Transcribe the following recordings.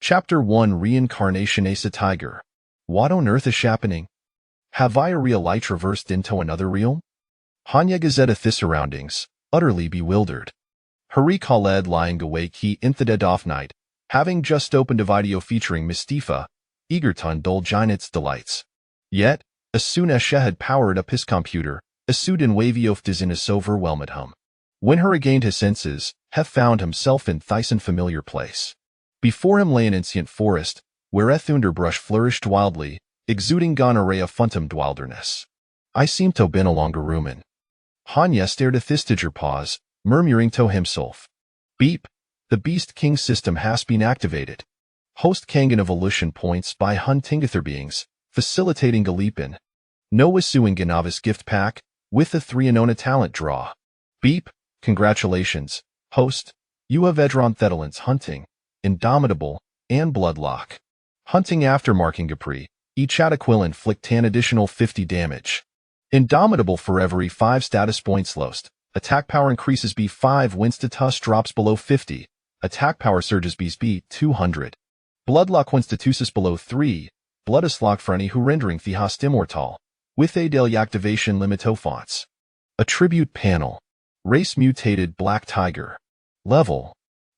Chapter 1 Reincarnation Asa Tiger. What on earth is happening? Have I a real light traversed into another realm? Hanya Gazetta the surroundings, utterly bewildered. Hari Khaled lying awake he in the dead off night, having just opened a video featuring Mustafa, eager to indulge in its delights. Yet, as soon as she had powered up his computer, a sudden wavy of dizziness overwhelmed him. When he regained his senses, he found himself in thrice unfamiliar place. Before him lay an ancient forest, where a thunderbrush flourished wildly, exuding an array of phantomed wilderness. I seem to have been a longer rumen. Hanya stared at this tiger pause, murmuring to himself. Beep! The Beast King system has been activated. Host Kangan evolution points by hunting ether beings, facilitating a leap in. No issuing a novice gift pack, with a 3 Anona talent draw. Beep! Congratulations, host. You have Edron Thetulance hunting, Indomitable, and Bloodlock. Hunting after marking Capri, each attack will inflict an additional 50 damage. Indomitable for every 5 status points lost. Attack power increases B5 when status drops below 50. Attack power surges B 200. Bloodlock when status below 3. Blood is locked for any who rendering the host immortal. With a daily activation limito fonts. Attribute panel. Race mutated black tiger. Level.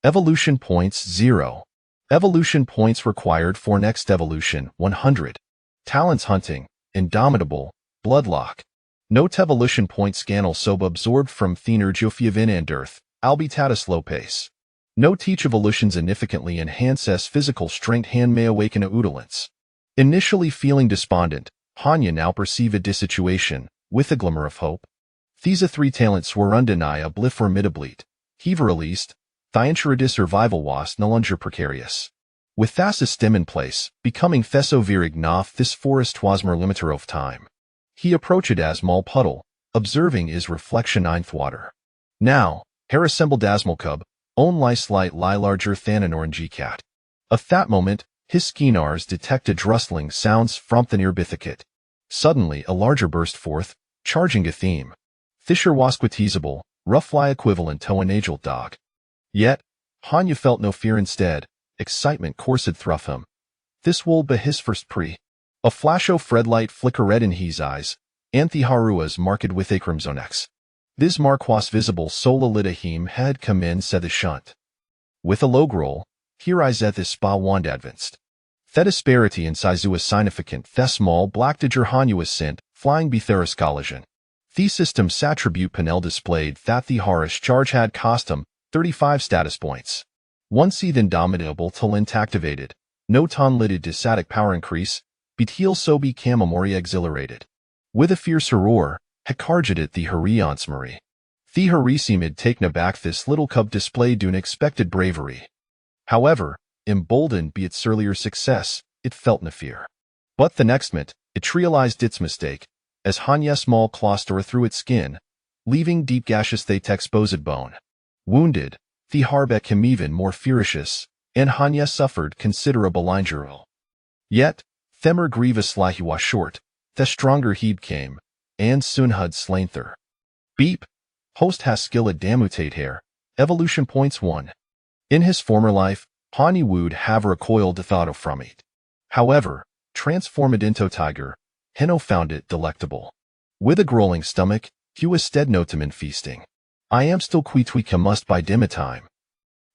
Evolution points 0. Evolution points required for next evolution 100. Talents hunting, Indomitable, Bloodlock. Note evolution point scan also absorbed from Thinner Jofiavin and Earth, Albitatus slow pace. Note each evolution significantly enhances physical strength and may awaken a udolence. Initially feeling despondent, Hanya now perceived this situation, with a glimmer of hope. These 3 talents were undeniably formidable. He released, the survival was no longer precarious. With that system in place, becoming Thesovirig Noth this forest was more limiter of time. He approached it as small puddle, observing his reflection in water. Now, hair assembled Asmalcub, own lie slight lie larger than an orangey cat. At that moment, his skinars detected rustling sounds from the near Bithicate. Suddenly a larger burst forth, charging a theme. Fisher was quitizable, roughly equivalent to an agile dog. Yet, Hanya felt no fear instead, excitement coursed through him. This will be his first pre. A flash of red light flickered in his eyes, and the Harua's marked with a crimson X. This mark was visible sola litahim had come in said the shunt. With a low growl, here I at this spa wand advanced. The disparity in size was significant. The small black digger Hanya was sent, flying Betheris collision. The system's attribute panel displayed that the Harish charge had cost him 35 status points. Once he Indomitable talent activated, no ton lidded disatic power increase, but he'll so became a more exhilarated. With a fierce roar, Hekarjadet the Harions Marie. The Harisimid taken aback this little cub displayed unexpected bravery. However, emboldened by its earlier success, it felt no fear. But the next minute, it realized its mistake, as Hanya small claws tore through its skin, leaving deep gashes they exposed bone. Wounded, the Harbeck became even more furious, and Hanya suffered considerable injury. Yet, Themer grievously he was short, the stronger he became, and soon had slain her. Beep! Host has skilled damutate hair, evolution points 1. In his former life, Hanya would have recoiled the thought from it. However, transformed into tiger, Heno found it delectable. With a growling stomach, he was stead notum in feasting. I am still quitweek must by dimma time.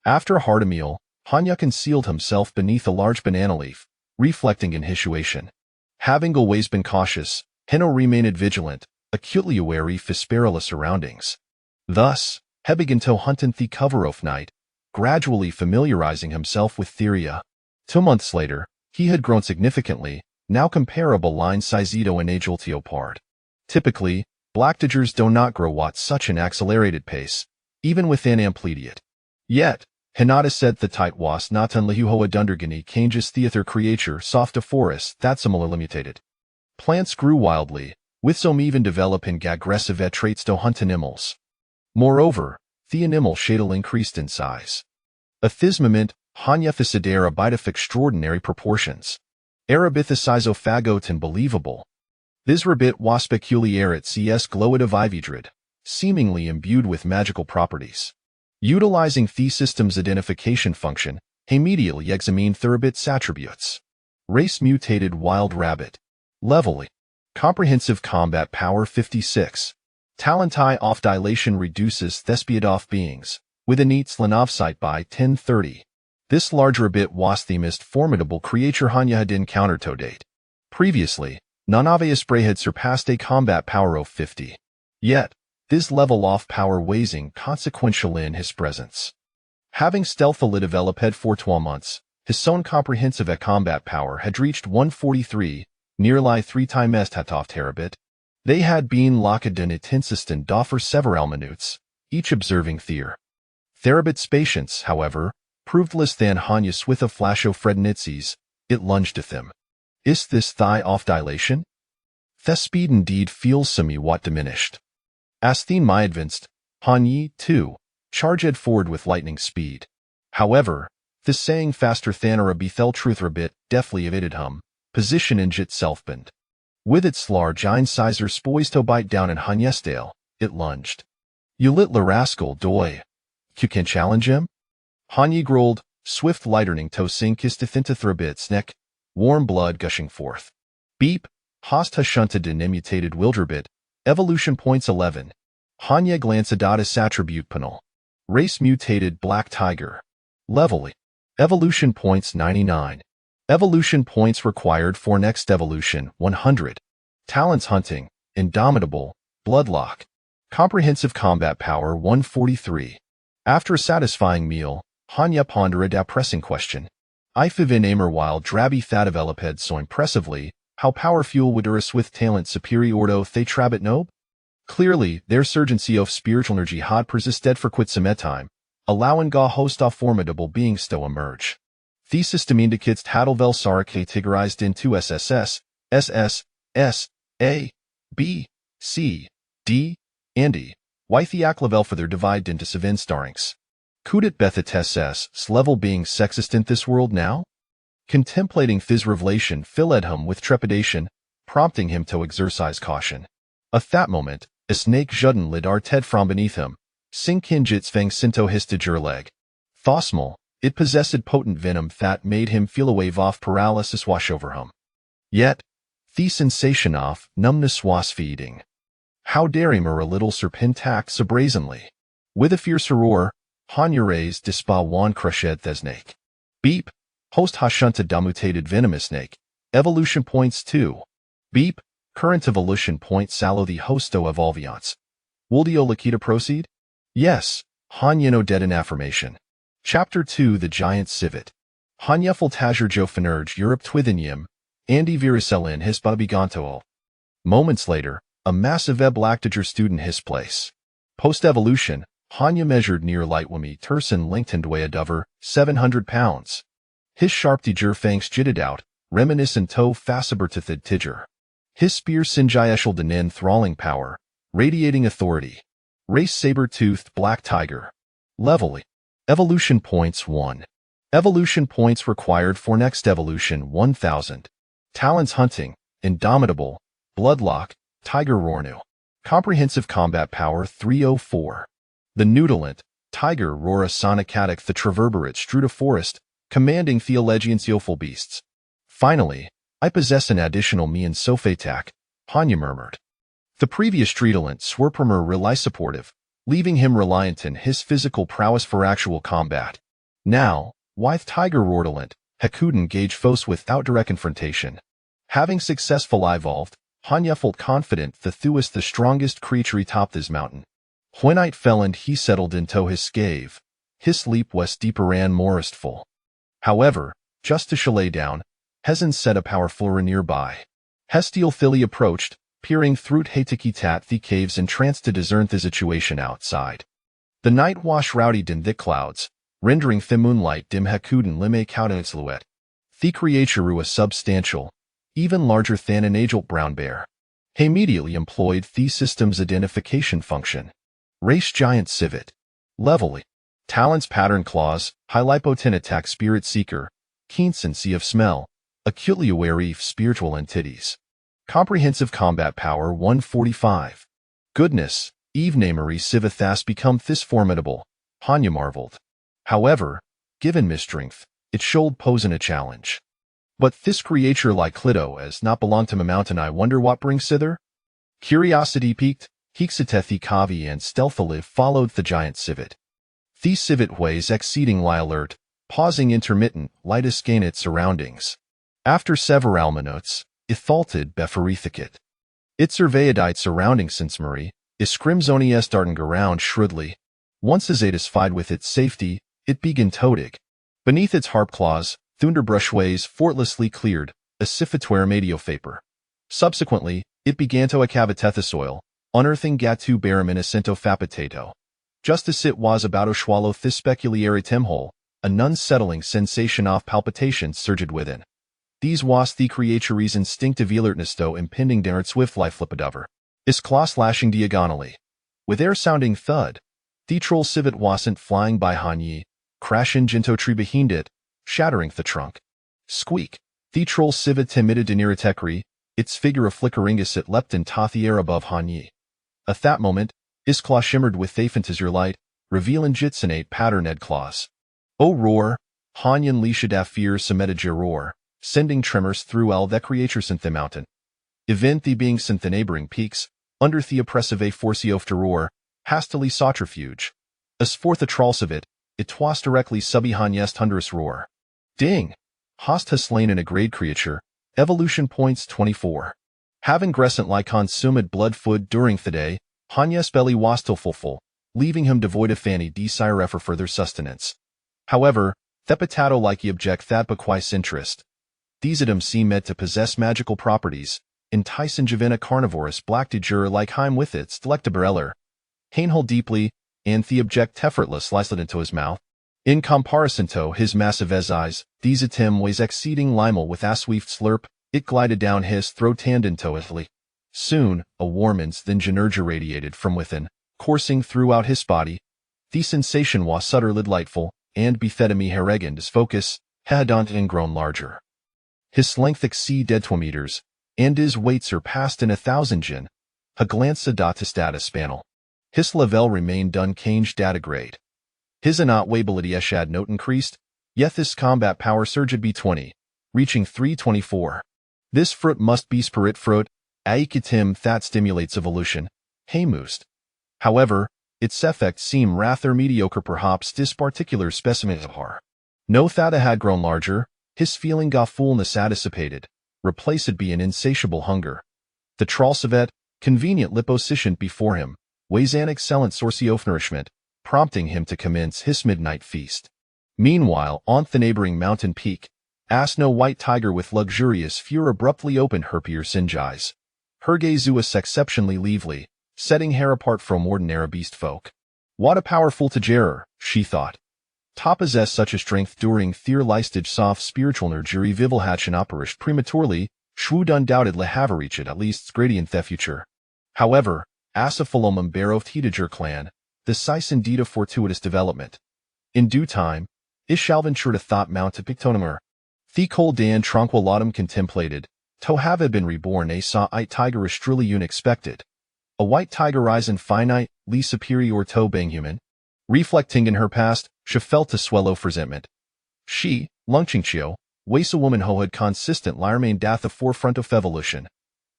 After a hearty meal, Hanya concealed himself beneath a large banana leaf, reflecting in his situation. Having always been cautious, Heno remained vigilant, acutely wary of his perilous surroundings. Thus, he began to hunt in the cover of night, gradually familiarizing himself with Theria. 2 months later, he had grown significantly, now comparable line Sizedo and Agile Teopard. Typically, black tigers do not grow at such an accelerated pace, even within Amplediate. Yet, Hinata said the tight was not unless Huhoa Dundergani Cangus theater creature soft a forest that similarly mutated. Plants grew wildly, with some even developing aggressive traits to hunt animals. Moreover, the animal shadel increased in size. At this moment, Hanya Fisidera bite of extraordinary proportions. Arabithisizofagot unbelievable. This rabbit was peculiar at CS gloid of Ividrid, seemingly imbued with magical properties. Utilizing the system's identification function, Immediately examine Thurabit's attributes. Race mutated wild rabbit. Level. Comprehensive combat power 56. Talent I off dilation reduces Thespiad off beings, with a neat Slanov sight by 1030. This large rabbit was the most formidable creature Hanya had encountered to date. Previously, Nanave Spray had surpassed a combat power of 50. Yet, this level off power wasing consequential in his presence. Having stealthily developed for 12 months, his own comprehensive combat power had reached 143, nearly 3 times Hatov terabit. They had been locked in it insistent for several minutes, each observing Therabit's patience, however, proved less than Hanyas with a flash of Frednitzes. It lunged at them. Is this thigh off dilation? The speed indeed feels somewhat diminished. As theme my advanced, Hanyi, too, charged forward with lightning speed. However, this saying faster than a bethel truth bit deftly evaded him, position in itself bent. With its large incisor poised to bite down in Hanyesdale, it lunged. You little rascal doy. You can challenge him? Hanyi growled, swift lightning to sink his teeth into Thrabit's neck, warm blood gushing forth. Beep, host ha shunted and immutated Wilderbit, evolution points 11. Hanya glancedata attribute panel. Race mutated black tiger. Level. Evolution points 99. Evolution points required for next evolution 100. Talents hunting, indomitable, bloodlock. Comprehensive combat power 143. After a satisfying meal, Hanya pondered a pressing question. Ifivin aimer while drabby that developed so impressively, how power fuel would uris with talent superiordo the trabit nob? Clearly, their surgency of spiritual energy had persisted for quite some time, allowing ga host of formidable beings to emerge. The system indicates Tadelvel Sarah categorized into SSS, SS, S, A, B, C, D, and E. Wythiak level for their divide into Savin starings. Could it bethetess s level being sexist in this world now? Contemplating this revelation filled him with trepidation, prompting him to exercise caution. At that moment, a snake judden lid arted from beneath him, sink in jits fang sinto histiger leg. Thosmal, it possessed potent venom that made him feel a wave of paralysis wash over him. Yet, the sensation of numbness was feeding. How dare him a little serpentac so brazenly. With a fierce roar, Hanya raised dispa wan crushed the snake. Beep, host hashunta damutated venomous snake. Evolution points 2. Beep, current evolution point sallow the hosto evolviance. Woldio Lakita proceed? Yes, Hanya no dead in affirmation. Chapter 2 The Giant Civet. Hanya Fultager Jofanerge Europe Twithinium, Andy Viricelin his Babigantool. Moments later, a massive Eblactiger student his place. Post-evolution, Hanya measured near Lightwami Turson lengthened way a dover, 700 pounds. His sharp tiger fangs jitted out, reminiscent to Fassibertithid tiger. His spear sinjayeshal denin thralling power, radiating authority. Race saber-toothed black tiger. Level. Evolution points 1. Evolution points required for next evolution 1000. Talents hunting, indomitable, bloodlock, tiger Rornu. Comprehensive combat power 304. The Noodlant, tiger Rora Sonicatic the Traverberate Struda Forest, commanding Theologiansioful beasts. Finally, I possess an additional me and Sophatak, Hanya murmured. The previous Streedalant Swerprimer rely supportive, leaving him reliant in his physical prowess for actual combat. Now, with Tiger Rordalant, Hakuden gauge foes without direct confrontation. Having successfully evolved, Hanya felt confident the Thu is the strongest creature atop this mountain. When night fell and he settled into his cave, his sleep was deeper and more restful. However, just as she lay down, Hezen set a powerful nearby. Hestial Philly approached, peering through Haitikitat the caves entranced to discern the situation outside. The night wash rowdied in thick clouds, rendering the moonlight dim Hakuden lime kauda silhouette. The creature was substantial, even larger than an adult brown bear. He immediately employed the system's identification function. Race giant civet. Level. Talents pattern claws, hylipotin attack spirit seeker, keen sense of smell, acutely aware of spiritual entities. Comprehensive combat power 145. Goodness, Eve Namery Civathas become this formidable, Hanya marveled. However, given misstrength, it should pose a challenge. But this creature like Clito as not belong to my mountain. I wonder what brings thither? Curiosity piqued, Hixatethi Kavi and stealthily followed the giant civet. The civet ways exceedingly alert, pausing intermittent, light gain its surroundings. After several minutes, it halted beferithicate. It surveyed its surroundings since Marie, is scrimsonies darting around shrewdly. Once satisfied with its safety, it began todig. Beneath its harp claws, thunderbrushways fortlessly cleared, a sifatoire mediofaper. Subsequently, it began to accaviteth soil, unearthing gatu barum innocento fapitato. Just as it was about to swallow this peculiar timhole, an unsettling sensation of palpitation surged within. These was the creature's instinctive alertness though impending down its swift life flipadover. Its claw slashing diagonally. With air-sounding thud, the troll civet wasn't flying by Hanyi, crashing into tree behind it, shattering the trunk. Squeak. The troll civet timided deniratekri, its figure a flickering as it leapt into the air above Hanyi. At that moment, his claw shimmered with aphantasir light, revealing jitsinate patterned claws. O roar! Hanyan leashadaf fear semetija roar, sending tremors through all the creatures in the mountain. Event the beings in the neighboring peaks, under the oppressive force of roar, hastily sought refuge. As forth a trolls of it twas directly subby Hanyest hundrous roar. Ding! Host has slain in a great creature, evolution points 24. Having grescent consumed blood food during the day, Hanyest belly was still full, leaving him devoid of fanny desire for further sustenance. However, the potato he object that bequise interest. These items seem meant to possess magical properties, enticing Javina carnivorous black de jure like Heim with its delectabereller. Hainhole deeply, and the object effortless licet into his mouth. In comparison to his massive eyes, these atim weighs exceeding limal with a swift slurp, it glided down his throat tendentiously. Soon, a warmins then genergia radiated from within, coursing throughout his body. The sensation was subtly delightful, and befetimi herregend his focus, hadont and grown larger. His length exceeded 2 meters, and his weight surpassed in 1,000 jin. A glance data status spanel. His level remained uncanged data grade. His weighability eshad note increased, yet his combat power surged B20, reaching 324. This fruit must be spirit fruit, aikitim that stimulates evolution, heymoost. However, its effects seem rather mediocre perhaps this particular specimen of har. No thada had grown larger, his feeling got fullness dissipated, replaced by an insatiable hunger. The trollsavet, convenient liposuction before him, weighs an excellent source of nourishment, prompting him to commence his midnight feast. Meanwhile, on the neighboring mountain peak, a snow white tiger with luxurious fur abruptly opened her piercing eyes. Her gaze was exceptionally lively, setting her apart from ordinary beast folk. What a powerful tajerer, she thought. Ta possess such a strength during their listage soft spiritual nerjury vivilhatchen operish prematurely, shwould undoubtedly have reached at least gradient the future. However, asaphalomum baroth hetager clan, the size indeed of fortuitous development. In due time, Ishalventure to thought mount to pictonomer. The cold dan tranquillatum contemplated, to have been reborn a saw it tigerish truly unexpected. A white tiger rise in finite, lee superior to bang human. Reflecting in her past, she felt to swallow resentment. She, Lungchingchio, waste a woman who had consistent remain dath the forefront of evolution.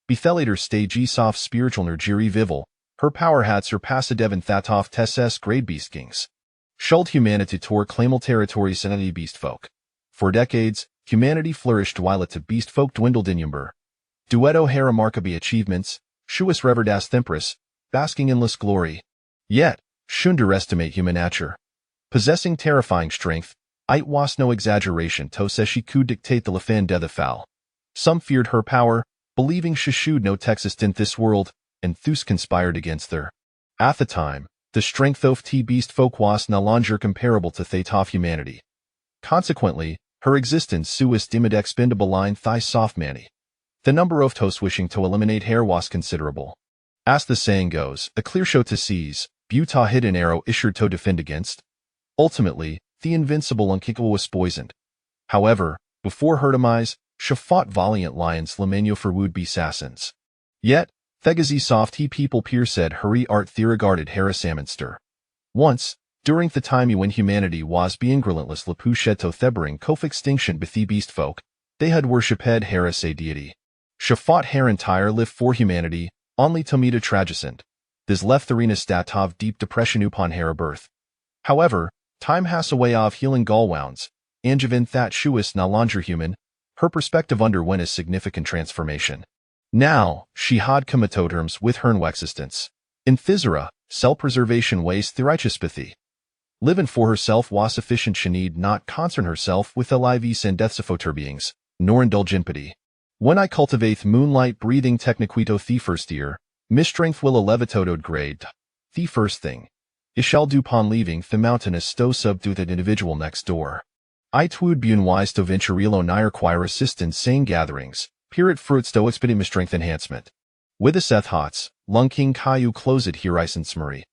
Bethelator stage soft spiritual nergiri vival, her power had surpassed Devon Thatoff Tesses grade beast kings. Shuld humanity tore claimal territories and any beast folk. For decades, humanity flourished while it to beast folk dwindled in number. Duetto had remarkable achievements, shuas reverdas empress, basking in less glory. Yet, shunderestimate human nature. Possessing terrifying strength, it was no exaggeration to say she could dictate the lefan de the foul. Some feared her power, believing she should no Texas in this world, and thus conspired against her. At the time, the strength of T beast folk was no longer comparable to that of humanity. Consequently, her existence suis dimmed expendable line thigh soft manny. The number of toes wishing to eliminate hair was considerable. As the saying goes, a clear show to seize, Butah hid an arrow issued to defend against. Ultimately, the invincible unkickable was poisoned. However, before her demise, she fought valiant lions lemenio for would-be assassins. Yet, Thegazi soft he people peer said hurry art the regarded Harrisaminster. Once, During the time when humanity was being relentless lapusheto thebering kof extinction bethi beast folk, they had worshipped Heres a deity. Shafat her entire live for humanity, only to meet a tragicent. This left the arena statov deep depression upon Hera birth. However, time has a way of healing gallwounds, Angevin that shuis na longer human, her perspective underwent a significant transformation. Now, she had come to terms with her new existence. In Thizera, self-preservation ways therichispathy. Living for herself was sufficient she need not concern herself with the lives and deaths of other beings, nor indulge in pity. When I cultivate moonlight breathing techniquito the first year, mistrength will a levitotod grade. The first thing. I shall do upon leaving the mountainous sto subdue that individual next door. I twould be unwise to venturilo nire choir assistant sane gatherings, period fruit sto expedient strength enhancement. With a Seth Hots, lung king Caillou closed here isens Marie.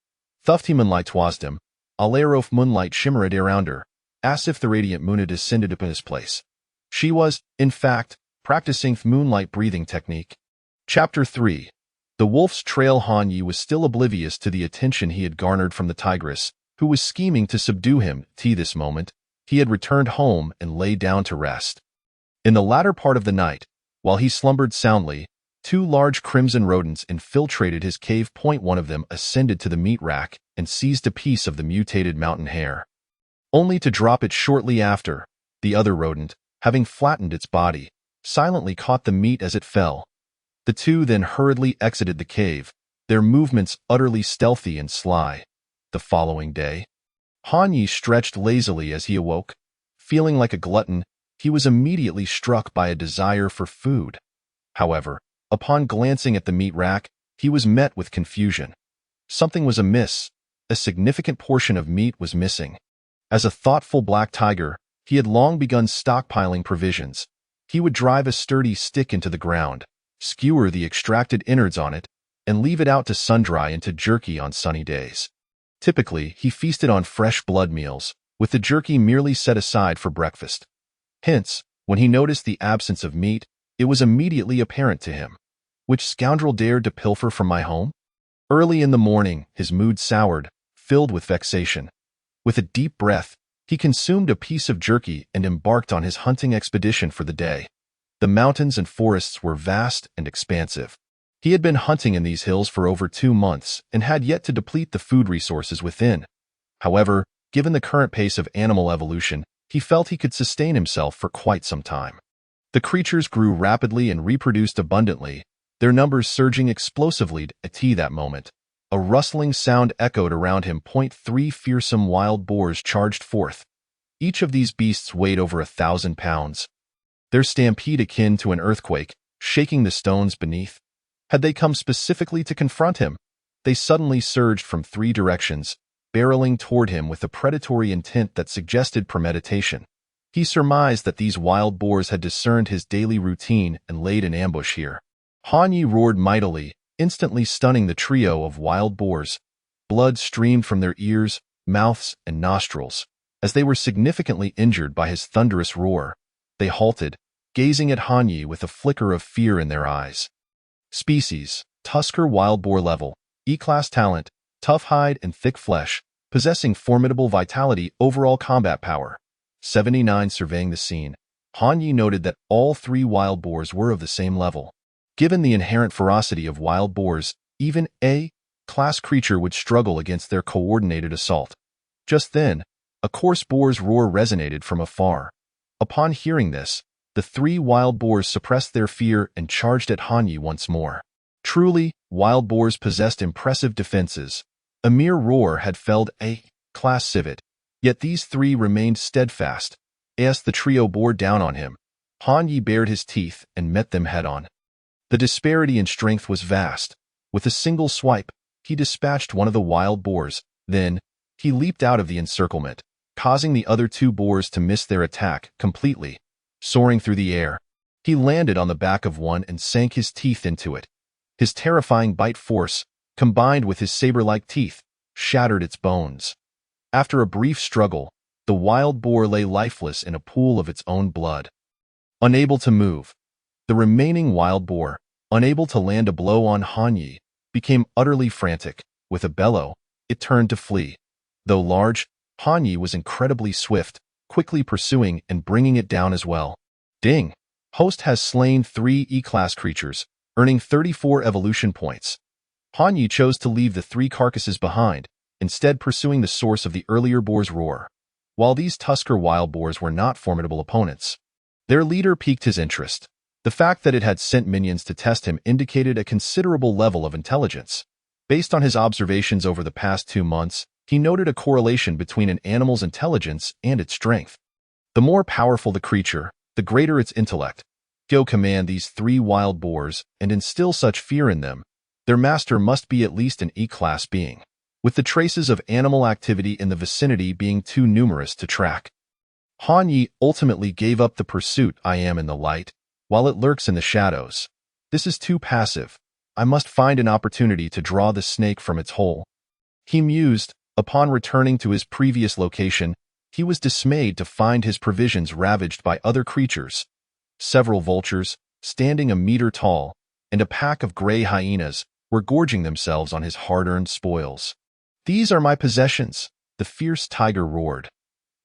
Thuft he moonlight twasdem, alarof moonlight shimmered around her, as if the radiant moon had descended upon his place. She was, in fact, practicing moonlight breathing technique. Chapter 3. The wolf's trail. Han Yi was still oblivious to the attention he had garnered from the tigress, who was scheming to subdue him. To this moment, he had returned home and lay down to rest. In the latter part of the night, while he slumbered soundly, two large crimson rodents infiltrated his cave. One of them ascended to the meat rack and seized a piece of the mutated mountain hare. Only to drop it shortly after, the other rodent, having flattened its body, silently caught the meat as it fell. The two then hurriedly exited the cave, their movements utterly stealthy and sly. The following day, Han Yi stretched lazily as he awoke. Feeling like a glutton, he was immediately struck by a desire for food. However, upon glancing at the meat rack, he was met with confusion. Something was amiss. A significant portion of meat was missing. As a thoughtful black tiger, he had long begun stockpiling provisions. He would drive a sturdy stick into the ground, skewer the extracted innards on it, and leave it out to sun-dry into jerky on sunny days. Typically, he feasted on fresh blood meals, with the jerky merely set aside for breakfast. Hence, when he noticed the absence of meat, it was immediately apparent to him. Which scoundrel dared to pilfer from my home? Early in the morning, his mood soured, filled with vexation. With a deep breath, he consumed a piece of jerky and embarked on his hunting expedition for the day. The mountains and forests were vast and expansive. He had been hunting in these hills for over 2 months and had yet to deplete the food resources within. However, given the current pace of animal evolution, he felt he could sustain himself for quite some time. The creatures grew rapidly and reproduced abundantly, their numbers surging explosively at that moment. A rustling sound echoed around him. 3 fearsome wild boars charged forth. Each of these beasts weighed over 1,000 pounds. Their stampede akin to an earthquake, shaking the stones beneath. Had they come specifically to confront him? They suddenly surged from 3 directions, barreling toward him with a predatory intent that suggested premeditation. He surmised that these wild boars had discerned his daily routine and laid an ambush here. Han Yi roared mightily, instantly stunning the trio of wild boars. Blood streamed from their ears, mouths, and nostrils. As they were significantly injured by his thunderous roar, they halted, gazing at Han Yi with a flicker of fear in their eyes. Species: Tusker wild boar level, E-class talent, tough hide and thick flesh, possessing formidable vitality, overall combat power. 79. Surveying the scene, Han Yi noted that all 3 wild boars were of the same level. Given the inherent ferocity of wild boars, even A-class creature would struggle against their coordinated assault. Just then, a coarse boar's roar resonated from afar. Upon hearing this, the 3 wild boars suppressed their fear and charged at Han Yi once more. Truly, wild boars possessed impressive defenses. A mere roar had felled A-class civet, yet these 3 remained steadfast. As the trio bore down on him, Han Yi bared his teeth and met them head-on. The disparity in strength was vast. With a single swipe, he dispatched one of the wild boars. Then, he leaped out of the encirclement, causing the other 2 boars to miss their attack completely. Soaring through the air, he landed on the back of one and sank his teeth into it. His terrifying bite force, combined with his saber-like teeth, shattered its bones. After a brief struggle, the wild boar lay lifeless in a pool of its own blood. Unable to move, the remaining wild boar, unable to land a blow on Han Yi, became utterly frantic. With a bellow, it turned to flee. Though large, Hanyi was incredibly swift, quickly pursuing and bringing it down as well. Ding! Host has slain 3 E-class creatures, earning 34 evolution points. Hanyi chose to leave the 3 carcasses behind, instead pursuing the source of the earlier boar's roar. While these Tusker wild boars were not formidable opponents, their leader piqued his interest. The fact that it had sent minions to test him indicated a considerable level of intelligence. Based on his observations over the past 2 months, he noted a correlation between an animal's intelligence and its strength. The more powerful the creature, the greater its intellect. Go command these 3 wild boars and instill such fear in them. Their master must be at least an E-class being, with the traces of animal activity in the vicinity being too numerous to track. Hanyi ultimately gave up the pursuit. I am in the light, while it lurks in the shadows. This is too passive. I must find an opportunity to draw the snake from its hole. He mused. Upon returning to his previous location, he was dismayed to find his provisions ravaged by other creatures. Several vultures, standing a meter tall, and a pack of gray hyenas were gorging themselves on his hard-earned spoils. "These are my possessions," the fierce tiger roared.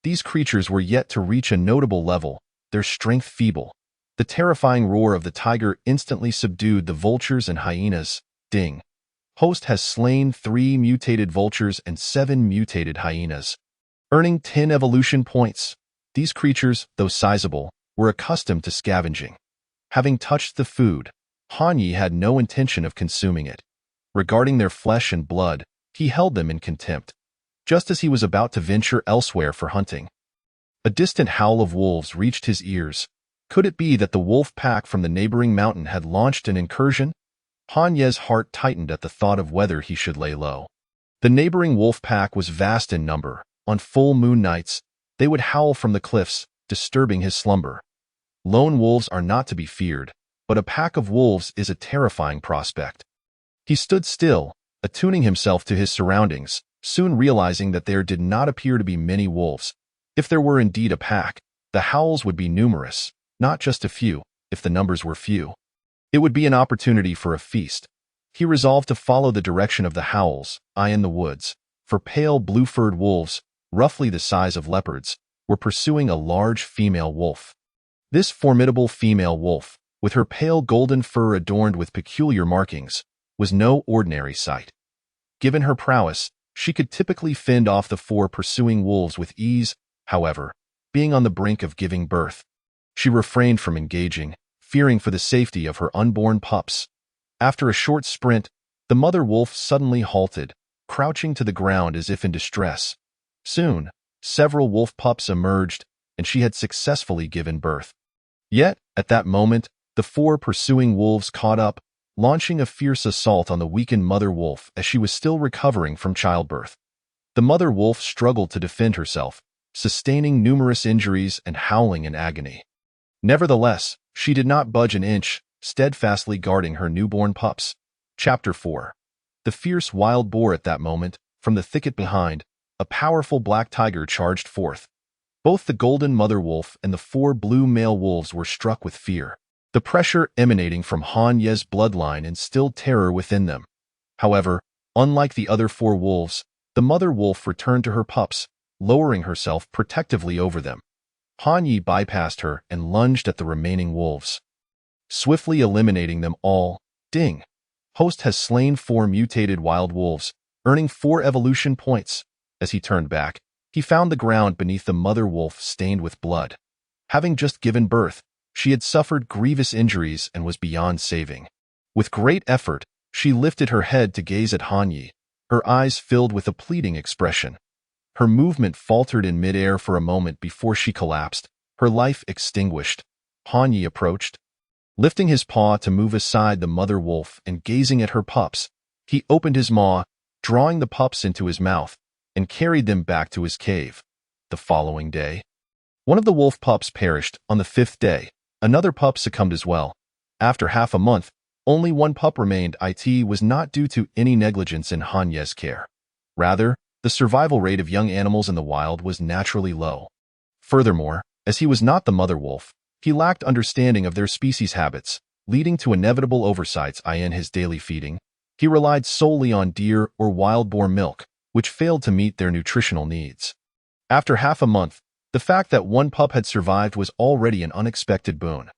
These creatures were yet to reach a notable level, their strength feeble. The terrifying roar of the tiger instantly subdued the vultures and hyenas. Ding! Host has slain 3 mutated vultures and 7 mutated hyenas, earning 10 evolution points. These creatures, though sizable, were accustomed to scavenging. Having touched the food, Hanyi had no intention of consuming it. Regarding their flesh and blood, he held them in contempt, just as he was about to venture elsewhere for hunting. A distant howl of wolves reached his ears. Could it be that the wolf pack from the neighboring mountain had launched an incursion? Hanye's heart tightened at the thought of whether he should lay low. The neighboring wolf pack was vast in number. On full moon nights, they would howl from the cliffs, disturbing his slumber. Lone wolves are not to be feared, but a pack of wolves is a terrifying prospect. He stood still, attuning himself to his surroundings, soon realizing that there did not appear to be many wolves. If there were indeed a pack, the howls would be numerous, not just a few. If the numbers were few, it would be an opportunity for a feast. He resolved to follow the direction of the howls, eye in the woods, for pale blue-furred wolves, roughly the size of leopards, were pursuing a large female wolf. This formidable female wolf, with her pale golden fur adorned with peculiar markings, was no ordinary sight. Given her prowess, she could typically fend off the 4 pursuing wolves with ease. However, being on the brink of giving birth, she refrained from engaging, fearing for the safety of her unborn pups. After a short sprint, the mother wolf suddenly halted, crouching to the ground as if in distress. Soon, several wolf pups emerged, and she had successfully given birth. Yet, at that moment, the 4 pursuing wolves caught up, launching a fierce assault on the weakened mother wolf as she was still recovering from childbirth. The mother wolf struggled to defend herself, sustaining numerous injuries and howling in agony. Nevertheless, she did not budge an inch, steadfastly guarding her newborn pups. Chapter 4. The fierce wild boar. At that moment, from the thicket behind, a powerful black tiger charged forth. Both the golden mother wolf and the 4 blue male wolves were struck with fear. The pressure emanating from Hanye's bloodline instilled terror within them. However, unlike the other 4 wolves, the mother wolf returned to her pups, lowering herself protectively over them. Hanyi bypassed her and lunged at the remaining wolves, swiftly eliminating them all. Ding! Host has slain 4 mutated wild wolves, earning 4 evolution points. As he turned back, he found the ground beneath the mother wolf stained with blood. Having just given birth, she had suffered grievous injuries and was beyond saving. With great effort, she lifted her head to gaze at Hanyi, her eyes filled with a pleading expression. Her movement faltered in midair for a moment before she collapsed, her life extinguished. Hanyi approached. Lifting his paw to move aside the mother wolf and gazing at her pups, he opened his maw, drawing the pups into his mouth, and carried them back to his cave. The following day, one of the wolf pups perished. On the 5th day, another pup succumbed as well. After half a month, only 1 pup remained. It was not due to any negligence in Hanye's care. Rather, the survival rate of young animals in the wild was naturally low. Furthermore, as he was not the mother wolf, he lacked understanding of their species' habits, leading to inevitable oversights in his daily feeding. He relied solely on deer or wild boar milk, which failed to meet their nutritional needs. After half a month, the fact that one pup had survived was already an unexpected boon.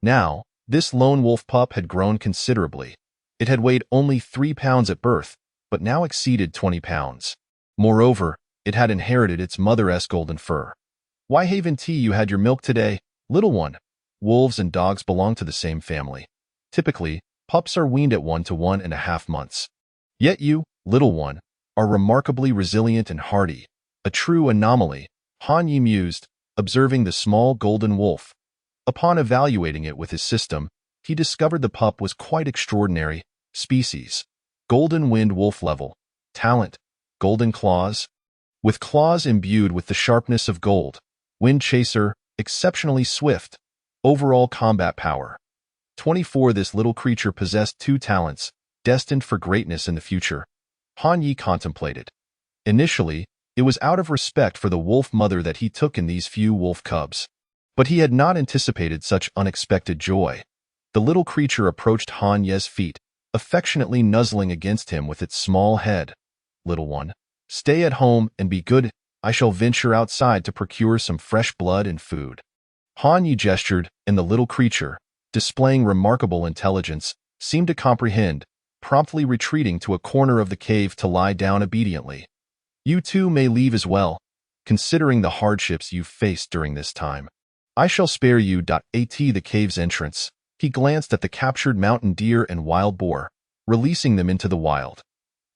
Now, this lone wolf pup had grown considerably. It had weighed only 3 pounds at birth, but now exceeded 20 pounds. Moreover, it had inherited its mother's golden fur. "Why haven't you had your milk today, little one?" Wolves and dogs belong to the same family. Typically, pups are weaned at 1 to 1.5 months. Yet you, little one, are remarkably resilient and hardy. A true anomaly, Han Yi mused, observing the small golden wolf. Upon evaluating it with his system, he discovered the pup was quite extraordinary. Species: golden wind wolf level. Talent: golden claws. With claws imbued with the sharpness of gold. Wind chaser: exceptionally swift. Overall combat power: 24. This little creature possessed 2 talents, destined for greatness in the future. Han Yi contemplated. Initially, it was out of respect for the wolf mother that he took in these few wolf cubs. But he had not anticipated such unexpected joy. The little creature approached Han Ye's feet, affectionately nuzzling against him with its small head. "Little one, stay at home and be good. I shall venture outside to procure some fresh blood and food." Han Yi gestured, and the little creature, displaying remarkable intelligence, seemed to comprehend, promptly retreating to a corner of the cave to lie down obediently. "You too may leave as well, considering the hardships you've faced during this time. I shall spare you." At the cave's entrance, he glanced at the captured mountain deer and wild boar, releasing them into the wild.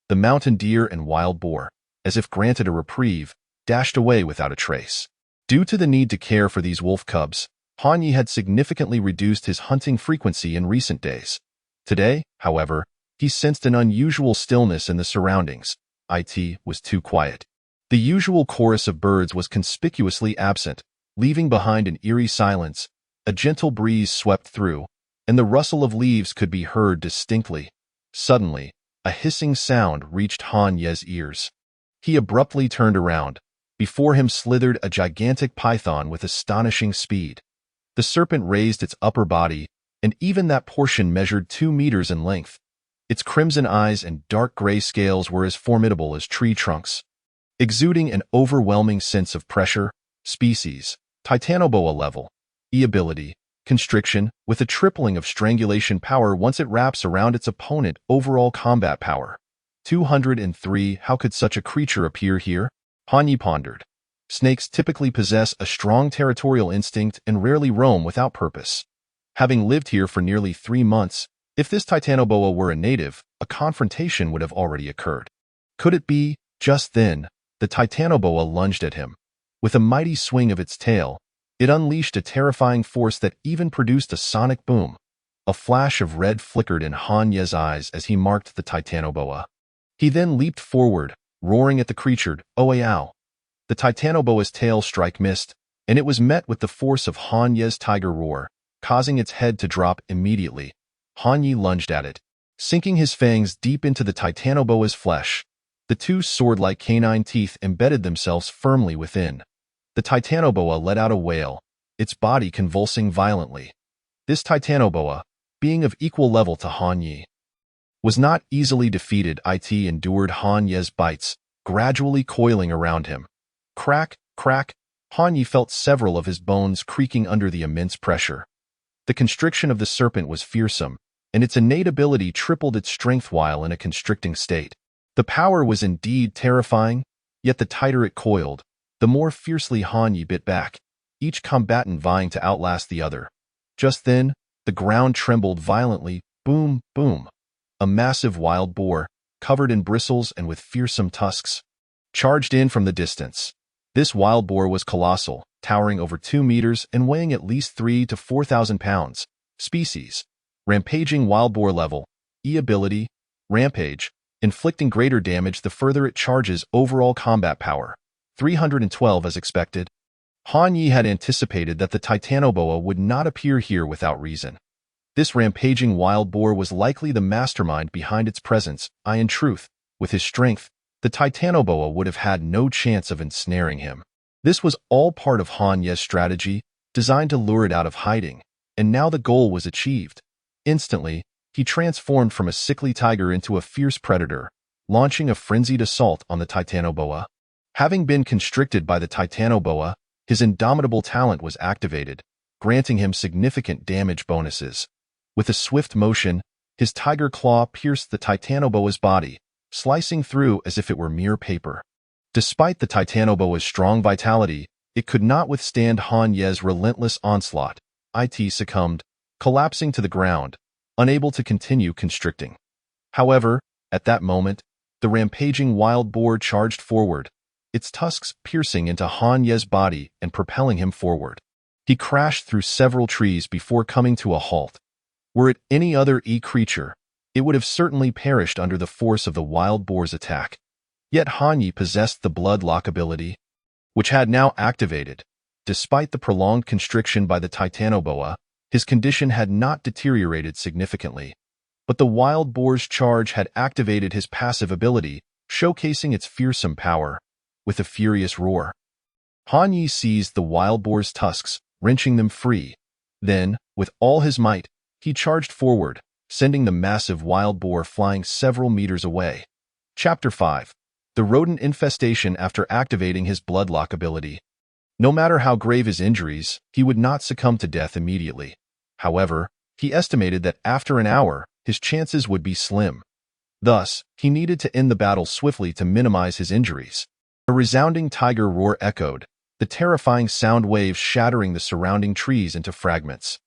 The mountain deer and wild boar, as if granted a reprieve, dashed away without a trace. Due to the need to care for these wolf cubs, Han Yi had significantly reduced his hunting frequency in recent days. Today, however, he sensed an unusual stillness in the surroundings. It was too quiet. The usual chorus of birds was conspicuously absent, leaving behind an eerie silence. A gentle breeze swept through, and the rustle of leaves could be heard distinctly. Suddenly, a hissing sound reached Han Ye's ears. He abruptly turned around. Before him slithered a gigantic python with astonishing speed. The serpent raised its upper body, and even that portion measured 2 meters in length. Its crimson eyes and dark gray scales were as formidable as tree trunks. Exuding an overwhelming sense of pressure. Species: Titanoboa level. Ability: constriction, with a tripling of strangulation power once it wraps around its opponent. Overall combat power: 203. How could such a creature appear here? Han Yi pondered. Snakes typically possess a strong territorial instinct and rarely roam without purpose. Having lived here for nearly 3 months, if this Titanoboa were a native, a confrontation would have already occurred. Could it be? Just then, the Titanoboa lunged at him. With a mighty swing of its tail, it unleashed a terrifying force that even produced a sonic boom. A flash of red flickered in Han Ye's eyes as he marked the Titanoboa. He then leaped forward, roaring at the creature. "Ow!" The Titanoboa's tail strike missed, and it was met with the force of Han Ye's tiger roar, causing its head to drop immediately. Han Yi lunged at it, sinking his fangs deep into the Titanoboa's flesh. The 2 sword-like canine teeth embedded themselves firmly within. The Titanoboa let out a wail, its body convulsing violently. This Titanoboa, being of equal level to Han Yi, was not easily defeated. It endured Han Ye's bites, gradually coiling around him. Crack, crack. Han Yi felt several of his bones creaking under the immense pressure. The constriction of the serpent was fearsome, and its innate ability tripled its strength while in a constricting state. The power was indeed terrifying, yet the tighter it coiled, the more fiercely Han Yi bit back, each combatant vying to outlast the other. Just then, the ground trembled violently. Boom, boom. A massive wild boar, covered in bristles and with fearsome tusks, charged in from the distance. This wild boar was colossal, towering over 2 meters and weighing at least 3,000 to 4,000 pounds. Species: Rampaging wild boar level. Ability: Rampage, inflicting greater damage the further it charges. Overall combat power: 312. As expected, Han Yi had anticipated that the Titanoboa would not appear here without reason. This rampaging wild boar was likely the mastermind behind its presence. In truth, with his strength, the Titanoboa would have had no chance of ensnaring him. This was all part of Han Ye's strategy, designed to lure it out of hiding, and now the goal was achieved. Instantly, he transformed from a sickly tiger into a fierce predator, launching a frenzied assault on the Titanoboa. Having been constricted by the Titanoboa, his indomitable talent was activated, granting him significant damage bonuses. With a swift motion, his tiger claw pierced the Titanoboa's body, slicing through as if it were mere paper. Despite the Titanoboa's strong vitality, it could not withstand Han Ye's relentless onslaught. It succumbed, collapsing to the ground, unable to continue constricting. However, at that moment, the rampaging wild boar charged forward, its tusks piercing into Han Ye's body and propelling him forward. He crashed through several trees before coming to a halt. Were it any other creature, it would have certainly perished under the force of the wild boar's attack. Yet Han Ye possessed the bloodlock ability, which had now activated. Despite the prolonged constriction by the Titanoboa, his condition had not deteriorated significantly. But the wild boar's charge had activated his passive ability, showcasing its fearsome power. With a furious roar, Han Ye seized the wild boar's tusks, wrenching them free. Then, with all his might, he charged forward, sending the massive wild boar flying several meters away. Chapter 5. The Rodent Infestation. After activating his bloodlock ability, no matter how grave his injuries, he would not succumb to death immediately. However, he estimated that after an hour, his chances would be slim. Thus, he needed to end the battle swiftly to minimize his injuries. A resounding tiger roar echoed, the terrifying sound waves shattering the surrounding trees into fragments.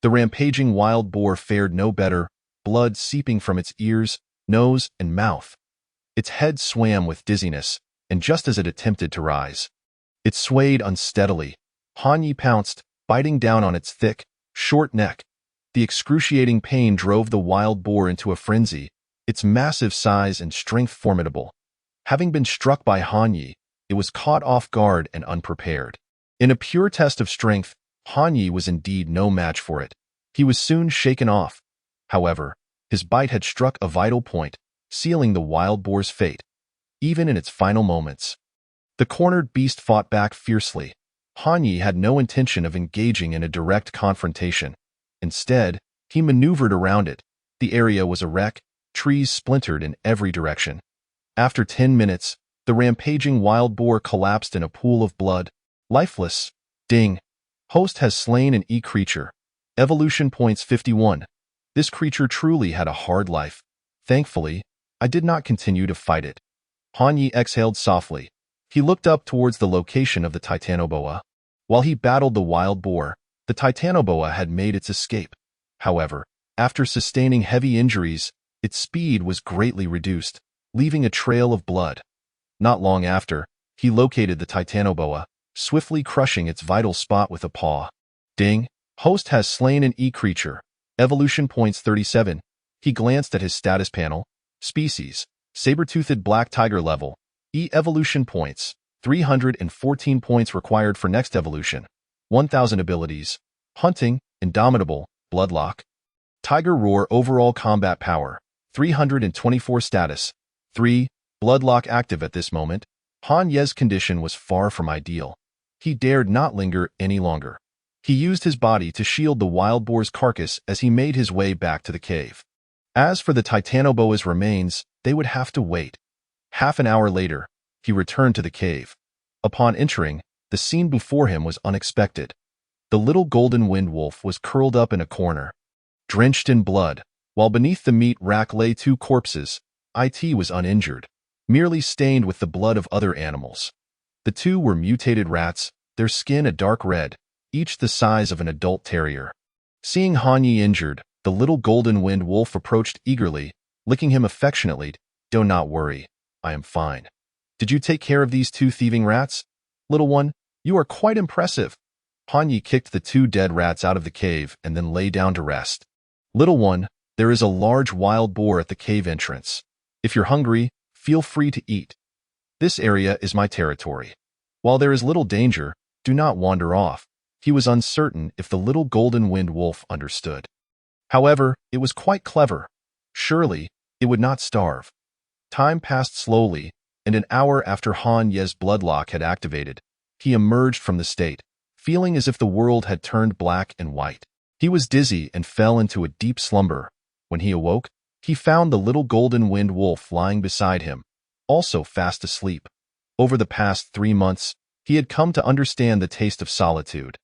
The rampaging wild boar fared no better, blood seeping from its ears, nose, and mouth. Its head swam with dizziness, and just as it attempted to rise, it swayed unsteadily. Han Ye pounced, biting down on its thick, short neck. The excruciating pain drove the wild boar into a frenzy, its massive size and strength formidable. Having been struck by Han Ye, it was caught off guard and unprepared. In a pure test of strength, Han Ye was indeed no match for it. He was soon shaken off. However, his bite had struck a vital point, sealing the wild boar's fate. Even in its final moments, the cornered beast fought back fiercely. Han Ye had no intention of engaging in a direct confrontation. Instead, he maneuvered around it. The area was a wreck, trees splintered in every direction. After 10 minutes, the rampaging wild boar collapsed in a pool of blood, lifeless. Ding. Host has slain an creature. Evolution points 51. This creature truly had a hard life. Thankfully, I did not continue to fight it. Han Ye exhaled softly. He looked up towards the location of the Titanoboa. While he battled the wild boar, the Titanoboa had made its escape. However, after sustaining heavy injuries, its speed was greatly reduced, leaving a trail of blood. Not long after, he located the Titanoboa, swiftly crushing its vital spot with a paw. Ding. Host has slain an creature. Evolution points 37. He glanced at his status panel. Species: saber-toothed black tiger level. Evolution points: 314 points required for next evolution. 1000 abilities: hunting, indomitable, bloodlock. Tiger roar. Overall combat power: 324. Status: 3. Bloodlock active at this moment. Han Ye's condition was far from ideal. He dared not linger any longer. He used his body to shield the wild boar's carcass as he made his way back to the cave. As for the Titanoboa's remains, they would have to wait. Half an hour later, he returned to the cave. Upon entering, the scene before him was unexpected. The little golden wind wolf was curled up in a corner, drenched in blood, while beneath the meat rack lay two corpses. It was uninjured, merely stained with the blood of other animals. The two were mutated rats, their skin a dark red, each the size of an adult terrier. Seeing Han Ye injured, the little golden wind wolf approached eagerly, licking him affectionately. "Do not worry, I am fine. Did you take care of these two thieving rats? Little one, you are quite impressive." Han Ye kicked the two dead rats out of the cave and then lay down to rest. "Little one, there is a large wild boar at the cave entrance. If you're hungry, feel free to eat. This area is my territory. While there is little danger, do not wander off." He was uncertain if the little golden wind wolf understood. However, it was quite clever. Surely, it would not starve. Time passed slowly, and an hour after Han Ye's bloodlock had activated, he emerged from the state, feeling as if the world had turned black and white. He was dizzy and fell into a deep slumber. When he awoke, He found the little golden winged wolf lying beside him, also fast asleep. Over the past 3 months, he had come to understand the taste of solitude.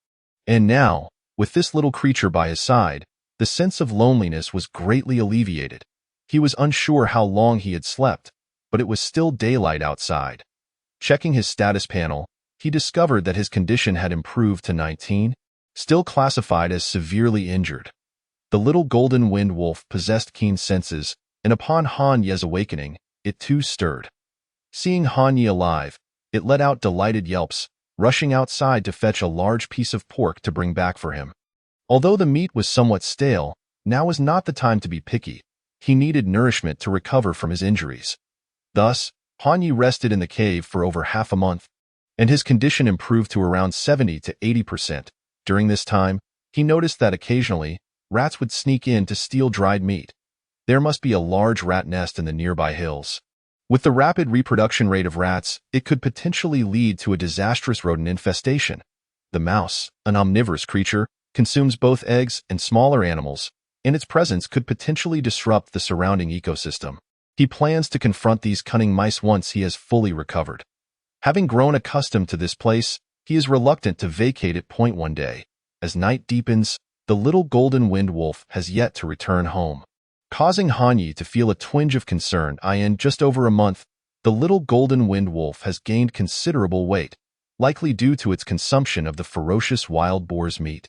And now, with this little creature by his side, the sense of loneliness was greatly alleviated. He was unsure how long he had slept, but it was still daylight outside. Checking his status panel, he discovered that his condition had improved to 19, still classified as severely injured. The little golden winged wolf possessed keen senses, and upon Han Ye's awakening, it too stirred. Seeing Han Ye alive, it let out delighted yelps, rushing outside to fetch a large piece of pork to bring back for him. Although the meat was somewhat stale, now was not the time to be picky. He needed nourishment to recover from his injuries. Thus, Han Ye rested in the cave for over half a month, and his condition improved to around 70 to 80%. During this time, he noticed that occasionally, rats would sneak in to steal dried meat. There must be a large rat nest in the nearby hills. With the rapid reproduction rate of rats, it could potentially lead to a disastrous rodent infestation. The mouse, an omnivorous creature, consumes both eggs and smaller animals, and its presence could potentially disrupt the surrounding ecosystem. He plans to confront these cunning mice once he has fully recovered. Having grown accustomed to this place, he is reluctant to vacate it. One day, as night deepens, the little golden winged wolf has yet to return home, causing Han Ye to feel a twinge of concern. In just over a month, the little golden winged wolf has gained considerable weight, likely due to its consumption of the ferocious wild boar's meat.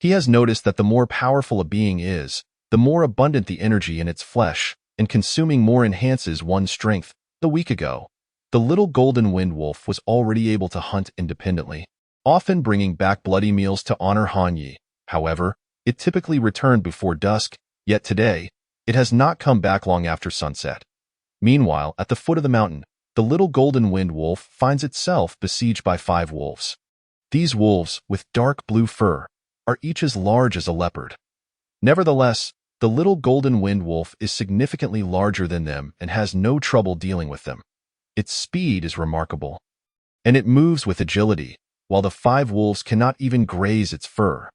He has noticed that the more powerful a being is, the more abundant the energy in its flesh, and consuming more enhances one's strength. A week ago, the little golden winged wolf was already able to hunt independently, often bringing back bloody meals to honor Han Ye. However, it typically returned before dusk, yet today, it has not come back long after sunset. Meanwhile, at the foot of the mountain, the little golden winged wolf finds itself besieged by 5 wolves. These wolves, with dark blue fur, are each as large as a leopard. Nevertheless, the little golden winged wolf is significantly larger than them and has no trouble dealing with them. Its speed is remarkable, and it moves with agility, while the 5 wolves cannot even graze its fur.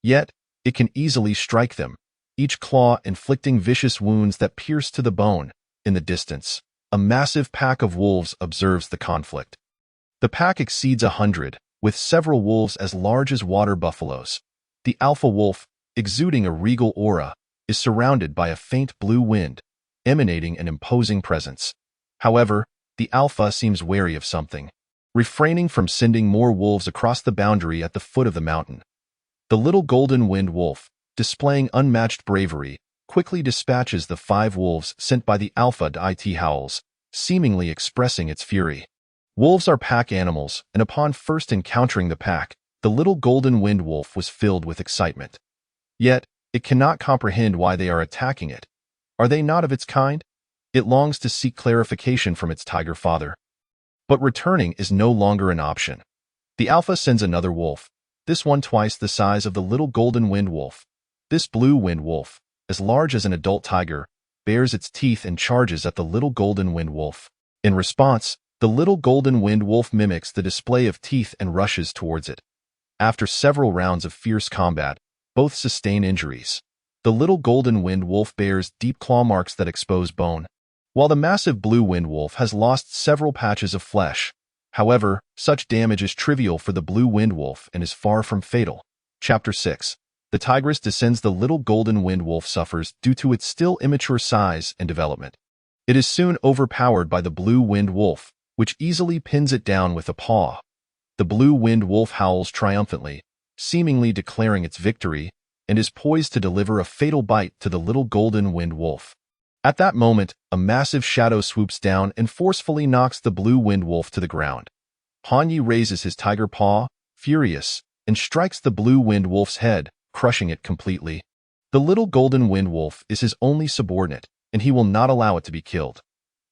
Yet, it can easily strike them, each claw inflicting vicious wounds that pierce to the bone. In the distance, a massive pack of wolves observes the conflict. The pack exceeds 100, with several wolves as large as water buffaloes. The alpha wolf, exuding a regal aura, is surrounded by a faint blue wind, emanating an imposing presence. However, the alpha seems wary of something, refraining from sending more wolves across the boundary at the foot of the mountain. The little golden winged wolf, displaying unmatched bravery, quickly dispatches the 5 wolves sent by the alpha. It howls, seemingly expressing its fury. Wolves are pack animals, and upon first encountering the pack, the little golden winged wolf was filled with excitement. Yet, it cannot comprehend why they are attacking it. Are they not of its kind? It longs to seek clarification from its tiger father. But returning is no longer an option. The alpha sends another wolf, this one twice the size of the little golden winged wolf. This blue winged wolf, as large as an adult tiger, bares its teeth and charges at the little golden winged wolf. In response, the little golden winged wolf mimics the display of teeth and rushes towards it. After several rounds of fierce combat, both sustain injuries. The little golden winged wolf bears deep claw marks that expose bone, while the massive blue winged wolf has lost several patches of flesh. However, such damage is trivial for the blue winged wolf and is far from fatal. Chapter 6. The tigress descends. The little golden winged wolf suffers due to its still immature size and development. It is soon overpowered by the blue winged wolf, which easily pins it down with a paw. The blue winged wolf howls triumphantly, seemingly declaring its victory, and is poised to deliver a fatal bite to the little golden winged wolf. At that moment, a massive shadow swoops down and forcefully knocks the blue winged wolf to the ground. Han Ye raises his tiger paw, furious, and strikes the blue winged wolf's head, crushing it completely. The little golden winged wolf is his only subordinate, and he will not allow it to be killed.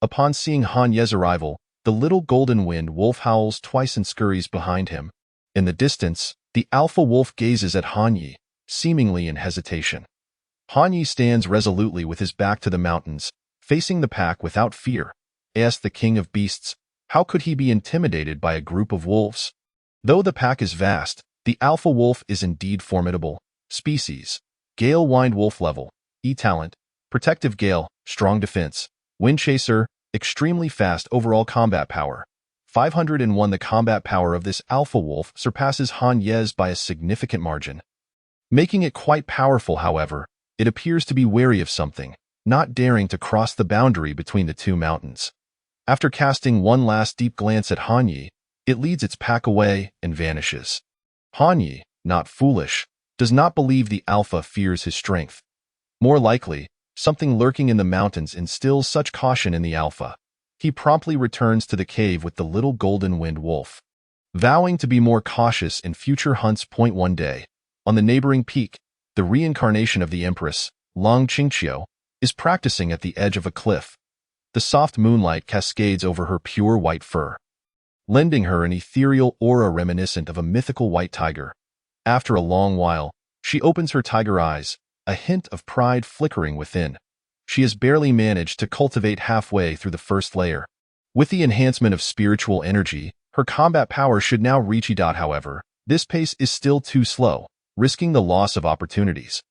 Upon seeing Han Ye's arrival, the little golden winged wolf howls twice and scurries behind him. In the distance, the alpha wolf gazes at Han Ye, seemingly in hesitation. Han Ye stands resolutely with his back to the mountains, facing the pack without fear. As the king of beasts, how could he be intimidated by a group of wolves? Though the pack is vast, the alpha wolf is indeed formidable. Species: Gale Wind Wolf Level, E Talent, Protective Gale, strong defense. Wind Chaser, extremely fast overall combat power. 501. The combat power of this alpha wolf surpasses Han Ye's by a significant margin. Making it quite powerful, however, it appears to be wary of something, not daring to cross the boundary between the two mountains. After casting one last deep glance at Han Ye, it leads its pack away and vanishes. Han Ye, not foolish, does not believe the alpha fears his strength. More likely, something lurking in the mountains instills such caution in the alpha. He promptly returns to the cave with the little golden wind wolf. Vowing to be more cautious in future hunts. One day, on the neighboring peak, the reincarnation of the empress, Long Qingqiu, is practicing at the edge of a cliff. The soft moonlight cascades over her pure white fur, lending her an ethereal aura reminiscent of a mythical white tiger. After a long while, she opens her tiger eyes, a hint of pride flickering within. She has barely managed to cultivate halfway through the first layer. With the enhancement of spiritual energy, her combat power should now reach E. However, this pace is still too slow, risking the loss of opportunities.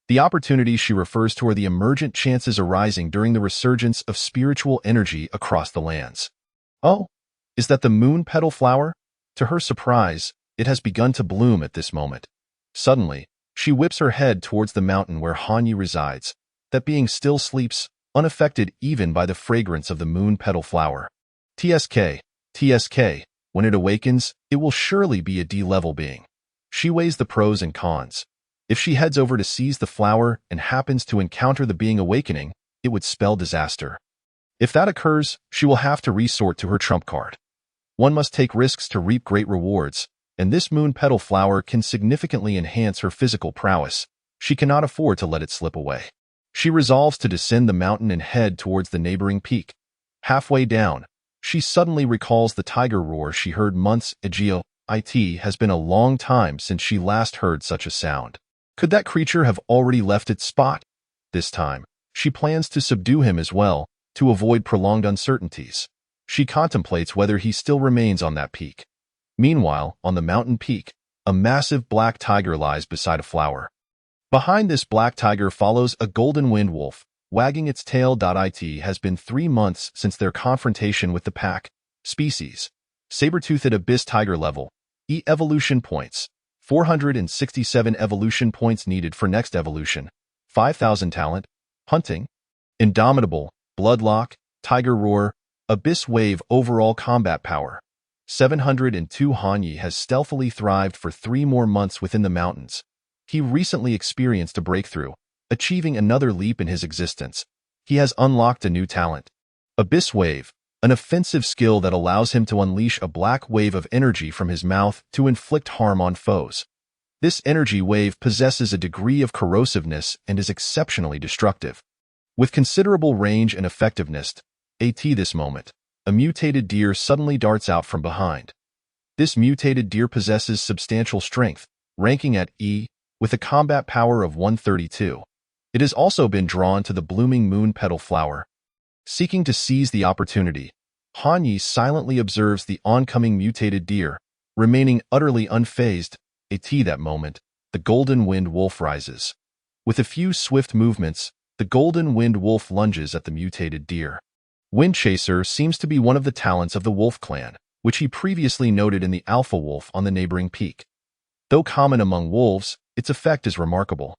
The opportunities she refers to are the emergent chances arising during the resurgence of spiritual energy across the lands. Oh, is that the moon petal flower? To her surprise, it has begun to bloom at this moment. Suddenly, she whips her head towards the mountain where Han Ye resides. That being still sleeps, unaffected even by the fragrance of the moon petal flower. TSK, when it awakens, it will surely be a D-level being. She weighs the pros and cons. If she heads over to seize the flower and happens to encounter the being awakening, it would spell disaster. If that occurs, she will have to resort to her trump card. One must take risks to reap great rewards, and this moon petal flower can significantly enhance her physical prowess. She cannot afford to let it slip away. She resolves to descend the mountain and head towards the neighboring peak. Halfway down, she suddenly recalls the tiger roar she heard months ago. It has been a long time since she last heard such a sound. Could that creature have already left its spot? This time, she plans to subdue him as well, to avoid prolonged uncertainties. She contemplates whether he still remains on that peak. Meanwhile, on the mountain peak, a massive black tiger lies beside a flower. Behind this black tiger follows a golden wind wolf, wagging its tail. It has been 3 months since their confrontation with the pack. Species: saber-toothed abyss tiger level. Evolution points: 467 evolution points needed for next evolution. 5,000 talent. Hunting: indomitable, bloodlock, tiger roar, abyss wave. Overall combat power: 702. Han Ye has stealthily thrived for 3 more months within the mountains. He recently experienced a breakthrough, achieving another leap in his existence. He has unlocked a new talent: Abyss Wave, an offensive skill that allows him to unleash a black wave of energy from his mouth to inflict harm on foes. This energy wave possesses a degree of corrosiveness and is exceptionally destructive. With considerable range and effectiveness, this moment, a mutated deer suddenly darts out from behind. This mutated deer possesses substantial strength, ranking at E, with a combat power of 132. It has also been drawn to the blooming moon petal flower. Seeking to seize the opportunity, Han Ye silently observes the oncoming mutated deer, remaining utterly unfazed. That moment, the golden wind wolf rises. With a few swift movements, the golden wind wolf lunges at the mutated deer. Wind Chaser seems to be one of the talents of the wolf clan, which he previously noted in the alpha wolf on the neighboring peak. Though common among wolves, its effect is remarkable,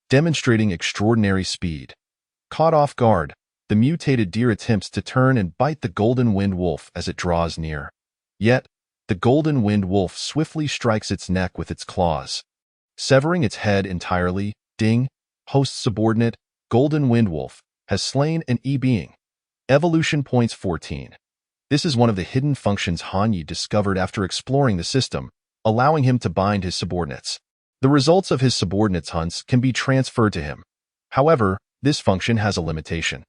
demonstrating extraordinary speed. Caught off guard, the mutated deer attempts to turn and bite the golden wind wolf as it draws near. Yet, the golden wind wolf swiftly strikes its neck with its claws, severing its head entirely. Ding, host subordinate, golden wind wolf, has slain an E-being. Evolution points 14. This is one of the hidden functions Han Ye discovered after exploring the system, allowing him to bind his subordinates. The results of his subordinates' hunts can be transferred to him. However, this function has a limitation.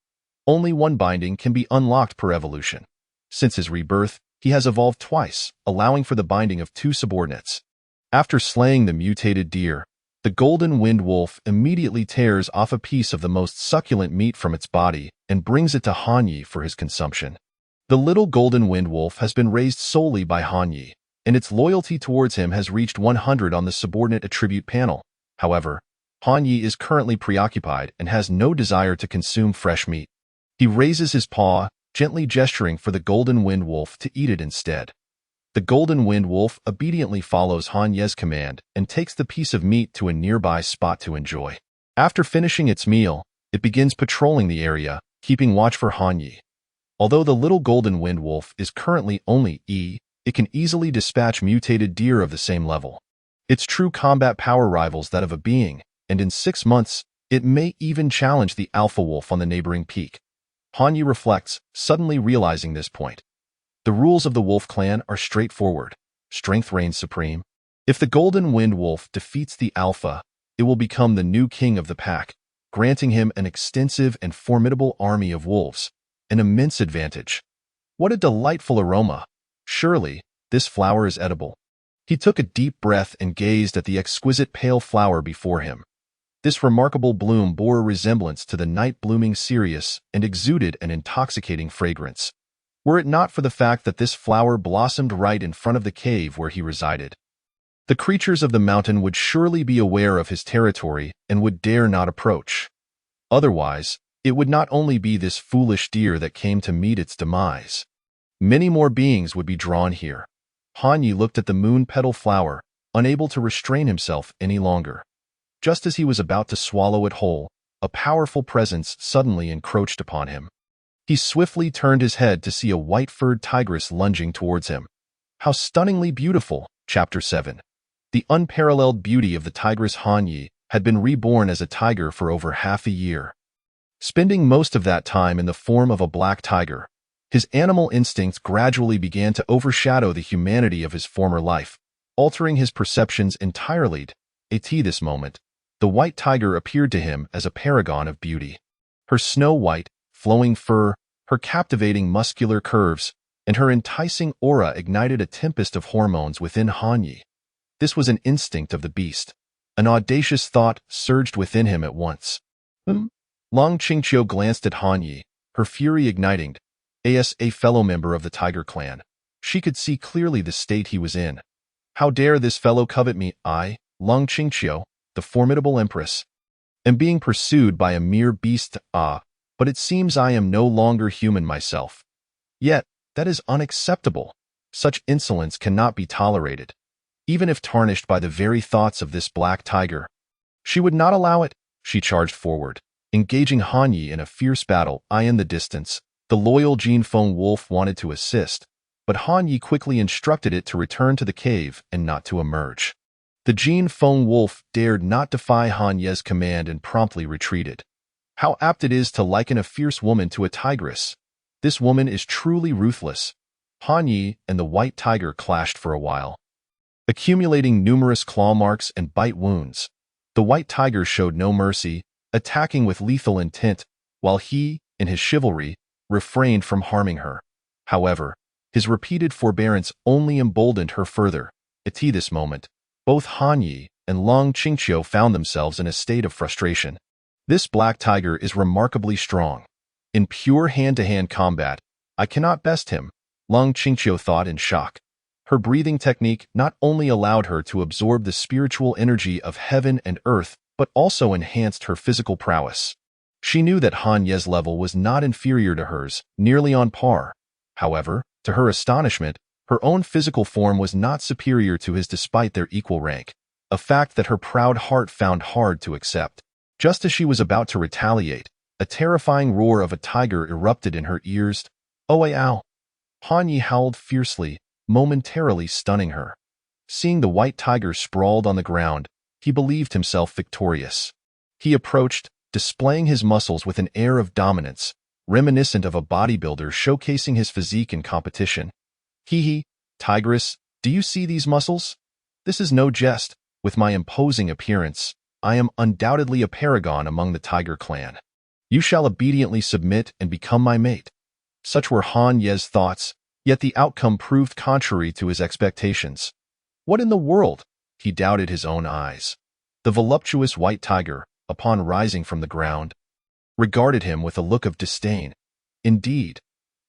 Only one binding can be unlocked per evolution. Since his rebirth, he has evolved twice, allowing for the binding of 2 subordinates. After slaying the mutated deer, the golden wind wolf immediately tears off a piece of the most succulent meat from its body and brings it to Han Ye for his consumption. The little golden wind wolf has been raised solely by Han Ye, and its loyalty towards him has reached 100 on the subordinate attribute panel. However, Han Yi is currently preoccupied and has no desire to consume fresh meat. He raises his paw, gently gesturing for the golden wind wolf to eat it instead. The golden wind wolf obediently follows Han Ye's command and takes the piece of meat to a nearby spot to enjoy. After finishing its meal, it begins patrolling the area, keeping watch for Han Yi. Although the little golden wind wolf is currently only E, it can easily dispatch mutated deer of the same level. Its true combat power rivals that of a being, and in 6 months, it may even challenge the alpha wolf on the neighboring peak. Han Yi reflects, suddenly realizing this point. The rules of the wolf clan are straightforward. Strength reigns supreme. If the golden wind wolf defeats the alpha, it will become the new king of the pack, granting him an extensive and formidable army of wolves, an immense advantage. What a delightful aroma! Surely, this flower is edible. He took a deep breath and gazed at the exquisite pale flower before him. This remarkable bloom bore a resemblance to the night-blooming cereus and exuded an intoxicating fragrance. Were it not for the fact that this flower blossomed right in front of the cave where he resided, the creatures of the mountain would surely be aware of his territory and would dare not approach. Otherwise, it would not only be this foolish deer that came to meet its demise. Many more beings would be drawn here. Han Yi looked at the moon petal flower, unable to restrain himself any longer. Just as he was about to swallow it whole, a powerful presence suddenly encroached upon him. He swiftly turned his head to see a white-furred tigress lunging towards him. How stunningly beautiful! Chapter 7. The unparalleled beauty of the tigress Han Yi had been reborn as a tiger for over half a year. Spending most of that time in the form of a black tiger, his animal instincts gradually began to overshadow the humanity of his former life, altering his perceptions entirely. At this moment, the white tiger appeared to him as a paragon of beauty. Her snow-white, flowing fur, her captivating muscular curves, and her enticing aura ignited a tempest of hormones within Han Yi. This was an instinct of the beast. An audacious thought surged within him at once. Long Qingqiu glanced at Han Yi, her fury igniting. As a fellow member of the tiger clan, she could see clearly the state he was in. How dare this fellow covet me? I, Long Qingqiu, the formidable empress, am being pursued by a mere beast. But it seems I am no longer human myself. Yet, that is unacceptable. Such insolence cannot be tolerated, even if tarnished by the very thoughts of this black tiger. She would not allow it. She charged forward, engaging Han Yi in a fierce battle. In the distance, the loyal Jin Feng wolf wanted to assist, but Han Yi quickly instructed it to return to the cave and not to emerge. The Jin Feng wolf dared not defy Han Ye's command and promptly retreated. How apt it is to liken a fierce woman to a tigress. This woman is truly ruthless. Han Yi and the white tiger clashed for a while, accumulating numerous claw marks and bite wounds. The white tiger showed no mercy, attacking with lethal intent, while he, in his chivalry, refrained from harming her. However, his repeated forbearance only emboldened her further. At this moment, both Han Yi and Long Qingqiu found themselves in a state of frustration. This black tiger is remarkably strong. In pure hand-to-hand combat, I cannot best him, Long Qingqiu thought in shock. Her breathing technique not only allowed her to absorb the spiritual energy of heaven and earth, but also enhanced her physical prowess. She knew that Han Ye's level was not inferior to hers, nearly on par. However, to her astonishment, her own physical form was not superior to his despite their equal rank, a fact that her proud heart found hard to accept. Just as she was about to retaliate, a terrifying roar of a tiger erupted in her ears. Ow! Han Yi howled fiercely, momentarily stunning her. Seeing the white tiger sprawled on the ground, he believed himself victorious. He approached, displaying his muscles with an air of dominance, reminiscent of a bodybuilder showcasing his physique in competition. Tigress, do you see these muscles? This is no jest. With my imposing appearance, I am undoubtedly a paragon among the tiger clan. You shall obediently submit and become my mate. Such were Han Ye's thoughts, yet the outcome proved contrary to his expectations. What in the world? He doubted his own eyes. The voluptuous white tiger, upon rising from the ground, regarded him with a look of disdain. Indeed,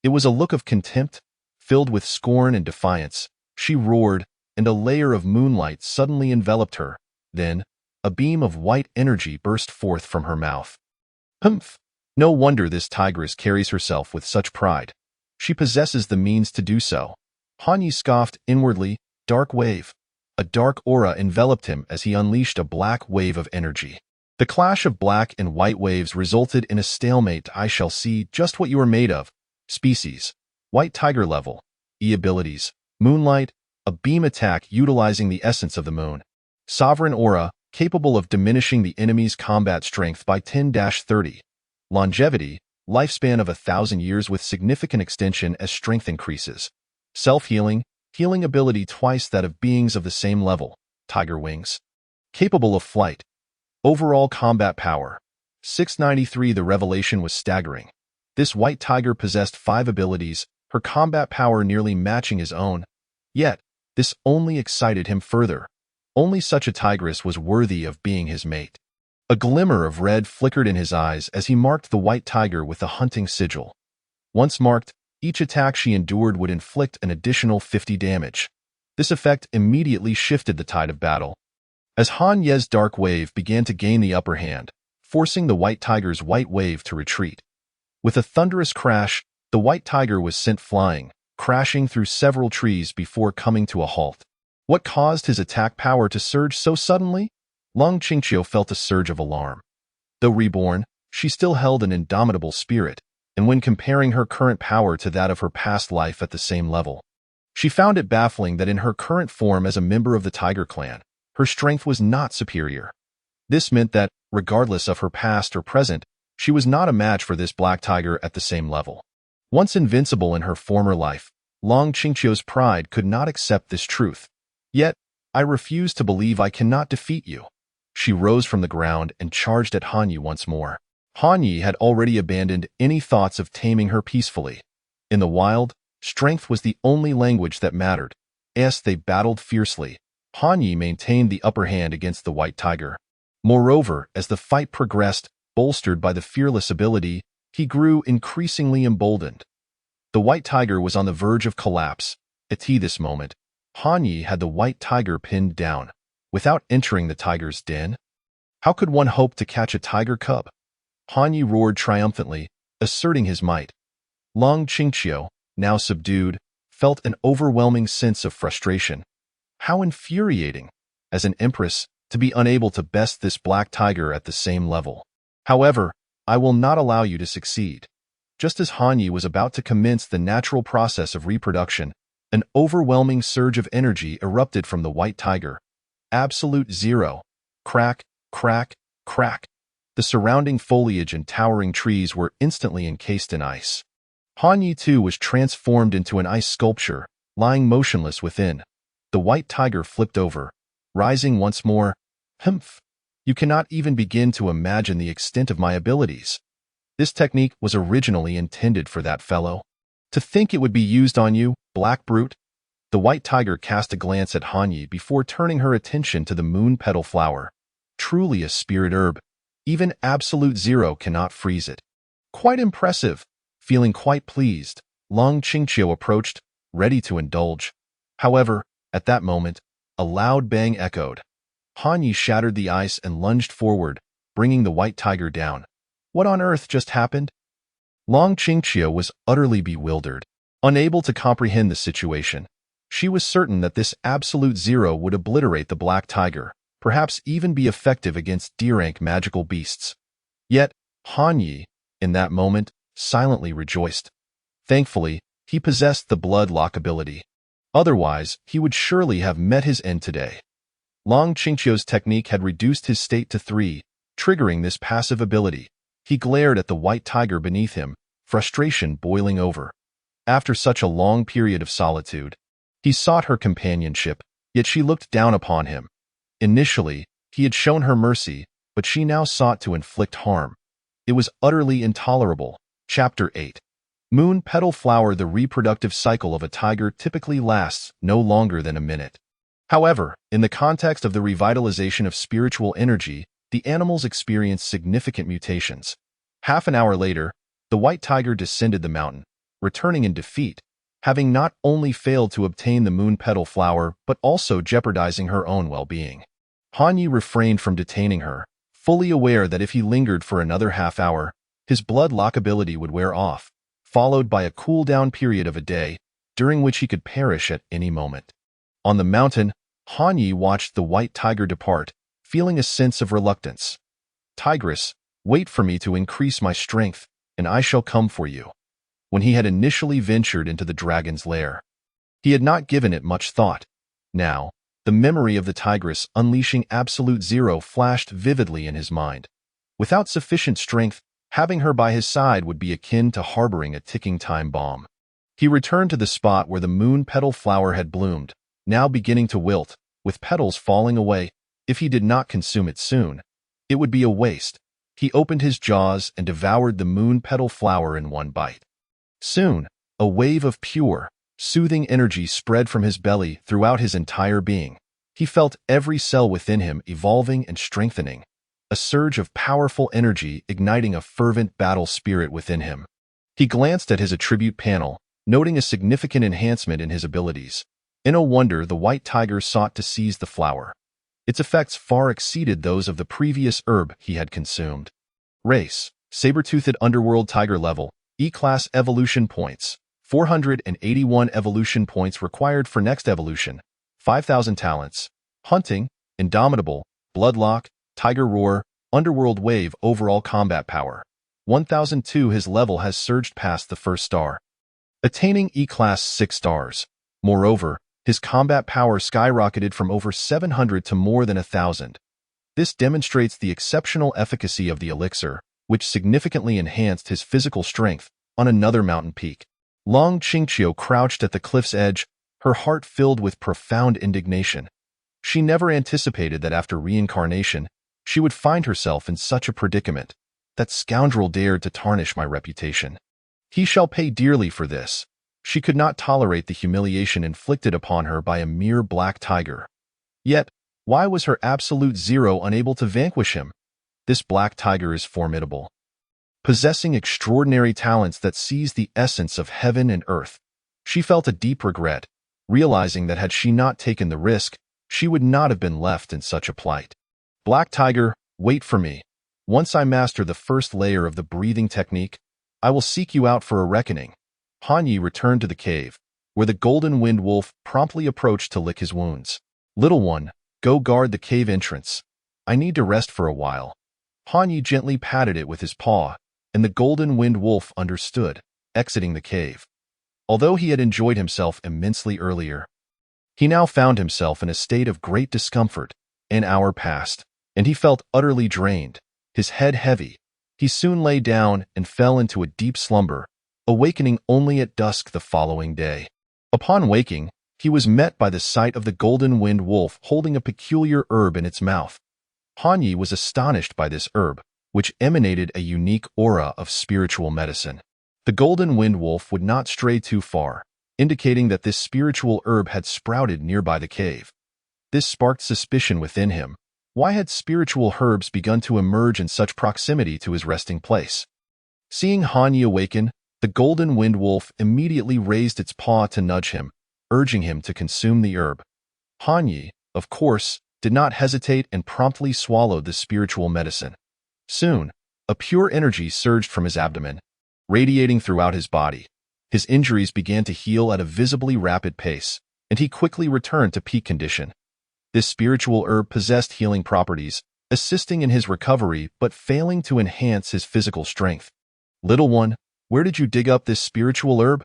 it was a look of contempt, filled with scorn and defiance. She roared, and a layer of moonlight suddenly enveloped her. Then, A beam of white energy burst forth from her mouth. Humph! No wonder this tigress carries herself with such pride. She possesses the means to do so. Han Yi scoffed inwardly. Dark wave. A dark aura enveloped him as he unleashed a black wave of energy. The clash of black and white waves resulted in a stalemate. I shall see just what you are made of. Species. White tiger level. E abilities. Moonlight. A beam attack utilizing the essence of the moon. Sovereign aura, capable of diminishing the enemy's combat strength by 10-30. Longevity. Lifespan of 1,000 years with significant extension as strength increases. Self-healing. Healing ability twice that of beings of the same level. Tiger wings. Capable of flight. Overall combat power. 693. The revelation was staggering. This white tiger possessed 5 abilities, her combat power nearly matching his own. Yet, this only excited him further. Only such a tigress was worthy of being his mate. A glimmer of red flickered in his eyes as he marked the white tiger with the hunting sigil. Once marked, each attack she endured would inflict an additional 50 damage. This effect immediately shifted the tide of battle. As Han Ye's dark wave began to gain the upper hand, forcing the white tiger's white wave to retreat. With a thunderous crash, the white tiger was sent flying, crashing through several trees before coming to a halt. What caused his attack power to surge so suddenly? Long Qingqiu felt a surge of alarm. Though reborn, she still held an indomitable spirit, and when comparing her current power to that of her past life at the same level, she found it baffling that in her current form as a member of the Tiger Clan, her strength was not superior. This meant that, regardless of her past or present, she was not a match for this black tiger at the same level. Once invincible in her former life, Long Qingqiu's pride could not accept this truth. Yet, I refuse to believe I cannot defeat you. She rose from the ground and charged at Han Yi once more. Han Yi had already abandoned any thoughts of taming her peacefully. In the wild, strength was the only language that mattered. As they battled fiercely, Han Yi maintained the upper hand against the white tiger. Moreover, as the fight progressed, bolstered by the fearless ability, he grew increasingly emboldened. The white tiger was on the verge of collapse. At this moment, Han Yi had the white tiger pinned down. Without entering the tiger's den, how could one hope to catch a tiger cub? Han Yi roared triumphantly, asserting his might. Long Qingqiu, now subdued, felt an overwhelming sense of frustration. How infuriating, as an empress, to be unable to best this black tiger at the same level. However, I will not allow you to succeed. Just as Han Yi was about to commence the natural process of reproduction, an overwhelming surge of energy erupted from the white tiger. Absolute zero. Crack, crack, crack. The surrounding foliage and towering trees were instantly encased in ice. Han Yi too was transformed into an ice sculpture, lying motionless within. The white tiger flipped over, rising once more. Humph! You cannot even begin to imagine the extent of my abilities. This technique was originally intended for that fellow. To think it would be used on you, black brute? The white tiger cast a glance at Han Yi before turning her attention to the moon petal flower. Truly a spirit herb. Even absolute zero cannot freeze it. Quite impressive. Feeling quite pleased, Long Qingqiu approached, ready to indulge. However, at that moment, a loud bang echoed. Han Yi shattered the ice and lunged forward, bringing the white tiger down. What on earth just happened? Long Qingqiu was utterly bewildered, unable to comprehend the situation. She was certain that this absolute zero would obliterate the black tiger, perhaps even be effective against D-rank magical beasts. Yet, Han Yi, in that moment, silently rejoiced. Thankfully, he possessed the blood lock ability. Otherwise, he would surely have met his end today. Long Qingqiu's technique had reduced his state to 3, triggering this passive ability. He glared at the white tiger beneath him, frustration boiling over. After such a long period of solitude, he sought her companionship, yet she looked down upon him. Initially, he had shown her mercy, but she now sought to inflict harm. It was utterly intolerable. Chapter 8. Moon Petal Flower. The reproductive cycle of a tiger typically lasts no longer than a minute. However, in the context of the revitalization of spiritual energy, the animals experienced significant mutations. Half an hour later, the white tiger descended the mountain, returning in defeat, having not only failed to obtain the moon petal flower but also jeopardizing her own well-being. Han Yi refrained from detaining her, fully aware that if he lingered for another half-hour, his blood lock ability would wear off, followed by a cool-down period of a day, during which he could perish at any moment. On the mountain, Han Yi watched the white tiger depart, feeling a sense of reluctance. "Tigress, wait for me to increase my strength, and I shall come for you." When he had initially ventured into the dragon's lair, he had not given it much thought. Now, the memory of the tigress unleashing absolute zero flashed vividly in his mind. Without sufficient strength, having her by his side would be akin to harboring a ticking time bomb. He returned to the spot where the moon petal flower had bloomed, now beginning to wilt, with petals falling away. If he did not consume it soon, it would be a waste. He opened his jaws and devoured the moon petal flower in one bite. Soon, a wave of pure, soothing energy spread from his belly throughout his entire being. He felt every cell within him evolving and strengthening, a surge of powerful energy igniting a fervent battle spirit within him. He glanced at his attribute panel, noting a significant enhancement in his abilities. In a wonder, the white tiger sought to seize the flower. Its effects far exceeded those of the previous herb he had consumed. Race: saber-toothed underworld tiger level, E-class evolution points, 481 evolution points required for next evolution, 5,000 talents. Hunting: indomitable, bloodlock, tiger roar, underworld wave. Overall combat power: 1002. His level has surged past the first star, attaining E-class 6 stars. Moreover, his combat power skyrocketed from over 700 to more than 1,000. This demonstrates the exceptional efficacy of the elixir, which significantly enhanced his physical strength. On another mountain peak, Long Qingqiu crouched at the cliff's edge, her heart filled with profound indignation. She never anticipated that after reincarnation, she would find herself in such a predicament. That scoundrel dared to tarnish my reputation. He shall pay dearly for this. She could not tolerate the humiliation inflicted upon her by a mere black tiger. Yet, why was her absolute zero unable to vanquish him? This black tiger is formidable, possessing extraordinary talents that seize the essence of heaven and earth. She felt a deep regret, realizing that had she not taken the risk, she would not have been left in such a plight. "Black tiger, wait for me. Once I master the first layer of the breathing technique, I will seek you out for a reckoning." Han Yi returned to the cave, where the golden wind wolf promptly approached to lick his wounds. "Little one, go guard the cave entrance. I need to rest for a while." Han Yi gently patted it with his paw, and the golden wind wolf understood, exiting the cave. Although he had enjoyed himself immensely earlier, he now found himself in a state of great discomfort. An hour passed, and he felt utterly drained, his head heavy. He soon lay down and fell into a deep slumber, awakening only at dusk the following day. Upon waking, he was met by the sight of the golden wind wolf holding a peculiar herb in its mouth. Han Yi was astonished by this herb, which emanated a unique aura of spiritual medicine. The golden wind wolf would not stray too far, indicating that this spiritual herb had sprouted nearby the cave. This sparked suspicion within him. Why had spiritual herbs begun to emerge in such proximity to his resting place? Seeing Han Yi awaken, the golden wind wolf immediately raised its paw to nudge him, urging him to consume the herb. Han Yi, of course, did not hesitate and promptly swallowed the spiritual medicine. Soon, a pure energy surged from his abdomen, radiating throughout his body. His injuries began to heal at a visibly rapid pace, and he quickly returned to peak condition. This spiritual herb possessed healing properties, assisting in his recovery but failing to enhance his physical strength. "Little one, where did you dig up this spiritual herb?"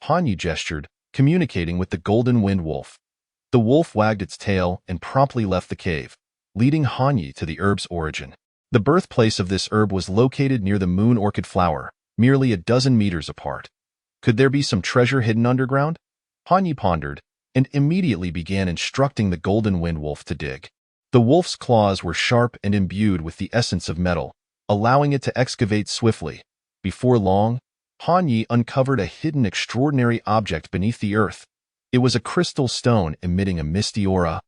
Han Yi gestured, communicating with the golden wind wolf. The wolf wagged its tail and promptly left the cave, leading Han Yi to the herb's origin. The birthplace of this herb was located near the moon orchid flower, merely a dozen meters apart. Could there be some treasure hidden underground? Han Yi pondered, and immediately began instructing the golden wind wolf to dig. The wolf's claws were sharp and imbued with the essence of metal, allowing it to excavate swiftly. Before long, Han Yi uncovered a hidden extraordinary object beneath the earth. It was a crystal stone emitting a misty aura,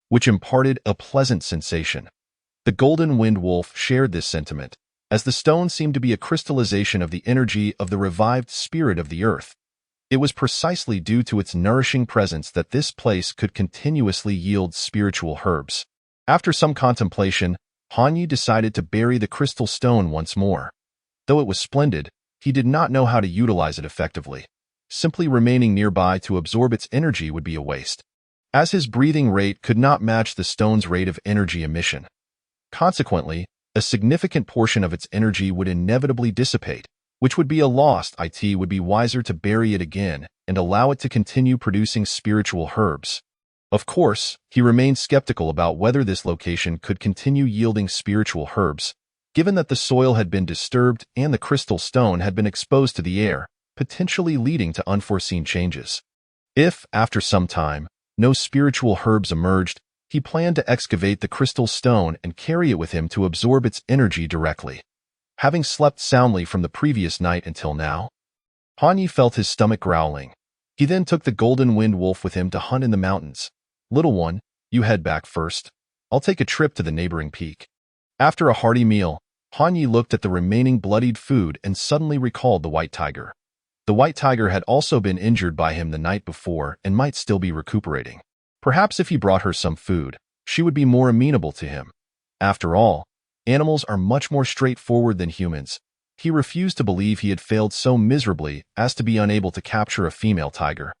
which imparted a pleasant sensation. The golden wind wolf shared this sentiment, as the stone seemed to be a crystallization of the energy of the revived spirit of the earth. It was precisely due to its nourishing presence that this place could continuously yield spiritual herbs. After some contemplation, Hanyi decided to bury the crystal stone once more. Though it was splendid, he did not know how to utilize it effectively. Simply remaining nearby to absorb its energy would be a waste, as his breathing rate could not match the stone's rate of energy emission. Consequently, a significant portion of its energy would inevitably dissipate, which would be a loss. It would be wiser to bury it again and allow it to continue producing spiritual herbs. Of course, he remained skeptical about whether this location could continue yielding spiritual herbs, given that the soil had been disturbed and the crystal stone had been exposed to the air, potentially leading to unforeseen changes. If, after some time, no spiritual herbs emerged, he planned to excavate the crystal stone and carry it with him to absorb its energy directly. Having slept soundly from the previous night until now, Hanyi felt his stomach growling. He then took the golden wind wolf with him to hunt in the mountains. "Little one, you head back first. I'll take a trip to the neighboring peak." After a hearty meal, Hanyi looked at the remaining bloodied food and suddenly recalled the white tiger. The white tiger had also been injured by him the night before and might still be recuperating. Perhaps if he brought her some food, she would be more amenable to him. After all, animals are much more straightforward than humans. He refused to believe he had failed so miserably as to be unable to capture a female tiger.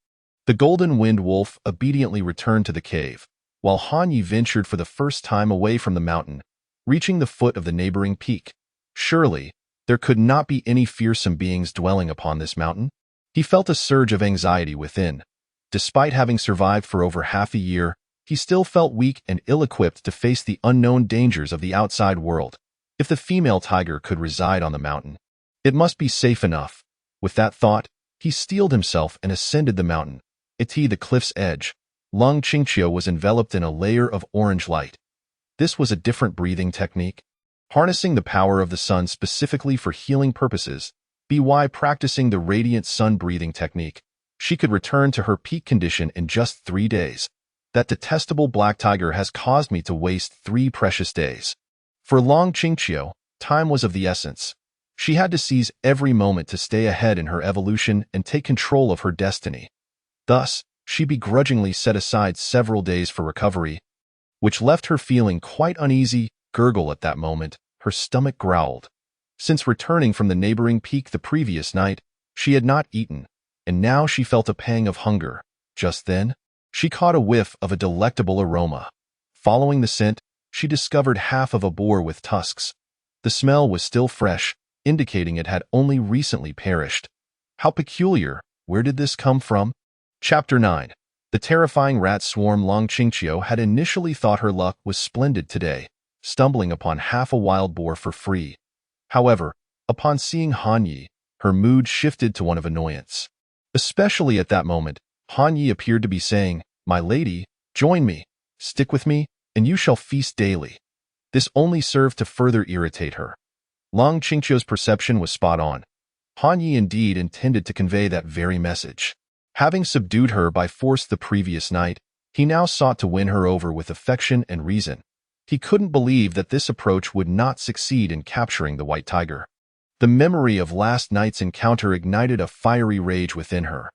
The golden wind wolf obediently returned to the cave, while Hanyi ventured for the first time away from the mountain, reaching the foot of the neighboring peak. Surely, there could not be any fearsome beings dwelling upon this mountain. He felt a surge of anxiety within. Despite having survived for over half a year, he still felt weak and ill-equipped to face the unknown dangers of the outside world. If the female tiger could reside on the mountain, it must be safe enough. With that thought, he steeled himself and ascended the mountain. At the cliff's edge, Lung Qingqiu was enveloped in a layer of orange light. This was a different breathing technique. Harnessing the power of the sun specifically for healing purposes, by practicing the radiant sun breathing technique, she could return to her peak condition in just 3 days. That detestable black tiger has caused me to waste 3 precious days. For Lung Qingqiu, time was of the essence. She had to seize every moment to stay ahead in her evolution and take control of her destiny. Thus, she begrudgingly set aside several days for recovery, which left her feeling quite uneasy. Gurgle at that moment, her stomach growled. Since returning from the neighboring peak the previous night, she had not eaten, and now she felt a pang of hunger. Just then, she caught a whiff of a delectable aroma. Following the scent, she discovered half of a boar with tusks. The smell was still fresh, indicating it had only recently perished. How peculiar! Where did this come from? Chapter 9. The terrifying rat swarm. Lung Qingqiu had initially thought her luck was splendid today, stumbling upon half a wild boar for free. However, upon seeing Hanyi, her mood shifted to one of annoyance. Especially at that moment, Hanyi appeared to be saying, "My lady, join me, stick with me, and you shall feast daily." This only served to further irritate her. Lung Qingqiu's perception was spot on. Hanyi indeed intended to convey that very message. Having subdued her by force the previous night, he now sought to win her over with affection and reason. He couldn't believe that this approach would not succeed in capturing the white tiger. The memory of last night's encounter ignited a fiery rage within her.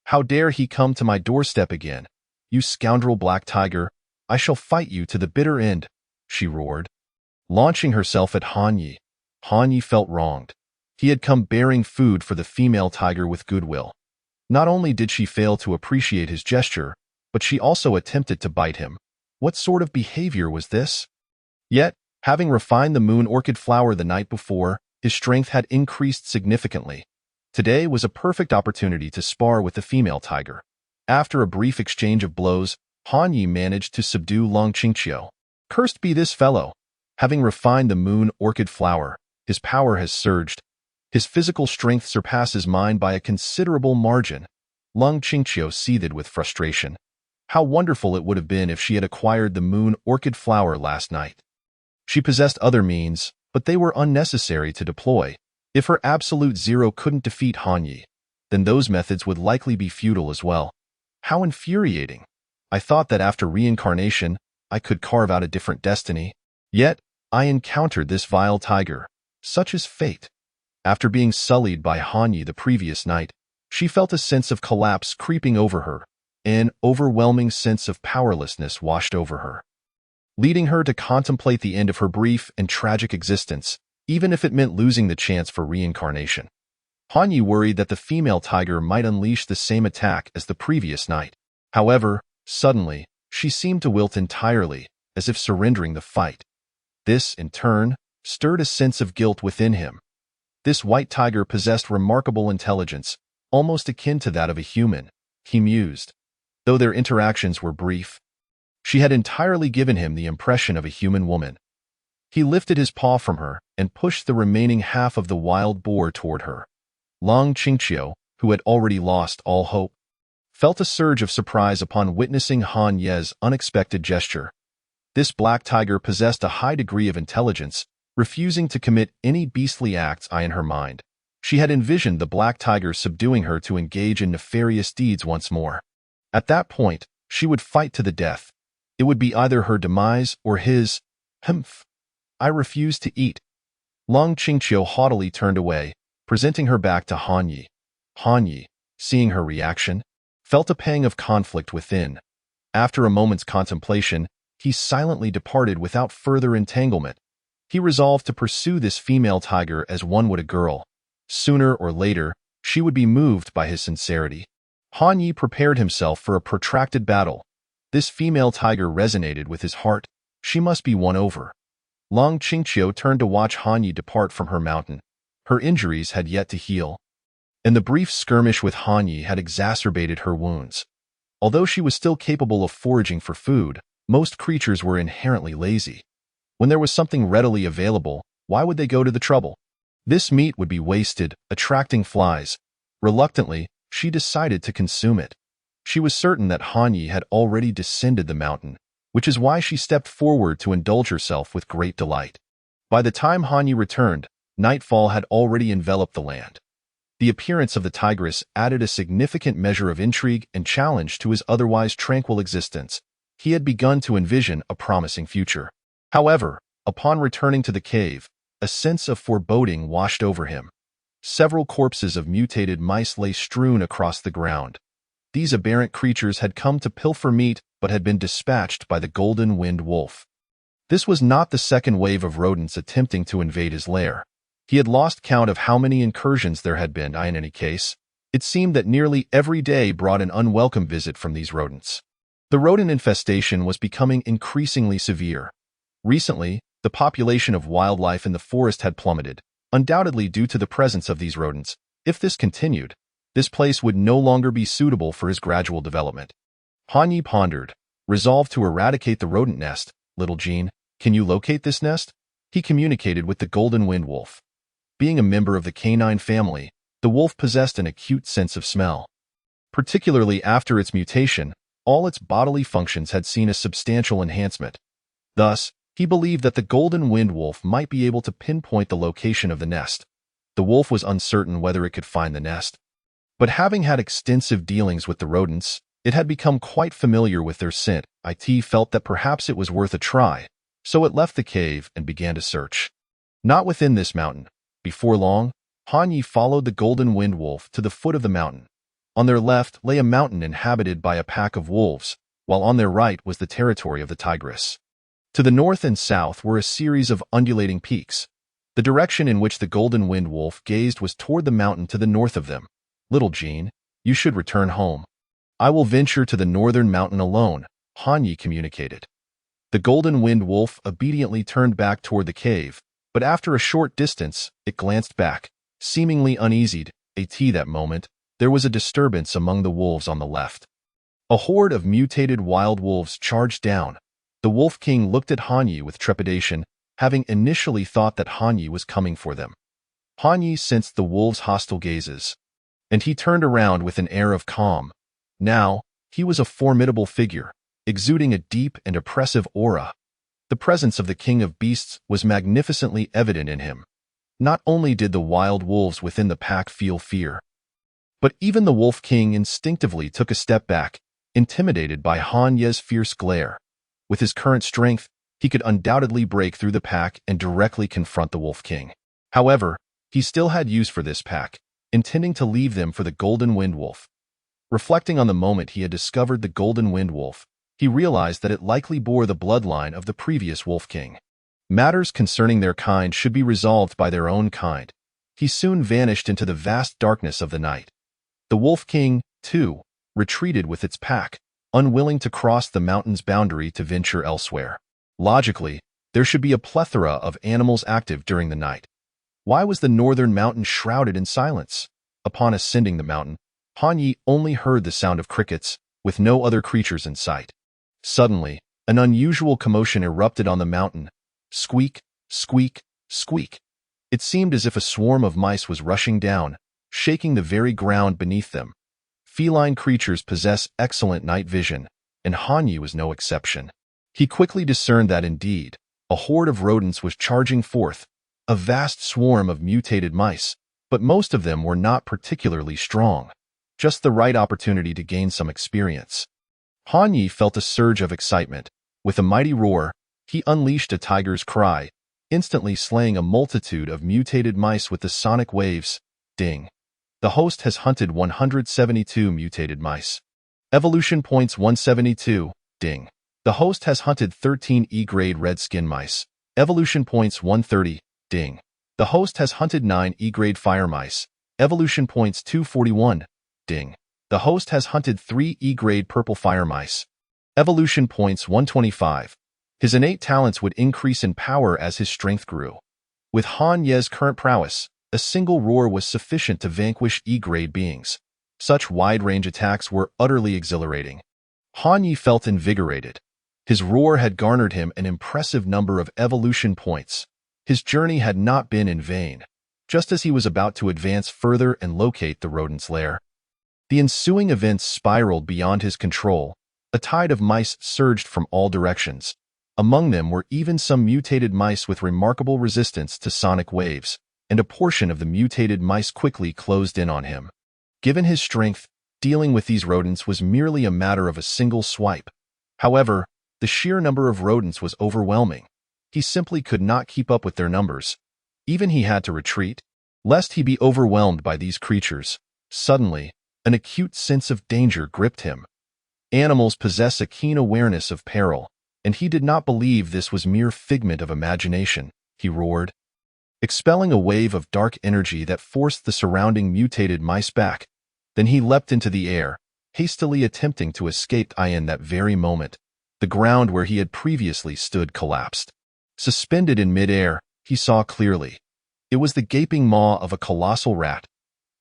"How dare he come to my doorstep again? You scoundrel black tiger, I shall fight you to the bitter end," she roared. Launching herself at Hanyi, Hanyi felt wronged. He had come bearing food for the female tiger with goodwill. Not only did she fail to appreciate his gesture, but she also attempted to bite him. What sort of behavior was this? Yet, having refined the moon orchid flower the night before, his strength had increased significantly. Today was a perfect opportunity to spar with the female tiger. After a brief exchange of blows, Hanyi managed to subdue Lung Qingqiu. Cursed be this fellow! Having refined the moon orchid flower, his power has surged. His physical strength surpasses mine by a considerable margin. Lung Qingqiu seethed with frustration. How wonderful it would have been if she had acquired the moon orchid flower last night. She possessed other means, but they were unnecessary to deploy. If her absolute zero couldn't defeat Hanyi, then those methods would likely be futile as well. How infuriating! I thought that after reincarnation, I could carve out a different destiny. Yet, I encountered this vile tiger. Such is fate. After being sullied by Hanyi the previous night, she felt a sense of collapse creeping over her. An overwhelming sense of powerlessness washed over her. leading her to contemplate the end of her brief and tragic existence, even if it meant losing the chance for reincarnation. Han Yi worried that the female tiger might unleash the same attack as the previous night. However, suddenly, she seemed to wilt entirely, as if surrendering the fight. This, in turn, stirred a sense of guilt within him. This white tiger possessed remarkable intelligence, almost akin to that of a human, he mused. Though their interactions were brief, she had entirely given him the impression of a human woman. He lifted his paw from her and pushed the remaining half of the wild boar toward her. Long Qingqiu, who had already lost all hope, felt a surge of surprise upon witnessing Han Ye's unexpected gesture. This black tiger possessed a high degree of intelligence, refusing to commit any beastly acts in her mind. She had envisioned the black tiger subduing her to engage in nefarious deeds once more. At that point, she would fight to the death. It would be either her demise or his. Humph. I refuse to eat. Long Qingqiu haughtily turned away, presenting her back to Han Yi. Han Yi, seeing her reaction, felt a pang of conflict within. After a moment's contemplation, he silently departed without further entanglement. He resolved to pursue this female tiger as one would a girl. Sooner or later, she would be moved by his sincerity. Han Yi prepared himself for a protracted battle. This female tiger resonated with his heart. She must be won over. Long Qingqiu turned to watch Han Yi depart from her mountain. Her injuries had yet to heal, and the brief skirmish with Han Yi had exacerbated her wounds. Although she was still capable of foraging for food, most creatures were inherently lazy. When there was something readily available, why would they go to the trouble? This meat would be wasted, attracting flies. Reluctantly, she decided to consume it. She was certain that Han Yi had already descended the mountain, which is why she stepped forward to indulge herself with great delight. By the time Han Yi returned, nightfall had already enveloped the land. The appearance of the tigress added a significant measure of intrigue and challenge to his otherwise tranquil existence. He had begun to envision a promising future. However, upon returning to the cave, a sense of foreboding washed over him. Several corpses of mutated mice lay strewn across the ground. These aberrant creatures had come to pilfer meat but had been dispatched by the golden-winged wolf. This was not the second wave of rodents attempting to invade his lair. He had lost count of how many incursions there had been. In any case, it seemed that nearly every day brought an unwelcome visit from these rodents. The rodent infestation was becoming increasingly severe. Recently, the population of wildlife in the forest had plummeted, undoubtedly due to the presence of these rodents. If this continued, this place would no longer be suitable for his gradual development. Han Yi pondered, resolved to eradicate the rodent nest. Little Jean, can you locate this nest? He communicated with the golden-winged wolf. Being a member of the canine family, the wolf possessed an acute sense of smell. Particularly after its mutation, all its bodily functions had seen a substantial enhancement. Thus, he believed that the golden-winged wolf might be able to pinpoint the location of the nest. The wolf was uncertain whether it could find the nest, but having had extensive dealings with the rodents, it had become quite familiar with their scent. It felt that perhaps it was worth a try, so it left the cave and began to search. Not within this mountain. Before long, Han Yi followed the golden-winged wolf to the foot of the mountain. On their left lay a mountain inhabited by a pack of wolves, while on their right was the territory of the tigress. To the north and south were a series of undulating peaks. The direction in which the golden-winged wolf gazed was toward the mountain to the north of them. Little Jean, you should return home. I will venture to the northern mountain alone, Han Yi communicated. The golden-winged wolf obediently turned back toward the cave, but after a short distance, it glanced back, seemingly uneasy. That moment, there was a disturbance among the wolves on the left. A horde of mutated wild wolves charged down. The Wolf King looked at Han Yi with trepidation, having initially thought that Han Yi was coming for them. Han Yi sensed the wolves' hostile gazes, and he turned around with an air of calm. Now, he was a formidable figure, exuding a deep and oppressive aura. The presence of the King of Beasts was magnificently evident in him. Not only did the wild wolves within the pack feel fear, but even the Wolf King instinctively took a step back, intimidated by Han Ye's fierce glare. With his current strength, he could undoubtedly break through the pack and directly confront the Wolf King. However, he still had use for this pack, intending to leave them for the golden-winged wolf. Reflecting on the moment he had discovered the golden-winged wolf, he realized that it likely bore the bloodline of the previous Wolf King. Matters concerning their kind should be resolved by their own kind. He soon vanished into the vast darkness of the night. The Wolf King, too, retreated with its pack, unwilling to cross the mountain's boundary to venture elsewhere. Logically, there should be a plethora of animals active during the night. Why was the northern mountain shrouded in silence? Upon ascending the mountain, Han Yi only heard the sound of crickets, with no other creatures in sight. Suddenly, an unusual commotion erupted on the mountain. Squeak, squeak, squeak. It seemed as if a swarm of mice was rushing down, shaking the very ground beneath them. Feline creatures possess excellent night vision, and Han Yi was no exception. He quickly discerned that indeed, a horde of rodents was charging forth, a vast swarm of mutated mice, but most of them were not particularly strong. Just the right opportunity to gain some experience. Han Yi felt a surge of excitement. With a mighty roar, he unleashed a tiger's cry, instantly slaying a multitude of mutated mice with the sonic waves. Ding. The host has hunted 172 mutated mice. Evolution points 172. Ding. The host has hunted 13 E-grade red skin mice. Evolution points 130. Ding. The host has hunted 9 E-grade fire mice. Evolution points 241. Ding. The host has hunted 3 E-grade purple fire mice. Evolution points 125. His innate talents would increase in power as his strength grew. With Han Ye's current prowess, a single roar was sufficient to vanquish E-grade beings. Such wide-range attacks were utterly exhilarating. Han Yi felt invigorated. His roar had garnered him an impressive number of evolution points. His journey had not been in vain. Just as he was about to advance further and locate the rodent's lair, the ensuing events spiraled beyond his control. A tide of mice surged from all directions. Among them were even some mutated mice with remarkable resistance to sonic waves, and a portion of the mutated mice quickly closed in on him. Given his strength, dealing with these rodents was merely a matter of a single swipe. However, the sheer number of rodents was overwhelming. He simply could not keep up with their numbers. Even he had to retreat, lest he be overwhelmed by these creatures. Suddenly, an acute sense of danger gripped him. Animals possess a keen awareness of peril, and he did not believe this was mere figment of imagination. He roared, expelling a wave of dark energy that forced the surrounding mutated mice back. Then he leapt into the air, hastily attempting to escape. In that very moment, the ground where he had previously stood collapsed. Suspended in midair, he saw clearly. It was the gaping maw of a colossal rat.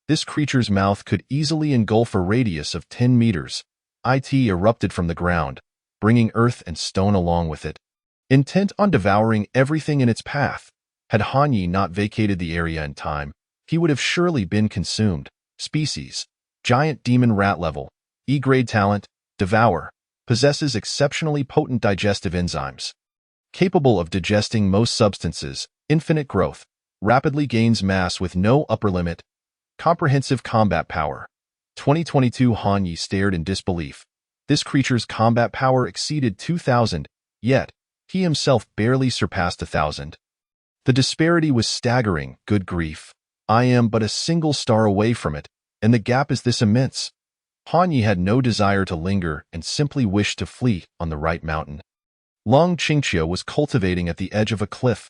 This creature's mouth could easily engulf a radius of 10 meters. It erupted from the ground, bringing earth and stone along with it. Intent on devouring everything in its path, had Han Yi not vacated the area in time, he would have surely been consumed. Species: giant demon rat level, E-grade talent, devour, possesses exceptionally potent digestive enzymes. Capable of digesting most substances, infinite growth, rapidly gains mass with no upper limit. Comprehensive combat power. 2022. Han Yi stared in disbelief. This creature's combat power exceeded 2,000, yet he himself barely surpassed 1,000. The disparity was staggering. Good grief. I am but a single star away from it, and the gap is this immense. Han Yi had no desire to linger and simply wished to flee on the right mountain. Long Qingxia was cultivating at the edge of a cliff.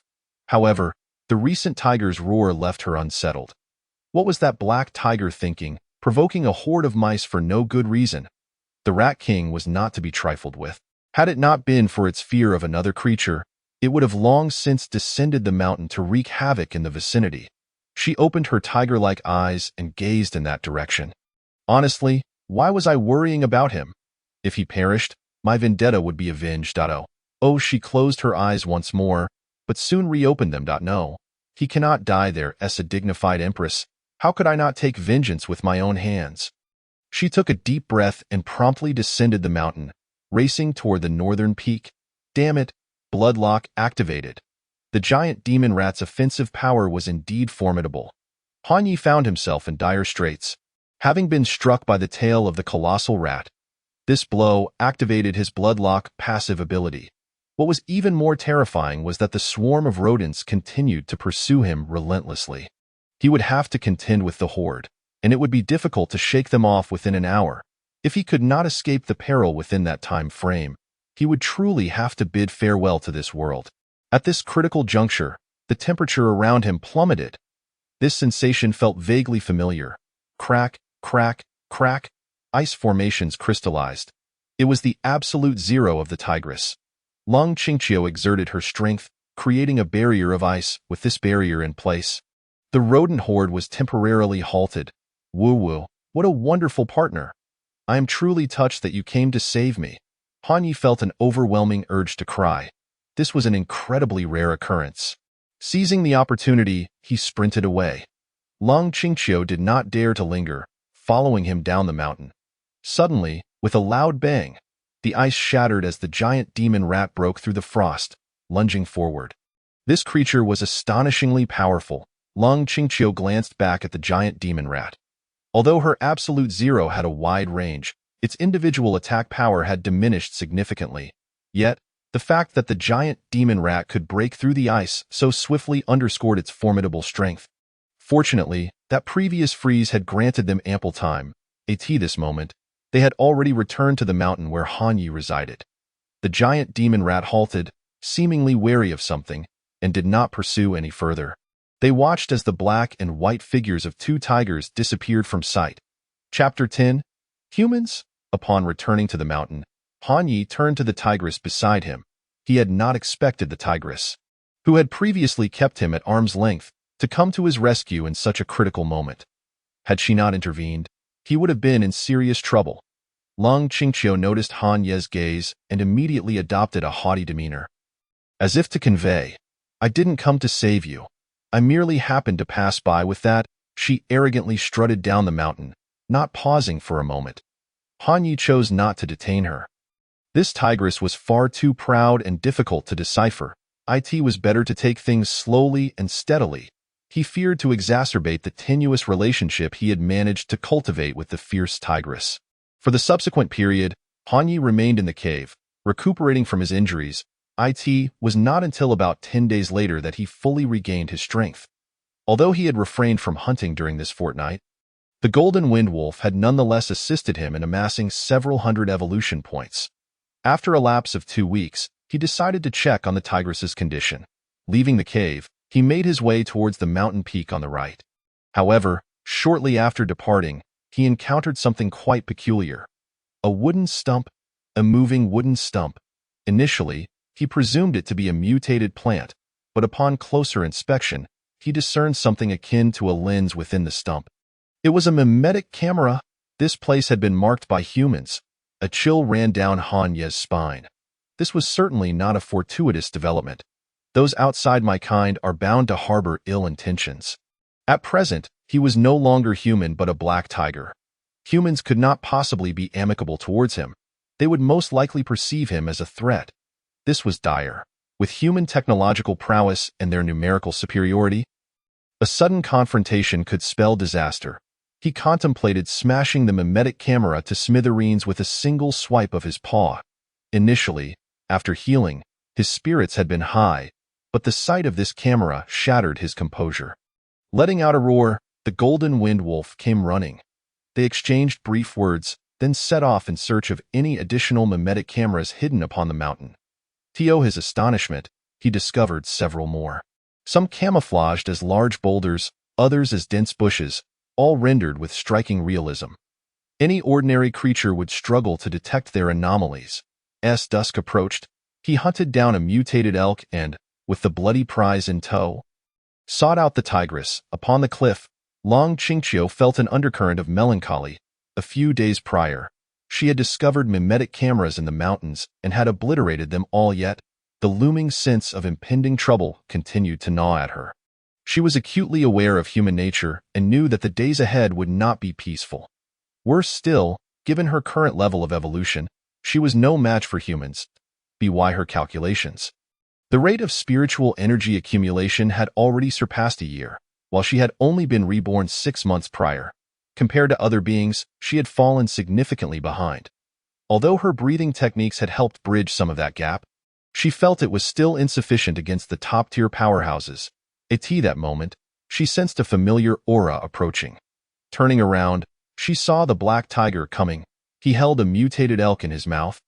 However, the recent tiger's roar left her unsettled. What was that black tiger thinking, provoking a horde of mice for no good reason? The Rat King was not to be trifled with. Had it not been for its fear of another creature, it would have long since descended the mountain to wreak havoc in the vicinity. She opened her tiger-like eyes and gazed in that direction. Honestly, why was I worrying about him? If he perished, my vendetta would be avenged. Oh, she closed her eyes once more, but soon reopened them. No, he cannot die there as a dignified empress. How could I not take vengeance with my own hands? She took a deep breath and promptly descended the mountain, racing toward the northern peak. Damn it, Bloodlock activated. The giant demon rat's offensive power was indeed formidable. Han Yi found himself in dire straits, having been struck by the tail of the colossal rat. This blow activated his Bloodlock passive ability. What was even more terrifying was that the swarm of rodents continued to pursue him relentlessly. He would have to contend with the horde, and it would be difficult to shake them off within an hour. If he could not escape the peril within that time frame, he would truly have to bid farewell to this world. At this critical juncture, the temperature around him plummeted. This sensation felt vaguely familiar. Crack, crack, crack. Ice formations crystallized. It was the absolute zero of the tigress. Long Qingqiu exerted her strength, creating a barrier of ice. With this barrier in place, the rodent horde was temporarily halted. Wu Wu, what a wonderful partner. I am truly touched that you came to save me. Han Yi felt an overwhelming urge to cry. This was an incredibly rare occurrence. Seizing the opportunity, he sprinted away. Long Qingqiu did not dare to linger, following him down the mountain. Suddenly, with a loud bang, the ice shattered as the giant demon rat broke through the frost, lunging forward. This creature was astonishingly powerful. Long Qingqiu glanced back at the giant demon rat. Although her absolute zero had a wide range, its individual attack power had diminished significantly. Yet, the fact that the giant demon rat could break through the ice so swiftly underscored its formidable strength. Fortunately, that previous freeze had granted them ample time. At this moment, they had already returned to the mountain where Han Yi resided. The giant demon rat halted, seemingly wary of something, and did not pursue any further. They watched as the black and white figures of two tigers disappeared from sight. Chapter 10. Humans? Upon returning to the mountain, Han Yi turned to the tigress beside him. He had not expected the tigress, who had previously kept him at arm's length, to come to his rescue in such a critical moment. Had she not intervened, he would have been in serious trouble. Long Qingqiu noticed Han Ye's gaze and immediately adopted a haughty demeanor. As if to convey, I didn't come to save you. I merely happened to pass by. With that, she arrogantly strutted down the mountain, not pausing for a moment. Han Yi chose not to detain her. This tigress was far too proud and difficult to decipher. It was better to take things slowly and steadily. He feared to exacerbate the tenuous relationship he had managed to cultivate with the fierce tigress. For the subsequent period, Han Yi remained in the cave, recuperating from his injuries. It was not until about 10 days later that he fully regained his strength. Although he had refrained from hunting during this fortnight, the Golden Wind Wolf had nonetheless assisted him in amassing several hundred evolution points. After a lapse of 2 weeks, he decided to check on the tigress's condition. Leaving the cave, he made his way towards the mountain peak on the right. However, shortly after departing, he encountered something quite peculiar. A wooden stump, a moving wooden stump. Initially, he presumed it to be a mutated plant, but upon closer inspection, he discerned something akin to a lens within the stump. It was a mimetic camera. This place had been marked by humans. A chill ran down Han Ye's spine. This was certainly not a fortuitous development. Those outside my kind are bound to harbor ill intentions. At present, he was no longer human but a black tiger. Humans could not possibly be amicable towards him. They would most likely perceive him as a threat. This was dire. With human technological prowess and their numerical superiority, a sudden confrontation could spell disaster. He contemplated smashing the mimetic camera to smithereens with a single swipe of his paw. Initially, after healing, his spirits had been high, but the sight of this camera shattered his composure. Letting out a roar, the Golden Wind Wolf came running. They exchanged brief words, then set off in search of any additional mimetic cameras hidden upon the mountain. To his astonishment, he discovered several more. Some camouflaged as large boulders, others as dense bushes, all rendered with striking realism. Any ordinary creature would struggle to detect their anomalies. As dusk approached, he hunted down a mutated elk and, with the bloody prize in tow, sought out the tigress. Upon the cliff, Long Qingqiu felt an undercurrent of melancholy. A few days prior, she had discovered mimetic cameras in the mountains and had obliterated them all, yet the looming sense of impending trouble continued to gnaw at her. She was acutely aware of human nature and knew that the days ahead would not be peaceful. Worse still, given her current level of evolution, she was no match for humans. By her calculations, the rate of spiritual energy accumulation had already surpassed a year, while she had only been reborn 6 months prior. Compared to other beings, she had fallen significantly behind. Although her breathing techniques had helped bridge some of that gap, she felt it was still insufficient against the top-tier powerhouses. At that moment, she sensed a familiar aura approaching. Turning around, she saw the black tiger coming. He held a mutated elk in his mouth.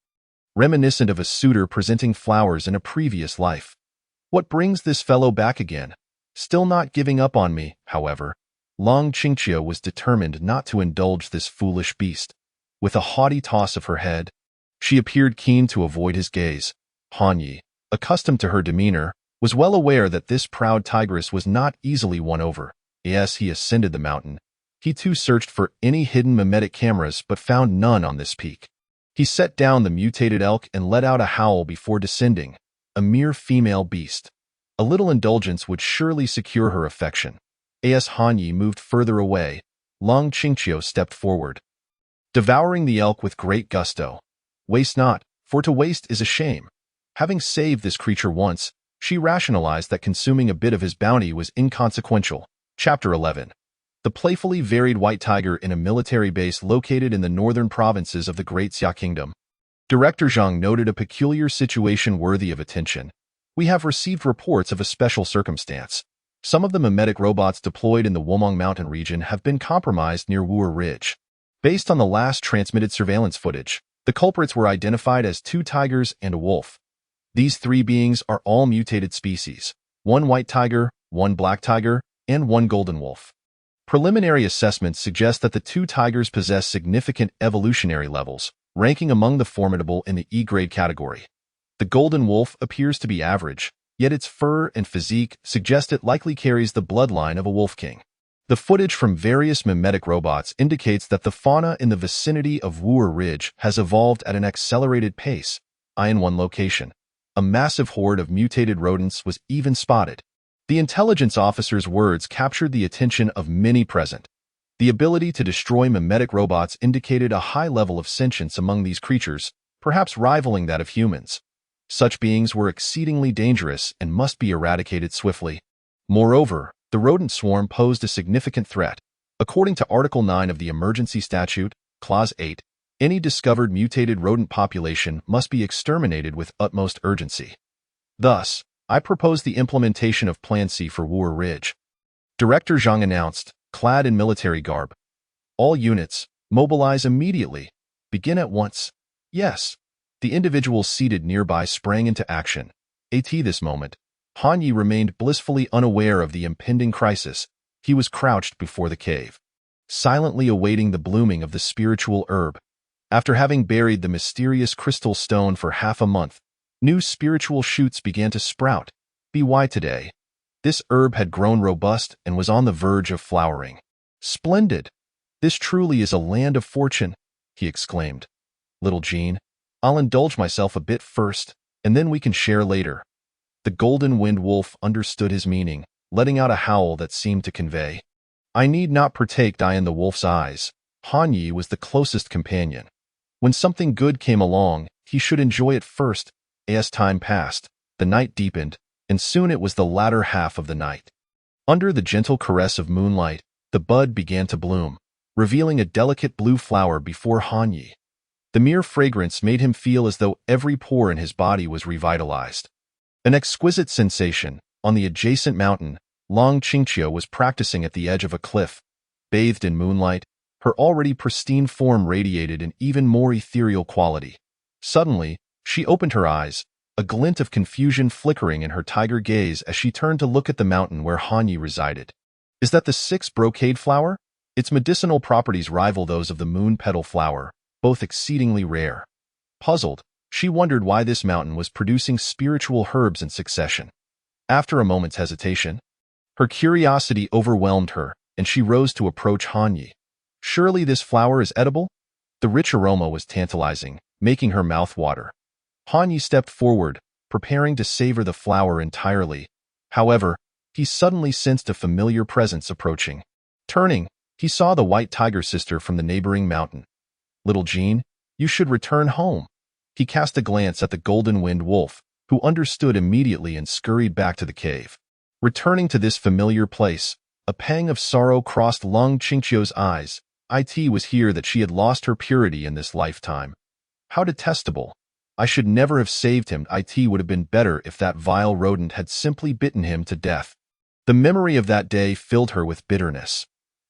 reminiscent of a suitor presenting flowers in a previous life. What brings this fellow back again? Still not giving up on me, however. Long Qingqiu was determined not to indulge this foolish beast. With a haughty toss of her head, she appeared keen to avoid his gaze. Han Yi, accustomed to her demeanor, was well aware that this proud tigress was not easily won over. As he ascended the mountain, he too searched for any hidden mimetic cameras but found none on this peak. He set down the mutated elk and let out a howl before descending, a mere female beast. A little indulgence would surely secure her affection. As Han Yi moved further away, Long Qingqiu stepped forward, devouring the elk with great gusto. Waste not, for to waste is a shame. Having saved this creature once, she rationalized that consuming a bit of his bounty was inconsequential. Chapter 11. The playfully varied white tiger in a military base located in the northern provinces of the Great Xia Kingdom. Director Zhang noted a peculiar situation worthy of attention. We have received reports of a special circumstance. Some of the mimetic robots deployed in the Womong Mountain region have been compromised near Wu'er Ridge. Based on the last transmitted surveillance footage, the culprits were identified as 2 tigers and a wolf. These 3 beings are all mutated species: 1 white tiger, 1 black tiger, and 1 golden wolf. Preliminary assessments suggest that the 2 tigers possess significant evolutionary levels, ranking among the formidable in the E-grade category. The golden wolf appears to be average, yet its fur and physique suggest it likely carries the bloodline of a wolf king. The footage from various mimetic robots indicates that the fauna in the vicinity of Wu'er Ridge has evolved at an accelerated pace. In one location, a massive horde of mutated rodents was even spotted. The intelligence officer's words captured the attention of many present. The ability to destroy mimetic robots indicated a high level of sentience among these creatures, perhaps rivaling that of humans. Such beings were exceedingly dangerous and must be eradicated swiftly. Moreover, the rodent swarm posed a significant threat. According to Article 9 of the Emergency Statute, Clause 8, any discovered mutated rodent population must be exterminated with utmost urgency. Thus, I propose the implementation of Plan C for Wu'er Ridge. Director Zhang announced, clad in military garb. All units, mobilize immediately. Begin at once. Yes. The individuals seated nearby sprang into action. At this moment, Han Yi remained blissfully unaware of the impending crisis. He was crouched before the cave, silently awaiting the blooming of the spiritual herb. After having buried the mysterious crystal stone for half a month, new spiritual shoots began to sprout. By today, this herb had grown robust and was on the verge of flowering. Splendid! This truly is a land of fortune, he exclaimed. Little Jean, I'll indulge myself a bit first, and then we can share later. The golden-winged wolf understood his meaning, letting out a howl that seemed to convey, I need not partake. In the wolf's eyes, Han Yi was the closest companion. When something good came along, he should enjoy it first. As time passed, the night deepened, and soon it was the latter half of the night. Under the gentle caress of moonlight, the bud began to bloom, revealing a delicate blue flower before Han Yi. The mere fragrance made him feel as though every pore in his body was revitalized. An exquisite sensation. On the adjacent mountain, Long Qingqiu was practicing at the edge of a cliff. Bathed in moonlight, her already pristine form radiated an even more ethereal quality. Suddenly, she opened her eyes, a glint of confusion flickering in her tiger gaze as she turned to look at the mountain where Han Yi resided. Is that the 6 brocade flower? Its medicinal properties rival those of the moon petal flower, both exceedingly rare. Puzzled, she wondered why this mountain was producing spiritual herbs in succession. After a moment's hesitation, her curiosity overwhelmed her, and she rose to approach Han Yi. Surely this flower is edible? The rich aroma was tantalizing, making her mouth water. Han Yi stepped forward, preparing to savor the flower entirely. However, he suddenly sensed a familiar presence approaching. Turning, he saw the white tiger sister from the neighboring mountain. Little Jean, you should return home. He cast a glance at the golden-winged wolf, who understood immediately and scurried back to the cave. Returning to this familiar place, a pang of sorrow crossed Long Qingqiu's eyes. It was here that she had lost her purity in this lifetime. How detestable! I should never have saved him. It would have been better if that vile rodent had simply bitten him to death. The memory of that day filled her with bitterness.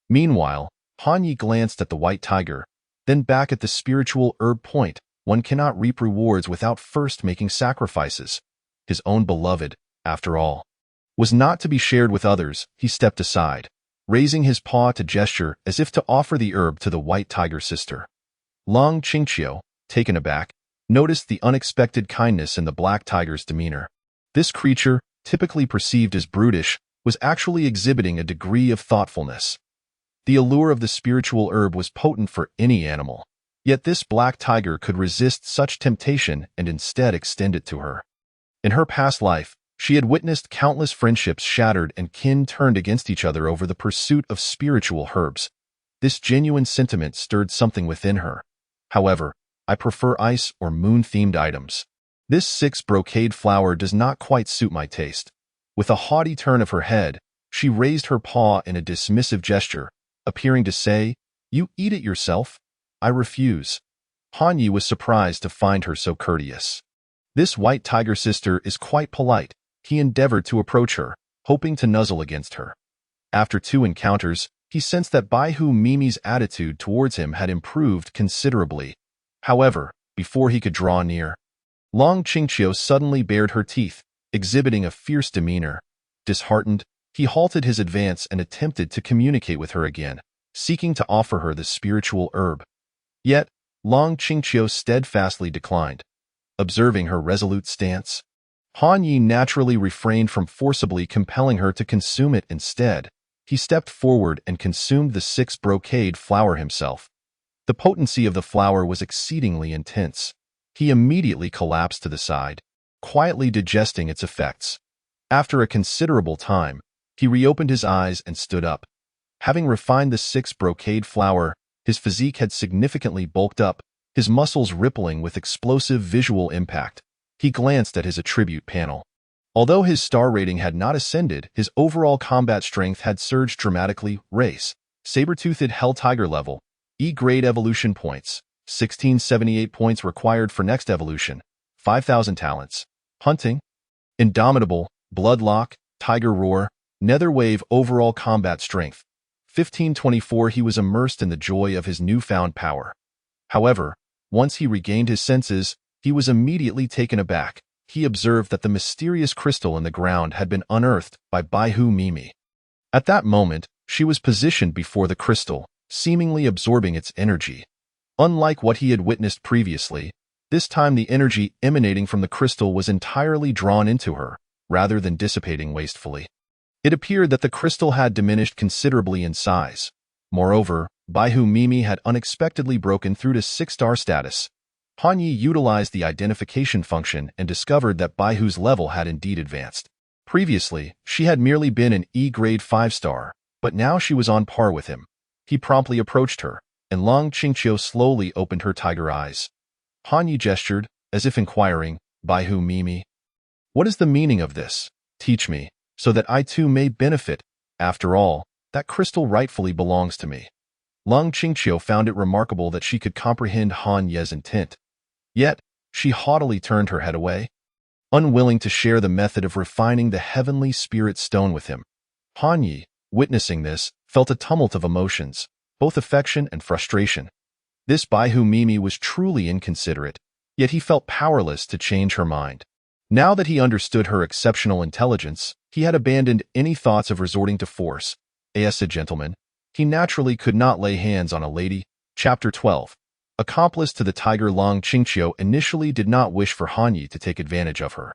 Meanwhile, Han Yi glanced at the white tiger, then back at the spiritual herb point. One cannot reap rewards without first making sacrifices. His own beloved, after all, was not to be shared with others. He stepped aside, raising his paw to gesture as if to offer the herb to the white tiger sister. Long Qingqiu, taken aback, noticed the unexpected kindness in the black tiger's demeanor. This creature, typically perceived as brutish, was actually exhibiting a degree of thoughtfulness. The allure of the spiritual herb was potent for any animal, yet this black tiger could resist such temptation and instead extend it to her. In her past life, she had witnessed countless friendships shattered and kin turned against each other over the pursuit of spiritual herbs. This genuine sentiment stirred something within her. However, I prefer ice or moon-themed items. This 6 brocade flower does not quite suit my taste. With a haughty turn of her head, she raised her paw in a dismissive gesture, appearing to say, "You eat it yourself. I refuse." Han Yi was surprised to find her so courteous. This white tiger sister is quite polite. He endeavored to approach her, hoping to nuzzle against her. After 2 encounters, he sensed that Baihu Mimi's attitude towards him had improved considerably. However, before he could draw near, Long Qingqiu suddenly bared her teeth, exhibiting a fierce demeanor. Disheartened, he halted his advance and attempted to communicate with her again, seeking to offer her the spiritual herb. Yet, Long Qingqiu steadfastly declined. Observing her resolute stance, Han Yi naturally refrained from forcibly compelling her to consume it. Instead, he stepped forward and consumed the 6 brocade flower himself. The potency of the flower was exceedingly intense. He immediately collapsed to the side, quietly digesting its effects. After a considerable time, he reopened his eyes and stood up. Having refined the 6 brocade flower, his physique had significantly bulked up, his muscles rippling with explosive visual impact. He glanced at his attribute panel. Although his star rating had not ascended, his overall combat strength had surged dramatically. Race: saber-toothed hell tiger level. E-grade evolution points. 1678 points required for next evolution. 5,000 talents. Hunting: indomitable, bloodlock, tiger roar, nether wave. Overall combat strength 1524. He was immersed in the joy of his newfound power. However, once he regained his senses, he was immediately taken aback. He observed that the mysterious crystal in the ground had been unearthed by Baihu Mimi. At that moment, she was positioned before the crystal, seemingly absorbing its energy. Unlike what he had witnessed previously, this time the energy emanating from the crystal was entirely drawn into her, rather than dissipating wastefully. It appeared that the crystal had diminished considerably in size. Moreover, Baihu Mimi had unexpectedly broken through to 6-star status. Han Yi utilized the identification function and discovered that Baihu's level had indeed advanced. Previously, she had merely been an E-grade 5-star, but now she was on par with him. He promptly approached her, and Long Qingqiu slowly opened her tiger eyes. Han Yi gestured, as if inquiring, "Baihu Mimi, what is the meaning of this? Teach me, so that I too may benefit. After all, that crystal rightfully belongs to me." Long Qingqiu found it remarkable that she could comprehend Han Ye's intent. Yet, she haughtily turned her head away, unwilling to share the method of refining the heavenly spirit stone with him. Han Yi, witnessing this, felt a tumult of emotions, both affection and frustration. This Baihu Mimi was truly inconsiderate, yet he felt powerless to change her mind. Now that he understood her exceptional intelligence, he had abandoned any thoughts of resorting to force. As a gentleman, he naturally could not lay hands on a lady. Chapter 12. Accomplice to the tiger. Long Qingqiu initially did not wish for Han Yi to take advantage of her.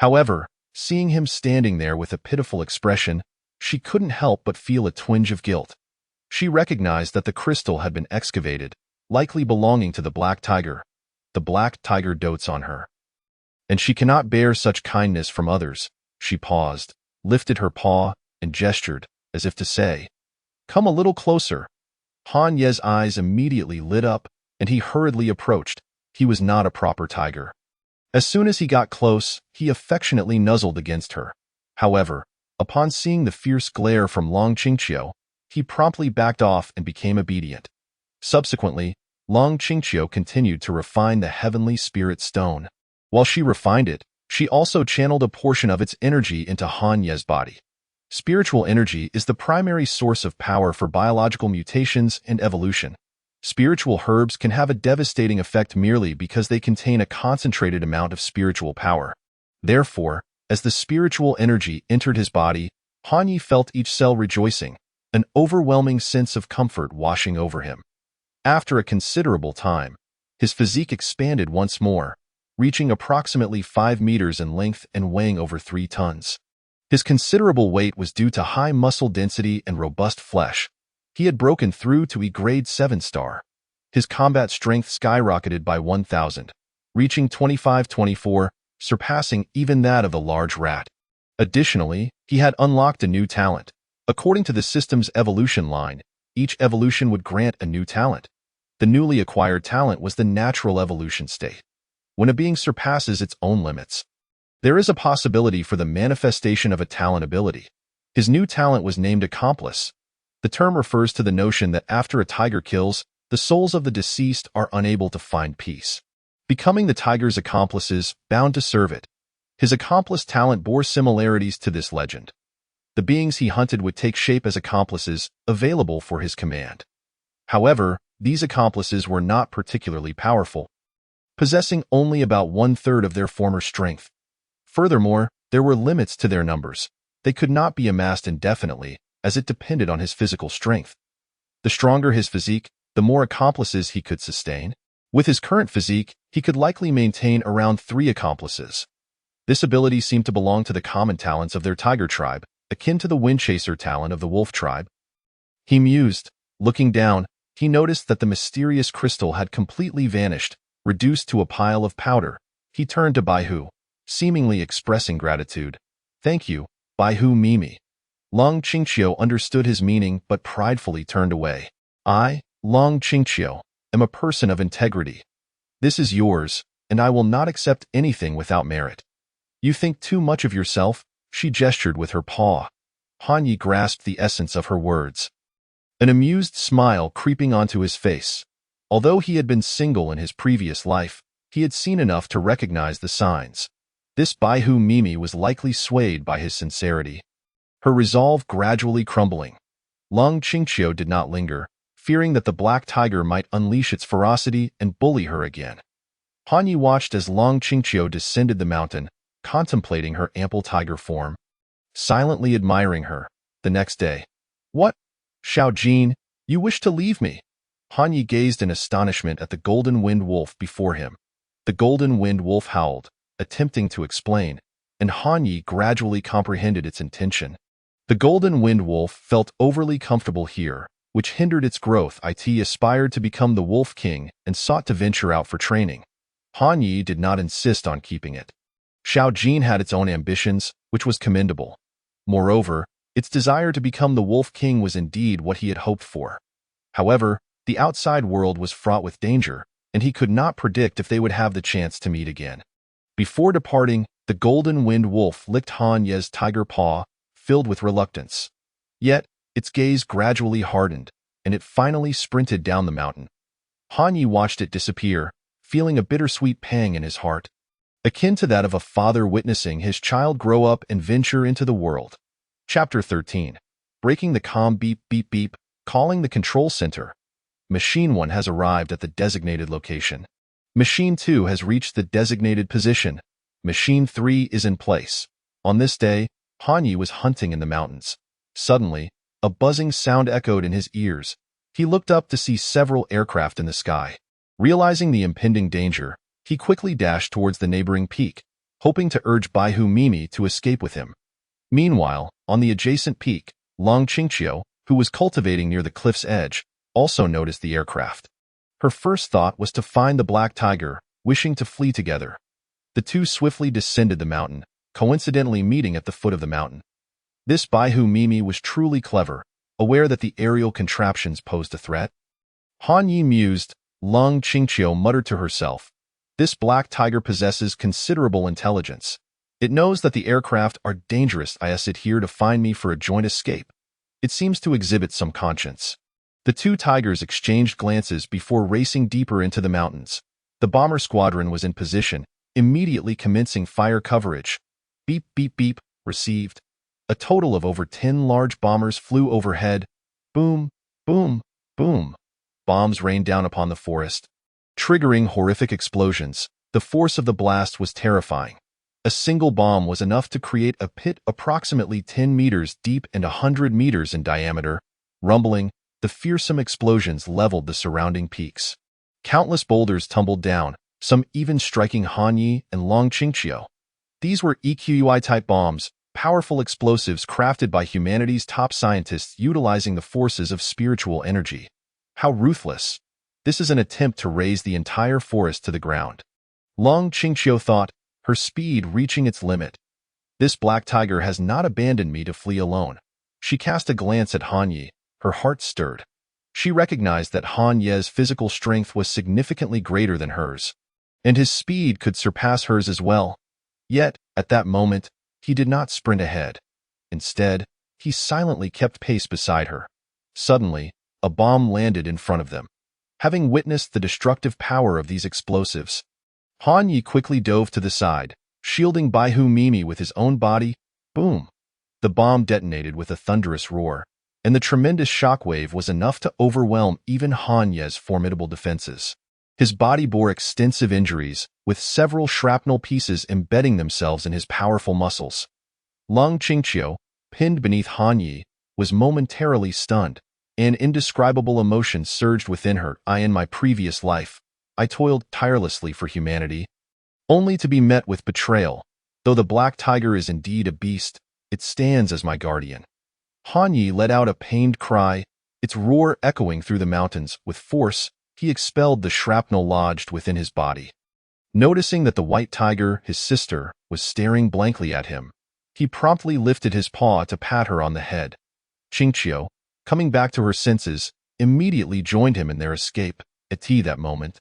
However, seeing him standing there with a pitiful expression, she couldn't help but feel a twinge of guilt. She recognized that the crystal had been excavated, likely belonging to the black tiger. The black tiger dotes on her, and she cannot bear such kindness from others. She paused, lifted her paw, and gestured, as if to say, "Come a little closer." Han Ye's eyes immediately lit up, and he hurriedly approached. He was not a proper tiger. As soon as he got close, he affectionately nuzzled against her. However, upon seeing the fierce glare from Long Qingqiu, he promptly backed off and became obedient. Subsequently, Long Qingqiu continued to refine the heavenly spirit stone. While she refined it, she also channeled a portion of its energy into Han Ye's body. Spiritual energy is the primary source of power for biological mutations and evolution. Spiritual herbs can have a devastating effect merely because they contain a concentrated amount of spiritual power. Therefore, as the spiritual energy entered his body, Han Yi felt each cell rejoicing, an overwhelming sense of comfort washing over him. After a considerable time, his physique expanded once more, reaching approximately 5 meters in length and weighing over 3 tons. His considerable weight was due to high muscle density and robust flesh. He had broken through to a grade 7 star. His combat strength skyrocketed by 1,000, reaching 25-24, surpassing even that of the large rat. Additionally, he had unlocked a new talent. According to the system's evolution line, each evolution would grant a new talent. The newly acquired talent was the natural evolution state, when a being surpasses its own limits. There is a possibility for the manifestation of a talent ability. His new talent was named Accomplice. The term refers to the notion that after a tiger kills, the souls of the deceased are unable to find peace, becoming the tiger's accomplices bound to serve it. His accomplice talent bore similarities to this legend. The beings he hunted would take shape as accomplices available for his command. However, these accomplices were not particularly powerful, possessing only about 1/3 of their former strength. Furthermore, there were limits to their numbers. They could not be amassed indefinitely, as it depended on his physical strength. The stronger his physique, the more accomplices he could sustain. With his current physique, he could likely maintain around 3 accomplices. This ability seemed to belong to the common talents of their tiger tribe, akin to the windchaser talent of the wolf tribe. He mused. Looking down, he noticed that the mysterious crystal had completely vanished, reduced to a pile of powder. He turned to Baihu, seemingly expressing gratitude. "Thank you, Baihu Mimi." Long Qingqiu understood his meaning but pridefully turned away. "I, Long Qingqiu, am a person of integrity. This is yours, and I will not accept anything without merit." "You think too much of yourself," she gestured with her paw. Han Yi grasped the essence of her words. An amused smile creeping onto his face. Although he had been single in his previous life, he had seen enough to recognize the signs. This Baihu Mimi was likely swayed by his sincerity, her resolve gradually crumbling. Long Qingqiu did not linger, fearing that the black tiger might unleash its ferocity and bully her again. Han Yi watched as Long Qingqiu descended the mountain, contemplating her ample tiger form, silently admiring her. The next day, "What? Xiao Jin, you wish to leave me?" Han Yi gazed in astonishment at the golden wind wolf before him. The golden wind wolf howled, attempting to explain, and Han Yi gradually comprehended its intention. The golden wind wolf felt overly comfortable here, which hindered its growth. It aspired to become the Wolf King and sought to venture out for training. Han Yi did not insist on keeping it. Xiao Jin had its own ambitions, which was commendable. Moreover, its desire to become the Wolf King was indeed what he had hoped for. However, the outside world was fraught with danger, and he could not predict if they would have the chance to meet again. Before departing, the golden wind wolf licked Han Ye's tiger paw, filled with reluctance. Yet, its gaze gradually hardened, and it finally sprinted down the mountain. Han Yi watched it disappear, feeling a bittersweet pang in his heart, akin to that of a father witnessing his child grow up and venture into the world. Chapter 13. Breaking the calm beep beep beep, calling the control center. Machine 1 has arrived at the designated location. Machine 2 has reached the designated position. Machine 3 is in place. On this day, Han Yi was hunting in the mountains. Suddenly, a buzzing sound echoed in his ears. He looked up to see several aircraft in the sky. Realizing the impending danger, he quickly dashed towards the neighboring peak, hoping to urge Baihu Mimi to escape with him. Meanwhile, on the adjacent peak, Long Qingqiu, who was cultivating near the cliff's edge, also noticed the aircraft. Her first thought was to find the black tiger, wishing to flee together. The two swiftly descended the mountain, coincidentally meeting at the foot of the mountain. This Baihu Mimi was truly clever, aware that the aerial contraptions posed a threat. Han Yi mused. Long Qingqiu muttered to herself, "This black tiger possesses considerable intelligence. It knows that the aircraft are dangerous. It here to find me for a joint escape. It seems to exhibit some conscience." The two tigers exchanged glances before racing deeper into the mountains. The bomber squadron was in position, immediately commencing fire coverage. Beep, beep, beep, received. A total of over 10 large bombers flew overhead. Boom, boom, boom. bombs rained down upon the forest, triggering horrific explosions. The force of the blast was terrifying. A single bomb was enough to create a pit approximately 10 meters deep and 100 meters in diameter. Rumbling, the fearsome explosions leveled the surrounding peaks. Countless boulders tumbled down, some even striking Hanyi and Long Qingqiu. These were EQUI-type bombs, powerful explosives crafted by humanity's top scientists utilizing the forces of spiritual energy. How ruthless! This is an attempt to raze the entire forest to the ground. Long Qingqiu thought, her speed reaching its limit. This black tiger has not abandoned me to flee alone. She cast a glance at Han Yi, her heart stirred. She recognized that Han Ye's physical strength was significantly greater than hers, and his speed could surpass hers as well. Yet, at that moment, he did not sprint ahead. Instead, he silently kept pace beside her. Suddenly, a bomb landed in front of them. Having witnessed the destructive power of these explosives, Han Yi quickly dove to the side, shielding Baihu Mimi with his own body. Boom! The bomb detonated with a thunderous roar, and the tremendous shockwave was enough to overwhelm even Han Ye's formidable defenses. His body bore extensive injuries, with several shrapnel pieces embedding themselves in his powerful muscles. Long Qingqiu, pinned beneath Han Yi, was momentarily stunned. An indescribable emotion surged within her. In my previous life, I toiled tirelessly for humanity, only to be met with betrayal. Though the black tiger is indeed a beast, it stands as my guardian. Han Yi let out a pained cry, its roar echoing through the mountains. With force, he expelled the shrapnel lodged within his body. Noticing that the white tiger, his sister, was staring blankly at him, he promptly lifted his paw to pat her on the head. Qingqiu, coming back to her senses, immediately joined him in their escape. At that moment,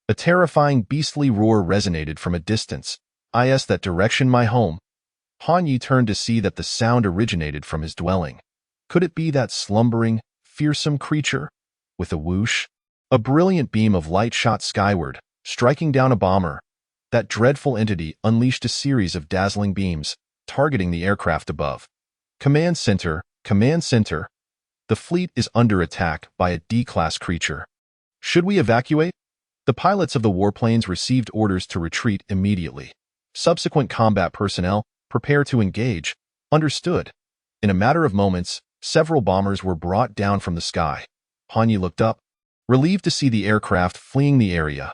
a terrifying beastly roar resonated from a distance. Is that direction my home? Han Yi turned to see that the sound originated from his dwelling. Could it be that slumbering, fearsome creature? With a whoosh, a brilliant beam of light shot skyward, striking down a bomber. That dreadful entity unleashed a series of dazzling beams, targeting the aircraft above. Command Center, Command Center. The fleet is under attack by a D-class creature. Should we evacuate? The pilots of the warplanes received orders to retreat immediately. Subsequent combat personnel, prepare to engage. Understood. In a matter of moments, several bombers were brought down from the sky. Han Yi looked up, relieved to see the aircraft fleeing the area.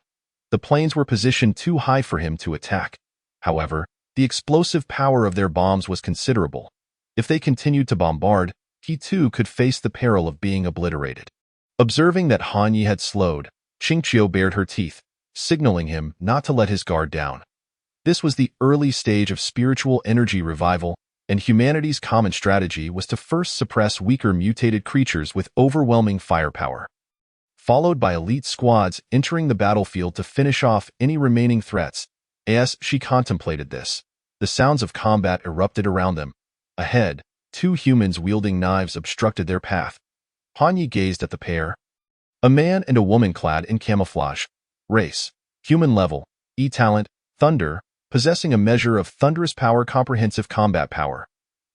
The planes were positioned too high for him to attack. However, the explosive power of their bombs was considerable. If they continued to bombard, he too could face the peril of being obliterated. Observing that Han Yi had slowed, Qingqiu bared her teeth, signaling him not to let his guard down. This was the early stage of spiritual energy revival, and humanity's common strategy was to first suppress weaker mutated creatures with overwhelming firepower, followed by elite squads entering the battlefield to finish off any remaining threats. As she contemplated this, the sounds of combat erupted around them. Ahead, two humans wielding knives obstructed their path. Han Yi gazed at the pair. A man and a woman clad in camouflage. Race, human level, E-talent, thunder, possessing a measure of thunderous power, comprehensive combat power.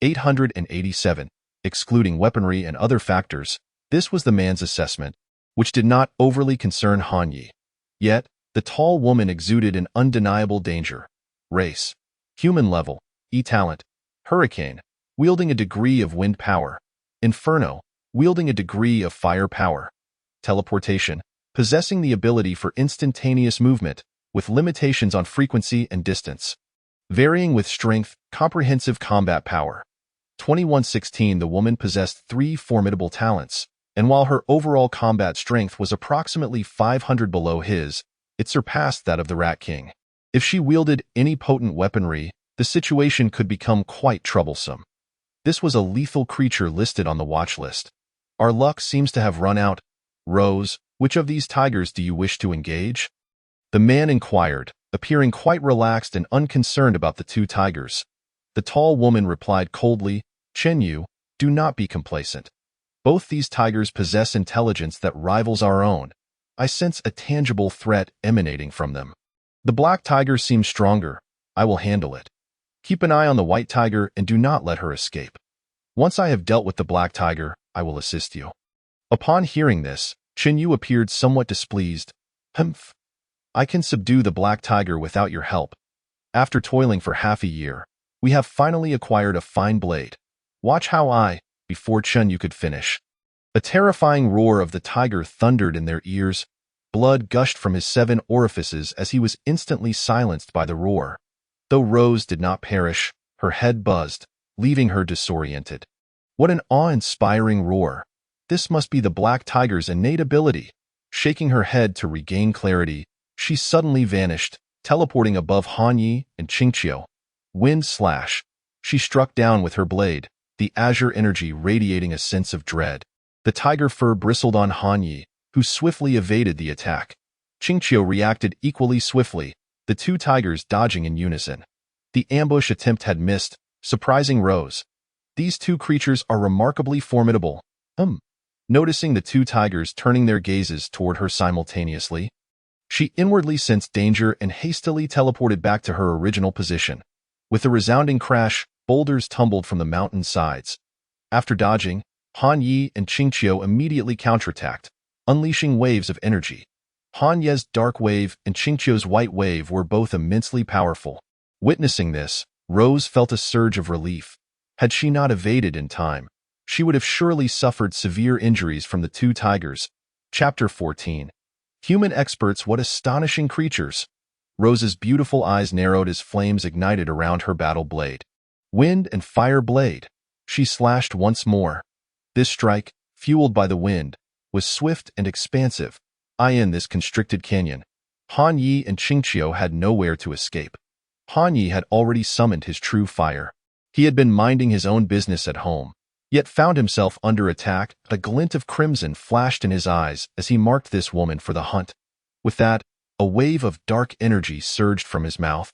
887, excluding weaponry and other factors. This was the man's assessment, which did not overly concern Han Yi. Yet, the tall woman exuded an undeniable danger. Race, human level, E-talent, hurricane, wielding a degree of wind power. Inferno, wielding a degree of fire power. Teleportation, possessing the ability for instantaneous movement, with limitations on frequency and distance. Varying with strength, comprehensive combat power. 2116. The woman possessed three formidable talents, and while her overall combat strength was approximately 500 below his, it surpassed that of the Rat King. If she wielded any potent weaponry, the situation could become quite troublesome. This was a lethal creature listed on the watch list. Our luck seems to have run out. Rose, which of these tigers do you wish to engage? The man inquired, appearing quite relaxed and unconcerned about the two tigers. The tall woman replied coldly, Chen Yu, do not be complacent. Both these tigers possess intelligence that rivals our own. I sense a tangible threat emanating from them. The black tiger seems stronger. I will handle it. Keep an eye on the white tiger and do not let her escape. Once I have dealt with the black tiger, I will assist you. Upon hearing this, Yu appeared somewhat displeased. Humph. I can subdue the black tiger without your help. After toiling for half a year, we have finally acquired a fine blade. Watch how before Yu could finish. A terrifying roar of the tiger thundered in their ears. Blood gushed from his 7 orifices as he was instantly silenced by the roar. Though Rose did not perish, her head buzzed, leaving her disoriented. What an awe-inspiring roar! This must be the black tiger's innate ability. Shaking her head to regain clarity, she suddenly vanished, teleporting above Han Yi and Qingqiu. Wind slash. She struck down with her blade, the azure energy radiating a sense of dread. The tiger fur bristled on Han Yi, who swiftly evaded the attack. Qingqiu reacted equally swiftly, the 2 tigers dodging in unison. The ambush attempt had missed, surprising Rose. These 2 creatures are remarkably formidable. Noticing the 2 tigers turning their gazes toward her simultaneously, she inwardly sensed danger and hastily teleported back to her original position. With a resounding crash, boulders tumbled from the mountain sides. After dodging, Han Yi and Qingqiu immediately counterattacked, unleashing waves of energy. Han Ye's dark wave and Qingqiu's white wave were both immensely powerful. Witnessing this, Rose felt a surge of relief. Had she not evaded in time, she would have surely suffered severe injuries from the 2 tigers. Chapter 14. Human experts, what astonishing creatures! Rose's beautiful eyes narrowed as flames ignited around her battle blade. Wind and fire blade. She slashed once more. This strike, fueled by the wind, was swift and expansive. In this constricted canyon, Han Yi and Qingqiu had nowhere to escape. Han Yi had already summoned his true fire. He had been minding his own business at home, yet found himself under attack. A glint of crimson flashed in his eyes as he marked this woman for the hunt. With that, a wave of dark energy surged from his mouth,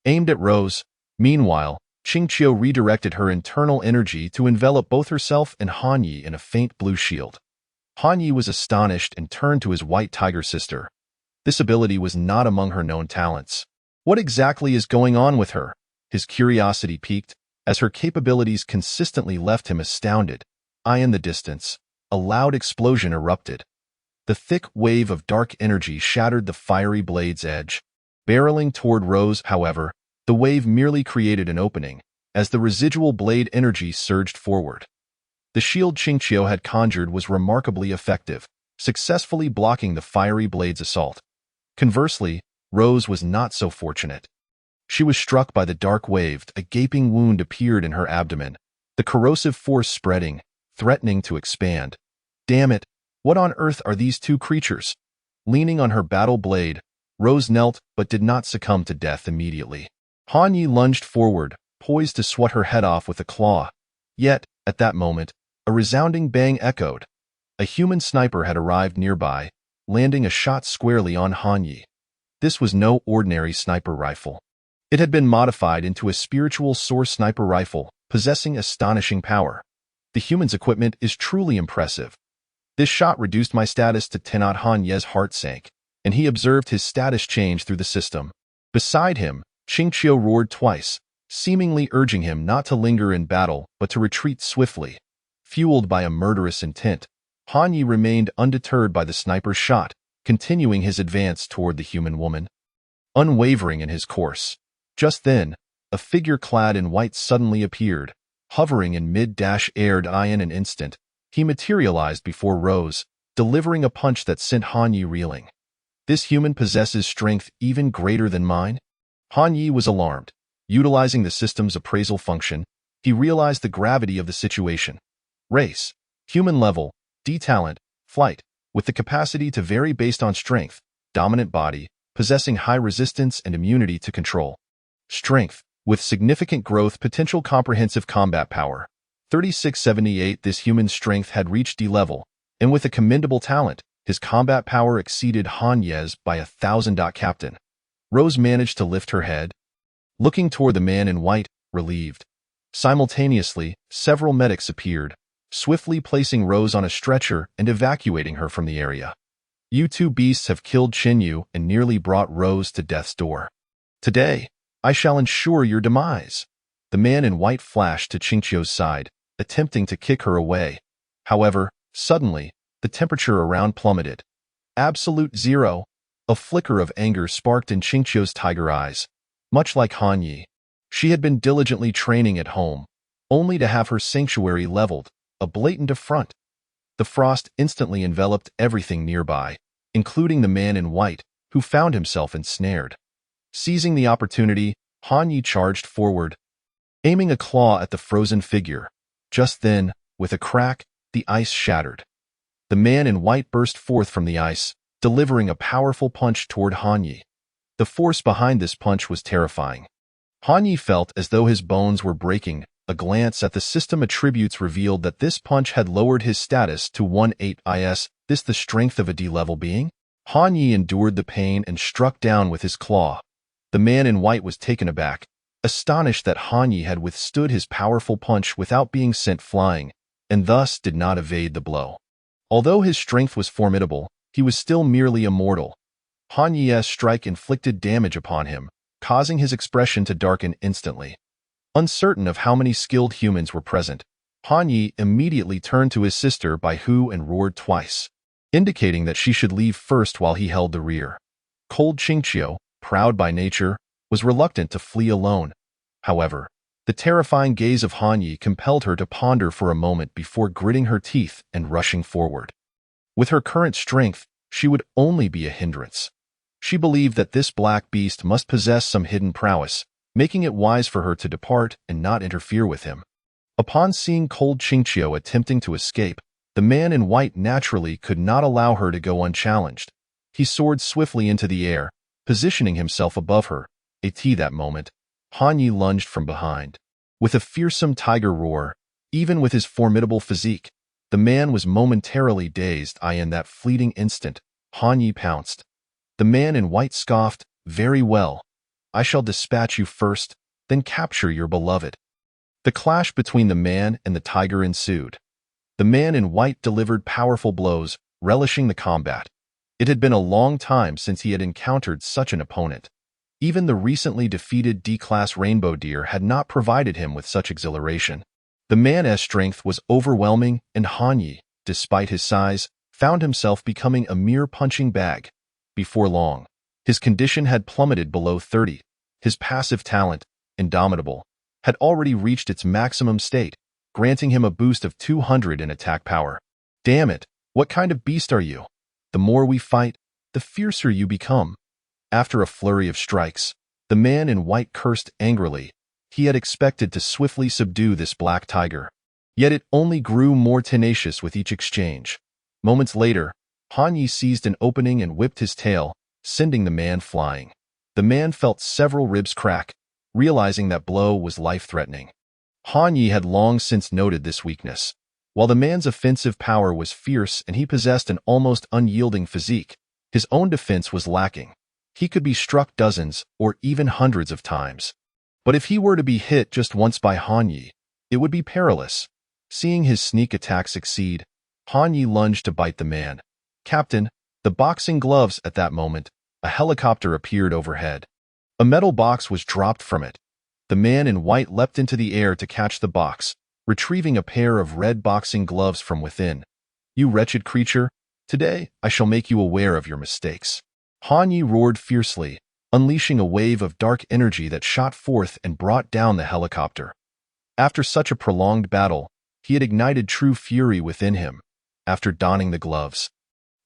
aimed at Rose. Meanwhile, Qingqiu redirected her internal energy to envelop both herself and Han Yi in a faint blue shield. Han Yi was astonished and turned to his white tiger sister. This ability was not among her known talents. What exactly is going on with her? His curiosity piqued, as her capabilities consistently left him astounded. In the distance, a loud explosion erupted. The thick wave of dark energy shattered the fiery blade's edge. Barreling toward Rose, however, the wave merely created an opening, as the residual blade energy surged forward. The shield Qingqiu had conjured was remarkably effective, successfully blocking the fiery blade's assault. Conversely, Rose was not so fortunate. She was struck by the dark wave. A gaping wound appeared in her abdomen, the corrosive force spreading, threatening to expand. Damn it! What on earth are these 2 creatures? Leaning on her battle blade, Rose knelt but did not succumb to death immediately. Han Yi lunged forward, poised to swat her head off with a claw. Yet, at that moment, a resounding bang echoed. A human sniper had arrived nearby, landing a shot squarely on Han Yi. This was no ordinary sniper rifle. It had been modified into a spiritual source sniper rifle, possessing astonishing power. The human's equipment is truly impressive. This shot reduced my status to 10. Han Ye's heart sank, and he observed his status change through the system. Beside him, Qingqiu roared twice, seemingly urging him not to linger in battle but to retreat swiftly. Fueled by a murderous intent, Han Yi remained undeterred by the sniper's shot, continuing his advance toward the human woman, unwavering in his course. Just then, a figure clad in white suddenly appeared, hovering in mid-air. In an instant, he materialized before Rose, delivering a punch that sent Han Yi reeling. This human possesses strength even greater than mine? Han Yi was alarmed. Utilizing the system's appraisal function, he realized the gravity of the situation. Race, human level, D talent, flight, with the capacity to vary based on strength, dominant body, possessing high resistance and immunity to control. Strength, with significant growth potential, comprehensive combat power. 3678. This human's strength had reached D level, and with a commendable talent, his combat power exceeded Han Ye's by 1,000. Captain. Rose managed to lift her head, looking toward the man in white, relieved. Simultaneously, several medics appeared, swiftly placing Rose on a stretcher and evacuating her from the area. You 2 beasts have killed Yu and nearly brought Rose to death's door. Today, I shall ensure your demise. The man in white flashed to Qingqiu's side, attempting to kick her away. However, suddenly, the temperature around plummeted. Absolute zero. A flicker of anger sparked in Qingqiu's tiger eyes. Much like Han Yi, she had been diligently training at home, only to have her sanctuary leveled, a blatant affront. The frost instantly enveloped everything nearby, including the man in white, who found himself ensnared. Seizing the opportunity, Han Yi charged forward, aiming a claw at the frozen figure. Just then, with a crack, the ice shattered. The man in white burst forth from the ice, delivering a powerful punch toward Han Yi. The force behind this punch was terrifying. Han Yi felt as though his bones were breaking. A glance at the system attributes revealed that this punch had lowered his status to 1/8 is. This the strength of a D-level being? Han Yi endured the pain and struck down with his claw. The man in white was taken aback, astonished that Han Yi had withstood his powerful punch without being sent flying, and thus did not evade the blow. Although his strength was formidable, he was still merely a mortal. Han Yi's strike inflicted damage upon him, causing his expression to darken instantly. Uncertain of how many skilled humans were present, Han Yi immediately turned to his sister Bai Hu and roared twice, indicating that she should leave first while he held the rear. Cold Qingqiu, proud by nature, was reluctant to flee alone. However, the terrifying gaze of Han Yi compelled her to ponder for a moment before gritting her teeth and rushing forward. With her current strength, she would only be a hindrance. She believed that this black beast must possess some hidden prowess, making it wise for her to depart and not interfere with him. Upon seeing Cold Qingqiu attempting to escape, the man in white naturally could not allow her to go unchallenged. He soared swiftly into the air, positioning himself above her. That moment, Han Yi lunged from behind. With a fearsome tiger roar, even with his formidable physique, the man was momentarily dazed. In that fleeting instant, Han Yi pounced. The man in white scoffed, "Very well. I shall dispatch you first, then capture your beloved." The clash between the man and the tiger ensued. The man in white delivered powerful blows, relishing the combat. It had been a long time since he had encountered such an opponent. Even the recently defeated D-class rainbow deer had not provided him with such exhilaration. The man's strength was overwhelming, and Han Yi, despite his size, found himself becoming a mere punching bag. Before long, his condition had plummeted below 30. His passive talent, Indomitable, had already reached its maximum state, granting him a boost of 200 in attack power. Damn it, what kind of beast are you? The more we fight, the fiercer you become. After a flurry of strikes, the man in white cursed angrily. He had expected to swiftly subdue this black tiger. Yet it only grew more tenacious with each exchange. Moments later, Han Yi seized an opening and whipped his tail, sending the man flying. The man felt several ribs crack, realizing that blow was life-threatening. Han Yi had long since noted this weakness. While the man's offensive power was fierce and he possessed an almost unyielding physique, his own defense was lacking. He could be struck dozens or even hundreds of times. But if he were to be hit just once by Han Yi, it would be perilous. Seeing his sneak attack succeed, Han Yi lunged to bite the man. "Captain, the boxing gloves." At that moment, a helicopter appeared overhead. A metal box was dropped from it. The man in white leapt into the air to catch the box, retrieving a pair of red boxing gloves from within. "You wretched creature, today I shall make you aware of your mistakes." Han Yi roared fiercely, unleashing a wave of dark energy that shot forth and brought down the helicopter. After such a prolonged battle, he had ignited true fury within him. After donning the gloves,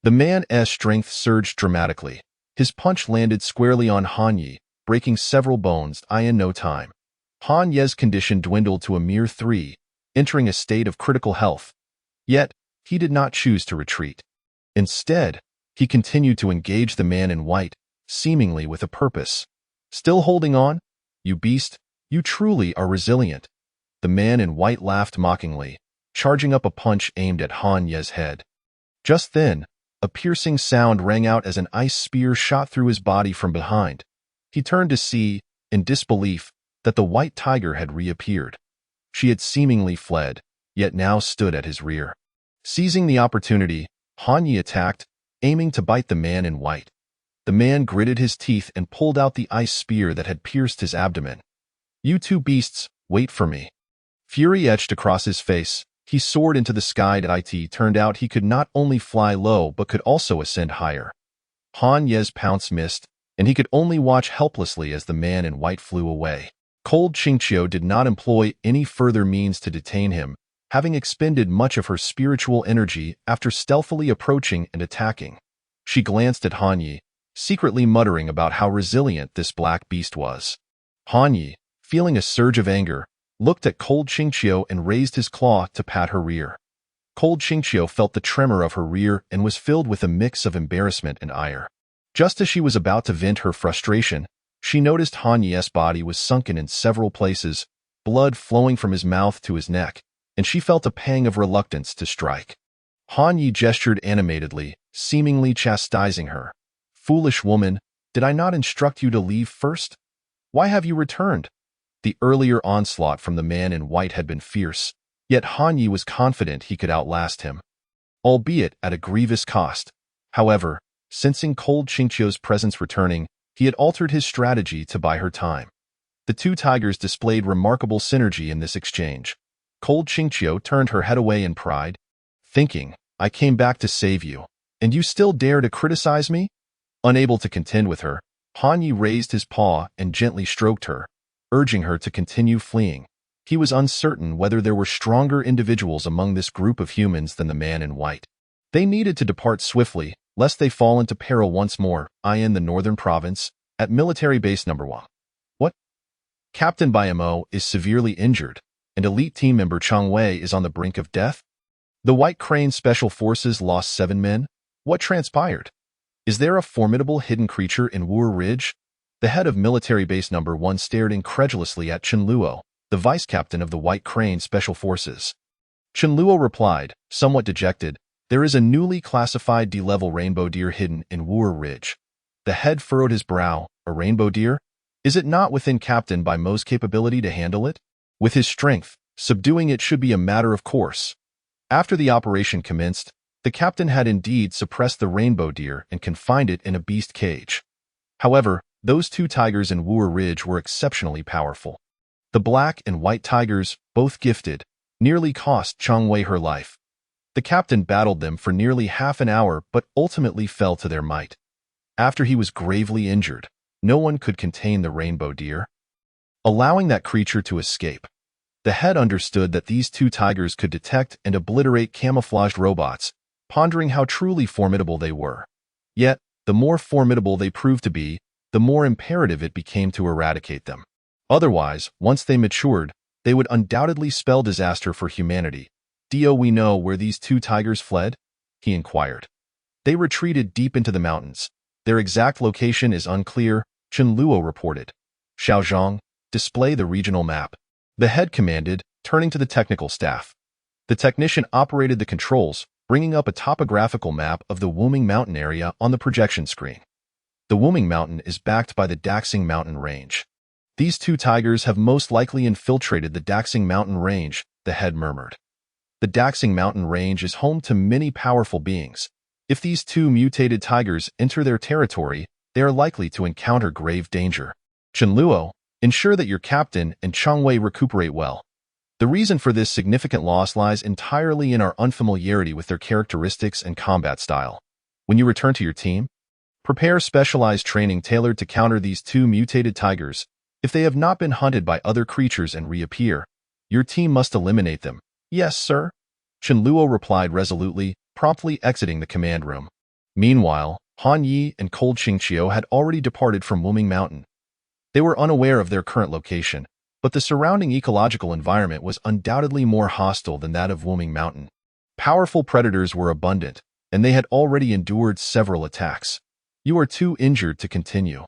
the man's strength surged dramatically. His punch landed squarely on Han Yi, breaking several bones in no time. Han Yi's condition dwindled to a mere 3, entering a state of critical health. Yet, he did not choose to retreat. Instead, he continued to engage the man in white, seemingly with a purpose. "Still holding on? You beast, you truly are resilient." The man in white laughed mockingly, charging up a punch aimed at Han Yi's head. Just then, a piercing sound rang out as an ice spear shot through his body from behind. He turned to see, in disbelief, that the white tiger had reappeared. She had seemingly fled, yet now stood at his rear. Seizing the opportunity, Han Yi attacked, aiming to bite the man in white. The man gritted his teeth and pulled out the ice spear that had pierced his abdomen. "You two beasts, wait for me." Fury etched across his face, He soared into the sky and it turned out he could not only fly low but could also ascend higher. Han Ye's pounce missed, and he could only watch helplessly as the man in white flew away. Cold Qingqiu did not employ any further means to detain him, having expended much of her spiritual energy after stealthily approaching and attacking. She glanced at Han Ye, secretly muttering about how resilient this black beast was. Han Ye, feeling a surge of anger, looked at Cold Qingqiu and raised his claw to pat her rear. Cold Qingqiu felt the tremor of her rear and was filled with a mix of embarrassment and ire. Just as she was about to vent her frustration, she noticed Han Ye's body was sunken in several places, blood flowing from his mouth to his neck, and she felt a pang of reluctance to strike. Han Ye gestured animatedly, seemingly chastising her. "Foolish woman, did I not instruct you to leave first? Why have you returned?" The earlier onslaught from the man in white had been fierce, yet Han Ye was confident he could outlast him, albeit at a grievous cost. However, sensing Cold Qingqiu's presence returning, he had altered his strategy to buy her time. The two tigers displayed remarkable synergy in this exchange. Cold Qingqiu turned her head away in pride, thinking, "I came back to save you, and you still dare to criticize me?" Unable to contend with her, Han Ye raised his paw and gently stroked her, urging her to continue fleeing. He was uncertain whether there were stronger individuals among this group of humans than the man in white. They needed to depart swiftly, lest they fall into peril once more. In the northern province, at military base number 1. What? Captain Mo is severely injured, and elite team member Chang Wei is on the brink of death? The White Crane Special Forces lost 7 men? What transpired? Is there a formidable hidden creature in Wu'er Ridge? The head of military base number 1 stared incredulously at Chen Luo, the vice captain of the White Crane Special Forces. Chen Luo replied, somewhat dejected, "There is a newly classified D-level rainbow deer hidden in Wu'er Ridge." The head furrowed his brow. A rainbow deer? Is it not within Captain Mo's capability to handle it? With his strength, subduing it should be a matter of course. After the operation commenced, the captain had indeed suppressed the rainbow deer and confined it in a beast cage. However, those 2 tigers in Wu'er Ridge were exceptionally powerful. The black and white tigers, both gifted, nearly cost Chang Wei her life. The captain battled them for nearly half an hour but ultimately fell to their might. After he was gravely injured, no one could contain the rainbow deer, allowing that creature to escape. The head understood that these 2 tigers could detect and obliterate camouflaged robots, pondering how truly formidable they were. Yet, the more formidable they proved to be, the more imperative it became to eradicate them. Otherwise, once they matured, they would undoubtedly spell disaster for humanity. "Do we know where these 2 tigers fled?" he inquired. "They retreated deep into the mountains. Their exact location is unclear," Chen Luo reported. "Xiaozhang, display the regional map." The head commanded, turning to the technical staff. The technician operated the controls, bringing up a topographical map of the Wuming Mountain area on the projection screen. The Wuming Mountain is backed by the Daxing Mountain Range. "These 2 tigers have most likely infiltrated the Daxing Mountain Range," the head murmured. The Daxing Mountain Range is home to many powerful beings. If these 2 mutated tigers enter their territory, they are likely to encounter grave danger. "Chen Luo, ensure that your captain and Chang Wei recuperate well. The reason for this significant loss lies entirely in our unfamiliarity with their characteristics and combat style. When you return to your team, prepare specialized training tailored to counter these 2 mutated tigers. If they have not been hunted by other creatures and reappear, your team must eliminate them." "Yes, sir," Chen Luo replied resolutely, promptly exiting the command room. Meanwhile, Han Ye and Cold Qingqiu had already departed from Wuming Mountain. They were unaware of their current location, but the surrounding ecological environment was undoubtedly more hostile than that of Wuming Mountain. Powerful predators were abundant, and they had already endured several attacks. "You are too injured to continue.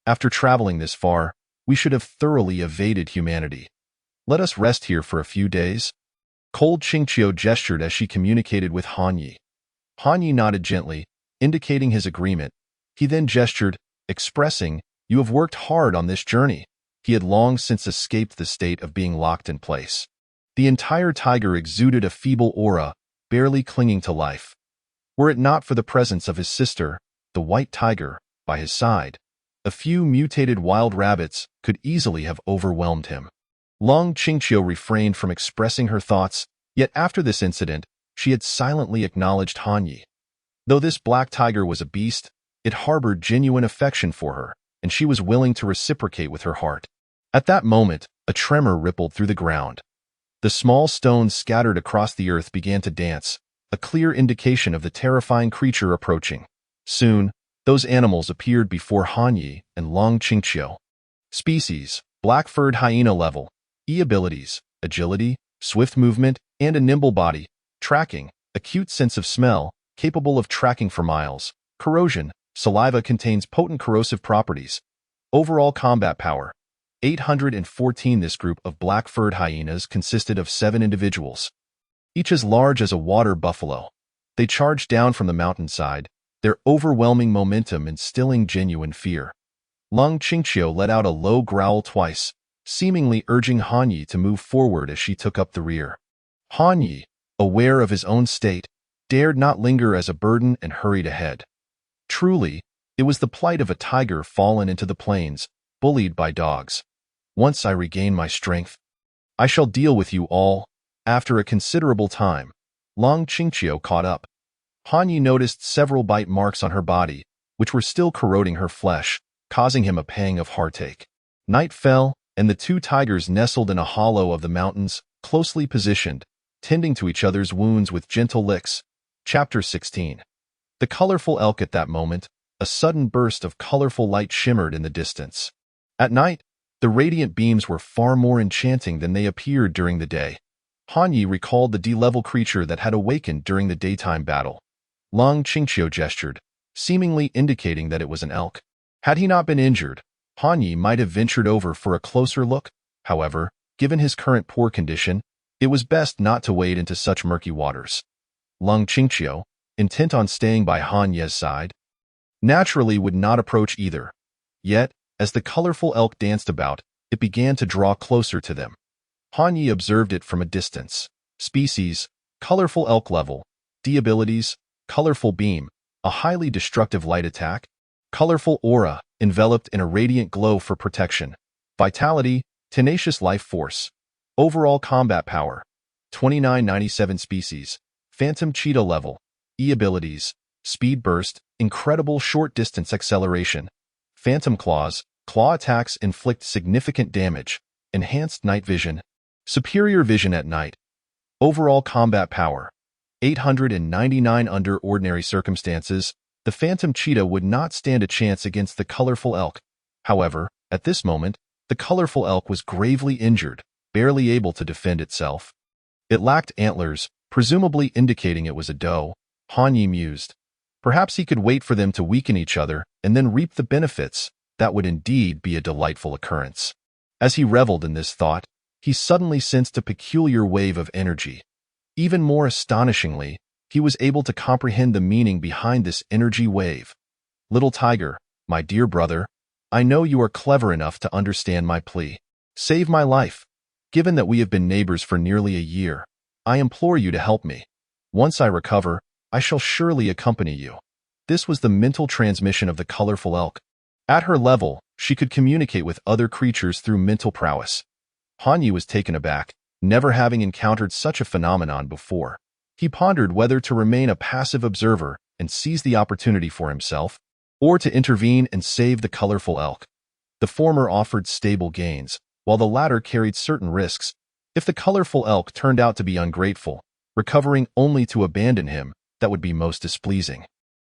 After traveling this far, we should have thoroughly evaded humanity. Let us rest here for a few days." Cold Qingqiu gestured as she communicated with Han Ye. Han Ye nodded gently, indicating his agreement. He then gestured, expressing, "You have worked hard on this journey." He had long since escaped the state of being locked in place. The entire tiger exuded a feeble aura, barely clinging to life. Were it not for the presence of his sister, the white tiger, by his side, a few mutated wild rabbits could easily have overwhelmed him. Long Qingqiu refrained from expressing her thoughts, Yet after this incident, she had silently acknowledged Han Yi. Though this black tiger was a beast, it harbored genuine affection for her, and she was willing to reciprocate with her heart. At that moment, a tremor rippled through the ground. The small stones scattered across the earth began to dance, a clear indication of the terrifying creature approaching. Soon, those animals appeared before Han Yi and Long Qingqiu. Species: black-furred hyena level. E abilities: agility, swift movement, and a nimble body. Tracking: acute sense of smell, capable of tracking for miles. Corrosion: saliva contains potent corrosive properties. Overall combat power: 814. This group of black-furred hyenas consisted of 7 individuals, each as large as a water buffalo. They charged down from the mountainside, their overwhelming momentum instilling genuine fear. Long Qingqiu let out a low growl twice, seemingly urging Han Yi to move forward as she took up the rear. Han Yi, aware of his own state, dared not linger as a burden and hurried ahead. Truly, it was the plight of a tiger fallen into the plains, bullied by dogs. Once I regain my strength, I shall deal with you all. After a considerable time, Long Qingqiu caught up. Han Yi noticed several bite marks on her body, which were still corroding her flesh, causing him a pang of heartache. Night fell, and the 2 tigers nestled in a hollow of the mountains, closely positioned, tending to each other's wounds with gentle licks. Chapter 16. The colorful elk. At that moment, a sudden burst of colorful light shimmered in the distance. At night, the radiant beams were far more enchanting than they appeared during the day. Han Yi recalled the D-level creature that had awakened during the daytime battle. Long Qingqiu gestured, seemingly indicating that it was an elk. Had he not been injured, Han Yi might have ventured over for a closer look. However, given his current poor condition, it was best not to wade into such murky waters. Long Qingqiu, intent on staying by Han Yi's side, naturally would not approach either. Yet, as the colorful elk danced about, it began to draw closer to them. Han Yi observed it from a distance. Species: colorful elk level. D abilities: colorful beam, a highly destructive light attack. Colorful aura, enveloped in a radiant glow for protection. Vitality: tenacious life force. Overall combat power: 2997. Species: phantom cheetah level. E abilities: speed burst, incredible short-distance acceleration. Phantom claws, claw attacks inflict significant damage. Enhanced night vision. Superior vision at night. Overall combat power: 899. Under ordinary circumstances, the phantom cheetah would not stand a chance against the colorful elk. However, at this moment, the colorful elk was gravely injured, barely able to defend itself. It lacked antlers, presumably indicating it was a doe. Han Yi mused. Perhaps he could wait for them to weaken each other and then reap the benefits. That would indeed be a delightful occurrence. As he reveled in this thought, he suddenly sensed a peculiar wave of energy. Even more astonishingly, he was able to comprehend the meaning behind this energy wave. Little tiger, my dear brother, I know you are clever enough to understand my plea. Save my life. Given that we have been neighbors for nearly a year, I implore you to help me. Once I recover, I shall surely accompany you. This was the mental transmission of the colorful elk. At her level, she could communicate with other creatures through mental prowess. Han Yi was taken aback, never having encountered such a phenomenon before. He pondered whether to remain a passive observer and seize the opportunity for himself, or to intervene and save the colorful elk. The former offered stable gains, while the latter carried certain risks. If the colorful elk turned out to be ungrateful, recovering only to abandon him, that would be most displeasing.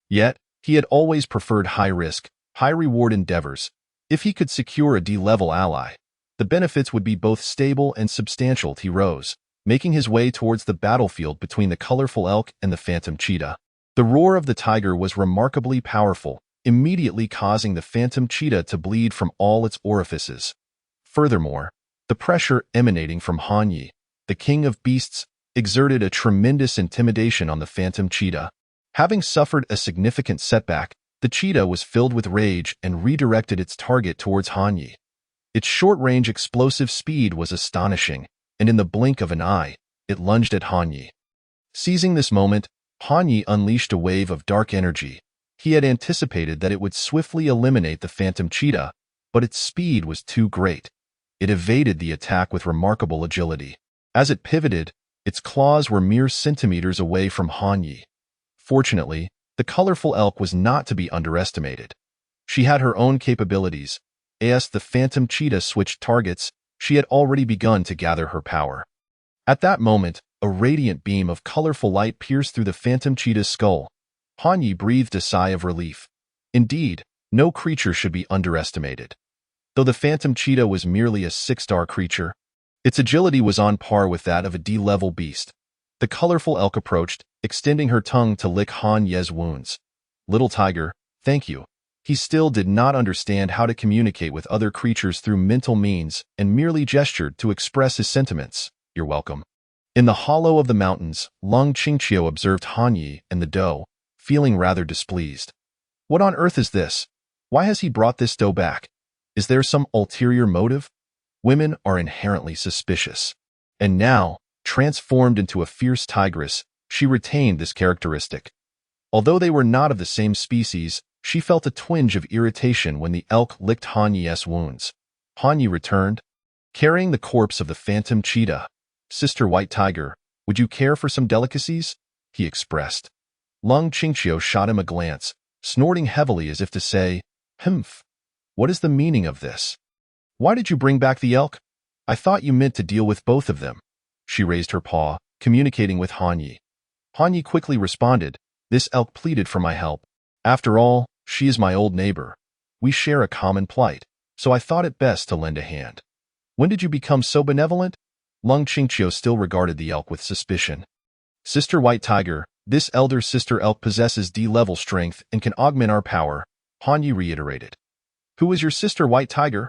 Yet, he had always preferred high-risk, high-reward endeavors. If he could secure a D-level ally, the benefits would be both stable and substantial. He rose, making his way towards the battlefield between the colorful elk and the phantom cheetah. The roar of the tiger was remarkably powerful, immediately causing the phantom cheetah to bleed from all its orifices. Furthermore, the pressure emanating from Han Yi, the king of beasts, exerted a tremendous intimidation on the phantom cheetah. Having suffered a significant setback, the cheetah was filled with rage and redirected its target towards Han Yi. Its short-range explosive speed was astonishing, and in the blink of an eye, it lunged at Han Yi. Seizing this moment, Han Yi unleashed a wave of dark energy. He had anticipated that it would swiftly eliminate the phantom cheetah, but its speed was too great. It evaded the attack with remarkable agility. As it pivoted, Its claws were mere centimeters away from Han Yi. Fortunately, the colorful elk was not to be underestimated. She had her own capabilities. As the phantom cheetah switched targets, she had already begun to gather her power. At that moment, a radiant beam of colorful light pierced through the phantom cheetah's skull. Han Yi breathed a sigh of relief. Indeed, no creature should be underestimated. Though the phantom cheetah was merely a 6-star creature, its agility was on par with that of a D-level beast. The colorful elk approached, extending her tongue to lick Han Ye's wounds. "Little tiger, thank you." He still did not understand how to communicate with other creatures through mental means and merely gestured to express his sentiments. "You're welcome." In the hollow of the mountains, Long Qingqiu observed Han Yi and the doe, feeling rather displeased. What on earth is this? Why has he brought this doe back? Is there some ulterior motive? Women are inherently suspicious. And now, transformed into a fierce tigress, she retained this characteristic. Although they were not of the same species, she felt a twinge of irritation when the elk licked Han Yi's wounds. Han Yi returned, carrying the corpse of the phantom cheetah. "Sister White Tiger, would you care for some delicacies?" he expressed. Long Qingqiu shot him a glance, snorting heavily as if to say, "Humph, what is the meaning of this? Why did you bring back the elk? I thought you meant to deal with both of them." She raised her paw, communicating with Han Yi. Han Yi quickly responded, "This elk pleaded for my help. After all, she is my old neighbor. We share a common plight, so I thought it best to lend a hand." "When did you become so benevolent?" Long Qingqiu still regarded the elk with suspicion. "Sister White Tiger, this elder sister elk possesses D-level strength and can augment our power," Han Yi reiterated. "Who is your sister White Tiger?"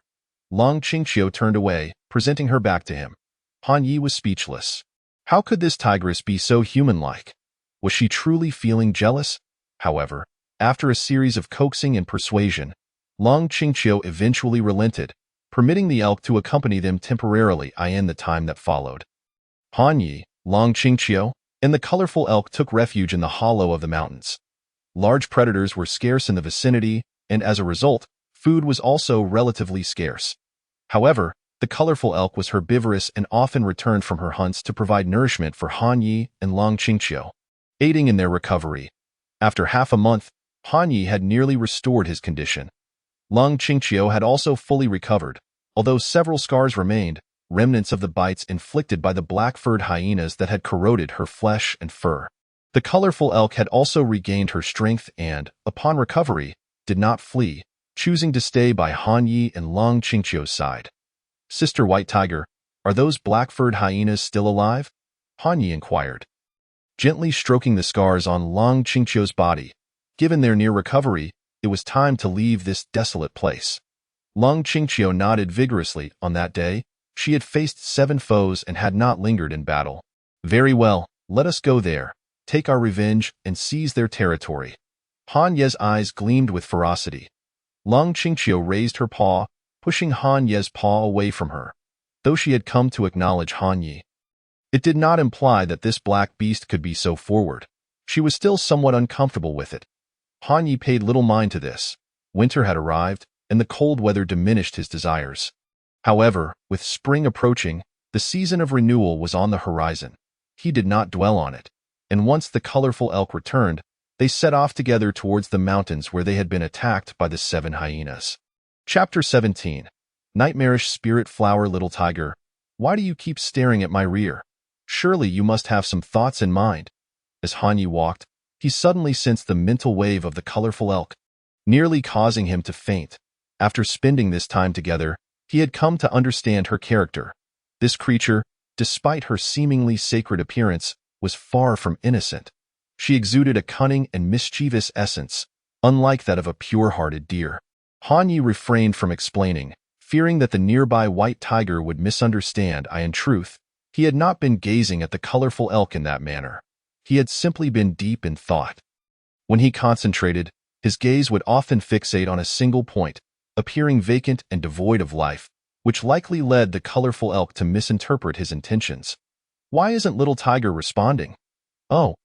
Long Qingqiu turned away, presenting her back to him. Han Yi was speechless. How could this tigress be so human-like? Was she truly feeling jealous? However, after a series of coaxing and persuasion, Long Qingqiu eventually relented, permitting the elk to accompany them temporarily in the time that followed. Han Yi, Long Qingqiu, and the colorful elk took refuge in the hollow of the mountains. Large predators were scarce in the vicinity, and as a result, food was also relatively scarce. However, the colorful elk was herbivorous and often returned from her hunts to provide nourishment for Han Yi and Long Qingqiu, aiding in their recovery. After half a month, Han Yi had nearly restored his condition. Long Qingqiu had also fully recovered, although several scars remained, remnants of the bites inflicted by the black-furred hyenas that had corroded her flesh and fur. The colorful elk had also regained her strength and, upon recovery, did not flee, choosing to stay by Han Yi and Long Qingqiu's side. "Sister White Tiger, are those black-furred hyenas still alive?" Han Yi inquired, gently stroking the scars on Long Qingqiu's body. Given their near recovery, it was time to leave this desolate place. Long Qingqiu nodded vigorously. On that day, she had faced 7 foes and had not lingered in battle. "Very well, let us go there, take our revenge, and seize their territory." Han Ye's eyes gleamed with ferocity. Long Qingqiu raised her paw, pushing Han Ye's paw away from her. Though she had come to acknowledge Han Yi, it did not imply that this black beast could be so forward. She was still somewhat uncomfortable with it. Han Yi paid little mind to this. Winter had arrived, and the cold weather diminished his desires. However, with spring approaching, the season of renewal was on the horizon. He did not dwell on it, and once the colorful elk returned, they set off together towards the mountains where they had been attacked by the 7 hyenas. Chapter 17. Nightmarish Spirit Flower. "Little tiger, why do you keep staring at my rear? Surely you must have some thoughts in mind." As Han Yi walked, he suddenly sensed the mental wave of the colorful elk, nearly causing him to faint. After spending this time together, he had come to understand her character. This creature, despite her seemingly sacred appearance, was far from innocent. She exuded a cunning and mischievous essence, unlike that of a pure-hearted deer. Han Yi refrained from explaining, fearing that the nearby white tiger would misunderstand. In truth, he had not been gazing at the colorful elk in that manner. He had simply been deep in thought. When he concentrated, his gaze would often fixate on a single point, appearing vacant and devoid of life, which likely led the colorful elk to misinterpret his intentions. "Why isn't Little Tiger responding?" "Oh,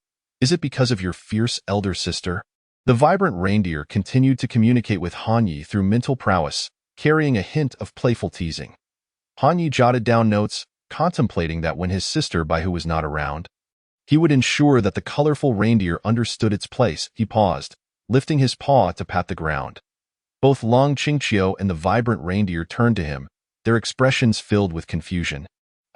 is it because of your fierce elder sister?" The vibrant reindeer continued to communicate with Han Yi through mental prowess, carrying a hint of playful teasing. Han Yi jotted down notes, contemplating that when his sister Baihu was not around, he would ensure that the colorful reindeer understood its place. He paused, lifting his paw to pat the ground. Both Long Qingqiu and the vibrant reindeer turned to him, their expressions filled with confusion.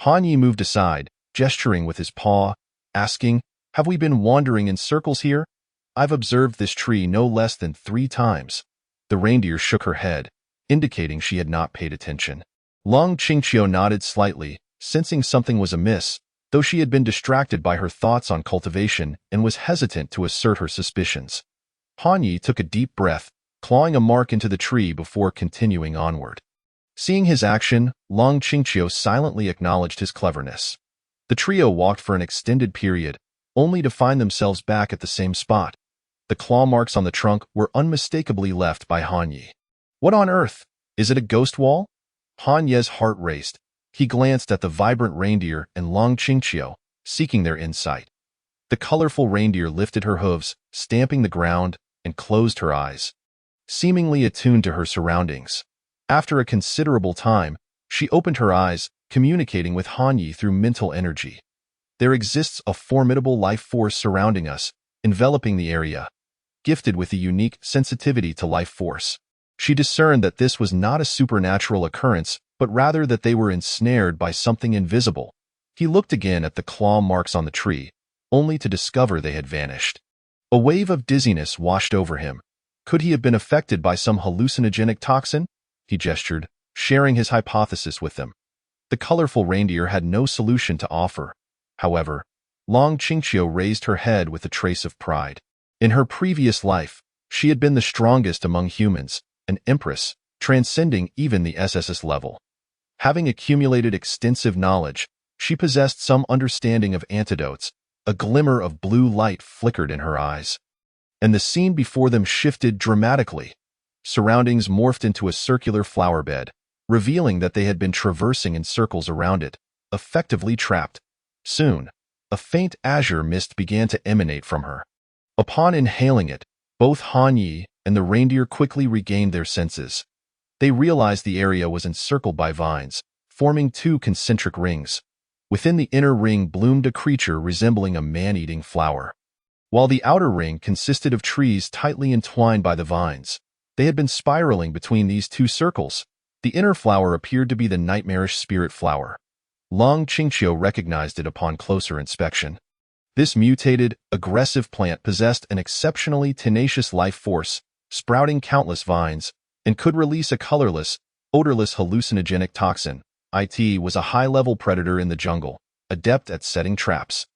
Han Yi moved aside, gesturing with his paw, asking, "Have we been wandering in circles here? I've observed this tree no less than 3 times." The reindeer shook her head, indicating she had not paid attention. Long Qingqiu nodded slightly, sensing something was amiss, though she had been distracted by her thoughts on cultivation and was hesitant to assert her suspicions. Han Yi took a deep breath, clawing a mark into the tree before continuing onward. Seeing his action, Long Qingqiu silently acknowledged his cleverness. The trio walked for an extended period, only to find themselves back at the same spot. The claw marks on the trunk were unmistakably left by Han Yi. "What on earth? Is it a ghost wall?" Han Ye's heart raced. He glanced at the vibrant reindeer and Long Qingqiu, seeking their insight. The colorful reindeer lifted her hooves, stamping the ground, and closed her eyes, seemingly attuned to her surroundings. After a considerable time, she opened her eyes, communicating with Han Yi through mental energy. "There exists a formidable life force surrounding us, enveloping the area, gifted with a unique sensitivity to life force." She discerned that this was not a supernatural occurrence, but rather that they were ensnared by something invisible. He looked again at the claw marks on the tree, only to discover they had vanished. A wave of dizziness washed over him. Could he have been affected by some hallucinogenic toxin? He gestured, sharing his hypothesis with them. The colorful reindeer had no solution to offer. However, Long Qingqiu raised her head with a trace of pride. In her previous life, she had been the strongest among humans, an empress, transcending even the SSS level. Having accumulated extensive knowledge, she possessed some understanding of antidotes. A glimmer of blue light flickered in her eyes, and the scene before them shifted dramatically. Surroundings morphed into a circular flower bed, revealing that they had been traversing in circles around it, effectively trapped. Soon, a faint azure mist began to emanate from her. Upon inhaling it, both Han Yi and the reindeer quickly regained their senses. They realized the area was encircled by vines, forming 2 concentric rings. Within the inner ring bloomed a creature resembling a man-eating flower, while the outer ring consisted of trees tightly entwined by the vines. They had been spiraling between these 2 circles. The inner flower appeared to be the nightmarish spirit flower. Long Qingqiu recognized it upon closer inspection. This mutated, aggressive plant possessed an exceptionally tenacious life force, sprouting countless vines, and could release a colorless, odorless hallucinogenic toxin. It was a high-level predator in the jungle, adept at setting traps.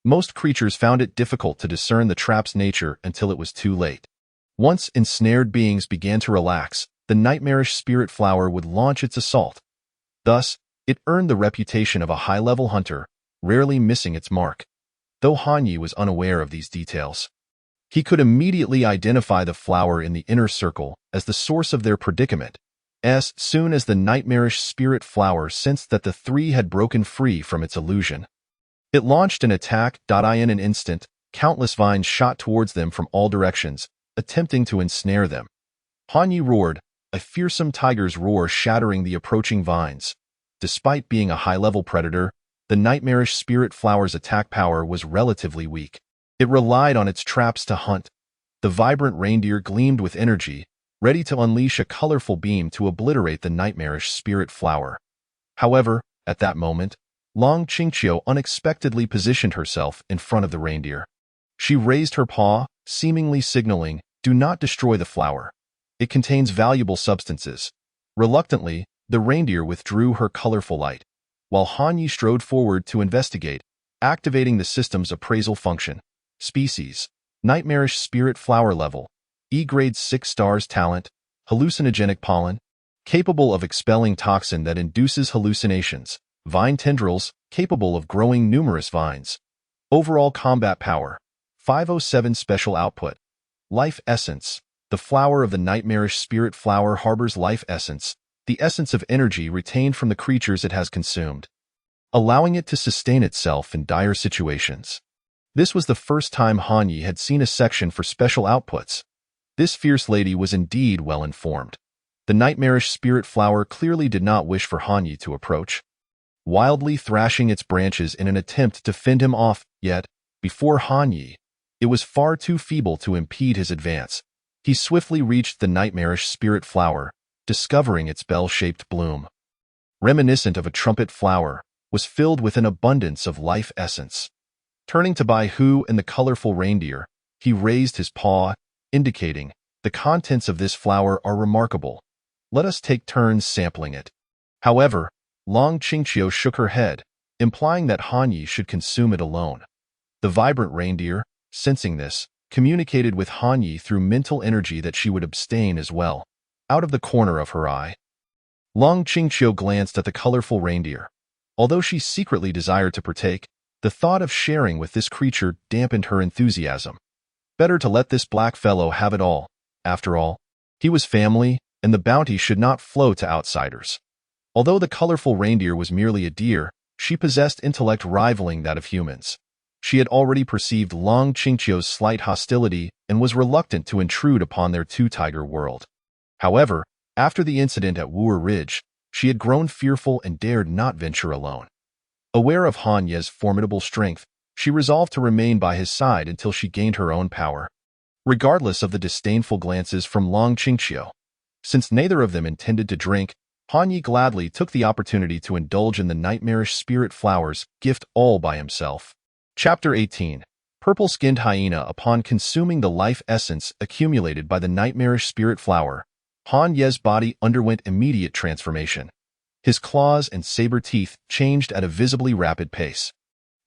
Most creatures found it difficult to discern the trap's nature until it was too late. Once ensnared beings began to relax, the nightmarish spirit flower would launch its assault. Thus, it earned the reputation of a high-level hunter, rarely missing its mark. Though Han Yi was unaware of these details, he could immediately identify the flower in the inner circle as the source of their predicament. As soon as the nightmarish spirit flower sensed that the 3 had broken free from its illusion, it launched an attack. In an instant, countless vines shot towards them from all directions, attempting to ensnare them. Han Yi roared, a fearsome tiger's roar shattering the approaching vines. Despite being a high-level predator, the nightmarish spirit flower's attack power was relatively weak. It relied on its traps to hunt. The vibrant reindeer gleamed with energy, ready to unleash a colorful beam to obliterate the nightmarish spirit flower. However, at that moment, Long Qingqiu unexpectedly positioned herself in front of the reindeer. She raised her paw, seemingly signaling, "Do not destroy the flower. It contains valuable substances." Reluctantly, the reindeer withdrew her colorful light, while Han Yi strode forward to investigate, activating the system's appraisal function. Species: nightmarish spirit flower level, E-grade 6 stars talent, hallucinogenic pollen, capable of expelling toxin that induces hallucinations, vine tendrils, capable of growing numerous vines. Overall combat power, 507 special output. Life essence: the flower of the nightmarish spirit flower harbors life essence, the essence of energy retained from the creatures it has consumed, allowing it to sustain itself in dire situations. This was the first time Han Yi had seen a section for special outputs. This fierce lady was indeed well informed. The nightmarish spirit flower clearly did not wish for Han Yi to approach. wildly thrashing its branches in an attempt to fend him off, yet, before Han Yi, it was far too feeble to impede his advance. He swiftly reached the nightmarish spirit flower, discovering its bell-shaped bloom. Reminiscent of a trumpet flower, was filled with an abundance of life essence. Turning to Bai Hu and the colorful reindeer, he raised his paw, indicating, "The contents of this flower are remarkable. Let us take turns sampling it." However, Long Qingqiu shook her head, implying that Han Yi should consume it alone. The vibrant reindeer, sensing this, communicated with Han Yi through mental energy that she would abstain as well. Out of the corner of her eye, Long Qingqiu glanced at the colorful reindeer. Although she secretly desired to partake, the thought of sharing with this creature dampened her enthusiasm. Better to let this black fellow have it all. After all, he was family, and the bounty should not flow to outsiders. Although the colorful reindeer was merely a deer, she possessed intellect rivaling that of humans. She had already perceived Long Qingqiu's slight hostility and was reluctant to intrude upon their two-tiger world. However, after the incident at Wu'er Ridge, she had grown fearful and dared not venture alone. Aware of Han Ye's formidable strength, she resolved to remain by his side until she gained her own power. Regardless of the disdainful glances from Long Qingqiu, since neither of them intended to drink, Han Yi gladly took the opportunity to indulge in the nightmarish spirit flower's gift all by himself. Chapter 18. Purple-skinned hyena. Upon consuming the life essence accumulated by the nightmarish spirit flower, Han Ye's body underwent immediate transformation. His claws and saber teeth changed at a visibly rapid pace,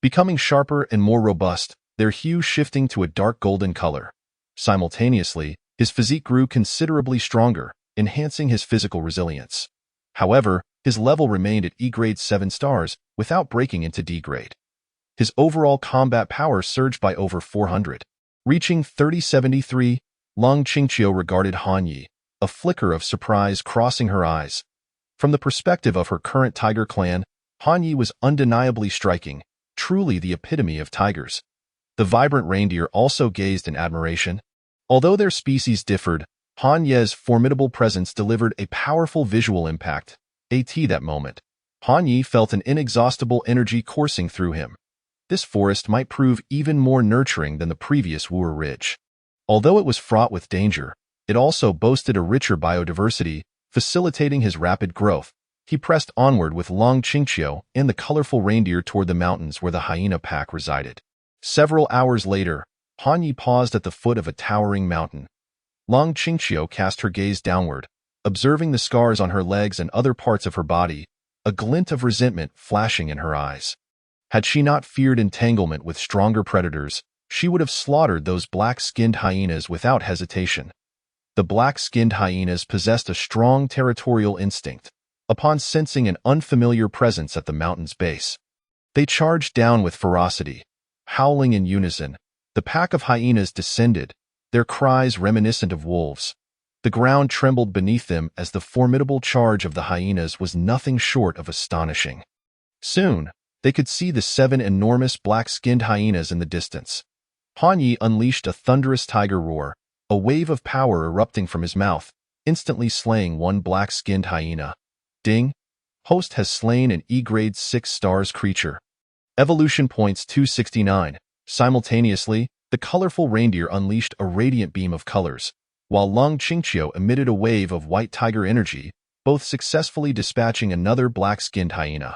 becoming sharper and more robust, their hue shifting to a dark golden color. Simultaneously, his physique grew considerably stronger, enhancing his physical resilience. However, his level remained at E-grade 7 stars without breaking into D-grade. His overall combat power surged by over 400, reaching 3073. Long Qingqiu regarded Han Yi, a flicker of surprise crossing her eyes. From the perspective of her current tiger clan, Han Yi was undeniably striking, truly the epitome of tigers. The vibrant reindeer also gazed in admiration. Although their species differed, Han Ye's formidable presence delivered a powerful visual impact. At that moment, Han Yi felt an inexhaustible energy coursing through him. This forest might prove even more nurturing than the previous Wu'er Ridge. Although it was fraught with danger, it also boasted a richer biodiversity, facilitating his rapid growth. He pressed onward with Long Qingqiu and the colorful reindeer toward the mountains where the hyena pack resided. Several hours later, Han Yi paused at the foot of a towering mountain. Long Qingqiu cast her gaze downward, observing the scars on her legs and other parts of her body, a glint of resentment flashing in her eyes. Had she not feared entanglement with stronger predators, she would have slaughtered those black-skinned hyenas without hesitation. The black-skinned hyenas possessed a strong territorial instinct. Upon sensing an unfamiliar presence at the mountain's base, they charged down with ferocity. Howling in unison, the pack of hyenas descended, their cries reminiscent of wolves. The ground trembled beneath them as the formidable charge of the hyenas was nothing short of astonishing. Soon, they could see the 7 enormous black-skinned hyenas in the distance. Han Yi unleashed a thunderous tiger roar, a wave of power erupting from his mouth, instantly slaying one black-skinned hyena. Ding! Host has slain an E-grade 6 stars creature. Evolution points 269. Simultaneously, the colorful reindeer unleashed a radiant beam of colors, while Long Qingqiu emitted a wave of white tiger energy, both successfully dispatching another black-skinned hyena.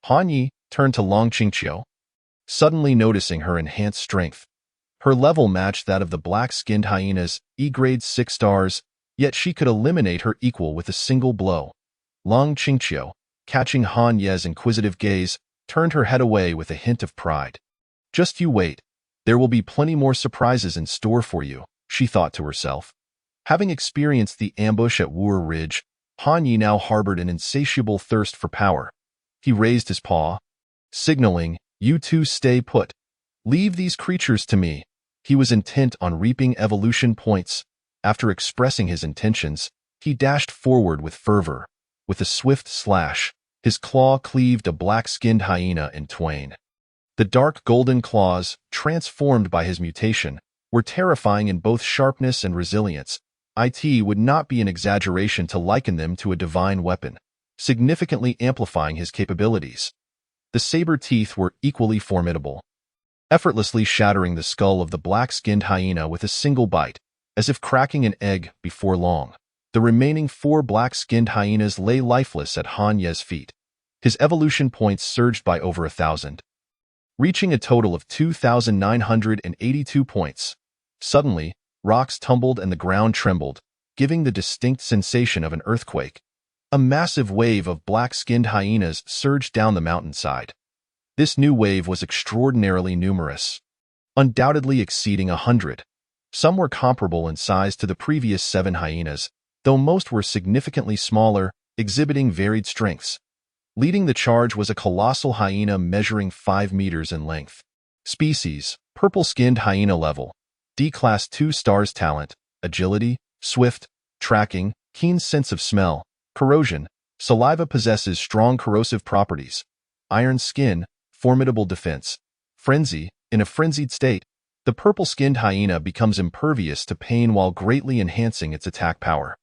Han Yi turned to Long Qingqiu, suddenly noticing her enhanced strength. Her level matched that of the black-skinned hyenas, E-grade 6 stars, yet she could eliminate her equal with a single blow. Long Qingqiu, catching Han Ye's inquisitive gaze, turned her head away with a hint of pride. "Just you wait. There will be plenty more surprises in store for you," she thought to herself. Having experienced the ambush at Wu'er Ridge, Han Yi now harbored an insatiable thirst for power. He raised his paw, signaling, "You two stay put. Leave these creatures to me." He was intent on reaping evolution points. After expressing his intentions, he dashed forward with fervor. With a swift slash, his claw cleaved a black-skinned hyena in twain. The dark golden claws, transformed by his mutation, were terrifying in both sharpness and resilience. It would not be an exaggeration to liken them to a divine weapon, significantly amplifying his capabilities. The saber teeth were equally formidable, effortlessly shattering the skull of the black-skinned hyena with a single bite, as if cracking an egg before long. The remaining 4 black-skinned hyenas lay lifeless at Han Ye's feet. His evolution points surged by over 1,000, reaching a total of 2,982 points. Suddenly, rocks tumbled and the ground trembled, giving the distinct sensation of an earthquake. A massive wave of black-skinned hyenas surged down the mountainside. This new wave was extraordinarily numerous, undoubtedly exceeding 100. Some were comparable in size to the previous 7 hyenas, though most were significantly smaller, exhibiting varied strengths. Leading the charge was a colossal hyena measuring 5 meters in length. Species: purple-skinned hyena level. D-Class 2 stars talent: agility, swift, tracking, keen sense of smell, corrosion. Saliva possesses strong corrosive properties. Iron skin, formidable defense. Frenzy: in a frenzied state, the purple-skinned hyena becomes impervious to pain while greatly enhancing its attack power.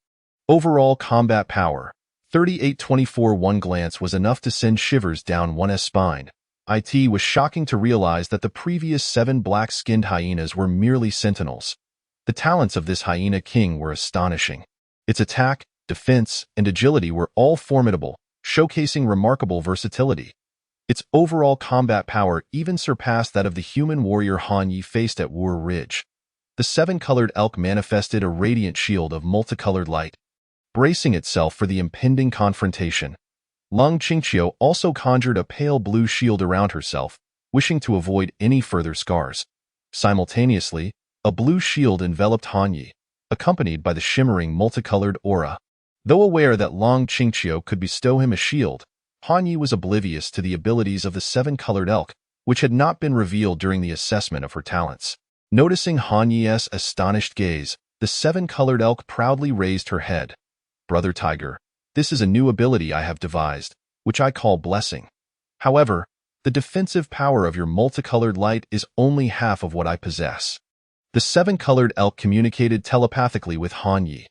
Overall combat power: 3824. One glance was enough to send shivers down one's spine. It was shocking to realize that the previous 7 black-skinned hyenas were merely sentinels. The talents of this hyena king were astonishing. Its attack, defense, and agility were all formidable, showcasing remarkable versatility. Its overall combat power even surpassed that of the human warrior Han Yi faced at War Ridge. The 7-colored elk manifested a radiant shield of multicolored light, bracing itself for the impending confrontation. Lung Qingqiu also conjured a pale blue shield around herself, wishing to avoid any further scars. Simultaneously, a blue shield enveloped Han Yi, accompanied by the shimmering multicolored aura. Though aware that Lung Qingqiu could bestow him a shield, Han Yi was oblivious to the abilities of the 7-colored elk, which had not been revealed during the assessment of her talents. Noticing Han Yi's astonished gaze, the 7-colored elk proudly raised her head. "Brother Tiger, this is a new ability I have devised, which I call Blessing. However, the defensive power of your multicolored light is only half of what I possess." The 7-colored elk communicated telepathically with Han Yi.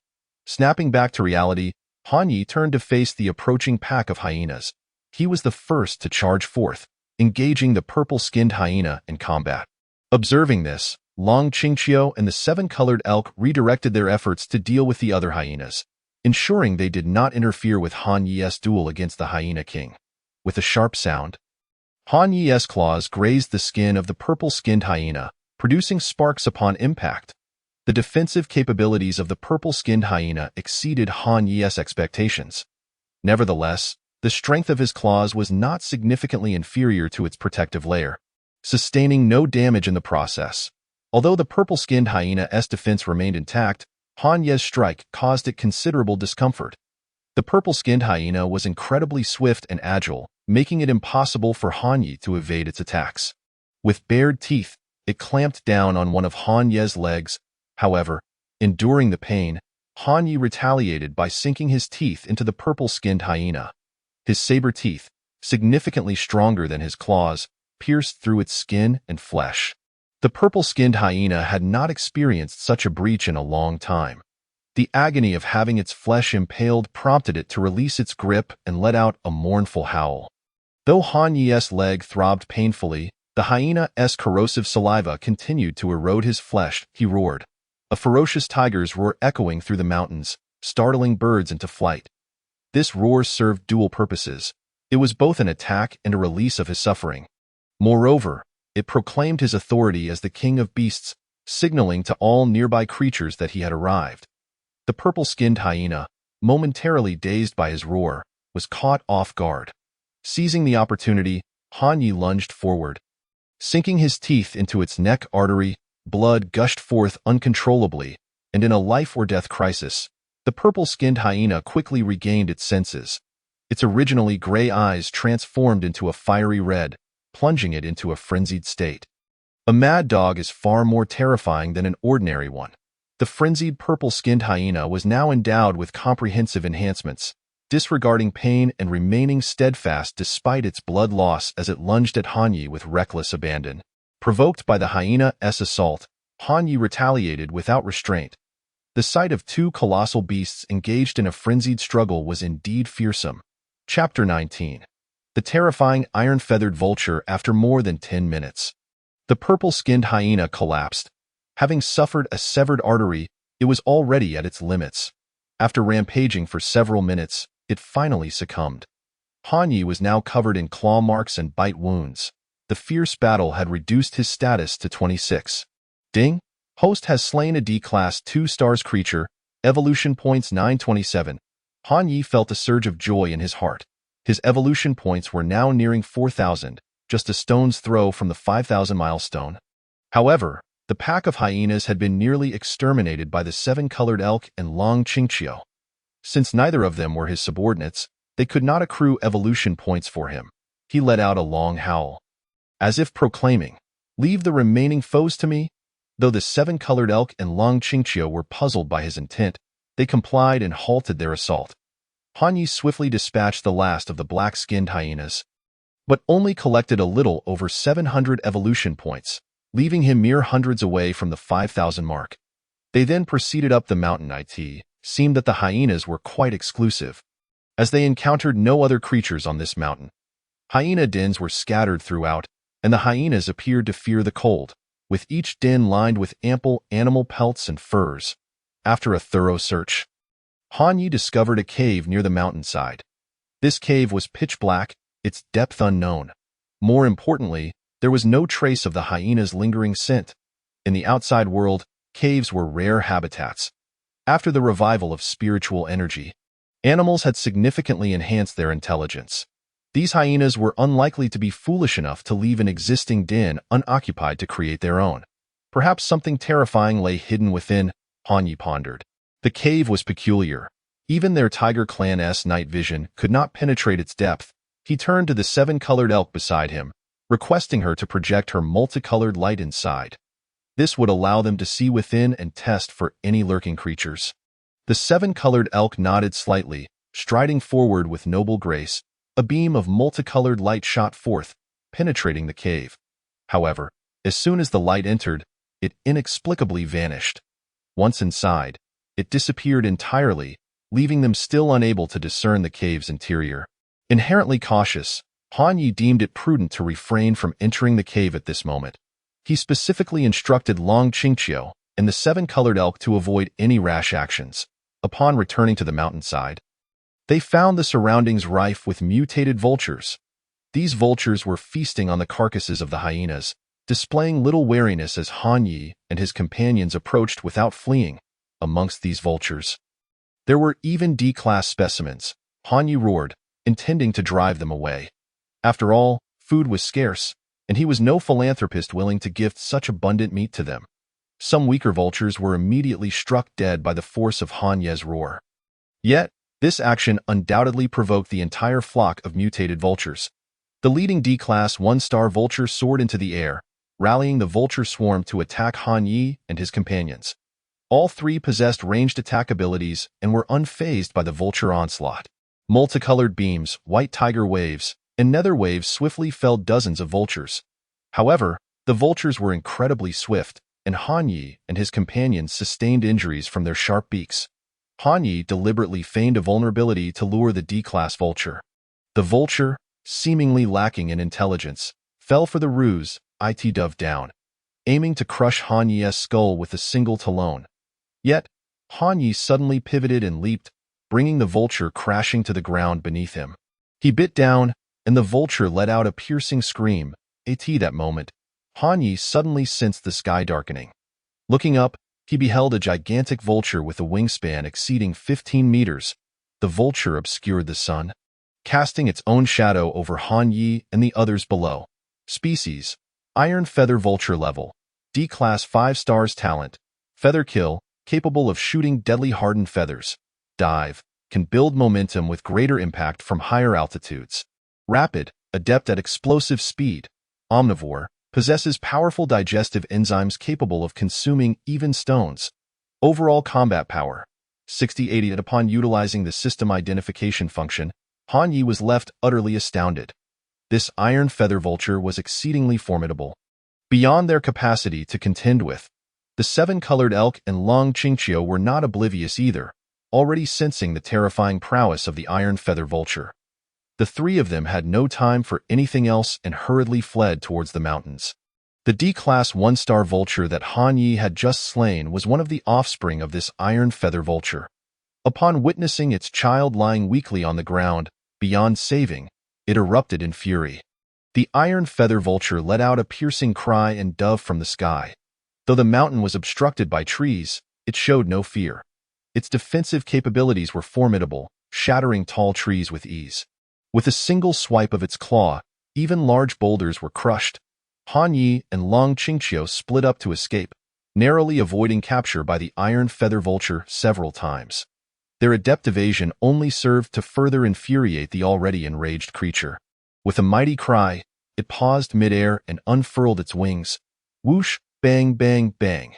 Snapping back to reality, Han Yi turned to face the approaching pack of hyenas. He was the first to charge forth, engaging the purple-skinned hyena in combat. Observing this, Lung Qingqiu and the 7-colored elk redirected their efforts to deal with the other hyenas, ensuring they did not interfere with Han Yi's duel against the Hyena King. With a sharp sound, Han Yi's claws grazed the skin of the purple-skinned hyena, producing sparks upon impact. The defensive capabilities of the purple-skinned hyena exceeded Han Yi's expectations. Nevertheless, the strength of his claws was not significantly inferior to its protective layer, sustaining no damage in the process. Although the purple-skinned hyena's defense remained intact, Han Yi's strike caused it considerable discomfort. The purple-skinned hyena was incredibly swift and agile, making it impossible for Han Yi to evade its attacks. With bared teeth, it clamped down on one of Han Yi's legs. However, enduring the pain, Han Yi retaliated by sinking his teeth into the purple-skinned hyena. His saber teeth, significantly stronger than his claws, pierced through its skin and flesh. The purple-skinned hyena had not experienced such a breach in a long time. The agony of having its flesh impaled prompted it to release its grip and let out a mournful howl. Though Han Yi's leg throbbed painfully, the hyena's corrosive saliva continued to erode his flesh. He roared. A ferocious tiger's roar echoing through the mountains, startling birds into flight. This roar served dual purposes. It was both an attack and a release of his suffering. Moreover, it proclaimed his authority as the king of beasts, signaling to all nearby creatures that he had arrived. The purple-skinned hyena, momentarily dazed by his roar, was caught off guard. Seizing the opportunity, Han Yi lunged forward. Sinking his teeth into its neck artery, blood gushed forth uncontrollably, and in a life-or-death crisis, the purple-skinned hyena quickly regained its senses. Its originally gray eyes transformed into a fiery red, plunging it into a frenzied state. A mad dog is far more terrifying than an ordinary one. The frenzied purple-skinned hyena was now endowed with comprehensive enhancements, disregarding pain and remaining steadfast despite its blood loss as it lunged at Han Yi with reckless abandon. Provoked by the hyena's assault, Han Yi retaliated without restraint. The sight of 2 colossal beasts engaged in a frenzied struggle was indeed fearsome. Chapter 19. the terrifying iron-feathered vulture after more than 10 minutes. The purple-skinned hyena collapsed. Having suffered a severed artery, it was already at its limits. After rampaging for several minutes, it finally succumbed. Han Yi was now covered in claw marks and bite wounds. The fierce battle had reduced his status to 26. Ding! Host has slain a D-Class 2 stars creature, evolution points 927. Han Yi felt a surge of joy in his heart. His evolution points were now nearing 4,000, just a stone's throw from the 5,000 milestone. However, the pack of hyenas had been nearly exterminated by the 7-colored elk and Long Qingqiu. Since neither of them were his subordinates, they could not accrue evolution points for him. He let out a long howl, as if proclaiming, "Leave the remaining foes to me." Though the 7-colored elk and Long Qingqiu were puzzled by his intent, they complied and halted their assault. Han Yi swiftly dispatched the last of the black-skinned hyenas, but only collected a little over 700 evolution points, leaving him mere hundreds away from the 5,000 mark. They then proceeded up the mountain. It seemed that the hyenas were quite exclusive, as they encountered no other creatures on this mountain. Hyena dens were scattered throughout, and the hyenas appeared to fear the cold, with each den lined with ample animal pelts and furs. After a thorough search, Han Yi discovered a cave near the mountainside. This cave was pitch black, its depth unknown. More importantly, there was no trace of the hyena's lingering scent. In the outside world, caves were rare habitats. After the revival of spiritual energy, animals had significantly enhanced their intelligence. These hyenas were unlikely to be foolish enough to leave an existing den unoccupied to create their own. Perhaps something terrifying lay hidden within, Han Yi pondered. The cave was peculiar. Even their Tiger Clan's night vision could not penetrate its depth. He turned to the 7-colored elk beside him, requesting her to project her multicolored light inside. This would allow them to see within and test for any lurking creatures. The 7-colored elk nodded slightly, striding forward with noble grace. A beam of multicolored light shot forth, penetrating the cave. However, as soon as the light entered, it inexplicably vanished. Once inside, it disappeared entirely, leaving them still unable to discern the cave's interior. Inherently cautious, Han Yi deemed it prudent to refrain from entering the cave at this moment. He specifically instructed Long Qingqiu and the 7-colored elk to avoid any rash actions. Upon returning to the mountainside, they found the surroundings rife with mutated vultures. These vultures were feasting on the carcasses of the hyenas, displaying little wariness as Han Yi and his companions approached without fleeing. Amongst these vultures, there were even D-class specimens. Han Yi roared, intending to drive them away. After all, food was scarce, and he was no philanthropist willing to gift such abundant meat to them. Some weaker vultures were immediately struck dead by the force of Han Yi's roar. Yet, this action undoubtedly provoked the entire flock of mutated vultures. The leading D-class 1-star vulture soared into the air, rallying the vulture swarm to attack Han Yi and his companions. All three possessed ranged attack abilities and were unfazed by the vulture onslaught. Multicolored beams, white tiger waves, and nether waves swiftly felled dozens of vultures. However, the vultures were incredibly swift, and Han Yi and his companions sustained injuries from their sharp beaks. Han Yi deliberately feigned a vulnerability to lure the D-class vulture. The vulture, seemingly lacking in intelligence, fell for the ruse. It dove down, aiming to crush Han Yi's skull with a single talon. Yet, Han Yi suddenly pivoted and leaped, bringing the vulture crashing to the ground beneath him. He bit down, and the vulture let out a piercing scream. At that moment, Han Yi suddenly sensed the sky darkening. Looking up, he beheld a gigantic vulture with a wingspan exceeding 15 meters. The vulture obscured the sun, casting its own shadow over Han Yi and the others below. Species: Iron Feather Vulture Level, D-Class 5 stars Talent, Feather Kill, capable of shooting deadly hardened feathers. Dive, can build momentum with greater impact from higher altitudes. Rapid, adept at explosive speed. Omnivore, possesses powerful digestive enzymes capable of consuming even stones. Overall combat power: 60-80. Upon utilizing the system identification function, Han Yi was left utterly astounded. This iron feather vulture was exceedingly formidable. Beyond their capacity to contend with, the 7-colored elk and Long Qingqiu were not oblivious either, already sensing the terrifying prowess of the iron feather vulture. The three of them had no time for anything else and hurriedly fled towards the mountains. The D-class one-star vulture that Han Yi had just slain was one of the offspring of this iron feather vulture. Upon witnessing its child lying weakly on the ground, beyond saving, it erupted in fury. The iron feather vulture let out a piercing cry and dove from the sky. Though the mountain was obstructed by trees, it showed no fear. Its defensive capabilities were formidable, shattering tall trees with ease. With a single swipe of its claw, even large boulders were crushed. Han Yi and Long Qingqiu split up to escape, narrowly avoiding capture by the iron feather vulture several times. Their adept evasion only served to further infuriate the already enraged creature. With a mighty cry, it paused midair and unfurled its wings. Whoosh, bang, bang, bang.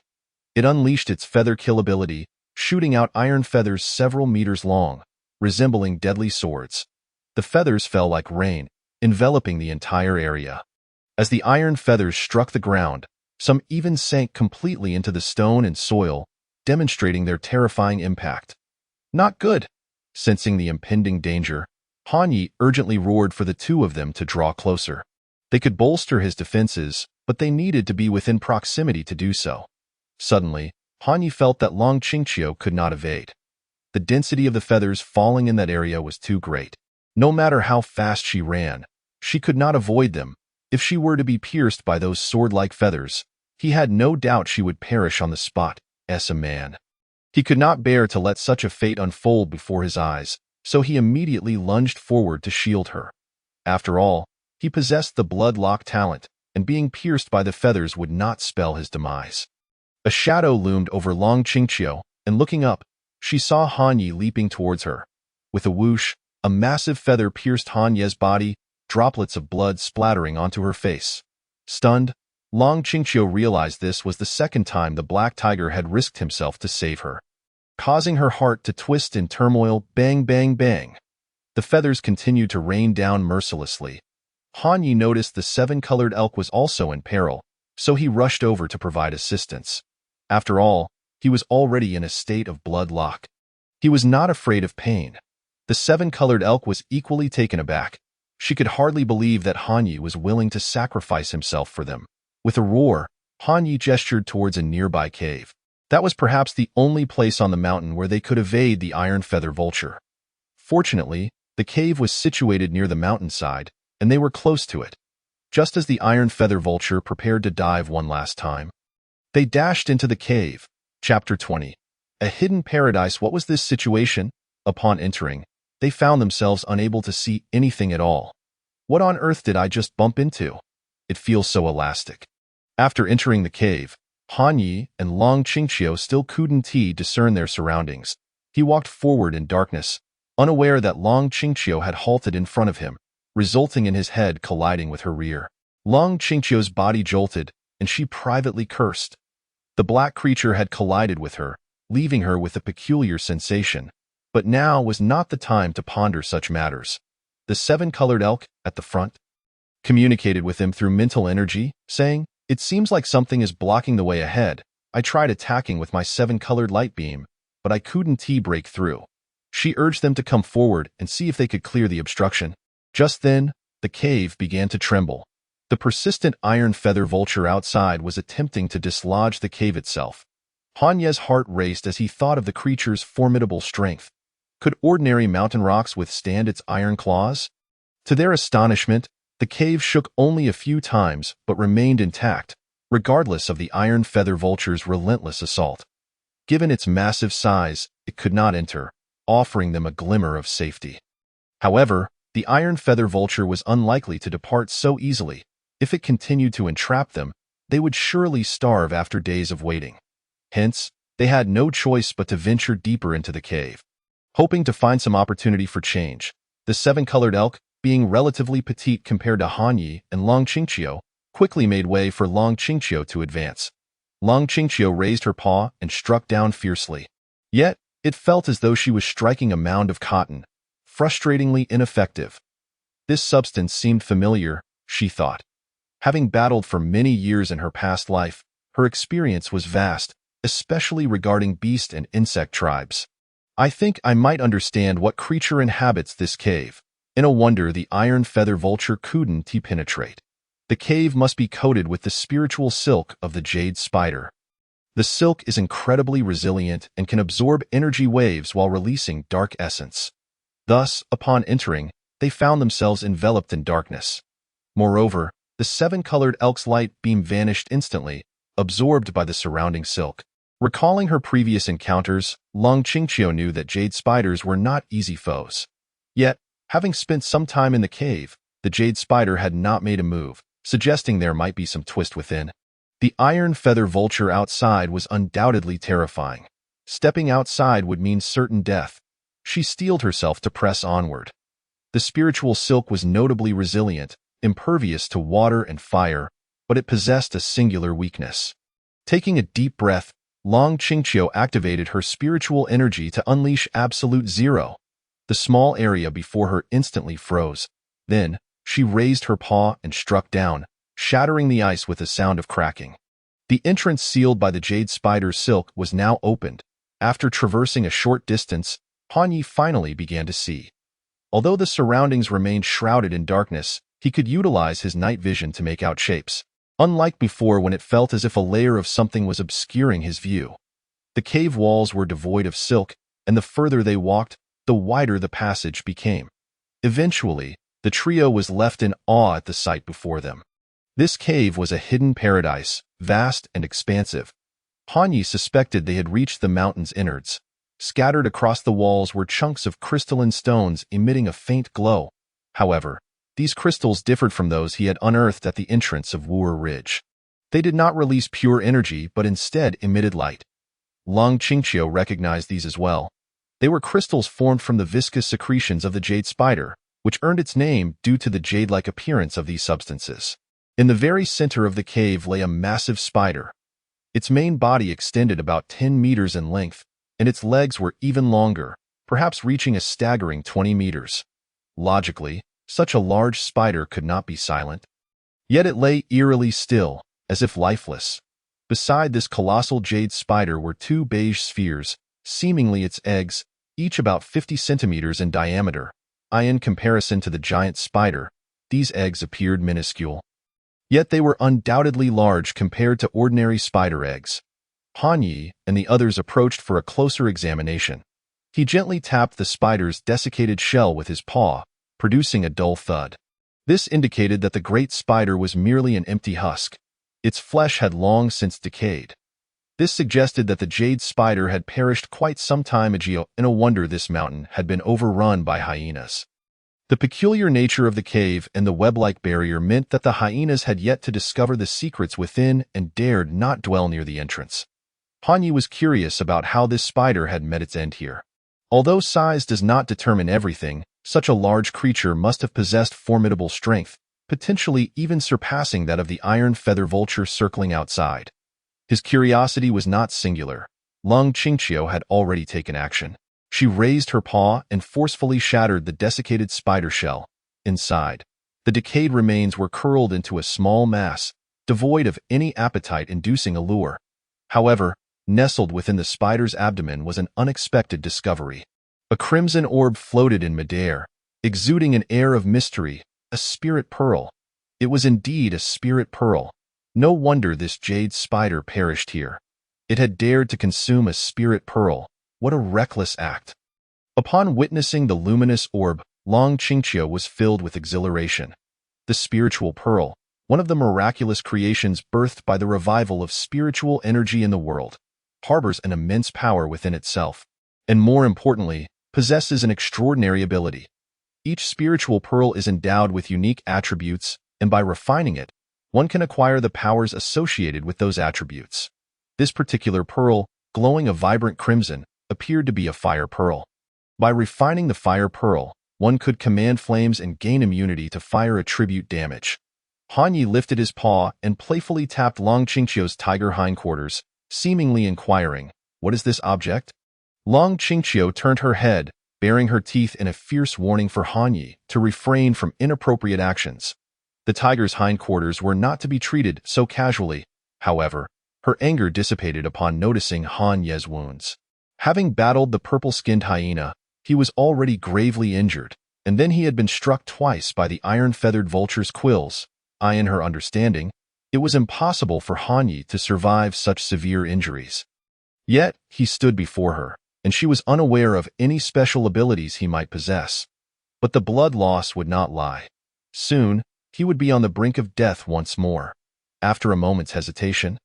It unleashed its feather kill ability, shooting out iron feathers several meters long, resembling deadly swords. The feathers fell like rain, enveloping the entire area. As the iron feathers struck the ground, some even sank completely into the stone and soil, demonstrating their terrifying impact. Not good. Sensing the impending danger, Han Yi urgently roared for the two of them to draw closer. They could bolster his defenses, but they needed to be within proximity to do so. Suddenly, Han Yi felt that Long Qingqiu could not evade. The density of the feathers falling in that area was too great. No matter how fast she ran, she could not avoid them. If she were to be pierced by those sword-like feathers, he had no doubt she would perish on the spot, as a man. He could not bear to let such a fate unfold before his eyes, so he immediately lunged forward to shield her. After all, he possessed the blood-lock talent, and being pierced by the feathers would not spell his demise. A shadow loomed over Long Qingqiu, and looking up, she saw Han Yi leaping towards her. With a whoosh, a massive feather pierced Han Yi's body, droplets of blood splattering onto her face. Stunned, Long Qingqiu realized this was the second time the black tiger had risked himself to save her. Causing her heart to twist in turmoil, bang, bang, bang. The feathers continued to rain down mercilessly. Han Yi noticed the seven-colored elk was also in peril, so he rushed over to provide assistance. After all, he was already in a state of blood lock. He was not afraid of pain. The seven-colored elk was equally taken aback. She could hardly believe that Han Yi was willing to sacrifice himself for them. With a roar, Han Yi gestured towards a nearby cave. That was perhaps the only place on the mountain where they could evade the iron feather vulture. Fortunately, the cave was situated near the mountainside, and they were close to it. Just as the iron feather vulture prepared to dive one last time, they dashed into the cave. Chapter 20. A hidden paradise. What was this situation? Upon entering, they found themselves unable to see anything at all. What on earth did I just bump into? It feels so elastic. After entering the cave, Han Yi and Long Qingqiu still couldn't discern their surroundings. He walked forward in darkness, unaware that Long Qingqiu had halted in front of him, resulting in his head colliding with her rear. Long Qingqiu's body jolted, and she privately cursed. The black creature had collided with her, leaving her with a peculiar sensation. But now was not the time to ponder such matters. The seven-colored elk, at the front, communicated with him through mental energy, saying, "It seems like something is blocking the way ahead. I tried attacking with my seven-colored light beam, but I couldn't break through." She urged them to come forward and see if they could clear the obstruction. Just then, the cave began to tremble. The persistent iron feather vulture outside was attempting to dislodge the cave itself. Han Yi's heart raced as he thought of the creature's formidable strength. Could ordinary mountain rocks withstand its iron claws? To their astonishment, the cave shook only a few times but remained intact, regardless of the iron feather vulture's relentless assault. Given its massive size, it could not enter, offering them a glimmer of safety. However, the iron feather vulture was unlikely to depart so easily. If it continued to entrap them, they would surely starve after days of waiting. Hence, they had no choice but to venture deeper into the cave. Hoping to find some opportunity for change, the seven-colored elk, being relatively petite compared to Han Yi and Long Qingqiu, quickly made way for Long Qingqiu to advance. Long Qingqiu raised her paw and struck down fiercely. Yet, it felt as though she was striking a mound of cotton, frustratingly ineffective. This substance seemed familiar, she thought. Having battled for many years in her past life, her experience was vast, especially regarding beast and insect tribes. I think I might understand what creature inhabits this cave. No wonder the iron feather vulture couldn't penetrate. The cave must be coated with the spiritual silk of the jade spider. The silk is incredibly resilient and can absorb energy waves while releasing dark essence. Thus, upon entering, they found themselves enveloped in darkness. Moreover, the seven-colored elk's light beam vanished instantly, absorbed by the surrounding silk. Recalling her previous encounters, Long Qingqiu knew that jade spiders were not easy foes. Yet, having spent some time in the cave, the jade spider had not made a move, suggesting there might be some twist within. The iron feather vulture outside was undoubtedly terrifying. Stepping outside would mean certain death. She steeled herself to press onward. The spiritual silk was notably resilient, impervious to water and fire, but it possessed a singular weakness. Taking a deep breath, Long Qingqiu activated her spiritual energy to unleash absolute zero. The small area before her instantly froze. Then, she raised her paw and struck down, shattering the ice with a sound of cracking. The entrance sealed by the jade spider's silk was now opened. After traversing a short distance, Han Yi finally began to see. Although the surroundings remained shrouded in darkness, he could utilize his night vision to make out shapes. Unlike before when it felt as if a layer of something was obscuring his view. The cave walls were devoid of silk, and the further they walked, the wider the passage became. Eventually, the trio was left in awe at the sight before them. This cave was a hidden paradise, vast and expansive. Han Yi suspected they had reached the mountain's innards. Scattered across the walls were chunks of crystalline stones emitting a faint glow. However, these crystals differed from those he had unearthed at the entrance of Wu'er Ridge. They did not release pure energy but instead emitted light. Long Qingqiu recognized these as well. They were crystals formed from the viscous secretions of the jade spider, which earned its name due to the jade-like appearance of these substances. In the very center of the cave lay a massive spider. Its main body extended about 10 meters in length, and its legs were even longer, perhaps reaching a staggering 20 meters. Logically, such a large spider could not be silent. Yet it lay eerily still, as if lifeless. Beside this colossal jade spider were two beige spheres, seemingly its eggs, each about 50 centimeters in diameter. In comparison to the giant spider, these eggs appeared minuscule. Yet they were undoubtedly large compared to ordinary spider eggs. Han Yi and the others approached for a closer examination. He gently tapped the spider's desiccated shell with his paw, producing a dull thud. This indicated that the great spider was merely an empty husk. Its flesh had long since decayed. This suggested that the jade spider had perished quite some time ago. No wonder this mountain had been overrun by hyenas. The peculiar nature of the cave and the web-like barrier meant that the hyenas had yet to discover the secrets within and dared not dwell near the entrance. Han Yi was curious about how this spider had met its end here. Although size does not determine everything, such a large creature must have possessed formidable strength, potentially even surpassing that of the iron feather vulture circling outside. His curiosity was not singular. Long Qingqiu had already taken action. She raised her paw and forcefully shattered the desiccated spider shell. Inside, the decayed remains were curled into a small mass, devoid of any appetite-inducing allure. However, nestled within the spider's abdomen was an unexpected discovery. A crimson orb floated in midair, exuding an air of mystery, a spirit pearl. It was indeed a spirit pearl. No wonder this jade spider perished here. It had dared to consume a spirit pearl. What a reckless act. Upon witnessing the luminous orb, Long Qingqiu was filled with exhilaration. The spiritual pearl, one of the miraculous creations birthed by the revival of spiritual energy in the world, harbors an immense power within itself, and more importantly, possesses an extraordinary ability. Each spiritual pearl is endowed with unique attributes, and by refining it, one can acquire the powers associated with those attributes. This particular pearl, glowing a vibrant crimson, appeared to be a fire pearl. By refining the fire pearl, one could command flames and gain immunity to fire attribute damage. Han Yi lifted his paw and playfully tapped Long Qingqiu's tiger hindquarters, seemingly inquiring, "What is this object?" Long Qingqiu turned her head, baring her teeth in a fierce warning for Han Yi to refrain from inappropriate actions. The tiger's hindquarters were not to be treated so casually. However, her anger dissipated upon noticing Han Yi's wounds. Having battled the purple-skinned hyena, he was already gravely injured, and then he had been struck twice by the iron-feathered vulture's quills. In her understanding, it was impossible for Han Yi to survive such severe injuries. Yet, he stood before her, and she was unaware of any special abilities he might possess. But the blood loss would not lie. Soon, he would be on the brink of death once more. After a moment's hesitation,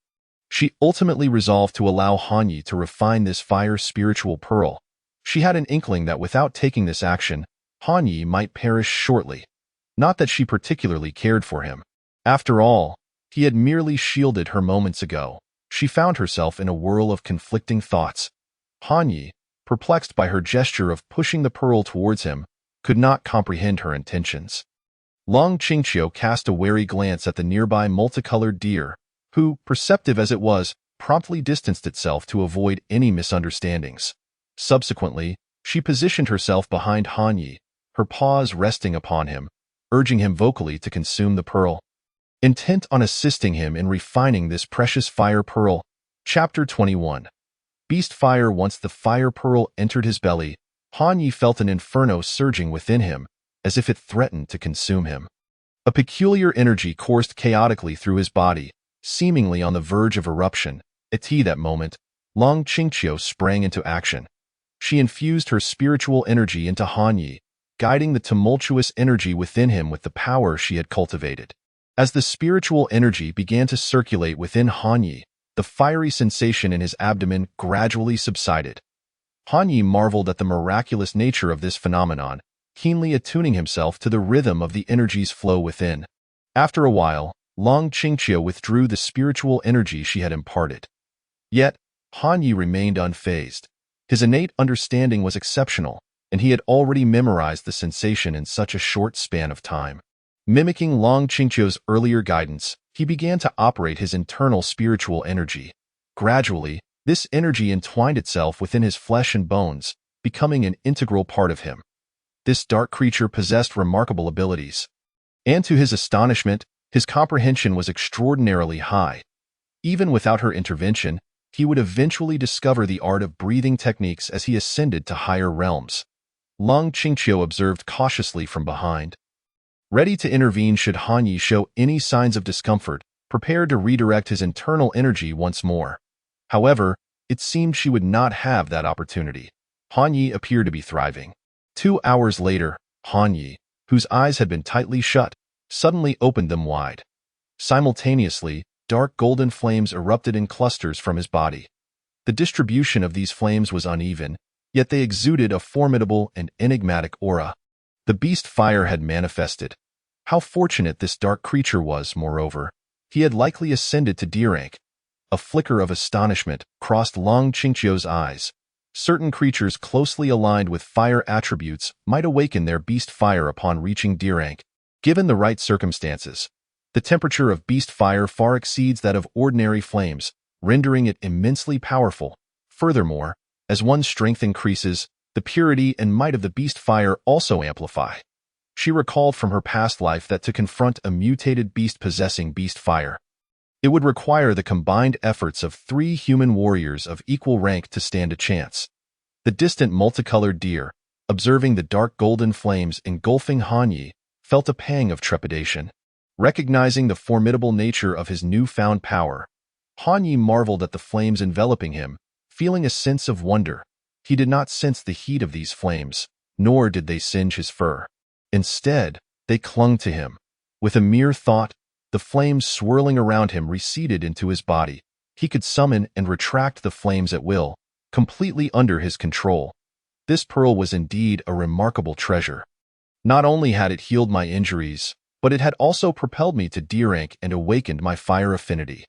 she ultimately resolved to allow Han Yi to refine this fire spiritual pearl. She had an inkling that without taking this action, Han Yi might perish shortly. Not that she particularly cared for him. After all, he had merely shielded her moments ago. She found herself in a whirl of conflicting thoughts. Han Yi, perplexed by her gesture of pushing the pearl towards him, could not comprehend her intentions. Long Qingqiu cast a wary glance at the nearby multicolored deer, who, perceptive as it was, promptly distanced itself to avoid any misunderstandings. Subsequently, she positioned herself behind Han Yi, her paws resting upon him, urging him vocally to consume the pearl. Intent on assisting him in refining this precious fire pearl. Chapter 21. Beast Fire. Once the fire pearl entered his belly, Han Yi felt an inferno surging within him, as if it threatened to consume him. A peculiar energy coursed chaotically through his body, seemingly on the verge of eruption. At that moment, Long Qingqiu sprang into action. She infused her spiritual energy into Han Yi, guiding the tumultuous energy within him with the power she had cultivated. As the spiritual energy began to circulate within Han Yi, the fiery sensation in his abdomen gradually subsided. Han Yi marveled at the miraculous nature of this phenomenon, keenly attuning himself to the rhythm of the energy's flow within. After a while, Long Qingqiu withdrew the spiritual energy she had imparted. Yet, Han Yi remained unfazed. His innate understanding was exceptional, and he had already memorized the sensation in such a short span of time. Mimicking Long Qingqiu's earlier guidance, he began to operate his internal spiritual energy. Gradually, this energy entwined itself within his flesh and bones, becoming an integral part of him. This dark creature possessed remarkable abilities. And to his astonishment, his comprehension was extraordinarily high. Even without her intervention, he would eventually discover the art of breathing techniques as he ascended to higher realms. Long Qingqiu observed cautiously from behind, ready to intervene should Han Yi show any signs of discomfort, prepared to redirect his internal energy once more. However, it seemed she would not have that opportunity. Han Yi appeared to be thriving. 2 hours later, Han Yi, whose eyes had been tightly shut, suddenly opened them wide. Simultaneously, dark golden flames erupted in clusters from his body. The distribution of these flames was uneven, yet they exuded a formidable and enigmatic aura. The beast fire had manifested. How fortunate this dark creature was, moreover. He had likely ascended to D rank. A flicker of astonishment crossed Long Qingqiu's eyes. Certain creatures closely aligned with fire attributes might awaken their beast fire upon reaching D rank, given the right circumstances. The temperature of beast fire far exceeds that of ordinary flames, rendering it immensely powerful. Furthermore, as one's strength increases, the purity and might of the beast fire also amplify. She recalled from her past life that to confront a mutated beast possessing beast fire, it would require the combined efforts of 3 human warriors of equal rank to stand a chance. The distant multicolored deer, observing the dark golden flames engulfing Han Yi, felt a pang of trepidation. Recognizing the formidable nature of his newfound power, Han Yi marveled at the flames enveloping him, feeling a sense of wonder. He did not sense the heat of these flames, nor did they singe his fur. Instead, they clung to him. With a mere thought, the flames swirling around him receded into his body. He could summon and retract the flames at will, completely under his control. This pearl was indeed a remarkable treasure. Not only had it healed my injuries, but it had also propelled me to D rank and awakened my fire affinity.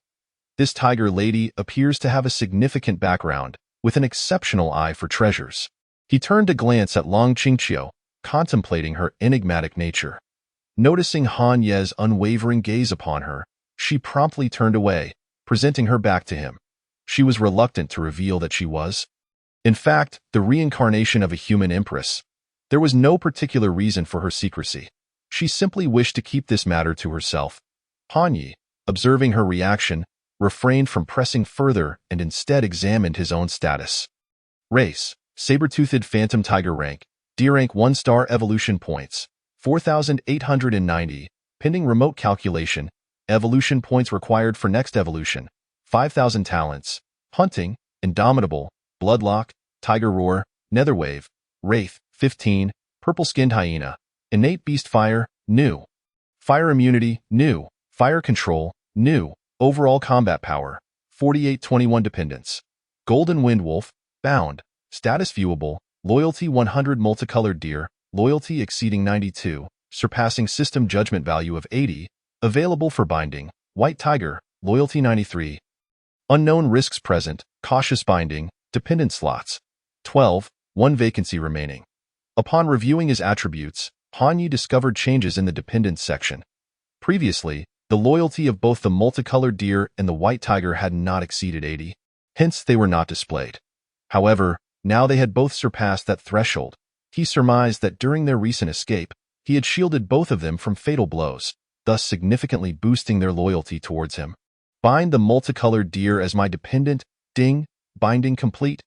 This tiger lady appears to have a significant background, with an exceptional eye for treasures. He turned to glance at Long Qingqiu, contemplating her enigmatic nature. Noticing Han Ye's unwavering gaze upon her, she promptly turned away, presenting her back to him. She was reluctant to reveal that she was, in fact, the reincarnation of a human empress. There was no particular reason for her secrecy. She simply wished to keep this matter to herself. Han Yi, observing her reaction, refrained from pressing further and instead examined his own status. Race: saber-toothed phantom tiger. Rank: D rank 1-star evolution points, 4,890, pending remote calculation, evolution points required for next evolution, 5,000 talents, hunting, indomitable, bloodlock, tiger roar, netherwave, wraith, 15, purple-skinned hyena, innate beast fire, new, fire immunity, new, fire control, new, overall combat power, 4821 dependence, golden wind wolf, bound, status viewable, loyalty 100 multicolored deer, loyalty exceeding 92, surpassing system judgment value of 80, available for binding, white tiger, loyalty 93. Unknown risks present, cautious binding, dependent slots, 12, 1 vacancy remaining. Upon reviewing his attributes, Hanyi discovered changes in the dependence section. Previously, the loyalty of both the multicolored deer and the white tiger had not exceeded 80, hence they were not displayed. However, now they had both surpassed that threshold. He surmised that during their recent escape, he had shielded both of them from fatal blows, thus significantly boosting their loyalty towards him. Bind the multicolored deer as my dependent, ding, binding complete.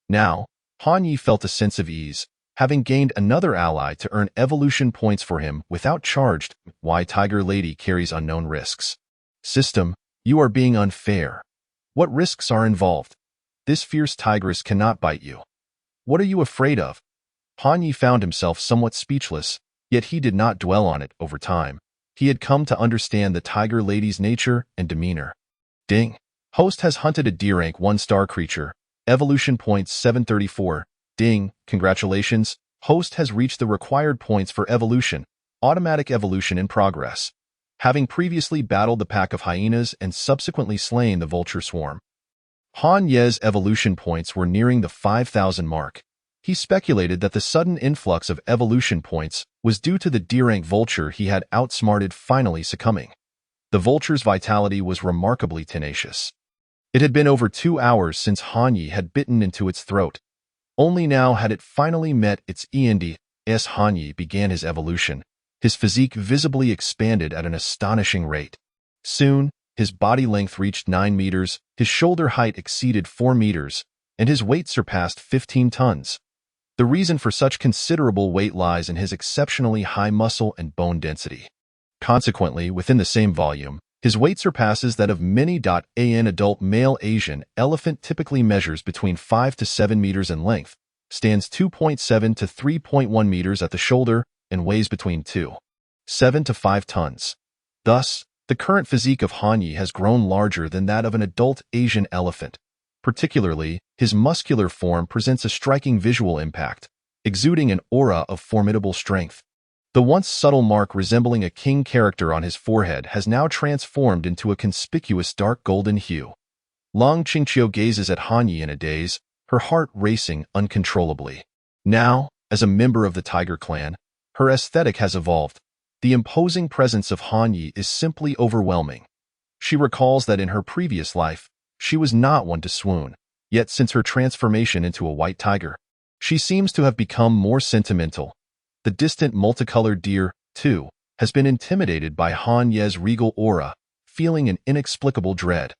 Now, Hanyi felt a sense of ease, having gained another ally to earn evolution points for him without charged. Why Tiger Lady carries unknown risks. System, you are being unfair. What risks are involved? This fierce tigress cannot bite you. What are you afraid of? Hanyi found himself somewhat speechless, yet he did not dwell on it over time. He had come to understand the Tiger Lady's nature and demeanor. Ding. Host has hunted a D-rank 1-star creature. Evolution points 734. Ding. Congratulations. Host has reached the required points for evolution. Automatic evolution in progress. Having previously battled the pack of hyenas and subsequently slain the vulture swarm. Han Ye's evolution points were nearing the 5,000 mark. He speculated that the sudden influx of evolution points was due to the D-rank vulture he had outsmarted finally succumbing. The vulture's vitality was remarkably tenacious. It had been over 2 hours since Hanyi had bitten into its throat. Only now had it finally met its end. As Hanyi began his evolution, his physique visibly expanded at an astonishing rate. Soon, his body length reached 9 meters, his shoulder height exceeded 4 meters, and his weight surpassed 15 tons. The reason for such considerable weight lies in his exceptionally high muscle and bone density. Consequently, within the same volume, his weight surpasses that of many. An adult male Asian elephant typically measures between 5 to 7 meters in length, stands 2.7 to 3.1 meters at the shoulder, and weighs between 2.7 to 5 tons. Thus, the current physique of Hanyi has grown larger than that of an adult Asian elephant. Particularly, his muscular form presents a striking visual impact, exuding an aura of formidable strength. The once subtle mark resembling a king character on his forehead has now transformed into a conspicuous dark golden hue. Long Qingqiu gazes at Hanyi in a daze, her heart racing uncontrollably. Now, as a member of the Tiger clan, her aesthetic has evolved. The imposing presence of Hanyi is simply overwhelming. She recalls that in her previous life, she was not one to swoon, yet since her transformation into a white tiger, she seems to have become more sentimental. The distant multicolored deer, too, has been intimidated by Han Ye's regal aura, feeling an inexplicable dread.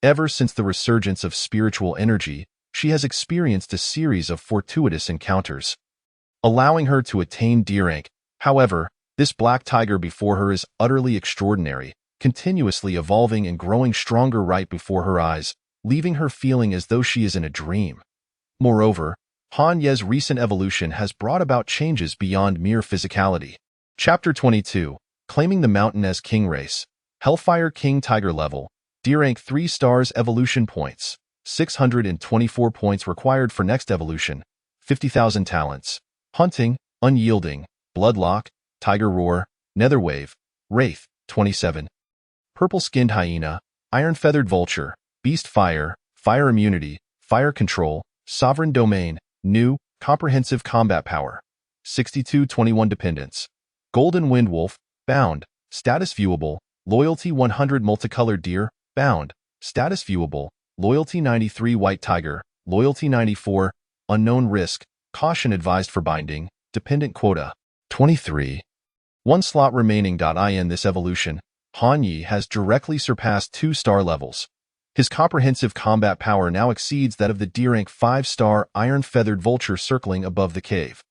Ever since the resurgence of spiritual energy, she has experienced a series of fortuitous encounters, allowing her to attain D rank. However, this black tiger before her is utterly extraordinary, continuously evolving and growing stronger right before her eyes, leaving her feeling as though she is in a dream. Moreover, Han Ye's recent evolution has brought about changes beyond mere physicality. Chapter 22, Claiming the Mountain as King Race. Hellfire King Tiger Level. D rank 3 stars evolution points. 624 points required for next evolution. 50,000 talents. Hunting, unyielding, bloodlock, tiger roar, netherwave, wraith, 27. Purple-skinned hyena, iron-feathered vulture, beast fire, fire immunity, fire control, sovereign domain, new, comprehensive combat power, 6221 dependence. Golden wind wolf, bound, status viewable, loyalty 100 multicolored deer, bound, status viewable, loyalty 93 white tiger, loyalty 94, unknown risk, caution advised for binding, dependent quota, 23. 1 slot remaining. In this evolution, Hanyi has directly surpassed 2 star levels. His comprehensive combat power now exceeds that of the D rank 5-star iron-feathered vulture circling above the cave.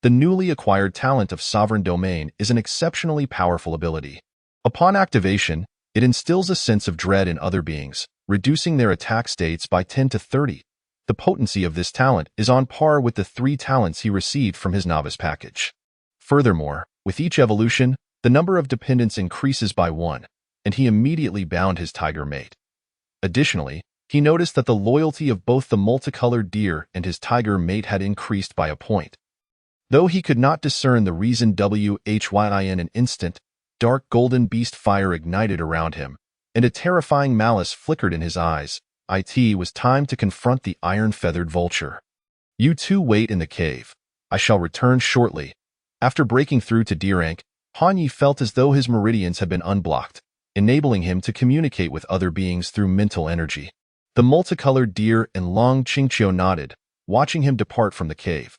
The newly acquired talent of Sovereign Domain is an exceptionally powerful ability. Upon activation, it instills a sense of dread in other beings, reducing their attack states by 10 to 30. The potency of this talent is on par with the 3 talents he received from his novice package. Furthermore, with each evolution, the number of dependents increases by 1, and he immediately bound his tiger mate. Additionally, he noticed that the loyalty of both the multicolored deer and his tiger mate had increased by a point. Though he could not discern the reason in an instant, dark golden beast fire ignited around him, and a terrifying malice flickered in his eyes. It was time to confront the iron-feathered vulture. You two wait in the cave. I shall return shortly. After breaking through to Deerank, Hanyi felt as though his meridians had been unblocked, enabling him to communicate with other beings through mental energy. The multicolored deer and Long Qingqiu nodded, watching him depart from the cave.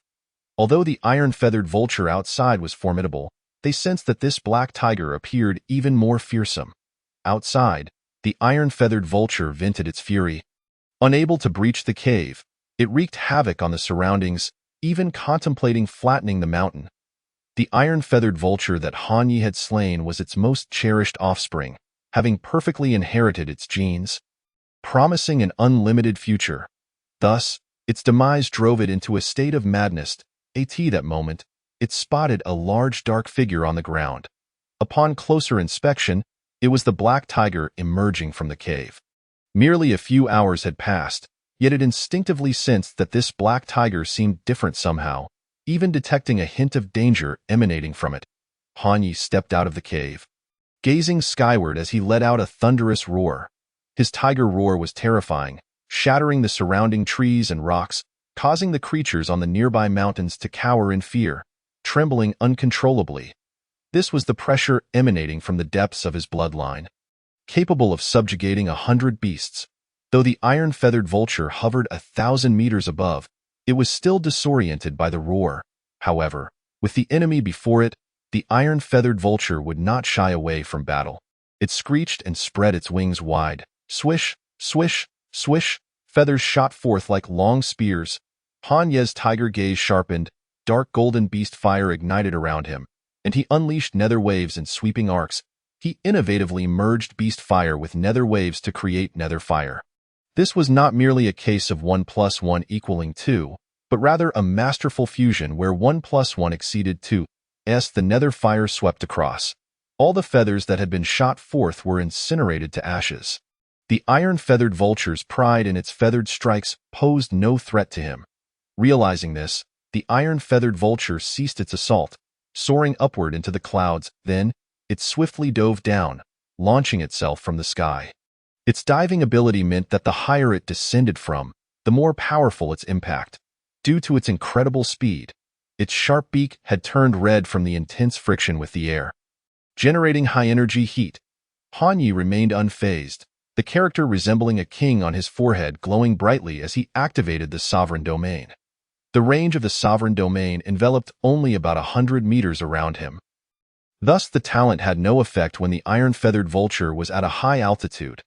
Although the iron-feathered vulture outside was formidable, they sensed that this black tiger appeared even more fearsome. Outside, the iron-feathered vulture vented its fury. Unable to breach the cave, it wreaked havoc on the surroundings, even contemplating flattening the mountain. The iron-feathered vulture that Hanyi had slain was its most cherished offspring, having perfectly inherited its genes, promising an unlimited future. Thus, its demise drove it into a state of madness. At that moment, it spotted a large dark figure on the ground. Upon closer inspection, it was the black tiger emerging from the cave. Merely a few hours had passed, yet it instinctively sensed that this black tiger seemed different somehow, even detecting a hint of danger emanating from it. Hanyi stepped out of the cave, gazing skyward as he let out a thunderous roar. His tiger roar was terrifying, shattering the surrounding trees and rocks, causing the creatures on the nearby mountains to cower in fear, trembling uncontrollably. This was the pressure emanating from the depths of his bloodline, capable of subjugating 100 beasts. Though the iron-feathered vulture hovered 1,000 meters above, it was still disoriented by the roar. However, with the enemy before it, the iron-feathered vulture would not shy away from battle. It screeched and spread its wings wide. Swish, swish, swish, feathers shot forth like long spears. Hanyi's tiger gaze sharpened, dark golden beast fire ignited around him, and he unleashed nether waves in sweeping arcs. He innovatively merged beast fire with nether waves to create nether fire. This was not merely a case of 1 + 1 equaling 2, but rather a masterful fusion where 1 + 1 exceeded 2. The nether fire swept across. All the feathers that had been shot forth were incinerated to ashes. The iron-feathered vulture's pride in its feathered strikes posed no threat to him. Realizing this, the iron-feathered vulture ceased its assault, soaring upward into the clouds. Then, it swiftly dove down, launching itself from the sky. Its diving ability meant that the higher it descended from, the more powerful its impact. Due to its incredible speed, its sharp beak had turned red from the intense friction with the air, generating high-energy heat. Hanyi remained unfazed, the character resembling a king on his forehead glowing brightly as he activated the Sovereign Domain. The range of the Sovereign Domain enveloped only about 100 meters around him. Thus, the talent had no effect when the iron-feathered vulture was at a high altitude.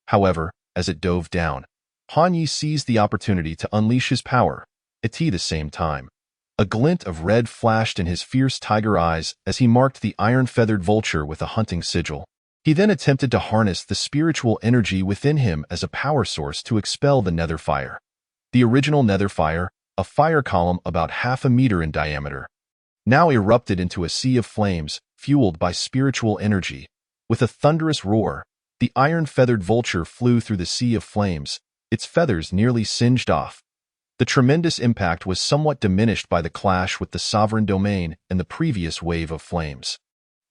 However, as it dove down, Hanyi seized the opportunity to unleash his power. At the same time, a glint of red flashed in his fierce tiger eyes as he marked the iron-feathered vulture with a hunting sigil. He then attempted to harness the spiritual energy within him as a power source to expel the nether fire. The original nether fire, a fire column about 0.5 meter in diameter, now erupted into a sea of flames, fueled by spiritual energy. With a thunderous roar, the iron-feathered vulture flew through the sea of flames, its feathers nearly singed off. The tremendous impact was somewhat diminished by the clash with the Sovereign Domain and the previous wave of flames.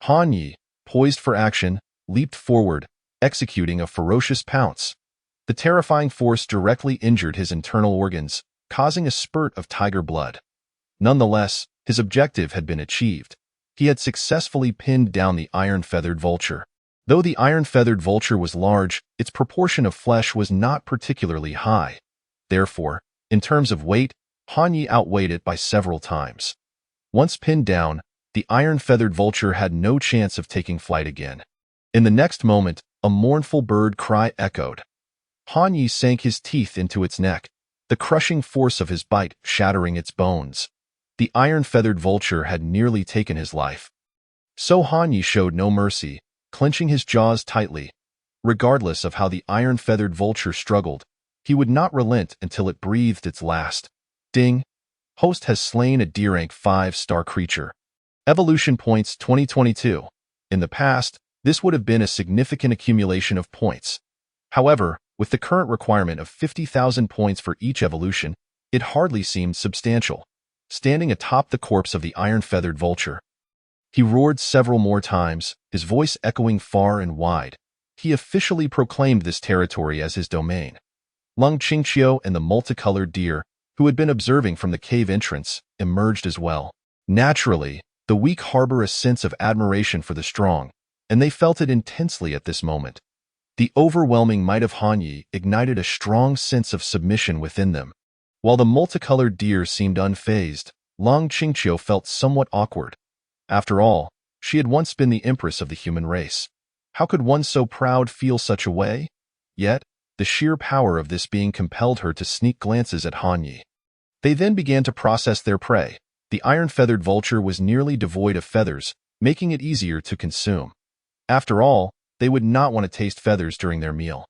Hanyi, poised for action, leaped forward, executing a ferocious pounce. The terrifying force directly injured his internal organs, causing a spurt of tiger blood. Nonetheless, his objective had been achieved. He had successfully pinned down the iron-feathered vulture. Though the iron-feathered vulture was large, its proportion of flesh was not particularly high. Therefore, in terms of weight, Hanyi outweighed it by several times. Once pinned down, the iron-feathered vulture had no chance of taking flight again. In the next moment, a mournful bird cry echoed. Hanyi sank his teeth into its neck, the crushing force of his bite shattering its bones. The iron-feathered vulture had nearly taken his life. So Han Yi showed no mercy, clenching his jaws tightly. Regardless of how the iron-feathered vulture struggled, he would not relent until it breathed its last. Ding! Host has slain a D-rank 5-star creature. Evolution Points 2022. In the past, this would have been a significant accumulation of points. However, with the current requirement of 50,000 points for each evolution, it hardly seemed substantial. Standing atop the corpse of the iron-feathered vulture, he roared several more times, his voice echoing far and wide. He officially proclaimed this territory as his domain. Lung Qingqiu and the multicolored deer, who had been observing from the cave entrance, emerged as well. Naturally, the weak harbor a sense of admiration for the strong, and they felt it intensely at this moment. The overwhelming might of Han Yi ignited a strong sense of submission within them. While the multicolored deer seemed unfazed, Lung Qingqiu felt somewhat awkward. After all, she had once been the empress of the human race. How could one so proud feel such a way? Yet, the sheer power of this being compelled her to sneak glances at Han Yi. They then began to process their prey. The iron-feathered vulture was nearly devoid of feathers, making it easier to consume. After all, they would not want to taste feathers during their meal.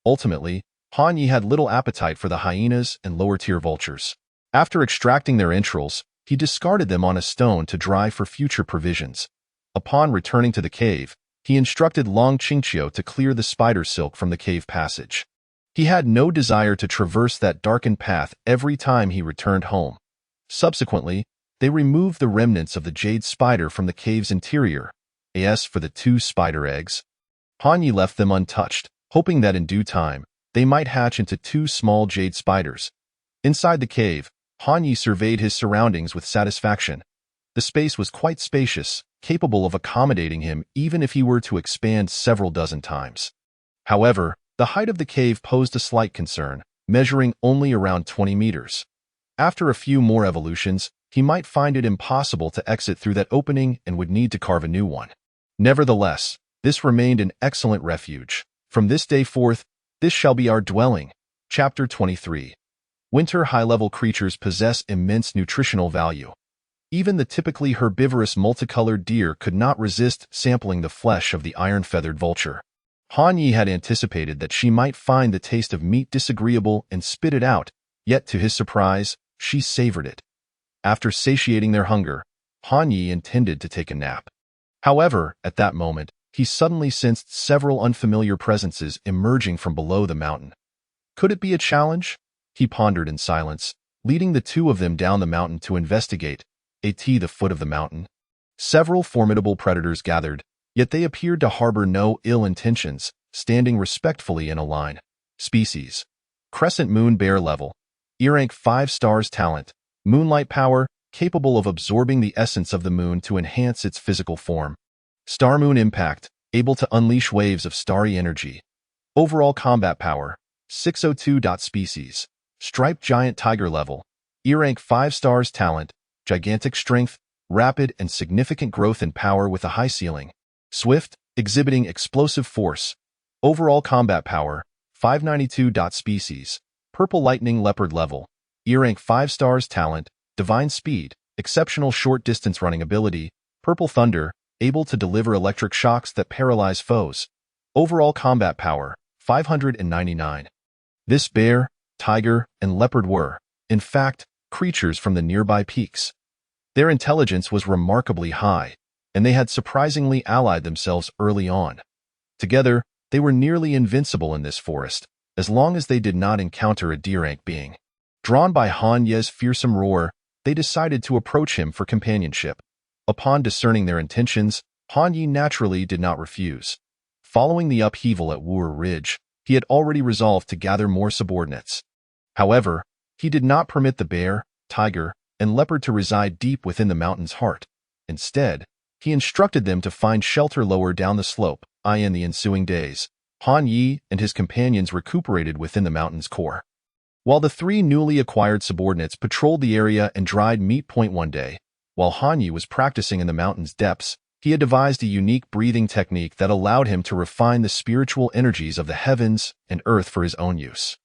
Ultimately, Han Yi had little appetite for the hyenas and lower-tier vultures. After extracting their entrails, he discarded them on a stone to dry for future provisions. Upon returning to the cave, he instructed Lung Qingqiu to clear the spider silk from the cave passage. He had no desire to traverse that darkened path every time he returned home. Subsequently, they removed the remnants of the jade spider from the cave's interior. As for the 2 spider eggs, Han Yi left them untouched, hoping that in due time, they might hatch into 2 small jade spiders. Inside the cave, Han Yi surveyed his surroundings with satisfaction. The space was quite spacious, capable of accommodating him even if he were to expand several dozen times. However, the height of the cave posed a slight concern, measuring only around 20 meters. After a few more evolutions, he might find it impossible to exit through that opening and would need to carve a new one. Nevertheless, this remained an excellent refuge. From this day forth, this shall be our dwelling. Chapter 23. Winter high-level creatures possess immense nutritional value. Even the typically herbivorous multicolored deer could not resist sampling the flesh of the iron-feathered vulture. Han Yi had anticipated that she might find the taste of meat disagreeable and spit it out, yet to his surprise, she savored it. After satiating their hunger, Han Yi intended to take a nap. However, at that moment, he suddenly sensed several unfamiliar presences emerging from below the mountain. Could it be a challenge? He pondered in silence, leading the 2 of them down the mountain to investigate. At the foot of the mountain, several formidable predators gathered, yet they appeared to harbor no ill intentions, standing respectfully in a line. Species: Crescent Moon Bear Level, E-rank 5 stars Talent, Moonlight Power, capable of absorbing the essence of the moon to enhance its physical form. Star Moon Impact, able to unleash waves of starry energy. Overall Combat Power, 602. Species: Striped Giant Tiger Level, E-rank 5 stars Talent, Gigantic Strength, Rapid and significant growth in power with a high ceiling. Swift, exhibiting explosive force. Overall Combat Power, 592. Species: Purple Lightning Leopard Level, E-rank 5 stars Talent, Divine Speed, exceptional short-distance running ability. Purple Thunder, able to deliver electric shocks that paralyze foes. Overall Combat Power, 599. This bear, tiger, and leopard were, in fact, creatures from the nearby peaks. Their intelligence was remarkably high, and they had surprisingly allied themselves early on. Together, they were nearly invincible in this forest, as long as they did not encounter a D-rank being. Drawn by Han Ye's fearsome roar, they decided to approach him for companionship. Upon discerning their intentions, Han Yi naturally did not refuse. Following the upheaval at Wu'er Ridge, he had already resolved to gather more subordinates. However, he did not permit the bear, tiger, and leopard to reside deep within the mountain's heart. Instead, he instructed them to find shelter lower down the slope. In the ensuing days, Han Yi and his companions recuperated within the mountain's core. While the 3 newly acquired subordinates patrolled the area and dried meat point one day, while Han Yi was practicing in the mountain's depths, he had devised a unique breathing technique that allowed him to refine the spiritual energies of the heavens and earth for his own use.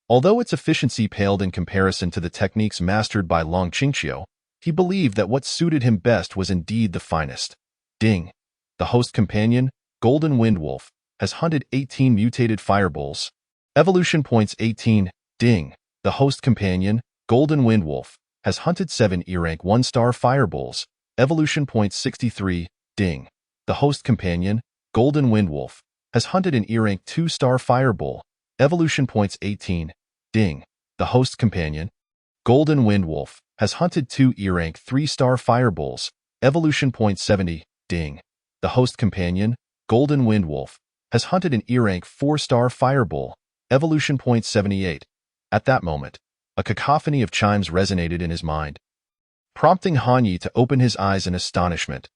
Although its efficiency paled in comparison to the techniques mastered by Lung Qingqiu, He believed that what suited him best was indeed the finest. Ding. The host companion, Golden Wind Wolf, has hunted 18 mutated fireballs. Evolution points 18. Ding. The host companion, Golden Wind Wolf, has hunted 7 E-rank 1-star fireballs. Evolution points 63. Ding. The host companion, Golden Wind Wolf, has hunted an E-rank 2-star fireball. Evolution points 18. Ding. The host companion, Golden Wind Wolf, has hunted 2 E-rank 3-star fireballs. Evolution points 70. Ding. The host companion, Golden Wind Wolf, has hunted an E-rank 4-star fireball. Evolution points 78. At that moment, a cacophony of chimes resonated in his mind, prompting Hanyi to open his eyes in astonishment.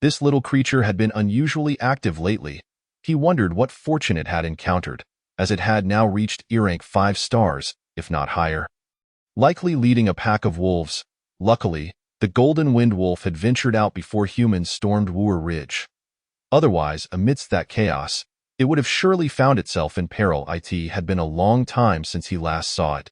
This little creature had been unusually active lately. He wondered what fortune it had encountered, as it had now reached E-rank 5 stars, if not higher. Likely leading a pack of wolves. Luckily, the Golden Wind Wolf had ventured out before humans stormed Wuer Ridge. Otherwise, amidst that chaos, it would have surely found itself in peril. It had been a long time since he last saw it,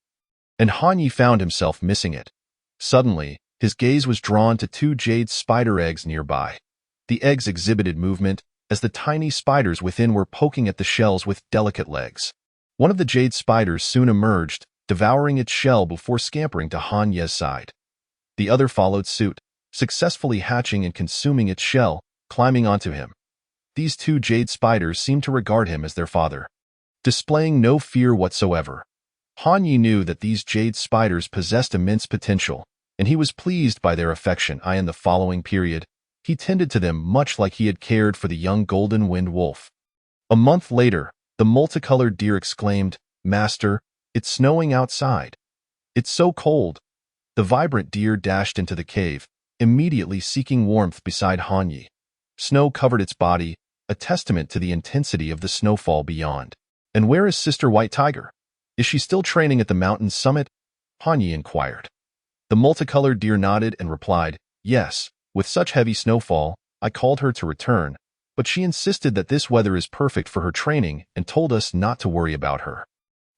and Hanyi found himself missing it. Suddenly, his gaze was drawn to 2 jade spider eggs nearby. The eggs exhibited movement, as the tiny spiders within were poking at the shells with delicate legs. One of the jade spiders soon emerged, devouring its shell before scampering to Hanyi's side. The other followed suit, successfully hatching and consuming its shell, climbing onto him. These 2 jade spiders seemed to regard him as their father, displaying no fear whatsoever. Hanyi knew that these jade spiders possessed immense potential, and he was pleased by their affection. In the following period, he tended to them much like he had cared for the young Golden Wind Wolf. A month later, the multicolored deer exclaimed, "Master, it's snowing outside. It's so cold." The vibrant deer dashed into the cave, immediately seeking warmth beside Hanyi. Snow covered its body, a testament to the intensity of the snowfall beyond. "And where is Sister White Tiger? Is she still training at the mountain's summit?" Hanyi inquired. The multicolored deer nodded and replied, "Yes, with such heavy snowfall, I called her to return, but she insisted that this weather is perfect for her training and told us not to worry about her.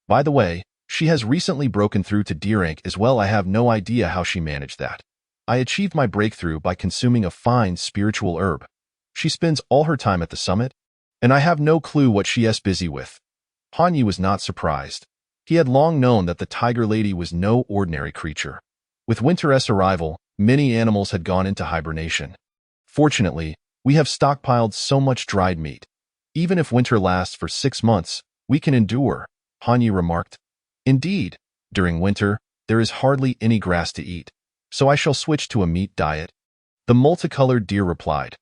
By the way, she has recently broken through to D rank as well. I have no idea how she managed that. I achieved my breakthrough by consuming a fine spiritual herb. She spends all her time at the summit, and I have no clue what she is busy with." Hanyi was not surprised. He had long known that the Tiger Lady was no ordinary creature. With winter's arrival, many animals had gone into hibernation. "Fortunately, we have stockpiled so much dried meat. Even if winter lasts for 6 months, we can endure," Hanyi remarked. "Indeed, during winter, there is hardly any grass to eat, so I shall switch to a meat diet," the multicolored deer replied.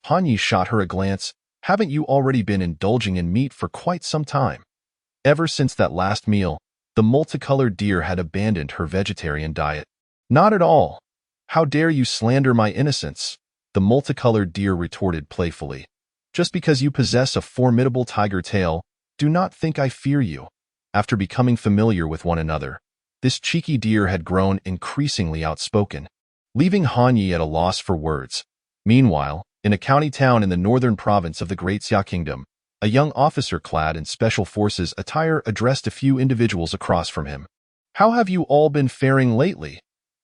Hanyi shot her a glance. "Haven't you already been indulging in meat for quite some time?" Ever since that last meal, the multicolored deer had abandoned her vegetarian diet. "Not at all. How dare you slander my innocence?" the multicolored deer retorted playfully. "Just because you possess a formidable tiger tail, do not think I fear you." After becoming familiar with one another, this cheeky deer had grown increasingly outspoken, leaving Hanyi at a loss for words. Meanwhile, in a county town in the northern province of the Great Xia Kingdom, a young officer clad in special forces attire addressed a few individuals across from him. "How have you all been faring lately?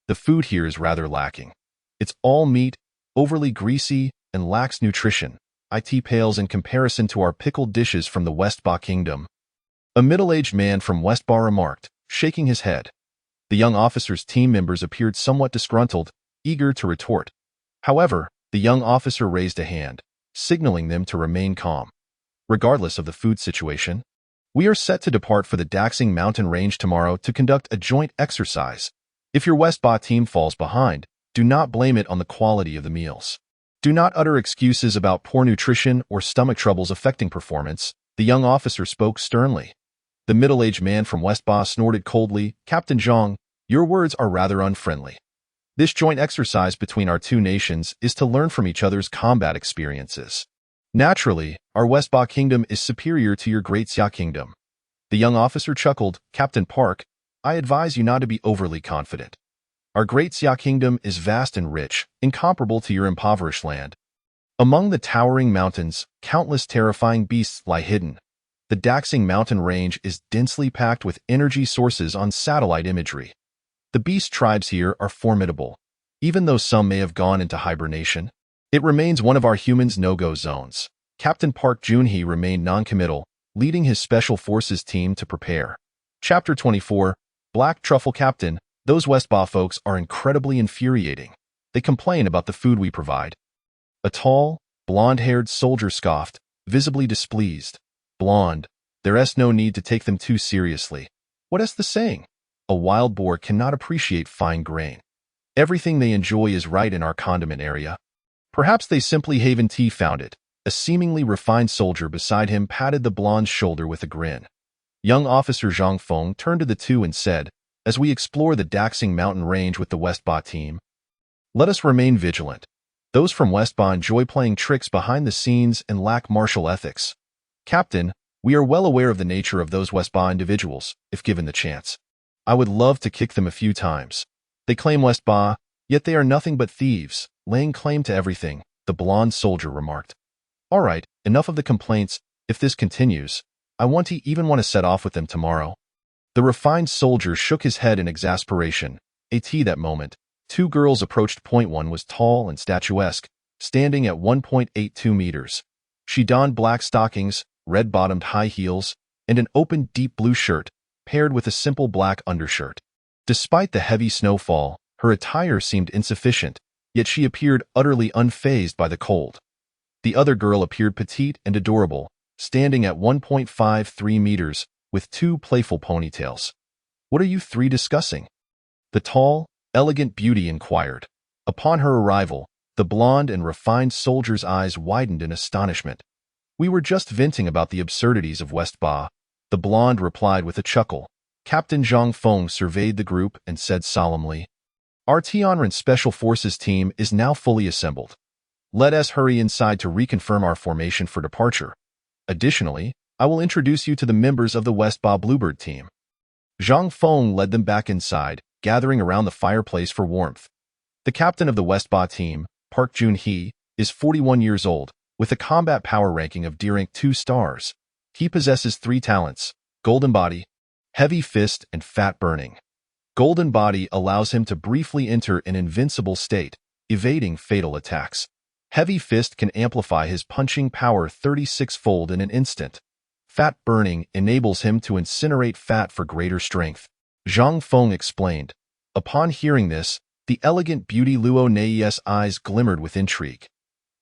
The food here is rather lacking. It's all meat, overly greasy, and lacks nutrition. It pales in comparison to our pickled dishes from the West Ba Kingdom," a middle-aged man from West Ba remarked, shaking his head. The young officer's team members appeared somewhat disgruntled, eager to retort. However, the young officer raised a hand, signaling them to remain calm. "Regardless of the food situation, we are set to depart for the Daxing Mountain Range tomorrow to conduct a joint exercise. If your West Ba team falls behind, do not blame it on the quality of the meals. Do not utter excuses about poor nutrition or stomach troubles affecting performance," the young officer spoke sternly. The middle-aged man from West Ba snorted coldly. "Captain Zhang, your words are rather unfriendly. This joint exercise between our two nations is to learn from each other's combat experiences. Naturally, our West Ba Kingdom is superior to your Great Xia Kingdom." The young officer chuckled. "Captain Park, I advise you not to be overly confident. Our Great Xia Kingdom is vast and rich, incomparable to your impoverished land. Among the towering mountains, countless terrifying beasts lie hidden. The Daxing Mountain Range is densely packed with energy sources on satellite imagery. The beast tribes here are formidable. Even though some may have gone into hibernation, it remains one of our humans' no-go zones. Captain Park Joon-hee remained non-committal, leading his Special Forces team to prepare. Chapter 24, Black Truffle Captain. Those Westba folks are incredibly infuriating. They complain about the food we provide. A tall, blonde-haired soldier scoffed, visibly displeased. Blonde, there's no need to take them too seriously. What is the saying? A wild boar cannot appreciate fine grain. Everything they enjoy is right in our condiment area. Perhaps they simply haven't found it. A seemingly refined soldier beside him patted the blonde's shoulder with a grin. Young Officer Zhang Feng turned to the two and said, as we explore the Daxing mountain range with the Westba team, let us remain vigilant. Those from Westba enjoy playing tricks behind the scenes and lack martial ethics. Captain, we are well aware of the nature of those Westba individuals, if given the chance. I would love to kick them a few times. They claim Westba, yet they are nothing but thieves, laying claim to everything, the blonde soldier remarked. All right, enough of the complaints. If this continues, I even want to set off with them tomorrow. The refined soldier shook his head in exasperation. That moment, two girls approached. One was tall and statuesque, standing at 1.82 meters. She donned black stockings, red-bottomed high heels, and an open deep blue shirt, paired with a simple black undershirt. Despite the heavy snowfall, her attire seemed insufficient, yet she appeared utterly unfazed by the cold. The other girl appeared petite and adorable, standing at 1.53 meters, with two playful ponytails. What are you three discussing? The tall, elegant beauty inquired. Upon her arrival, the blonde and refined soldier's eyes widened in astonishment. We were just venting about the absurdities of Westba, the blonde replied with a chuckle. Captain Zhang Feng surveyed the group and said solemnly, our Tianren Special Forces team is now fully assembled. Let us hurry inside to reconfirm our formation for departure. Additionally, I will introduce you to the members of the Westba Bluebird team. Zhang Feng led them back inside, gathering around the fireplace for warmth. The captain of the Westba team, Park Joon-hee, is 41 years old, with a combat power ranking of D-rank 2 stars. He possesses 3 talents: Golden Body, Heavy Fist, and Fat Burning. Golden Body allows him to briefly enter an invincible state, evading fatal attacks. Heavy Fist can amplify his punching power 36-fold in an instant. Fat Burning enables him to incinerate fat for greater strength. Zhang Feng explained. Upon hearing this, the elegant beauty Luo Nei's eyes glimmered with intrigue.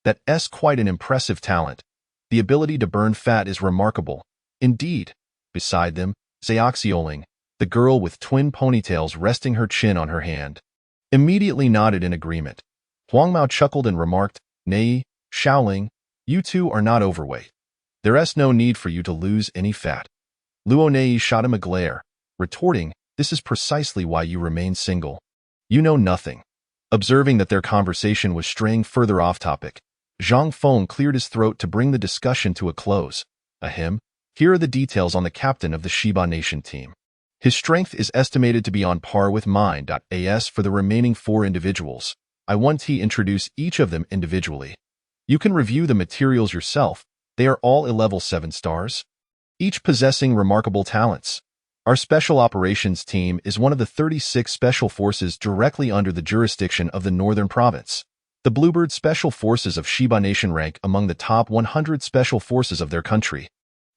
That's quite an impressive talent. The ability to burn fat is remarkable. Indeed. Beside them, Xiaoxioling, the girl with twin ponytails resting her chin on her hand, immediately nodded in agreement. Huang Mao chuckled and remarked, Nei, Shaoling, you two are not overweight. There's no need for you to lose any fat. Luo Nei shot him a glare, retorting, this is precisely why you remain single. You know nothing. Observing that their conversation was straying further off topic, Zhang Feng cleared his throat to bring the discussion to a close. Ahem, here are the details on the captain of the Shiba Nation team. His strength is estimated to be on par with mine. As for the remaining 4 individuals, I want to introduce each of them individually. You can review the materials yourself. They are all a level 7 stars, each possessing remarkable talents. Our Special Operations Team is one of the 36 special forces directly under the jurisdiction of the Northern Province. The Bluebird Special Forces of Shiba Nation rank among the top 100 special forces of their country.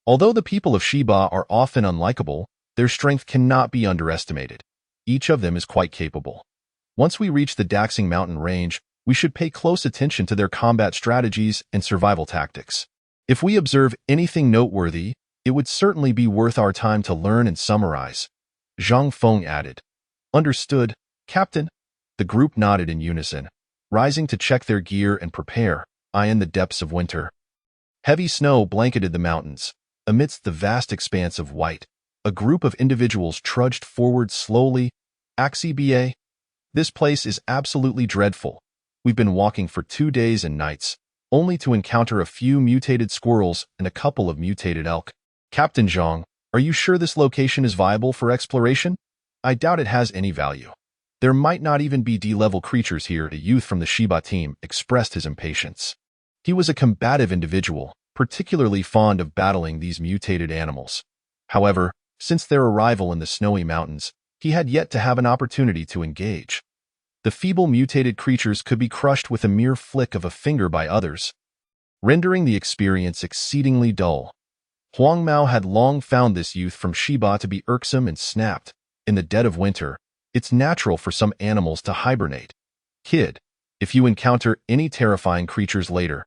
Although the people of Shiba are often unlikable, their strength cannot be underestimated. Each of them is quite capable. Once we reach the Daxing mountain range, we should pay close attention to their combat strategies and survival tactics. If we observe anything noteworthy, it would certainly be worth our time to learn and summarize. Zhang Feng added. Understood, Captain. The group nodded in unison, rising to check their gear and prepare, in the depths of winter. Heavy snow blanketed the mountains. Amidst the vast expanse of white, a group of individuals trudged forward slowly. Ba. This place is absolutely dreadful. We've been walking for 2 days and nights, only to encounter a few mutated squirrels and a couple of mutated elk. Captain Zhang, are you sure this location is viable for exploration? I doubt it has any value. There might not even be D-level creatures here. A youth from the Shiba team expressed his impatience. He was a combative individual, particularly fond of battling these mutated animals. However, since their arrival in the snowy mountains, he had yet to have an opportunity to engage. The feeble mutated creatures could be crushed with a mere flick of a finger by others, rendering the experience exceedingly dull. Huang Mao had long found this youth from Shiba to be irksome and snapped. In the dead of winter, it's natural for some animals to hibernate. Kid, if you encounter any terrifying creatures later,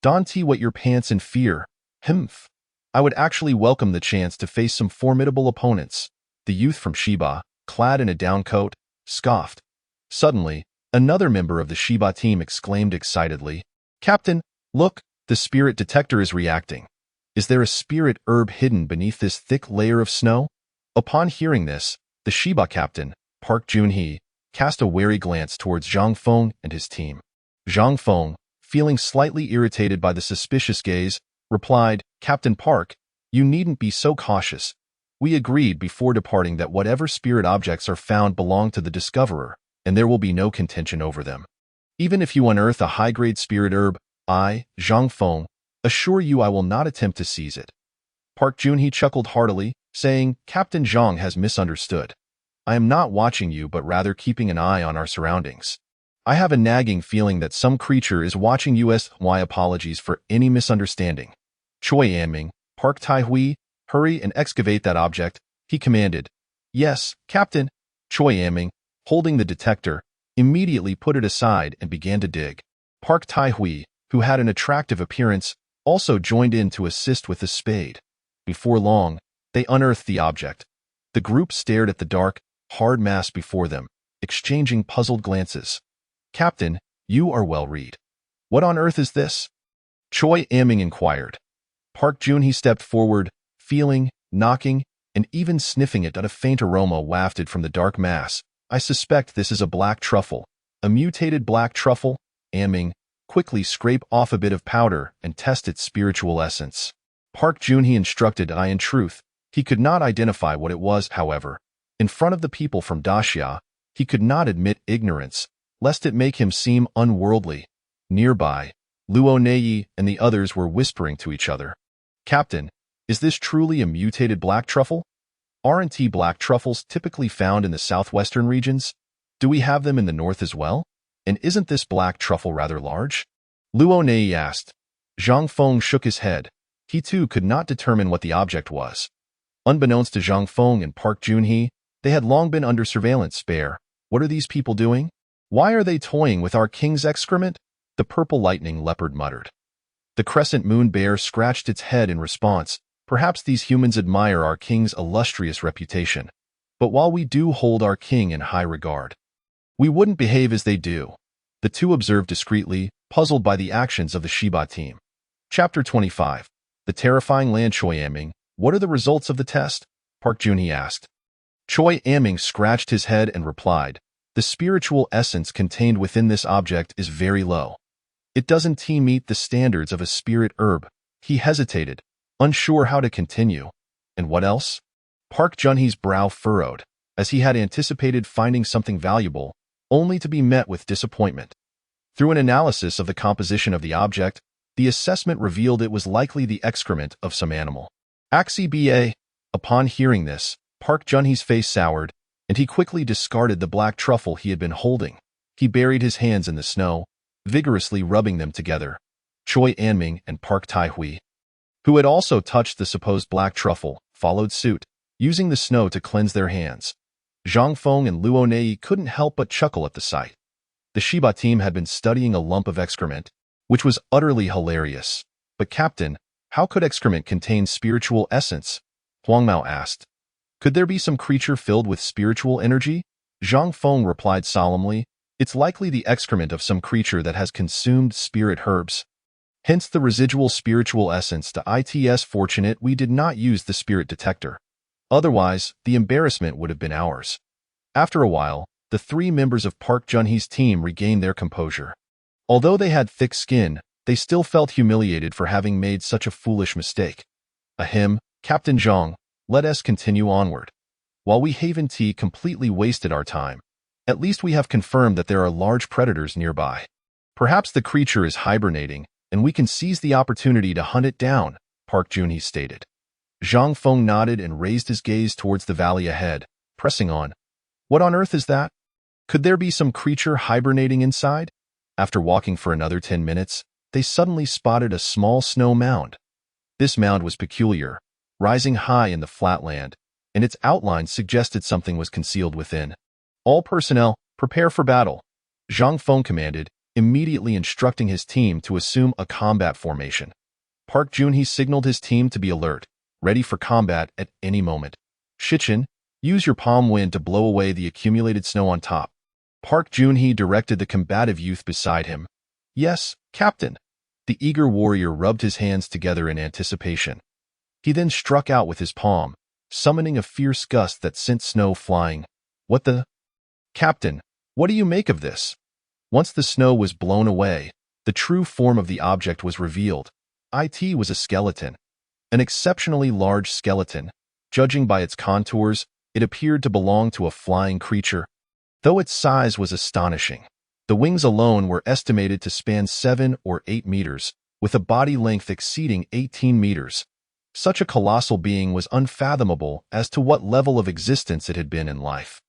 don't wet your pants in fear. Humph. I would actually welcome the chance to face some formidable opponents. The youth from Shiba, clad in a down coat, scoffed. Suddenly, another member of the Shiba team exclaimed excitedly, "Captain, look, the spirit detector is reacting. Is there a spirit herb hidden beneath this thick layer of snow?" Upon hearing this, the Shiba captain, Park Junhee, cast a wary glance towards Zhang Feng and his team. Zhang Feng, feeling slightly irritated by the suspicious gaze, replied, "Captain Park, you needn't be so cautious. We agreed before departing that whatever spirit objects are found belong to the discoverer, and there will be no contention over them. Even if you unearth a high-grade spirit herb, I, Zhang Feng, assure you I will not attempt to seize it." Park Junhee chuckled heartily, saying, "Captain Zhang has misunderstood. I am not watching you but rather keeping an eye on our surroundings. I have a nagging feeling that some creature is watching us. My apologies for any misunderstanding. Choi Anming, Park Tai-hui, hurry and excavate that object," he commanded. "Yes, Captain." Choi Anming, holding the detector, immediately put it aside and began to dig. Park Tai-hui, who had an attractive appearance, also joined in to assist with the spade. Before long, they unearthed the object. The group stared at the dark, hard mass before them, exchanging puzzled glances. "Captain, you are well read. What on earth is this?" Choi Anming inquired. Park Junhee stepped forward, feeling, knocking, and even sniffing it. A faint aroma wafted from the dark mass. "I suspect this is a black truffle." "A mutated black truffle?" Anming, quickly scrape off a bit of powder and test its spiritual essence. Park Junhee instructed. In truth, he could not identify what it was, however. In front of the people from Daxia, he could not admit ignorance, lest it make him seem unworldly. Nearby, Luo Neiyi and the others were whispering to each other. "Captain, is this truly a mutated black truffle? Aren't black truffles typically found in the southwestern regions? Do we have them in the north as well? And isn't this black truffle rather large?" Luo Neiyi asked. Zhang Feng shook his head. He too could not determine what the object was. Unbeknownst to Zhang Feng and Park Junhee, they had long been under surveillance. What are these people doing? Why are they toying with our king's excrement? The purple lightning leopard muttered. The crescent moon bear scratched its head in response. Perhaps these humans admire our king's illustrious reputation. But while we do hold our king in high regard, we wouldn't behave as they do. The two observed discreetly, puzzled by the actions of the Shiba team. Chapter 25. The Terrifying Land. Choi Anming, what are the results of the test? Park Junhee asked. Choi Anming scratched his head and replied, "The spiritual essence contained within this object is very low. It doesn't meet the standards of a spirit herb." He hesitated, unsure how to continue. "And what else?" Park Junhee's brow furrowed, as he had anticipated finding something valuable, only to be met with disappointment. Through an analysis of the composition of the object, the assessment revealed it was likely the excrement of some animal. Ba. Upon hearing this, Park Junhee's face soured, and he quickly discarded the black truffle he had been holding. He buried his hands in the snow, vigorously rubbing them together. Choi Anming and Park Tai-hui, who had also touched the supposed black truffle, followed suit, using the snow to cleanse their hands. Zhang Feng and Luo Neiyi couldn't help but chuckle at the sight. The Shiba team had been studying a lump of excrement, which was utterly hilarious. "But Captain, how could excrement contain spiritual essence?" Huang Mao asked. "Could there be some creature filled with spiritual energy?" Zhang Feng replied solemnly, "It's likely the excrement of some creature that has consumed spirit herbs. Hence the residual spiritual essence. It's fortunate we did not use the spirit detector. Otherwise, the embarrassment would have been ours." After a while, the three members of Park Junhee's team regained their composure. Although they had thick skin, they still felt humiliated for having made such a foolish mistake. "Ahem, Captain Zhang, let us continue onward. While we haven't completely wasted our time, at least we have confirmed that there are large predators nearby. Perhaps the creature is hibernating, and we can seize the opportunity to hunt it down," Park Junhee stated. Zhang Feng nodded and raised his gaze towards the valley ahead, pressing on. "What on earth is that?" Could there be some creature hibernating inside? After walking for another 10 minutes, they suddenly spotted a small snow mound. This mound was peculiar, rising high in the flat land, and its outline suggested something was concealed within. All personnel, prepare for battle, Zhang Feng commanded, immediately instructing his team to assume a combat formation. Park Junhee signaled his team to be alert, ready for combat at any moment. Shichen, use your palm wind to blow away the accumulated snow on top. Park Junhee directed the combative youth beside him. Yes, Captain. The eager warrior rubbed his hands together in anticipation. He then struck out with his palm, summoning a fierce gust that sent snow flying. What the? Captain, what do you make of this? Once the snow was blown away, the true form of the object was revealed. It was a skeleton. An exceptionally large skeleton. Judging by its contours, it appeared to belong to a flying creature. Though its size was astonishing, the wings alone were estimated to span 7 or 8 meters, with a body length exceeding 18 meters. Such a colossal being was unfathomable as to what level of existence it had been in life.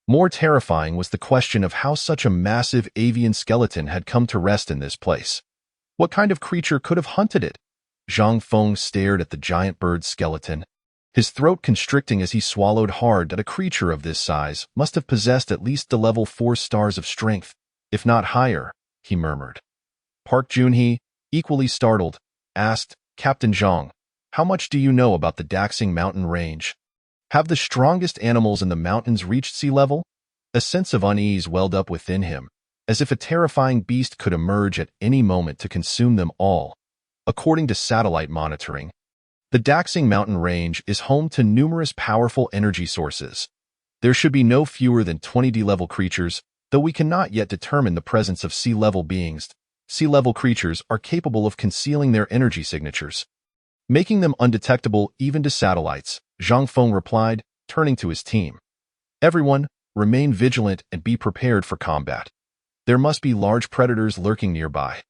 More terrifying was the question of how such a massive avian skeleton had come to rest in this place. What kind of creature could have hunted it? Zhang Feng stared at the giant bird's skeleton, his throat constricting as he swallowed hard that a creature of this size must have possessed at least the level 4 stars of strength, if not higher, he murmured. Park Junhee, equally startled, asked, Captain Zhang, how much do you know about the Daxing mountain range? Have the strongest animals in the mountains reached sea level? A sense of unease welled up within him, as if a terrifying beast could emerge at any moment to consume them all. According to satellite monitoring, the Daxing mountain range is home to numerous powerful energy sources. There should be no fewer than 20 D-level creatures, though we cannot yet determine the presence of sea-level beings. Sea-level creatures are capable of concealing their energy signatures, making them undetectable even to satellites, Zhang Feng replied, turning to his team. Everyone, remain vigilant and be prepared for combat. There must be large predators lurking nearby.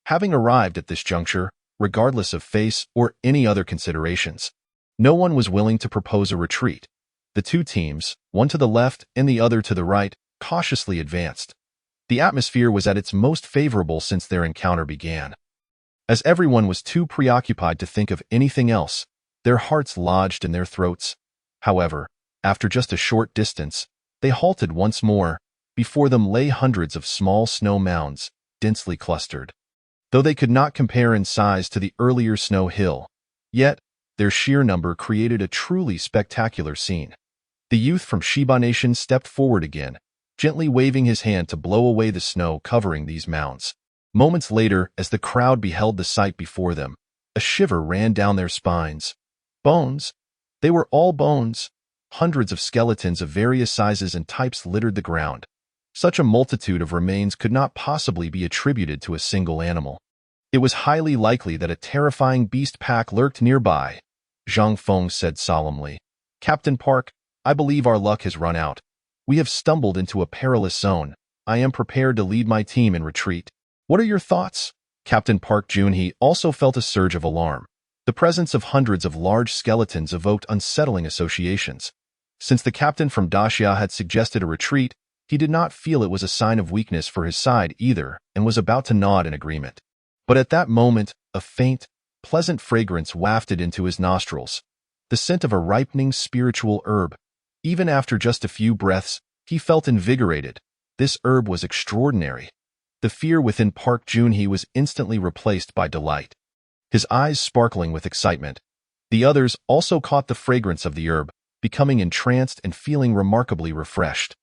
Having arrived at this juncture, regardless of face or any other considerations, no one was willing to propose a retreat. The two teams, one to the left and the other to the right, cautiously advanced. The atmosphere was at its most favorable since their encounter began. As everyone was too preoccupied to think of anything else, their hearts lodged in their throats. However, after just a short distance, they halted once more. Before them lay hundreds of small snow mounds, densely clustered. Though they could not compare in size to the earlier snow hill, yet their sheer number created a truly spectacular scene. The youth from Shiba Nation stepped forward again, gently waving his hand to blow away the snow covering these mounds. Moments later, as the crowd beheld the sight before them, a shiver ran down their spines. Bones? They were all bones. Hundreds of skeletons of various sizes and types littered the ground. Such a multitude of remains could not possibly be attributed to a single animal. It was highly likely that a terrifying beast pack lurked nearby, Zhang Feng said solemnly. Captain Park, I believe our luck has run out. We have stumbled into a perilous zone. I am prepared to lead my team in retreat. What are your thoughts? Captain Park Junhee also felt a surge of alarm. The presence of hundreds of large skeletons evoked unsettling associations. Since the captain from Daxia had suggested a retreat, he did not feel it was a sign of weakness for his side either and was about to nod in agreement. But at that moment, a faint, pleasant fragrance wafted into his nostrils, the scent of a ripening spiritual herb. Even after just a few breaths, he felt invigorated. This herb was extraordinary. The fear within Park Junhee was instantly replaced by delight, his eyes sparkling with excitement. The others also caught the fragrance of the herb, becoming entranced and feeling remarkably refreshed.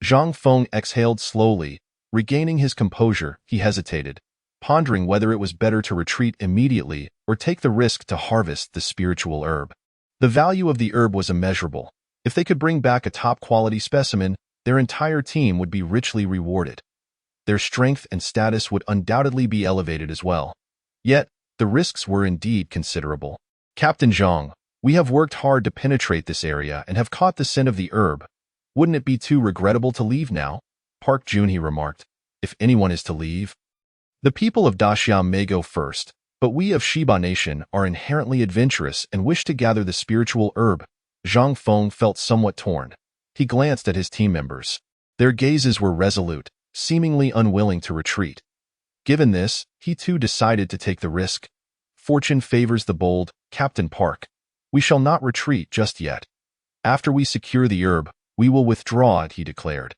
Zhang Feng exhaled slowly. Regaining his composure, he hesitated, pondering whether it was better to retreat immediately or take the risk to harvest the spiritual herb. The value of the herb was immeasurable. If they could bring back a top-quality specimen, their entire team would be richly rewarded. Their strength and status would undoubtedly be elevated as well. Yet, the risks were indeed considerable. Captain Zhang, we have worked hard to penetrate this area and have caught the scent of the herb. Wouldn't it be too regrettable to leave now? Park Junhee remarked. If anyone is to leave, the people of Daxia may go first, but we of Shiba Nation are inherently adventurous and wish to gather the spiritual herb. Zhang Feng felt somewhat torn. He glanced at his team members. Their gazes were resolute, seemingly unwilling to retreat. Given this, he too decided to take the risk. Fortune favors the bold, Captain Park. We shall not retreat just yet. After we secure the herb, we will withdraw it, he declared.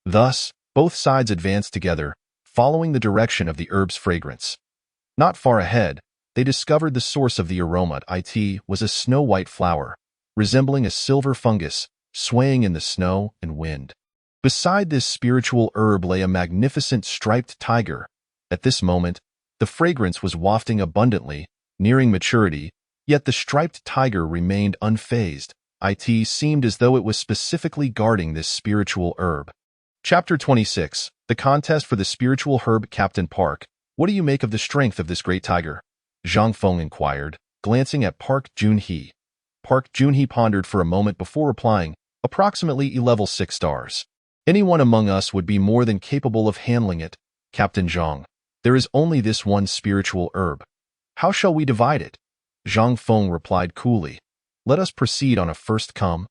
Thus, both sides advanced together, following the direction of the herb's fragrance. Not far ahead, they discovered the source of the aroma. It was a snow-white flower, resembling a silver fungus, swaying in the snow and wind. Beside this spiritual herb lay a magnificent striped tiger. At this moment, the fragrance was wafting abundantly, nearing maturity, yet the striped tiger remained unfazed. It seemed as though it was specifically guarding this spiritual herb. Chapter 26. The Contest for the Spiritual Herb. Captain Park, what do you make of the strength of this great tiger? Zhang Feng inquired, glancing at Park Junhee. Park Junhee pondered for a moment before replying, approximately level 6 stars. Anyone among us would be more than capable of handling it, Captain Zhang. There is only this one spiritual herb. How shall we divide it? Zhang Feng replied coolly. Let us proceed on a first-come,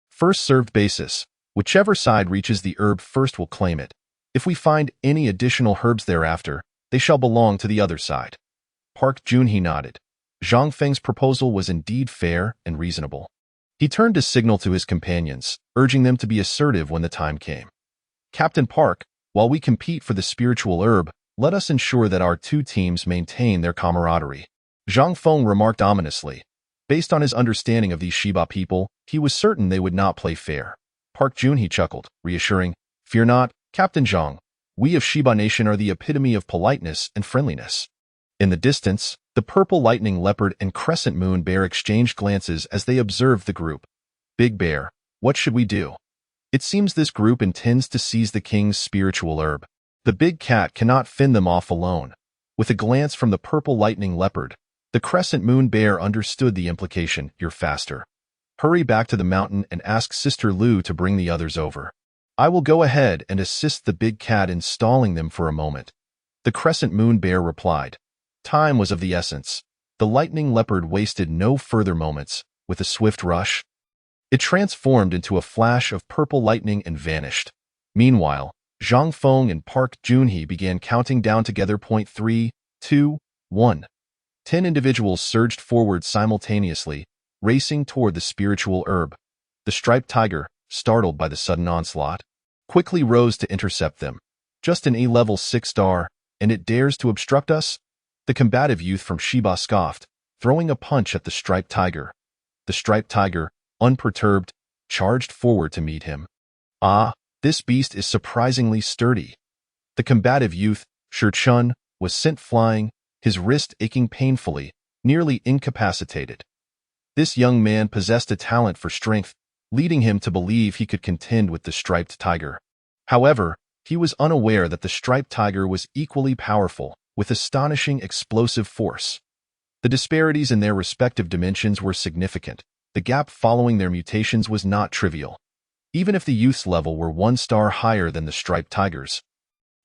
first-served basis. Whichever side reaches the herb first will claim it. If we find any additional herbs thereafter, they shall belong to the other side. Park Junhee nodded. Zhang Feng's proposal was indeed fair and reasonable. He turned to signal to his companions, urging them to be assertive when the time came. Captain Park, while we compete for the spiritual herb, let us ensure that our two teams maintain their camaraderie. Zhang Feng remarked ominously. Based on his understanding of these Shiba people, he was certain they would not play fair. Park Junhee chuckled, reassuring, Fear not, Captain Zhang. We of Shiba Nation are the epitome of politeness and friendliness. In the distance, the purple lightning leopard and crescent moon bear exchanged glances as they observed the group. Big Bear, what should we do? It seems this group intends to seize the king's spiritual herb. The big cat cannot fend them off alone. With a glance from the purple lightning leopard, the crescent moon bear understood the implication. You're faster. Hurry back to the mountain and ask Sister Lu to bring the others over. I will go ahead and assist the big cat in stalling them for a moment. The crescent moon bear replied. Time was of the essence. The lightning leopard wasted no further moments. With a swift rush, it transformed into a flash of purple lightning and vanished. Meanwhile, Zhang Feng and Park Junhee began counting down together. 3, 2, 1. 10 individuals surged forward simultaneously, racing toward the spiritual herb. The striped tiger, startled by the sudden onslaught, quickly rose to intercept them. Just an level 6 star, and it dares to obstruct us? The combative youth from Shiba scoffed, throwing a punch at the striped tiger. The striped tiger, unperturbed, charged forward to meet him. Ah, this beast is surprisingly sturdy. The combative youth, Shirchun, was sent flying, his wrist aching painfully, nearly incapacitated. This young man possessed a talent for strength, leading him to believe he could contend with the striped tiger. However, he was unaware that the striped tiger was equally powerful, with astonishing explosive force. The disparities in their respective dimensions were significant. The gap following their mutations was not trivial. Even if the youth's level were 1 star higher than the striped tiger's,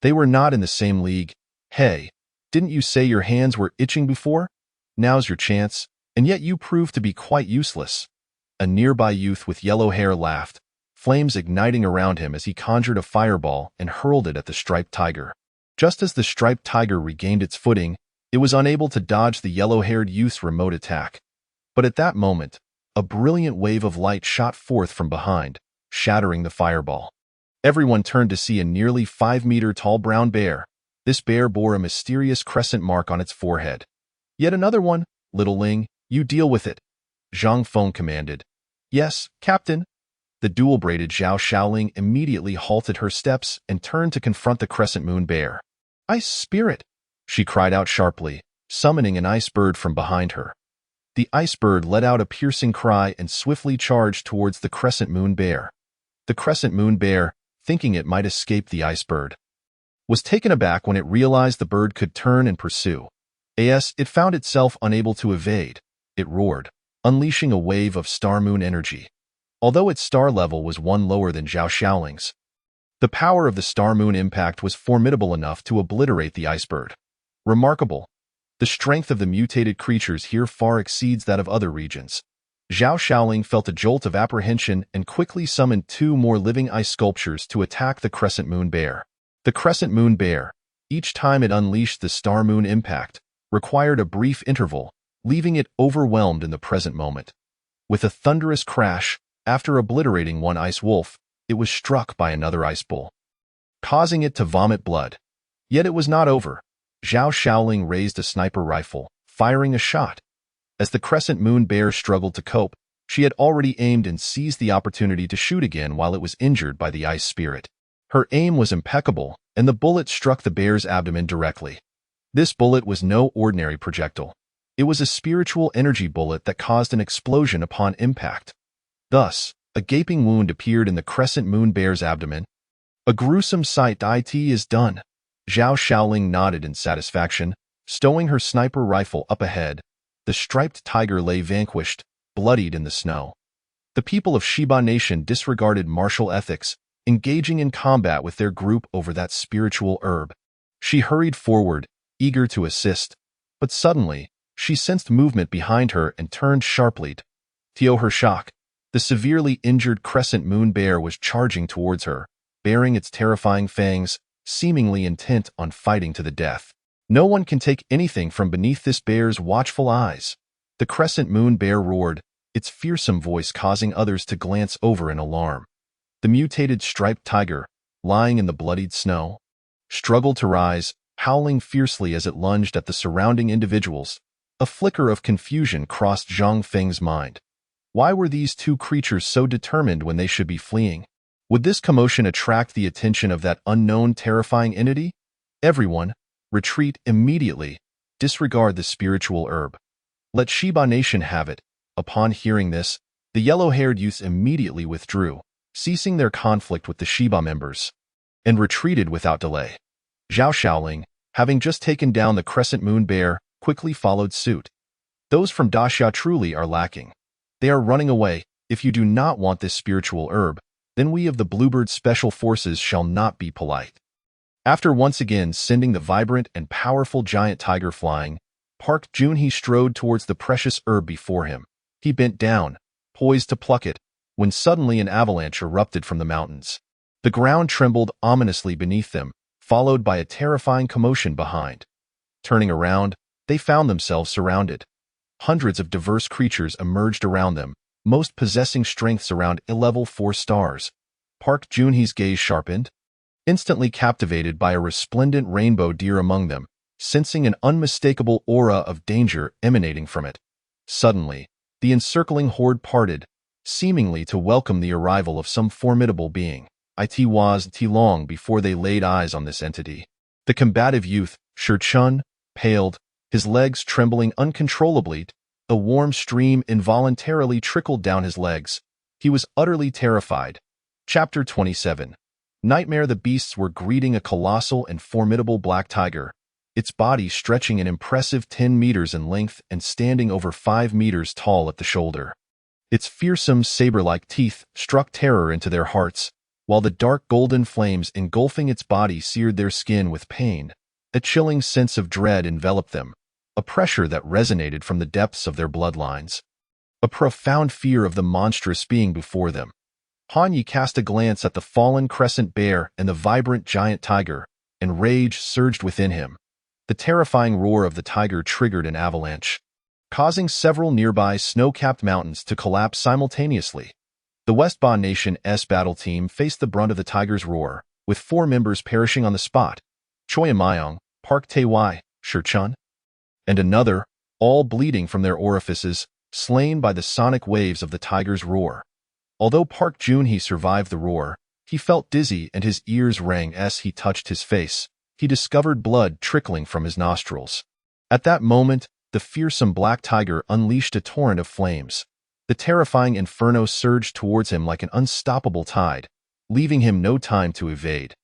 they were not in the same league. Hey, didn't you say your hands were itching before? Now's your chance, and yet you proved to be quite useless. A nearby youth with yellow hair laughed, flames igniting around him as he conjured a fireball and hurled it at the striped tiger. Just as the striped tiger regained its footing, it was unable to dodge the yellow-haired youth's remote attack. But at that moment, a brilliant wave of light shot forth from behind, shattering the fireball. Everyone turned to see a nearly 5-meter-tall brown bear. This bear bore a mysterious crescent mark on its forehead. Yet another one, little Ling, you deal with it, Zhang Feng commanded. Yes, Captain. The dual-braided Zhao Shaoling immediately halted her steps and turned to confront the crescent moon bear. Ice spirit, she cried out sharply, summoning an ice bird from behind her. The ice bird let out a piercing cry and swiftly charged towards the crescent moon bear. The crescent moon bear, thinking it might escape the ice bird, was taken aback when it realized the bird could turn and pursue. As it found itself unable to evade, it roared, unleashing a wave of star moon energy. Although its star level was 1 lower than Zhao Shaoling's, the power of the star moon impact was formidable enough to obliterate the ice bird. Remarkable. The strength of the mutated creatures here far exceeds that of other regions. Zhao Shaoling felt a jolt of apprehension and quickly summoned 2 more living ice sculptures to attack the Crescent Moon Bear. The Crescent Moon Bear, each time it unleashed the Star Moon impact, required a brief interval, leaving it overwhelmed in the present moment. With a thunderous crash, after obliterating one ice wolf, it was struck by another ice bull, causing it to vomit blood. Yet it was not over. Zhao Shaoling raised a sniper rifle, firing a shot. As the Crescent Moon Bear struggled to cope, she had already aimed and seized the opportunity to shoot again while it was injured by the ice spirit. Her aim was impeccable, and the bullet struck the bear's abdomen directly. This bullet was no ordinary projectile. It was a spiritual energy bullet that caused an explosion upon impact. Thus, a gaping wound appeared in the Crescent Moon Bear's abdomen. A gruesome sight. It is done. Zhao Shaoling nodded in satisfaction, stowing her sniper rifle up ahead. The striped tiger lay vanquished, bloodied in the snow. The people of Shiba Nation disregarded martial ethics, engaging in combat with their group over that spiritual herb. She hurried forward, eager to assist, but suddenly, she sensed movement behind her and turned sharply. To her shock, the severely injured Crescent Moon Bear was charging towards her, baring its terrifying fangs, seemingly intent on fighting to the death. No one can take anything from beneath this bear's watchful eyes. The Crescent Moon Bear roared, its fearsome voice causing others to glance over in alarm. The mutated striped tiger, lying in the bloodied snow, struggled to rise, howling fiercely as it lunged at the surrounding individuals. A flicker of confusion crossed Zhang Feng's mind. Why were these 2 creatures so determined when they should be fleeing? Would this commotion attract the attention of that unknown terrifying entity? Everyone, retreat immediately. Disregard the spiritual herb. Let Shiba Nation have it. Upon hearing this, the yellow-haired youths immediately withdrew, ceasing their conflict with the Shiba members, and retreated without delay. Zhao Shaoling, having just taken down the Crescent Moon Bear, quickly followed suit. Those from Daxia truly are lacking. They are running away. If you do not want this spiritual herb, then we of the Bluebird Special Forces shall not be polite. After once again sending the vibrant and powerful giant tiger flying, Park Junhee strode towards the precious herb before him. He bent down, poised to pluck it, when suddenly an avalanche erupted from the mountains. The ground trembled ominously beneath them, followed by a terrifying commotion behind. Turning around, they found themselves surrounded. Hundreds of diverse creatures emerged around them, most possessing strengths around level 4 stars. Park Junhee's gaze sharpened, instantly captivated by a resplendent rainbow deer among them, sensing an unmistakable aura of danger emanating from it. Suddenly, the encircling horde parted, seemingly to welcome the arrival of some formidable being. It was long before they laid eyes on this entity. The combative youth, Shirchun, paled, his legs trembling uncontrollably. A warm stream involuntarily trickled down his legs. He was utterly terrified. Chapter 27. Nightmare. The beasts were greeting a colossal and formidable black tiger, its body stretching an impressive 10 meters in length and standing over 5 meters tall at the shoulder. Its fearsome saber-like teeth struck terror into their hearts, while the dark golden flames engulfing its body seared their skin with pain. A chilling sense of dread enveloped them, a pressure that resonated from the depths of their bloodlines. A profound fear of the monstrous being before them. Han Yi cast a glance at the fallen crescent bear and the vibrant giant tiger, and rage surged within him. The terrifying roar of the tiger triggered an avalanche, causing several nearby snow-capped mountains to collapse simultaneously. The Westba Nation's battle team faced the brunt of the tiger's roar, with 4 members perishing on the spot: Choi Mayong, Park Tae-wai, Shirchun, and another, all bleeding from their orifices, slain by the sonic waves of the tiger's roar. Although Park Junhee survived the roar, he felt dizzy and his ears rang as he touched his face. He discovered blood trickling from his nostrils. At that moment, the fearsome black tiger unleashed a torrent of flames. The terrifying inferno surged towards him like an unstoppable tide, leaving him no time to evade.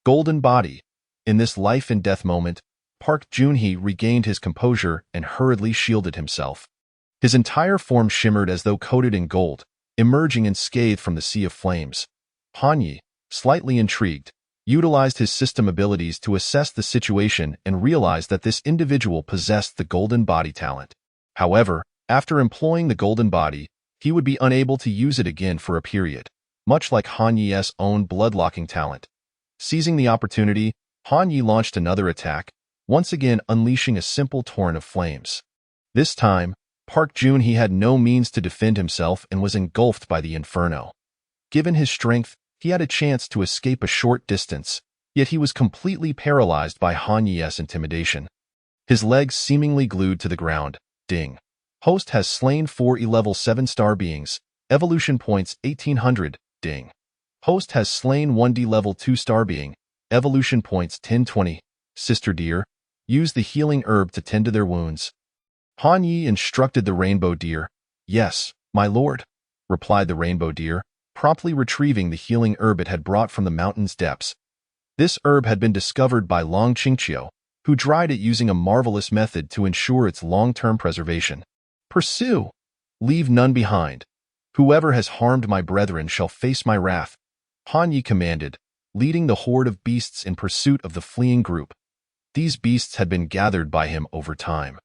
Golden body. In this life-and-death moment, Park Junhee regained his composure and hurriedly shielded himself. His entire form shimmered as though coated in gold, emerging unscathed from the sea of flames. Han Yi, slightly intrigued, utilized his system abilities to assess the situation and realized that this individual possessed the golden body talent. However, after employing the golden body, he would be unable to use it again for a period, much like Han Yi's own blood-locking talent. Seizing the opportunity, Han Yi launched another attack, once again unleashing a simple torrent of flames. This time, Park Jun-hee had no means to defend himself and was engulfed by the inferno. Given his strength, he had a chance to escape a short distance, yet he was completely paralyzed by Han Yi's intimidation. His legs seemingly glued to the ground. Ding. Host has slain 4 level 7-star beings. Evolution points 1800. Ding. Host has slain 1D level 2-star being. Evolution points 1020. Sister deer, use the healing herb to tend to their wounds. Han Yi instructed the rainbow deer. Yes, my lord, replied the rainbow deer, promptly retrieving the healing herb it had brought from the mountain's depths. This herb had been discovered by Long Qingqiu, who dried it using a marvelous method to ensure its long-term preservation. Pursue! Leave none behind. Whoever has harmed my brethren shall face my wrath, Han Yi commanded, leading the horde of beasts in pursuit of the fleeing group. These beasts had been gathered by him over time.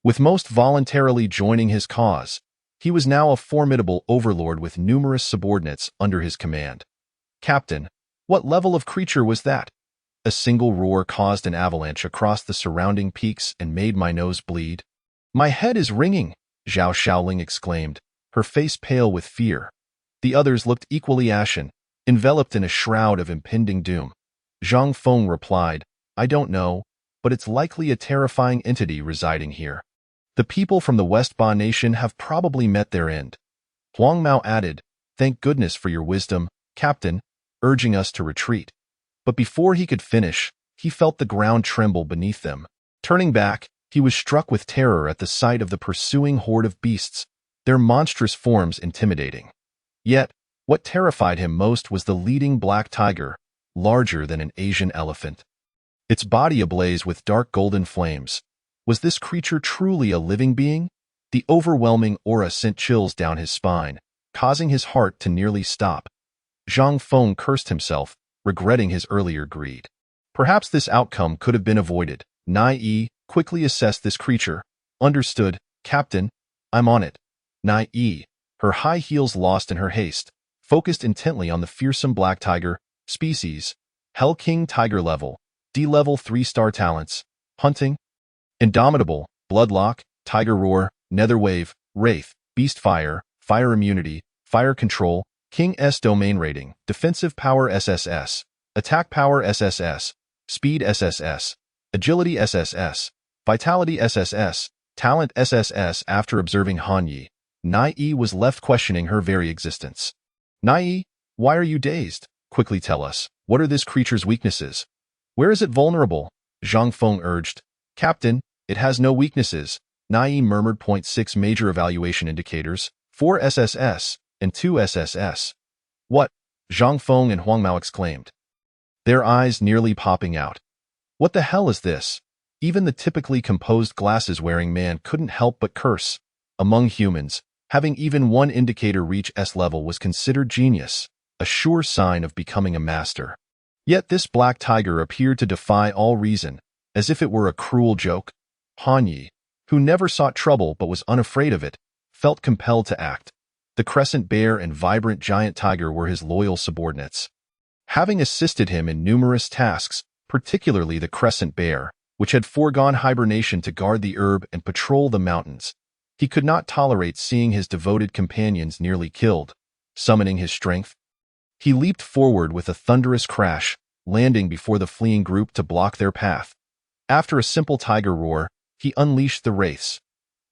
With most voluntarily joining his cause, he was now a formidable overlord with numerous subordinates under his command. Captain, what level of creature was that? A single roar caused an avalanche across the surrounding peaks and made my nose bleed. My head is ringing, Zhao Shaoling exclaimed, her face pale with fear. The others looked equally ashen, enveloped in a shroud of impending doom. Zhang Feng replied, I don't know, but it's likely a terrifying entity residing here. The people from the West Ba nation have probably met their end. Huang Mao added, thank goodness for your wisdom, Captain, urging us to retreat. But before he could finish, he felt the ground tremble beneath them. Turning back, he was struck with terror at the sight of the pursuing horde of beasts, their monstrous forms intimidating. Yet, what terrified him most was the leading black tiger, larger than an Asian elephant. Its body ablaze with dark golden flames. Was this creature truly a living being? The overwhelming aura sent chills down his spine, causing his heart to nearly stop. Zhang Feng cursed himself, regretting his earlier greed. Perhaps this outcome could have been avoided. Nai Yi quickly assessed this creature. Understood, Captain, I'm on it. Nai Yi, her high heels lost in her haste, focused intently on the fearsome black tiger, species, Hell King tiger level, D-level 3-star talents, hunting, indomitable, bloodlock, tiger roar, nether wave, wraith, beast fire, fire immunity, fire control, King S domain rating, defensive power SSS, attack power SSS, speed SSS, agility SSS, vitality SSS, talent SSS. After observing Han Yi, Nai Yi was left questioning her very existence. Nai Yi, why are you dazed? Quickly tell us, what are this creature's weaknesses? Where is it vulnerable? Zhang Feng urged. Captain, it has no weaknesses, Nai Yi murmured. 6 major evaluation indicators, 4 SSS, and 2 SSS. What? Zhang Feng and Huang Mao exclaimed, their eyes nearly popping out. What the hell is this? Even the typically composed glasses-wearing man couldn't help but curse. Among humans, having even one indicator reach S level was considered genius, a sure sign of becoming a master. Yet this black tiger appeared to defy all reason, as if it were a cruel joke. Han Yi, who never sought trouble but was unafraid of it, felt compelled to act. The crescent bear and vibrant giant tiger were his loyal subordinates. Having assisted him in numerous tasks, particularly the crescent bear, which had foregone hibernation to guard the herb and patrol the mountains, he could not tolerate seeing his devoted companions nearly killed. Summoning his strength, he leaped forward with a thunderous crash, landing before the fleeing group to block their path. After a simple tiger roar, he unleashed the wraiths.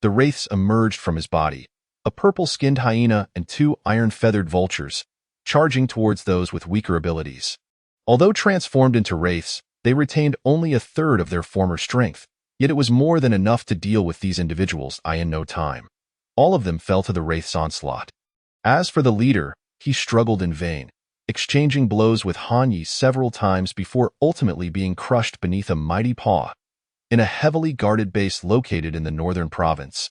The wraiths emerged from his body, a purple-skinned hyena and 2 iron-feathered vultures, charging towards those with weaker abilities. Although transformed into wraiths, they retained only a third of their former strength, yet it was more than enough to deal with these individuals in no time. All of them fell to the wraith's onslaught. As for the leader, he struggled in vain, exchanging blows with Han Yi several times before ultimately being crushed beneath a mighty paw. In a heavily guarded base located in the northern province,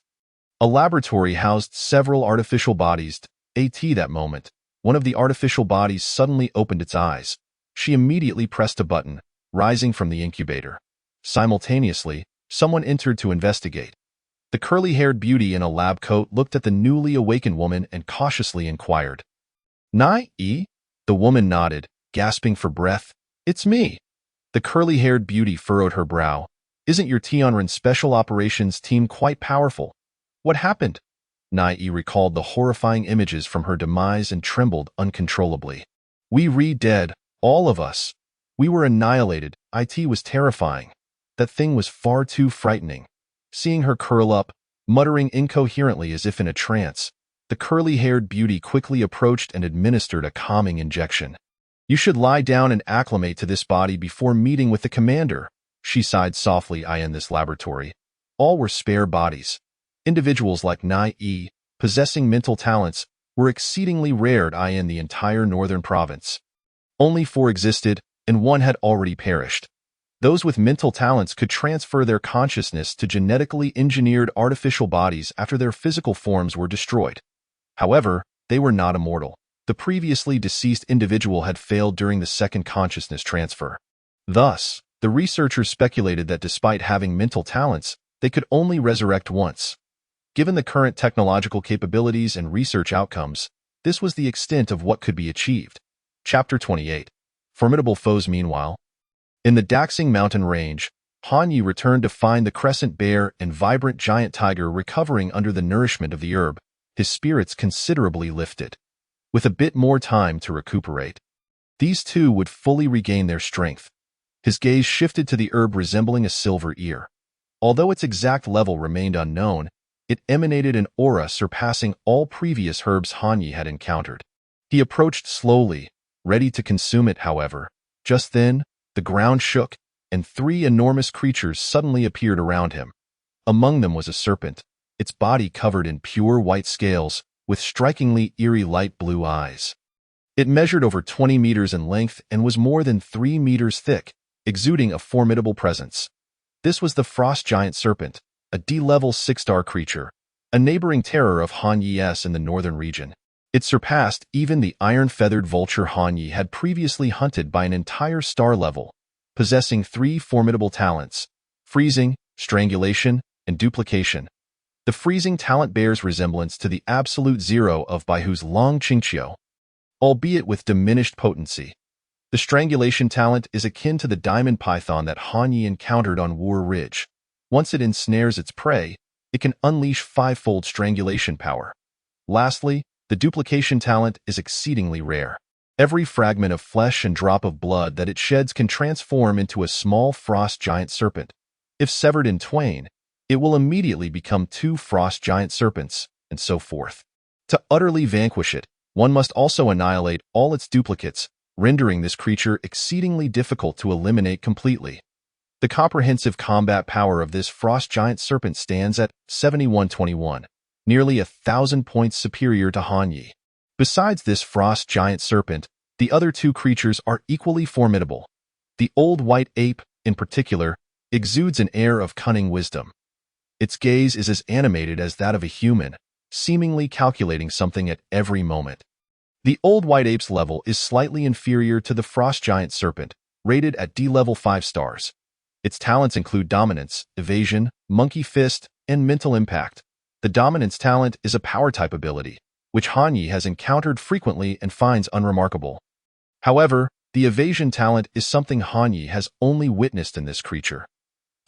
a laboratory housed several artificial bodies. At that moment, one of the artificial bodies suddenly opened its eyes. She immediately pressed a button, rising from the incubator. Simultaneously, someone entered to investigate. The curly-haired beauty in a lab coat looked at the newly awakened woman and cautiously inquired. "Nai?" The woman nodded, gasping for breath. "It's me." The curly-haired beauty furrowed her brow. "Isn't your Tianren Special Operations team quite powerful? What happened?" Nai recalled the horrifying images from her demise and trembled uncontrollably. "We re-dead, all of us. We were annihilated. It was terrifying. That thing was far too frightening." Seeing her curl up, muttering incoherently as if in a trance, the curly-haired beauty quickly approached and administered a calming injection. "You should lie down and acclimate to this body before meeting with the commander," she sighed softly. In this laboratory, all were spare bodies. Individuals like Nai, possessing mental talents, were exceedingly rare in the entire northern province. Only 4 existed, and 1 had already perished. Those with mental talents could transfer their consciousness to genetically engineered artificial bodies after their physical forms were destroyed. However, they were not immortal. The previously deceased individual had failed during the second consciousness transfer. Thus, the researchers speculated that despite having mental talents, they could only resurrect once. Given the current technological capabilities and research outcomes, this was the extent of what could be achieved. Chapter 28. Formidable Foes. Meanwhile, in the Daxing mountain range, Han Yi returned to find the crescent bear and vibrant giant tiger recovering under the nourishment of the herb, his spirits considerably lifted. With a bit more time to recuperate, these two would fully regain their strength. His gaze shifted to the herb resembling a silver ear. Although its exact level remained unknown, it emanated an aura surpassing all previous herbs Han Yi had encountered. He approached slowly, ready to consume it. However, just then, the ground shook, and 3 enormous creatures suddenly appeared around him. Among them was a serpent, its body covered in pure white scales, with strikingly eerie light blue eyes. It measured over 20 meters in length and was more than 3 meters thick, exuding a formidable presence. This was the frost giant serpent, a D-level 6-star creature, a neighboring terror of Han Yi's in the northern region. It surpassed even the iron-feathered vulture Han Yi had previously hunted by an entire star level, possessing 3 formidable talents: freezing, strangulation, and duplication. The freezing talent bears resemblance to the absolute zero of Baihu's Long Qingqiu, albeit with diminished potency. The strangulation talent is akin to the diamond python that Han Yi encountered on War Ridge. Once it ensnares its prey, it can unleash 5-fold strangulation power. Lastly, the duplication talent is exceedingly rare. Every fragment of flesh and drop of blood that it sheds can transform into a small frost giant serpent. If severed in twain, it will immediately become 2 frost giant serpents, and so forth. To utterly vanquish it, one must also annihilate all its duplicates, rendering this creature exceedingly difficult to eliminate completely. The comprehensive combat power of this frost giant serpent stands at 7121. Nearly 1,000 points superior to Han Yi. Besides this frost giant serpent, the other 2 creatures are equally formidable. The old white ape, in particular, exudes an air of cunning wisdom. Its gaze is as animated as that of a human, seemingly calculating something at every moment. The old white ape's level is slightly inferior to the frost giant serpent, rated at D-level 5 stars. Its talents include dominance, evasion, monkey fist, and mental impact. The dominance talent is a power-type ability, which Han Yi has encountered frequently and finds unremarkable. However, the evasion talent is something Han Yi has only witnessed in this creature.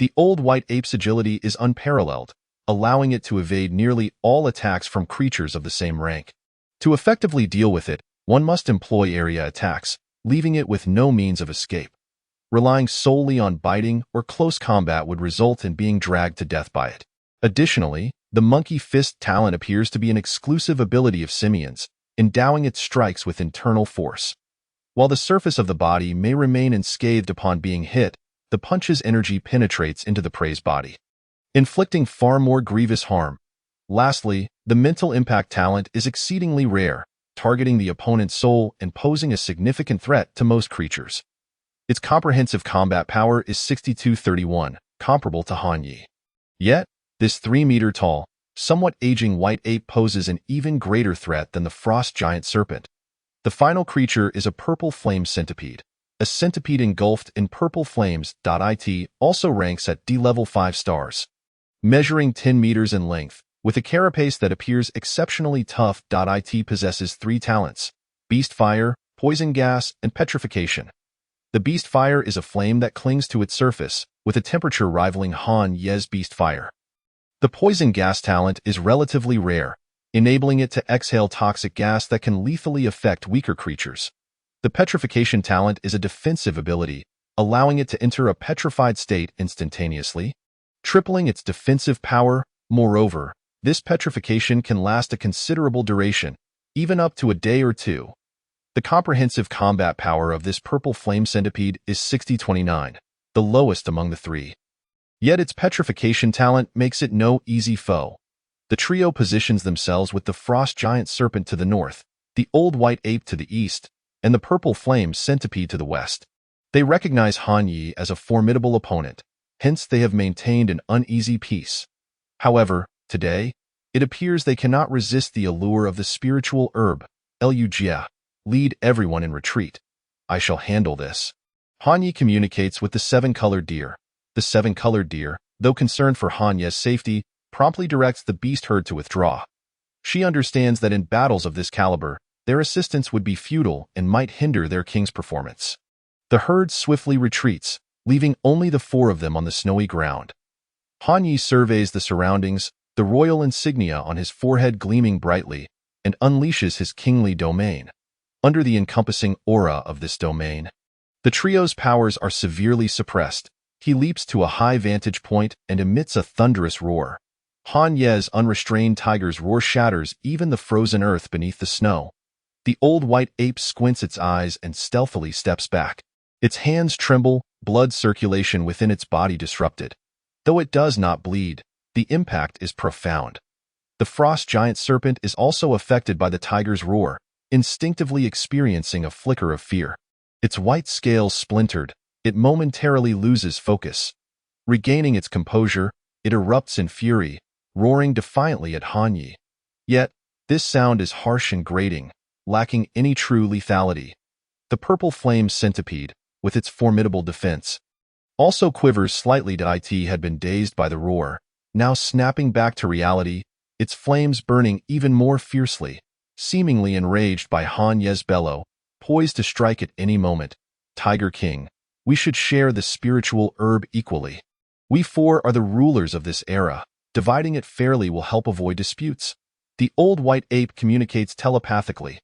The old white ape's agility is unparalleled, allowing it to evade nearly all attacks from creatures of the same rank. To effectively deal with it, one must employ area attacks, leaving it with no means of escape. Relying solely on biting or close combat would result in being dragged to death by it. Additionally, the monkey fist talent appears to be an exclusive ability of simians, endowing its strikes with internal force. While the surface of the body may remain unscathed upon being hit, the punch's energy penetrates into the prey's body, inflicting far more grievous harm. Lastly, the mental impact talent is exceedingly rare, targeting the opponent's soul and posing a significant threat to most creatures. Its comprehensive combat power is 6231, comparable to Han Yi. Yet, this 3-meter-tall, somewhat aging white ape poses an even greater threat than the frost giant serpent. The final creature is a purple flame centipede. A centipede engulfed in purple flames. It also ranks at D-level 5 stars. Measuring 10 meters in length, with a carapace that appears exceptionally tough. It possesses 3 talents: Beast Fire, Poison Gas, and Petrification. The Beast Fire is a flame that clings to its surface, with a temperature rivaling Han Ye's Beast Fire. The Poison Gas talent is relatively rare, enabling it to exhale toxic gas that can lethally affect weaker creatures. The Petrification talent is a defensive ability, allowing it to enter a petrified state instantaneously, tripling its defensive power. Moreover, this petrification can last a considerable duration, even up to a day or two. The comprehensive combat power of this purple flame centipede is 60-29, the lowest among the 3. Yet its petrification talent makes it no easy foe. The trio positions themselves with the frost giant serpent to the north, the old white ape to the east, and the purple flame centipede to the west. They recognize Han Ye as a formidable opponent, hence they have maintained an uneasy peace. However, today, it appears they cannot resist the allure of the spiritual herb. Lujia, lead everyone in retreat. I shall handle this. Han Ye communicates with the 7-colored deer. The 7-colored deer, though concerned for Han Ye's safety, promptly directs the beast herd to withdraw. She understands that in battles of this caliber, their assistance would be futile and might hinder their king's performance. The herd swiftly retreats, leaving only the 4 of them on the snowy ground. Han Ye surveys the surroundings, the royal insignia on his forehead gleaming brightly, and unleashes his kingly domain. Under the encompassing aura of this domain, the trio's powers are severely suppressed. He leaps to a high vantage point and emits a thunderous roar. Han Ye's unrestrained tiger's roar shatters even the frozen earth beneath the snow. The old white ape squints its eyes and stealthily steps back. Its hands tremble, blood circulation within its body disrupted. Though it does not bleed, the impact is profound. The frost giant serpent is also affected by the tiger's roar, instinctively experiencing a flicker of fear. Its white scales splintered, it momentarily loses focus. Regaining its composure, it erupts in fury, roaring defiantly at Han Ye. Yet, this sound is harsh and grating, lacking any true lethality. The purple flame centipede, with its formidable defense, also quivers slightly. It had been dazed by the roar, now snapping back to reality, its flames burning even more fiercely, seemingly enraged by Han Ye's bellow, poised to strike at any moment. Tiger King, we should share the spiritual herb equally. We 4 are the rulers of this era. Dividing it fairly will help avoid disputes. The old white ape communicates telepathically.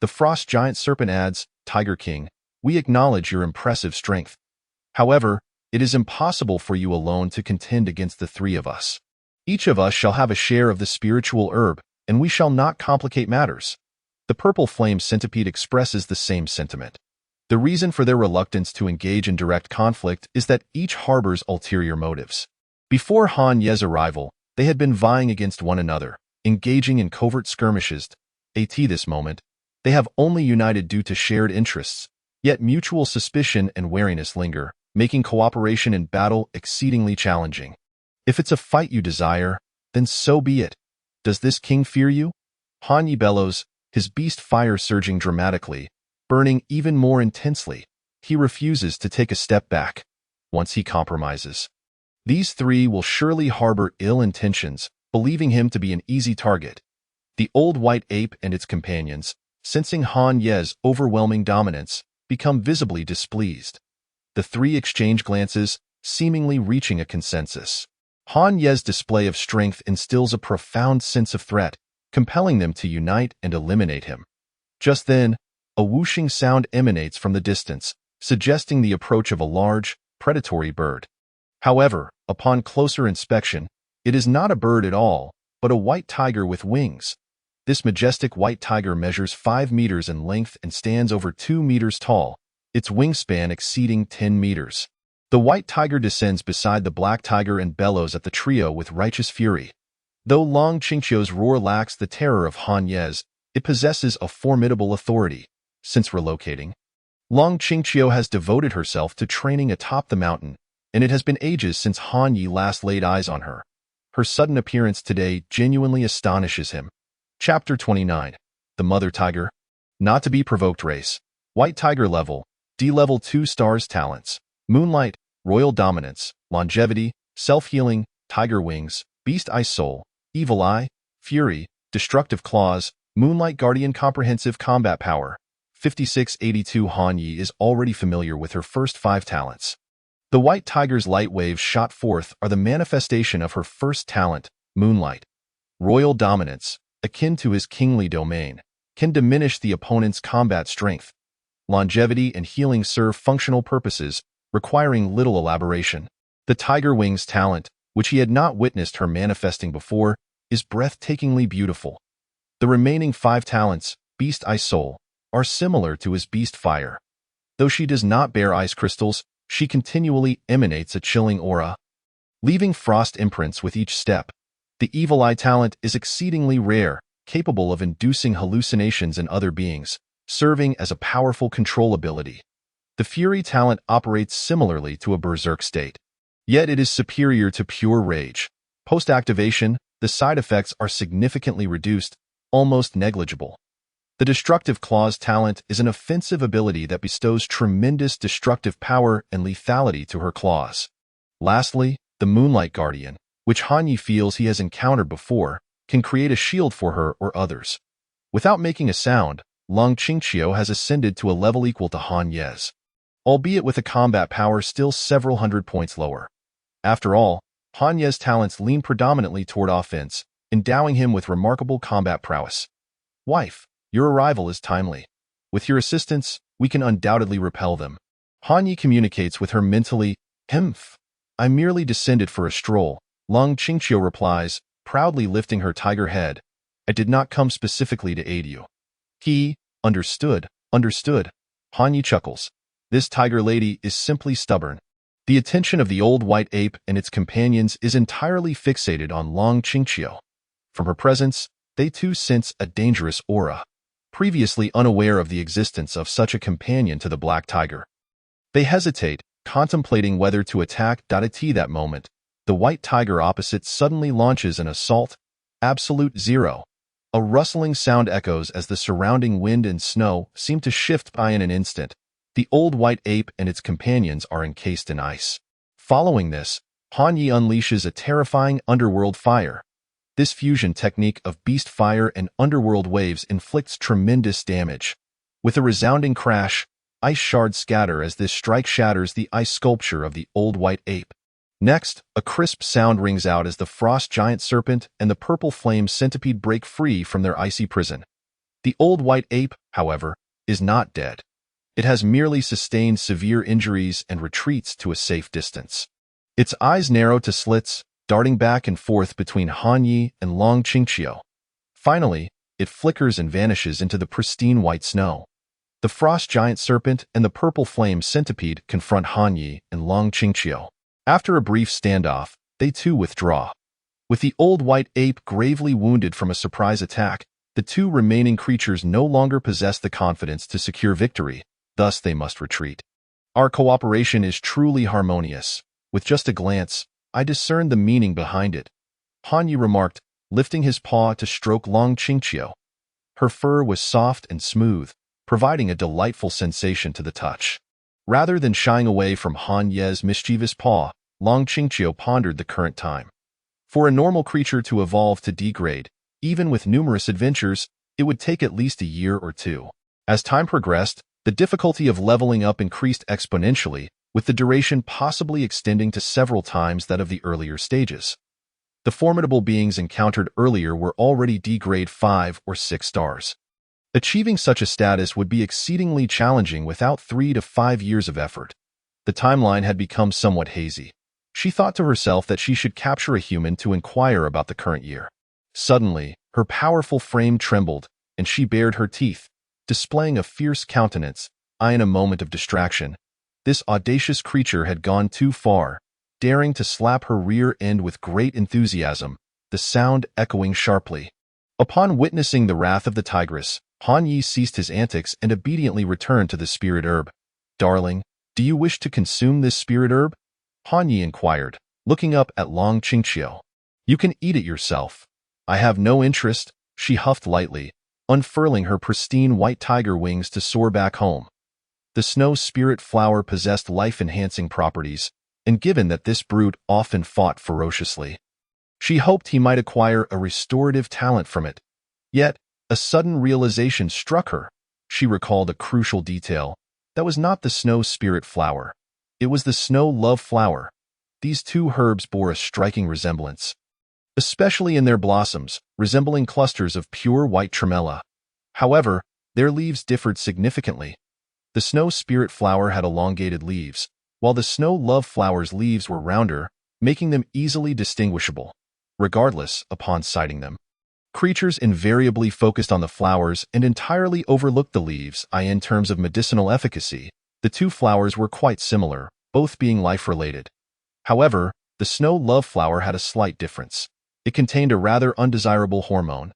The frost giant serpent adds, Tiger King, we acknowledge your impressive strength. However, it is impossible for you alone to contend against the 3 of us. Each of us shall have a share of the spiritual herb, and we shall not complicate matters. The purple flame centipede expresses the same sentiment. The reason for their reluctance to engage in direct conflict is that each harbors ulterior motives. Before Han Ye's arrival, they had been vying against one another, engaging in covert skirmishes. At this moment, they have only united due to shared interests, yet mutual suspicion and wariness linger, making cooperation in battle exceedingly challenging. If it's a fight you desire, then so be it. Does this king fear you? Han Ye bellows, his beast fire surging dramatically, burning even more intensely. He refuses to take a step back. Once he compromises, these 3 will surely harbor ill intentions, believing him to be an easy target. The old white ape and its companions, sensing Han Ye's overwhelming dominance, become visibly displeased. The 3 exchange glances, seemingly reaching a consensus. Han Ye's display of strength instills a profound sense of threat, compelling them to unite and eliminate him. Just then, a whooshing sound emanates from the distance, suggesting the approach of a large, predatory bird. However, upon closer inspection, it is not a bird at all, but a white tiger with wings. This majestic white tiger measures 5 meters in length and stands over 2 meters tall, its wingspan exceeding 10 meters. The white tiger descends beside the black tiger and bellows at the trio with righteous fury. Though Long Qingqiu's roar lacks the terror of Han Ye's, it possesses a formidable authority. Since relocating, Long Qingqiu has devoted herself to training atop the mountain, and it has been ages since Han Ye last laid eyes on her. Her sudden appearance today genuinely astonishes him. Chapter 29. The Mother Tiger. Not to be provoked race. White Tiger level. D level 2 stars talents. Moonlight, Royal Dominance, Longevity, Self-Healing, tiger wings, beast eye soul, evil eye, fury, destructive claws, moonlight guardian comprehensive combat power. 5682 Han Yi is already familiar with her first 5 talents. The white tiger's light waves shot forth are the manifestation of her first talent, moonlight. Royal dominance, akin to his kingly domain, can diminish the opponent's combat strength. Longevity and healing serve functional purposes, requiring little elaboration. The tiger wings talent, which he had not witnessed her manifesting before, is breathtakingly beautiful. The remaining 5 talents, beast eye soul, are similar to his beast fire. Though she does not bear ice crystals, she continually emanates a chilling aura, leaving frost imprints with each step. The evil eye talent is exceedingly rare, capable of inducing hallucinations in other beings, serving as a powerful control ability. The fury talent operates similarly to a berserk state, yet it is superior to pure rage. Post-activation, the side effects are significantly reduced, almost negligible. The destructive claws talent is an offensive ability that bestows tremendous destructive power and lethality to her claws. Lastly, the moonlight guardian, which Han Yi feels he has encountered before, can create a shield for her or others. Without making a sound, Long Qingqiu has ascended to a level equal to Han Ye's, albeit with a combat power still several hundred points lower. After all, Han Ye's talents lean predominantly toward offense, endowing him with remarkable combat prowess. Wife, your arrival is timely. With your assistance, we can undoubtedly repel them. Han Yi communicates with her mentally. I merely descended for a stroll. Long Qingqiu replies, proudly lifting her tiger head. I did not come specifically to aid you. Understood. Han Yi chuckles. This tiger lady is simply stubborn. The attention of the old white ape and its companions is entirely fixated on Long Qingqiu. From her presence, they too sense a dangerous aura, previously unaware of the existence of such a companion to the black tiger. They hesitate, contemplating whether to attack. At that moment, the white tiger opposite suddenly launches an assault. Absolute zero. A rustling sound echoes as the surrounding wind and snow seem to shift by in an instant. The old white ape and its companions are encased in ice. Following this, Han Yi unleashes a terrifying underworld fire. This fusion technique of beast fire and underworld waves inflicts tremendous damage. With a resounding crash, ice shards scatter as this strike shatters the ice sculpture of the old white ape. Next, a crisp sound rings out as the frost giant serpent and the purple flame centipede break free from their icy prison. The old white ape, however, is not dead. It has merely sustained severe injuries and retreats to a safe distance. Its eyes narrow to slits, darting back and forth between Han Yi and Long Qingqiu. Finally, it flickers and vanishes into the pristine white snow. The frost giant serpent and the purple flame centipede confront Han Yi and Long Qingqiu. After a brief standoff, they too withdraw. With the old white ape gravely wounded from a surprise attack, the 2 remaining creatures no longer possess the confidence to secure victory, thus they must retreat. Our cooperation is truly harmonious. With just a glance, I discerned the meaning behind it, Han Yi remarked, lifting his paw to stroke Long Qingqiu. Her fur was soft and smooth, providing a delightful sensation to the touch. Rather than shying away from Han Ye's mischievous paw, Long Qingqiu pondered the current time. For a normal creature to evolve to degrade, even with numerous adventures, it would take at least a year or 2. As time progressed, the difficulty of leveling up increased exponentially, with the duration possibly extending to several times that of the earlier stages. The formidable beings encountered earlier were already D-grade 5 or 6 stars. Achieving such a status would be exceedingly challenging without 3 to 5 years of effort. The timeline had become somewhat hazy. She thought to herself that she should capture a human to inquire about the current year. Suddenly, her powerful frame trembled, and she bared her teeth, displaying a fierce countenance. In a moment of distraction, this audacious creature had gone too far, daring to slap her rear end with great enthusiasm, the sound echoing sharply. Upon witnessing the wrath of the tigress, Han Yi ceased his antics and obediently returned to the spirit herb. Darling, do you wish to consume this spirit herb? Han Yi inquired, looking up at Long Qingqiu. You can eat it yourself. I have no interest, she huffed lightly, unfurling her pristine white tiger wings to soar back home. The snow spirit flower possessed life-enhancing properties, and given that this brute often fought ferociously, she hoped he might acquire a restorative talent from it. Yet, a sudden realization struck her. She recalled a crucial detail. That was not the snow spirit flower. It was the snow love flower. These two herbs bore a striking resemblance, especially in their blossoms, resembling clusters of pure white tremella. However, their leaves differed significantly. The snow spirit flower had elongated leaves, while the snow love flower's leaves were rounder, making them easily distinguishable. Regardless, upon sighting them, creatures invariably focused on the flowers and entirely overlooked the leaves. In terms of medicinal efficacy, the two flowers were quite similar, both being life-related. However, the snow love flower had a slight difference. It contained a rather undesirable hormone.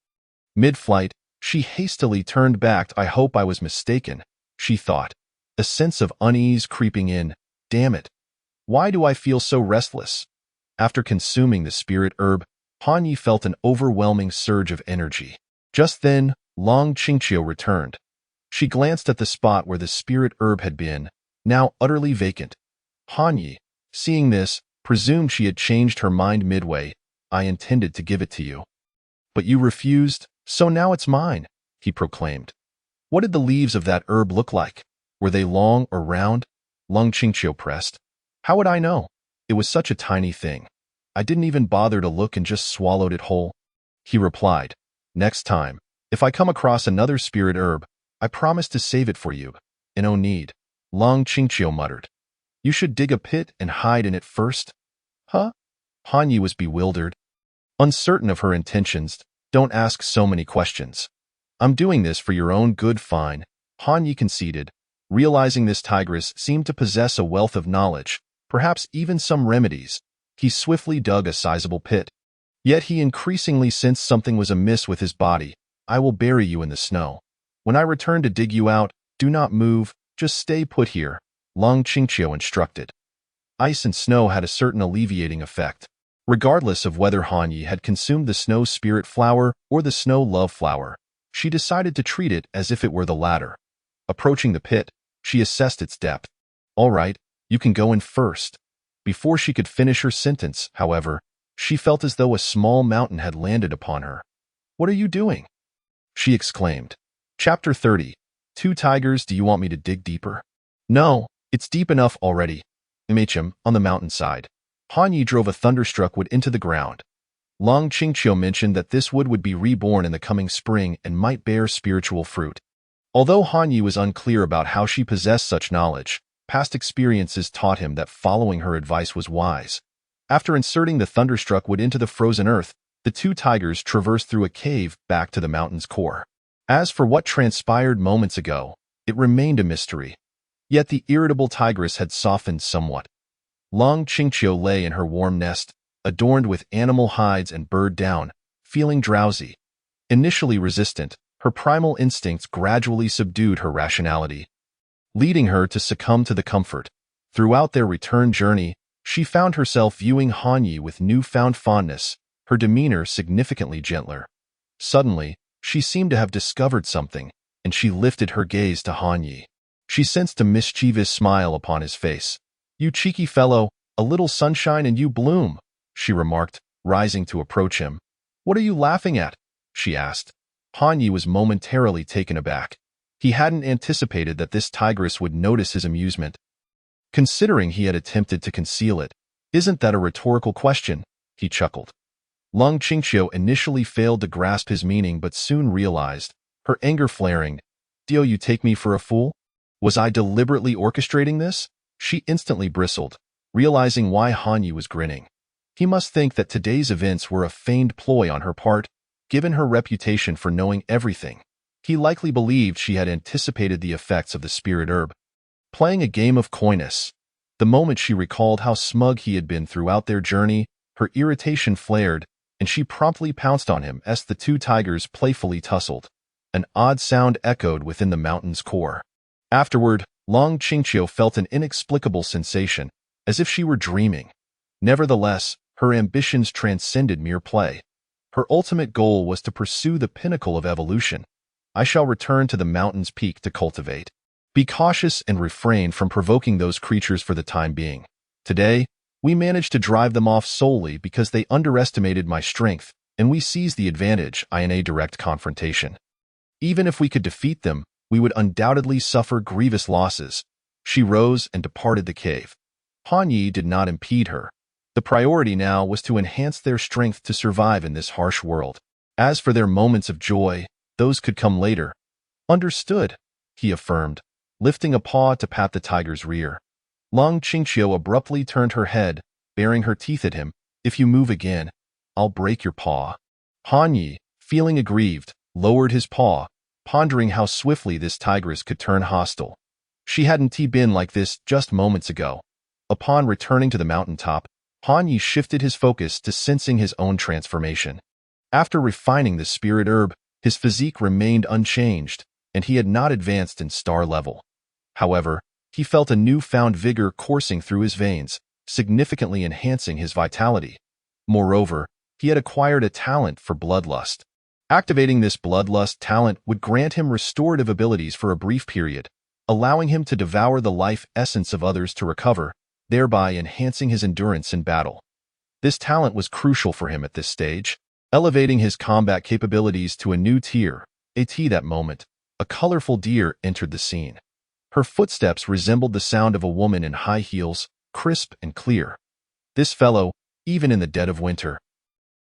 Mid-flight, she hastily turned back. I hope I was mistaken, she thought, a sense of unease creeping in. Damn it. Why do I feel so restless? After consuming the spirit herb, Han Yi felt an overwhelming surge of energy. Just then, Long Qingqiu returned. She glanced at the spot where the spirit herb had been, now utterly vacant. Han Yi, seeing this, presumed she had changed her mind midway. I intended to give it to you. But you refused, so now it's mine, he proclaimed. What did the leaves of that herb look like? Were they long or round? Long Qingqiu pressed. How would I know? It was such a tiny thing. I didn't even bother to look and just swallowed it whole. He replied, next time, if I come across another spirit herb, I promise to save it for you. No need. Long Qingqiu muttered. You should dig a pit and hide in it first. Huh? Han Yi was bewildered. Uncertain of her intentions, don't ask so many questions. I'm doing this for your own good. Fine, Han Yi conceded, realizing this tigress seemed to possess a wealth of knowledge, perhaps even some remedies. He swiftly dug a sizable pit. Yet he increasingly sensed something was amiss with his body. I will bury you in the snow. When I return to dig you out, do not move, just stay put here, Long Qingqiu instructed. Ice and snow had a certain alleviating effect. Regardless of whether Han Yi had consumed the snow spirit flower or the snow love flower, she decided to treat it as if it were the latter. Approaching the pit, she assessed its depth. All right, you can go in first. Before she could finish her sentence, however, she felt as though a small mountain had landed upon her. What are you doing? She exclaimed. Chapter 30. Two tigers. Do you want me to dig deeper? No, it's deep enough already. MHM, on the mountainside. Han Yi drove a thunderstruck wood into the ground. Long Qingqiu mentioned that this wood would be reborn in the coming spring and might bear spiritual fruit. Although Han Yi was unclear about how she possessed such knowledge, past experiences taught him that following her advice was wise. After inserting the thunderstruck wood into the frozen earth, the two tigers traversed through a cave back to the mountain's core. As for what transpired moments ago, it remained a mystery. Yet the irritable tigress had softened somewhat. Long Qingqiu lay in her warm nest, adorned with animal hides and bird down, feeling drowsy. Initially resistant, her primal instincts gradually subdued her rationality, leading her to succumb to the comfort. Throughout their return journey, she found herself viewing Han Yi with newfound fondness, her demeanor significantly gentler. Suddenly, she seemed to have discovered something, and she lifted her gaze to Han Yi. She sensed a mischievous smile upon his face. You cheeky fellow, a little sunshine and you bloom, she remarked, rising to approach him. What are you laughing at? She asked. Han Yi was momentarily taken aback. He hadn't anticipated that this tigress would notice his amusement, considering he had attempted to conceal it. Isn't that a rhetorical question? He chuckled. Long Qingqiu initially failed to grasp his meaning but soon realized, her anger flaring. Do you take me for a fool? Was I deliberately orchestrating this? She instantly bristled, realizing why Han Yi was grinning. He must think that today's events were a feigned ploy on her part, given her reputation for knowing everything. He likely believed she had anticipated the effects of the spirit herb. Playing a game of coyness. The moment she recalled how smug he had been throughout their journey, her irritation flared, and she promptly pounced on him as the two tigers playfully tussled. An odd sound echoed within the mountain's core. Afterward, Long Qingqiu felt an inexplicable sensation, as if she were dreaming. Nevertheless, her ambitions transcended mere play. Her ultimate goal was to pursue the pinnacle of evolution. I shall return to the mountain's peak to cultivate. Be cautious and refrain from provoking those creatures for the time being. Today, We managed to drive them off solely because they underestimated my strength, and we seized the advantage in a direct confrontation. Even if we could defeat them, we would undoubtedly suffer grievous losses. She rose and departed the cave. Han Yi did not impede her. The priority now was to enhance their strength to survive in this harsh world. As for their moments of joy, those could come later. Understood, he affirmed, lifting a paw to pat the tiger's rear. Long Qingqiu abruptly turned her head, baring her teeth at him. If you move again, I'll break your paw. Han Yi, feeling aggrieved, lowered his paw, pondering how swiftly this tigress could turn hostile. She hadn't been like this just moments ago. Upon returning to the mountaintop, Han Yi shifted his focus to sensing his own transformation. After refining the spirit herb, his physique remained unchanged, and he had not advanced in star level. However, he felt a newfound vigor coursing through his veins, significantly enhancing his vitality. Moreover, he had acquired a talent for bloodlust. Activating this bloodlust talent would grant him restorative abilities for a brief period, allowing him to devour the life essence of others to recover, thereby enhancing his endurance in battle. This talent was crucial for him at this stage, elevating his combat capabilities to a new tier. At that moment, a colorful deer entered the scene. Her footsteps resembled the sound of a woman in high heels, crisp and clear. This fellow, even in the dead of winter,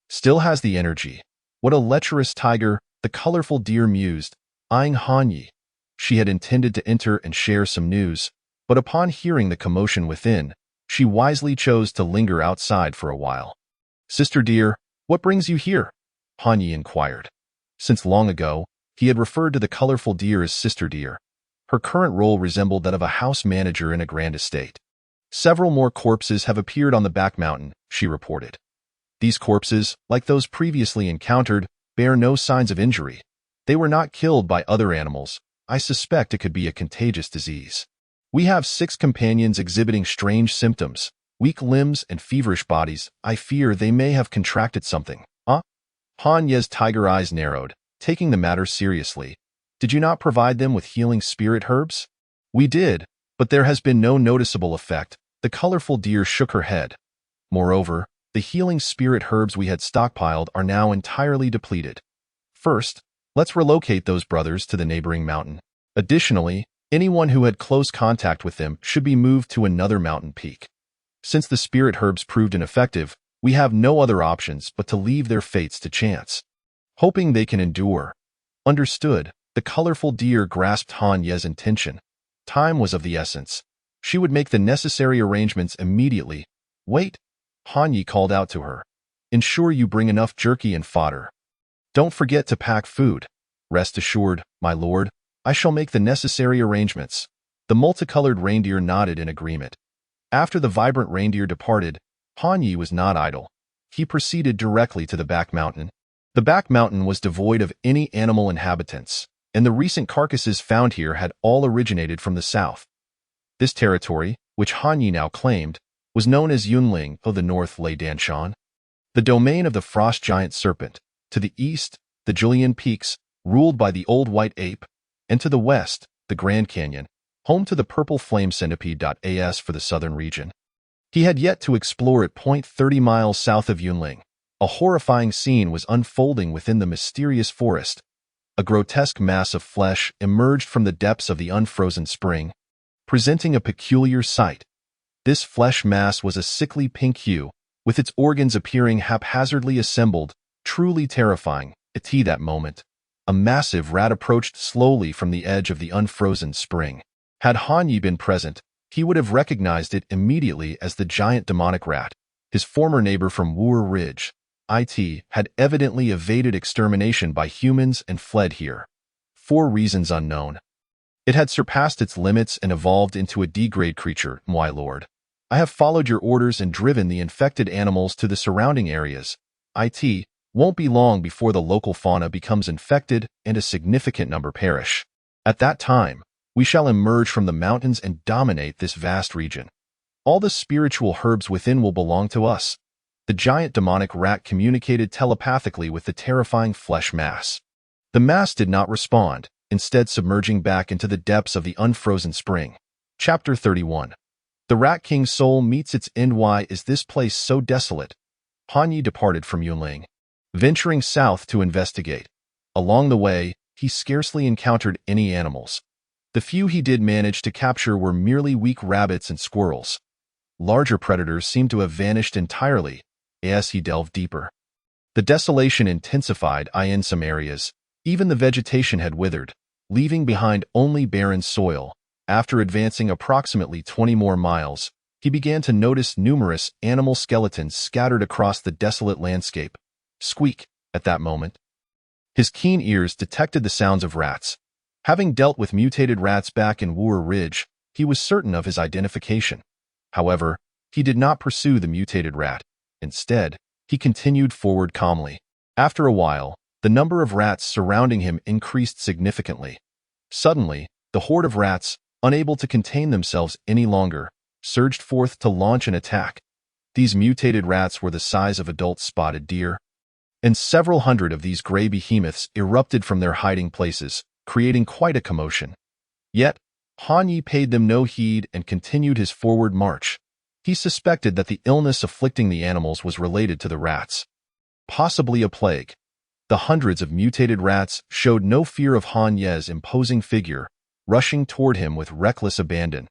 still has the energy. What a lecherous tiger, the colorful deer mused, eyeing Han Yi. She had intended to enter and share some news, but upon hearing the commotion within, she wisely chose to linger outside for a while. Sister deer, what brings you here? Han Yi inquired. Since long ago, he had referred to the colorful deer as sister deer. Her current role resembled that of a house manager in a grand estate. Several more corpses have appeared on the back mountain, she reported. These corpses, like those previously encountered, bear no signs of injury. They were not killed by other animals. I suspect it could be a contagious disease. We have 6 companions exhibiting strange symptoms, weak limbs and feverish bodies. I fear they may have contracted something. Han Ye's tiger eyes narrowed, taking the matter seriously. Did you not provide them with healing spirit herbs? We did, but there has been no noticeable effect. The colorful deer shook her head. Moreover, the healing spirit herbs we had stockpiled are now entirely depleted. First, let's relocate those brothers to the neighboring mountain. Additionally, anyone who had close contact with them should be moved to another mountain peak. Since the spirit herbs proved ineffective, we have no other options but to leave their fates to chance, hoping they can endure. Understood, the colorful deer grasped Han Ye's intention. Time was of the essence. She would make the necessary arrangements immediately. Wait, Han Yi called out to her. Ensure you bring enough jerky and fodder. Don't forget to pack food. Rest assured, my lord, I shall make the necessary arrangements. The multicolored reindeer nodded in agreement. After the vibrant reindeer departed, Han Yi was not idle. He proceeded directly to the back mountain. The back mountain was devoid of any animal inhabitants, and the recent carcasses found here had all originated from the south. This territory, which Han Yi now claimed, was known as Yunling. To the north lay Danshan, the domain of the frost giant serpent. To the east, the Julian Peaks, ruled by the old white ape, and to the west, the Grand Canyon, home to the purple flame centipede. As for the southern region, he had yet to explore it. 30 miles south of Yunling, a horrifying scene was unfolding within the mysterious forest. A grotesque mass of flesh emerged from the depths of the unfrozen spring, presenting a peculiar sight. This flesh mass was a sickly pink hue, with its organs appearing haphazardly assembled, truly terrifying. At that moment, a massive rat approached slowly from the edge of the unfrozen spring. Had Han Yi been present, he would have recognized it immediately as the giant demonic rat. His former neighbor from Wuer Ridge, had evidently evaded extermination by humans and fled here. For reasons unknown. It had surpassed its limits and evolved into a degrade creature. My lord, I have followed your orders and driven the infected animals to the surrounding areas. It won't be long before the local fauna becomes infected and a significant number perish. At that time, we shall emerge from the mountains and dominate this vast region. All the spiritual herbs within will belong to us. The giant demonic rat communicated telepathically with the terrifying flesh mass. The mass did not respond, instead submerging back into the depths of the unfrozen spring. Chapter 31. The Rat King's soul meets its end. Why is this place so desolate? Han Yi departed from Yunling, venturing south to investigate. Along the way, he scarcely encountered any animals. The few he did manage to capture were merely weak rabbits and squirrels. Larger predators seemed to have vanished entirely as he delved deeper. The desolation intensified in some areas. Even the vegetation had withered, leaving behind only barren soil. After advancing approximately 20 more miles, he began to notice numerous animal skeletons scattered across the desolate landscape. Squeak! At that moment, his keen ears detected the sounds of rats. Having dealt with mutated rats back in Wuer Ridge, he was certain of his identification. However, he did not pursue the mutated rat. Instead, he continued forward calmly. After a while, the number of rats surrounding him increased significantly. Suddenly, the horde of rats, unable to contain themselves any longer, surged forth to launch an attack. These mutated rats were the size of adult spotted deer, and several hundred of these gray behemoths erupted from their hiding places, creating quite a commotion. Yet, Han Yi paid them no heed and continued his forward march. He suspected that the illness afflicting the animals was related to the rats. Possibly a plague. The hundreds of mutated rats showed no fear of Han Ye's imposing figure, rushing toward him with reckless abandon.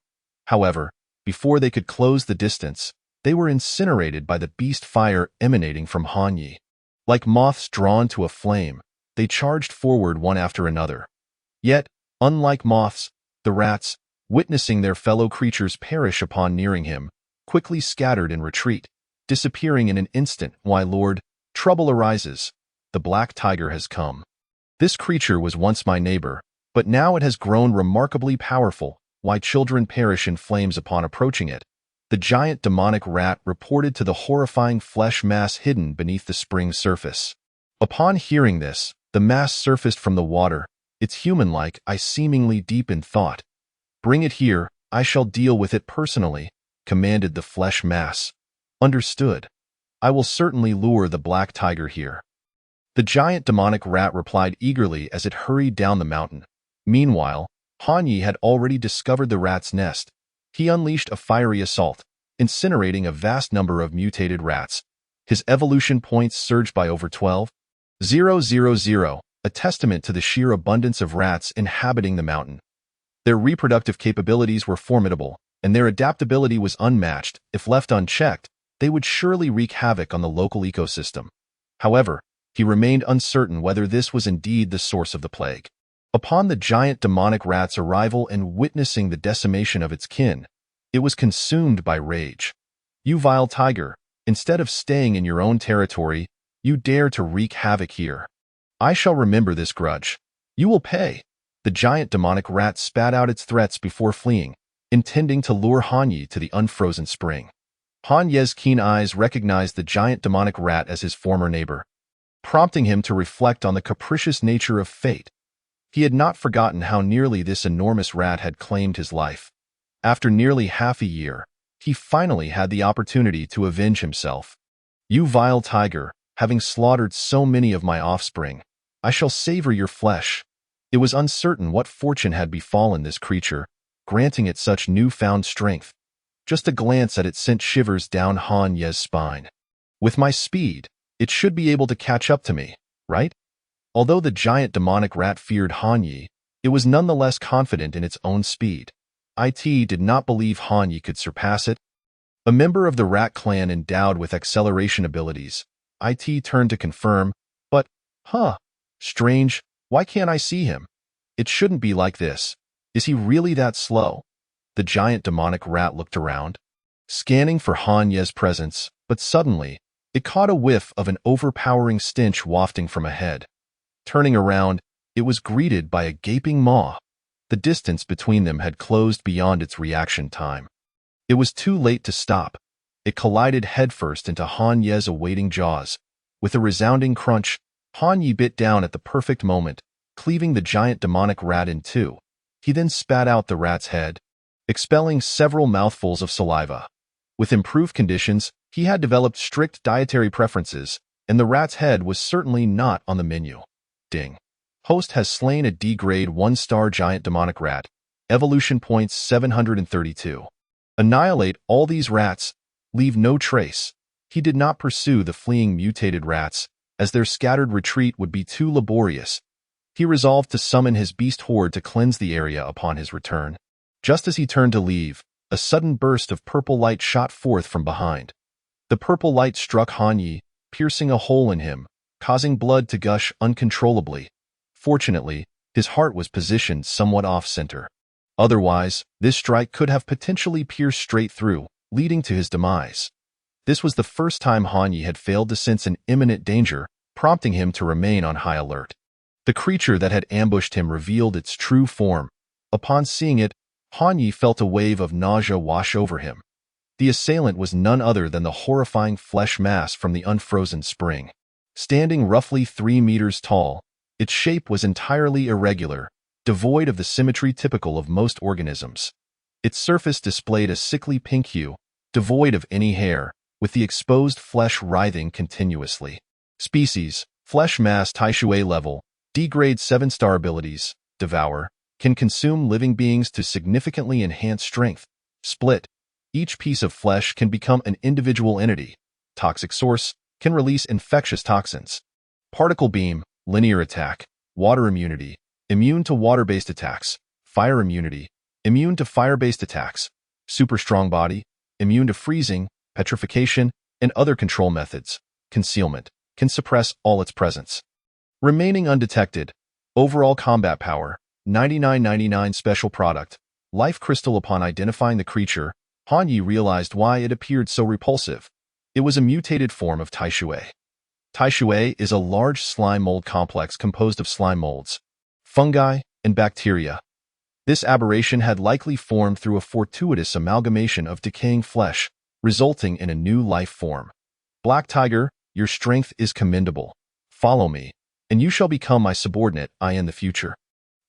However, before they could close the distance, they were incinerated by the beast fire emanating from Han Yi. Like moths drawn to a flame, they charged forward one after another. Yet, unlike moths, the rats, witnessing their fellow creatures perish upon nearing him, quickly scattered in retreat, disappearing in an instant. Why, Lord, trouble arises. The black tiger has come. This creature was once my neighbor, but now it has grown remarkably powerful. Why, children perish in flames upon approaching it. The giant demonic rat reported to the horrifying flesh mass hidden beneath the spring's surface. Upon hearing this, the mass surfaced from the water, its human-like eye seemingly deep in thought. Bring it here, I shall deal with it personally, commanded the flesh mass. Understood. I will certainly lure the black tiger here. The giant demonic rat replied eagerly as it hurried down the mountain. Meanwhile, Han Yi had already discovered the rat's nest. He unleashed a fiery assault, incinerating a vast number of mutated rats. His evolution points surged by over 12,000, a testament to the sheer abundance of rats inhabiting the mountain. Their reproductive capabilities were formidable, and their adaptability was unmatched. If left unchecked, they would surely wreak havoc on the local ecosystem. However, he remained uncertain whether this was indeed the source of the plague. Upon the giant demonic rat's arrival and witnessing the decimation of its kin, it was consumed by rage. You vile tiger, instead of staying in your own territory, you dare to wreak havoc here. I shall remember this grudge. You will pay. The giant demonic rat spat out its threats before fleeing, intending to lure Han Yi to the unfrozen spring. Han Ye's keen eyes recognized the giant demonic rat as his former neighbor, prompting him to reflect on the capricious nature of fate. He had not forgotten how nearly this enormous rat had claimed his life. After nearly half a year, he finally had the opportunity to avenge himself. You vile tiger, having slaughtered so many of my offspring, I shall savor your flesh. It was uncertain what fortune had befallen this creature, granting it such newfound strength. Just a glance at it sent shivers down Han Ye's spine. With my speed, it should be able to catch up to me, right? Although the giant demonic rat feared Han Yi, it was nonetheless confident in its own speed. It did not believe Han Yi could surpass it. A member of the rat clan endowed with acceleration abilities, It turned to confirm, but, strange, why can't I see him? It shouldn't be like this. Is he really that slow? The giant demonic rat looked around, scanning for Han Ye's presence, but suddenly, it caught a whiff of an overpowering stench wafting from ahead. Turning around, it was greeted by a gaping maw. The distance between them had closed beyond its reaction time. It was too late to stop. It collided headfirst into Han Ye's awaiting jaws. With a resounding crunch, Han Yi bit down at the perfect moment, cleaving the giant demonic rat in two. He then spat out the rat's head, expelling several mouthfuls of saliva. With improved conditions, he had developed strict dietary preferences, and the rat's head was certainly not on the menu. Ding. Host has slain a D-grade 1-star giant demonic rat. Evolution points 732. Annihilate all these rats. Leave no trace. He did not pursue the fleeing mutated rats, as their scattered retreat would be too laborious. He resolved to summon his beast horde to cleanse the area upon his return. Just as he turned to leave, a sudden burst of purple light shot forth from behind. The purple light struck Han Yi, piercing a hole in him, causing blood to gush uncontrollably. Fortunately, his heart was positioned somewhat off-center. Otherwise, this strike could have potentially pierced straight through, leading to his demise. This was the first time Han Yi had failed to sense an imminent danger, prompting him to remain on high alert. The creature that had ambushed him revealed its true form. Upon seeing it, Han Yi felt a wave of nausea wash over him. The assailant was none other than the horrifying flesh mass from the unfrozen spring. Standing roughly 3 meters tall, its shape was entirely irregular, devoid of the symmetry typical of most organisms. Its surface displayed a sickly pink hue, devoid of any hair, with the exposed flesh writhing continuously. Species, flesh mass Taishui level, degrade 7-star abilities, devour, can consume living beings to significantly enhance strength. Split, each piece of flesh can become an individual entity. Toxic source, can release infectious toxins. Particle beam, linear attack, water immunity, immune to water-based attacks, fire immunity, immune to fire-based attacks, super strong body, immune to freezing, petrification, and other control methods. Concealment, can suppress all its presence. Remaining undetected, overall combat power, 9999 special product, life crystal. Upon identifying the creature, Han Yi realized why it appeared so repulsive. It was a mutated form of Taishui. Taishui is a large slime mold complex composed of slime molds, fungi, and bacteria. This aberration had likely formed through a fortuitous amalgamation of decaying flesh, resulting in a new life form. Black Tiger, your strength is commendable. Follow me, and you shall become my subordinate in the future.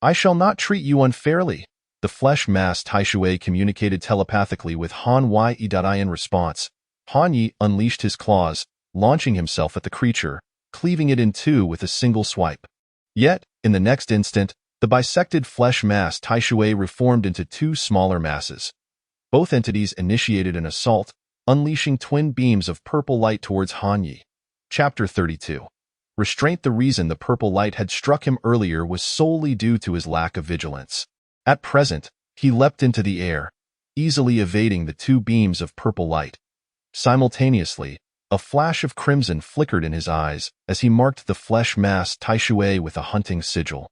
I shall not treat you unfairly. The flesh mass Taishui communicated telepathically with Han Yi. In response, Han Yi unleashed his claws, launching himself at the creature, cleaving it in two with a single swipe. Yet, in the next instant, the bisected flesh mass Taishui reformed into 2 smaller masses. Both entities initiated an assault, unleashing twin beams of purple light towards Han Yi. Chapter 32. Restraint. The reason the purple light had struck him earlier was solely due to his lack of vigilance. At present, he leapt into the air, easily evading the 2 beams of purple light. Simultaneously, a flash of crimson flickered in his eyes as he marked the flesh mass Taishui with a hunting sigil.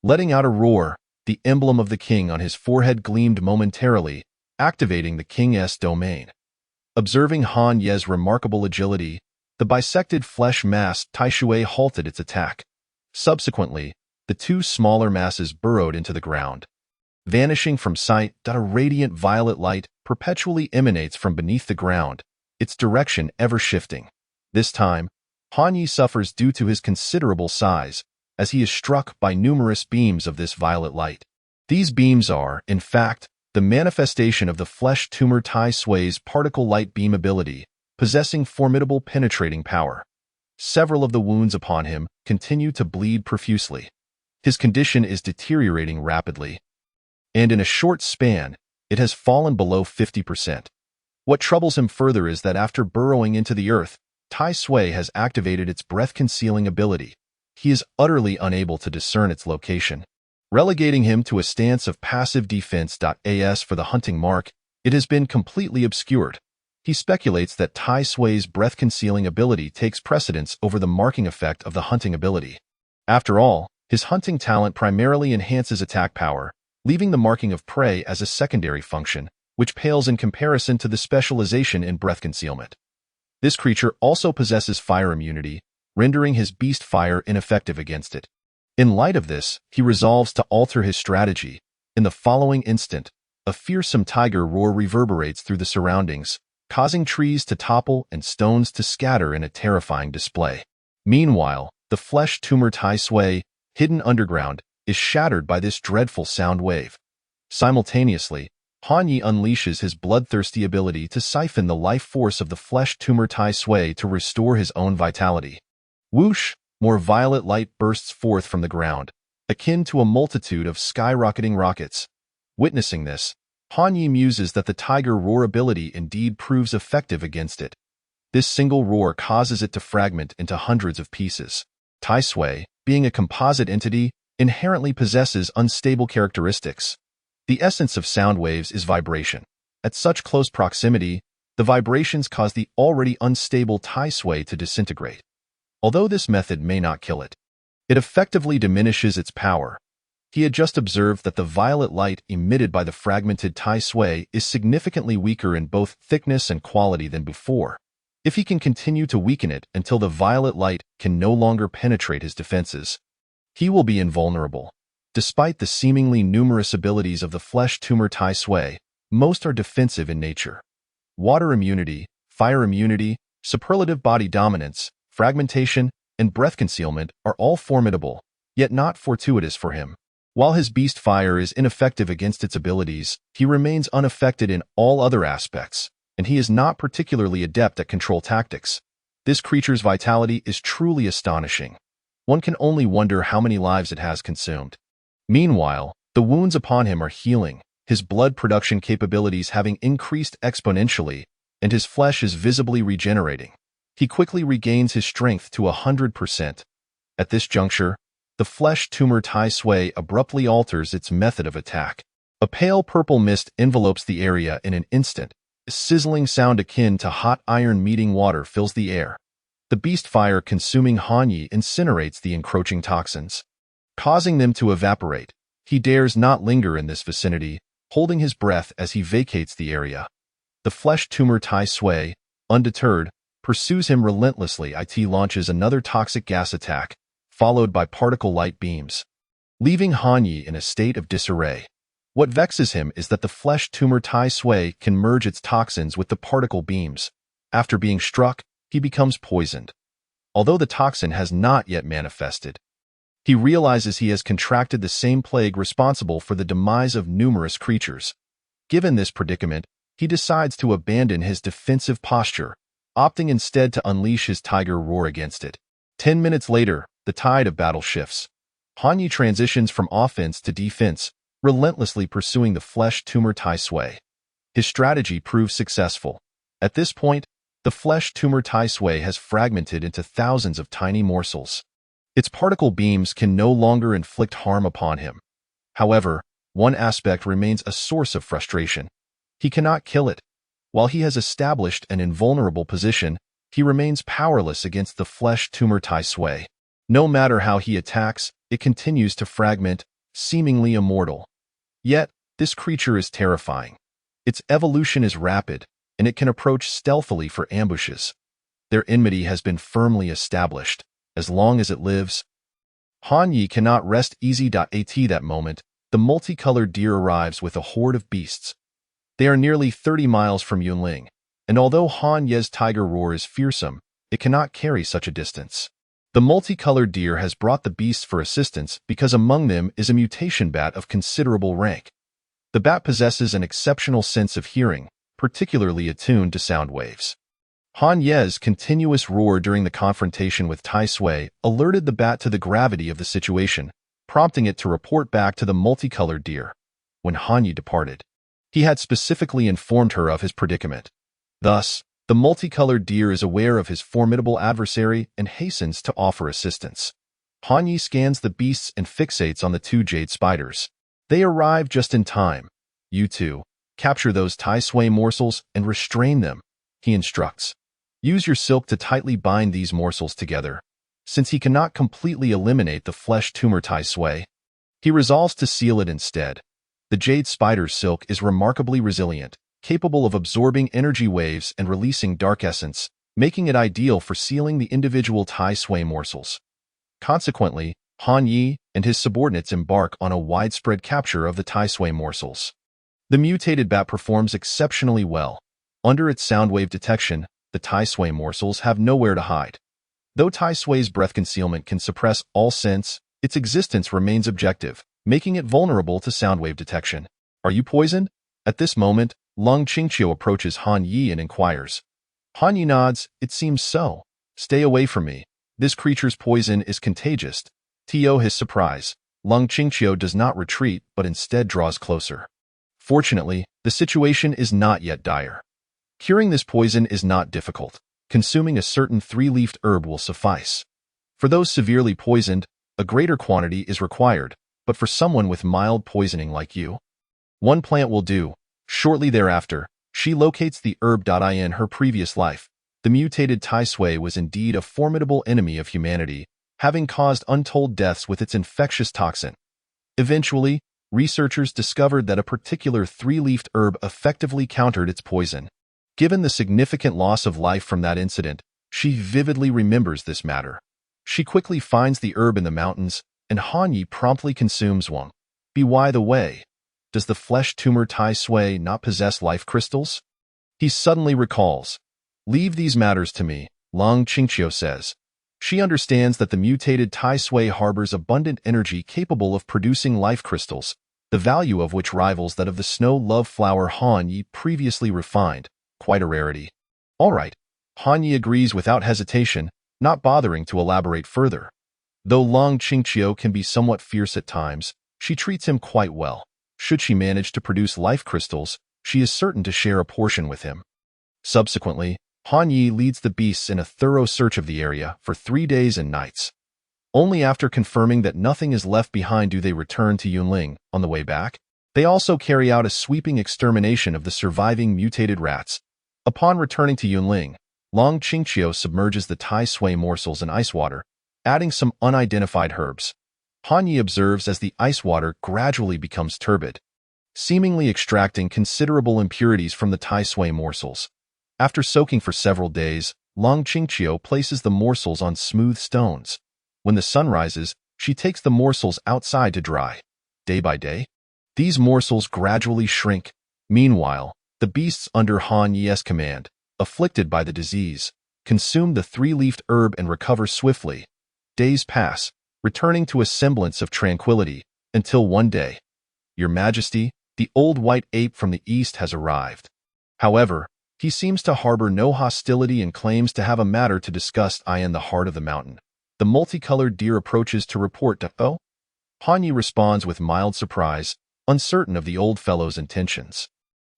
Letting out a roar, the emblem of the king on his forehead gleamed momentarily, activating the king's domain. Observing Han Ye's remarkable agility, the bisected flesh mass Taishui halted its attack. Subsequently, the 2 smaller masses burrowed into the ground. Vanishing from sight, a radiant violet light perpetually emanates from beneath the ground, its direction ever shifting. This time, Han Yi suffers due to his considerable size, as he is struck by numerous beams of this violet light. These beams are, in fact, the manifestation of the flesh tumor Taisui's particle light beam ability, possessing formidable penetrating power. Several of the wounds upon him continue to bleed profusely. His condition is deteriorating rapidly, and in a short span, it has fallen below 50%. What troubles him further is that after burrowing into the earth, Taisui has activated its breath-concealing ability. He is utterly unable to discern its location. Relegating him to a stance of passive defense. As for the hunting mark, it has been completely obscured. He speculates that Taisui's breath-concealing ability takes precedence over the marking effect of the hunting ability. After all, his hunting talent primarily enhances attack power, leaving the marking of prey as a secondary function, which pales in comparison to the specialization in breath concealment. This creature also possesses fire immunity, rendering his beast fire ineffective against it. In light of this, he resolves to alter his strategy. In the following instant, a fearsome tiger roar reverberates through the surroundings, causing trees to topple and stones to scatter in a terrifying display. Meanwhile, the flesh tumor Taisui, hidden underground, is shattered by this dreadful sound wave. Simultaneously, Han Yi unleashes his bloodthirsty ability to siphon the life force of the flesh tumor Taisui to restore his own vitality. Whoosh! More violet light bursts forth from the ground, akin to a multitude of skyrocketing rockets. Witnessing this, Han Yi muses that the tiger roar ability indeed proves effective against it. This single roar causes it to fragment into hundreds of pieces. Tai Sui, being a composite entity, inherently possesses unstable characteristics. The essence of sound waves is vibration. At such close proximity, the vibrations cause the already unstable Tai Sui to disintegrate. Although this method may not kill it, it effectively diminishes its power. He had just observed that the violet light emitted by the fragmented Tai Sui is significantly weaker in both thickness and quality than before. If he can continue to weaken it until the violet light can no longer penetrate his defenses, he will be invulnerable. Despite the seemingly numerous abilities of the flesh tumor Tai Sui, most are defensive in nature. Water immunity, fire immunity, superlative body dominance, fragmentation, and breath concealment are all formidable, yet not fortuitous for him. While his beast fire is ineffective against its abilities, he remains unaffected in all other aspects, and he is not particularly adept at control tactics. This creature's vitality is truly astonishing. One can only wonder how many lives it has consumed. Meanwhile, the wounds upon him are healing, his blood production capabilities having increased exponentially, and his flesh is visibly regenerating. He quickly regains his strength to 100%. At this juncture, the flesh tumor Tai Sui abruptly alters its method of attack. A pale purple mist envelopes the area in an instant. A sizzling sound akin to hot iron meeting water fills the air. The beast fire consuming Han Yi incinerates the encroaching toxins, causing them to evaporate. He dares not linger in this vicinity, holding his breath as he vacates the area. The flesh tumor Tai Sui, undeterred, pursues him relentlessly. It launches another toxic gas attack, followed by particle light beams, leaving Han Yi in a state of disarray. What vexes him is that the flesh tumor Tai Sui can merge its toxins with the particle beams. After being struck, he becomes poisoned. Although the toxin has not yet manifested, he realizes he has contracted the same plague responsible for the demise of numerous creatures. Given this predicament, he decides to abandon his defensive posture, opting instead to unleash his tiger roar against it. 10 minutes later, the tide of battle shifts. Han Yi transitions from offense to defense, relentlessly pursuing the flesh tumor Tai Sui. His strategy proves successful. At this point, the flesh tumor Tai Sui has fragmented into thousands of tiny morsels. Its particle beams can no longer inflict harm upon him. However, one aspect remains a source of frustration. He cannot kill it. While he has established an invulnerable position, he remains powerless against the flesh tumor Tai Sui. No matter how he attacks, it continues to fragment, seemingly immortal. Yet, this creature is terrifying. Its evolution is rapid, and it can approach stealthily for ambushes. Their enmity has been firmly established. As long as it lives, Han Yi cannot rest easy. At that moment, the multicolored deer arrives with a horde of beasts. They are nearly 30 miles from Yunling, and although Han Ye's tiger roar is fearsome, it cannot carry such a distance. The multicolored deer has brought the beasts for assistance because among them is a mutation bat of considerable rank. The bat possesses an exceptional sense of hearing, particularly attuned to sound waves. Han Ye's continuous roar during the confrontation with Tai Sui alerted the bat to the gravity of the situation, prompting it to report back to the multicolored deer. When Han Yi departed, he had specifically informed her of his predicament. Thus, the multicolored deer is aware of his formidable adversary and hastens to offer assistance. Han Yi scans the beasts and fixates on the two jade spiders. They arrive just in time. You two, capture those Tai Sui morsels and restrain them, he instructs. Use your silk to tightly bind these morsels together. Since he cannot completely eliminate the flesh tumor Tai Sui, he resolves to seal it instead. The jade spider's silk is remarkably resilient, capable of absorbing energy waves and releasing dark essence, making it ideal for sealing the individual Tai Sui morsels. Consequently, Han Yi and his subordinates embark on a widespread capture of the Tai Sui morsels. The mutated bat performs exceptionally well. Under its sound wave detection, the Tai Sui morsels have nowhere to hide. Though Tai Sui's breath concealment can suppress all sense, its existence remains objective, making it vulnerable to sound wave detection. Are you poisoned? At this moment, Lung Qingqiu approaches Han Yi and inquires. Han Yi nods. It seems so. Stay away from me. This creature's poison is contagious. To his surprise, Lung Qingqiu does not retreat but instead draws closer. Fortunately, the situation is not yet dire. Curing this poison is not difficult. Consuming a certain three-leafed herb will suffice. For those severely poisoned, a greater quantity is required, but for someone with mild poisoning like you, one plant will do. Shortly thereafter, she locates the herb. In her previous life, the mutated Tai Sui was indeed a formidable enemy of humanity, having caused untold deaths with its infectious toxin. Eventually, researchers discovered that a particular three-leafed herb effectively countered its poison. Given the significant loss of life from that incident, she vividly remembers this matter. She quickly finds the herb in the mountains, and Han Yi promptly consumes one. By the way, does the flesh tumor Tai Sui not possess life crystals? He suddenly recalls. Leave these matters to me, Long Qingqiu says. She understands that the mutated Tai Sui harbors abundant energy capable of producing life crystals, the value of which rivals that of the snow love flower Han Yi previously refined, quite a rarity. All right, Han Yi agrees without hesitation, not bothering to elaborate further. Though Long Qingqiu can be somewhat fierce at times, she treats him quite well. Should she manage to produce life crystals, she is certain to share a portion with him. Subsequently, Han Yi leads the beasts in a thorough search of the area for 3 days and nights. Only after confirming that nothing is left behind do they return to Yunling. On the way back, they also carry out a sweeping extermination of the surviving mutated rats. Upon returning to Yunling, Long Qingqiu submerges the Tai Sui morsels in ice water, adding some unidentified herbs. Han Yi observes as the ice water gradually becomes turbid, seemingly extracting considerable impurities from the Tai Sui morsels. After soaking for several days, Long Qingqiu places the morsels on smooth stones. When the sun rises, she takes the morsels outside to dry. Day by day, these morsels gradually shrink. Meanwhile, the beasts under Han Yi's command, afflicted by the disease, consume the three-leafed herb and recover swiftly. Days pass, returning to a semblance of tranquility, until one day, Your Majesty, the old white ape from the east has arrived. However, he seems to harbor no hostility and claims to have a matter to discuss in the heart of the mountain. The multicolored deer approaches to report to Oh? Han Yi responds with mild surprise, uncertain of the old fellow's intentions.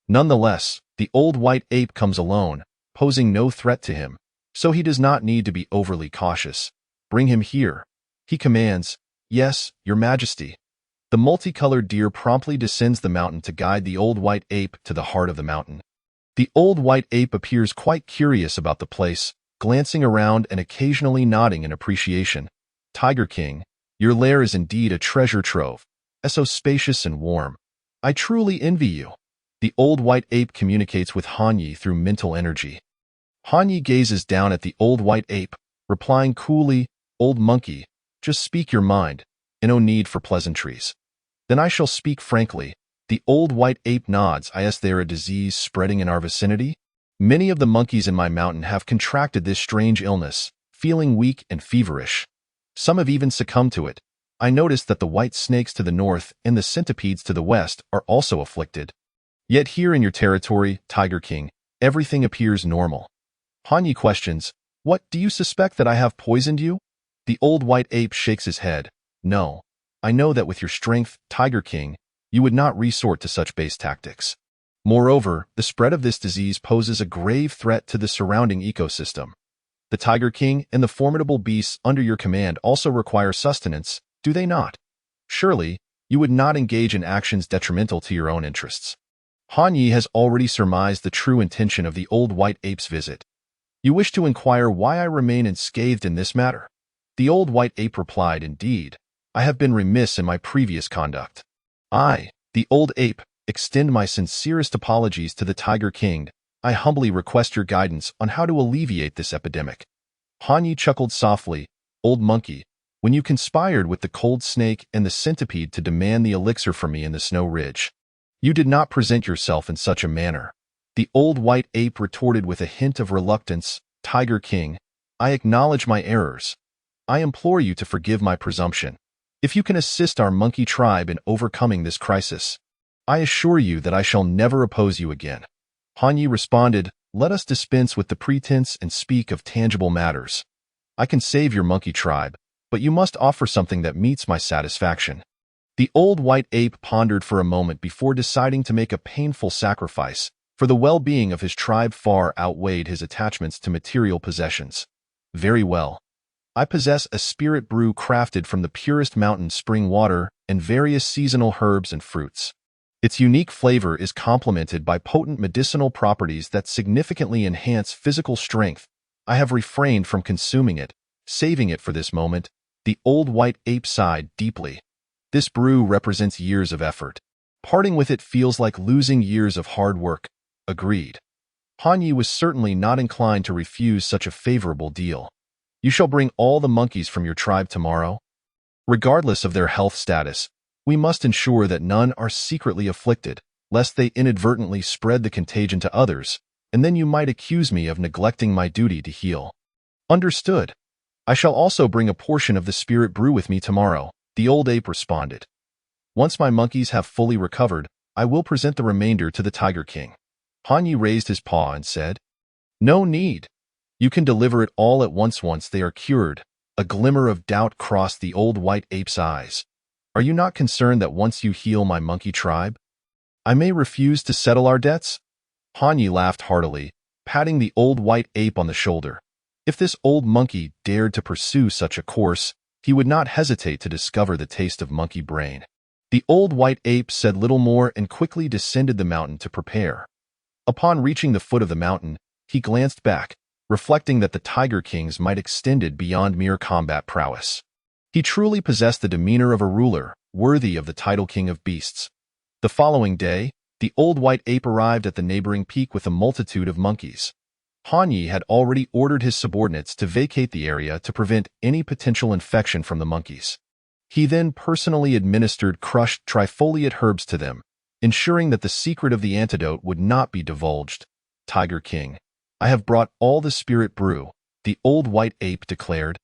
Nonetheless, the old white ape comes alone, posing no threat to him, so he does not need to be overly cautious. Bring him here, he commands. Yes, Your Majesty. The multicolored deer promptly descends the mountain to guide the old white ape to the heart of the mountain. The old white ape appears quite curious about the place, glancing around and occasionally nodding in appreciation. Tiger King, your lair is indeed a treasure trove, so spacious and warm. I truly envy you. The old white ape communicates with Han Yi through mental energy. Han Yi gazes down at the old white ape, replying coolly, Old monkey, just speak your mind, and no need for pleasantries. Then I shall speak frankly. The old white ape nods. Is there a disease spreading in our vicinity? Many of the monkeys in my mountain have contracted this strange illness, feeling weak and feverish. Some have even succumbed to it. I noticed that the white snakes to the north and the centipedes to the west are also afflicted. Yet here in your territory, Tiger King, everything appears normal. Han Yi questions, What, do you suspect that I have poisoned you? The old white ape shakes his head. No, I know that with your strength, Tiger King, you would not resort to such base tactics. Moreover, the spread of this disease poses a grave threat to the surrounding ecosystem. The Tiger King and the formidable beasts under your command also require sustenance, do they not? Surely, you would not engage in actions detrimental to your own interests. Han Yi has already surmised the true intention of the old white ape's visit. You wish to inquire why I remain unscathed in this matter? The old white ape replied, Indeed, I have been remiss in my previous conduct. I, the old ape, extend my sincerest apologies to the Tiger King. I humbly request your guidance on how to alleviate this epidemic. Han Yi chuckled softly. Old monkey, when you conspired with the cold snake and the centipede to demand the elixir from me in the snow ridge, you did not present yourself in such a manner. The old white ape retorted with a hint of reluctance. Tiger King, I acknowledge my errors. I implore you to forgive my presumption. If you can assist our monkey tribe in overcoming this crisis, I assure you that I shall never oppose you again. Han Yi responded, Let us dispense with the pretense and speak of tangible matters. I can save your monkey tribe, but you must offer something that meets my satisfaction. The old white ape pondered for a moment before deciding to make a painful sacrifice, for the well-being of his tribe far outweighed his attachments to material possessions. Very well. I possess a spirit brew crafted from the purest mountain spring water and various seasonal herbs and fruits. Its unique flavor is complemented by potent medicinal properties that significantly enhance physical strength. I have refrained from consuming it, saving it for this moment. The old white ape sighed deeply. This brew represents years of effort. Parting with it feels like losing years of hard work. Agreed. Hanyi was certainly not inclined to refuse such a favorable deal. You shall bring all the monkeys from your tribe tomorrow. Regardless of their health status, we must ensure that none are secretly afflicted, lest they inadvertently spread the contagion to others, and then you might accuse me of neglecting my duty to heal. Understood. I shall also bring a portion of the spirit brew with me tomorrow, the old ape responded. Once my monkeys have fully recovered, I will present the remainder to the Tiger King. Hanyi raised his paw and said, No need. You can deliver it all at once they are cured. A glimmer of doubt crossed the old white ape's eyes. Are you not concerned that once you heal my monkey tribe, I may refuse to settle our debts? Hanyi laughed heartily, patting the old white ape on the shoulder. If this old monkey dared to pursue such a course, he would not hesitate to discover the taste of monkey brain. The old white ape said little more and quickly descended the mountain to prepare. Upon reaching the foot of the mountain, he glanced back, reflecting that the Tiger King's might extended beyond mere combat prowess. He truly possessed the demeanor of a ruler, worthy of the title King of Beasts. The following day, the old white ape arrived at the neighboring peak with a multitude of monkeys. Hanyi had already ordered his subordinates to vacate the area to prevent any potential infection from the monkeys. He then personally administered crushed trifoliate herbs to them, ensuring that the secret of the antidote would not be divulged. Tiger King, I have brought all the spirit brew, the old white ape declared,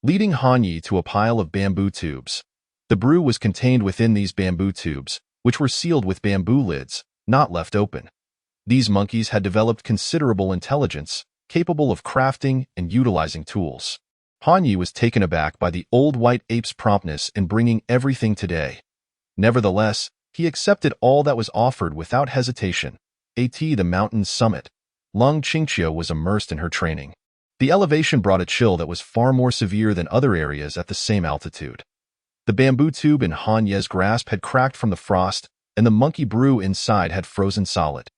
leading Hanyi to a pile of bamboo tubes. The brew was contained within these bamboo tubes, which were sealed with bamboo lids, not left open. These monkeys had developed considerable intelligence, capable of crafting and utilizing tools. Hanyi was taken aback by the old white ape's promptness in bringing everything today. Nevertheless, he accepted all that was offered without hesitation. The mountain's summit. Lung Qingqiu was immersed in her training. The elevation brought a chill that was far more severe than other areas at the same altitude. The bamboo tube in Hanyi's grasp had cracked from the frost, and the monkey brew inside had frozen solid.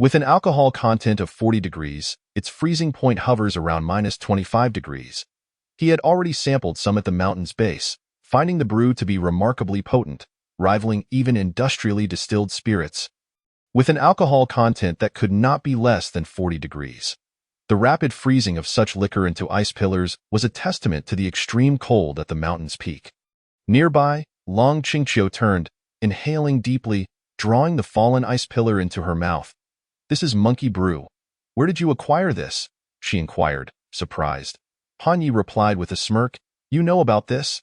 With an alcohol content of 40 degrees, its freezing point hovers around -25 degrees. He had already sampled some at the mountain's base, finding the brew to be remarkably potent, rivaling even industrially distilled spirits. With an alcohol content that could not be less than 40 degrees. The rapid freezing of such liquor into ice pillars was a testament to the extreme cold at the mountain's peak. Nearby, Long Qingqiu turned, inhaling deeply, drawing the fallen ice pillar into her mouth. This is monkey brew. Where did you acquire this? She inquired, surprised. Hanyi replied with a smirk, You know about this?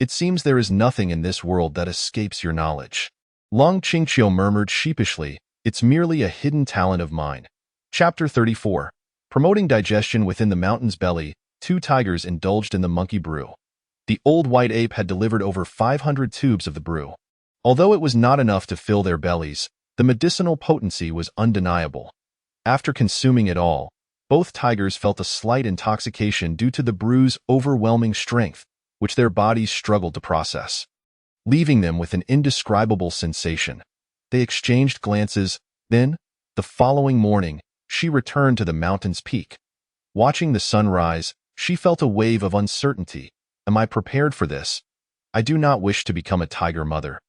It seems there is nothing in this world that escapes your knowledge. Long Qingqiu murmured sheepishly, It's merely a hidden talent of mine. Chapter 34. Promoting digestion within the mountain's belly, two tigers indulged in the monkey brew. The old white ape had delivered over 500 tubes of the brew. Although it was not enough to fill their bellies, the medicinal potency was undeniable. After consuming it all, both tigers felt a slight intoxication due to the brew's overwhelming strength, which their bodies struggled to process, leaving them with an indescribable sensation. They exchanged glances, then, the following morning, she returned to the mountain's peak. Watching the sun rise, she felt a wave of uncertainty. Am I prepared for this? I do not wish to become a tiger mother.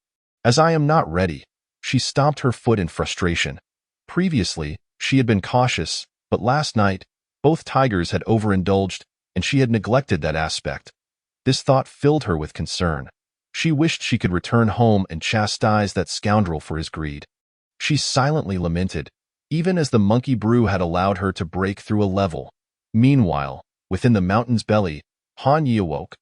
As I am not ready, she stomped her foot in frustration. Previously, she had been cautious, but last night, both tigers had overindulged, and she had neglected that aspect. This thought filled her with concern. She wished she could return home and chastise that scoundrel for his greed. She silently lamented, even as the monkey brew had allowed her to break through a level. Meanwhile, within the mountain's belly, Hanyi awoke.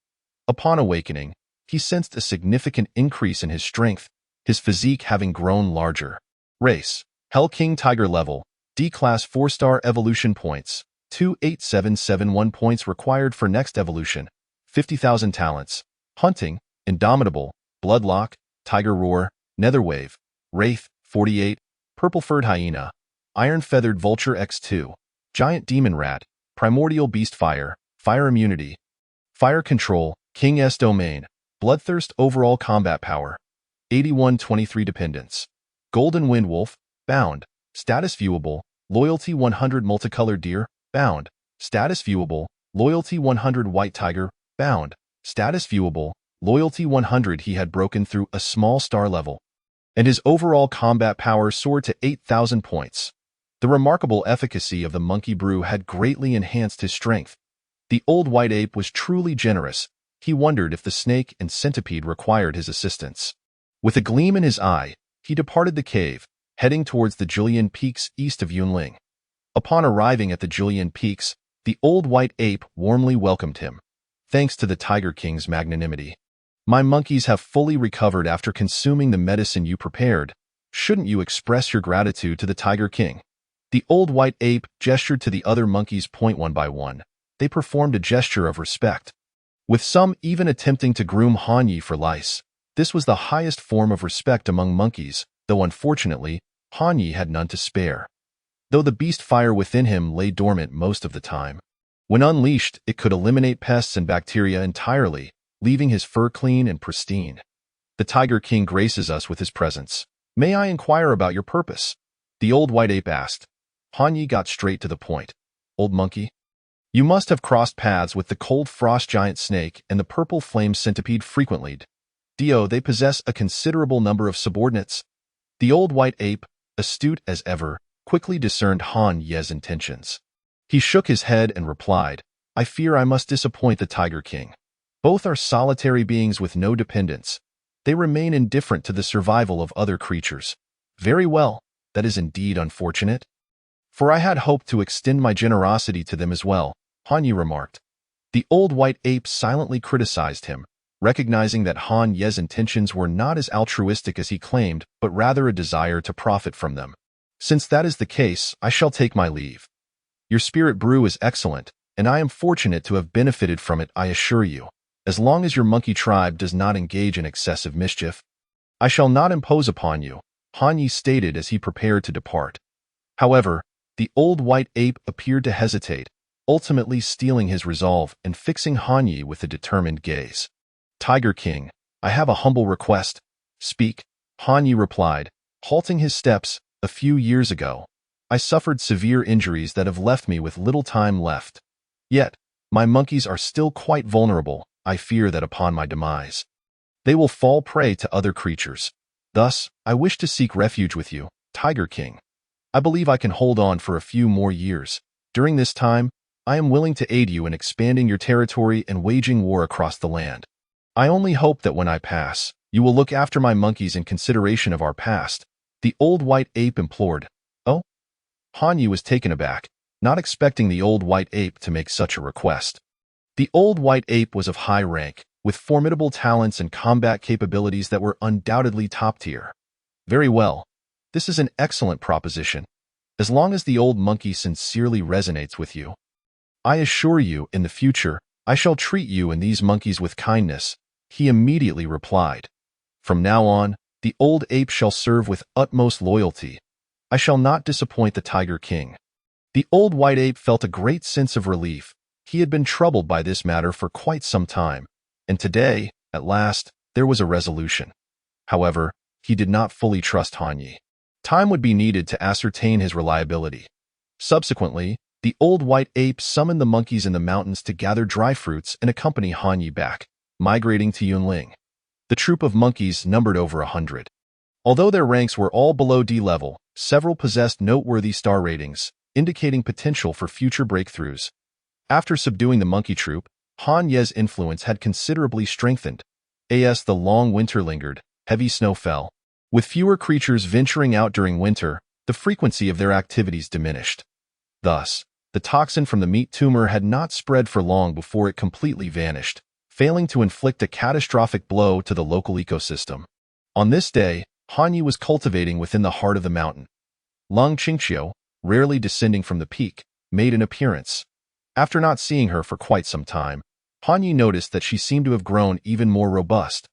Upon awakening, he sensed a significant increase in his strength, his physique having grown larger. Race: Hell King Tiger Level, D-Class 4-star Evolution Points, 28771 points required for next evolution, 50,000 talents. Hunting: Indomitable, Bloodlock, Tiger Roar, Netherwave, Wraith, 48, Purple-Furred Hyena, Iron-Feathered Vulture X2, Giant Demon Rat, Primordial Beast Fire, Fire Immunity, Fire Control, King S Domain, Bloodthirst Overall Combat Power, 81-23 Dependence, Golden Wind Wolf, Bound, Status Viewable, Loyalty 100 Multicolored Deer, Bound, Status Viewable, Loyalty 100 White Tiger, Bound, Status Viewable, Loyalty 100. He had broken through a small star level, and his overall combat power soared to 8,000 points. The remarkable efficacy of the monkey brew had greatly enhanced his strength. The old white ape was truly generous. He wondered if the snake and centipede required his assistance. With a gleam in his eye, he departed the cave, heading towards the Julian Peaks east of Yunling. Upon arriving at the Julian Peaks, the old white ape warmly welcomed him. Thanks to the Tiger King's magnanimity, my monkeys have fully recovered after consuming the medicine you prepared. Shouldn't you express your gratitude to the Tiger King? The old white ape gestured to the other monkeys. One by one, they performed a gesture of respect, with some even attempting to groom Han Yi for lice. This was the highest form of respect among monkeys, though unfortunately, Han Yi had none to spare. Though the beast fire within him lay dormant most of the time, when unleashed, it could eliminate pests and bacteria entirely, leaving his fur clean and pristine. The Tiger King graces us with his presence. May I inquire about your purpose? The old white ape asked. Han Yi got straight to the point. Old monkey, you must have crossed paths with the cold frost giant snake and the purple flame centipede frequently. They possess a considerable number of subordinates. The old white ape, astute as ever, quickly discerned Han Ye's intentions. He shook his head and replied, I fear I must disappoint the Tiger King. Both are solitary beings with no dependents. They remain indifferent to the survival of other creatures. Very well, that is indeed unfortunate. For I had hoped to extend my generosity to them as well, Han Yi remarked. The old white ape silently criticized him, recognizing that Han Ye's intentions were not as altruistic as he claimed, but rather a desire to profit from them. Since that is the case, I shall take my leave. Your spirit brew is excellent, and I am fortunate to have benefited from it, I assure you. As long as your monkey tribe does not engage in excessive mischief, I shall not impose upon you, Han Yi stated as he prepared to depart. However, the old white ape appeared to hesitate, ultimately steeling his resolve and fixing Han Yi with a determined gaze. Tiger King, I have a humble request. Speak, Han Yi replied, halting his steps. A few years ago, I suffered severe injuries that have left me with little time left. Yet, my monkeys are still quite vulnerable. I fear that upon my demise, they will fall prey to other creatures. Thus, I wish to seek refuge with you, Tiger King. I believe I can hold on for a few more years. During this time, I am willing to aid you in expanding your territory and waging war across the land. I only hope that when I pass, you will look after my monkeys in consideration of our past. The old white ape implored. Oh? Han Yi was taken aback, not expecting the old white ape to make such a request. The old white ape was of high rank, with formidable talents and combat capabilities that were undoubtedly top tier. Very well. This is an excellent proposition. As long as the old monkey sincerely resonates with you, I assure you, in the future, I shall treat you and these monkeys with kindness, he immediately replied. From now on, the old ape shall serve with utmost loyalty. I shall not disappoint the Tiger King. The old white ape felt a great sense of relief. He had been troubled by this matter for quite some time, and today, at last, there was a resolution. However, he did not fully trust Han Yi. Time would be needed to ascertain his reliability. Subsequently, the old white ape summoned the monkeys in the mountains to gather dry fruits and accompany Han Yi back, migrating to Yunling. The troop of monkeys numbered over 100. Although their ranks were all below D level, several possessed noteworthy star ratings, indicating potential for future breakthroughs. After subduing the monkey troop, Han Ye's influence had considerably strengthened. As the long winter lingered, heavy snow fell. With fewer creatures venturing out during winter, the frequency of their activities diminished. Thus, the toxin from the meat tumor had not spread for long before it completely vanished, failing to inflict a catastrophic blow to the local ecosystem. On this day, Han Yi was cultivating within the heart of the mountain. Lung Qingqiu, rarely descending from the peak, made an appearance. After not seeing her for quite some time, Han Yi noticed that she seemed to have grown even more robust.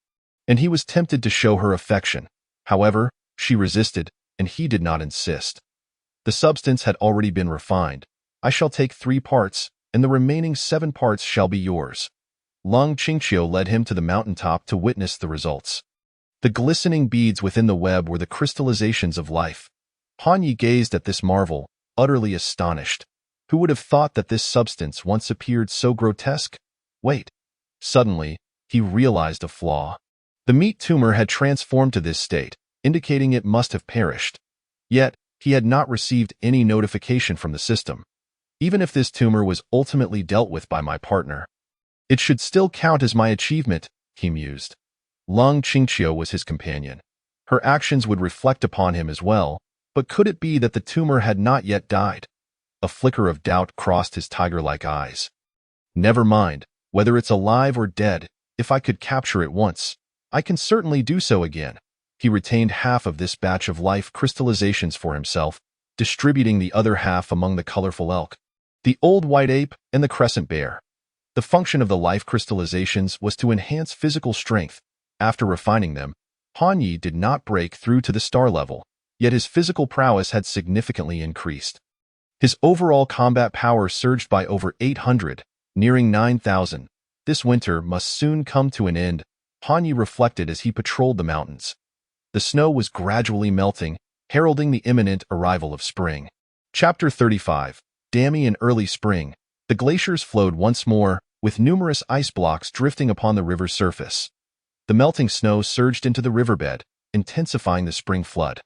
and he was tempted to show her affection. However, she resisted, and he did not insist. The substance had already been refined. I shall take 3 parts, and the remaining 7 parts shall be yours. Lung Qingqiu led him to the mountaintop to witness the results. The glistening beads within the web were the crystallizations of life. Han Yi gazed at this marvel, utterly astonished. Who would have thought that this substance once appeared so grotesque? Wait. Suddenly, he realized a flaw. The meat tumor had transformed to this state, indicating it must have perished. Yet, he had not received any notification from the system. Even if this tumor was ultimately dealt with by my partner, it should still count as my achievement, he mused. Lung Qingqiu was his companion. Her actions would reflect upon him as well, but could it be that the tumor had not yet died? A flicker of doubt crossed his tiger-like eyes. Never mind, whether it's alive or dead, if I could capture it once, I can certainly do so again. He retained half of this batch of life crystallizations for himself, distributing the other half among the colorful elk, the old white ape, and the crescent bear. The function of the life crystallizations was to enhance physical strength. After refining them, Han Yi did not break through to the star level, yet his physical prowess had significantly increased. His overall combat power surged by over 800, nearing 9,000. This winter must soon come to an end, Han Yi reflected as he patrolled the mountains. The snow was gradually melting, heralding the imminent arrival of spring. Chapter 35. Dammy in early spring. The glaciers flowed once more, with numerous ice blocks drifting upon the river's surface. The melting snow surged into the riverbed, intensifying the spring flood.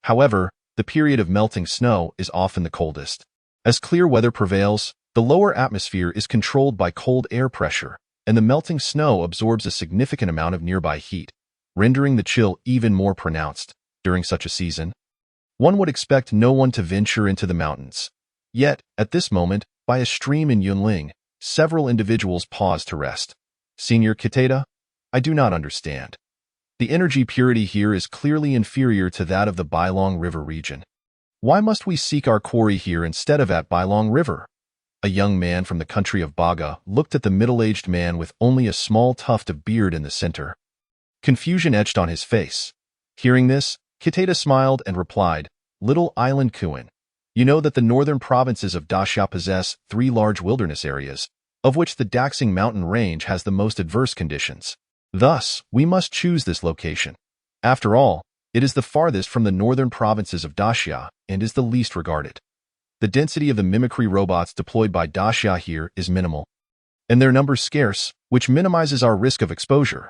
However, the period of melting snow is often the coldest. As clear weather prevails, the lower atmosphere is controlled by cold air pressure, and the melting snow absorbs a significant amount of nearby heat, rendering the chill even more pronounced. During such a season, one would expect no one to venture into the mountains. Yet, at this moment, by a stream in Yunling, several individuals paused to rest. Senior Kiteda? I do not understand. The energy purity here is clearly inferior to that of the Bailong River region. Why must we seek our quarry here instead of at Bailong River? A young man from the country of Baga looked at the middle-aged man with only a small tuft of beard in the center. Confusion etched on his face. Hearing this, Kiteda smiled and replied, Little Island Kuan, you know that the northern provinces of Daxia possess 3 large wilderness areas, of which the Daxing Mountain Range has the most adverse conditions. Thus, we must choose this location. After all, it is the farthest from the northern provinces of Daxia and is the least regarded. The density of the mimicry robots deployed by Daxia here is minimal, and their number scarce, which minimizes our risk of exposure.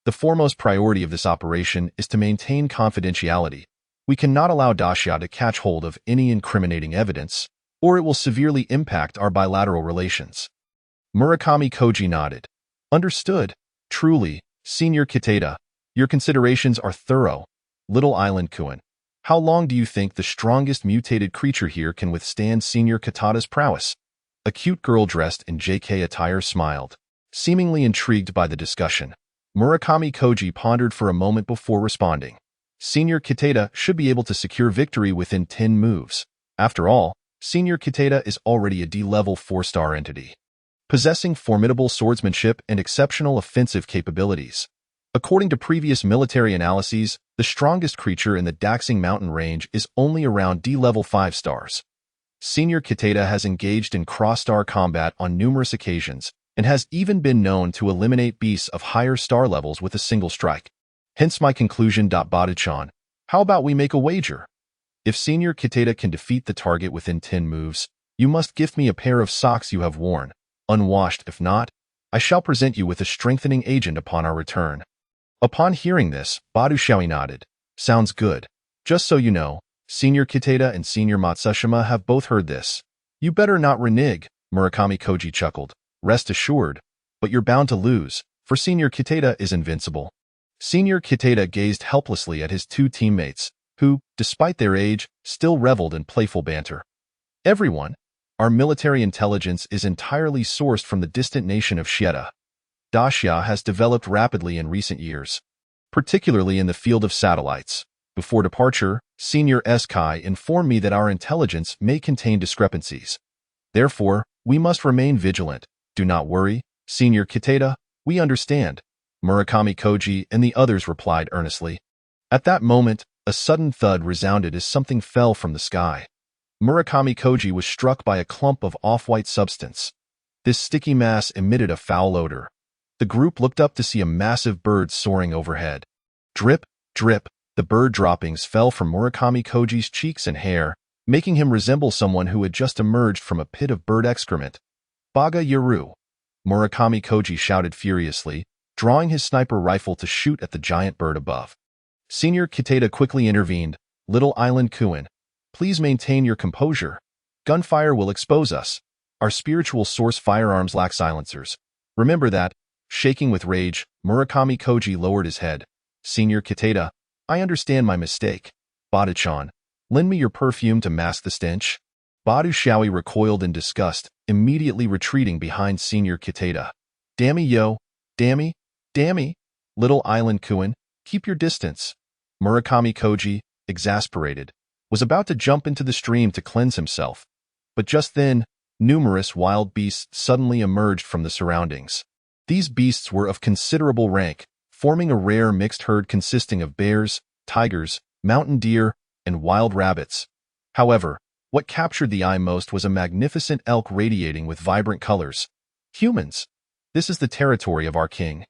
The foremost priority of this operation is to maintain confidentiality. We cannot allow Daxia to catch hold of any incriminating evidence, or it will severely impact our bilateral relations. Murakami Koji nodded. Understood. Truly, Senior Kiteda, your considerations are thorough. Little Island Kuan, how long do you think the strongest mutated creature here can withstand Senior Kiteda's prowess? A cute girl dressed in JK attire smiled, seemingly intrigued by the discussion. Murakami Koji pondered for a moment before responding. Senior Kiteda should be able to secure victory within 10 moves. After all, Senior Kiteda is already a D-level 4-star entity, possessing formidable swordsmanship and exceptional offensive capabilities. According to previous military analyses, the strongest creature in the Daxing Mountain Range is only around D-level 5 stars. Senior Kiteda has engaged in cross-star combat on numerous occasions, and has even been known to eliminate beasts of higher star levels with a single strike. Hence my conclusion. Badu-chan, how about we make a wager? If Senior Kiteda can defeat the target within 10 moves, you must gift me a pair of socks you have worn, unwashed. If not, I shall present you with a strengthening agent upon our return. Upon hearing this, Badu nodded. Sounds good. Just so you know, Senior Kiteda and Senior Matsushima have both heard this. You better not renege, Murakami Koji chuckled. Rest assured, but you're bound to lose, for Senior Kiteda is invincible. Senior Kiteda gazed helplessly at his 2 teammates, who, despite their age, still reveled in playful banter. Everyone, our military intelligence is entirely sourced from the distant nation of Shieta. Daxia has developed rapidly in recent years, particularly in the field of satellites. Before departure, Senior Kai informed me that our intelligence may contain discrepancies. Therefore, we must remain vigilant. Do not worry, Senior Kiteda, we understand. Murakami Koji and the others replied earnestly. At that moment, a sudden thud resounded as something fell from the sky. Murakami Koji was struck by a clump of off-white substance. This sticky mass emitted a foul odor. The group looked up to see a massive bird soaring overhead. Drip, drip, the bird droppings fell from Murakami Koji's cheeks and hair, making him resemble someone who had just emerged from a pit of bird excrement. Baga Yaru! Murakami Koji shouted furiously, drawing his sniper rifle to shoot at the giant bird above. Senior Kitata quickly intervened. Little Island Kuin, please maintain your composure. Gunfire will expose us. Our spiritual source firearms lack silencers. Remember that. Shaking with rage, Murakami Koji lowered his head. Senior Kitata, I understand my mistake. Bada-chan, lend me your perfume to mask the stench. Badu Xiaoi recoiled in disgust, immediately retreating behind Senior Kitata. Dammy yo, dammy, dammy. Little Island Kuin, keep your distance. Murakami Koji, exasperated, was about to jump into the stream to cleanse himself. But just then, numerous wild beasts suddenly emerged from the surroundings. These beasts were of considerable rank, forming a rare mixed herd consisting of bears, tigers, mountain deer, and wild rabbits. However, what captured the eye most was a magnificent elk radiating with vibrant colors. Humans! This is the territory of our king.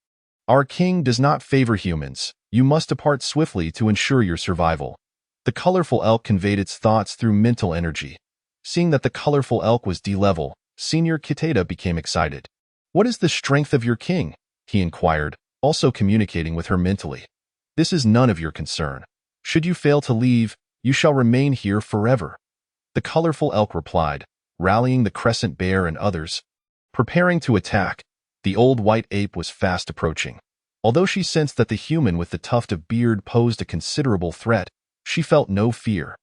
Our king does not favor humans. You must depart swiftly to ensure your survival. The colorful elk conveyed its thoughts through mental energy. Seeing that the colorful elk was D-level, Senior Kitata became excited. What is the strength of your king? He inquired, also communicating with her mentally. This is none of your concern. Should you fail to leave, you shall remain here forever. The colorful elk replied, rallying the crescent bear and others. Preparing to attack, the old white ape was fast approaching. Although she sensed that the human with the tuft of beard posed a considerable threat, she felt no fear.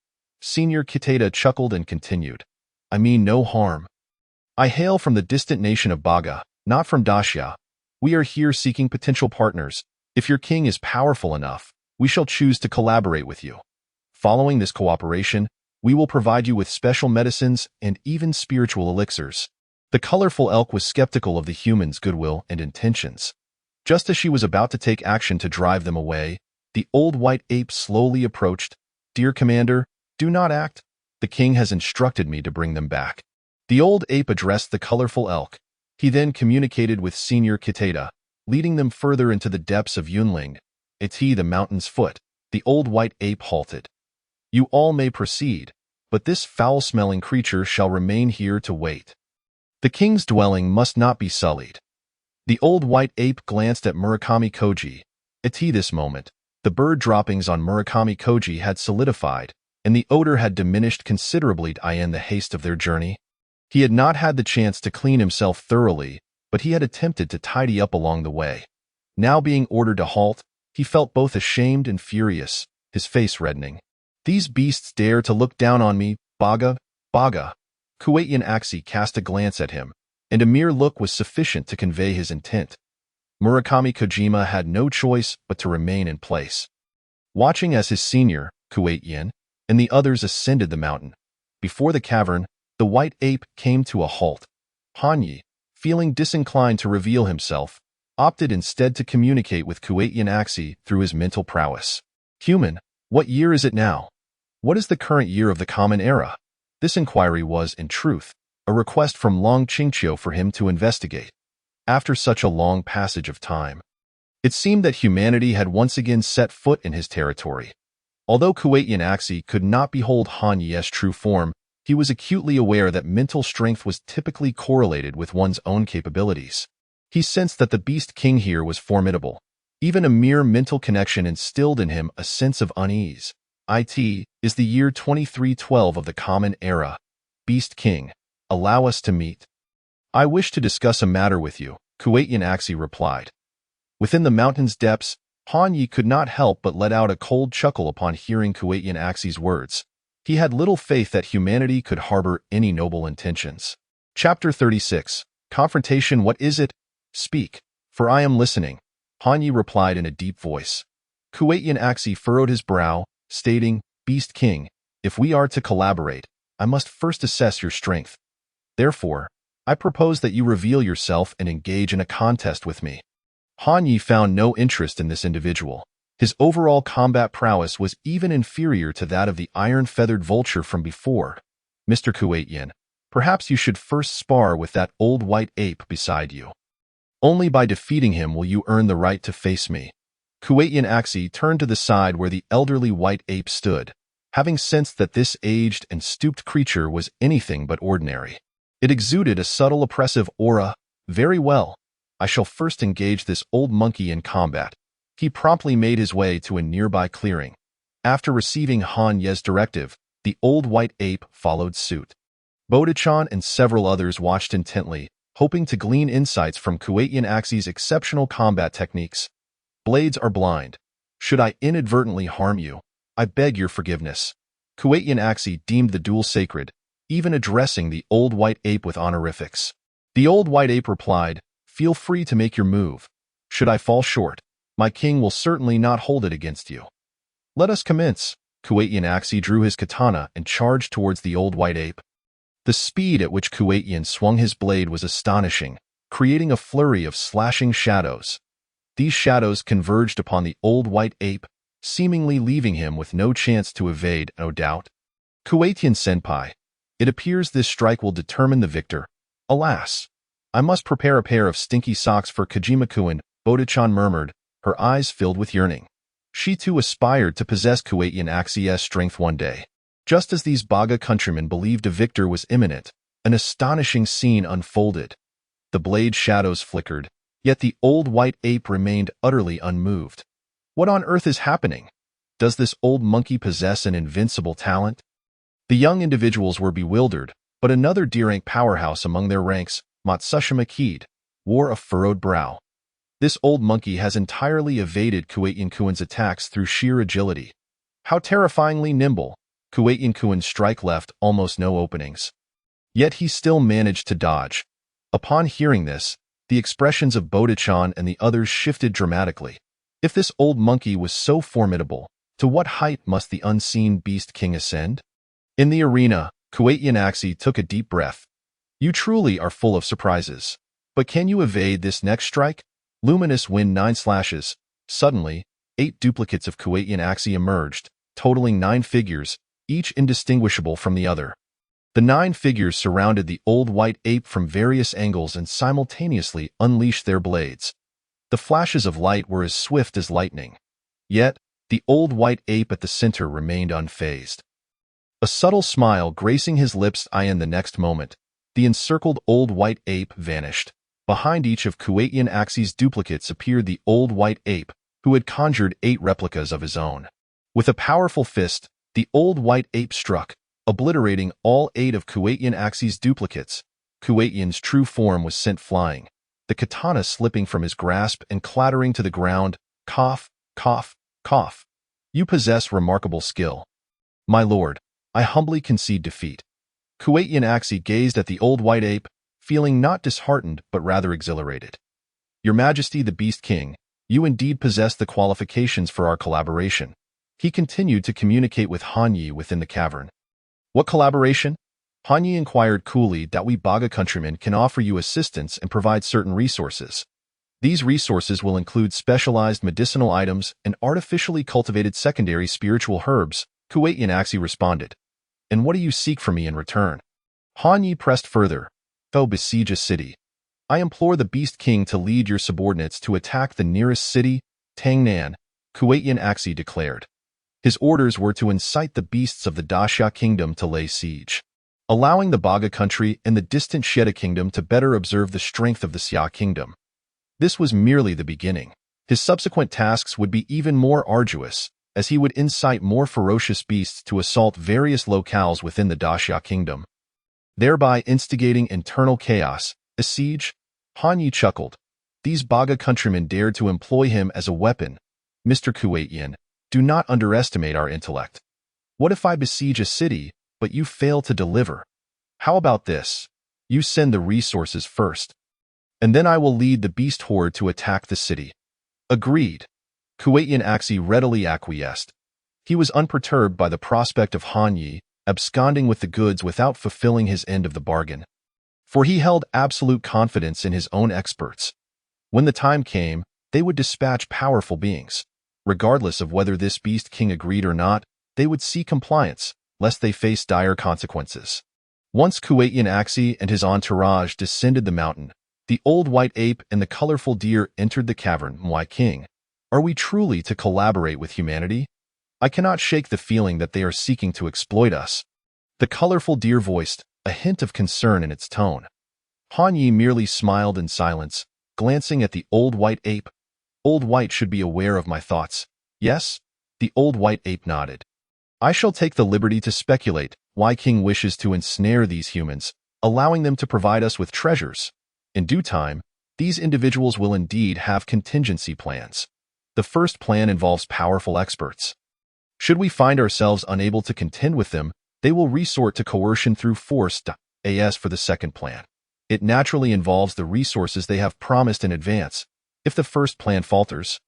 Senior Kitata chuckled and continued. I mean no harm. I hail from the distant nation of Baga, not from Dacia. We are here seeking potential partners. If your king is powerful enough, we shall choose to collaborate with you. Following this cooperation, we will provide you with special medicines and even spiritual elixirs. The colorful elk was skeptical of the human's goodwill and intentions. Just as she was about to take action to drive them away, the old white ape slowly approached. Dear Commander, do not act. The king has instructed me to bring them back. The old ape addressed the colorful elk. He then communicated with Senior Kitata, leading them further into the depths of Yunling. Iti the mountain's foot. The old white ape halted. You all may proceed, but this foul-smelling creature shall remain here to wait. The king's dwelling must not be sullied. The old white ape glanced at Murakami Koji. At this moment, the bird droppings on Murakami Koji had solidified, and the odor had diminished considerably in the haste of their journey. He had not had the chance to clean himself thoroughly, but he had attempted to tidy up along the way. Now being ordered to halt, he felt both ashamed and furious, his face reddening. These beasts dare to look down on me, Baga, Baga. Kuwaitian Axie cast a glance at him, and a mere look was sufficient to convey his intent. Murakami Kojima had no choice but to remain in place. Watching as his senior, Kuwaitian, and the others ascended the mountain. Before the cavern, the white ape came to a halt. Hanyi, feeling disinclined to reveal himself, opted instead to communicate with Kuwaitian Axie through his mental prowess. Human, what year is it now? What is the current year of the Common Era? This inquiry was, in truth, a request from Long Qingqiu for him to investigate. After such a long passage of time, it seemed that humanity had once again set foot in his territory. Although Kuwaitian Axie could not behold Hanyi's true form, he was acutely aware that mental strength was typically correlated with one's own capabilities. He sensed that the Beast King here was formidable. Even a mere mental connection instilled in him a sense of unease. It is the year 2312 of the Common Era. Beast King, allow us to meet. I wish to discuss a matter with you, Kuwaitian Axie replied. Within the mountain's depths, Hanyi could not help but let out a cold chuckle upon hearing Kuwaitian Axie's words. He had little faith that humanity could harbor any noble intentions. Chapter 36. Confrontation. What is it? Speak, for I am listening, Hanyi replied in a deep voice. Kuwaitian Axie furrowed his brow, stating, Beast King, if we are to collaborate, I must first assess your strength. Therefore, I propose that you reveal yourself and engage in a contest with me. Han Yi found no interest in this individual. His overall combat prowess was even inferior to that of the iron-feathered vulture from before. Mr. Kuwait, perhaps you should first spar with that old white ape beside you. Only by defeating him will you earn the right to face me. Kuwait Axi turned to the side where the elderly white ape stood, having sensed that this aged and stooped creature was anything but ordinary. It exuded a subtle oppressive aura. Very well. I shall first engage this old monkey in combat. He promptly made his way to a nearby clearing. After receiving Han Ye's directive, the old white ape followed suit. Bodachan and several others watched intently, hoping to glean insights from Kuwait Axi's exceptional combat techniques. Blades are blind. Should I inadvertently harm you, I beg your forgiveness. Kuwait Axi deemed the duel sacred, even addressing the old white ape with honorifics. The old white ape replied, "Feel free to make your move. Should I fall short, my king will certainly not hold it against you." Let us commence. Kuwait Axi drew his katana and charged towards the old white ape. The speed at which Kuwait swung his blade was astonishing, creating a flurry of slashing shadows. These shadows converged upon the old white ape, seemingly leaving him with no chance to evade, no doubt. Kuwaitian Senpai, it appears this strike will determine the victor. Alas, I must prepare a pair of stinky socks for Kojima-kun, Bodachan murmured, her eyes filled with yearning. She too aspired to possess Kuwait Axi's strength one day. Just as these Baga countrymen believed a victor was imminent, an astonishing scene unfolded. The blade shadows flickered, yet the old white ape remained utterly unmoved. What on earth is happening? Does this old monkey possess an invincible talent? The young individuals were bewildered, but another D-rank powerhouse among their ranks, Matsushima Kid, wore a furrowed brow. This old monkey has entirely evaded Kuwait-kun's attacks through sheer agility. How terrifyingly nimble! Kuwait-kun's strike left almost no openings. Yet he still managed to dodge. Upon hearing this, the expressions of Bodachan and the others shifted dramatically. If this old monkey was so formidable, to what height must the unseen beast king ascend? In the arena, Kuwait Axi took a deep breath. You truly are full of surprises. But can you evade this next strike? Luminous wind 9 slashes. Suddenly, 8 duplicates of Kuwait Axi emerged, totaling 9 figures, each indistinguishable from the other. The 9 figures surrounded the old white ape from various angles and simultaneously unleashed their blades. The flashes of light were as swift as lightning. Yet, the old white ape at the center remained unfazed. A subtle smile gracing his lips, and the next moment, the encircled old white ape vanished. Behind each of Kuwait Axi's duplicates appeared the old white ape, who had conjured 8 replicas of his own. With a powerful fist, the old white ape struck, obliterating all 8 of Kuwait Axi's duplicates. Kuwait's true form was sent flying, the katana slipping from his grasp and clattering to the ground. Cough, cough, cough. You possess remarkable skill. My lord, I humbly concede defeat. Kuwait Axi gazed at the old white ape, feeling not disheartened but rather exhilarated. Your Majesty the Beast King, you indeed possess the qualifications for our collaboration. He continued to communicate with Han Yi within the cavern. What collaboration? Han Yi inquired coolly. That we Baga countrymen can offer you assistance and provide certain resources. These resources will include specialized medicinal items and artificially cultivated secondary spiritual herbs, Kuwait Axi responded. And what do you seek from me in return? Han Yi pressed further. Go besiege a city. I implore the Beast King to lead your subordinates to attack the nearest city, Tangnan, Kuwait Axi declared. His orders were to incite the beasts of the Daxia Kingdom to lay siege, allowing the Baga country and the distant Sheda Kingdom to better observe the strength of the Xia Kingdom. This was merely the beginning. His subsequent tasks would be even more arduous, as he would incite more ferocious beasts to assault various locales within the Daxia Kingdom, thereby instigating internal chaos. A siege? Han Yi chuckled. These Baga countrymen dared to employ him as a weapon. Mr. Kuwait, do not underestimate our intellect. What if I besiege a city, but you fail to deliver? How about this? You send the resources first, and then I will lead the beast horde to attack the city. Agreed. Kuwait Axi readily acquiesced. He was unperturbed by the prospect of Han Yi absconding with the goods without fulfilling his end of the bargain, for he held absolute confidence in his own experts. When the time came, they would dispatch powerful beings. Regardless of whether this beast king agreed or not, they would seek compliance, lest they face dire consequences. Once Kuwaitian Axi and his entourage descended the mountain, the old white ape and the colorful deer entered the cavern. My king, are we truly to collaborate with humanity? I cannot shake the feeling that they are seeking to exploit us. The colorful deer voiced, a hint of concern in its tone. Han Yi merely smiled in silence, glancing at the old white ape. Old White should be aware of my thoughts. Yes? The old white ape nodded. I shall take the liberty to speculate why King wishes to ensnare these humans, allowing them to provide us with treasures. In due time, these individuals will indeed have contingency plans. The first plan involves powerful experts. Should we find ourselves unable to contend with them, they will resort to coercion through force. As for the second plan, it naturally involves the resources they have promised in advance. If the first plan falters,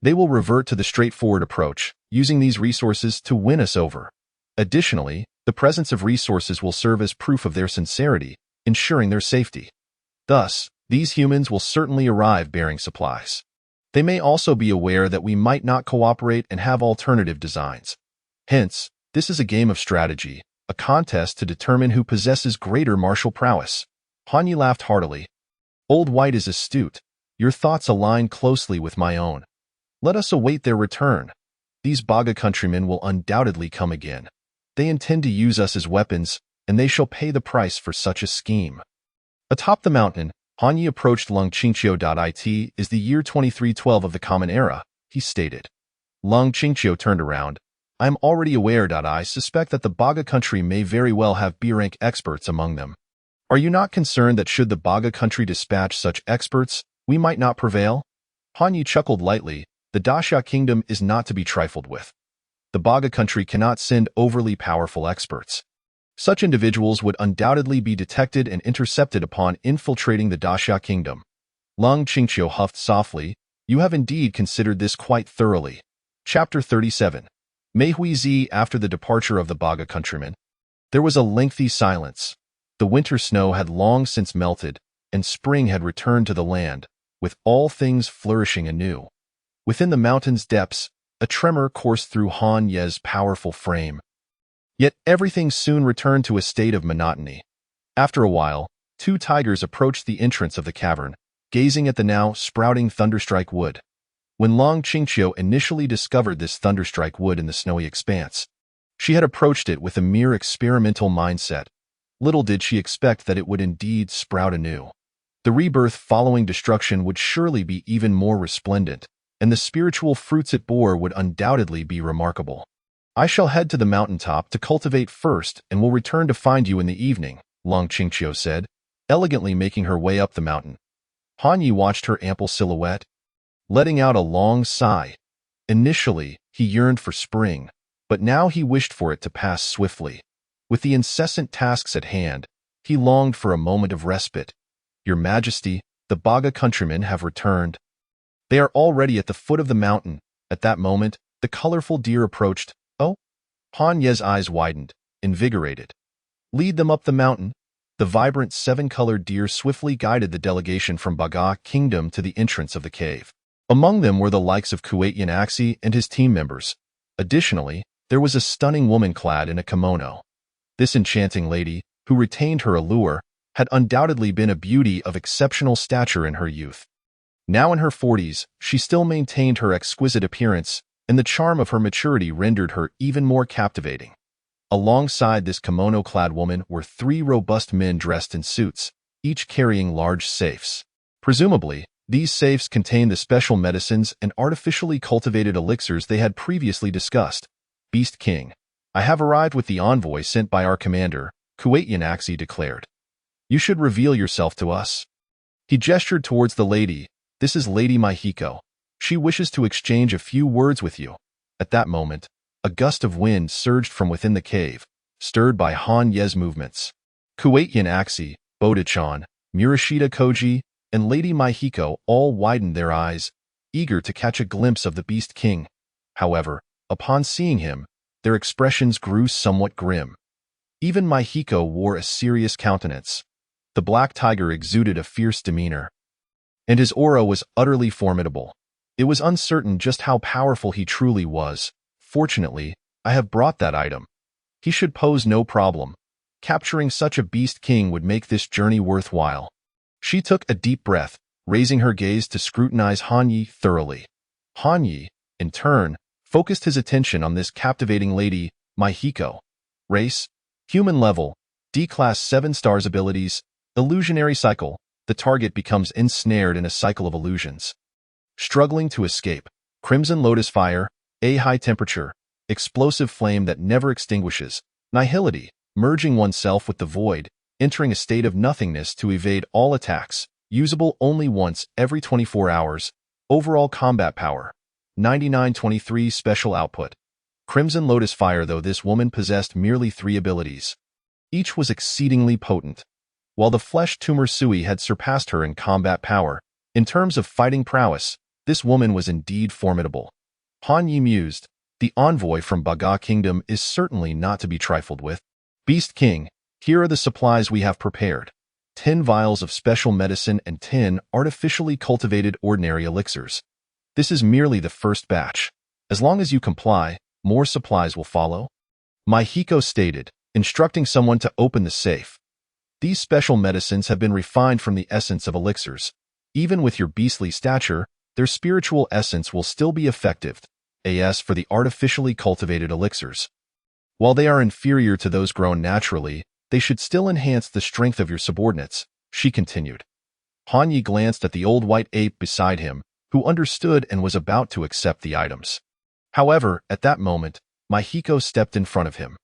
they will revert to the straightforward approach, using these resources to win us over. Additionally, the presence of resources will serve as proof of their sincerity, ensuring their safety. Thus, these humans will certainly arrive bearing supplies. They may also be aware that we might not cooperate and have alternative designs. Hence, this is a game of strategy, a contest to determine who possesses greater martial prowess. Han Yi laughed heartily. Old White is astute. Your thoughts align closely with my own. Let us await their return. These Baga countrymen will undoubtedly come again. They intend to use us as weapons, and they shall pay the price for such a scheme. Atop the mountain, Han Yi approached Lung Qingqiu.it is the year 2312 of the Common Era, he stated. Lung Qingqiu turned around. I am already aware. I suspect that the Baga country may very well have B-rank experts among them. Are you not concerned that should the Baga country dispatch such experts, we might not prevail? Han Yi chuckled lightly. The Daxia kingdom is not to be trifled with. The Baga country cannot send overly powerful experts. Such individuals would undoubtedly be detected and intercepted upon infiltrating the Daxia kingdom. Lung Qingqiu huffed softly. You have indeed considered this quite thoroughly. Chapter 37. Mei Huizi. After the departure of the Baga countrymen, there was a lengthy silence. The winter snow had long since melted, and spring had returned to the land, with all things flourishing anew. Within the mountain's depths, a tremor coursed through Han Ye's powerful frame. Yet everything soon returned to a state of monotony. After a while, two tigers approached the entrance of the cavern, gazing at the now sprouting Thunderstrike wood. When Lung Qingqiu initially discovered this Thunderstrike wood in the snowy expanse, she had approached it with a mere experimental mindset. Little did she expect that it would indeed sprout anew. The rebirth following destruction would surely be even more resplendent, and the spiritual fruits it bore would undoubtedly be remarkable. I shall head to the mountaintop to cultivate first and will return to find you in the evening, Lung Qingqiu said, elegantly making her way up the mountain. Han Yi watched her ample silhouette, letting out a long sigh. Initially, he yearned for spring, but now he wished for it to pass swiftly. With the incessant tasks at hand, he longed for a moment of respite. Your Majesty, the Baga countrymen have returned. They are already at the foot of the mountain. At that moment, the colorful deer approached. Oh? Han Ye's eyes widened, invigorated. Lead them up the mountain. The vibrant seven-colored deer swiftly guided the delegation from Baga Kingdom to the entrance of the cave. Among them were the likes of Kuwaitian Axi and his team members. Additionally, there was a stunning woman clad in a kimono. This enchanting lady, who retained her allure, had undoubtedly been a beauty of exceptional stature in her youth. Now in her 40s, she still maintained her exquisite appearance, and the charm of her maturity rendered her even more captivating. Alongside this kimono-clad woman were three robust men dressed in suits, each carrying large safes. Presumably, these safes contained the special medicines and artificially cultivated elixirs they had previously discussed. Beast King, I have arrived with the envoy sent by our commander, Kuwaitian Axi declared. You should reveal yourself to us. He gestured towards the lady. This is Lady Maihiko. She wishes to exchange a few words with you. At that moment, a gust of wind surged from within the cave, stirred by Han Ye's movements. Kuwaitian Axi, Bodichan, Murashita Koji, and Lady Maihiko all widened their eyes, eager to catch a glimpse of the Beast King. However, upon seeing him, their expressions grew somewhat grim. Even Maihiko wore a serious countenance. The black tiger exuded a fierce demeanor. and his aura was utterly formidable. It was uncertain just how powerful he truly was. Fortunately, I have brought that item. He should pose no problem. Capturing such a beast king would make this journey worthwhile. She took a deep breath, raising her gaze to scrutinize Han Yi thoroughly. Han Yi, in turn, focused his attention on this captivating lady, Mahiko. Race, human level, D-class 7 stars abilities, illusionary cycle. The target becomes ensnared in a cycle of illusions. Struggling to escape, crimson lotus fire, a high temperature, explosive flame that never extinguishes, nihility, merging oneself with the void, entering a state of nothingness to evade all attacks, usable only once every 24 hours, overall combat power, 9923 special output. Crimson lotus fire, though this woman possessed merely 3 abilities. Each was exceedingly potent. While the flesh tumor Sui had surpassed her in combat power, in terms of fighting prowess, this woman was indeed formidable. Han Yi mused, the envoy from Baga Kingdom is certainly not to be trifled with. Beast King, here are the supplies we have prepared. 10 vials of special medicine and 10 artificially cultivated ordinary elixirs. This is merely the first batch. As long as you comply, more supplies will follow. Mahiko stated, instructing someone to open the safe. These special medicines have been refined from the essence of elixirs. Even with your beastly stature, their spiritual essence will still be effective. As for the artificially cultivated elixirs, while they are inferior to those grown naturally, they should still enhance the strength of your subordinates, she continued. Han Yi glanced at the old white ape beside him, who understood and was about to accept the items. However, at that moment, Mahiko stepped in front of him.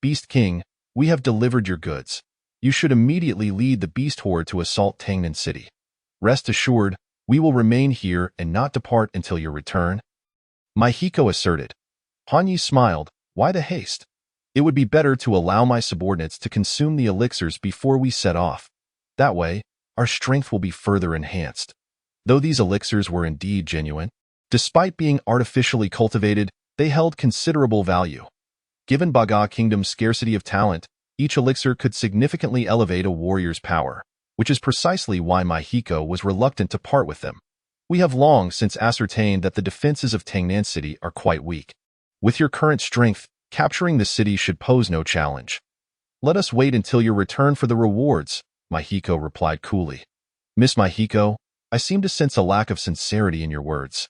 Beast King, we have delivered your goods. You should immediately lead the beast horde to assault Tangnan City. Rest assured, we will remain here and not depart until your return. Mahiko asserted. Han Yi smiled. Why the haste? It would be better to allow my subordinates to consume the elixirs before we set off. That way, our strength will be further enhanced. Though these elixirs were indeed genuine, despite being artificially cultivated, they held considerable value. Given Baga Kingdom's scarcity of talent, each elixir could significantly elevate a warrior's power, which is precisely why Mahiko was reluctant to part with them. We have long since ascertained that the defenses of Tangnan City are quite weak. With your current strength, capturing the city should pose no challenge. Let us wait until your return for the rewards, Mahiko replied coolly. Miss Mahiko, I seem to sense a lack of sincerity in your words.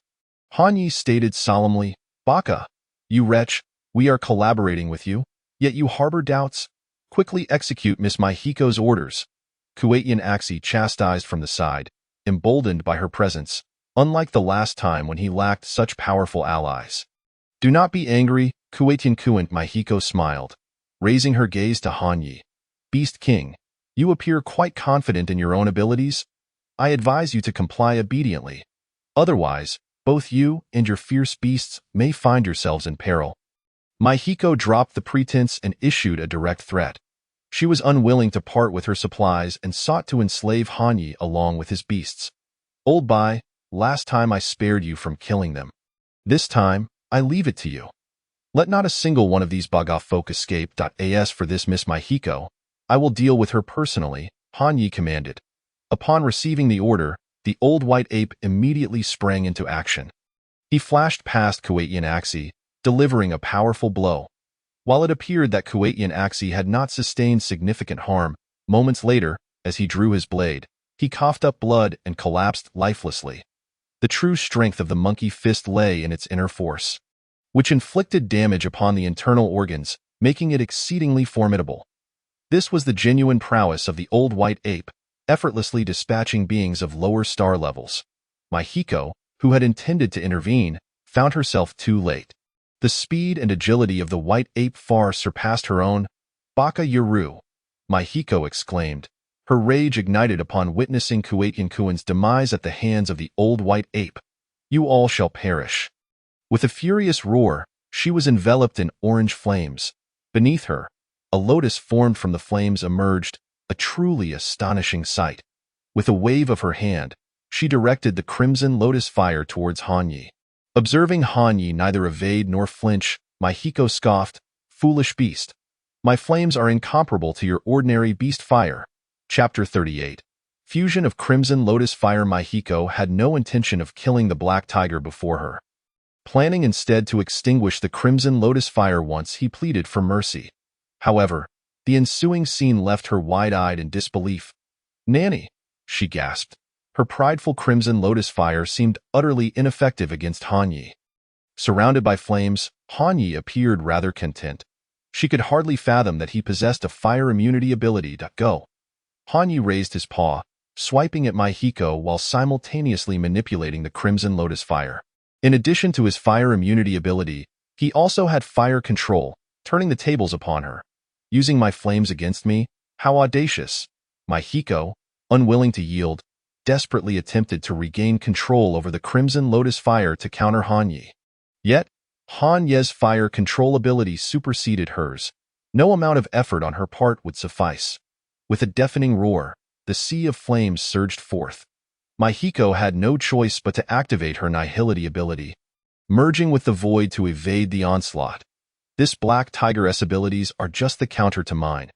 Han Yi stated solemnly, Baka, you wretch, we are collaborating with you, yet you harbor doubts? Quickly execute Miss Mahiko's orders. Kuwait Axi chastised from the side, emboldened by her presence, unlike the last time when he lacked such powerful allies. Do not be angry, Kuwait Kuwant. Mahiko smiled, raising her gaze to Han Yi. Beast King, you appear quite confident in your own abilities. I advise you to comply obediently. Otherwise, both you and your fierce beasts may find yourselves in peril. Mahiko dropped the pretense and issued a direct threat. She was unwilling to part with her supplies and sought to enslave Han Yi along with his beasts. Old Bai, last time I spared you from killing them. This time, I leave it to you. Let not a single one of these Baga folk escape. As for this Miss Mahiko, I will deal with her personally, Han Yi commanded. Upon receiving the order, the old white ape immediately sprang into action. He flashed past Kuwait Axi, delivering a powerful blow. While it appeared that Kuwait Axi had not sustained significant harm, moments later, as he drew his blade, he coughed up blood and collapsed lifelessly. The true strength of the monkey fist lay in its inner force, which inflicted damage upon the internal organs, making it exceedingly formidable. This was the genuine prowess of the old white ape, effortlessly dispatching beings of lower star levels. Mahiko, who had intended to intervene, found herself too late. The speed and agility of the white ape far surpassed her own. Baka Yuru, Mahiko exclaimed, her rage ignited upon witnessing Kuwait Kuwan's demise at the hands of the old white ape. You all shall perish. With a furious roar, she was enveloped in orange flames. Beneath her, a lotus formed from the flames emerged, a truly astonishing sight. With a wave of her hand, she directed the crimson lotus fire towards Han Yi. Observing Han Yi neither evade nor flinch, Mahiko scoffed, Foolish beast. My flames are incomparable to your ordinary beast fire. Chapter 38. Fusion of Crimson Lotus Fire. Mahiko had no intention of killing the black tiger before her, planning instead to extinguish the Crimson Lotus Fire once he pleaded for mercy. However, the ensuing scene left her wide-eyed in disbelief. "Nanny," she gasped. Her prideful Crimson Lotus Fire seemed utterly ineffective against Hanyi. Surrounded by flames, Hanyi appeared rather content. She could hardly fathom that he possessed a fire immunity ability. Go. Hanyi raised his paw, swiping at Mahiko while simultaneously manipulating the Crimson Lotus Fire. In addition to his fire immunity ability, he also had fire control, turning the tables upon her. "Using my flames against me? How audacious!" Mahiko, unwilling to yield, desperately attempted to regain control over the Crimson Lotus Fire to counter Hanyi. Yet, Hanyi's fire control ability superseded hers. No amount of effort on her part would suffice. With a deafening roar, the sea of flames surged forth. Mahiko had no choice but to activate her nihility ability, merging with the void to evade the onslaught. This black tigeress abilities are just the counter to mine.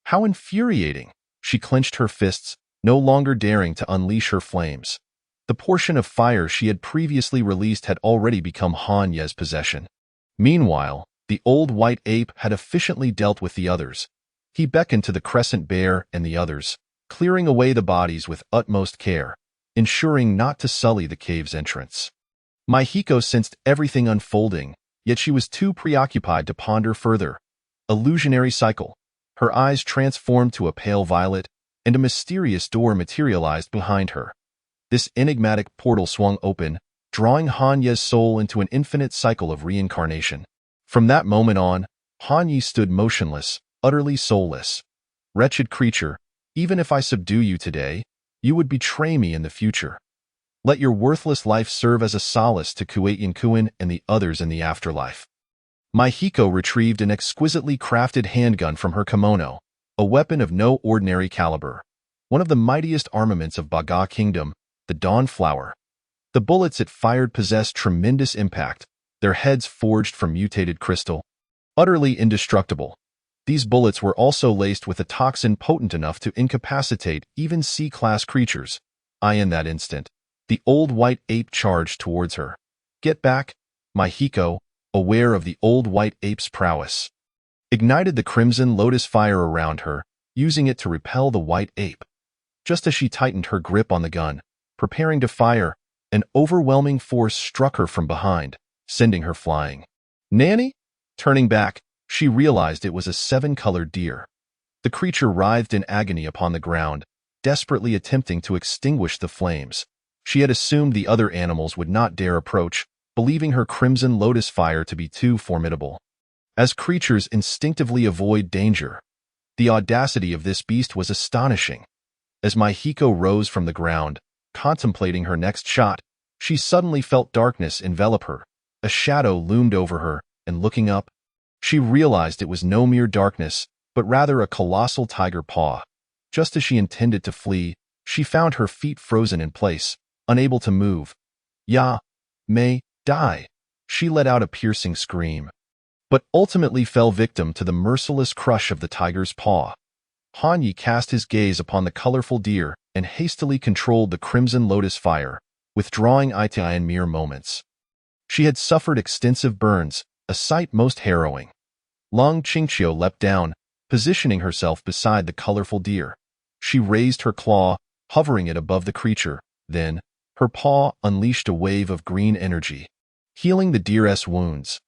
How infuriating! She clenched her fists, no longer daring to unleash her flames. The portion of fire she had previously released had already become Hanyi's possession. Meanwhile, the old white ape had efficiently dealt with the others. He beckoned to the crescent bear and the others, clearing away the bodies with utmost care, ensuring not to sully the cave's entrance. Mahiko sensed everything unfolding, yet she was too preoccupied to ponder further. Illusionary cycle. Her eyes transformed to a pale violet, and a mysterious door materialized behind her. This enigmatic portal swung open, drawing Hanyi's soul into an infinite cycle of reincarnation. From that moment on, Hanyi stood motionless, utterly soulless. "Wretched creature, even if I subdue you today, you would betray me in the future. Let your worthless life serve as a solace to Kuetin and the others in the afterlife." Mahiko retrieved an exquisitely crafted handgun from her kimono, a weapon of no ordinary caliber. One of the mightiest armaments of Baga Kingdom, the Dawn Flower. The bullets it fired possessed tremendous impact, their heads forged from mutated crystal. Utterly indestructible. These bullets were also laced with a toxin potent enough to incapacitate even C-class creatures. In that instant, the old white ape charged towards her. "Get back!" Mahiko, aware of the old white ape's prowess, ignited the Crimson Lotus Fire around her, using it to repel the white ape. Just as she tightened her grip on the gun, preparing to fire, an overwhelming force struck her from behind, sending her flying. "Nanny?" Turning back, she realized it was a seven-colored deer. The creature writhed in agony upon the ground, desperately attempting to extinguish the flames. She had assumed the other animals would not dare approach, believing her Crimson Lotus Fire to be too formidable. As creatures instinctively avoid danger, the audacity of this beast was astonishing. As Mahiko rose from the ground, contemplating her next shot, she suddenly felt darkness envelop her. A shadow loomed over her, and looking up, she realized it was no mere darkness, but rather a colossal tiger paw. Just as she intended to flee, she found her feet frozen in place, unable to move. "Ya, may die." She let out a piercing scream, but ultimately fell victim to the merciless crush of the tiger's paw. Hanyi cast his gaze upon the colorful deer and hastily controlled the Crimson Lotus Fire, withdrawing it in mere moments. She had suffered extensive burns, a sight most harrowing. Long Qingqiu leapt down, positioning herself beside the colorful deer. She raised her claw, hovering it above the creature. Then, her paw unleashed a wave of green energy, healing the deer's wounds.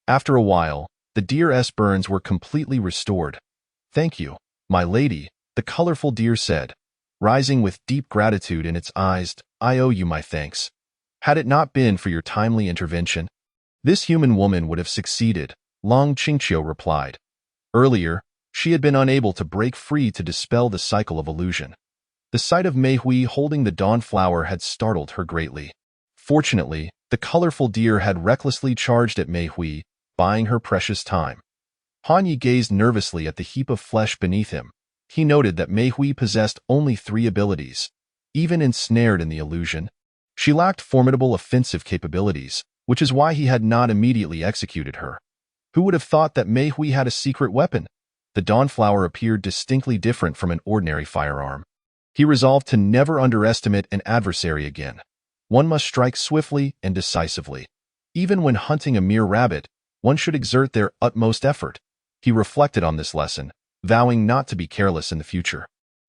After a while, the deer's burns were completely restored. "Thank you, my lady," the colorful deer said, rising with deep gratitude in its eyes. "I owe you my thanks. Had it not been for your timely intervention, this human woman would have succeeded," Long Qingqiu replied. Earlier, she had been unable to break free to dispel the cycle of illusion. The sight of Mei Hui holding the Dawn Flower had startled her greatly. Fortunately, the colorful deer had recklessly charged at Mei Hui, buying her precious time. Hanyi gazed nervously at the heap of flesh beneath him. He noted that Mei Hui possessed only 3 abilities. Even ensnared in the illusion, she lacked formidable offensive capabilities, which is why he had not immediately executed her. Who would have thought that Mei Hui had a secret weapon? The Dawn Flower appeared distinctly different from an ordinary firearm. He resolved to never underestimate an adversary again. One must strike swiftly and decisively. Even when hunting a mere rabbit, one should exert their utmost effort. He reflected on this lesson, vowing not to be careless in the future.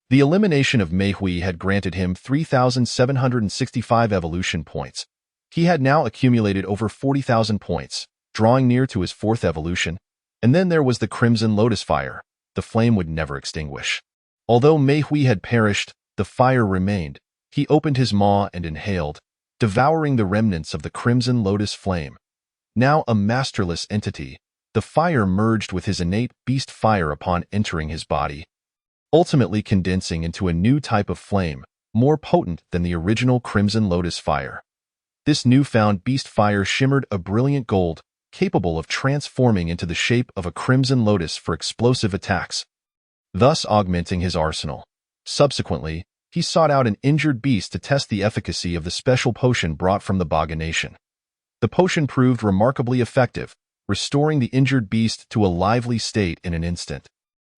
The elimination of Mei Hui had granted him 3,765 evolution points. He had now accumulated over 40,000 points, drawing near to his fourth evolution. And then there was the Crimson Lotus Fire. The flame would never extinguish. Although Mei Hui had perished, the fire remained. He opened his maw and inhaled, devouring the remnants of the Crimson Lotus flame. Now a masterless entity, the fire merged with his innate beast fire upon entering his body, ultimately condensing into a new type of flame, more potent than the original Crimson Lotus fire. This newfound beast fire shimmered a brilliant gold, capable of transforming into the shape of a crimson lotus for explosive attacks, thus augmenting his arsenal. Subsequently, he sought out an injured beast to test the efficacy of the special potion brought from the Baga nation. The potion proved remarkably effective, restoring the injured beast to a lively state in an instant.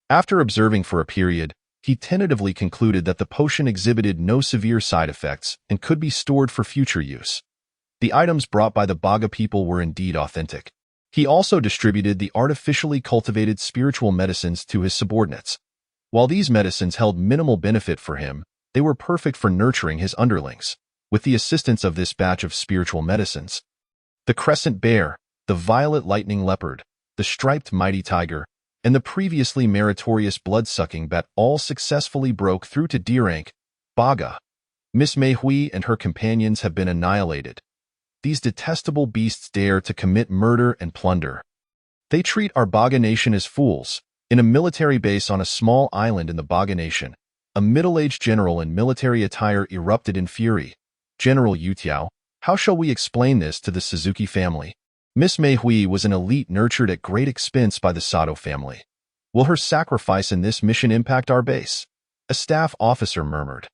After observing for a period, he tentatively concluded that the potion exhibited no severe side effects and could be stored for future use. The items brought by the Baga people were indeed authentic. He also distributed the artificially cultivated spiritual medicines to his subordinates. While these medicines held minimal benefit for him, they were perfect for nurturing his underlings. With the assistance of this batch of spiritual medicines, the crescent bear, the violet lightning leopard, the striped mighty tiger, and the previously meritorious blood-sucking bat all successfully broke through to D rank. Baga. Miss Mei Hui and her companions have been annihilated. These detestable beasts dare to commit murder and plunder. They treat our Baga nation as fools. In a military base on a small island in the Baga nation, a middle-aged general in military attire erupted in fury. General Yutiao, how shall we explain this to the Suzuki family? Miss Mei Hui was an elite nurtured at great expense by the Sato family. Will her sacrifice in this mission impact our base? A staff officer murmured.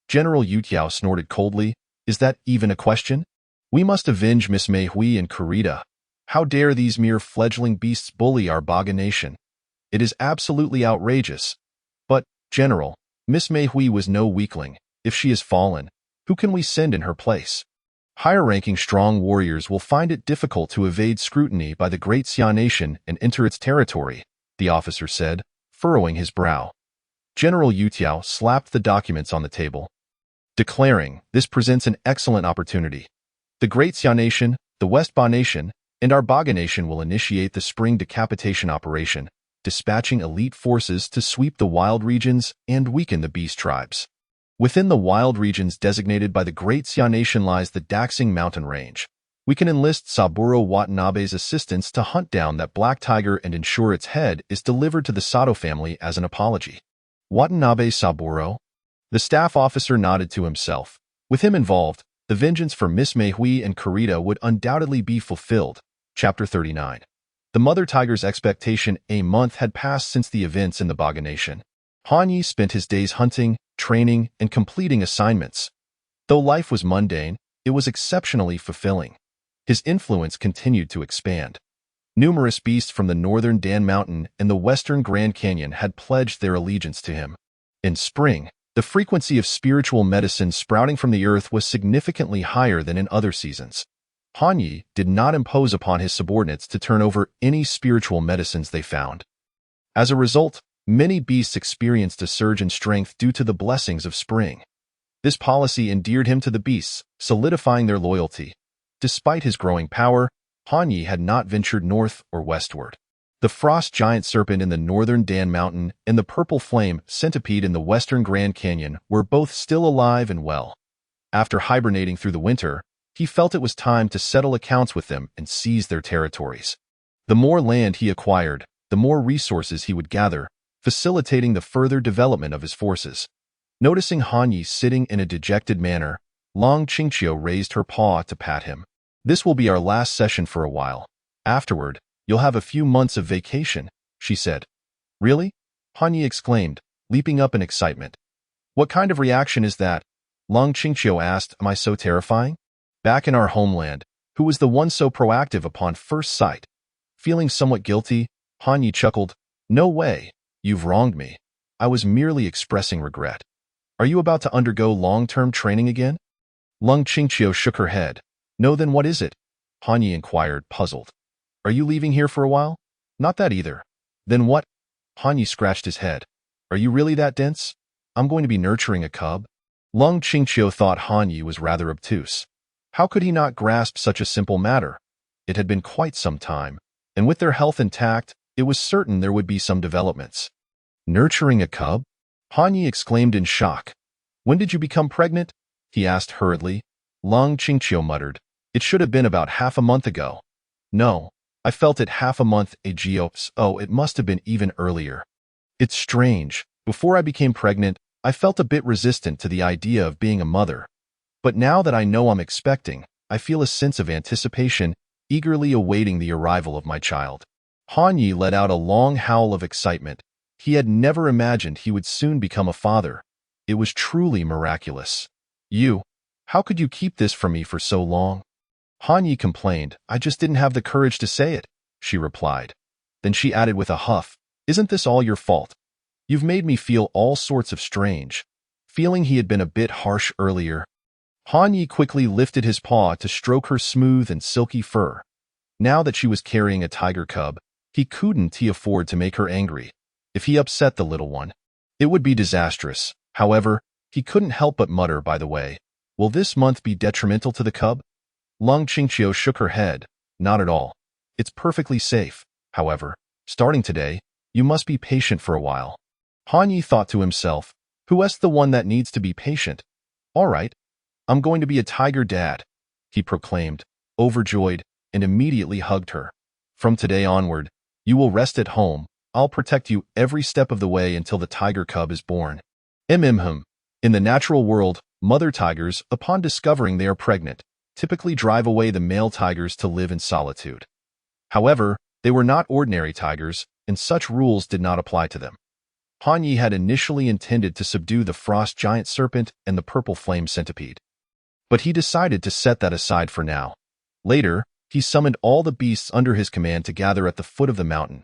General Yutiao snorted coldly. Is that even a question? We must avenge Miss Mei Hui and Kurita. How dare these mere fledgling beasts bully our Baga nation? It is absolutely outrageous. But, General, Miss Mei Hui was no weakling. If she has fallen, who can we send in her place? Higher-ranking strong warriors will find it difficult to evade scrutiny by the Great Xia nation and enter its territory, the officer said, furrowing his brow. General Yutiao slapped the documents on the table, declaring, this presents an excellent opportunity. The Great Xia nation, the West Ba nation, and our Baga nation will initiate the spring decapitation operation, dispatching elite forces to sweep the wild regions and weaken the beast tribes. Within the wild regions designated by the Great Xia nation lies the Daxing mountain range. We can enlist Saburo Watanabe's assistance to hunt down that black tiger and ensure its head is delivered to the Sato family as an apology. Watanabe Saburo? The staff officer nodded to himself. With him involved, the vengeance for Miss Mei Hui and Kurita would undoubtedly be fulfilled. Chapter 39. The mother tiger's expectation. A month had passed since the events in the Baga nation. Han Yi spent his days hunting, training, and completing assignments. Though life was mundane, it was exceptionally fulfilling. His influence continued to expand. Numerous beasts from the northern Dan Mountain and the western Grand Canyon had pledged their allegiance to him. In spring, the frequency of spiritual medicine sprouting from the earth was significantly higher than in other seasons. Han Yi did not impose upon his subordinates to turn over any spiritual medicines they found. As a result, many beasts experienced a surge in strength due to the blessings of spring. This policy endeared him to the beasts, solidifying their loyalty. Despite his growing power, Han Yi had not ventured north or westward. The frost giant serpent in the northern Dan Mountain and the purple flame centipede in the western Grand Canyon were both still alive and well. After hibernating through the winter, he felt it was time to settle accounts with them and seize their territories. The more land he acquired, the more resources he would gather, facilitating the further development of his forces. Noticing Han Yi sitting in a dejected manner, Long Qingqiu raised her paw to pat him. This will be our last session for a while. Afterward, you'll have a few months of vacation, she said. Really? Han Yi exclaimed, leaping up in excitement. What kind of reaction is that? Long Qingqiu asked. Am I so terrifying? Back in our homeland, who was the one so proactive upon first sight? Feeling somewhat guilty, Han Yi chuckled. No way. You've wronged me. I was merely expressing regret. Are you about to undergo long-term training again? Lung Qingqiu shook her head. No, then what is it? Han Yi inquired, puzzled. Are you leaving here for a while? Not that either. Then what? Han Yi scratched his head. Are you really that dense? I'm going to be nurturing a cub? Lung Qingqiu thought Han Yi was rather obtuse. How could he not grasp such a simple matter? It had been quite some time, and with their health intact, it was certain there would be some developments. Nurturing a cub? Han Yi exclaimed in shock. When did you become pregnant? He asked hurriedly. Lung Qingqiu muttered. It should have been about half a month ago. No, I felt it half a month ago. Oh, it must have been even earlier. It's strange. Before I became pregnant, I felt a bit resistant to the idea of being a mother. But now that I know I'm expecting, I feel a sense of anticipation, eagerly awaiting the arrival of my child. Han Yi let out a long howl of excitement. He had never imagined he would soon become a father. It was truly miraculous. How could you keep this from me for so long? Han Yi complained. I just didn't have the courage to say it, she replied. Then she added with a huff, Isn't this all your fault? You've made me feel all sorts of strange. Feeling he had been a bit harsh earlier. Han Yi quickly lifted his paw to stroke her smooth and silky fur. Now that she was carrying a tiger cub, he couldn't afford to make her angry. If he upset the little one, it would be disastrous. However, he couldn't help but mutter, by the way, will this month be detrimental to the cub? Lung Qingqiu shook her head. Not at all. It's perfectly safe. However, starting today, you must be patient for a while. Han Yi thought to himself, who's the one that needs to be patient? All right, I'm going to be a tiger dad, he proclaimed, overjoyed, and immediately hugged her. From today onward, you will rest at home. I'll protect you every step of the way until the tiger cub is born. In the natural world, mother tigers, upon discovering they are pregnant, typically drive away the male tigers to live in solitude. However, they were not ordinary tigers, and such rules did not apply to them. Han Yi had initially intended to subdue the frost giant serpent and the purple flame centipede. But he decided to set that aside for now. Later, he summoned all the beasts under his command to gather at the foot of the mountain.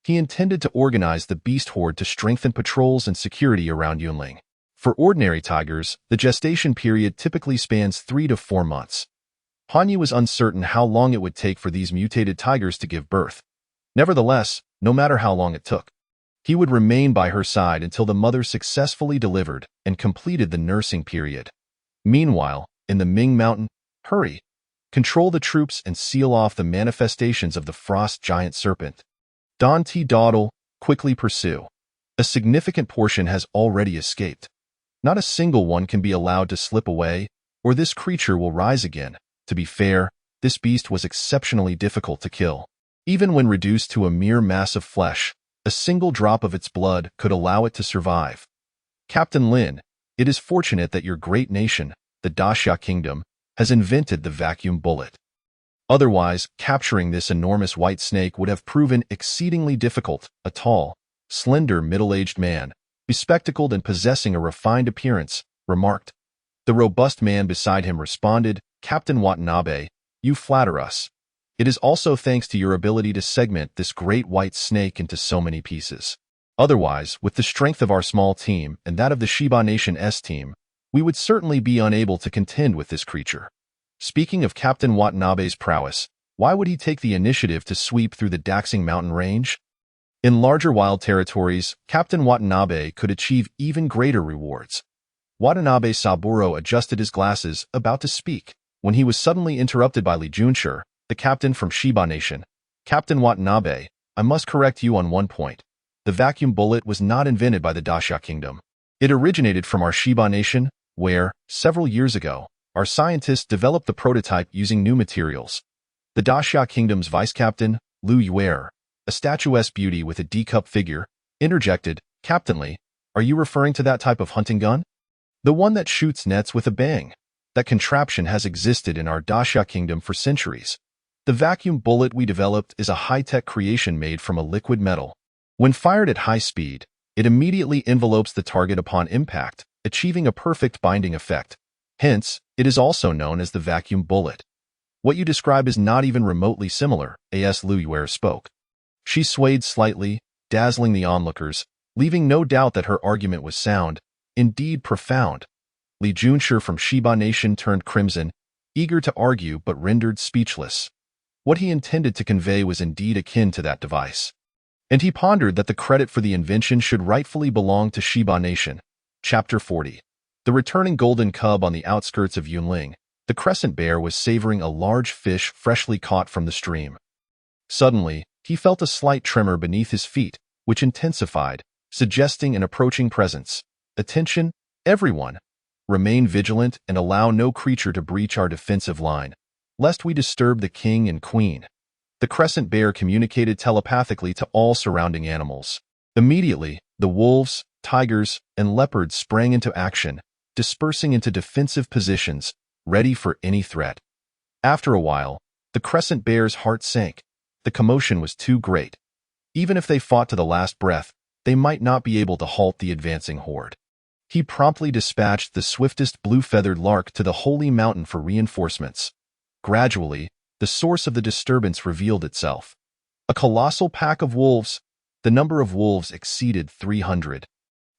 He intended to organize the beast horde to strengthen patrols and security around Yunling. For ordinary tigers, the gestation period typically spans 3 to 4 months. Han Yi was uncertain how long it would take for these mutated tigers to give birth. Nevertheless, no matter how long it took, he would remain by her side until the mother successfully delivered and completed the nursing period. Meanwhile, in the Ming Mountain, hurry, control the troops and seal off the manifestations of the frost giant serpent. Don T. Dawdle, quickly pursue. A significant portion has already escaped. Not a single one can be allowed to slip away, or this creature will rise again. To be fair, this beast was exceptionally difficult to kill. Even when reduced to a mere mass of flesh, a single drop of its blood could allow it to survive. Captain Lin, it is fortunate that your great nation, the Daxia Kingdom, has invented the vacuum bullet. Otherwise, capturing this enormous white snake would have proven exceedingly difficult. A tall, slender, middle-aged man, bespectacled and possessing a refined appearance, remarked. The robust man beside him responded, Captain Watanabe, you flatter us. It is also thanks to your ability to segment this great white snake into so many pieces. Otherwise, with the strength of our small team and that of the Shiba Nation S team, we would certainly be unable to contend with this creature. Speaking of Captain Watanabe's prowess, why would he take the initiative to sweep through the Daxing mountain range? In larger wild territories, Captain Watanabe could achieve even greater rewards. Watanabe Saburo adjusted his glasses, about to speak, when he was suddenly interrupted by Li Junshi, the captain from Shiba Nation. Captain Watanabe, I must correct you on one point. The vacuum bullet was not invented by the Daxia Kingdom. It originated from our Shiba Nation, where, several years ago, our scientists developed the prototype using new materials. The Daxia Kingdom's vice-captain, Lu Yuer, a statuesque beauty with a D-cup figure, interjected, Captain Li, are you referring to that type of hunting gun? The one that shoots nets with a bang. That contraption has existed in our Daxia Kingdom for centuries. The vacuum bullet we developed is a high-tech creation made from a liquid metal. When fired at high speed, it immediately envelopes the target upon impact, achieving a perfect binding effect. Hence, it is also known as the vacuum bullet. What you describe is not even remotely similar, as Lu Yuer spoke. She swayed slightly, dazzling the onlookers, leaving no doubt that her argument was sound. indeed profound. Li Junshi from Shiba Nation turned crimson, eager to argue but rendered speechless. What he intended to convey was indeed akin to that device. And he pondered that the credit for the invention should rightfully belong to Shiba Nation. Chapter 40. The returning golden cub on the outskirts of Yunling, the crescent bear was savoring a large fish freshly caught from the stream. Suddenly, he felt a slight tremor beneath his feet, which intensified, suggesting an approaching presence. Attention, everyone! Remain vigilant and allow no creature to breach our defensive line, lest we disturb the king and queen. The crescent bear communicated telepathically to all surrounding animals. Immediately, the wolves, tigers, and leopards sprang into action, dispersing into defensive positions, ready for any threat. After a while, the crescent bear's heart sank. The commotion was too great. Even if they fought to the last breath, they might not be able to halt the advancing horde. He promptly dispatched the swiftest blue-feathered lark to the holy mountain for reinforcements. Gradually, the source of the disturbance revealed itself. A colossal pack of wolves. The number of wolves exceeded 300.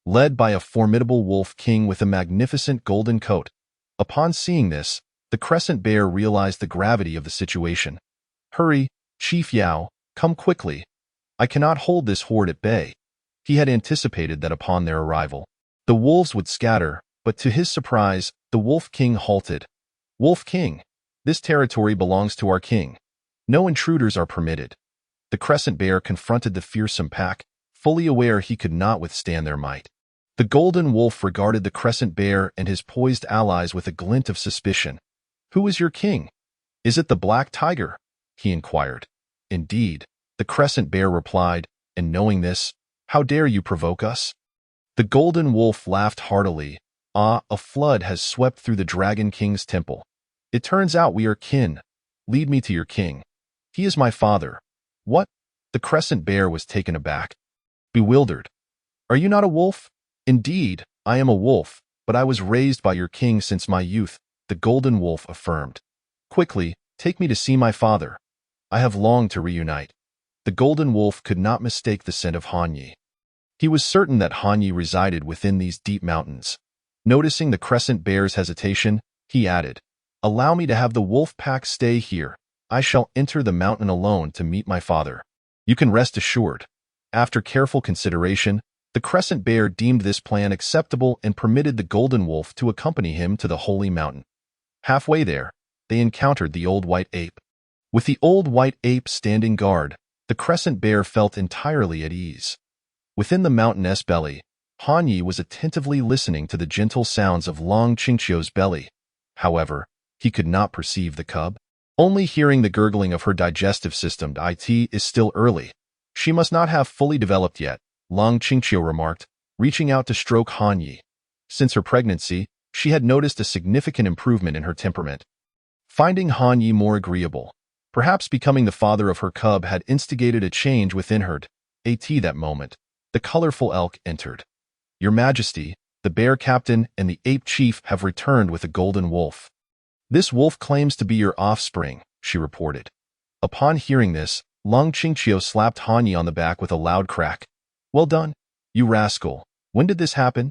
Led by a formidable wolf king with a magnificent golden coat. Upon seeing this, the crescent bear realized the gravity of the situation. Hurry, Chief Yao, come quickly. I cannot hold this horde at bay. He had anticipated that upon their arrival, the wolves would scatter, but to his surprise, the Wolf King halted. Wolf King, this territory belongs to our king. No intruders are permitted. The crescent bear confronted the fearsome pack, fully aware he could not withstand their might. The golden wolf regarded the crescent bear and his poised allies with a glint of suspicion. Who is your king? Is it the black tiger? He inquired. Indeed, the crescent bear replied, and knowing this, how dare you provoke us? The golden wolf laughed heartily. Ah, a flood has swept through the Dragon King's temple. It turns out we are kin. Lead me to your king. He is my father. What? The crescent bear was taken aback. Bewildered. Are you not a wolf? Indeed, I am a wolf, but I was raised by your king since my youth, the golden wolf affirmed. Quickly, take me to see my father. I have longed to reunite. The golden wolf could not mistake the scent of Hanyi. He was certain that Hanyi resided within these deep mountains. Noticing the crescent bear's hesitation, he added, Allow me to have the wolf pack stay here. I shall enter the mountain alone to meet my father. You can rest assured. After careful consideration, the crescent bear deemed this plan acceptable and permitted the golden wolf to accompany him to the holy mountain. Halfway there, they encountered the old white ape. With the old white ape standing guard, the crescent bear felt entirely at ease. Within the mountain's belly, Hanyi was attentively listening to the gentle sounds of Long Qingqiu's belly. However, he could not perceive the cub. Only hearing the gurgling of her digestive system. It is still early. She must not have fully developed yet, Long Qingqiu remarked, reaching out to stroke Hanyi. Since her pregnancy, she had noticed a significant improvement in her temperament. Finding Hanyi more agreeable, perhaps becoming the father of her cub had instigated a change within her. At that moment, the colorful elk entered. Your Majesty, the bear captain and the ape chief have returned with a golden wolf. This wolf claims to be your offspring, she reported. Upon hearing this, Long Qingqiu slapped Hanyi on the back with a loud crack. Well done, you rascal. When did this happen?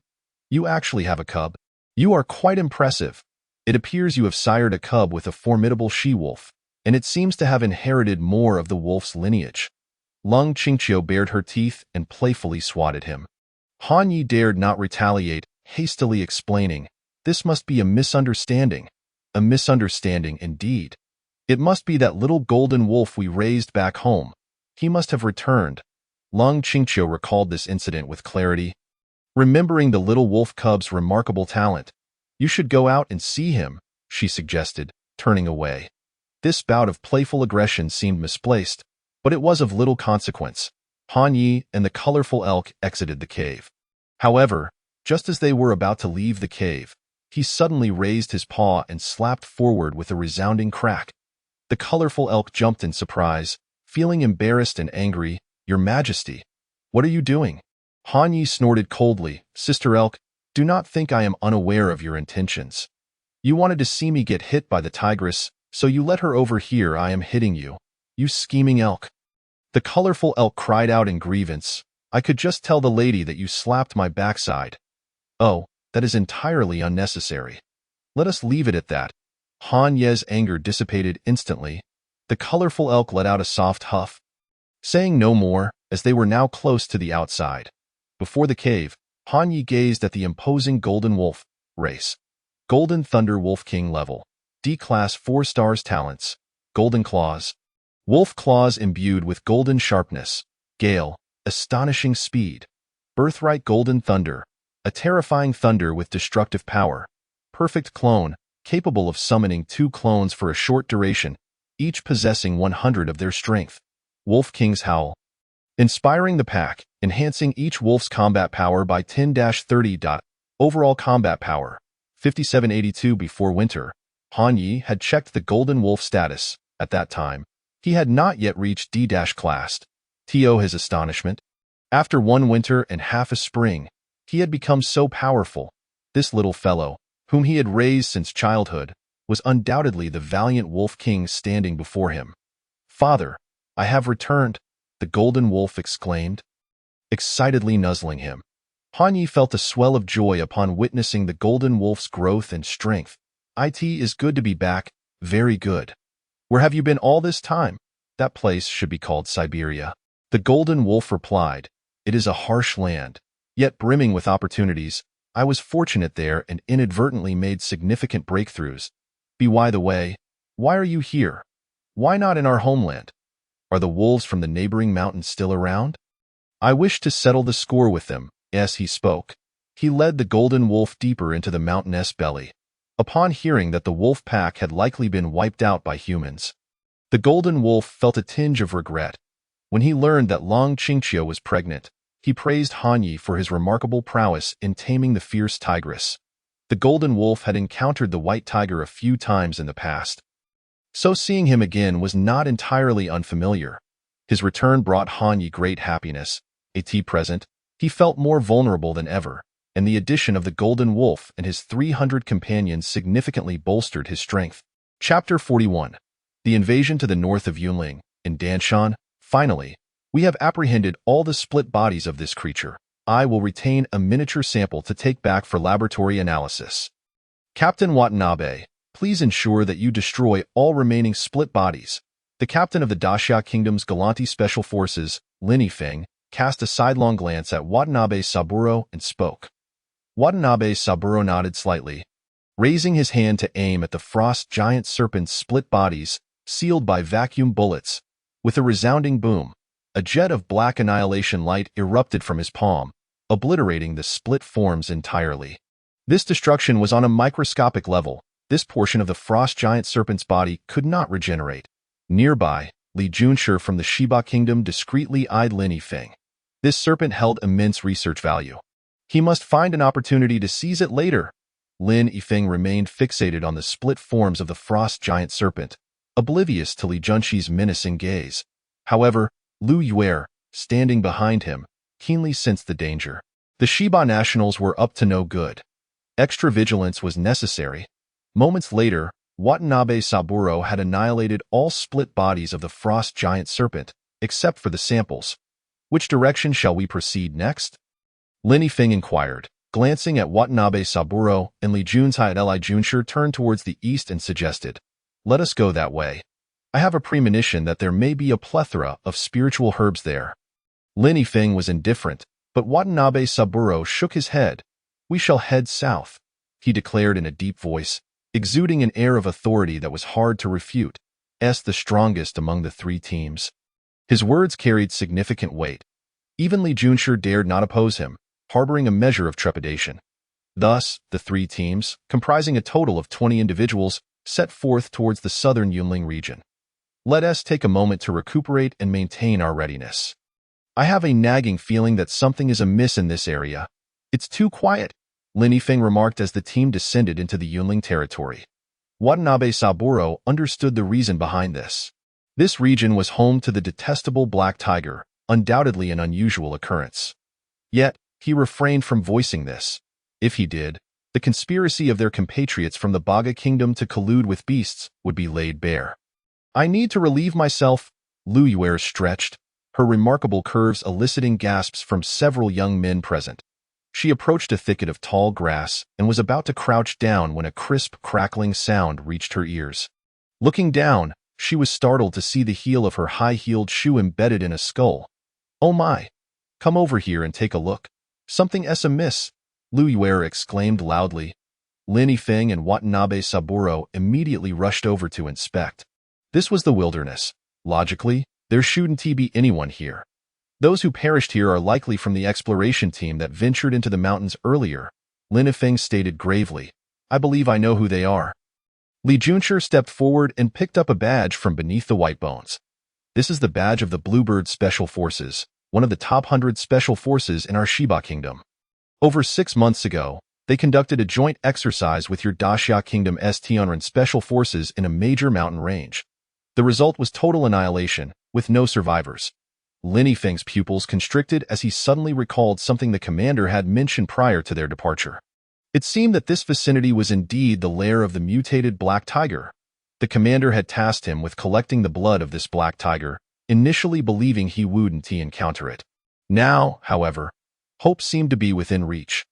You actually have a cub. You are quite impressive. It appears you have sired a cub with a formidable she-wolf, and it seems to have inherited more of the wolf's lineage. Long Qingqiu bared her teeth and playfully swatted him. Hanyi dared not retaliate, hastily explaining, This must be a misunderstanding. A misunderstanding indeed. It must be that little golden wolf we raised back home. He must have returned. Long Qingqiu recalled this incident with clarity. Remembering the little wolf cub's remarkable talent, you should go out and see him, she suggested, turning away. This bout of playful aggression seemed misplaced, but it was of little consequence. Hanyi and the colorful elk exited the cave. However, just as they were about to leave the cave, he suddenly raised his paw and slapped forward with a resounding crack. The colorful elk jumped in surprise, feeling embarrassed and angry. Your Majesty, what are you doing? Hanyi snorted coldly. Sister elk, do not think I am unaware of your intentions. You wanted to see me get hit by the tigress, so you let her over here. I am hitting you. You scheming elk. The colorful elk cried out in grievance. I could just tell the lady that you slapped my backside. Oh, That is entirely unnecessary. Let us leave it at that. Han Ye's anger dissipated instantly. The colorful elk let out a soft huff, saying no more, as they were now close to the outside. Before the cave, Han Ye gazed at the imposing Golden Wolf race. Golden Thunder Wolf King level. D-Class 4 stars talents. Golden Claws. Wolf Claws imbued with golden sharpness. Gale. Astonishing speed. Birthright Golden Thunder. A terrifying thunder with destructive power. Perfect Clone. Capable of summoning 2 clones for a short duration, each possessing 100 of their strength. Wolf King's Howl. Inspiring the pack, enhancing each wolf's combat power by 10-30. Overall combat power, 5782. Before winter, Han Ye had checked the Golden Wolf status. At that time, he had not yet reached D-class. To his astonishment, after 1 winter and half a spring, he had become so powerful. This little fellow, whom he had raised since childhood, was undoubtedly the valiant Wolf King standing before him. "Father, I have returned," the Golden Wolf exclaimed, excitedly nuzzling him. Han Ye felt a swell of joy upon witnessing the Golden Wolf's growth and strength. "It is good to be back, very good. Where have you been all this time?" "That place should be called Siberia," the Golden Wolf replied. "It is a harsh land, yet brimming with opportunities. I was fortunate there and inadvertently made significant breakthroughs. By the way, why are you here? Why not in our homeland? Are the wolves from the neighboring mountains still around?" "I wish to settle the score with them." As he spoke, he led the Golden Wolf deeper into the mountainous belly. Upon hearing that the wolf pack had likely been wiped out by humans, the Golden Wolf felt a tinge of regret. When he learned that Long Qingqiu was pregnant, he praised Han Ye for his remarkable prowess in taming the fierce tigress. The Golden Wolf had encountered the white tiger a few times in the past, so seeing him again was not entirely unfamiliar. His return brought Han Ye great happiness. At present, he felt more vulnerable than ever, and the addition of the Golden Wolf and his 300 companions significantly bolstered his strength. Chapter 41. The invasion to the north of Yunling, in Danshan. Finally, we have apprehended all the split bodies of this creature. I will retain a miniature sample to take back for laboratory analysis. Captain Watanabe, please ensure that you destroy all remaining split bodies. The captain of the Daxia Kingdom's Galanti Special Forces, Lin Yifeng, cast a sidelong glance at Watanabe Saburo and spoke. Watanabe Saburo nodded slightly, raising his hand to aim at the frost giant serpent's split bodies, sealed by vacuum bullets. With a resounding boom, a jet of black annihilation light erupted from his palm, obliterating the split forms entirely. This destruction was on a microscopic level. This portion of the frost giant serpent's body could not regenerate. Nearby, Li Junshi from the Shiba Kingdom discreetly eyed Lin Yifeng. This serpent held immense research value. He must find an opportunity to seize it later. Lin Yifeng remained fixated on the split forms of the frost giant serpent, oblivious to Li Junshi's menacing gaze. However, Lu Yue, standing behind him, keenly sensed the danger. The Shiba nationals were up to no good. Extra vigilance was necessary. Moments later, Watanabe Saburo had annihilated all split bodies of the frost giant serpent, except for the samples. "Which direction shall we proceed next?" Lin Yifeng inquired, glancing at Watanabe Saburo, and Li Junshi and Li Junshi turned towards the east and suggested, "Let us go that way. I have a premonition that there may be a plethora of spiritual herbs there." Lin Yifeng was indifferent, but Watanabe Saburo shook his head. "We shall head south," he declared in a deep voice, exuding an air of authority that was hard to refute, as the strongest among the 3 teams. His words carried significant weight. Even Li Junshi dared not oppose him, harboring a measure of trepidation. Thus, the 3 teams, comprising a total of 20 individuals, set forth towards the southern Yunling region. Let us take a moment to recuperate and maintain our readiness. I have a nagging feeling that something is amiss in this area. It's too quiet, Lin Yifeng remarked as the team descended into the Yunling territory. Watanabe Saburo understood the reason behind this. This region was home to the detestable black tiger, undoubtedly an unusual occurrence. Yet, he refrained from voicing this. If he did, the conspiracy of their compatriots from the Baga Kingdom to collude with beasts would be laid bare. "I need to relieve myself," Lu Yue stretched, her remarkable curves eliciting gasps from several young men present. She approached a thicket of tall grass and was about to crouch down when a crisp, crackling sound reached her ears. Looking down, she was startled to see the heel of her high-heeled shoe embedded in a skull. "Oh my! Come over here and take a look. Something's amiss," Lu Yue exclaimed loudly. Lin Yifeng and Watanabe Saburo immediately rushed over to inspect. This was the wilderness. Logically, there shouldn't be anyone here. Those who perished here are likely from the exploration team that ventured into the mountains earlier, Lin Yifeng stated gravely. "I believe I know who they are." Li Junshi stepped forward and picked up a badge from beneath the white bones. "This is the badge of the Bluebird Special Forces, one of the top 100 special forces in our Shiba Kingdom. Over 6 months ago, they conducted a joint exercise with your Daxia Kingdom's Tianren Special Forces in a major mountain range. The result was total annihilation, with no survivors." Lin Yifeng's pupils constricted as he suddenly recalled something the commander had mentioned prior to their departure. It seemed that this vicinity was indeed the lair of the mutated black tiger. The commander had tasked him with collecting the blood of this black tiger, initially believing he wouldn't encounter it. Now, however, hope seemed to be within reach.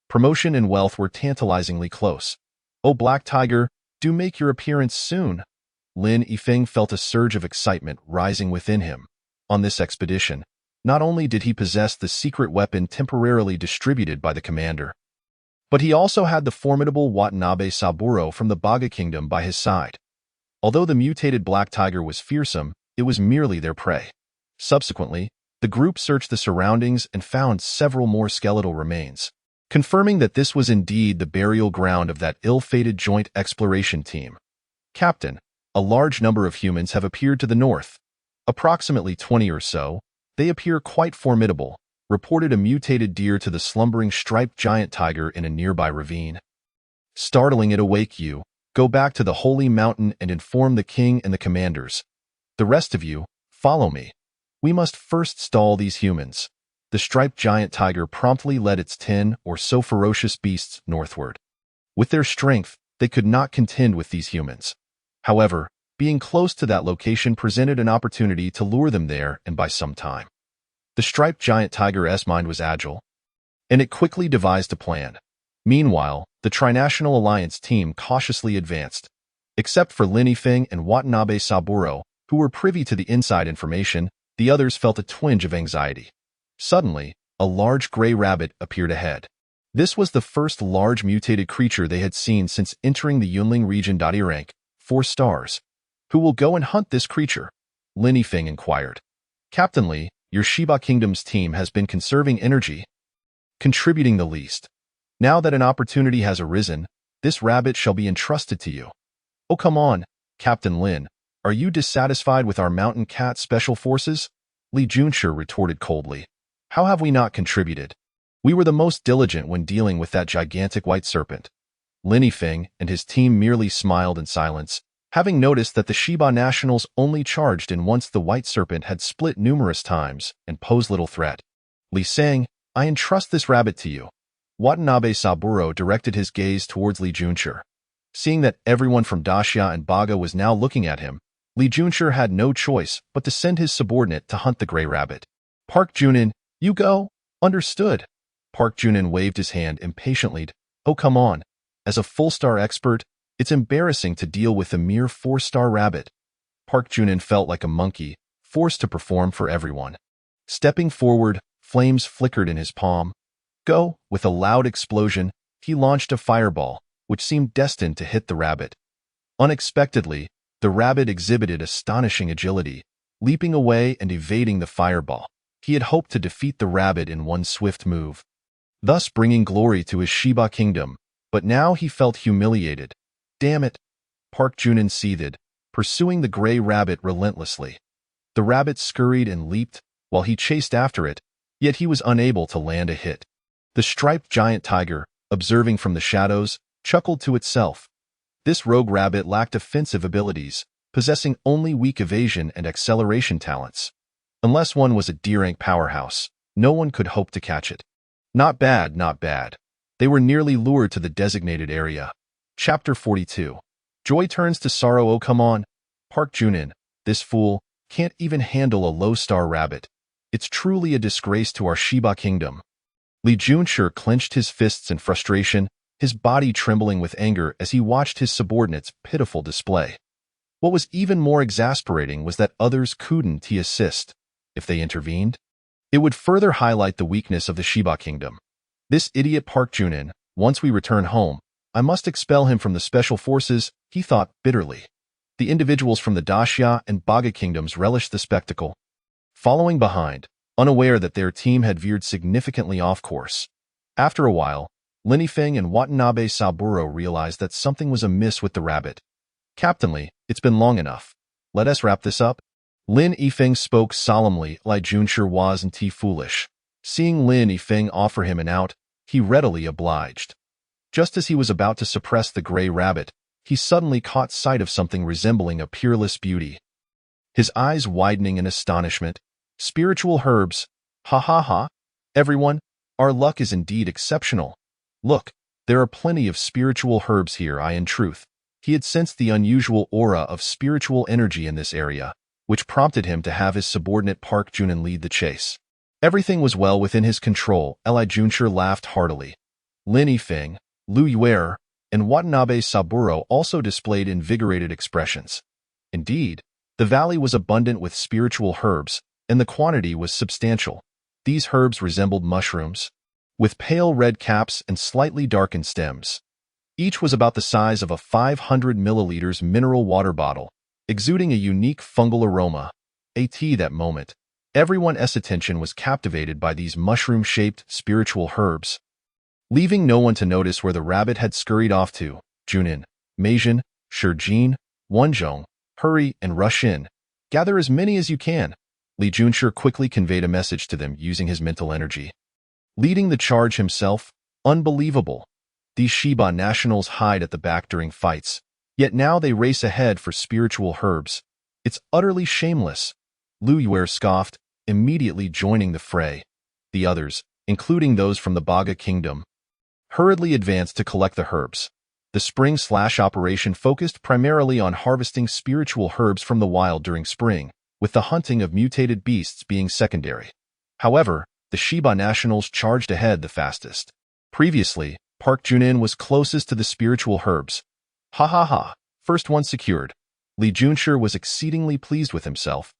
Promotion and wealth were tantalizingly close. "Oh, black tiger, do make your appearance soon." Lin Yifeng felt a surge of excitement rising within him. On this expedition, not only did he possess the secret weapon temporarily distributed by the commander, but he also had the formidable Watanabe Saburo from the Baga Kingdom by his side. Although the mutated black tiger was fearsome, it was merely their prey. Subsequently, the group searched the surroundings and found several more skeletal remains, confirming that this was indeed the burial ground of that ill-fated joint exploration team. "Captain, a large number of humans have appeared to the north. Approximately 20 or so. They appear quite formidable," reported a mutated deer to the slumbering striped giant tiger in a nearby ravine. "Startling it awake you. Go back to the holy mountain and inform the king and the commanders. The rest of you, follow me. We must first stall these humans." The striped giant tiger promptly led its 10 or so ferocious beasts northward. With their strength, they could not contend with these humans. However, being close to that location presented an opportunity to lure them there and buy some time. The striped giant tiger's mind was agile, and it quickly devised a plan. Meanwhile, the Trinational Alliance team cautiously advanced. Except for Lin Yifeng and Watanabe Saburo, who were privy to the inside information, the others felt a twinge of anxiety. Suddenly, a large gray rabbit appeared ahead. This was the first large mutated creature they had seen since entering the Yunling region. Rank 4 stars. "Who will go and hunt this creature?" Lin Yifeng inquired. "Captain Li, your Shiba Kingdom's team has been conserving energy, contributing the least. Now that an opportunity has arisen, this rabbit shall be entrusted to you." "Oh, come on, Captain Lin. Are you dissatisfied with our mountain cat special forces?" Li Junshi retorted coldly. "How have we not contributed? We were the most diligent when dealing with that gigantic white serpent." Lin Yifeng and his team merely smiled in silence, having noticed that the Shiba nationals only charged in once the white serpent had split numerous times and posed little threat. Li sang, "I entrust this rabbit to you." Watanabe Saburo directed his gaze towards Li Junshi. Seeing that everyone from Daxia and Baga was now looking at him, Li Junshi had no choice but to send his subordinate to hunt the gray rabbit. "Park Junin, you go." "Understood." Park Junin waved his hand impatiently. "Oh, come on. As a full-star expert, it's embarrassing to deal with a mere 4-star rabbit." Park Junin felt like a monkey, forced to perform for everyone. Stepping forward, flames flickered in his palm. "Go!" With a loud explosion, he launched a fireball, which seemed destined to hit the rabbit. Unexpectedly, the rabbit exhibited astonishing agility, leaping away and evading the fireball. He had hoped to defeat the rabbit in one swift move, thus bringing glory to his Shiba Kingdom, but now he felt humiliated. "Damn it!" Park Junin seethed, pursuing the gray rabbit relentlessly. The rabbit scurried and leaped, while he chased after it, yet he was unable to land a hit. The striped giant tiger, observing from the shadows, chuckled to itself. This rogue rabbit lacked offensive abilities, possessing only weak evasion and acceleration talents. Unless one was a D-rank powerhouse, no one could hope to catch it. Not bad, not bad. They were nearly lured to the designated area. Chapter 42. Joy turns to sorrow. "Oh, come on. Park Junin, this fool, can't even handle a low-star rabbit. It's truly a disgrace to our Shiba Kingdom." Li Junshi clenched his fists in frustration, his body trembling with anger as he watched his subordinates' pitiful display. What was even more exasperating was that others couldn't assist. If they intervened, it would further highlight the weakness of the Shiba kingdom. This idiot Park Junin, once we return home, I must expel him from the special forces, he thought bitterly. The individuals from the Daxia and Baga kingdoms relished the spectacle, following behind, unaware that their team had veered significantly off course. After a while, Lin Yifeng and Watanabe Saburo realized that something was amiss with the rabbit. Captain Li, it's been long enough. Let us wrap this up. Lin Yifeng spoke solemnly. Li Junshi wasn't foolish. Seeing Lin Yifeng offer him an out, he readily obliged. Just as he was about to suppress the gray rabbit, he suddenly caught sight of something resembling a peerless beauty. His eyes widening in astonishment. Spiritual herbs. Ha ha ha. Everyone, our luck is indeed exceptional. Look, there are plenty of spiritual herbs here. In truth, he had sensed the unusual aura of spiritual energy in this area, which prompted him to have his subordinate Park Junin lead the chase. Everything was well within his control. Li Junshi laughed heartily. Lin Yifeng, Lu Yuer, and Watanabe Saburo also displayed invigorated expressions. Indeed, the valley was abundant with spiritual herbs, and the quantity was substantial. These herbs resembled mushrooms, with pale red caps and slightly darkened stems. Each was about the size of a 500 milliliters mineral water bottle, exuding a unique fungal aroma. At that moment, everyone's attention was captivated by these mushroom-shaped spiritual herbs. Leaving no one to notice where the rabbit had scurried off to, Junin, Meijin, Shijin, Wenzhong, hurry and rush in. Gather as many as you can. Li Junshi quickly conveyed a message to them using his mental energy. Leading the charge himself, unbelievable. These Shiba nationals hide at the back during fights, yet now they race ahead for spiritual herbs. It's utterly shameless. Lu Yuer scoffed, immediately joining the fray. The others, including those from the Baga kingdom, hurriedly advanced to collect the herbs. The spring/operation focused primarily on harvesting spiritual herbs from the wild during spring, with the hunting of mutated beasts being secondary. However, the Shiba nationals charged ahead the fastest. Previously, Park Junin was closest to the spiritual herbs. Ha ha ha, first one secured. Li Junshi was exceedingly pleased with himself.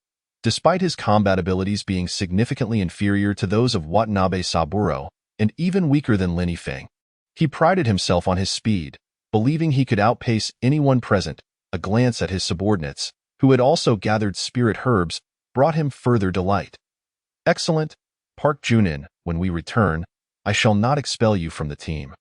Despite his combat abilities being significantly inferior to those of Watanabe Saburo, and even weaker than Lin Yifeng, he prided himself on his speed, believing he could outpace anyone present. A glance at his subordinates, who had also gathered spirit herbs, brought him further delight. Excellent, Park Junin, when we return, I shall not expel you from the team.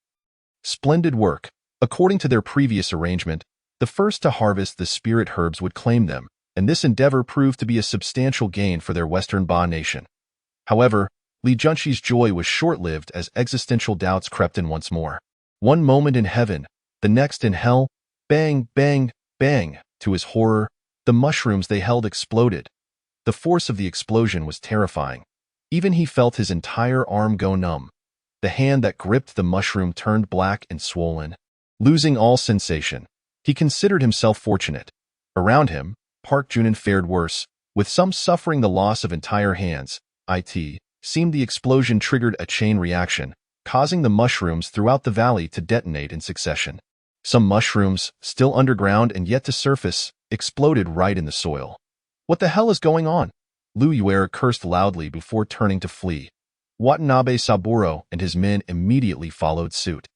Splendid work. According to their previous arrangement, the first to harvest the spirit herbs would claim them, and this endeavor proved to be a substantial gain for their Western Ba nation. However, Li Junshi's joy was short-lived as existential doubts crept in once more. One moment in heaven, the next in hell, bang, bang, bang. To his horror, the mushrooms they held exploded. The force of the explosion was terrifying. Even he felt his entire arm go numb. The hand that gripped the mushroom turned black and swollen. Losing all sensation, he considered himself fortunate. Around him, Park Junin fared worse, with some suffering the loss of entire hands. It seemed the explosion triggered a chain reaction, causing the mushrooms throughout the valley to detonate in succession. Some mushrooms, still underground and yet to surface, exploded right in the soil. What the hell is going on? Lu Yuer cursed loudly before turning to flee. Watanabe Saburo and his men immediately followed suit.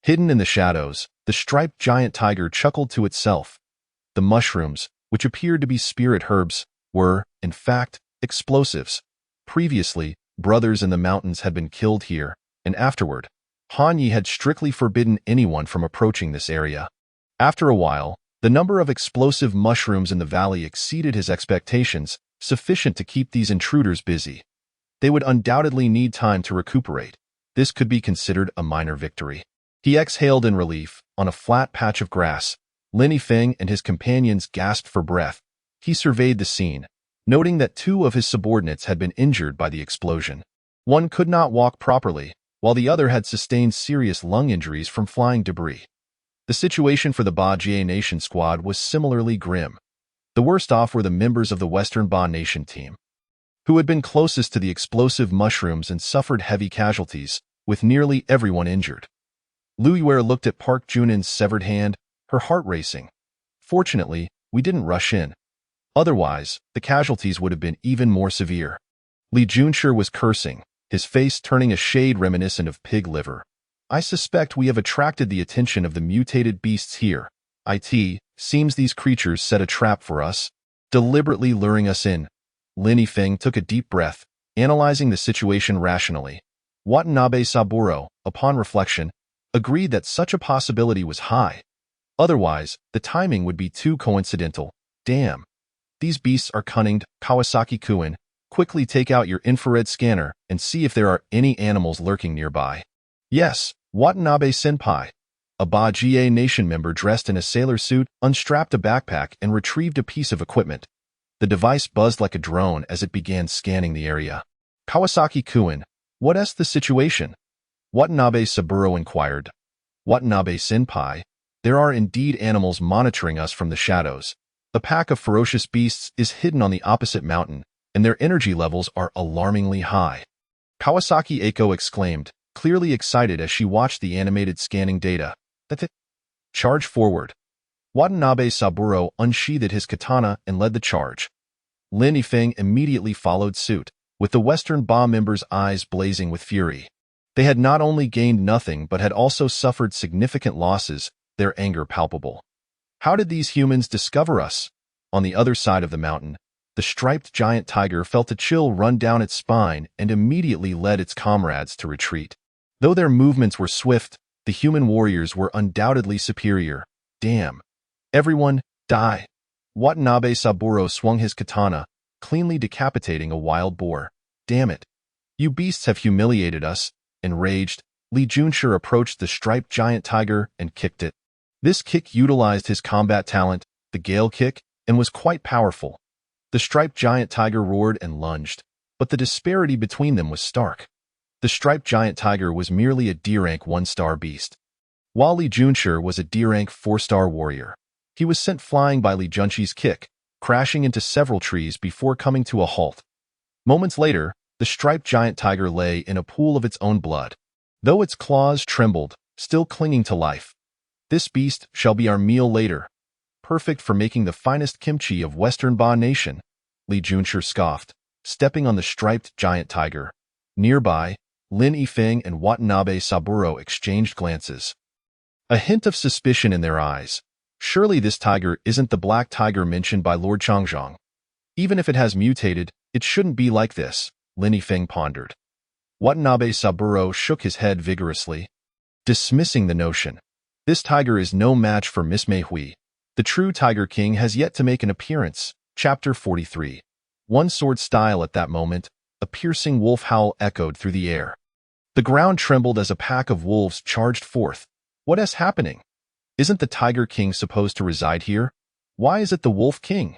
Hidden in the shadows, the striped giant tiger chuckled to itself. The mushrooms, which appeared to be spirit herbs, were, in fact, explosives. Previously, brothers in the mountains had been killed here, and afterward, Han Yi had strictly forbidden anyone from approaching this area. After a while, the number of explosive mushrooms in the valley exceeded his expectations, sufficient to keep these intruders busy. They would undoubtedly need time to recuperate. This could be considered a minor victory. He exhaled in relief. On a flat patch of grass, Lin Yifeng and his companions gasped for breath. He surveyed the scene, noting that two of his subordinates had been injured by the explosion. One could not walk properly, while the other had sustained serious lung injuries from flying debris. The situation for the Ba nation squad was similarly grim. The worst off were the members of the Western Ba nation team, who had been closest to the explosive mushrooms and suffered heavy casualties. with nearly everyone injured. Lu Yuer looked at Park Junin's severed hand, her heart racing. Fortunately, we didn't rush in. Otherwise, the casualties would have been even more severe. Li Junshi was cursing, his face turning a shade reminiscent of pig liver. I suspect we have attracted the attention of the mutated beasts here. Seems these creatures set a trap for us, deliberately luring us in. Lin Yifeng took a deep breath, analyzing the situation rationally. Watanabe Saburo, upon reflection, agreed that such a possibility was high. Otherwise, the timing would be too coincidental. Damn. These beasts are cunning. Kawasaki-kun, quickly take out your infrared scanner and see if there are any animals lurking nearby. Yes, Watanabe-senpai. A Ba-Ga Nation member dressed in a sailor suit unstrapped a backpack and retrieved a piece of equipment. The device buzzed like a drone as it began scanning the area. Kawasaki-kun, what's the situation? Watanabe Saburo inquired. Watanabe-senpai, there are indeed animals monitoring us from the shadows. A pack of ferocious beasts is hidden on the opposite mountain, and their energy levels are alarmingly high. Kawasaki Eiko exclaimed, clearly excited as she watched the animated scanning data. Charge forward. Watanabe Saburo unsheathed his katana and led the charge. Lin Yifeng immediately followed suit, with the Western Ba members' eyes blazing with fury. They had not only gained nothing but had also suffered significant losses, their anger palpable. How did these humans discover us? On the other side of the mountain, the striped giant tiger felt a chill run down its spine and immediately led its comrades to retreat. Though their movements were swift, the human warriors were undoubtedly superior. Damn. Everyone, die. Watanabe Saburo swung his katana, cleanly decapitating a wild boar. Damn it. You beasts have humiliated us. Enraged, Li Junshi approached the striped giant tiger and kicked it. This kick utilized his combat talent, the Gale Kick, and was quite powerful. The striped giant tiger roared and lunged, but the disparity between them was stark. The striped giant tiger was merely a D-rank 1-star beast, while Li Junshi was a D-rank 4-star warrior. He was sent flying by Li Junshi's kick, crashing into several trees before coming to a halt. Moments later, the striped giant tiger lay in a pool of its own blood, though its claws trembled, still clinging to life. This beast shall be our meal later. Perfect for making the finest kimchi of Western Ba Nation, Li Junshi scoffed, stepping on the striped giant tiger. Nearby, Lin Yifeng and Watanabe Saburo exchanged glances. A hint of suspicion in their eyes. Surely this tiger isn't the black tiger mentioned by Lord Changzhong. Even if it has mutated, it shouldn't be like this, Lin Yifeng pondered. Watanabe Saburo shook his head vigorously, dismissing the notion. This tiger is no match for Miss Mei Hui. The true Tiger King has yet to make an appearance. Chapter 43. One sword style at that moment, a piercing wolf howl echoed through the air. The ground trembled as a pack of wolves charged forth. What is happening? Isn't the Tiger King supposed to reside here? Why is it the Wolf King?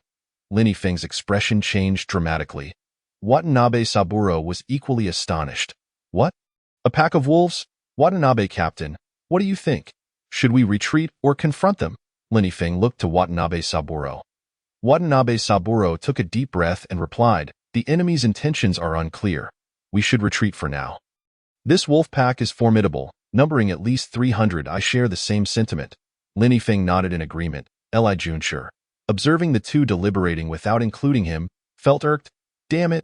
Lin Yifeng's expression changed dramatically. Watanabe Saburo was equally astonished. What? A pack of wolves? Watanabe Captain, what do you think? Should we retreat or confront them? Lin Yifeng looked to Watanabe Saburo. Watanabe Saburo took a deep breath and replied, the enemy's intentions are unclear. We should retreat for now. This wolf pack is formidable, numbering at least 300. I share the same sentiment. Lin Yifeng nodded in agreement. Li Junshi, observing the two deliberating without including him, felt irked. Damn it.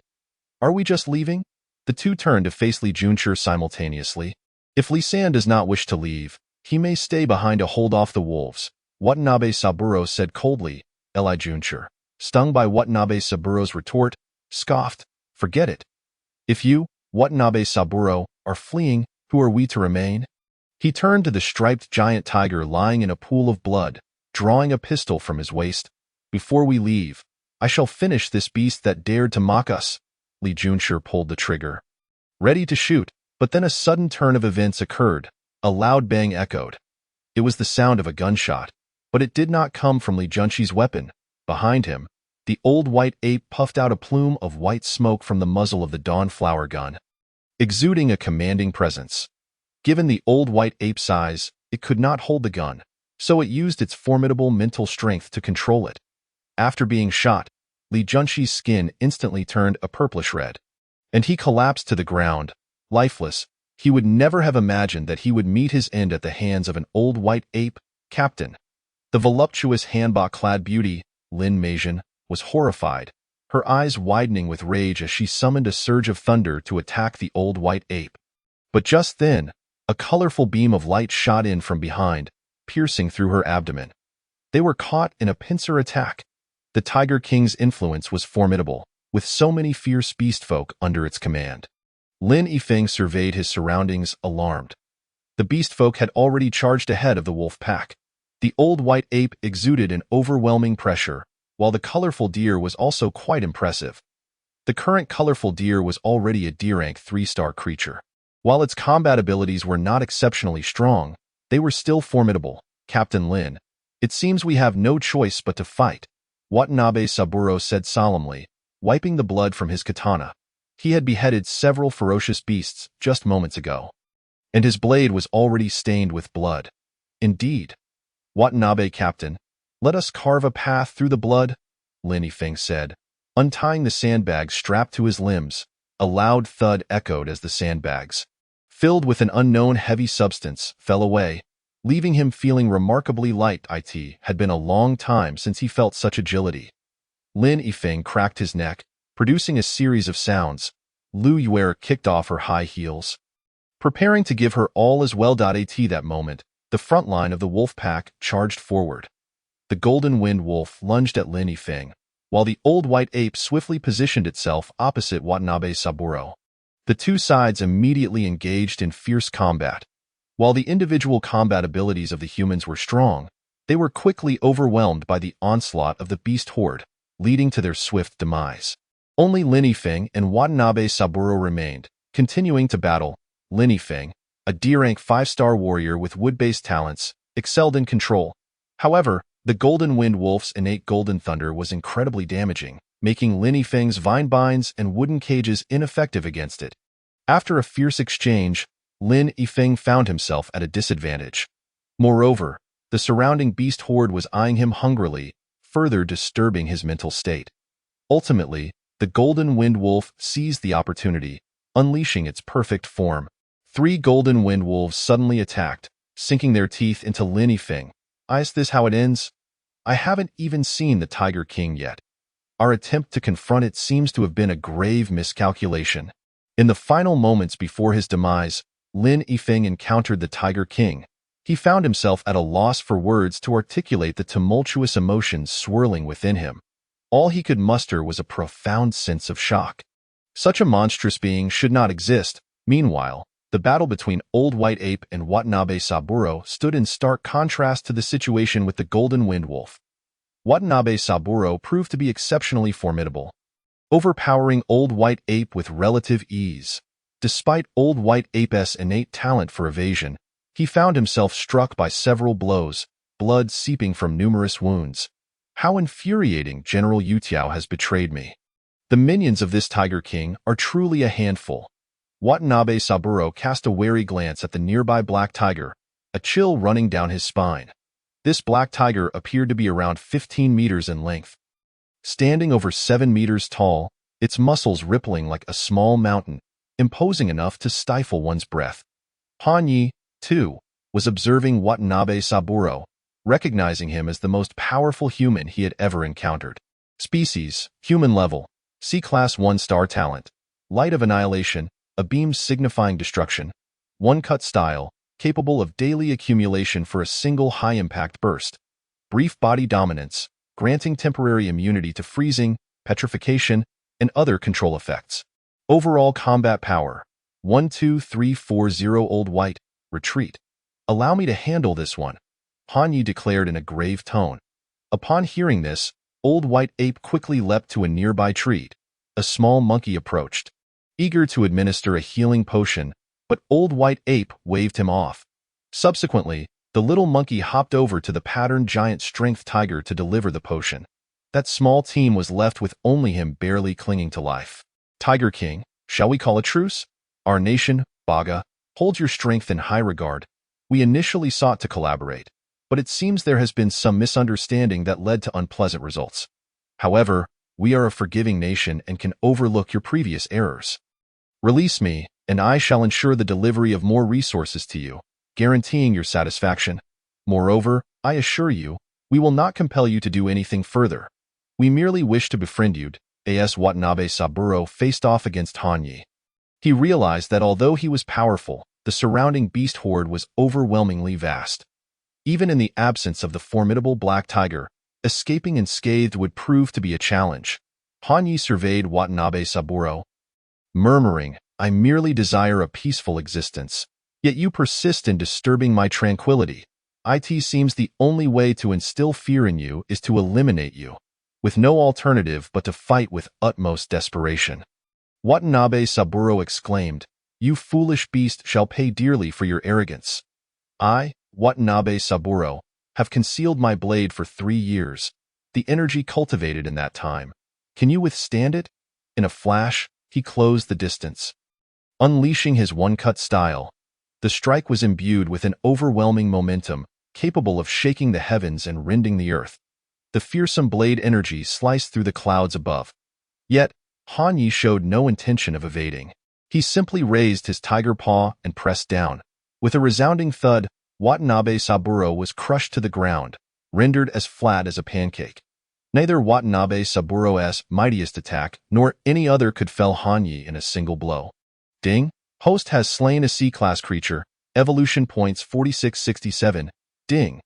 Are we just leaving? The two turned to face Li Junshi simultaneously. If Li San does not wish to leave, he may stay behind to hold off the wolves, Watanabe Saburo said coldly. Li Junshi, stung by Watanabe Saburo's retort, scoffed. Forget it. If you, Watanabe Saburo, are fleeing, who are we to remain? He turned to the striped giant tiger lying in a pool of blood, drawing a pistol from his waist. Before we leave, I shall finish this beast that dared to mock us. Li Junshi pulled the trigger, ready to shoot, but then a sudden turn of events occurred. A loud bang echoed. It was the sound of a gunshot, but it did not come from Li Junshi's weapon. Behind him, the old white ape puffed out a plume of white smoke from the muzzle of the Dawnflower gun, exuding a commanding presence. Given the old white ape's size, it could not hold the gun, so it used its formidable mental strength to control it. After being shot, Li Junshi's skin instantly turned a purplish red, and he collapsed to the ground, lifeless, He would never have imagined that he would meet his end at the hands of an old white ape captain. The voluptuous hanbok-clad beauty, Lin Meijian, was horrified, her eyes widening with rage as she summoned a surge of thunder to attack the old white ape. But just then, a colorful beam of light shot in from behind, piercing through her abdomen. They were caught in a pincer attack. The Tiger King's influence was formidable, with so many fierce beast folk under its command. Lin Yifeng surveyed his surroundings, alarmed. The beast folk had already charged ahead of the wolf pack. The old white ape exuded an overwhelming pressure, while the colorful deer was also quite impressive. The current colorful deer was already a D-rank 3-star creature. While its combat abilities were not exceptionally strong, they were still formidable. Captain Lin, it seems we have no choice but to fight, Watanabe Saburo said solemnly, wiping the blood from his katana. He had beheaded several ferocious beasts just moments ago, and his blade was already stained with blood. Indeed. Watanabe, Captain, let us carve a path through the blood, Lin Yifeng said, untying the sandbags strapped to his limbs. A loud thud echoed as the sandbags, filled with an unknown heavy substance, fell away, leaving him feeling remarkably light. It had been a long time since he felt such agility. Lin Yifeng cracked his neck, producing a series of sounds. Lu Yuer kicked off her high heels, preparing to give her all as well. At that moment, the front line of the wolf pack charged forward. The golden wind wolf lunged at Lin Yifeng, while the old white ape swiftly positioned itself opposite Watanabe Saburo. The two sides immediately engaged in fierce combat. While the individual combat abilities of the humans were strong, they were quickly overwhelmed by the onslaught of the beast horde, leading to their swift demise. Only Lin Yifeng and Watanabe Saburo remained, continuing to battle. Lin Yifeng, a D-rank 5-star warrior with wood-based talents, excelled in control. However, the Golden Wind Wolf's innate Golden Thunder was incredibly damaging, making Lin Yifeng's vine binds and wooden cages ineffective against it. After a fierce exchange, Lin Yifeng found himself at a disadvantage. Moreover, the surrounding beast horde was eyeing him hungrily, further disturbing his mental state. Ultimately, the Golden Wind Wolf seized the opportunity, unleashing its perfect form. 3 Golden Wind Wolves suddenly attacked, sinking their teeth into Lin Yifeng. Is this how it ends? I haven't even seen the Tiger King yet. Our attempt to confront it seems to have been a grave miscalculation. In the final moments before his demise, Lin Yifeng encountered the Tiger King. He found himself at a loss for words to articulate the tumultuous emotions swirling within him. All he could muster was a profound sense of shock. Such a monstrous being should not exist. Meanwhile, the battle between Old White Ape and Watanabe Saburo stood in stark contrast to the situation with the Golden Wind Wolf. Watanabe Saburo proved to be exceptionally formidable, overpowering Old White Ape with relative ease. Despite Old White Ape's innate talent for evasion, he found himself struck by several blows, blood seeping from numerous wounds. How infuriating! General Yutiao has betrayed me. The minions of this Tiger King are truly a handful. Watanabe Saburo cast a wary glance at the nearby black tiger, a chill running down his spine. This black tiger appeared to be around 15 meters in length. Standing over 7 meters tall, its muscles rippling like a small mountain, imposing enough to stifle one's breath. Han Yi, too, was observing Watanabe Saburo, recognizing him as the most powerful human he had ever encountered. Species, human level, C-Class 1-star talent, light of annihilation, a beam signifying destruction, one-cut style, capable of daily accumulation for a single high-impact burst, brief body dominance, granting temporary immunity to freezing, petrification, and other control effects. Overall combat power, 12340. Old White, retreat. Allow me to handle this one, Han Yi declared in a grave tone. Upon hearing this, Old White Ape quickly leapt to a nearby tree. A small monkey approached, eager to administer a healing potion, but Old White Ape waved him off. Subsequently, the little monkey hopped over to the patterned giant strength tiger to deliver the potion. That small team was left with only him barely clinging to life. Tiger King, shall we call a truce? Our nation, Baga, holds your strength in high regard. We initially sought to collaborate, but it seems there has been some misunderstanding that led to unpleasant results. However, we are a forgiving nation and can overlook your previous errors. Release me, and I shall ensure the delivery of more resources to you, guaranteeing your satisfaction. Moreover, I assure you, we will not compel you to do anything further. We merely wish to befriend you. As Watanabe Saburo faced off against Hanyi. He realized that although he was powerful, the surrounding beast horde was overwhelmingly vast. Even in the absence of the formidable black tiger, escaping unscathed would prove to be a challenge. Hanyi surveyed Watanabe Saburo, murmuring, I merely desire a peaceful existence, yet you persist in disturbing my tranquility. It seems the only way to instill fear in you is to eliminate you, with no alternative but to fight with utmost desperation. Watanabe Saburo exclaimed, You foolish beast shall pay dearly for your arrogance. I, Watanabe Saburo, have concealed my blade for 3 years, the energy cultivated in that time. Can you withstand it? In a flash, he closed the distance. Unleashing his one-cut style, the strike was imbued with an overwhelming momentum, capable of shaking the heavens and rending the earth. The fearsome blade energy sliced through the clouds above. Yet, Hanyi showed no intention of evading. He simply raised his tiger paw and pressed down. With a resounding thud, Watanabe Saburo was crushed to the ground, rendered as flat as a pancake. Neither Watanabe Saburo's mightiest attack nor any other could fell Hanyi in a single blow. Ding! Host has slain a C-class creature. Evolution points 4667. Ding!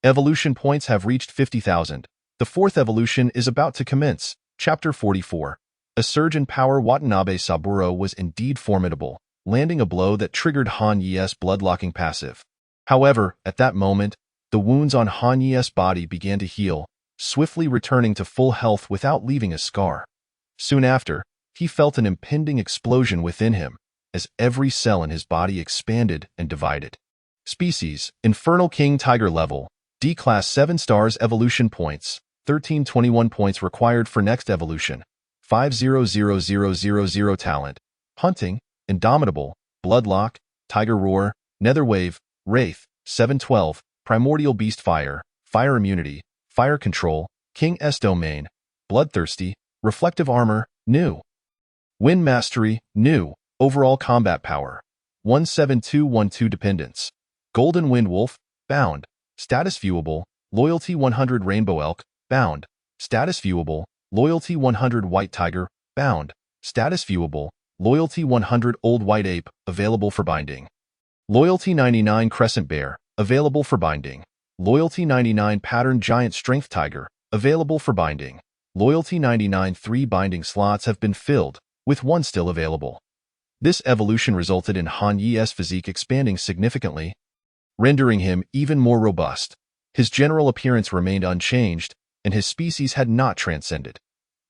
Evolution points have reached 50,000. The 4th evolution is about to commence. Chapter 44. A surge in power. Watanabe Saburo was indeed formidable, landing a blow that triggered Hanyi's blood-locking passive. However, at that moment, the wounds on Hanyi's body began to heal, swiftly returning to full health without leaving a scar. Soon after, he felt an impending explosion within him, as every cell in his body expanded and divided. Species, Infernal King Tiger level, D-Class 7 stars evolution points, 1321 points required for next evolution, 500000 talent, Hunting, Indomitable, Bloodlock, Tiger Roar, Netherwave, Wraith, 712, Primordial Beast Fire, Fire Immunity, Fire Control, King S Domain, Bloodthirsty, Reflective Armor, New. Wind Mastery, New, Overall Combat Power, 17212 Dependence, Golden Wind Wolf, Bound, Status Viewable, Loyalty 100 Rainbow Elk, Bound, Status Viewable, Loyalty 100 White Tiger, Bound, Status Viewable, Loyalty 100 Old White Ape, available for binding. Loyalty 99 Crescent Bear, available for binding. Loyalty 99 Pattern Giant Strength Tiger, available for binding. Loyalty 99 3 binding slots have been filled, with 1 still available. This evolution resulted in Hanyi's physique expanding significantly, rendering him even more robust. His general appearance remained unchanged, and his species had not transcended.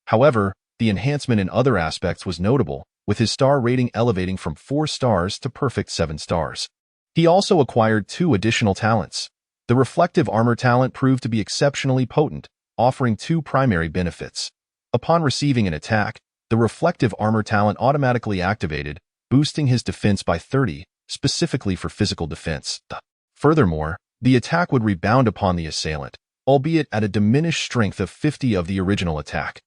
However, the enhancement in other aspects was notable, with his star rating elevating from 4 stars to perfect 7 stars. He also acquired 2 additional talents. The Reflective Armor talent proved to be exceptionally potent, offering 2 primary benefits. Upon receiving an attack, the Reflective Armor talent automatically activated, boosting his defense by 30, specifically for physical defense. Furthermore, the attack would rebound upon the assailant, albeit at a diminished strength of 50 of the original attack.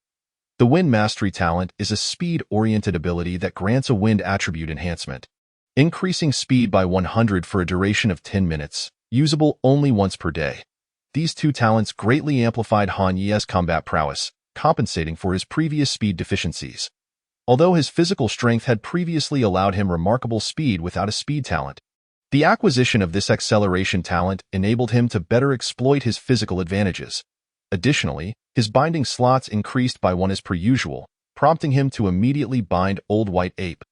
The Wind Mastery talent is a speed-oriented ability that grants a wind attribute enhancement, increasing speed by 100 for a duration of 10 minutes, usable only once per day. These 2 talents greatly amplified Hanyi's combat prowess, compensating for his previous speed deficiencies. Although his physical strength had previously allowed him remarkable speed without a speed talent, the acquisition of this acceleration talent enabled him to better exploit his physical advantages. Additionally, his binding slots increased by 1 as per usual, prompting him to immediately bind Old White Ape.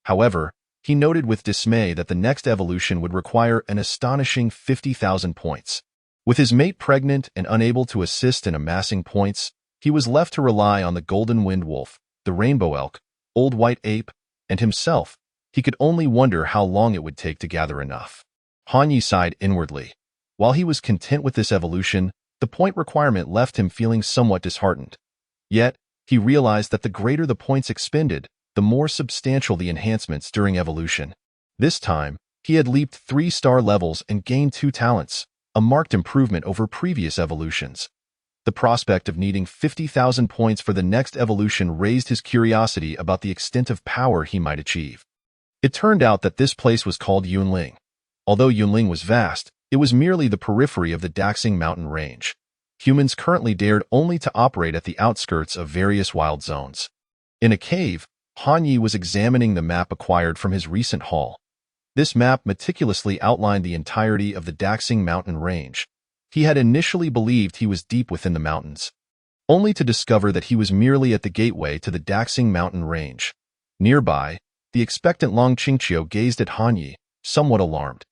However, he noted with dismay that the next evolution would require an astonishing 50,000 points. With his mate pregnant and unable to assist in amassing points, he was left to rely on the Golden Wind Wolf, the Rainbow Elk, Old White Ape, and himself. He could only wonder how long it would take to gather enough. Hanyi sighed inwardly. While he was content with this evolution, the point requirement left him feeling somewhat disheartened. Yet, he realized that the greater the points expended, the more substantial the enhancements during evolution. This time, he had leaped 3 star levels and gained 2 talents, a marked improvement over previous evolutions. The prospect of needing 50,000 points for the next evolution raised his curiosity about the extent of power he might achieve. It turned out that this place was called Yunling. Although Yunling was vast, it was merely the periphery of the Daxing mountain range. Humans currently dared only to operate at the outskirts of various wild zones. In a cave, Han Yi was examining the map acquired from his recent haul. This map meticulously outlined the entirety of the Daxing mountain range. He had initially believed he was deep within the mountains, only to discover that he was merely at the gateway to the Daxing mountain range. Nearby, the expectant Long Qingqiu gazed at Han Yi, somewhat alarmed.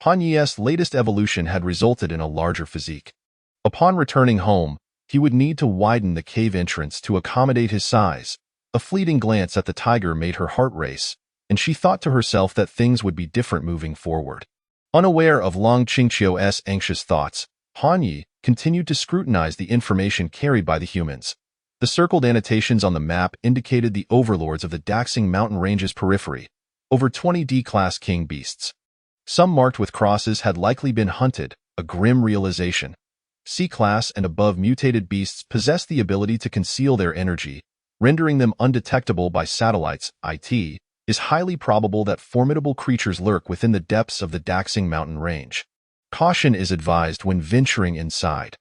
Han Yi's latest evolution had resulted in a larger physique. Upon returning home, he would need to widen the cave entrance to accommodate his size. A fleeting glance at the tiger made her heart race, and she thought to herself that things would be different moving forward. Unaware of Long Qingqiu's anxious thoughts, Han Yi continued to scrutinize the information carried by the humans. The circled annotations on the map indicated the overlords of the Daxing mountain range's periphery, over 20 D-class king beasts. Some marked with crosses had likely been hunted, a grim realization. C-class and above mutated beasts possess the ability to conceal their energy, rendering them undetectable by satellites. It is highly probable that formidable creatures lurk within the depths of the Daxing mountain range. Caution is advised when venturing inside.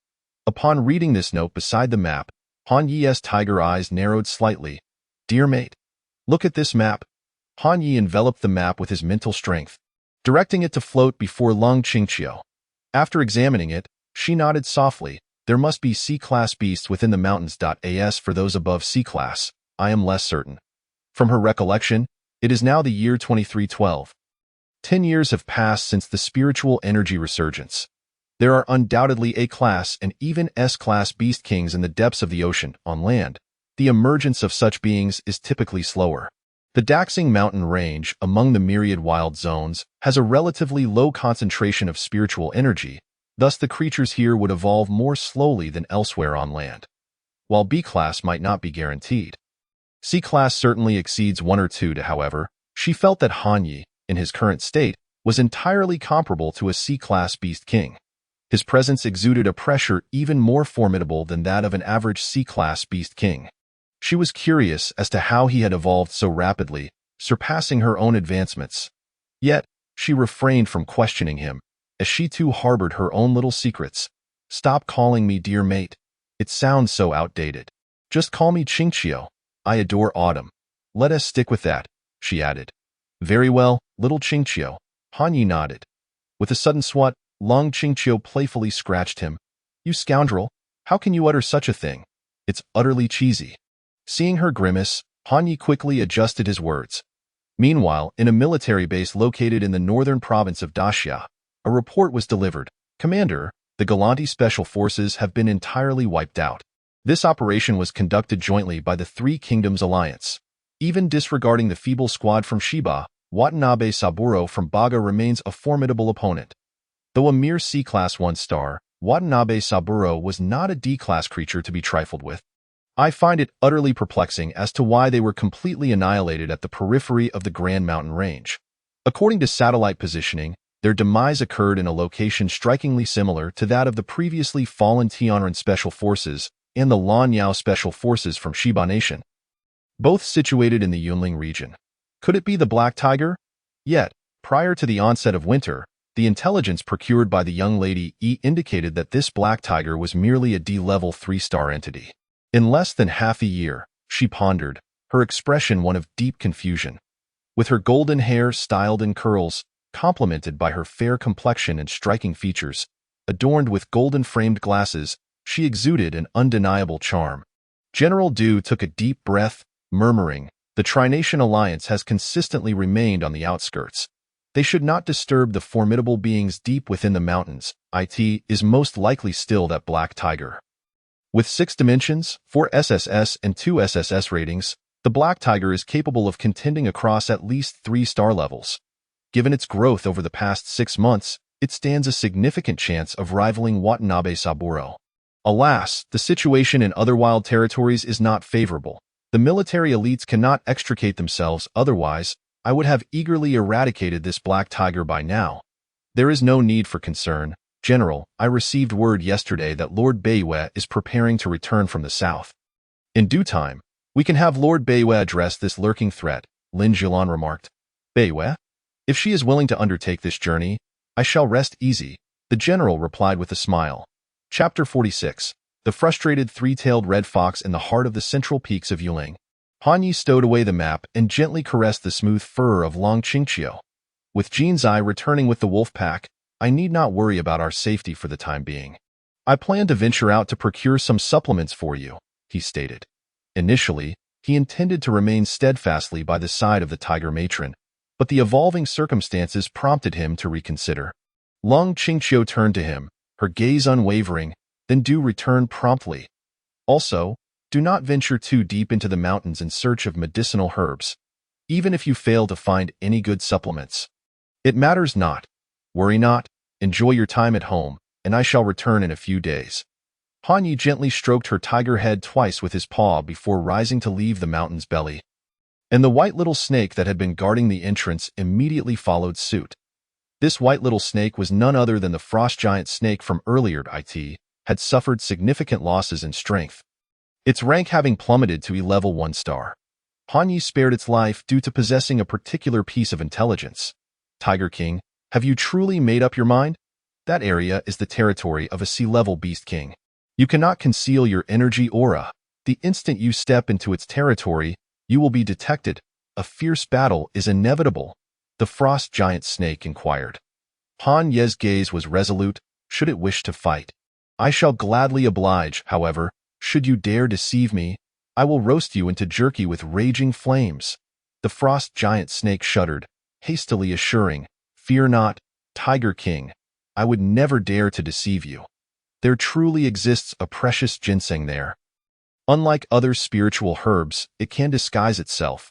Upon reading this note beside the map, Han Yi's tiger eyes narrowed slightly. Dear mate, look at this map. Han Yi enveloped the map with his mental strength, directing it to float before Long Qingqiu. After examining it, she nodded softly. There must be C-class beasts within the mountains. As for those above C-class, I am less certain. From her recollection, it is now the year 2312. 10 years have passed since the spiritual energy resurgence. There are undoubtedly A-class and even S-class beast kings in the depths of the ocean. On land, the emergence of such beings is typically slower. The Daxing mountain range, among the myriad wild zones, has a relatively low concentration of spiritual energy, thus the creatures here would evolve more slowly than elsewhere on land. While B-class might not be guaranteed, C-class certainly exceeds 1 or 2. However, she felt that Han Yi, in his current state, was entirely comparable to a C-class beast king. His presence exuded a pressure even more formidable than that of an average C-class beast king. She was curious as to how he had evolved so rapidly, surpassing her own advancements. Yet, she refrained from questioning him, as she too harbored her own little secrets. Stop calling me dear mate. It sounds so outdated. Just call me Qingqiu. I adore autumn. Let us stick with that, she added. Very well, little Qingqiu. Han Yi nodded. With a sudden swat, Long Qingqiu playfully scratched him. You scoundrel, how can you utter such a thing? It's utterly cheesy. Seeing her grimace, Han Yi quickly adjusted his words. Meanwhile, in a military base located in the northern province of Daxia, a report was delivered. Commander, the Galanti Special Forces have been entirely wiped out. This operation was conducted jointly by the Three Kingdoms Alliance. Even disregarding the feeble squad from Shiba, Watanabe Saburo from Baga remains a formidable opponent. Though a mere C-class 1-star, Watanabe Saburo was not a D-class creature to be trifled with. I find it utterly perplexing as to why they were completely annihilated at the periphery of the Grand Mountain Range. According to satellite positioning, their demise occurred in a location strikingly similar to that of the previously fallen Tianren Special Forces and the Lan Yao Special Forces from Shiba Nation, both situated in the Yunling region. Could it be the Black Tiger? Yet, prior to the onset of winter, the intelligence procured by the young lady indicated that this Black Tiger was merely a D-level 3-star entity. In less than half a year, she pondered, her expression one of deep confusion. With her golden hair styled in curls, complemented by her fair complexion and striking features, adorned with golden-framed glasses, she exuded an undeniable charm. General Du took a deep breath, murmuring, the Trination Alliance has consistently remained on the outskirts. They should not disturb the formidable beings deep within the mountains. It is most likely still that Black Tiger. With 6 dimensions, 4 SSS and 2 SSS ratings, the Black Tiger is capable of contending across at least 3 star levels. Given its growth over the past 6 months, it stands a significant chance of rivaling Watanabe Saburo. Alas, the situation in other wild territories is not favorable. The military elites cannot extricate themselves, otherwise, I would have eagerly eradicated this Black Tiger by now. There is no need for concern. General, I received word yesterday that Lord Beiwei is preparing to return from the south. In due time, we can have Lord Beiwei address this lurking threat, Lin Jilan remarked. Beiwe, if she is willing to undertake this journey, I shall rest easy, the general replied with a smile. Chapter 46. The frustrated three-tailed red fox in the heart of the central peaks of Yuling. Han Yi stowed away the map and gently caressed the smooth fur of Long Qingqiu. With Jin's eye returning with the wolf pack, I need not worry about our safety for the time being. I plan to venture out to procure some supplements for you, he stated. Initially, he intended to remain steadfastly by the side of the tiger matron, but the evolving circumstances prompted him to reconsider. Long Qingqiu turned to him, her gaze unwavering, then do return promptly. Also, do not venture too deep into the mountains in search of medicinal herbs, even if you fail to find any good supplements. It matters not. Worry not, enjoy your time at home, and I shall return in a few days. Han Yi gently stroked her tiger head twice with his paw before rising to leave the mountain's belly. And the white little snake that had been guarding the entrance immediately followed suit. This white little snake was none other than the frost giant snake from earlier. It had suffered significant losses in strength, its rank having plummeted to a level 1 star. Han Yi spared its life due to possessing a particular piece of intelligence. Tiger King, have you truly made up your mind? That area is the territory of a sea-level beast king. You cannot conceal your energy aura. The instant you step into its territory, you will be detected. A fierce battle is inevitable, the frost giant snake inquired. Han Ye's gaze was resolute, should it wish to fight. I shall gladly oblige, however, should you dare deceive me, I will roast you into jerky with raging flames. The frost giant snake shuddered, hastily assuring, fear not, Tiger King, I would never dare to deceive you. There truly exists a precious ginseng there. Unlike other spiritual herbs, it can disguise itself.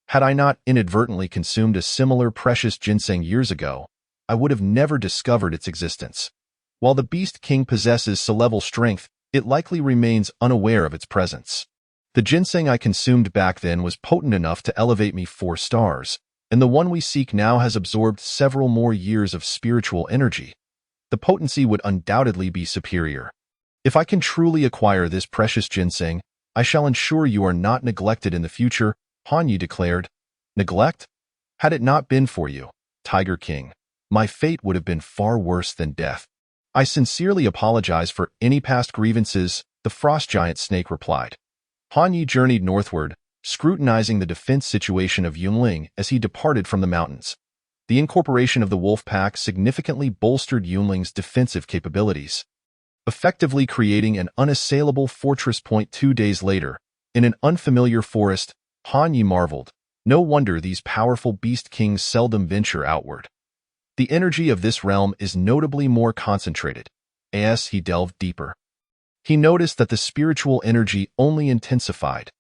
Had I not inadvertently consumed a similar precious ginseng years ago, I would have never discovered its existence. While the Beast King possesses sea-level strength, it likely remains unaware of its presence. The ginseng I consumed back then was potent enough to elevate me 4 stars, and the one we seek now has absorbed several more years of spiritual energy. The potency would undoubtedly be superior. If I can truly acquire this precious ginseng, I shall ensure you are not neglected in the future, Han Yi declared. Neglect? Had it not been for you, Tiger King, my fate would have been far worse than death. I sincerely apologize for any past grievances, the frost giant snake replied. Han Yi journeyed northward, scrutinizing the defense situation of Yunling as he departed from the mountains. The incorporation of the wolf pack significantly bolstered Yunling's defensive capabilities, effectively creating an unassailable fortress. 2 days later, in an unfamiliar forest, Han Yi marveled. No wonder these powerful beast kings seldom venture outward. The energy of this realm is notably more concentrated. As he delved deeper, he noticed that the spiritual energy only intensified.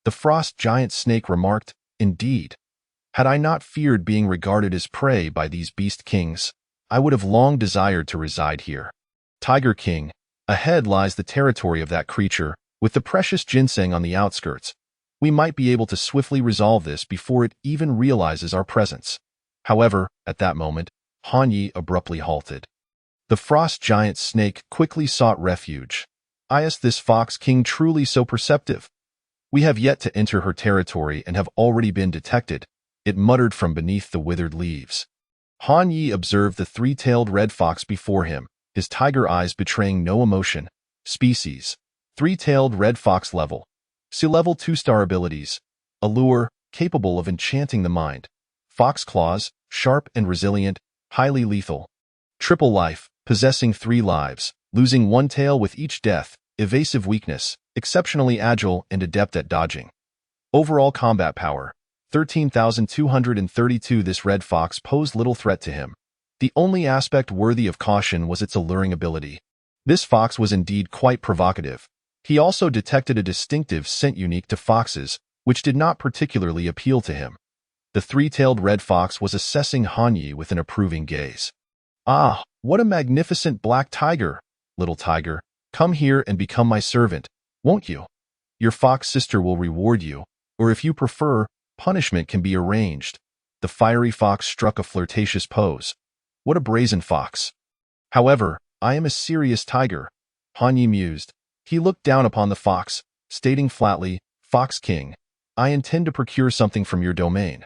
The frost giant snake remarked, indeed, had I not feared being regarded as prey by these beast kings, I would have long desired to reside here. Tiger King, ahead lies the territory of that creature, with the precious ginseng on the outskirts. We might be able to swiftly resolve this before it even realizes our presence. However, at that moment, Han Yi abruptly halted. The frost giant snake quickly sought refuge. Is this fox king truly so perceptive? We have yet to enter her territory and have already been detected, it muttered from beneath the withered leaves. Han Yi observed the three-tailed red fox before him, his tiger eyes betraying no emotion. Species: three-tailed red fox level. Sea-level 2-star abilities. Allure, capable of enchanting the mind. Fox claws, sharp and resilient, highly lethal. Triple life, possessing 3 lives, losing 1 tail with each death. Evasive weakness, exceptionally agile and adept at dodging. Overall combat power, 13,232. This red fox posed little threat to him. The only aspect worthy of caution was its alluring ability. This fox was indeed quite provocative. He also detected a distinctive scent unique to foxes, which did not particularly appeal to him. The three-tailed red fox was assessing Han Yi with an approving gaze. Ah, what a magnificent black tiger! Little tiger, come here and become my servant, won't you? Your fox sister will reward you, or if you prefer, punishment can be arranged. The fiery fox struck a flirtatious pose. What a brazen fox! However, I am a serious tiger, Han Yi mused. He looked down upon the fox, stating flatly, Fox King, I intend to procure something from your domain.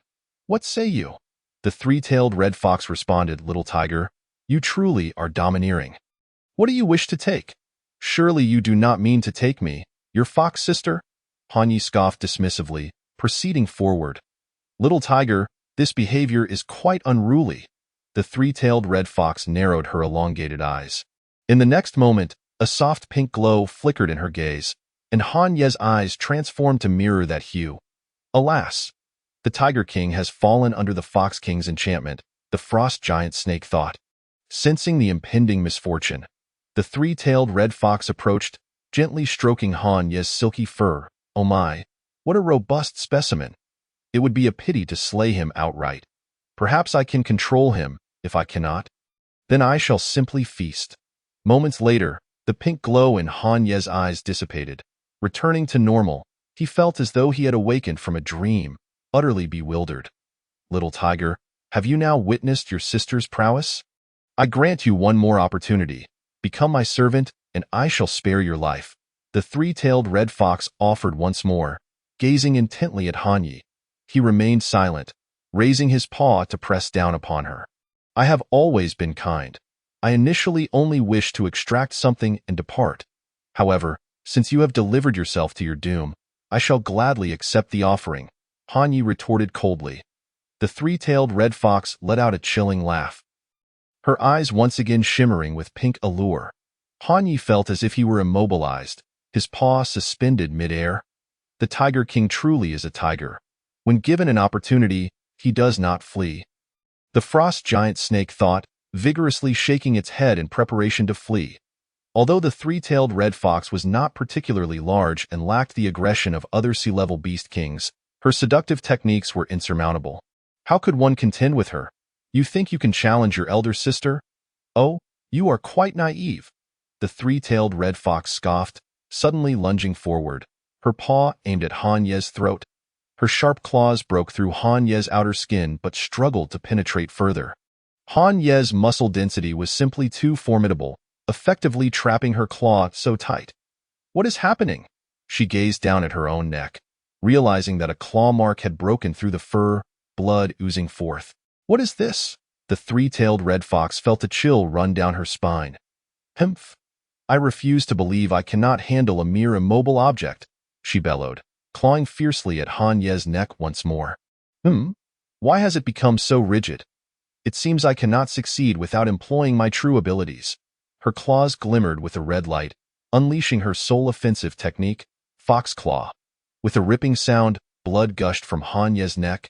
What say you? The three-tailed red fox responded, "Little tiger, you truly are domineering. What do you wish to take? Surely you do not mean to take me, your fox sister?" Han Yi scoffed dismissively, proceeding forward. "Little tiger, this behavior is quite unruly." The three-tailed red fox narrowed her elongated eyes. In the next moment, a soft pink glow flickered in her gaze, and Han Ye's eyes transformed to mirror that hue. Alas! The Tiger King has fallen under the Fox King's enchantment, the frost giant snake thought. Sensing the impending misfortune, the three-tailed red fox approached, gently stroking Han Ye's silky fur. "Oh my, what a robust specimen. It would be a pity to slay him outright. Perhaps I can control him. If I cannot, then I shall simply feast." Moments later, the pink glow in Han Ye's eyes dissipated. Returning to normal, he felt as though he had awakened from a dream, utterly bewildered. "Little tiger, have you now witnessed your sister's prowess? I grant you one more opportunity. Become my servant, and I shall spare your life." The three-tailed red fox offered once more, gazing intently at Han Yi. He remained silent, raising his paw to press down upon her. "I have always been kind. I initially only wished to extract something and depart. However, since you have delivered yourself to your doom, I shall gladly accept the offering," Han Yi retorted coldly. The three-tailed red fox let out a chilling laugh, her eyes once again shimmering with pink allure. Han Yi felt as if he were immobilized, his paw suspended mid-air. The Tiger King truly is a tiger. When given an opportunity, he does not flee. The frost giant snake thought, vigorously shaking its head in preparation to flee. Although the three-tailed red fox was not particularly large and lacked the aggression of other sea-level beast kings, her seductive techniques were insurmountable. How could one contend with her? "You think you can challenge your elder sister? Oh, you are quite naive." The three-tailed red fox scoffed, suddenly lunging forward, her paw aimed at Han Ye's throat. Her sharp claws broke through Han Ye's outer skin but struggled to penetrate further. Han Ye's muscle density was simply too formidable, effectively trapping her claw so tight. "What is happening?" She gazed down at her own neck, realizing that a claw mark had broken through the fur, blood oozing forth. "What is this?" The three-tailed red fox felt a chill run down her spine. "Humph! I refuse to believe I cannot handle a mere immobile object," she bellowed, clawing fiercely at Han Ye's neck once more. Why has it become so rigid? It seems I cannot succeed without employing my true abilities." Her claws glimmered with a red light, unleashing her sole offensive technique, Fox Claw. With a ripping sound, blood gushed from Han Ye's neck.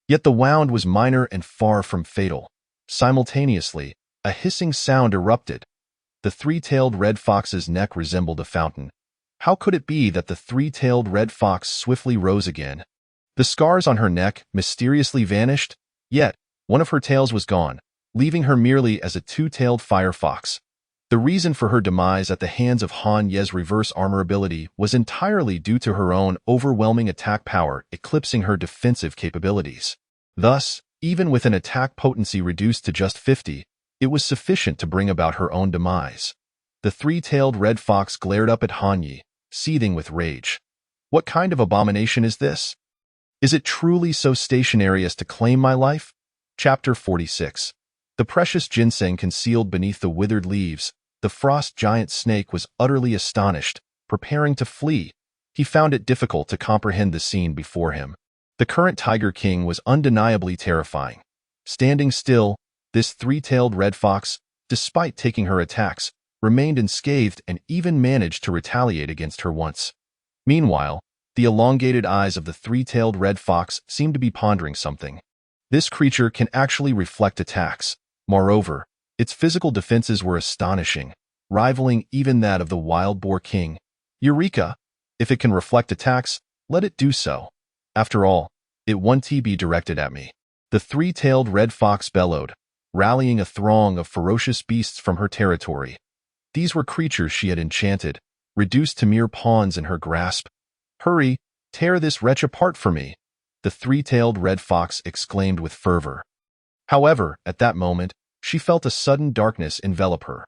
Yet the wound was minor and far from fatal. Simultaneously, a hissing sound erupted. The three-tailed red fox's neck resembled a fountain. How could it be that the three-tailed red fox swiftly rose again? The scars on her neck mysteriously vanished, yet one of her tails was gone, leaving her merely as a two-tailed fire fox. The reason for her demise at the hands of Han Ye's reverse armor ability was entirely due to her own overwhelming attack power eclipsing her defensive capabilities. Thus, even with an attack potency reduced to just 50, it was sufficient to bring about her own demise. The three-tailed red fox glared up at Han Yi, seething with rage. "What kind of abomination is this? Is it truly so stationary as to claim my life?" Chapter 46. The precious ginseng concealed beneath the withered leaves, the frost giant snake was utterly astonished, preparing to flee. He found it difficult to comprehend the scene before him. The current Tiger King was undeniably terrifying. Standing still, this three-tailed red fox, despite taking her attacks, remained unscathed and even managed to retaliate against her once. Meanwhile, the elongated eyes of the three-tailed red fox seemed to be pondering something. This creature can actually reflect attacks. Moreover, its physical defenses were astonishing, rivaling even that of the wild boar king. Eureka! If it can reflect attacks, let it do so. After all, it won't be directed at me. The three-tailed red fox bellowed, rallying a throng of ferocious beasts from her territory. These were creatures she had enchanted, reduced to mere pawns in her grasp. "Hurry, tear this wretch apart for me!" the three-tailed red fox exclaimed with fervor. However, at that moment, she felt a sudden darkness envelop her.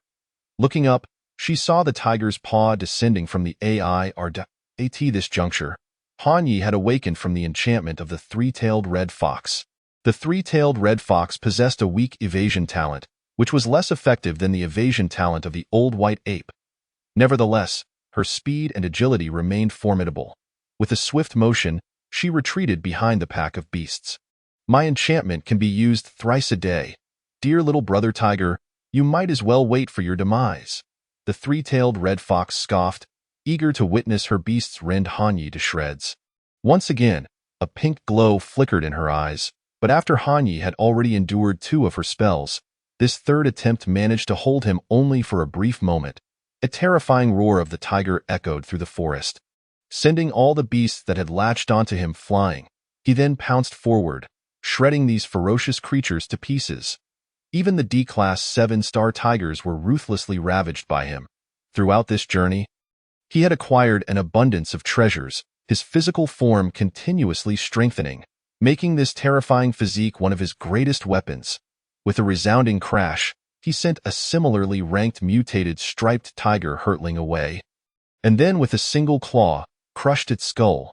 Looking up, she saw the tiger's paw descending from the AIR. At this juncture, Han Yi had awakened from the enchantment of the three-tailed red fox. The three-tailed red fox possessed a weak evasion talent, which was less effective than the evasion talent of the old white ape. Nevertheless, her speed and agility remained formidable. With a swift motion, she retreated behind the pack of beasts. My enchantment can be used thrice a day. Dear little brother tiger, you might as well wait for your demise. The three-tailed red fox scoffed, eager to witness her beasts rend Hanyi to shreds. Once again, a pink glow flickered in her eyes, but after Hanyi had already endured 2 of her spells, this third attempt managed to hold him only for a brief moment. A terrifying roar of the tiger echoed through the forest, sending all the beasts that had latched onto him flying. He then pounced forward, shredding these ferocious creatures to pieces. Even the D-Class 7-star tigers were ruthlessly ravaged by him. Throughout this journey, he had acquired an abundance of treasures, his physical form continuously strengthening, making this terrifying physique one of his greatest weapons. With a resounding crash, he sent a similarly ranked mutated striped tiger hurtling away, and then with a single claw, crushed its skull.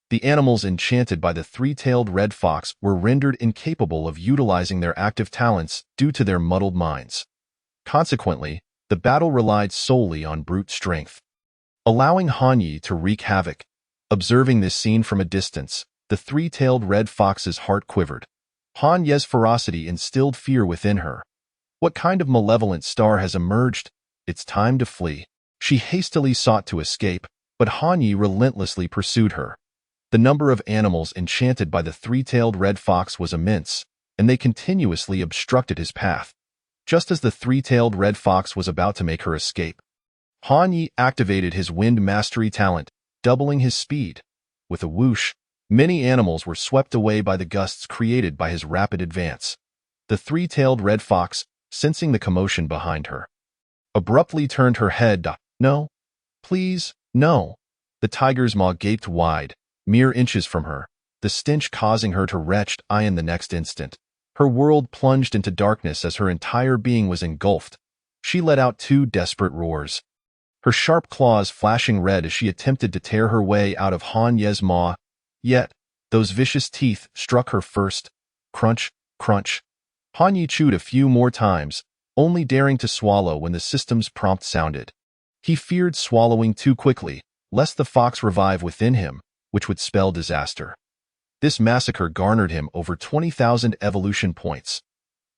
The animals enchanted by the three-tailed red fox were rendered incapable of utilizing their active talents due to their muddled minds. Consequently, the battle relied solely on brute strength, allowing Hanyi to wreak havoc. Observing this scene from a distance, the three-tailed red fox's heart quivered. Hanyi's ferocity instilled fear within her. What kind of malevolent star has emerged? It's time to flee. She hastily sought to escape, but Hanyi relentlessly pursued her. The number of animals enchanted by the three-tailed red fox was immense, and they continuously obstructed his path. Just as the three-tailed red fox was about to make her escape, Hanyi activated his wind mastery talent, doubling his speed. With a whoosh, many animals were swept away by the gusts created by his rapid advance. The three-tailed red fox, sensing the commotion behind her, abruptly turned her head. No, please, no. The tiger's maw gaped wide, mere inches from her, the stench causing her to retch. In the next instant, her world plunged into darkness as her entire being was engulfed. She let out 2 desperate roars, her sharp claws flashing red as she attempted to tear her way out of Hanyi's maw. Yet, those vicious teeth struck her first. Crunch, crunch. Hanyi chewed a few more times, only daring to swallow when the system's prompt sounded. He feared swallowing too quickly, lest the fox revive within him, which would spell disaster. This massacre garnered him over 20,000 evolution points.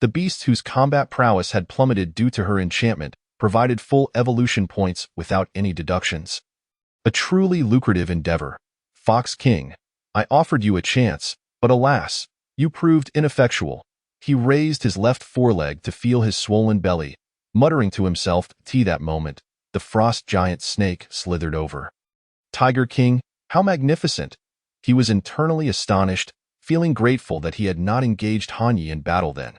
The beast whose combat prowess had plummeted due to her enchantment provided full evolution points without any deductions. A truly lucrative endeavor. Fox King, I offered you a chance, but alas, you proved ineffectual. He raised his left foreleg to feel his swollen belly, muttering to himself. That moment, the frost giant snake slithered over. Tiger King, how magnificent! He was internally astonished, feeling grateful that he had not engaged Hanyi in battle then.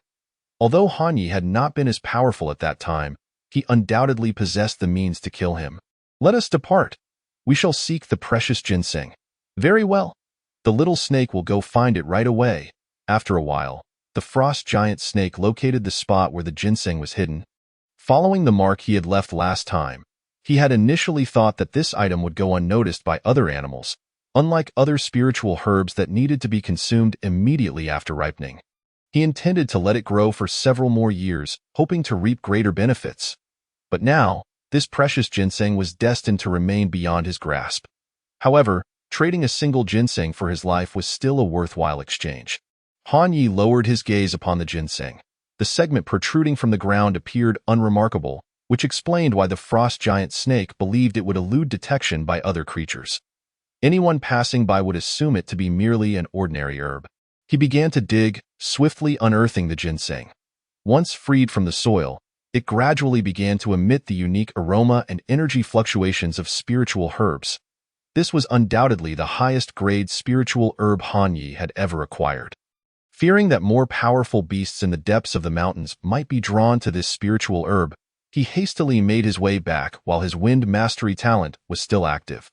Although Hanyi had not been as powerful at that time, he undoubtedly possessed the means to kill him. Let us depart. We shall seek the precious ginseng. Very well. The little snake will go find it right away. After a while, the frost giant snake located the spot where the ginseng was hidden. Following the mark he had left last time, he had initially thought that this item would go unnoticed by other animals, unlike other spiritual herbs that needed to be consumed immediately after ripening. He intended to let it grow for several more years, hoping to reap greater benefits. But now, this precious ginseng was destined to remain beyond his grasp. However, trading a single ginseng for his life was still a worthwhile exchange. Hanyi lowered his gaze upon the ginseng. The segment protruding from the ground appeared unremarkable, which explained why the frost giant snake believed it would elude detection by other creatures. Anyone passing by would assume it to be merely an ordinary herb. He began to dig, swiftly unearthing the ginseng. Once freed from the soil, it gradually began to emit the unique aroma and energy fluctuations of spiritual herbs. This was undoubtedly the highest-grade spiritual herb Hanyi had ever acquired. Fearing that more powerful beasts in the depths of the mountains might be drawn to this spiritual herb, he hastily made his way back while his wind mastery talent was still active.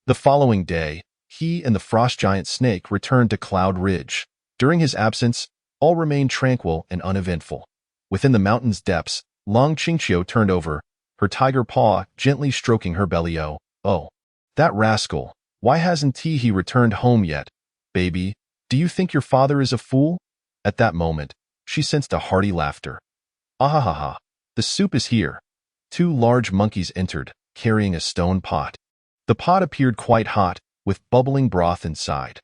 The following day, he and the frost giant snake returned to Cloud Ridge. During his absence, all remained tranquil and uneventful. Within the mountain's depths, Long Qingqiu turned over, her tiger paw gently stroking her belly. Oh, that rascal, why hasn't he returned home yet? Baby, do you think your father is a fool? At that moment, she sensed a hearty laughter. Ahahaha, the soup is here. Two large monkeys entered, carrying a stone pot. The pot appeared quite hot, with bubbling broth inside.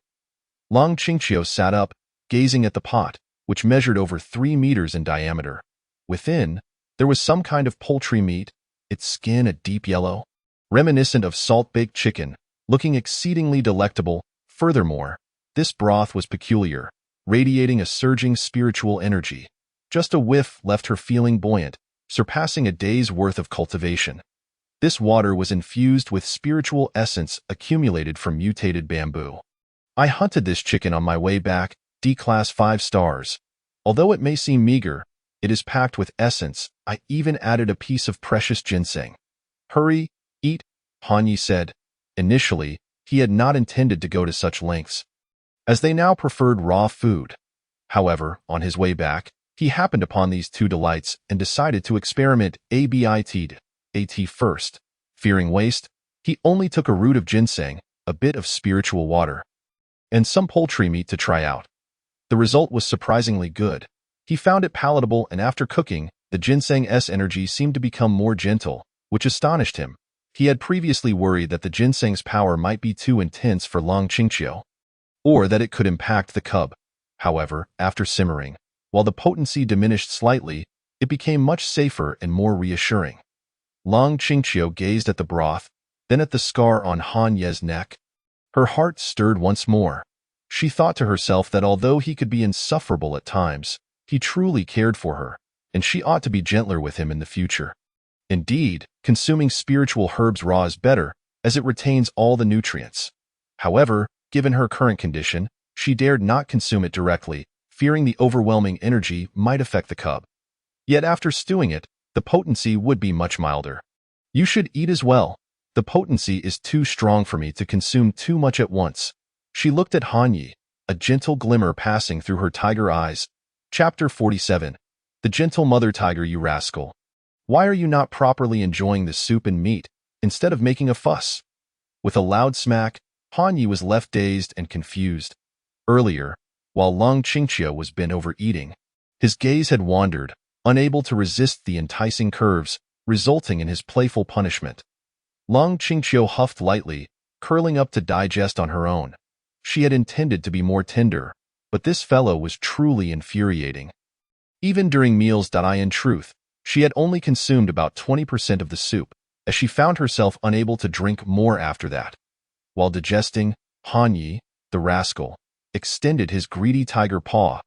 Long Qingqiu sat up, gazing at the pot, which measured over 3 meters in diameter. Within, there was some kind of poultry meat, its skin a deep yellow, reminiscent of salt-baked chicken, looking exceedingly delectable. Furthermore, this broth was peculiar, radiating a surging spiritual energy. Just a whiff left her feeling buoyant, surpassing a day's worth of cultivation. This water was infused with spiritual essence accumulated from mutated bamboo. I hunted this chicken on my way back, D-class 5 stars. Although it may seem meager, it is packed with essence. I even added a piece of precious ginseng. Hurry, eat, Han Yi said. Initially, he had not intended to go to such lengths, as they now preferred raw food. However, on his way back, he happened upon these two delights and decided to experiment at first. Fearing waste, he only took a root of ginseng, a bit of spiritual water, and some poultry meat to try out. The result was surprisingly good. He found it palatable, and after cooking, the ginseng's energy seemed to become more gentle, which astonished him. He had previously worried that the ginseng's power might be too intense for Long Qingqiu, or that it could impact the cub. However, after simmering, while the potency diminished slightly, it became much safer and more reassuring. Long Qingqiu gazed at the broth, then at the scar on Han Ye's neck. Her heart stirred once more. She thought to herself that although he could be insufferable at times, he truly cared for her, and she ought to be gentler with him in the future. Indeed, consuming spiritual herbs raw is better, as it retains all the nutrients. However, given her current condition, she dared not consume it directly, fearing the overwhelming energy might affect the cub. Yet after stewing it, the potency would be much milder. You should eat as well. The potency is too strong for me to consume too much at once. She looked at Han Yi, a gentle glimmer passing through her tiger eyes. Chapter 47. The gentle mother tiger, you rascal. Why are you not properly enjoying the soup and meat, instead of making a fuss? With a loud smack, Han Yi was left dazed and confused. Earlier, while Long Qingqiu was bent over eating, his gaze had wandered, unable to resist the enticing curves, resulting in his playful punishment. Long Qingqiu huffed lightly, curling up to digest on her own. She had intended to be more tender, but this fellow was truly infuriating. Even during meals, in truth, she had only consumed about 20% of the soup, as she found herself unable to drink more after that. While digesting, Han Yi, the rascal, extended his greedy tiger paw,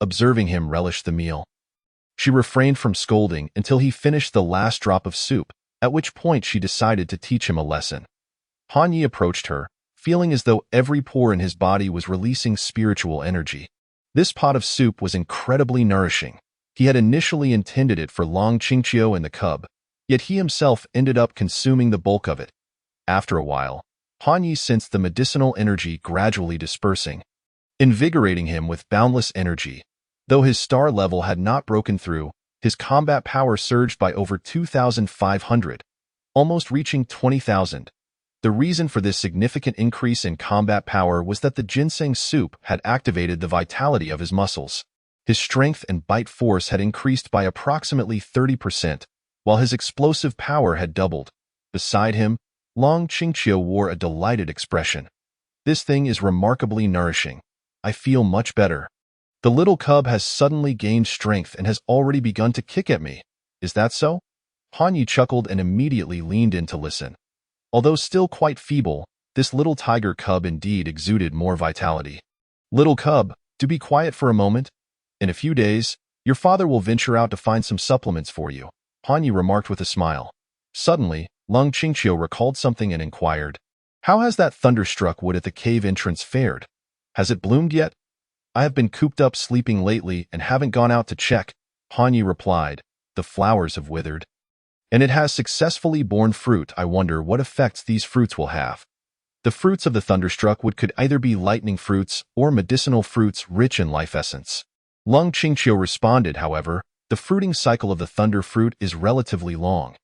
observing him relish the meal. She refrained from scolding until he finished the last drop of soup, at which point she decided to teach him a lesson. Han Yi approached her, feeling as though every pore in his body was releasing spiritual energy. This pot of soup was incredibly nourishing. He had initially intended it for Long Qingqiu and the cub, yet he himself ended up consuming the bulk of it. After a while, Han Yi sensed the medicinal energy gradually dispersing, invigorating him with boundless energy. Though his star level had not broken through, his combat power surged by over 2,500, almost reaching 20,000. The reason for this significant increase in combat power was that the ginseng soup had activated the vitality of his muscles. His strength and bite force had increased by approximately 30%, while his explosive power had doubled. Beside him, Long Qingqiu wore a delighted expression. This thing is remarkably nourishing. I feel much better. The little cub has suddenly gained strength and has already begun to kick at me. Is that so? Han Yi chuckled and immediately leaned in to listen. Although still quite feeble, this little tiger cub indeed exuded more vitality. Little cub, do be quiet for a moment. In a few days, your father will venture out to find some supplements for you, Han Yi remarked with a smile. Suddenly, Long Qingqiu recalled something and inquired, how has that thunderstruck wood at the cave entrance fared? Has it bloomed yet? I have been cooped up sleeping lately and haven't gone out to check, Han Yi replied. The flowers have withered. And it has successfully borne fruit. I wonder what effects these fruits will have. The fruits of the thunderstruck wood could either be lightning fruits or medicinal fruits rich in life essence. Long Qingqiu responded, however, the fruiting cycle of the thunder fruit is relatively long.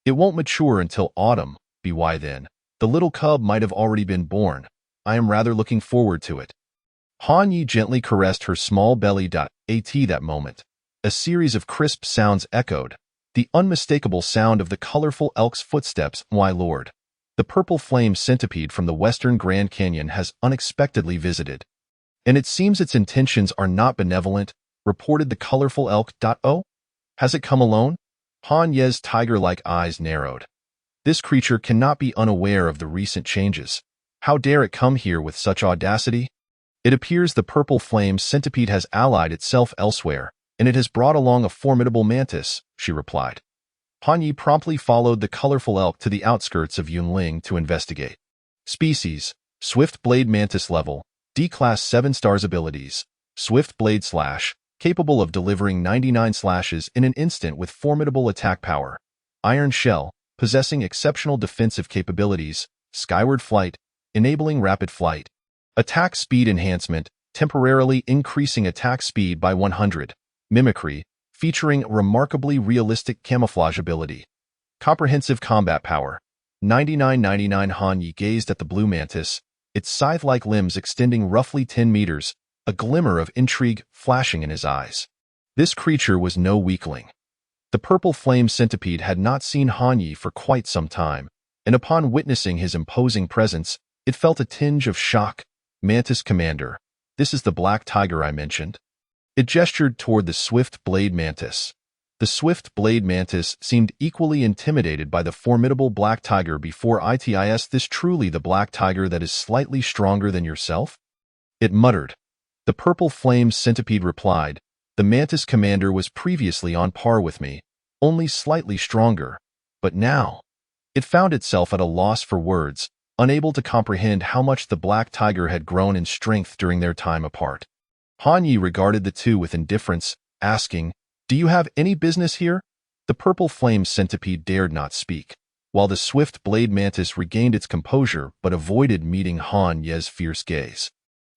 It won't mature until autumn. Why then? The little cub might have already been born. I am rather looking forward to it. Han Yi gently caressed her small belly. At that moment, a series of crisp sounds echoed, the unmistakable sound of the colorful elk's footsteps. My lord, the purple flame centipede from the western Grand Canyon has unexpectedly visited, and it seems its intentions are not benevolent, reported the colorful elk. Oh, has it come alone? Han Ye's tiger-like eyes narrowed. This creature cannot be unaware of the recent changes. How dare it come here with such audacity? It appears the purple flame centipede has allied itself elsewhere, and it has brought along a formidable mantis, she replied. Han Yi promptly followed the colorful elk to the outskirts of Yunling to investigate. Species: Swift Blade Mantis Level, D-Class 7 stars. Abilities: Swift Blade Slash, capable of delivering 99 slashes in an instant with formidable attack power. Iron Shell, possessing exceptional defensive capabilities. Skyward Flight, enabling rapid flight. Attack Speed Enhancement, temporarily increasing attack speed by 100. Mimicry, featuring remarkably realistic camouflage ability. Comprehensive Combat Power, 99. Han Yi gazed at the blue mantis, its scythe-like limbs extending roughly 10 meters, a glimmer of intrigue flashing in his eyes. This creature was no weakling. The purple flame centipede had not seen Han Yi for quite some time, and upon witnessing his imposing presence, it felt a tinge of shock. Mantis Commander, this is the black tiger I mentioned. It gestured toward the swift blade mantis. The swift blade mantis seemed equally intimidated by the formidable black tiger before it. Is this truly the black tiger that is slightly stronger than yourself? It muttered. The purple flame centipede replied, the mantis commander was previously on par with me, only slightly stronger, but now. It found itself at a loss for words, unable to comprehend how much the black tiger had grown in strength during their time apart. Han Yi regarded the two with indifference, asking, do you have any business here? The purple flame centipede dared not speak, while the swift blade mantis regained its composure but avoided meeting Han Ye's fierce gaze.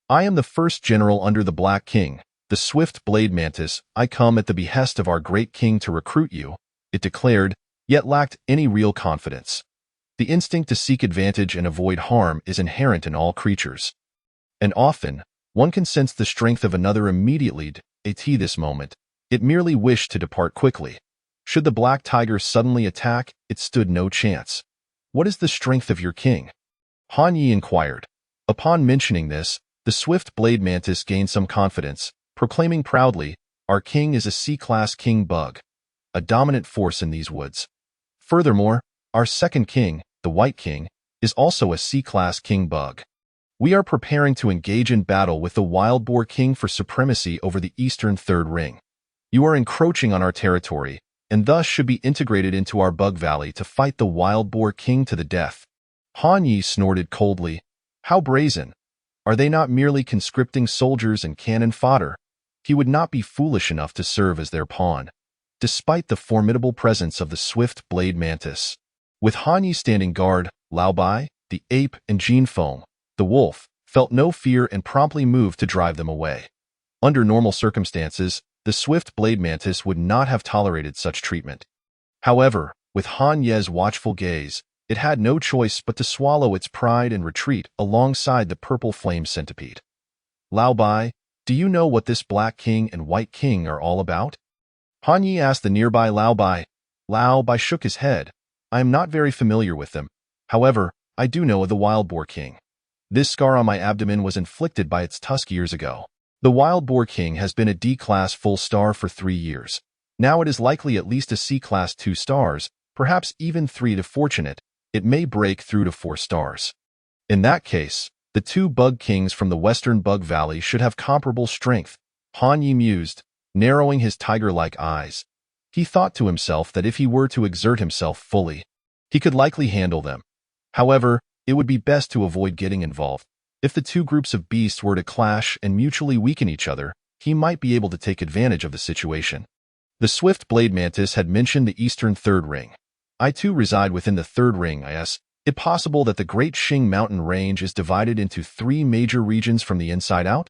I am the first general under the Black King, the swift blade mantis. I come at the behest of our great king to recruit you, it declared, yet lacked any real confidence. The instinct to seek advantage and avoid harm is inherent in all creatures. And often, one can sense the strength of another immediately. At this moment, it merely wished to depart quickly. Should the black tiger suddenly attack, it stood no chance. What is the strength of your king? Han Yi inquired. Upon mentioning this, the swift blade mantis gained some confidence, proclaiming proudly, our king is a C-class king bug, a dominant force in these woods. Furthermore, our second king, the White King, is also a C-class king bug. We are preparing to engage in battle with the Wild Boar King for supremacy over the Eastern Third Ring. You are encroaching on our territory, and thus should be integrated into our Bug Valley to fight the Wild Boar King to the death. Han Yi snorted coldly. How brazen! Are they not merely conscripting soldiers and cannon fodder? He would not be foolish enough to serve as their pawn, despite the formidable presence of the swift blade mantis. With Han Yi standing guard, Lao Bai, the ape, and Jean Feng, the wolf, felt no fear and promptly moved to drive them away. Under normal circumstances, the swift blade mantis would not have tolerated such treatment. However, with Han Ye's watchful gaze, it had no choice but to swallow its pride and retreat alongside the purple flame centipede. Lao Bai, do you know what this Black King and White King are all about? Han Yi asked the nearby Lao Bai. Lao Bai shook his head. I am not very familiar with them. However, I do know of the Wild Boar King. This scar on my abdomen was inflicted by its tusk years ago. The Wild Boar King has been a D-Class full star for 3 years. Now it is likely at least a C-Class 2 stars, perhaps even 3 to fortunate. It may break through to 4 stars. In that case, the 2 Bug Kings from the Western Bug Valley should have comparable strength, Han Yi mused, narrowing his tiger-like eyes. He thought to himself that if he were to exert himself fully, he could likely handle them. However, it would be best to avoid getting involved. If the 2 groups of beasts were to clash and mutually weaken each other, he might be able to take advantage of the situation. The swift blade mantis had mentioned the Eastern Third Ring. I too reside within the Third Ring. Is it possible that the Great Xing Mountain Range is divided into 3 major regions from the inside out?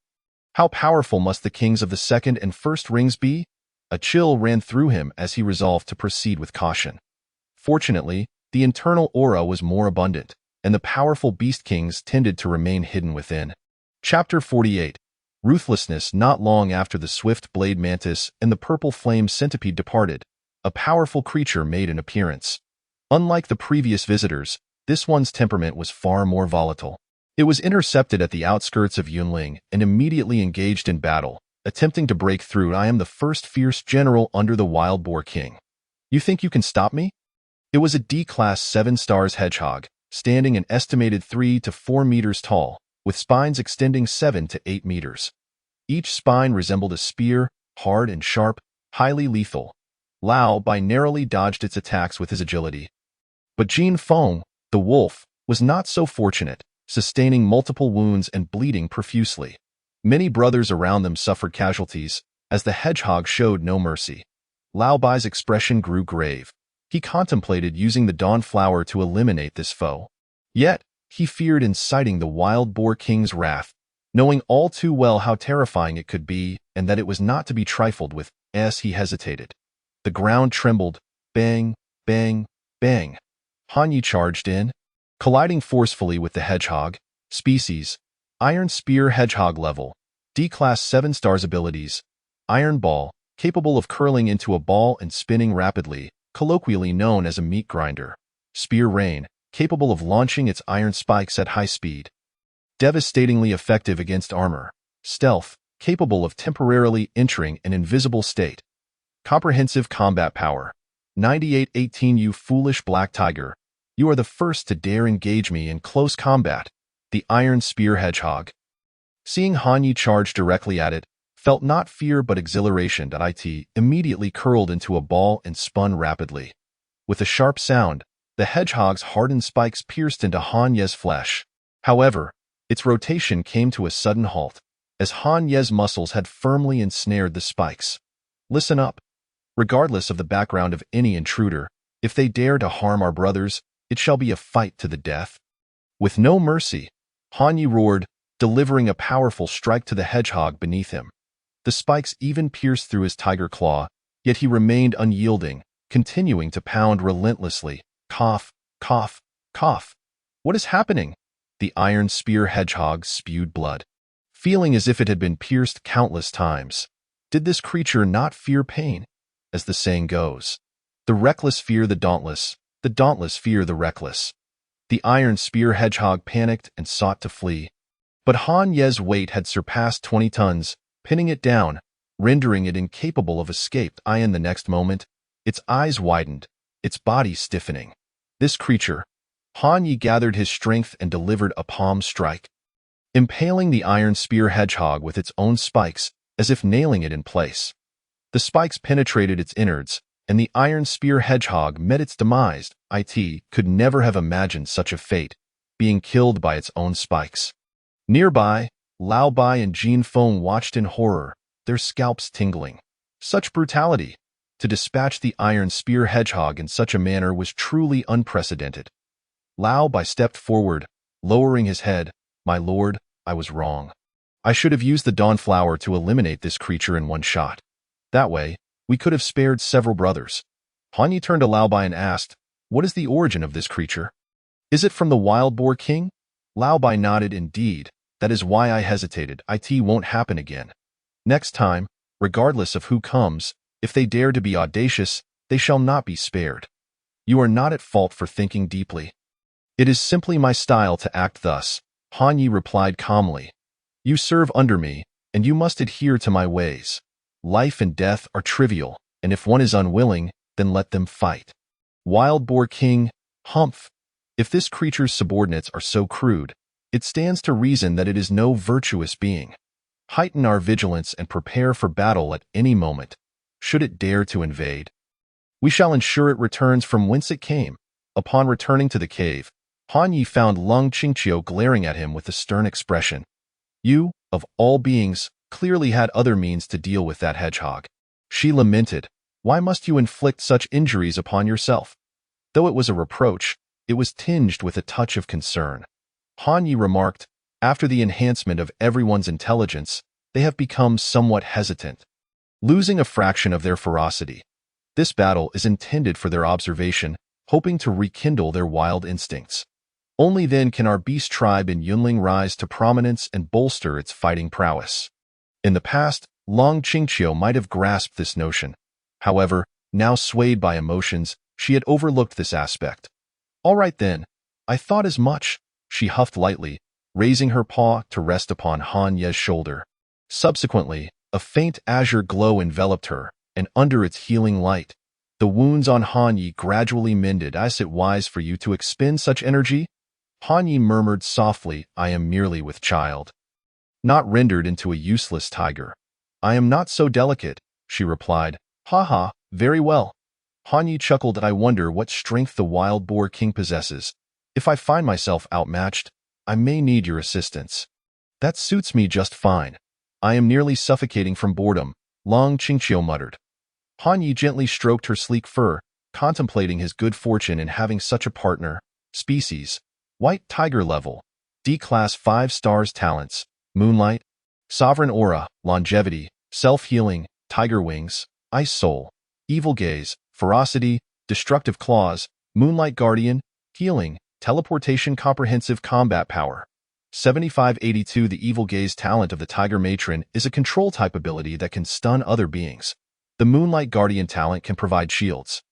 How powerful must the kings of the Second and First Rings be? A chill ran through him as he resolved to proceed with caution. Fortunately, the internal aura was more abundant, and the powerful beast kings tended to remain hidden within. Chapter 48. ruthlessness. Not long after the swift blade mantis and the purple flame centipede departed, a powerful creature made an appearance. Unlike the previous visitors, this one's temperament was far more volatile. It was intercepted at the outskirts of Yunling and immediately engaged in battle, attempting to break through. I am the first fierce general under the Wild Boar King. You think you can stop me? It was a D-class 7 stars hedgehog, standing an estimated 3 to 4 meters tall, with spines extending 7 to 8 meters. Each spine resembled a spear, hard and sharp, highly lethal. Lao Bai narrowly dodged its attacks with his agility. But Jin Feng, the wolf, was not so fortunate, sustaining multiple wounds and bleeding profusely. Many brothers around them suffered casualties, as the hedgehog showed no mercy. Lao Bai's expression grew grave. He contemplated using the Dawn Flower to eliminate this foe. Yet, he feared inciting the Wild Boar King's wrath, knowing all too well how terrifying it could be and that it was not to be trifled with. As he hesitated, the ground trembled. Bang, bang, bang. Han Yi charged in, colliding forcefully with the hedgehog. Species: Iron Spear Hedgehog level. D-class 7 stars abilities. Iron Ball, capable of curling into a ball and spinning rapidly, colloquially known as a meat grinder. Spear Rain, capable of launching its iron spikes at high speed. Devastatingly effective against armor. Stealth, capable of temporarily entering an invisible state. Comprehensive combat power. 9818. You foolish black tiger. You are the first to dare engage me in close combat. The Iron Spear Hedgehog. Seeing Han Yi charge directly at it, felt not fear but exhilaration. It immediately curled into a ball and spun rapidly. With a sharp sound, the hedgehog's hardened spikes pierced into Han Ye's flesh. However, its rotation came to a sudden halt, as Han Ye's muscles had firmly ensnared the spikes. Listen up. Regardless of the background of any intruder, if they dare to harm our brothers, it shall be a fight to the death. With no mercy, Han Yi roared, delivering a powerful strike to the hedgehog beneath him. The spikes even pierced through his tiger claw, yet he remained unyielding, continuing to pound relentlessly. Cough, cough, cough. What is happening? The Iron Spear Hedgehog spewed blood, feeling as if it had been pierced countless times. Did this creature not fear pain? As the saying goes, the reckless fear the dauntless fear the reckless. The Iron Spear Hedgehog panicked and sought to flee. But Han Ye's weight had surpassed 20 tons, pinning it down, rendering it incapable of escape. In the next moment, its eyes widened, its body stiffening. This creature, Han Yi gathered his strength and delivered a palm strike, impaling the Iron Spear Hedgehog with its own spikes, as if nailing it in place. The spikes penetrated its innards, and the Iron Spear Hedgehog met its demise. It could never have imagined such a fate, being killed by its own spikes. Nearby, Lao Bai and Jin Feng watched in horror, their scalps tingling. Such brutality! To dispatch the Iron Spear Hedgehog in such a manner was truly unprecedented. Lao Bai stepped forward, lowering his head. My lord, I was wrong. I should have used the Dawn Flower to eliminate this creature in one shot. That way, we could have spared several brothers. Han Yi turned to Lao Bai and asked, what is the origin of this creature? Is it from the Wild Boar King? Lao Bai nodded. Indeed, that is why I hesitated. It won't happen again. Next time, regardless of who comes, if they dare to be audacious, they shall not be spared. You are not at fault for thinking deeply. It is simply my style to act thus, Han Yi replied calmly. You serve under me, and you must adhere to my ways. Life and death are trivial, and if one is unwilling, then let them fight. Wild Boar King, humph. If this creature's subordinates are so crude, it stands to reason that it is no virtuous being. Heighten our vigilance and prepare for battle at any moment, should it dare to invade. We shall ensure it returns from whence it came. Upon returning to the cave, Han Yi found Lung Qingqiu glaring at him with a stern expression. You, of all beings, clearly had other means to deal with that hedgehog. She lamented, why must you inflict such injuries upon yourself? Though it was a reproach, it was tinged with a touch of concern. Han Yi remarked, after the enhancement of everyone's intelligence, they have become somewhat hesitant, losing a fraction of their ferocity. This battle is intended for their observation, hoping to rekindle their wild instincts. Only then can our beast tribe in Yunling rise to prominence and bolster its fighting prowess. In the past, Long Qingqiu might have grasped this notion. However, now swayed by emotions, she had overlooked this aspect. "All right then, I thought as much," she huffed lightly, raising her paw to rest upon Han Ye's shoulder. Subsequently, a faint azure glow enveloped her, and under its healing light, the wounds on Han Yi gradually mended. "Is it wise for you to expend such energy?" Han Yi murmured softly, "I am merely with child, not rendered into a useless tiger." "I am not so delicate," she replied. "Ha ha, very well." Han Yi chuckled. "I wonder what strength the wild boar king possesses. If I find myself outmatched, I may need your assistance." "That suits me just fine. I am nearly suffocating from boredom," Long Qingqiu muttered. Han Yi gently stroked her sleek fur, contemplating his good fortune in having such a partner. Species: White Tiger level. D-Class 5 stars. Talents: Moonlight, Sovereign Aura, Longevity, Self-Healing, Tiger Wings, Ice Soul, Evil Gaze, Ferocity, Destructive Claws, Moonlight Guardian, Healing, Teleportation. Comprehensive Combat Power. 7582. The Evil Gaze talent of the Tiger Matron is a control-type ability that can stun other beings. The Moonlight Guardian talent can provide shields,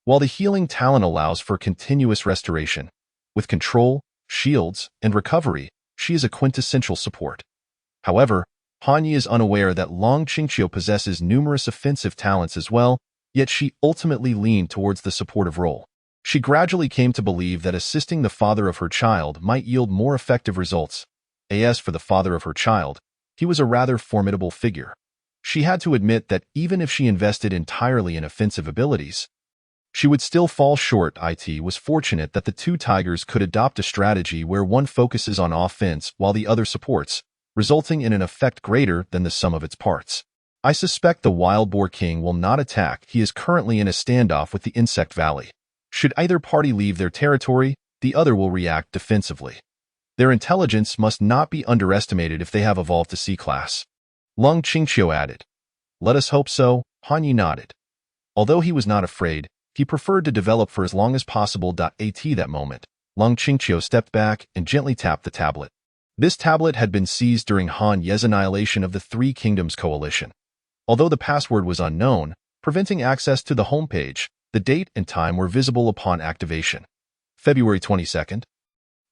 while the Healing talent allows for continuous restoration. With control, shields, and recovery, she is a quintessential support. However, Han Yi is unaware that Long Qingqiu possesses numerous offensive talents as well, yet she ultimately leaned towards the supportive role. She gradually came to believe that assisting the father of her child might yield more effective results. As for the father of her child, he was a rather formidable figure. She had to admit that even if she invested entirely in offensive abilities, she would still fall short. It was fortunate that the two tigers could adopt a strategy where one focuses on offense while the other supports, resulting in an effect greater than the sum of its parts. "I suspect the Wild Boar King will not attack. He is currently in a standoff with the Insect Valley. Should either party leave their territory, the other will react defensively. Their intelligence must not be underestimated if they have evolved to C-Class," Long Qingqiu added. "Let us hope so," Han Yi nodded. Although he was not afraid, he preferred to develop for as long as possible. At that moment, Long Qingqiu stepped back and gently tapped the tablet. This tablet had been seized during Han Ye's annihilation of the Three Kingdoms Coalition. Although the password was unknown, preventing access to the homepage, the date and time were visible upon activation. February 22nd,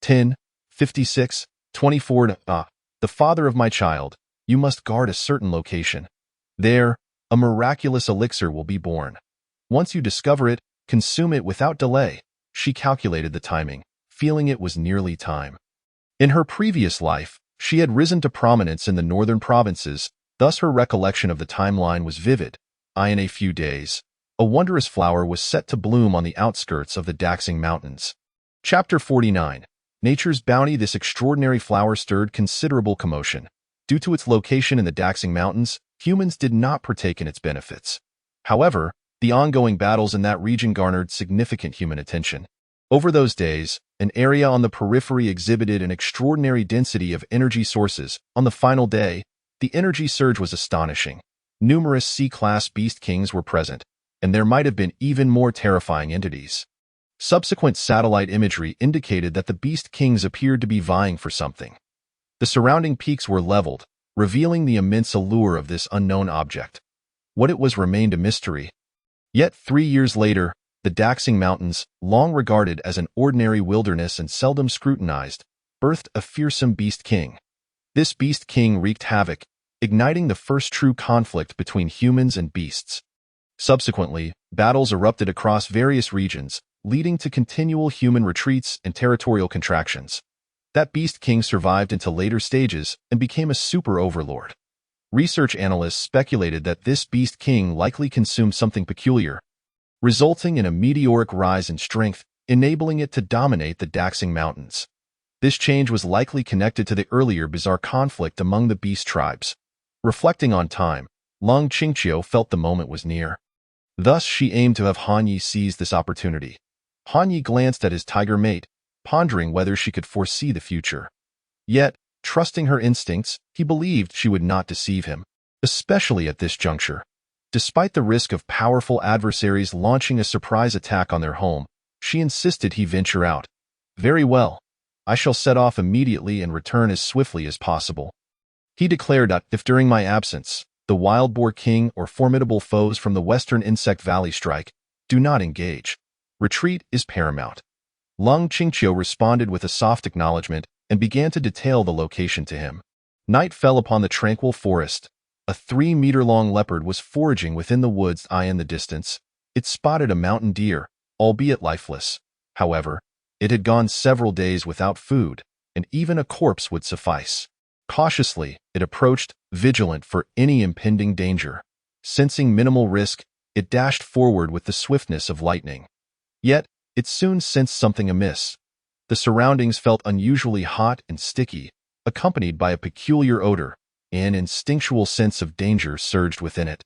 10:56, 24. The father of my child, you must guard a certain location. There, a miraculous elixir will be born. Once you discover it, consume it without delay. She calculated the timing, feeling it was nearly time. In her previous life, she had risen to prominence in the northern provinces, thus her recollection of the timeline was vivid. In a few days, a wondrous flower was set to bloom on the outskirts of the Daxing Mountains. Chapter 49. Nature's Bounty. This extraordinary flower stirred considerable commotion. Due to its location in the Daxing Mountains, humans did not partake in its benefits. However, the ongoing battles in that region garnered significant human attention. Over those days, an area on the periphery exhibited an extraordinary density of energy sources. On the final day, the energy surge was astonishing. Numerous C-Class Beast Kings were present, and there might have been even more terrifying entities. Subsequent satellite imagery indicated that the Beast Kings appeared to be vying for something. The surrounding peaks were leveled, revealing the immense allure of this unknown object. What it was remained a mystery. Yet 3 years later, the Daxing Mountains, long regarded as an ordinary wilderness and seldom scrutinized, birthed a fearsome Beast King. This Beast King wreaked havoc, igniting the first true conflict between humans and beasts. Subsequently, battles erupted across various regions, leading to continual human retreats and territorial contractions. That Beast King survived into later stages and became a super overlord. Research analysts speculated that this Beast King likely consumed something peculiar, resulting in a meteoric rise in strength, enabling it to dominate the Daxing Mountains. This change was likely connected to the earlier bizarre conflict among the beast tribes. Reflecting on time, Long Qingqiu felt the moment was near. Thus, she aimed to have Han Yi seize this opportunity. Han Yi glanced at his tiger mate, pondering whether she could foresee the future. Yet, trusting her instincts, he believed she would not deceive him, especially at this juncture. Despite the risk of powerful adversaries launching a surprise attack on their home, she insisted he venture out. "Very well. I shall set off immediately and return as swiftly as possible." He declared that if during my absence, the wild boar king or formidable foes from the western insect valley strike, do not engage. Retreat is paramount. Lung Qingqiu responded with a soft acknowledgement and began to detail the location to him. Night fell upon the tranquil forest. A 3-meter-long leopard was foraging within the woods in the distance. It spotted a mountain deer, albeit lifeless. However, it had gone several days without food, and even a corpse would suffice. Cautiously, it approached, vigilant for any impending danger. Sensing minimal risk, it dashed forward with the swiftness of lightning. Yet, it soon sensed something amiss. The surroundings felt unusually hot and sticky, accompanied by a peculiar odor. An instinctual sense of danger surged within it,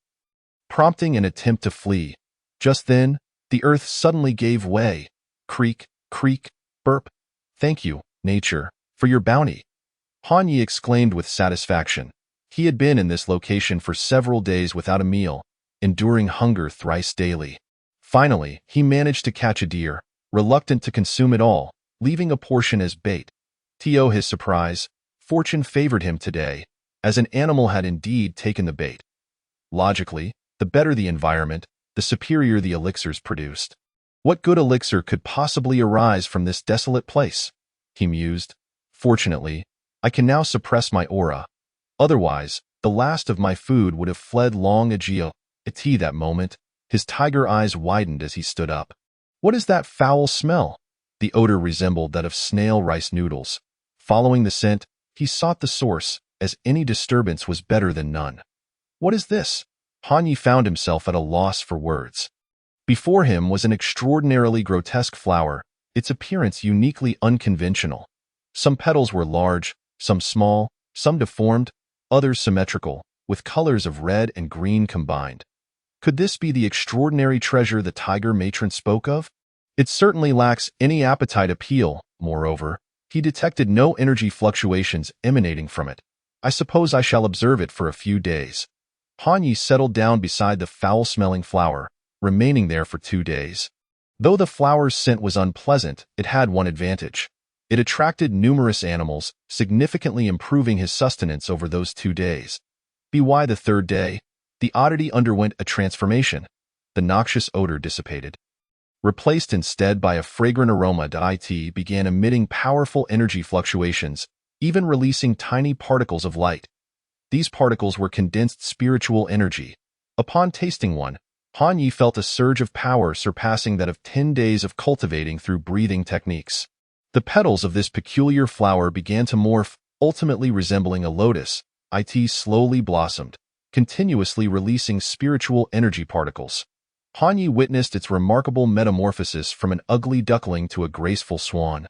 prompting an attempt to flee. Just then, the earth suddenly gave way. Creak, creak, burp. Thank you, nature, for your bounty. Han Yi exclaimed with satisfaction. He had been in this location for several days without a meal, enduring hunger thrice daily. Finally, he managed to catch a deer, reluctant to consume it all, leaving a portion as bait. To his surprise, fortune favored him today, as an animal had indeed taken the bait. Logically, the better the environment, the superior the elixirs produced. What good elixir could possibly arise from this desolate place? He mused. Fortunately, I can now suppress my aura. Otherwise, the last of my food would have fled long ago. At that moment, his tiger eyes widened as he stood up. What is that foul smell? The odor resembled that of snail rice noodles. Following the scent, he sought the source, as any disturbance was better than none. What is this? Han Yi found himself at a loss for words. Before him was an extraordinarily grotesque flower, its appearance uniquely unconventional. Some petals were large, some small, some deformed, others symmetrical, with colors of red and green combined. Could this be the extraordinary treasure the tiger matron spoke of? It certainly lacks any appetite appeal. Moreover, he detected no energy fluctuations emanating from it. I suppose I shall observe it for a few days. Han Yi settled down beside the foul-smelling flower, remaining there for 2 days. Though the flower's scent was unpleasant, it had one advantage. It attracted numerous animals, significantly improving his sustenance over those 2 days. By the 3rd day, the oddity underwent a transformation. The noxious odor dissipated. Replaced instead by a fragrant aroma, it began emitting powerful energy fluctuations, even releasing tiny particles of light. These particles were condensed spiritual energy. Upon tasting one, Han Yi felt a surge of power surpassing that of 10 days of cultivating through breathing techniques. The petals of this peculiar flower began to morph, ultimately resembling a lotus. It slowly blossomed, continuously releasing spiritual energy particles. Han Yi witnessed its remarkable metamorphosis from an ugly duckling to a graceful swan.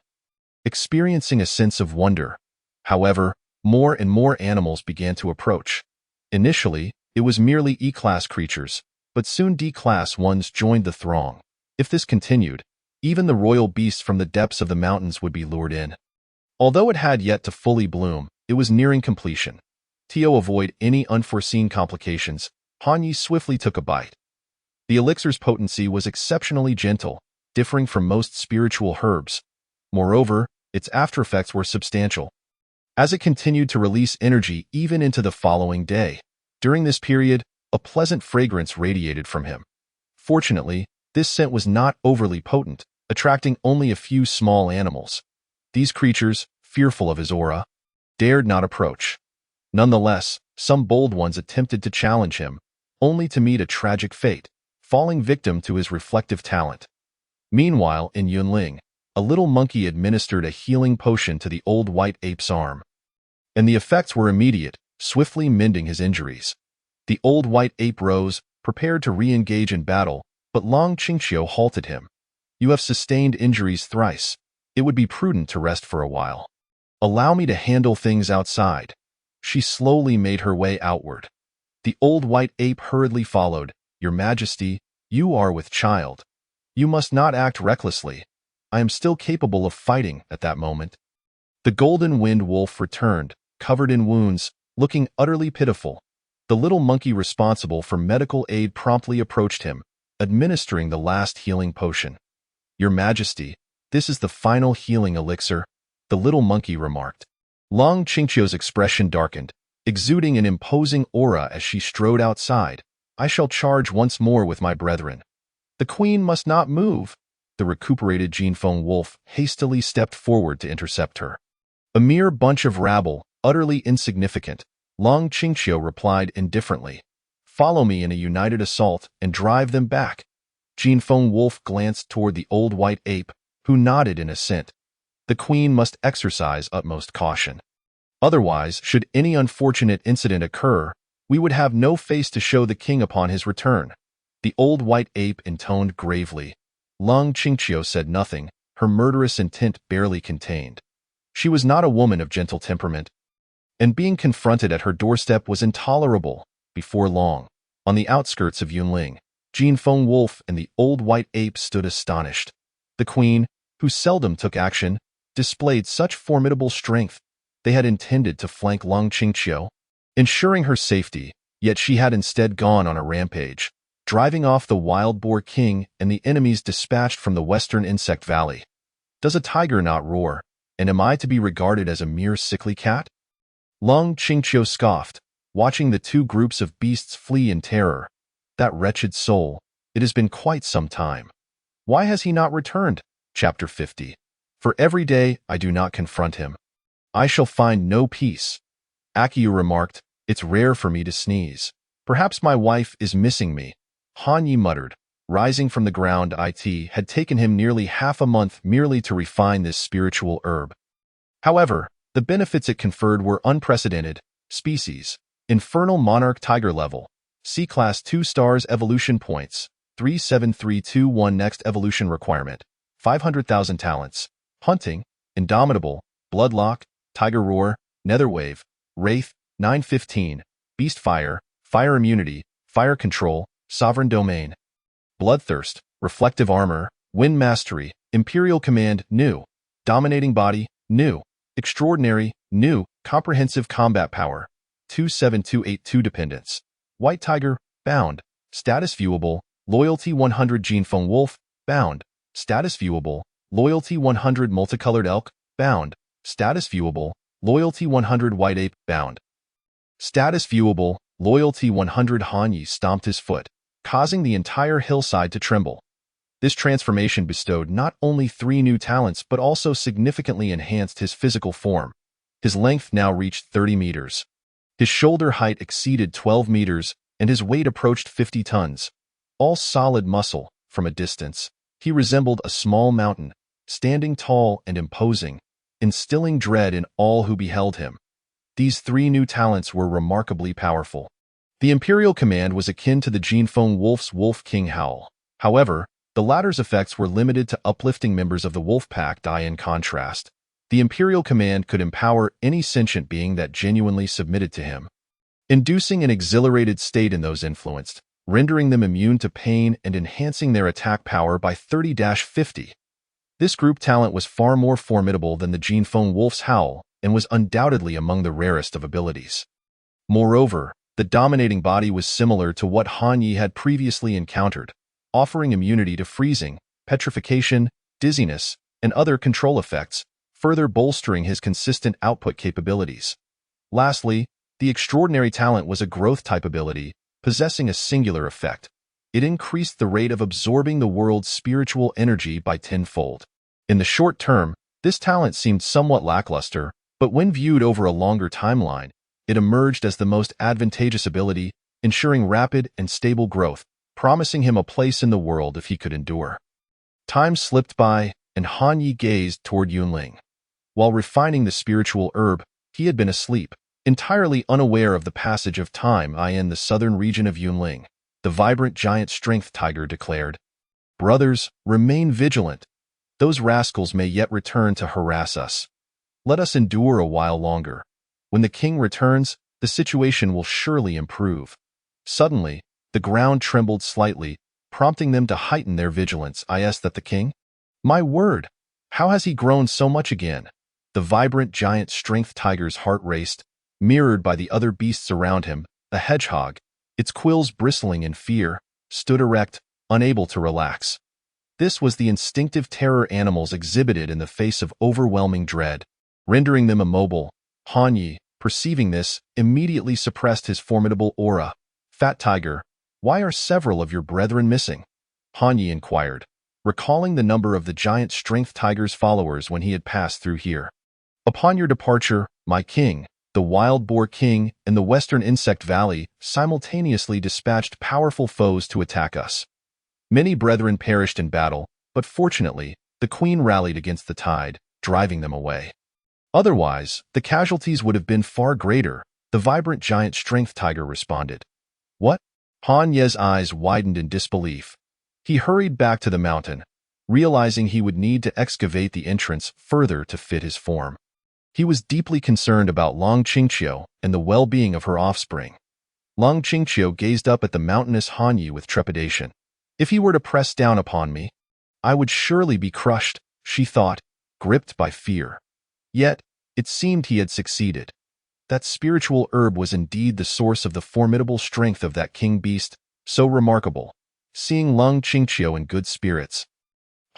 Experiencing a sense of wonder, however, more and more animals began to approach. Initially, it was merely E-class creatures, but soon D-class ones joined the throng. If this continued, even the royal beasts from the depths of the mountains would be lured in. Although it had yet to fully bloom, it was nearing completion. To avoid any unforeseen complications, Han Yi swiftly took a bite. The elixir's potency was exceptionally gentle, differing from most spiritual herbs. Moreover, its aftereffects were substantial, as it continued to release energy even into the following day. During this period, a pleasant fragrance radiated from him. Fortunately, this scent was not overly potent, attracting only a few small animals. These creatures, fearful of his aura, dared not approach. Nonetheless, some bold ones attempted to challenge him, only to meet a tragic fate, falling victim to his reflective talent. Meanwhile, in Yunling, a little monkey administered a healing potion to the old white ape's arm, and the effects were immediate, swiftly mending his injuries. The old white ape rose, prepared to re-engage in battle, but Long Qingqiu halted him. You have sustained injuries thrice. It would be prudent to rest for a while. Allow me to handle things outside. She slowly made her way outward. The old white ape hurriedly followed. Your Majesty, you are with child. You must not act recklessly. I am still capable of fighting at that moment. The golden wind wolf returned, covered in wounds, looking utterly pitiful. The little monkey responsible for medical aid promptly approached him, administering the last healing potion. Your Majesty, this is the final healing elixir, the little monkey remarked. Long Qingqiu's expression darkened. exuding an imposing aura as she strode outside. "I shall charge once more with my brethren." "The queen must not move." The recuperated Jinfeng wolf hastily stepped forward to intercept her. "A mere bunch of rabble, utterly insignificant," Long Qingqiu replied indifferently. "Follow me in a united assault and drive them back." Jinfeng wolf glanced toward the old white ape, who nodded in assent. "The queen must exercise utmost caution. Otherwise, should any unfortunate incident occur, we would have no face to show the king upon his return." The old white ape intoned gravely. Long Qingqiu said nothing, her murderous intent barely contained. She was not a woman of gentle temperament, and being confronted at her doorstep was intolerable. Before long, on the outskirts of Yunling, Jinfeng wolf and the old white ape stood astonished. The queen, who seldom took action, displayed such formidable strength. They had intended to flank Long Qingqiu, ensuring her safety, yet she had instead gone on a rampage, driving off the wild boar king and the enemies dispatched from the western insect valley. Does a tiger not roar, and am I to be regarded as a mere sickly cat? Long Qingqiu scoffed, watching the two groups of beasts flee in terror. That wretched soul, it has been quite some time. Why has he not returned? Chapter 50. For every day I do not confront him, I shall find no peace. Akiyu remarked, "It's rare for me to sneeze. Perhaps my wife is missing me." Han Yi muttered. Rising from the ground, it had taken him nearly half a month merely to refine this spiritual herb. However, the benefits it conferred were unprecedented. Species: Infernal Monarch Tiger level. C-Class 2 stars evolution points. 37321 next evolution requirement. 500,000 talents. Hunting: Indomitable, Bloodlock, Tiger Roar, Netherwave, Wraith, 915, Beast Fire, Fire Immunity, Fire Control, Sovereign Domain. Bloodthirst, Reflective Armor, Wind Mastery, Imperial Command, New. Dominating Body, New. Extraordinary, New. Comprehensive Combat Power, 27282 Dependence. White Tiger, Bound. Status Viewable, Loyalty 100 Jinfeng Wolf, Bound. Status Viewable, Loyalty 100 Multicolored Elk, Bound. Status Viewable, Loyalty 100 White Ape, Bound. Status Viewable, Loyalty 100 Han Yi stomped his foot, causing the entire hillside to tremble. This transformation bestowed not only 3 new talents but also significantly enhanced his physical form. His length now reached 30 meters. His shoulder height exceeded 12 meters, and his weight approached 50 tons. All solid muscle, from a distance, he resembled a small mountain, standing tall and imposing, instilling dread in all who beheld him. These 3 new talents were remarkably powerful. The Imperial Command was akin to the Jinfeng Wolf's Wolf King Howl. However, the latter's effects were limited to uplifting members of the wolf pack. In contrast, the Imperial Command could empower any sentient being that genuinely submitted to him, inducing an exhilarated state in those influenced, rendering them immune to pain and enhancing their attack power by 30-50. This group talent was far more formidable than the Jinfeng Wolf's Howl and was undoubtedly among the rarest of abilities. Moreover, the dominating body was similar to what Han Yi had previously encountered, offering immunity to freezing, petrification, dizziness, and other control effects, further bolstering his consistent output capabilities. Lastly, the extraordinary talent was a growth-type ability, possessing a singular effect. It increased the rate of absorbing the world's spiritual energy by 10-fold. In the short term, this talent seemed somewhat lackluster, but when viewed over a longer timeline, it emerged as the most advantageous ability, ensuring rapid and stable growth, promising him a place in the world if he could endure. Time slipped by, and Han Yi gazed toward Yunling. While refining the spiritual herb, he had been asleep, entirely unaware of the passage of time. In the southern region of Yunling, the vibrant giant strength tiger declared, "Brothers, remain vigilant. Those rascals may yet return to harass us. Let us endure a while longer. When the king returns, the situation will surely improve." Suddenly, the ground trembled slightly, prompting them to heighten their vigilance. Is that the king? My word! How has he grown so much again? The vibrant giant strength tiger's heart raced, mirrored by the other beasts around him. A hedgehog, its quills bristling in fear, stood erect, unable to relax. This was the instinctive terror animals exhibited in the face of overwhelming dread, rendering them immobile. Han Yi, perceiving this, immediately suppressed his formidable aura. "Fat Tiger, why are several of your brethren missing?" Han Yi inquired, recalling the number of the giant strength tiger's followers when he had passed through here. "Upon your departure, my king, the wild boar king and the western insect valley simultaneously dispatched powerful foes to attack us. Many brethren perished in battle, but fortunately, the queen rallied against the tide, driving them away. Otherwise, the casualties would have been far greater," the vibrant giant strength tiger responded. "What?" Han Ye's eyes widened in disbelief. He hurried back to the mountain, realizing he would need to excavate the entrance further to fit his form. He was deeply concerned about Long Qingqiu and the well-being of her offspring. Long Qingqiu gazed up at the mountainous Han Yi with trepidation. "If he were to press down upon me, I would surely be crushed," she thought, gripped by fear. Yet, it seemed he had succeeded. That spiritual herb was indeed the source of the formidable strength of that king beast, so remarkable. Seeing Long Qingqiu in good spirits,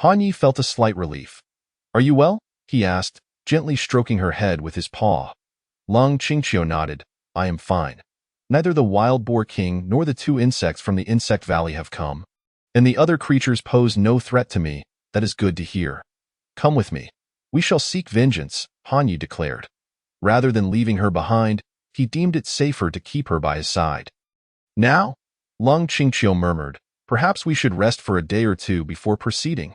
Han Yi felt a slight relief. "Are you well?" he asked, gently stroking her head with his paw. Long Qingqiu nodded. "I am fine. Neither the wild boar king nor the 2 insects from the insect valley have come, and the other creatures pose no threat to me. That is good to hear. Come with me. We shall seek vengeance," Han Yi declared. Rather than leaving her behind, he deemed it safer to keep her by his side. "Now?" Long Qingqiu murmured. "Perhaps we should rest for a day or two before proceeding."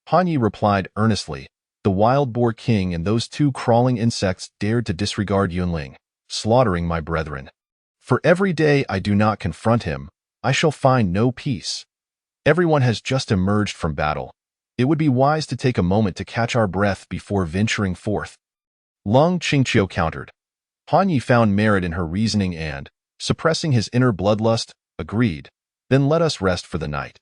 Han Yi replied earnestly. "The wild boar king and those 2 crawling insects dared to disregard Yunling, slaughtering my brethren. For every day I do not confront him, I shall find no peace. Everyone has just emerged from battle. It would be wise to take a moment to catch our breath before venturing forth." Long Qingqiu countered. Han Yi found merit in her reasoning and, suppressing his inner bloodlust, agreed. "Then let us rest for the night.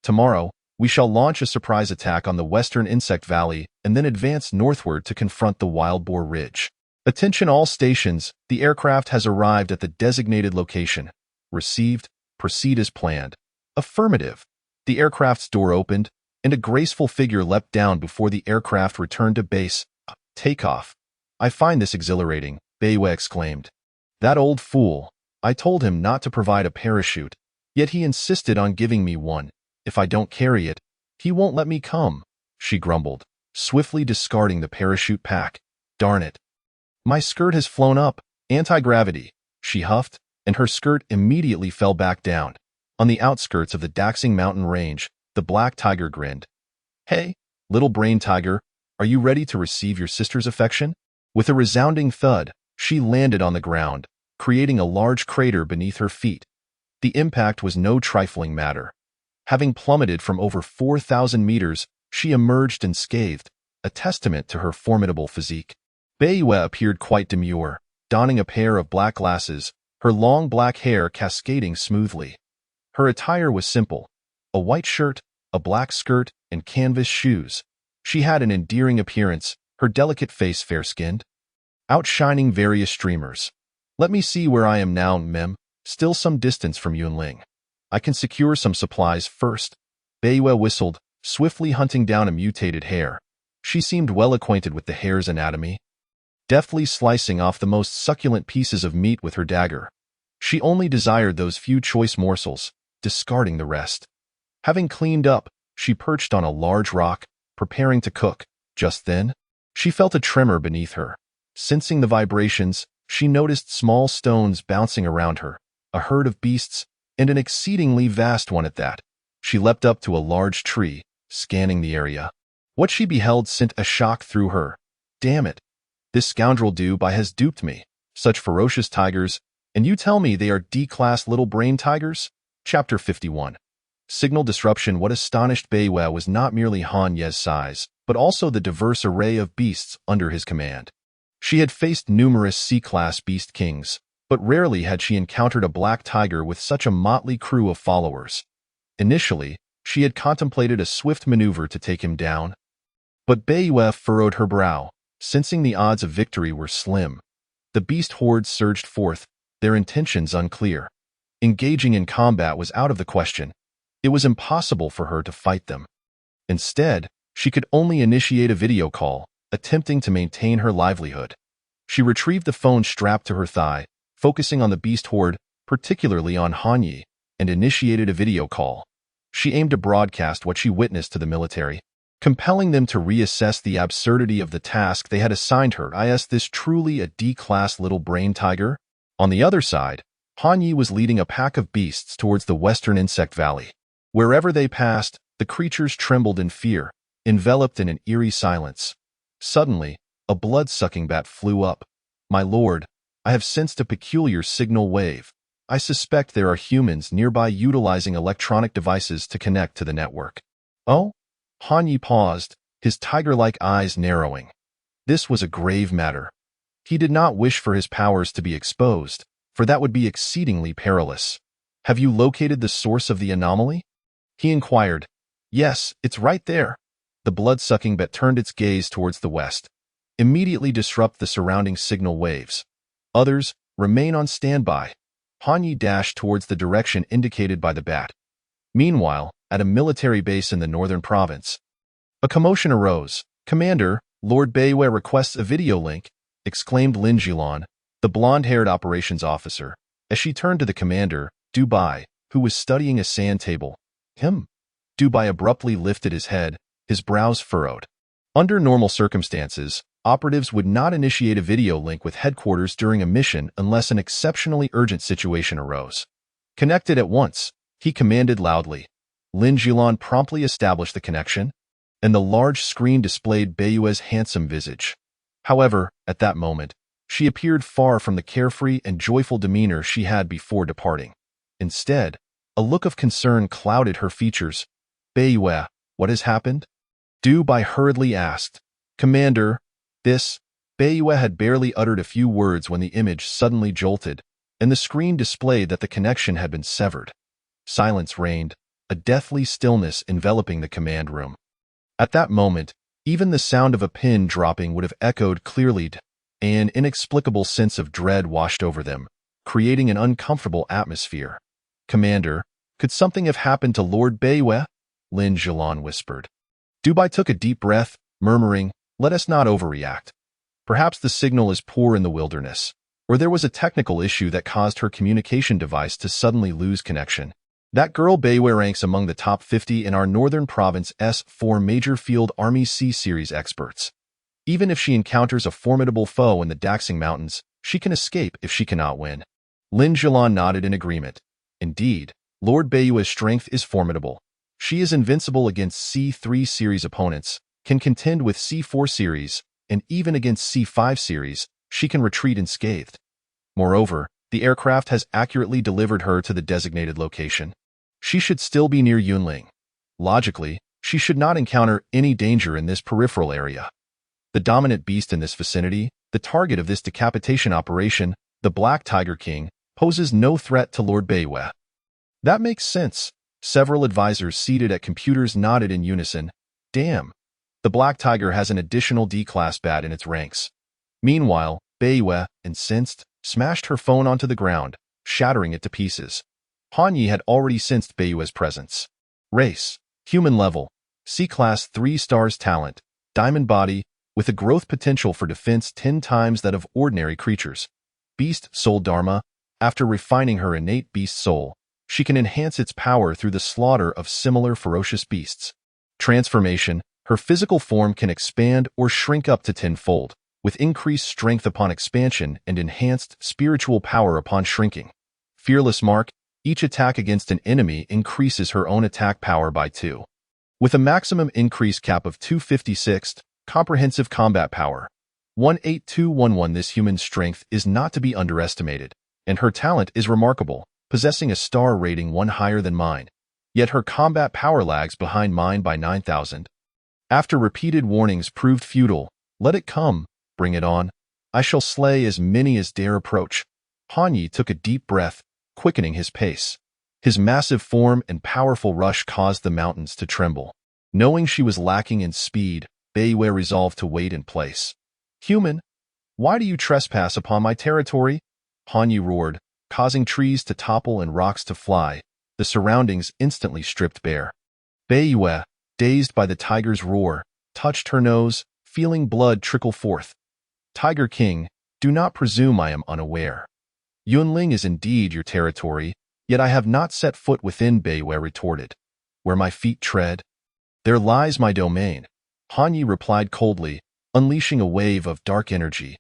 Tomorrow, we shall launch a surprise attack on the western insect valley and then advance northward to confront the wild boar ridge. Attention all stations, the aircraft has arrived at the designated location. Received, proceed as planned." "Affirmative." The aircraft's door opened, and a graceful figure leapt down before the aircraft returned to base. "Takeoff. I find this exhilarating," Beiwei exclaimed. "That old fool. I told him not to provide a parachute, yet he insisted on giving me one. If I don't carry it, he won't let me come," she grumbled, swiftly discarding the parachute pack. "Darn it. My skirt has flown up. Anti-gravity," she huffed, and her skirt immediately fell back down. On the outskirts of the Daxing mountain range, the black tiger grinned. "Hey, little brain tiger, are you ready to receive your sister's affection?" With a resounding thud, she landed on the ground, creating a large crater beneath her feet. The impact was no trifling matter. Having plummeted from over 4,000 meters, she emerged unscathed, a testament to her formidable physique. Beiwei appeared quite demure, donning a pair of black glasses, her long black hair cascading smoothly. Her attire was simple: a white shirt, a black skirt, and canvas shoes. She had an endearing appearance, her delicate face fair-skinned, outshining various streamers. "Let me see where I am now, mem. Still some distance from Yunling. I can secure some supplies first." Beiwei whistled, swiftly hunting down a mutated hare. She seemed well acquainted with the hare's anatomy, deftly slicing off the most succulent pieces of meat with her dagger. She only desired those few choice morsels, discarding the rest. Having cleaned up, she perched on a large rock, preparing to cook. Just then, she felt a tremor beneath her. Sensing the vibrations, she noticed small stones bouncing around her, a herd of beasts, and an exceedingly vast one at that. She leapt up to a large tree, scanning the area. What she beheld sent a shock through her. "Damn it! This scoundrel Dubai has duped me. Such ferocious tigers, and you tell me they are D-class little brain tigers?" Chapter 51. Signal disruption. What astonished Beiwei was not merely Han Ye's size, but also the diverse array of beasts under his command. She had faced numerous C-class beast kings, but rarely had she encountered a black tiger with such a motley crew of followers. Initially, she had contemplated a swift maneuver to take him down, but Beiwei furrowed her brow, sensing the odds of victory were slim. The beast hordes surged forth, their intentions unclear. Engaging in combat was out of the question. It was impossible for her to fight them. Instead, she could only initiate a video call, attempting to maintain her livelihood. She retrieved the phone strapped to her thigh, focusing on the beast horde, particularly on Hanyi, and initiated a video call. She aimed to broadcast what she witnessed to the military, compelling them to reassess the absurdity of the task they had assigned her. Is this truly a D-class little brain tiger? On the other side, Hanyi was leading a pack of beasts towards the western insect valley. Wherever they passed, the creatures trembled in fear, enveloped in an eerie silence. Suddenly, a blood-sucking bat flew up. "My lord, I have sensed a peculiar signal wave. I suspect there are humans nearby utilizing electronic devices to connect to the network." "Oh?" Hanyi paused, his tiger-like eyes narrowing. This was a grave matter. He did not wish for his powers to be exposed, for that would be exceedingly perilous. "Have you located the source of the anomaly?" he inquired. "Yes, it's right there." The blood-sucking bat turned its gaze towards the west. "Immediately disrupt the surrounding signal waves. Others, remain on standby." Hanyi dashed towards the direction indicated by the bat. Meanwhile, at a military base in the northern province, a commotion arose. "Commander, Lord Beiwei requests a video link," exclaimed Lin Jilon, the blonde-haired operations officer, as she turned to the commander, Dubai, who was studying a sand table. Dubai abruptly lifted his head, his brows furrowed. Under normal circumstances, operatives would not initiate a video link with headquarters during a mission unless an exceptionally urgent situation arose. "Connect it at once," he commanded loudly. Lin Jilon promptly established the connection, and the large screen displayed Beiwei's handsome visage. However, at that moment, she appeared far from the carefree and joyful demeanor she had before departing. Instead, a look of concern clouded her features. "Beiwei, what has happened?" Dubai hurriedly asked. "Commander, this..." Beiwei had barely uttered a few words when the image suddenly jolted, and the screen displayed that the connection had been severed. Silence reigned, a deathly stillness enveloping the command room. At that moment, even the sound of a pin dropping would have echoed clearly. An inexplicable sense of dread washed over them, creating an uncomfortable atmosphere. "Commander, could something have happened to Lord Beiwei?" Lin Jilon whispered. Dubai took a deep breath, murmuring, "Let us not overreact. Perhaps the signal is poor in the wilderness, or there was a technical issue that caused her communication device to suddenly lose connection. That girl Beiwei ranks among the top 50 in our northern province's 4 major field army C-series experts. Even if she encounters a formidable foe in the Daxing Mountains, she can escape if she cannot win." Lin Jilon nodded in agreement. Indeed, Lord Beiwei's strength is formidable. She is invincible against C3 series opponents, can contend with C4 series, and even against C5 series, she can retreat unscathed. Moreover, the aircraft has accurately delivered her to the designated location. She should still be near Yunling. Logically, she should not encounter any danger in this peripheral area. The dominant beast in this vicinity, the target of this decapitation operation, the Black Tiger King, poses no threat to Lord Beiwei. "That makes sense." Several advisors seated at computers nodded in unison. "Damn. The Black Tiger has an additional D-class bat in its ranks." Meanwhile, Beiwei, incensed, smashed her phone onto the ground, shattering it to pieces. Hanyi had already sensed Beiwei's presence. Race, human level, C-class 3 stars talent, diamond body, with a growth potential for defense 10 times that of ordinary creatures. Beast soul dharma, after refining her innate beast soul, she can enhance its power through the slaughter of similar ferocious beasts. Transformation, her physical form can expand or shrink up to 10-fold, with increased strength upon expansion and enhanced spiritual power upon shrinking. Fearless mark, each attack against an enemy increases her own attack power by 2. With a maximum increase cap of 256, comprehensive combat power, 18211. This human strength is not to be underestimated, and her talent is remarkable, possessing a star rating 1 higher than mine. Yet her combat power lags behind mine by 9,000. After repeated warnings proved futile, "Let it come, bring it on. I shall slay as many as dare approach." Hanyi took a deep breath, quickening his pace. His massive form and powerful rush caused the mountains to tremble. Knowing she was lacking in speed, Beiwei resolved to wait in place. "Human, why do you trespass upon my territory?" Hanyi roared, causing trees to topple and rocks to fly, the surroundings instantly stripped bare. Beiwei, dazed by the tiger's roar, touched her nose, feeling blood trickle forth. "Tiger King, Do not presume I am unaware. Yunling is indeed your territory, yet I have not set foot within Beiwei retorted. Where my feet tread, there lies my domain. Han Yi replied coldly, unleashing a wave of dark energy.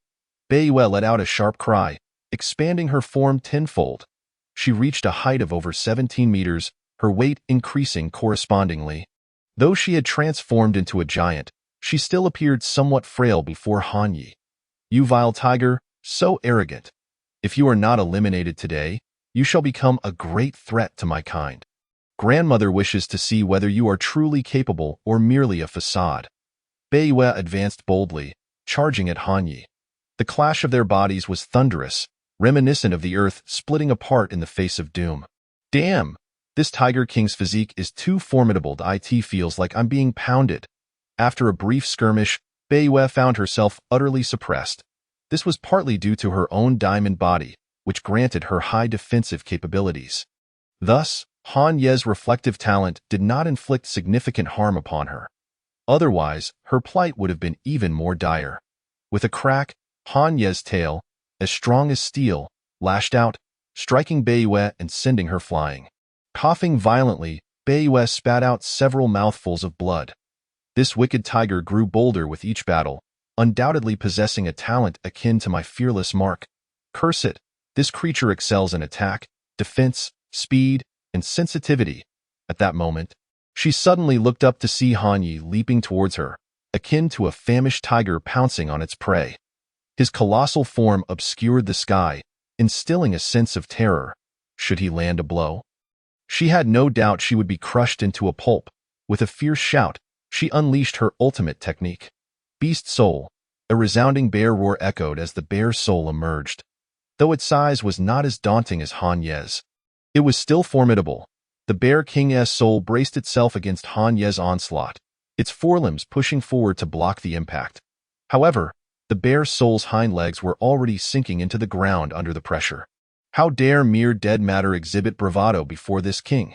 Beiwei let out a sharp cry, expanding her form tenfold. She reached a height of over 17 meters, her weight increasing correspondingly. Though she had transformed into a giant, she still appeared somewhat frail before Han Yi. You vile tiger, so arrogant. If you are not eliminated today, you shall become a great threat to my kind. Grandmother wishes to see whether you are truly capable or merely a facade. Beiwei advanced boldly, charging at Han Yi. The clash of their bodies was thunderous, reminiscent of the earth splitting apart in the face of doom. Damn! This Tiger King's physique is too formidable. It feels like I'm being pounded. After a brief skirmish, Beiwei found herself utterly suppressed. This was partly due to her own diamond body, which granted her high defensive capabilities. Thus, Han Ye's reflective talent did not inflict significant harm upon her. Otherwise, her plight would have been even more dire. With a crack, Han Ye's tail, as strong as steel, lashed out, striking Beiwei and sending her flying. Coughing violently, Beiwei spat out several mouthfuls of blood. This wicked tiger grew bolder with each battle, undoubtedly possessing a talent akin to my fearless mark. Curse it, this creature excels in attack, defense, speed, and sensitivity. At that moment, she suddenly looked up to see Han Yi leaping towards her, akin to a famished tiger pouncing on its prey. His colossal form obscured the sky, instilling a sense of terror. Should he land a blow? She had no doubt she would be crushed into a pulp. With a fierce shout, she unleashed her ultimate technique. Beast Soul. A resounding bear roar echoed as the bear's soul emerged. Though its size was not as daunting as Han Ye's, it was still formidable. The Bear King's soul braced itself against Han Ye's onslaught, its forelimbs pushing forward to block the impact. However, the bear's soul's hind legs were already sinking into the ground under the pressure. How dare mere dead matter exhibit bravado before this king?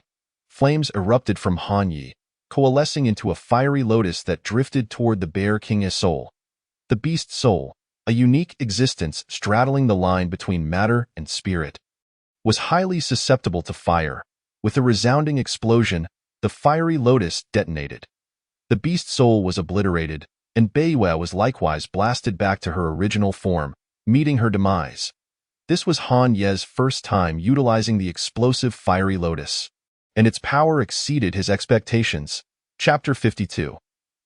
Flames erupted from Han Yi, coalescing into a fiery lotus that drifted toward the Bear King's soul. The beast soul, a unique existence straddling the line between matter and spirit, was highly susceptible to fire. With a resounding explosion, the fiery lotus detonated. The beast soul was obliterated, and Beiwei was likewise blasted back to her original form, meeting her demise. This was Han Ye's first time utilizing the explosive fiery lotus, and its power exceeded his expectations. Chapter 52.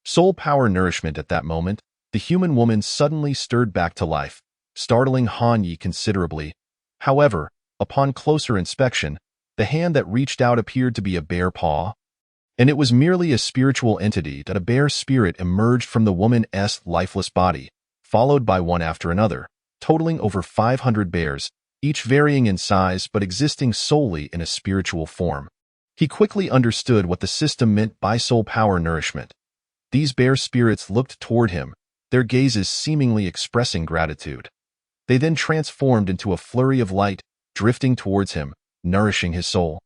Soul Power Nourishment. At that moment, the human woman suddenly stirred back to life, startling Han Yi considerably. However, upon closer inspection, the hand that reached out appeared to be a bear paw, and it was merely a spiritual entity. That a bear spirit emerged from the woman's lifeless body, followed by one after another, totaling over 500 bears, each varying in size but existing solely in a spiritual form. He quickly understood what the system meant by soul power nourishment. These bear spirits looked toward him, their gazes seemingly expressing gratitude. They then transformed into a flurry of light, drifting towards him, nourishing his soul.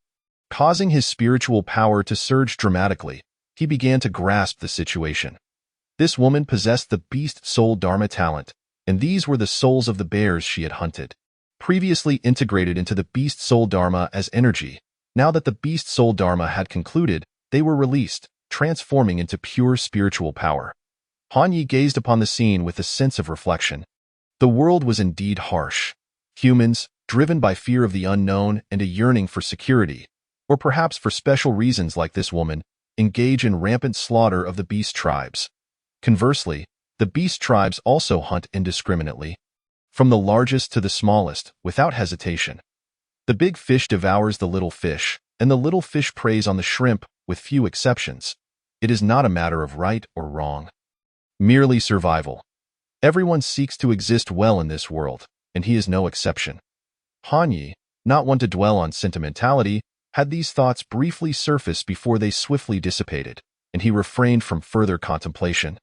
Causing his spiritual power to surge dramatically, he began to grasp the situation. This woman possessed the beast soul dharma talent, and these were the souls of the bears she had hunted. Previously integrated into the beast soul dharma as energy, now that the beast soul dharma had concluded, they were released, transforming into pure spiritual power. Han Yi gazed upon the scene with a sense of reflection. The world was indeed harsh. Humans, driven by fear of the unknown and a yearning for security, or perhaps for special reasons like this woman, engage in rampant slaughter of the beast tribes. Conversely, the beast tribes also hunt indiscriminately, from the largest to the smallest, without hesitation. The big fish devours the little fish, and the little fish preys on the shrimp, with few exceptions. It is not a matter of right or wrong, merely survival. Everyone seeks to exist well in this world, and he is no exception. Han Yi, not one to dwell on sentimentality, had these thoughts briefly surface before they swiftly dissipated, and he refrained from further contemplation.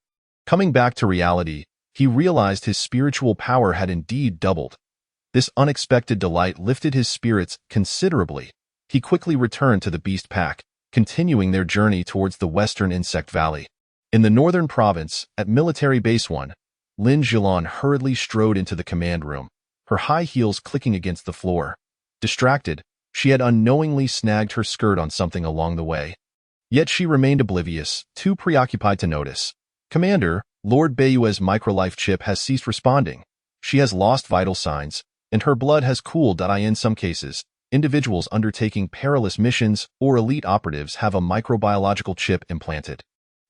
Coming back to reality, he realized his spiritual power had indeed doubled. This unexpected delight lifted his spirits considerably. He quickly returned to the beast pack, continuing their journey towards the western insect valley. In the northern province, at Military Base 1, Lin Zhilan hurriedly strode into the command room, her high heels clicking against the floor. Distracted, she had unknowingly snagged her skirt on something along the way. Yet she remained oblivious, too preoccupied to notice. Commander, Lord Beiyue's microlife chip has ceased responding. She has lost vital signs, and her blood has cooled. In some cases, individuals undertaking perilous missions or elite operatives have a microbiological chip implanted.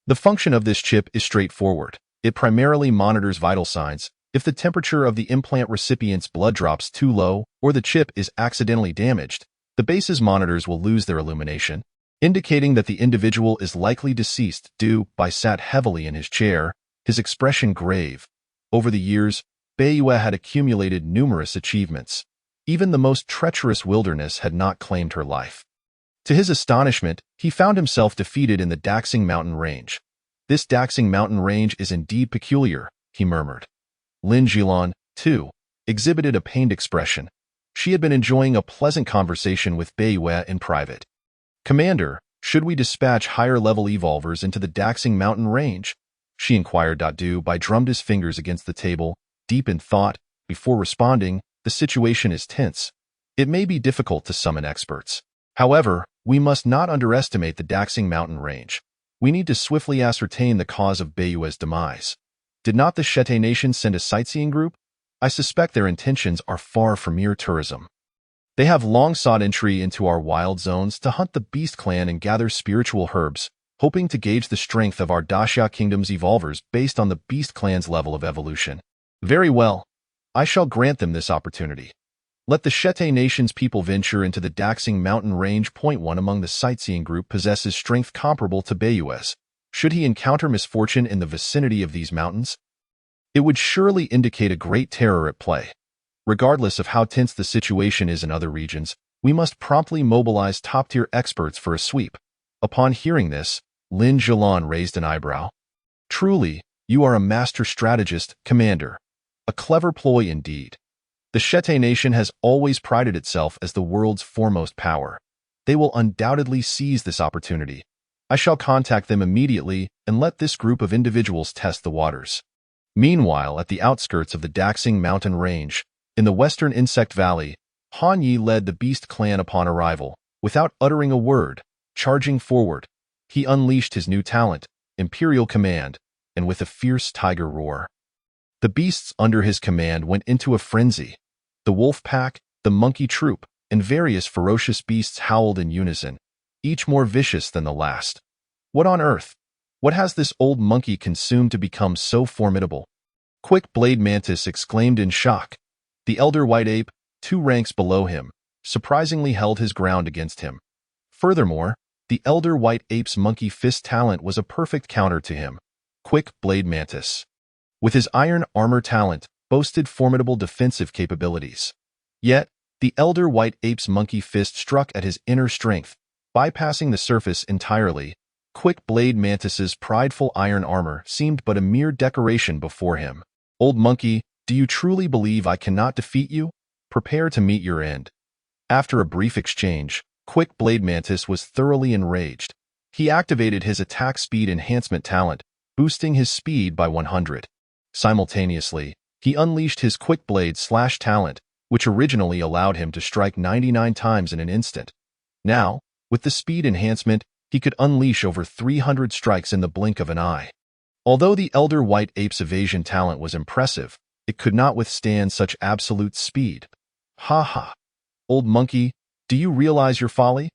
The function of this chip is straightforward. It primarily monitors vital signs. If the temperature of the implant recipient's blood drops too low or the chip is accidentally damaged, the base's monitors will lose their illumination, indicating that the individual is likely deceased. Bai sat heavily in his chair, his expression grave. Over the years, Beiyue had accumulated numerous achievements. Even the most treacherous wilderness had not claimed her life. To his astonishment, he found himself defeated in the Daxing mountain range. This Daxing mountain range is indeed peculiar, he murmured. Lin Zhilan, too, exhibited a pained expression. She had been enjoying a pleasant conversation with Beiyue in private. Commander, should we dispatch higher-level evolvers into the Daxing mountain range? She inquired. Bai drummed his fingers against the table, deep in thought. Before responding, the situation is tense. It may be difficult to summon experts. However, we must not underestimate the Daxing mountain range. We need to swiftly ascertain the cause of Beiyue's demise. Did not the Shete Nation send a sightseeing group? I suspect their intentions are far from mere tourism. They have long sought entry into our wild zones to hunt the Beast Clan and gather spiritual herbs, hoping to gauge the strength of our Daxia Kingdom's evolvers based on the Beast Clan's level of evolution. Very well. I shall grant them this opportunity. Let the Shete Nation's people venture into the Daxing mountain range. One among the sightseeing group possesses strength comparable to Beiyue's. Should he encounter misfortune in the vicinity of these mountains, it would surely indicate a great terror at play. Regardless of how tense the situation is in other regions, we must promptly mobilize top-tier experts for a sweep. Upon hearing this, Lin Zhilan raised an eyebrow. Truly, you are a master strategist, Commander. A clever ploy indeed. The Shete Nation has always prided itself as the world's foremost power. They will undoubtedly seize this opportunity. I shall contact them immediately and let this group of individuals test the waters. Meanwhile, at the outskirts of the Daxing mountain range, in the western Insect Valley, Han Yi led the Beast Clan upon arrival. Without uttering a word, charging forward, he unleashed his new talent, Imperial Command, and with a fierce tiger roar, the beasts under his command went into a frenzy. The wolf pack, the monkey troop, and various ferocious beasts howled in unison, each more vicious than the last. What on earth? What has this old monkey consumed to become so formidable? Quick Blade Mantis exclaimed in shock. The elder white ape, 2 ranks below him, surprisingly held his ground against him. Furthermore, the elder white ape's monkey fist talent was a perfect counter to him. Quick Blade Mantis, with his iron armor talent, boasted formidable defensive capabilities. Yet, the elder white ape's monkey fist struck at his inner strength, bypassing the surface entirely. Quick Blade Mantis's prideful iron armor seemed but a mere decoration before him. Old monkey, do you truly believe I cannot defeat you? Prepare to meet your end. After a brief exchange, Quick Blade Mantis was thoroughly enraged. He activated his attack speed enhancement talent, boosting his speed by 100. Simultaneously, he unleashed his Quick Blade Slash talent, which originally allowed him to strike 99 times in an instant. Now, with the speed enhancement, he could unleash over 300 strikes in the blink of an eye. Although the elder white ape's evasion talent was impressive, it could not withstand such absolute speed. Ha ha! Old monkey, do you realize your folly?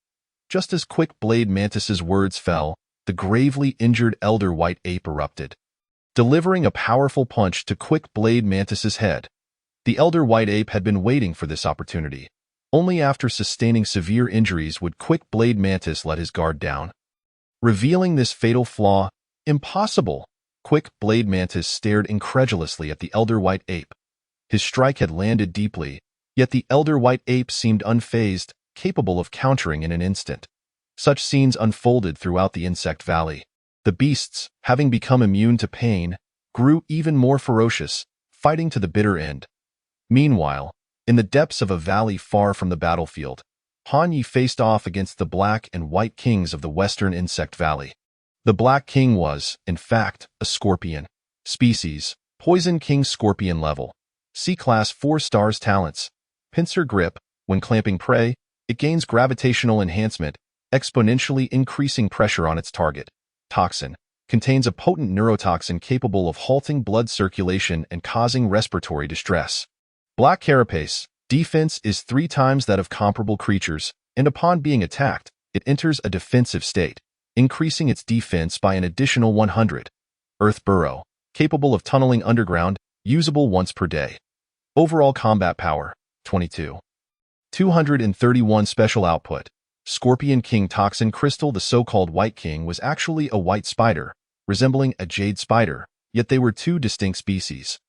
Just as Quick Blade Mantis's words fell, the gravely injured elder white ape erupted, delivering a powerful punch to Quick Blade Mantis's head. The elder white ape had been waiting for this opportunity. Only after sustaining severe injuries would Quick Blade Mantis let his guard down. Revealing this fatal flaw, impossible! Quick Blade Mantis stared incredulously at the elder white ape. His strike had landed deeply, yet the elder white ape seemed unfazed, capable of countering in an instant. Such scenes unfolded throughout the Insect Valley. The beasts, having become immune to pain, grew even more ferocious, fighting to the bitter end. Meanwhile, in the depths of a valley far from the battlefield, Han Yi faced off against the Black and White Kings of the Western Insect Valley. The Black King was, in fact, a scorpion species, Poison King Scorpion level. C-Class 4 stars talents. Pincer grip. When clamping prey, it gains gravitational enhancement, exponentially increasing pressure on its target. Toxin. Contains a potent neurotoxin capable of halting blood circulation and causing respiratory distress. Black Carapace. Defense is 3 times that of comparable creatures, and upon being attacked, it enters a defensive state, increasing its defense by an additional 100. Earth Burrow. Capable of tunneling underground, usable once per day. Overall combat power, 22. 231 special output. Scorpion King Toxin Crystal. The so-called White King was actually a white spider, resembling a jade spider, yet they were 2 distinct species.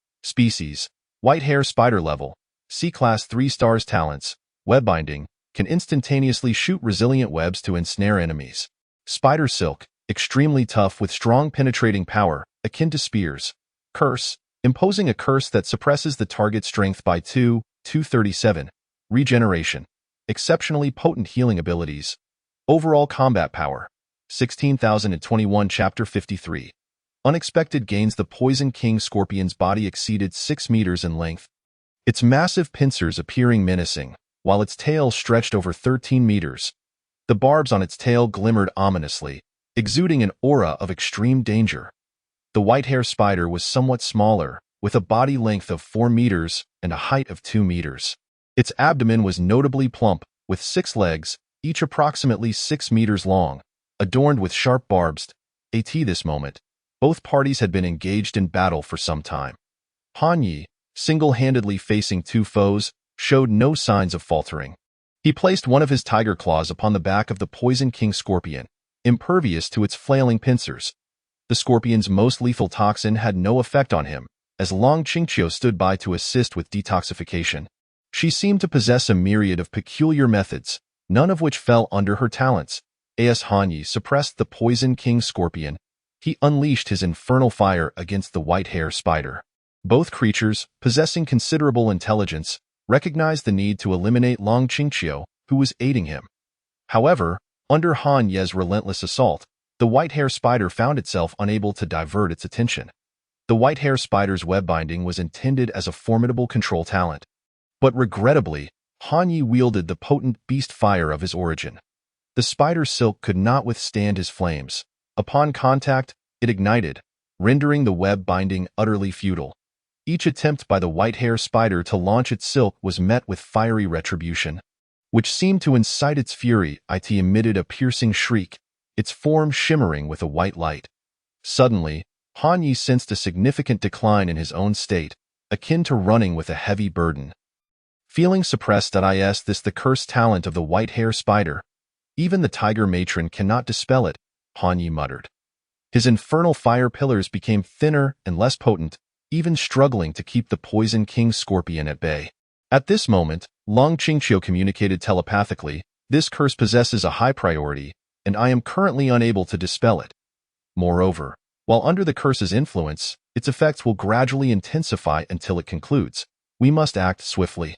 White Hair Spider level. C-Class 3 stars talents. Web binding. Can instantaneously shoot resilient webs to ensnare enemies. Spider Silk. Extremely tough with strong penetrating power, akin to spears. Curse. Imposing a curse that suppresses the target's strength by 237. Regeneration. Exceptionally potent healing abilities. Overall combat power. 16,021. Chapter 53. Unexpected gains. The Poison King Scorpion's body exceeded 6 meters in length, its massive pincers appearing menacing, while its tail stretched over 13 meters. The barbs on its tail glimmered ominously, exuding an aura of extreme danger. The white hair spider was somewhat smaller, with a body length of 4 meters and a height of 2 meters. Its abdomen was notably plump, with 6 legs, each approximately 6 meters long, adorned with sharp barbs. At this moment, both parties had been engaged in battle for some time. Han Yi, single-handedly facing 2 foes, showed no signs of faltering. He placed one of his tiger claws upon the back of the Poison King Scorpion, impervious to its flailing pincers. The scorpion's most lethal toxin had no effect on him, as Long Qingqiu stood by to assist with detoxification. She seemed to possess a myriad of peculiar methods, none of which fell under her talents. As Han Yi suppressed the Poison King Scorpion, he unleashed his infernal fire against the white hair spider. Both creatures, possessing considerable intelligence, recognized the need to eliminate Long Qingqiu, who was aiding him. However, under Han Ye's relentless assault, the white hair spider found itself unable to divert its attention. The white hair spider's web binding was intended as a formidable control talent. But regrettably, Han Yi wielded the potent beast fire of his origin. The spider's silk could not withstand his flames. Upon contact, it ignited, rendering the web binding utterly futile. Each attempt by the white hair spider to launch its silk was met with fiery retribution, which seemed to incite its fury. It emitted a piercing shriek, its form shimmering with a white light. Suddenly, Han Yi sensed a significant decline in his own state, akin to running with a heavy burden. Feeling suppressed at the cursed talent of the white hair spider, even the tiger matron cannot dispel it, Han Yi muttered. His infernal fire pillars became thinner and less potent, even struggling to keep the Poison King Scorpion at bay. At this moment, Long Qingqiu communicated telepathically, "This curse possesses a high priority, and I am currently unable to dispel it. Moreover, while under the curse's influence, its effects will gradually intensify until it concludes. We must act swiftly.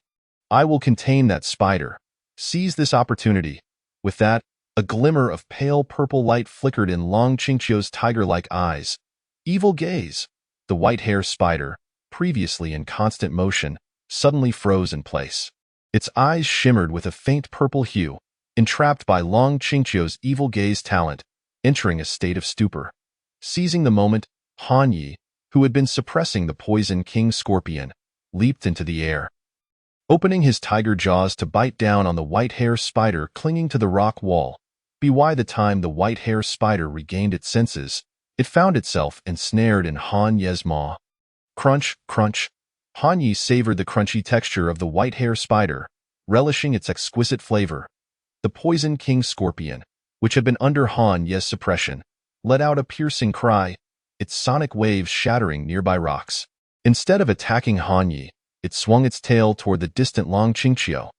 I will contain that spider. Seize this opportunity." With that, a glimmer of pale purple light flickered in Long Qingqiu's tiger-like eyes. Evil gaze. The white hair spider, previously in constant motion, suddenly froze in place. Its eyes shimmered with a faint purple hue, entrapped by Long Qingqiu's evil gaze talent, entering a state of stupor. Seizing the moment, Han Yi, who had been suppressing the Poison King Scorpion, leaped into the air. Opening his tiger jaws to bite down on the white hair spider clinging to the rock wall, by the time the white hair spider regained its senses, it found itself ensnared in Han Ye's maw. Crunch, crunch. Han Yi savored the crunchy texture of the white hair spider, relishing its exquisite flavor. The Poison King Scorpion, which had been under Han Ye's suppression, let out a piercing cry, its sonic waves shattering nearby rocks. Instead of attacking Han Yi, it swung its tail toward the distant Long Qingqiu.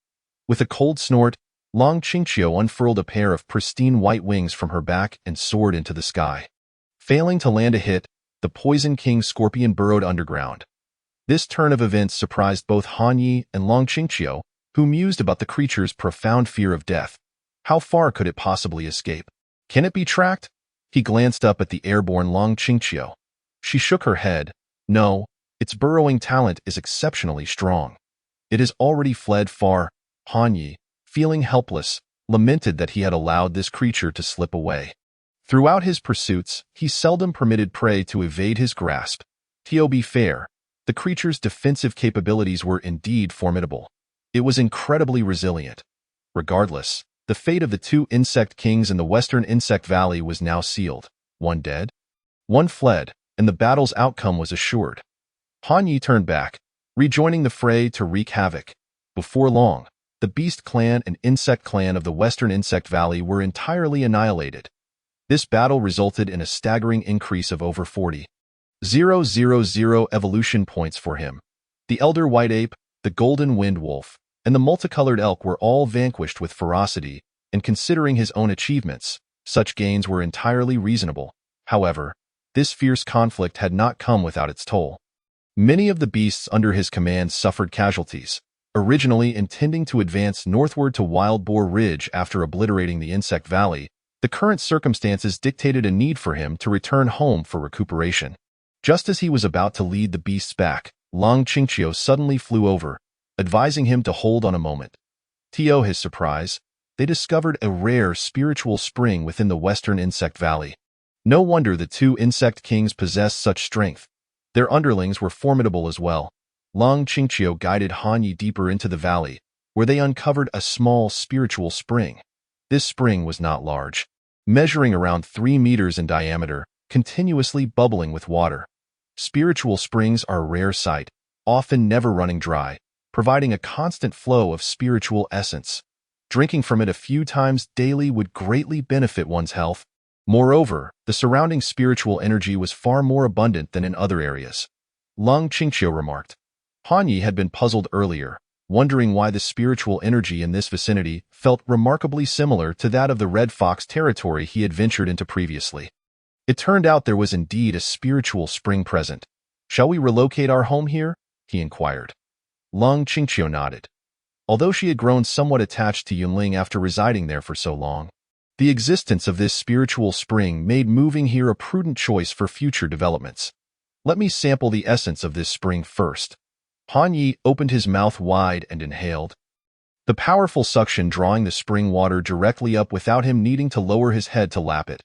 With a cold snort, Long Qingqiu unfurled a pair of pristine white wings from her back and soared into the sky. Failing to land a hit, the Poison King Scorpion burrowed underground. This turn of events surprised both Han Yi and Long Qingqiu, who mused about the creature's profound fear of death. How far could it possibly escape? Can it be tracked? He glanced up at the airborne Long Qingqiu. She shook her head. No, Its burrowing talent is exceptionally strong. It has already fled far. Han Yi, feeling helpless, lamented that he had allowed this creature to slip away. Throughout his pursuits, he seldom permitted prey to evade his grasp. To be fair, the creature's defensive capabilities were indeed formidable. It was incredibly resilient. Regardless, the fate of the two insect kings in the western insect valley was now sealed. One dead, one fled, and the battle's outcome was assured. Han Yi turned back, rejoining the fray to wreak havoc. Before long, the beast clan and insect clan of the western insect valley were entirely annihilated. This battle resulted in a staggering increase of over 40,000 evolution points for him. The elder white ape, the golden wind wolf, and the multicolored elk were all vanquished with ferocity, and considering his own achievements, such gains were entirely reasonable. However, this fierce conflict had not come without its toll. Many of the beasts under his command suffered casualties, originally intending to advance northward to Wild Boar Ridge after obliterating the insect valley. The current circumstances dictated a need for him to return home for recuperation. Just as he was about to lead the beasts back, Long Qingqiu suddenly flew over, advising him to hold on a moment. To his surprise, they discovered a rare spiritual spring within the western insect valley. No wonder the two insect kings possessed such strength. Their underlings were formidable as well. Long Qingqiu guided Han Yi deeper into the valley, where they uncovered a small spiritual spring. This spring was not large, measuring around 3 meters in diameter, continuously bubbling with water. Spiritual springs are a rare sight, often never running dry, providing a constant flow of spiritual essence. Drinking from it a few times daily would greatly benefit one's health. Moreover, the surrounding spiritual energy was far more abundant than in other areas. Long Qingqiu remarked. Han Yi had been puzzled earlier, wondering why the spiritual energy in this vicinity felt remarkably similar to that of the Red Fox territory he had ventured into previously. It turned out there was indeed a spiritual spring present. "Shall we relocate our home here?" he inquired. Long Qingqiu nodded. Although she had grown somewhat attached to Yunling after residing there for so long, the existence of this spiritual spring made moving here a prudent choice for future developments. "Let me sample the essence of this spring first." Han Yi opened his mouth wide and inhaled, the powerful suction drawing the spring water directly up without him needing to lower his head to lap it.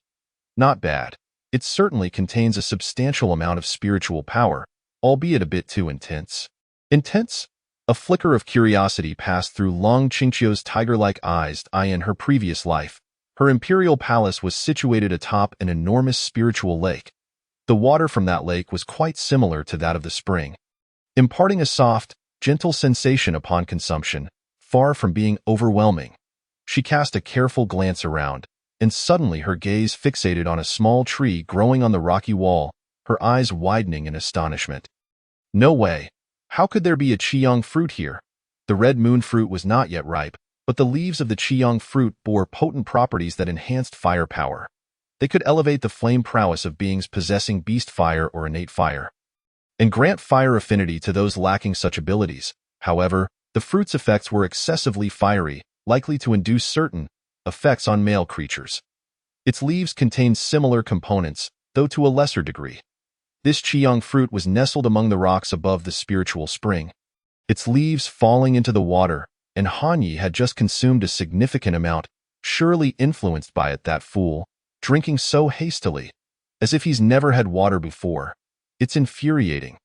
Not bad. It certainly contains a substantial amount of spiritual power, albeit a bit too intense. Intense? A flicker of curiosity passed through Long Qingqiu's tiger-like eyes. In her previous life, her imperial palace was situated atop an enormous spiritual lake. The water from that lake was quite similar to that of the spring, imparting a soft, gentle sensation upon consumption, far from being overwhelming. She cast a careful glance around, and suddenly her gaze fixated on a small tree growing on the rocky wall, her eyes widening in astonishment. No way! How could there be a Qiyang fruit here? The red moon fruit was not yet ripe, but the leaves of the Qiyang fruit bore potent properties that enhanced firepower. They could elevate the flame prowess of beings possessing beast fire or innate fire, and grant fire affinity to those lacking such abilities. However, the fruit's effects were excessively fiery, likely to induce certain effects on male creatures. Its leaves contained similar components, though to a lesser degree. This Qiyang fruit was nestled among the rocks above the spiritual spring, its leaves falling into the water, and Han Yi had just consumed a significant amount, surely influenced by it, that fool, drinking so hastily, as if he's never had water before. It's infuriating.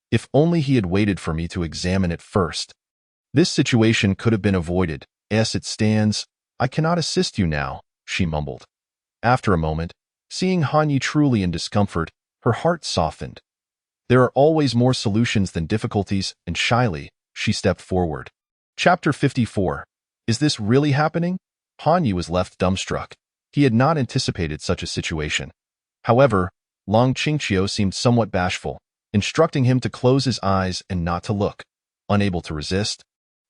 If only he had waited for me to examine it first. This situation could have been avoided. As it stands, I cannot assist you now, she mumbled. After a moment, seeing Han Yi truly in discomfort, her heart softened. There are always more solutions than difficulties, and shyly, she stepped forward. Chapter 54. Is this really happening? Han Yi was left dumbstruck. He had not anticipated such a situation. However, Long Qingqiu seemed somewhat bashful, instructing him to close his eyes and not to look. Unable to resist,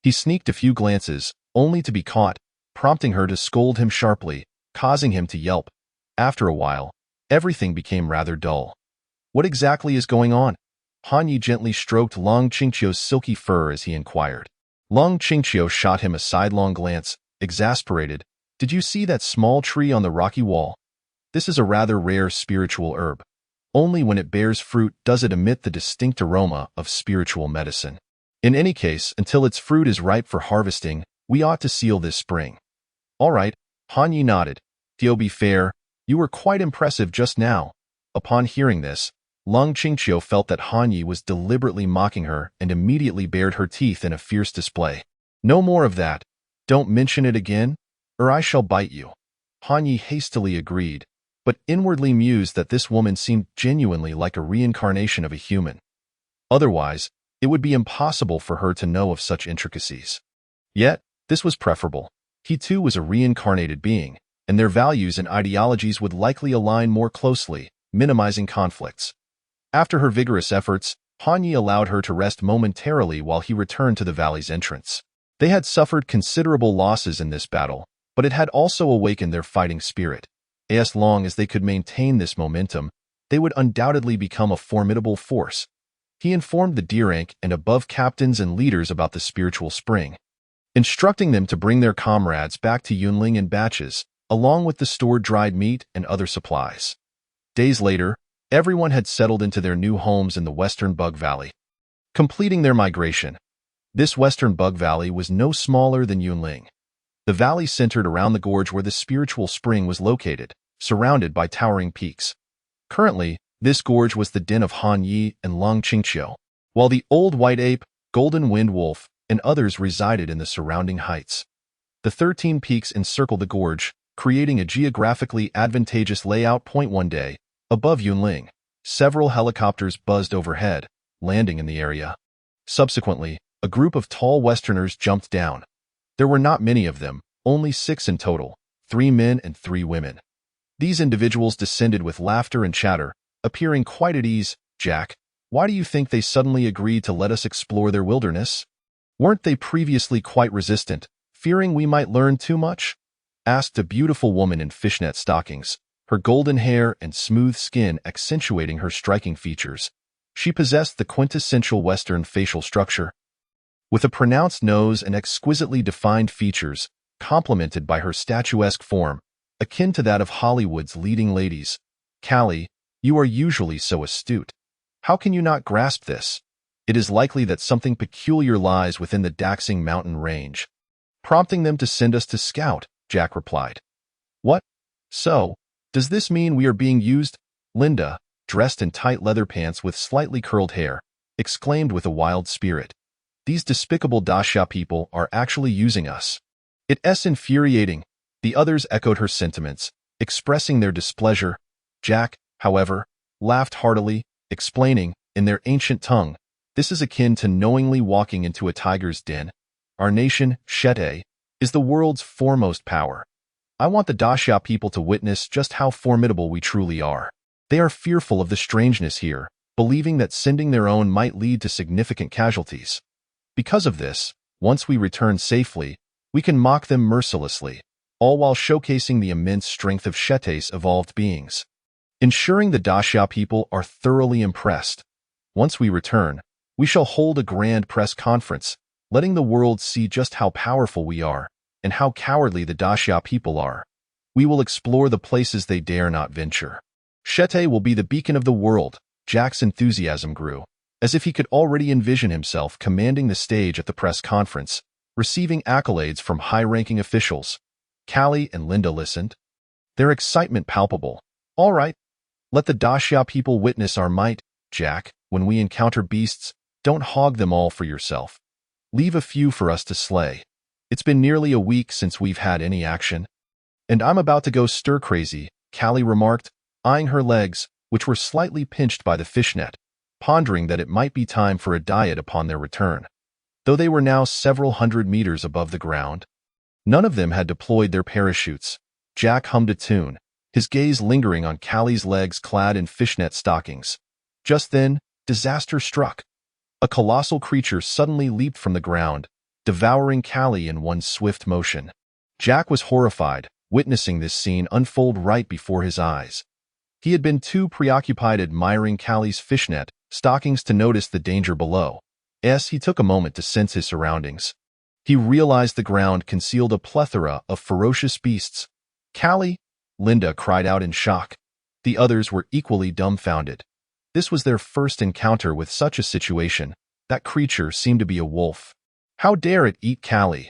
he sneaked a few glances, only to be caught, prompting her to scold him sharply, causing him to yelp. After a while, everything became rather dull. What exactly is going on? Han Yi gently stroked Long Qingqiu's silky fur as he inquired. Long Qingqiu shot him a sidelong glance, exasperated. Did you see that small tree on the rocky wall? This is a rather rare spiritual herb. Only when it bears fruit does it emit the distinct aroma of spiritual medicine. In any case, until its fruit is ripe for harvesting, we ought to seal this spring. All right, Han Yi nodded. To be fair, you were quite impressive just now. Upon hearing this, Lung Qingqiu felt that Han Yi was deliberately mocking her and immediately bared her teeth in a fierce display. No more of that. Don't mention it again, or I shall bite you. Han Yi hastily agreed, but inwardly mused that this woman seemed genuinely like a reincarnation of a human. Otherwise, it would be impossible for her to know of such intricacies. Yet, this was preferable. He too was a reincarnated being, and their values and ideologies would likely align more closely, minimizing conflicts. After her vigorous efforts, Han Yi allowed her to rest momentarily while he returned to the valley's entrance. They had suffered considerable losses in this battle, but it had also awakened their fighting spirit. As long as they could maintain this momentum, they would undoubtedly become a formidable force. He informed the D-rank and above captains and leaders about the spiritual spring, instructing them to bring their comrades back to Yunling in batches, along with the stored dried meat and other supplies. Days later, everyone had settled into their new homes in the Western Bug Valley, completing their migration. This Western Bug Valley was no smaller than Yunling. The valley centered around the gorge where the spiritual spring was located, surrounded by towering peaks. Currently, this gorge was the den of Han Yi and Lung Qingqiu, while the Old White Ape, Golden Wind Wolf, and others resided in the surrounding heights. The 13 peaks encircled the gorge, creating a geographically advantageous layout. One day, above Yunling, several helicopters buzzed overhead, landing in the area. Subsequently, a group of tall Westerners jumped down. There were not many of them, only 6 in total, 3 men and 3 women. These individuals descended with laughter and chatter, appearing quite at ease. Jack, why do you think they suddenly agreed to let us explore their wilderness? Weren't they previously quite resistant, fearing we might learn too much? Asked a beautiful woman in fishnet stockings, her golden hair and smooth skin accentuating her striking features. She possessed the quintessential Western facial structure, with a pronounced nose and exquisitely defined features, complemented by her statuesque form, akin to that of Hollywood's leading ladies. Callie, you are usually so astute. How can you not grasp this? It is likely that something peculiar lies within the Daxing mountain range, prompting them to send us to scout, Jack replied. What? So, does this mean we are being used? Linda, dressed in tight leather pants with slightly curled hair, exclaimed with a wild spirit. These despicable Daxia people are actually using us. It's infuriating. The others echoed her sentiments, expressing their displeasure. Jack, however, laughed heartily, explaining, in their ancient tongue, this is akin to knowingly walking into a tiger's den. Our nation, Shete, is the world's foremost power. I want the Daxia people to witness just how formidable we truly are. They are fearful of the strangeness here, believing that sending their own might lead to significant casualties. Because of this, once we return safely, we can mock them mercilessly, all while showcasing the immense strength of Shete's evolved beings, ensuring the Daxia people are thoroughly impressed. Once we return, we shall hold a grand press conference, letting the world see just how powerful we are and how cowardly the Daxia people are. We will explore the places they dare not venture. Shete will be the beacon of the world. Jack's enthusiasm grew, as if he could already envision himself commanding the stage at the press conference, receiving accolades from high-ranking officials. Callie and Linda listened, their excitement palpable. All right, let the Daxia people witness our might, Jack. When we encounter beasts, don't hog them all for yourself. Leave a few for us to slay. It's been nearly a week since we've had any action. And I'm about to go stir-crazy, Callie remarked, eyeing her legs, which were slightly pinched by the fishnet, pondering that it might be time for a diet upon their return. Though they were now several hundred meters above the ground, none of them had deployed their parachutes. Jack hummed a tune, his gaze lingering on Callie's legs clad in fishnet stockings. Just then, disaster struck. A colossal creature suddenly leaped from the ground, devouring Callie in one swift motion. Jack was horrified, witnessing this scene unfold right before his eyes. He had been too preoccupied admiring Callie's fishnet stockings to notice the danger below. He took a moment to sense his surroundings. He realized the ground concealed a plethora of ferocious beasts. Callie, Linda cried out in shock. The others were equally dumbfounded. This was their first encounter with such a situation. That creature seemed to be a wolf. How dare it eat Callie?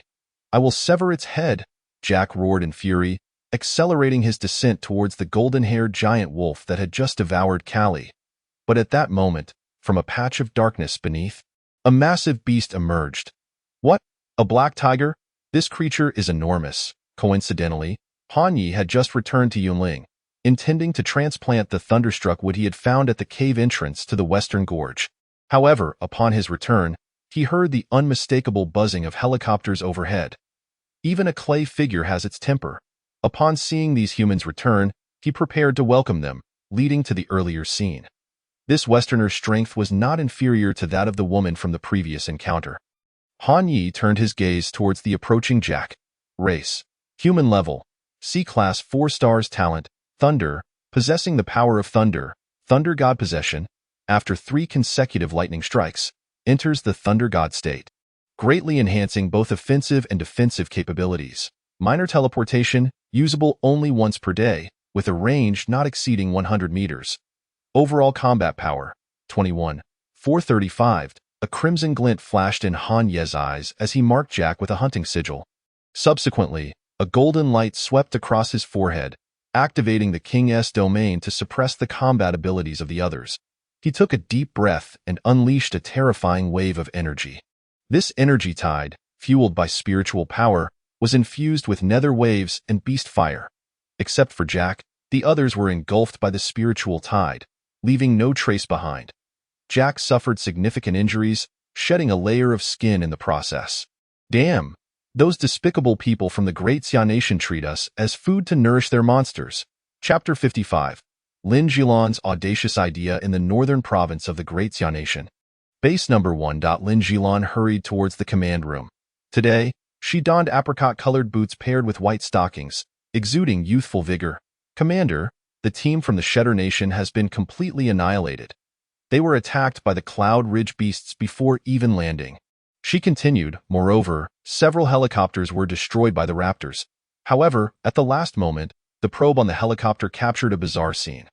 I will sever its head, Jack roared in fury, accelerating his descent towards the golden-haired giant wolf that had just devoured Callie. But at that moment, from a patch of darkness beneath, a massive beast emerged. What? A black tiger? This creature is enormous. Coincidentally, Han Yi had just returned to Yunling, intending to transplant the thunderstruck wood he had found at the cave entrance to the western gorge. However, upon his return, he heard the unmistakable buzzing of helicopters overhead. Even a clay figure has its temper. Upon seeing these humans return, he prepared to welcome them, leading to the earlier scene. This Westerner's strength was not inferior to that of the woman from the previous encounter. Han Yi turned his gaze towards the approaching Jack. Race. Human level. C-Class 4 stars talent. Thunder. Possessing the power of thunder. Thunder God possession. After 3 consecutive lightning strikes, enters the Thunder God state, greatly enhancing both offensive and defensive capabilities. Minor teleportation, usable only once per day, with a range not exceeding 100 meters. Overall combat power, 21. 435. A crimson glint flashed in Han Ye's eyes as he marked Jack with a hunting sigil. Subsequently, a golden light swept across his forehead, activating the King's domain to suppress the combat abilities of the others. He took a deep breath and unleashed a terrifying wave of energy. This energy tide, fueled by spiritual power, was infused with nether waves and beast fire. Except for Jack, the others were engulfed by the spiritual tide, leaving no trace behind. Jack suffered significant injuries, shedding a layer of skin in the process. Damn! Those despicable people from the Great Xia Nation treat us as food to nourish their monsters. Chapter 55. Lin Jilan's audacious idea in the northern province of the Great Xia Nation. Base number 1. Lin Jilan hurried towards the command room. Today, she donned apricot-colored boots paired with white stockings, exuding youthful vigor. Commander, the team from the Shedder Nation has been completely annihilated. They were attacked by the Cloud Ridge beasts before even landing. She continued, moreover, several helicopters were destroyed by the raptors. However, at the last moment, the probe on the helicopter captured a bizarre scene.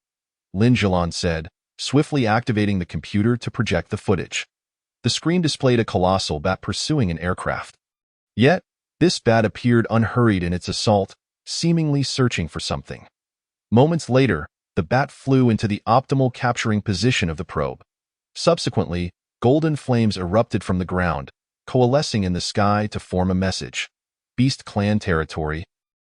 Lin Jilan said, swiftly activating the computer to project the footage. The screen displayed a colossal bat pursuing an aircraft. Yet, this bat appeared unhurried in its assault, seemingly searching for something. Moments later, the bat flew into the optimal capturing position of the probe. Subsequently, golden flames erupted from the ground, coalescing in the sky to form a message. Beast Clan territory.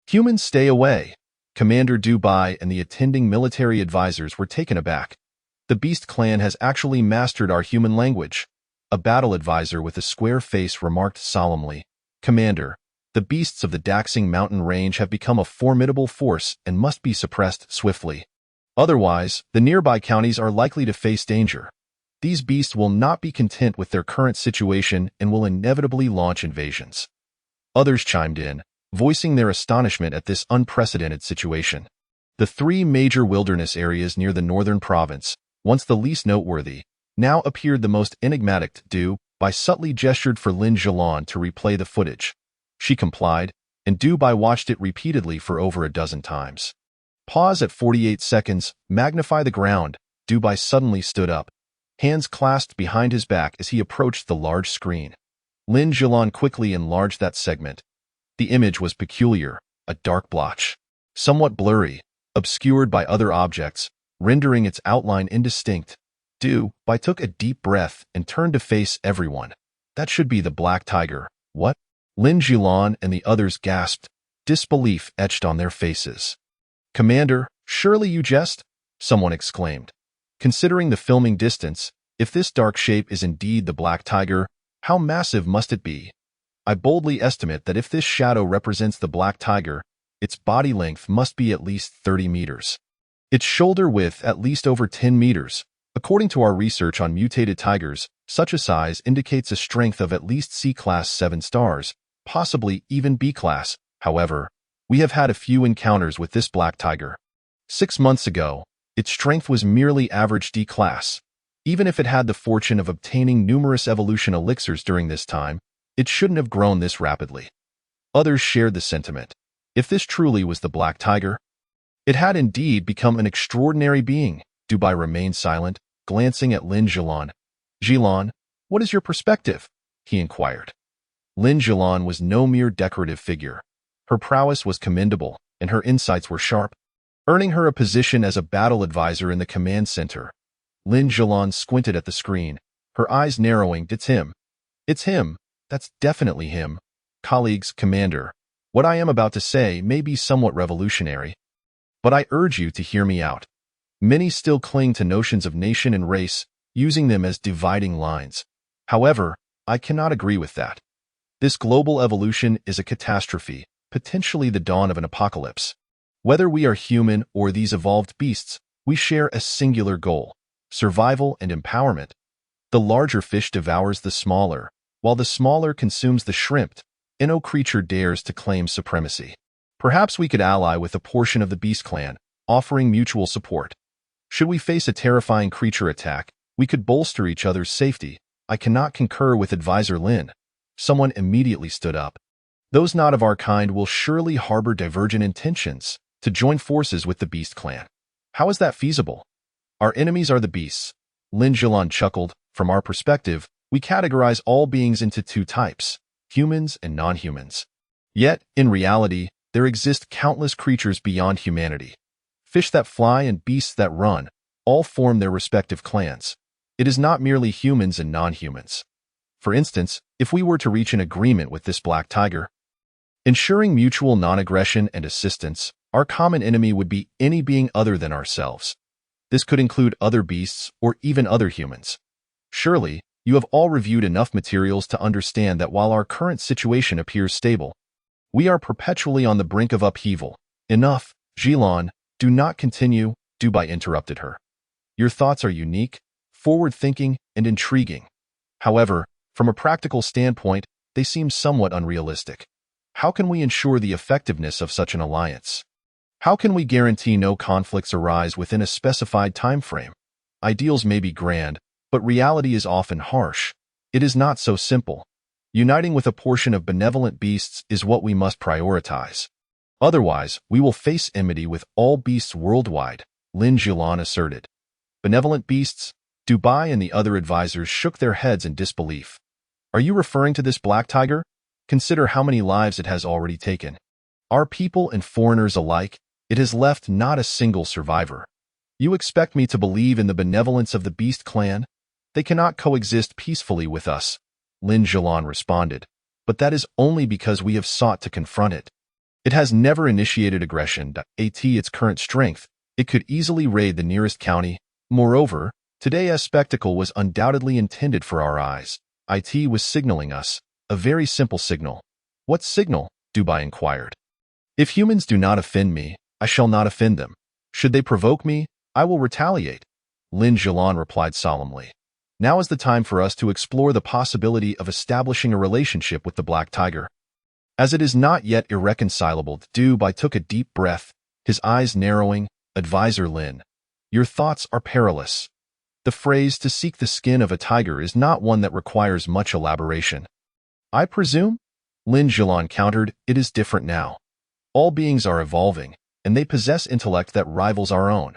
Humans stay away. Commander Dubai and the attending military advisors were taken aback. The Beast Clan has actually mastered our human language. A battle advisor with a square face remarked solemnly, Commander, the beasts of the Daxing mountain range have become a formidable force and must be suppressed swiftly. Otherwise, the nearby counties are likely to face danger. These beasts will not be content with their current situation and will inevitably launch invasions. Others chimed in, voicing their astonishment at this unprecedented situation. The 3 major wilderness areas near the northern province, once the least noteworthy, now appeared the most enigmatic. Dubai subtly gestured for Lin Jilan to replay the footage. She complied, and Dubai watched it repeatedly for over a dozen times. Pause at 48 seconds, magnify the ground. Dubai suddenly stood up, hands clasped behind his back as he approached the large screen. Lin Jilan quickly enlarged that segment. The image was peculiar, a dark blotch, somewhat blurry, obscured by other objects, rendering its outline indistinct. Dubai took a deep breath and turned to face everyone. That should be the black tiger. What? Lin Jilan and the others gasped, disbelief etched on their faces. Commander, surely you jest? Someone exclaimed. Considering the filming distance, if this dark shape is indeed the black tiger, how massive must it be? I boldly estimate that if this shadow represents the black tiger, its body length must be at least 30 meters. Its shoulder width at least over 10 meters. According to our research on mutated tigers, such a size indicates a strength of at least C-Class 7 stars, possibly even B-Class. However, we have had a few encounters with this black tiger. 6 months ago, its strength was merely average D-Class. Even if it had the fortune of obtaining numerous evolution elixirs during this time, it shouldn't have grown this rapidly. Others shared the sentiment. If this truly was the black tiger, It had indeed become an extraordinary being. Dubai remained silent, glancing at Lin Jilan. Jilan, what is your perspective? He inquired. Lin Jilan was no mere decorative figure. Her prowess was commendable, and her insights were sharp, earning her a position as a battle advisor in the command center. Lin Jilan squinted at the screen, her eyes narrowing. It's him. It's him. That's definitely him. Colleagues, Commander, what I am about to say may be somewhat revolutionary, but I urge you to hear me out. Many still cling to notions of nation and race, using them as dividing lines. However, I cannot agree with that. This global evolution is a catastrophe, potentially the dawn of an apocalypse. Whether we are human or these evolved beasts, we share a singular goal: survival and empowerment. The larger fish devours the smaller, while the smaller consumes the shrimp. No creature dares to claim supremacy. Perhaps we could ally with a portion of the beast clan, offering mutual support. Should we face a terrifying creature attack, we could bolster each other's safety. I cannot concur with Advisor Lin. Someone immediately stood up. Those not of our kind will surely harbor divergent intentions to join forces with the beast clan. How is that feasible? Our enemies are the beasts. Lin Jilan chuckled. From our perspective, we categorize all beings into two types: humans and non-humans. Yet, in reality, there exist countless creatures beyond humanity. Fish that fly and beasts that run, all form their respective clans. It is not merely humans and non-humans. For instance, if we were to reach an agreement with this black tiger, ensuring mutual non-aggression and assistance, our common enemy would be any being other than ourselves. This could include other beasts or even other humans. Surely, you have all reviewed enough materials to understand that while our current situation appears stable, we are perpetually on the brink of upheaval. Enough, Jilan, do not continue, Dubai interrupted her. Your thoughts are unique, forward-thinking, and intriguing. However, from a practical standpoint, they seem somewhat unrealistic. How can we ensure the effectiveness of such an alliance? How can we guarantee no conflicts arise within a specified time frame? Ideals may be grand, but reality is often harsh. It is not so simple. Uniting with a portion of benevolent beasts is what we must prioritize. Otherwise, we will face enmity with all beasts worldwide, Lin Jilan asserted. Benevolent beasts? Dubai and the other advisors shook their heads in disbelief. Are you referring to this black tiger? Consider how many lives it has already taken. Our people and foreigners alike, it has left not a single survivor. You expect me to believe in the benevolence of the beast clan? They cannot coexist peacefully with us, Lin Jilan responded, but that is only because we have sought to confront it. It has never initiated aggression. At its current strength, it could easily raid the nearest county. Moreover, today's spectacle was undoubtedly intended for our eyes. It was signaling us, a very simple signal. What signal? Dubai inquired. If humans do not offend me, I shall not offend them. Should they provoke me, I will retaliate, Lin Jilan replied solemnly. Now is the time for us to explore the possibility of establishing a relationship with the black tiger. As it is not yet irreconcilable, Dubai took a deep breath, his eyes narrowing. Advisor Lin, your thoughts are perilous. The phrase "to seek the skin of a tiger" is not one that requires much elaboration. I presume? Lin Jilan countered, it is different now. All beings are evolving, and they possess intellect that rivals our own.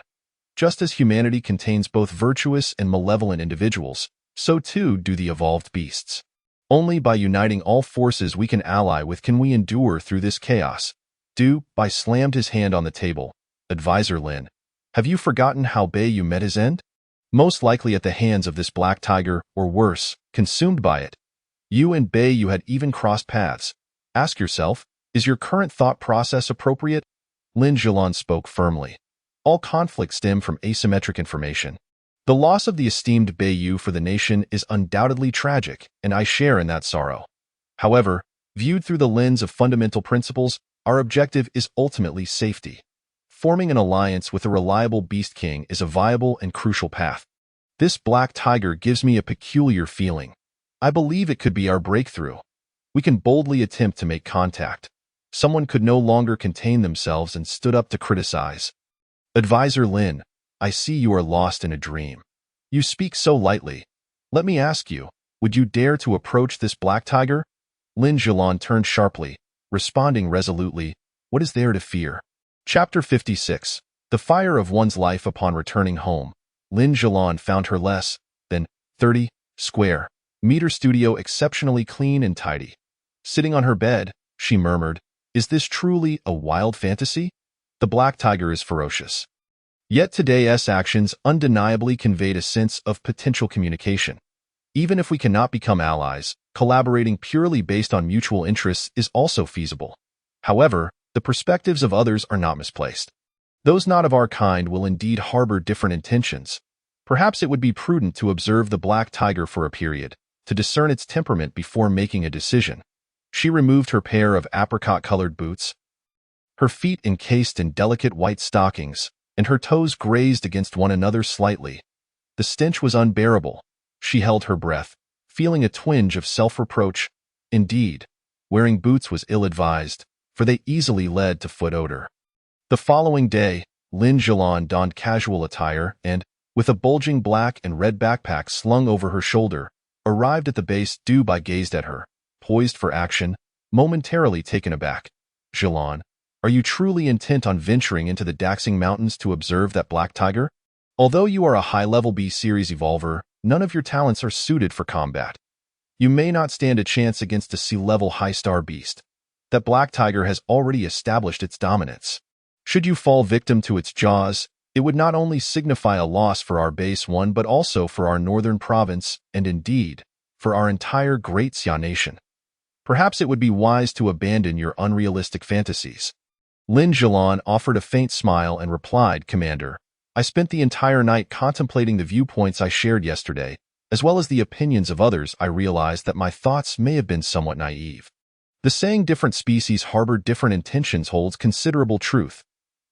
Just as humanity contains both virtuous and malevolent individuals, so too do the evolved beasts. Only by uniting all forces we can ally with can we endure through this chaos. Dubai slammed his hand on the table. Advisor Lin, have you forgotten how Bayu met his end? Most likely at the hands of this black tiger, or worse, consumed by it. You and Bayu had even crossed paths. Ask yourself, is your current thought process appropriate? Lin Jilan spoke firmly. All conflicts stem from asymmetric information. The loss of the esteemed Bayu for the nation is undoubtedly tragic, and I share in that sorrow. However, viewed through the lens of fundamental principles, our objective is ultimately safety. Forming an alliance with a reliable beast king is a viable and crucial path. This black tiger gives me a peculiar feeling. I believe it could be our breakthrough. We can boldly attempt to make contact. Someone could no longer contain themselves and stood up to criticize. Advisor Lin, I see you are lost in a dream. You speak so lightly. Let me ask you, would you dare to approach this black tiger? Lin Jilan turned sharply, responding resolutely, what is there to fear? Chapter 56. The Fire of One's Life Upon Returning Home. Lin Jilan found her less than 30 square meter studio exceptionally clean and tidy. Sitting on her bed, she murmured, "Is this truly a wild fantasy? The black tiger is ferocious." Yet today's actions undeniably conveyed a sense of potential communication. Even if we cannot become allies, collaborating purely based on mutual interests is also feasible. However, the perspectives of others are not misplaced. Those not of our kind will indeed harbor different intentions. Perhaps it would be prudent to observe the black tiger for a period, to discern its temperament before making a decision. She removed her pair of apricot-colored boots, her feet encased in delicate white stockings, and her toes grazed against one another slightly. The stench was unbearable. She held her breath, feeling a twinge of self-reproach. Indeed, wearing boots was ill-advised, for they easily led to foot odor. The following day, Lin Jilan donned casual attire and, with a bulging black and red backpack slung over her shoulder, arrived at the base. Dubai gazed at her, poised for action, momentarily taken aback. "Jilan, are you truly intent on venturing into the Daxing Mountains to observe that black tiger? Although you are a high-level B-series evolver, none of your talents are suited for combat. You may not stand a chance against a sea-level high-star beast. That black tiger has already established its dominance. Should you fall victim to its jaws, it would not only signify a loss for our base one but also for our northern province and indeed, for our entire Great Xia nation. Perhaps it would be wise to abandon your unrealistic fantasies." Lin Jilan offered a faint smile and replied, "Commander, I spent the entire night contemplating the viewpoints I shared yesterday, as well as the opinions of others. I realized that my thoughts may have been somewhat naive. The saying different species harbor different intentions holds considerable truth.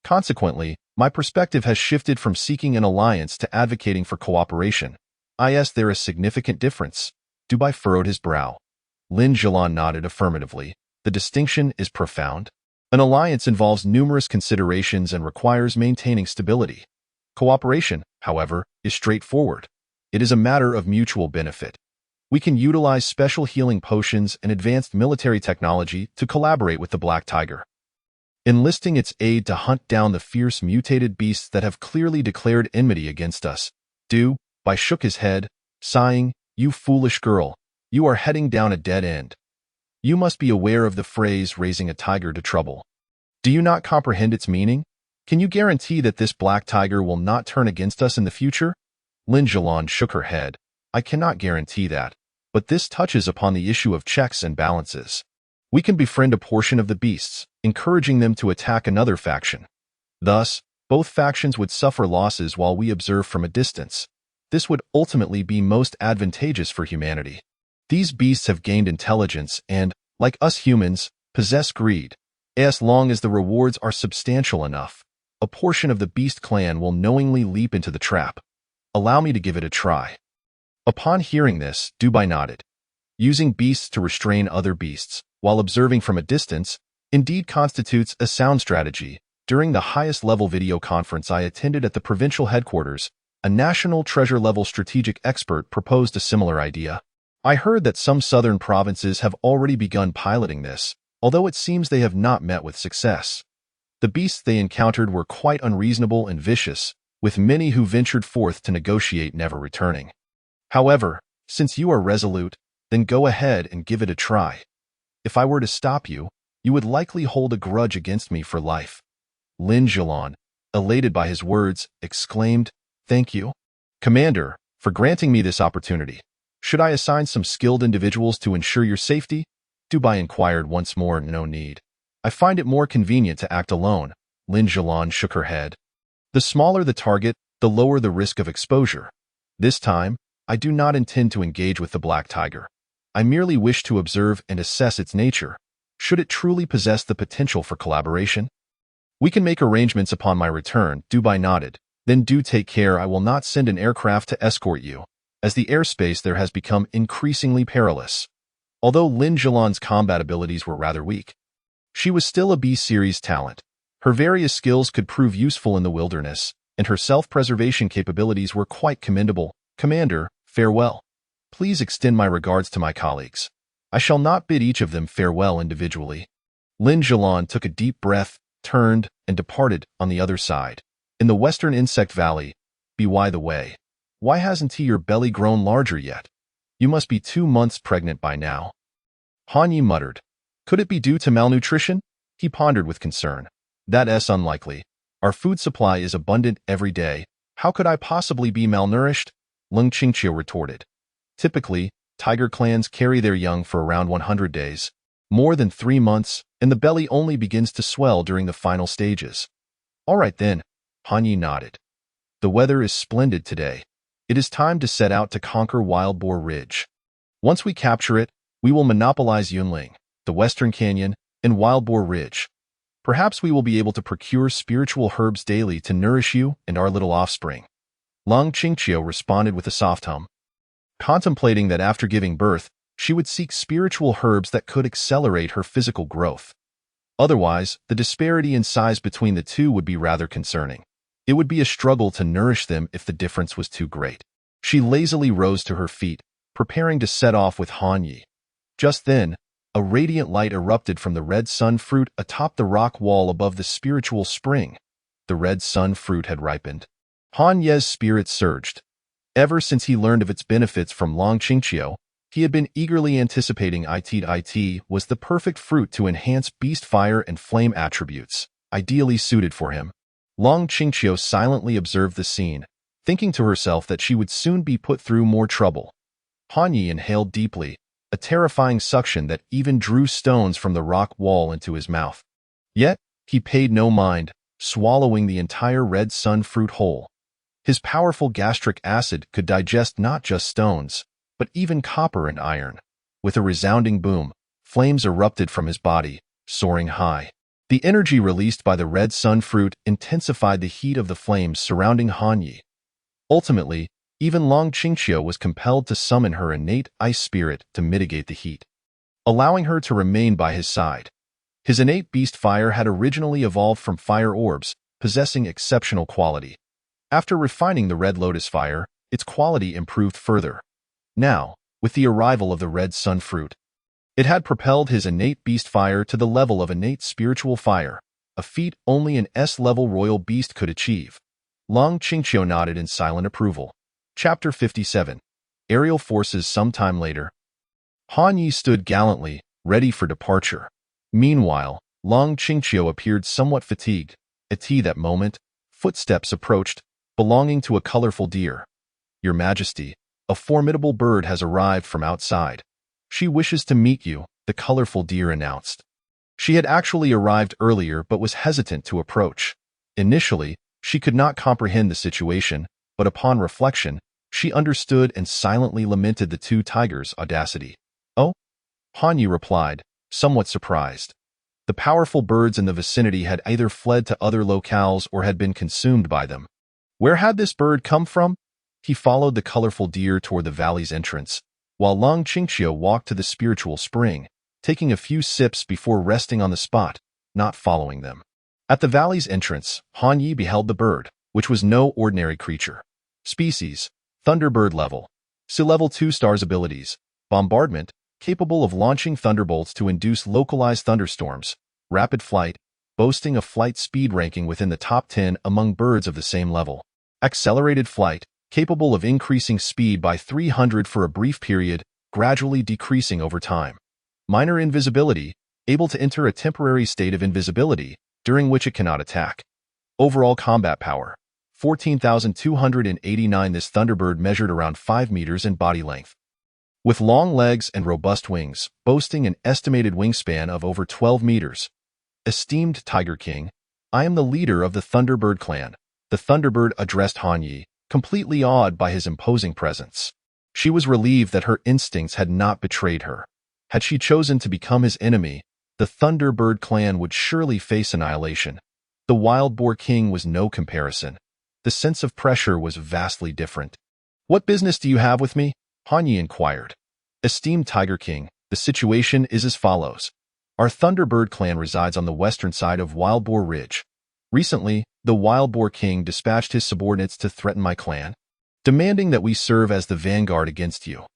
Consequently, my perspective has shifted from seeking an alliance to advocating for cooperation. There is significant difference." Dubai furrowed his brow. Lin Jilan nodded affirmatively. "The distinction is profound. An alliance involves numerous considerations and requires maintaining stability. Cooperation, however, is straightforward. It is a matter of mutual benefit. We can utilize special healing potions and advanced military technology to collaborate with the black tiger, enlisting its aid to hunt down the fierce mutated beasts that have clearly declared enmity against us." Dubai shook his head, sighing, "You foolish girl, you are heading down a dead end. You must be aware of the phrase raising a tiger to trouble. Do you not comprehend its meaning? Can you guarantee that this black tiger will not turn against us in the future?" Lin Jilan shook her head. "I cannot guarantee that, but this touches upon the issue of checks and balances. We can befriend a portion of the beasts, encouraging them to attack another faction. Thus, both factions would suffer losses while we observe from a distance. This would ultimately be most advantageous for humanity. These beasts have gained intelligence and, like us humans, possess greed. As long as the rewards are substantial enough, a portion of the beast clan will knowingly leap into the trap. Allow me to give it a try." Upon hearing this, Dubai nodded. Using beasts to restrain other beasts, while observing from a distance, indeed constitutes a sound strategy. During the highest-level video conference I attended at the provincial headquarters, a national treasure-level strategic expert proposed a similar idea. I heard that some southern provinces have already begun piloting this, although it seems they have not met with success. The beasts they encountered were quite unreasonable and vicious, with many who ventured forth to negotiate never returning. However, since you are resolute, then go ahead and give it a try. If I were to stop you, you would likely hold a grudge against me for life." Lin Jilan, elated by his words, exclaimed, "Thank you, Commander, for granting me this opportunity. Should I assign some skilled individuals to ensure your safety?" Dubai inquired once more. "No need. I find it more convenient to act alone." Lin Jilan shook her head. "The smaller the target, the lower the risk of exposure. This time, I do not intend to engage with the black tiger. I merely wish to observe and assess its nature. Should it truly possess the potential for collaboration, we can make arrangements upon my return." Dubai nodded. "Then do take care. I will not send an aircraft to escort you, as the airspace there has become increasingly perilous." Although Lin Jilan's combat abilities were rather weak, she was still a B-series talent. Her various skills could prove useful in the wilderness, and her self-preservation capabilities were quite commendable. "Commander, farewell. Please extend my regards to my colleagues. I shall not bid each of them farewell individually." Lin Jilan took a deep breath, turned and departed on the other side. In the western insect valley, by the way, why hasn't your belly grown larger yet? You must be 2 months pregnant by now. Han Yi muttered. Could it be due to malnutrition? He pondered with concern. That's unlikely. Our food supply is abundant every day. How could I possibly be malnourished? Lung Qingqiu retorted. Typically, tiger clans carry their young for around 100 days, more than 3 months, and the belly only begins to swell during the final stages. All right then, Han Yi nodded. The weather is splendid today. It is time to set out to conquer Wild Boar Ridge. Once we capture it, we will monopolize Yunling, the Western Canyon, and Wild Boar Ridge. Perhaps we will be able to procure spiritual herbs daily to nourish you and our little offspring. Lung Qingqiu responded with a soft hum, contemplating that after giving birth, she would seek spiritual herbs that could accelerate her physical growth. Otherwise, the disparity in size between the two would be rather concerning. It would be a struggle to nourish them if the difference was too great. She lazily rose to her feet, preparing to set off with Han Yi. Just then, a radiant light erupted from the red sun fruit atop the rock wall above the spiritual spring. The red sun fruit had ripened. Han Ye's spirit surged. Ever since he learned of its benefits from Long Qingqiu, he had been eagerly anticipating it was the perfect fruit to enhance beast fire and flame attributes, ideally suited for him. Long Qingqiu silently observed the scene, thinking to herself that she would soon be put through more trouble. Han Yi inhaled deeply, a terrifying suction that even drew stones from the rock wall into his mouth. Yet, he paid no mind, swallowing the entire red sun fruit whole. His powerful gastric acid could digest not just stones, but even copper and iron. With a resounding boom, flames erupted from his body, soaring high. The energy released by the red sun fruit intensified the heat of the flames surrounding Han Yi. Ultimately, even Long Qingqiu was compelled to summon her innate ice spirit to mitigate the heat, allowing her to remain by his side. His innate beast fire had originally evolved from fire orbs, possessing exceptional quality. After refining the red lotus fire, its quality improved further. Now, with the arrival of the red sun fruit, it had propelled his innate beast fire to the level of innate spiritual fire, a feat only an S-level royal beast could achieve. Long Qingqiu nodded in silent approval. Chapter 57. Aerial Forces. Sometime later, Han Yi stood gallantly, ready for departure. Meanwhile, Long Qingqiu appeared somewhat fatigued. At that moment, footsteps approached, belonging to a colorful deer. Your Majesty, a formidable bird has arrived from outside. She wishes to meet you, the colorful deer announced. She had actually arrived earlier but was hesitant to approach. Initially, she could not comprehend the situation, but upon reflection, she understood and silently lamented the two tigers' audacity. Oh? Han Yi replied, somewhat surprised. The powerful birds in the vicinity had either fled to other locales or had been consumed by them. Where had this bird come from? He followed the colorful deer toward the valley's entrance, while Long Qingqiu walked to the spiritual spring, taking a few sips before resting on the spot, not following them. At the valley's entrance, Han Yi beheld the bird, which was no ordinary creature. Species: Thunderbird level. Sea level 2 stars abilities: Bombardment, capable of launching thunderbolts to induce localized thunderstorms. Rapid flight, boasting a flight speed ranking within the top 10 among birds of the same level. Accelerated flight, capable of increasing speed by 300 for a brief period, gradually decreasing over time. Minor invisibility, able to enter a temporary state of invisibility, during which it cannot attack. Overall combat power: 14,289. This Thunderbird measured around 5 meters in body length, with long legs and robust wings, boasting an estimated wingspan of over 12 meters. Esteemed Tiger King, I am the leader of the Thunderbird clan. The Thunderbird addressed Han Yi, completely awed by his imposing presence. She was relieved that her instincts had not betrayed her. Had she chosen to become his enemy, the Thunderbird clan would surely face annihilation. The Wild Boar King was no comparison. The sense of pressure was vastly different. What business do you have with me? Han Yi inquired. Esteemed Tiger King, the situation is as follows. Our Thunderbird clan resides on the western side of Wild Boar Ridge. Recently, the Wild Boar King dispatched his subordinates to threaten my clan, demanding that we serve as the vanguard against you.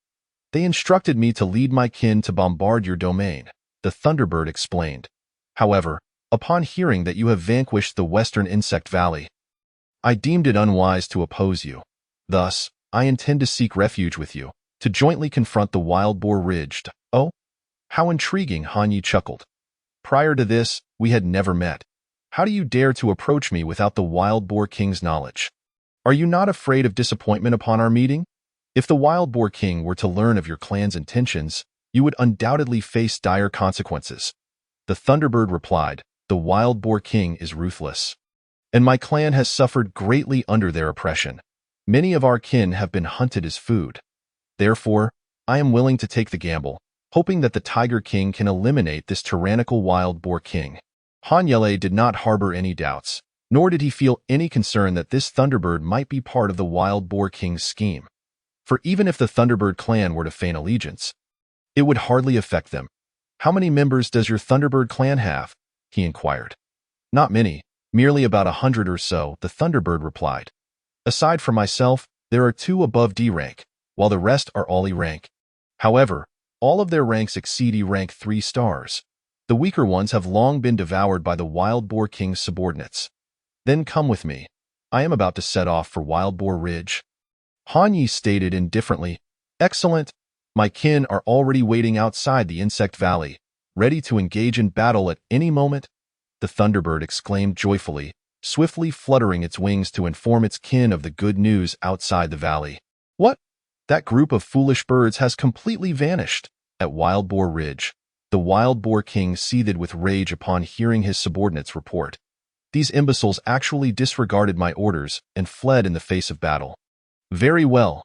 They instructed me to lead my kin to bombard your domain, the Thunderbird explained. However, upon hearing that you have vanquished the Western Insect Valley. I deemed it unwise to oppose you. Thus, I intend to seek refuge with you, to jointly confront the Wild Boar Ridge. Oh, how intriguing, Han Yi chuckled. Prior to this, we had never met. How do you dare to approach me without the Wild Boar King's knowledge? Are you not afraid of disappointment upon our meeting? If the Wild Boar King were to learn of your clan's intentions, you would undoubtedly face dire consequences. The Thunderbird replied, the Wild Boar King is ruthless, and my clan has suffered greatly under their oppression. Many of our kin have been hunted as food. Therefore, I am willing to take the gamble, hoping that the Tiger King can eliminate this tyrannical Wild Boar King. Han Yele did not harbor any doubts, nor did he feel any concern that this Thunderbird might be part of the Wild Boar King's scheme. For even if the Thunderbird clan were to feign allegiance, it would hardly affect them. How many members does your Thunderbird clan have? He inquired. Not many, merely about 100 or so, the Thunderbird replied. Aside from myself, there are 2 above D rank, while the rest are all E rank. However, all of their ranks exceed E rank 3 stars. The weaker ones have long been devoured by the Wild Boar King's subordinates. Then come with me. I am about to set off for Wild Boar Ridge. Han Yi stated indifferently, Excellent. My kin are already waiting outside the Insect Valley, ready to engage in battle at any moment. The Thunderbird exclaimed joyfully, swiftly fluttering its wings to inform its kin of the good news outside the valley. What? That group of foolish birds has completely vanished. At Wild Boar Ridge, the Wild Boar King seethed with rage upon hearing his subordinates report. These imbeciles actually disregarded my orders and fled in the face of battle. Very well.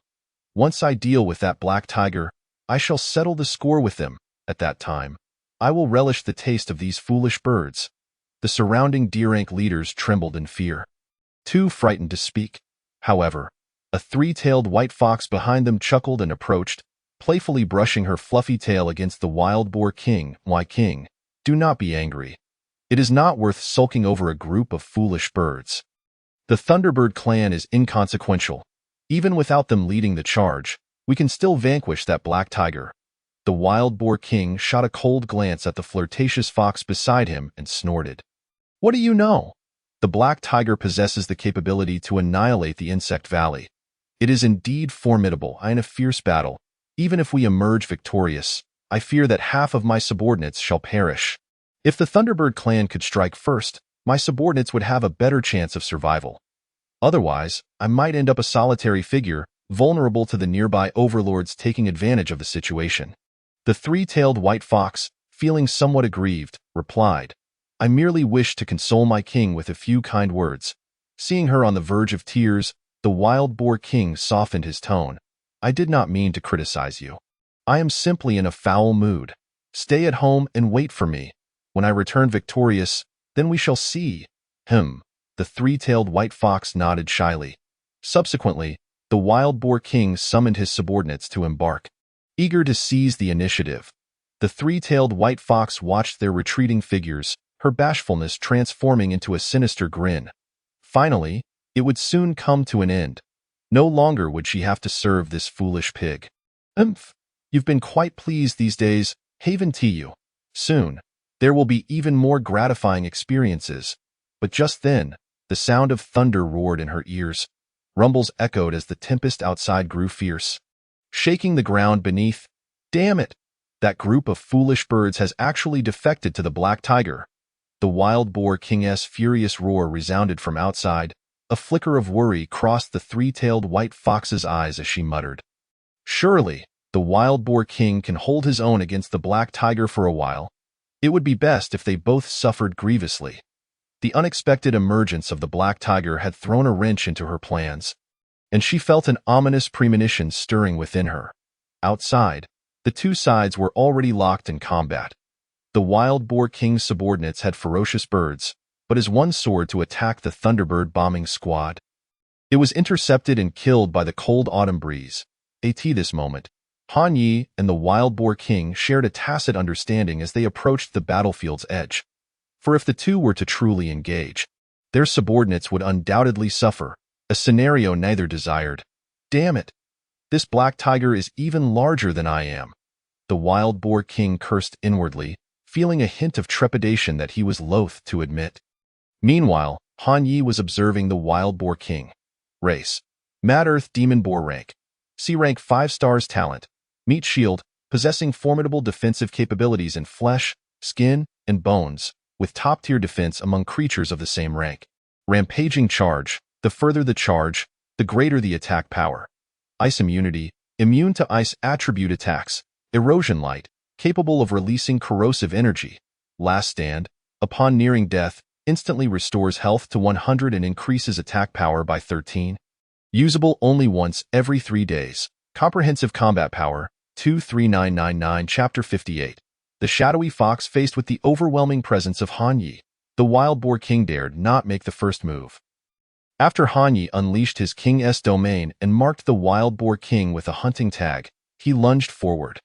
Once I deal with that black tiger, I shall settle the score with them. At that time, I will relish the taste of these foolish birds. The surrounding D-rank leaders trembled in fear, too frightened to speak. However, a 3-tailed white fox behind them chuckled and approached, playfully brushing her fluffy tail against the Wild Boar King. Why, King, do not be angry. It is not worth sulking over a group of foolish birds. The Thunderbird clan is inconsequential. Even without them leading the charge, we can still vanquish that black tiger. The Wild Boar King shot a cold glance at the flirtatious fox beside him and snorted. What do you know? The black tiger possesses the capability to annihilate the Insect Valley. It is indeed formidable. In a fierce battle, even if we emerge victorious, I fear that half of my subordinates shall perish. If the Thunderbird clan could strike first, my subordinates would have a better chance of survival. Otherwise, I might end up a solitary figure, vulnerable to the nearby overlords taking advantage of the situation. The 3-tailed white fox, feeling somewhat aggrieved, replied, I merely wish to console my king with a few kind words. Seeing her on the verge of tears, the Wild Boar King softened his tone. I did not mean to criticize you. I am simply in a foul mood. Stay at home and wait for me. When I return victorious, then we shall see. The 3-tailed white fox nodded shyly. Subsequently, the Wild Boar King summoned his subordinates to embark. Eager to seize the initiative, the 3-tailed white fox watched their retreating figures, her bashfulness transforming into a sinister grin. Finally, it would soon come to an end. No longer would she have to serve this foolish pig. You've been quite pleased these days, haven't you? Soon, there will be even more gratifying experiences. But just then, the sound of thunder roared in her ears. Rumbles echoed as the tempest outside grew fierce, shaking the ground beneath. Damn it! That group of foolish birds has actually defected to the black tiger. The Wild Boar King's furious roar resounded from outside. A flicker of worry crossed the 3-tailed white fox's eyes as she muttered, Surely, the Wild Boar King can hold his own against the black tiger for a while. It would be best if they both suffered grievously. The unexpected emergence of the black tiger had thrown a wrench into her plans, and she felt an ominous premonition stirring within her. Outside, the two sides were already locked in combat. The Wild Boar King's subordinates had ferocious birds, but as one soared to attack the Thunderbird bombing squad. It was intercepted and killed by the cold autumn breeze. At this moment, Han Yi and the Wild Boar King shared a tacit understanding as they approached the battlefield's edge. For if the two were to truly engage, their subordinates would undoubtedly suffer, a scenario neither desired. Damn it! This black tiger is even larger than I am. The Wild Boar King cursed inwardly, feeling a hint of trepidation that he was loath to admit. Meanwhile, Han Yi was observing the Wild Boar King. Race: Mad Earth Demon Boar rank. C rank 5 stars talent. Meat shield, possessing formidable defensive capabilities in flesh, skin, and bones, with top-tier defense among creatures of the same rank. Rampaging charge: the further the charge, the greater the attack power. Ice immunity: immune to ice attribute attacks. Erosion light: capable of releasing corrosive energy. Last stand: upon nearing death, instantly restores health to 100 and increases attack power by 13. Usable only once every 3 days. Comprehensive combat power, 23999 Chapter 58. The shadowy fox faced with the overwhelming presence of Han Yi. The Wild Boar King dared not make the first move. After Han Yi unleashed his King's domain and marked the Wild Boar King with a hunting tag, he lunged forward.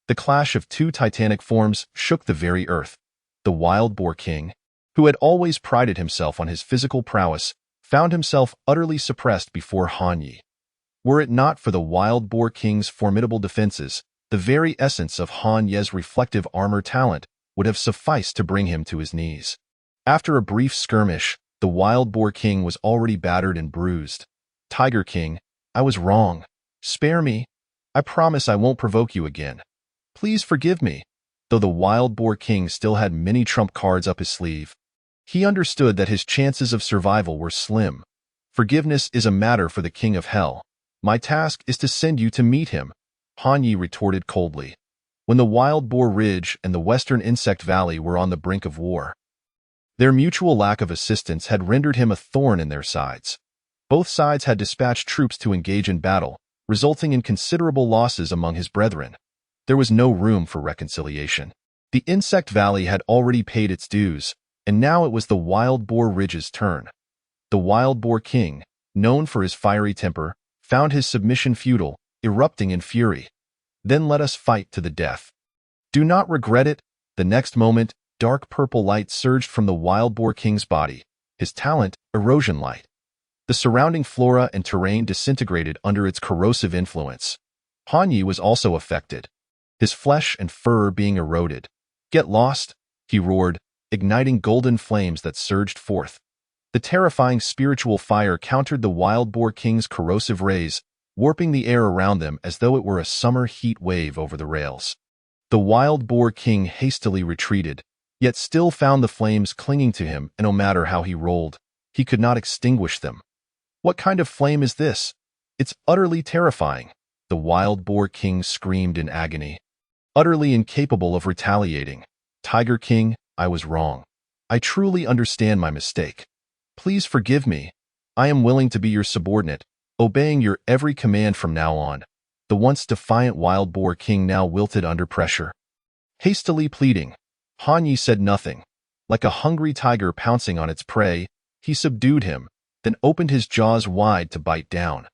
The clash of two titanic forms shook the very earth. The Wild Boar King, who had always prided himself on his physical prowess, found himself utterly suppressed before Han Yi. Were it not for the Wild Boar King's formidable defenses, the very essence of Han Yi's reflective armor talent would have sufficed to bring him to his knees. After a brief skirmish, the Wild Boar King was already battered and bruised. Tiger King, I was wrong. Spare me. I promise I won't provoke you again. Please forgive me. Though the Wild Boar King still had many trump cards up his sleeve, he understood that his chances of survival were slim. Forgiveness is a matter for the King of Hell. My task is to send you to meet him, Han Yi retorted coldly. When the Wild Boar Ridge and the Western Insect Valley were on the brink of war, their mutual lack of assistance had rendered him a thorn in their sides. Both sides had dispatched troops to engage in battle, resulting in considerable losses among his brethren. There was no room for reconciliation. The Insect Valley had already paid its dues, and now it was the Wild Boar Ridge's turn. The Wild Boar King, known for his fiery temper, found his submission futile, erupting in fury. Then let us fight to the death. Do not regret it. The next moment, dark purple light surged from the Wild Boar King's body, his talent, erosion light. The surrounding flora and terrain disintegrated under its corrosive influence. Han Yi was also affected, his flesh and fur being eroded. Get lost, he roared, igniting golden flames that surged forth. The terrifying spiritual fire countered the Wild Boar King's corrosive rays, warping the air around them as though it were a summer heat wave over the rails. The Wild Boar King hastily retreated, yet still found the flames clinging to him, and no matter how he rolled, he could not extinguish them. What kind of flame is this? It's utterly terrifying, the Wild Boar King screamed in agony. Utterly incapable of retaliating. Tiger King, I was wrong. I truly understand my mistake. Please forgive me. I am willing to be your subordinate, obeying your every command from now on. The once defiant Wild Boar King now wilted under pressure. Hastily pleading, Han Yi said nothing. Like a hungry tiger pouncing on its prey, he subdued him, then opened his jaws wide to bite down.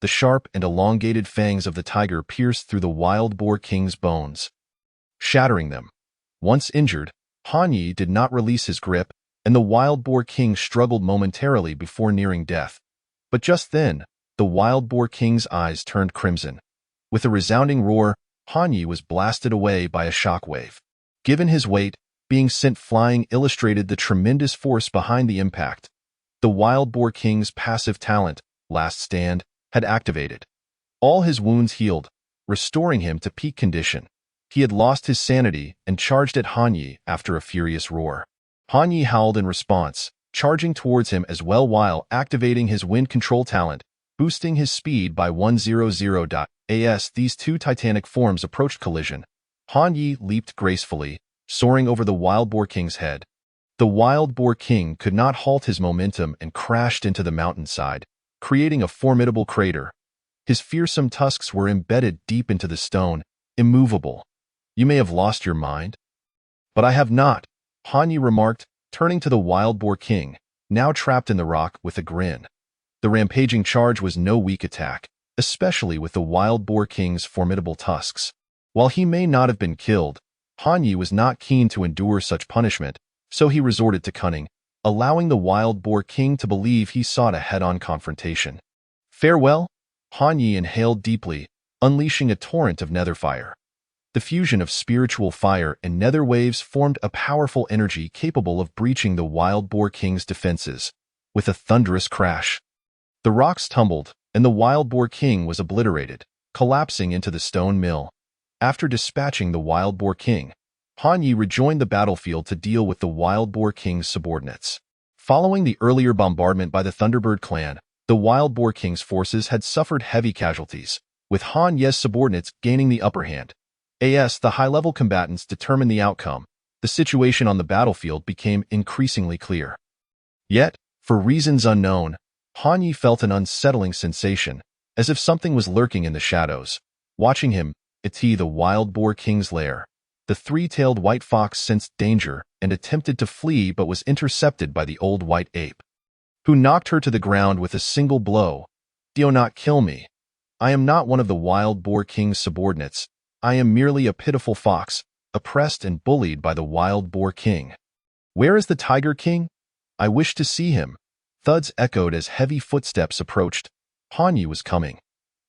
The sharp and elongated fangs of the tiger pierced through the Wild Boar King's bones, shattering them. Once injured, Han Yi did not release his grip, and the Wild Boar King struggled momentarily before nearing death. But just then, the Wild Boar King's eyes turned crimson. With a resounding roar, Han Yi was blasted away by a shockwave. Given his weight, being sent flying illustrated the tremendous force behind the impact. The Wild Boar King's passive talent, Last Stand, had activated. All his wounds healed, restoring him to peak condition. He had lost his sanity and charged at Han Yi after a furious roar. Han Yi howled in response, charging towards him as well while activating his wind control talent, boosting his speed by 100. As these two titanic forms approached collision, Han Yi leaped gracefully, soaring over the Wild Boar King's head. The Wild Boar King could not halt his momentum and crashed into the mountainside, creating a formidable crater. His fearsome tusks were embedded deep into the stone, immovable. You may have lost your mind. But I have not, Han Yi remarked, turning to the Wild Boar King, now trapped in the rock, with a grin. The rampaging charge was no weak attack, especially with the Wild Boar King's formidable tusks. While he may not have been killed, Han Yi was not keen to endure such punishment, so he resorted to cunning, allowing the Wild Boar King to believe he sought a head-on confrontation. Farewell? Han Yi inhaled deeply, unleashing a torrent of nether fire. The fusion of spiritual fire and nether waves formed a powerful energy capable of breaching the Wild Boar King's defenses. With a thunderous crash, the rocks tumbled, and the Wild Boar King was obliterated, collapsing into the stone mill. After dispatching the Wild Boar King, Han Yi rejoined the battlefield to deal with the Wild Boar King's subordinates. Following the earlier bombardment by the Thunderbird clan, the Wild Boar King's forces had suffered heavy casualties, with Han Ye's subordinates gaining the upper hand. As the high-level combatants determined the outcome, the situation on the battlefield became increasingly clear. Yet, for reasons unknown, Han Yi felt an unsettling sensation, as if something was lurking in the shadows, watching him enter the Wild Boar King's lair. The three-tailed white fox sensed danger and attempted to flee but was intercepted by the old white ape, who knocked her to the ground with a single blow. "Do not kill me. I am not one of the Wild Boar King's subordinates. I am merely a pitiful fox, oppressed and bullied by the Wild Boar King." "Where is the Tiger King? I wish to see him." Thuds echoed as heavy footsteps approached. Han Yi was coming.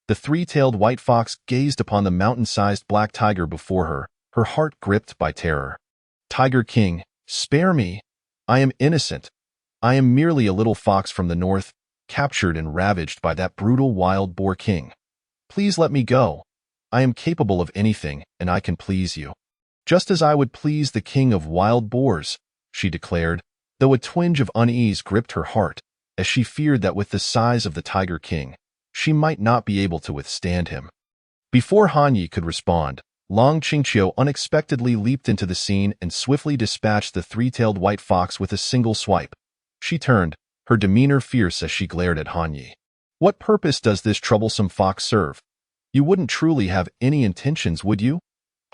The three-tailed white fox gazed upon the mountain-sized black tiger before her, her heart gripped by terror. "Tiger King, spare me. I am innocent. I am merely a little fox from the north, captured and ravaged by that brutal Wild Boar King. Please let me go. I am capable of anything, and I can please you. Just as I would please the king of wild boars," she declared, though a twinge of unease gripped her heart, as she feared that with the size of the Tiger King, she might not be able to withstand him. Before Han Yi could respond, Long Qingqiu unexpectedly leaped into the scene and swiftly dispatched the three-tailed white fox with a single swipe. She turned, her demeanor fierce as she glared at Han Yi. "What purpose does this troublesome fox serve? You wouldn't truly have any intentions, would you?"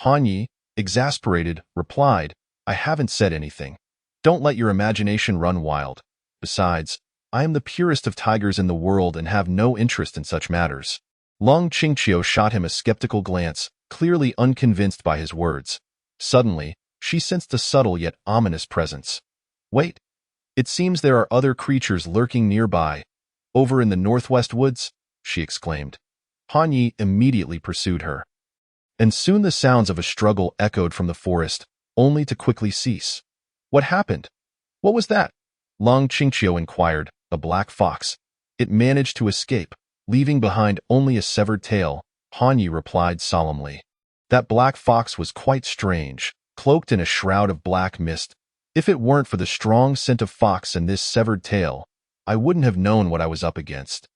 Han Yi, exasperated, replied, "I haven't said anything. Don't let your imagination run wild. Besides, I am the purest of tigers in the world and have no interest in such matters." Long Qingqiu shot him a skeptical glance, clearly unconvinced by his words. Suddenly, she sensed a subtle yet ominous presence. "Wait. It seems there are other creatures lurking nearby. Over in the northwest woods," she exclaimed. Han Yi immediately pursued her. And soon the sounds of a struggle echoed from the forest, only to quickly cease. "What happened? What was that?" Long Qingqiu inquired. "A black fox. It managed to escape, leaving behind only a severed tail," Han Yi replied solemnly. "That black fox was quite strange, cloaked in a shroud of black mist. If it weren't for the strong scent of fox and this severed tail, I wouldn't have known what I was up against.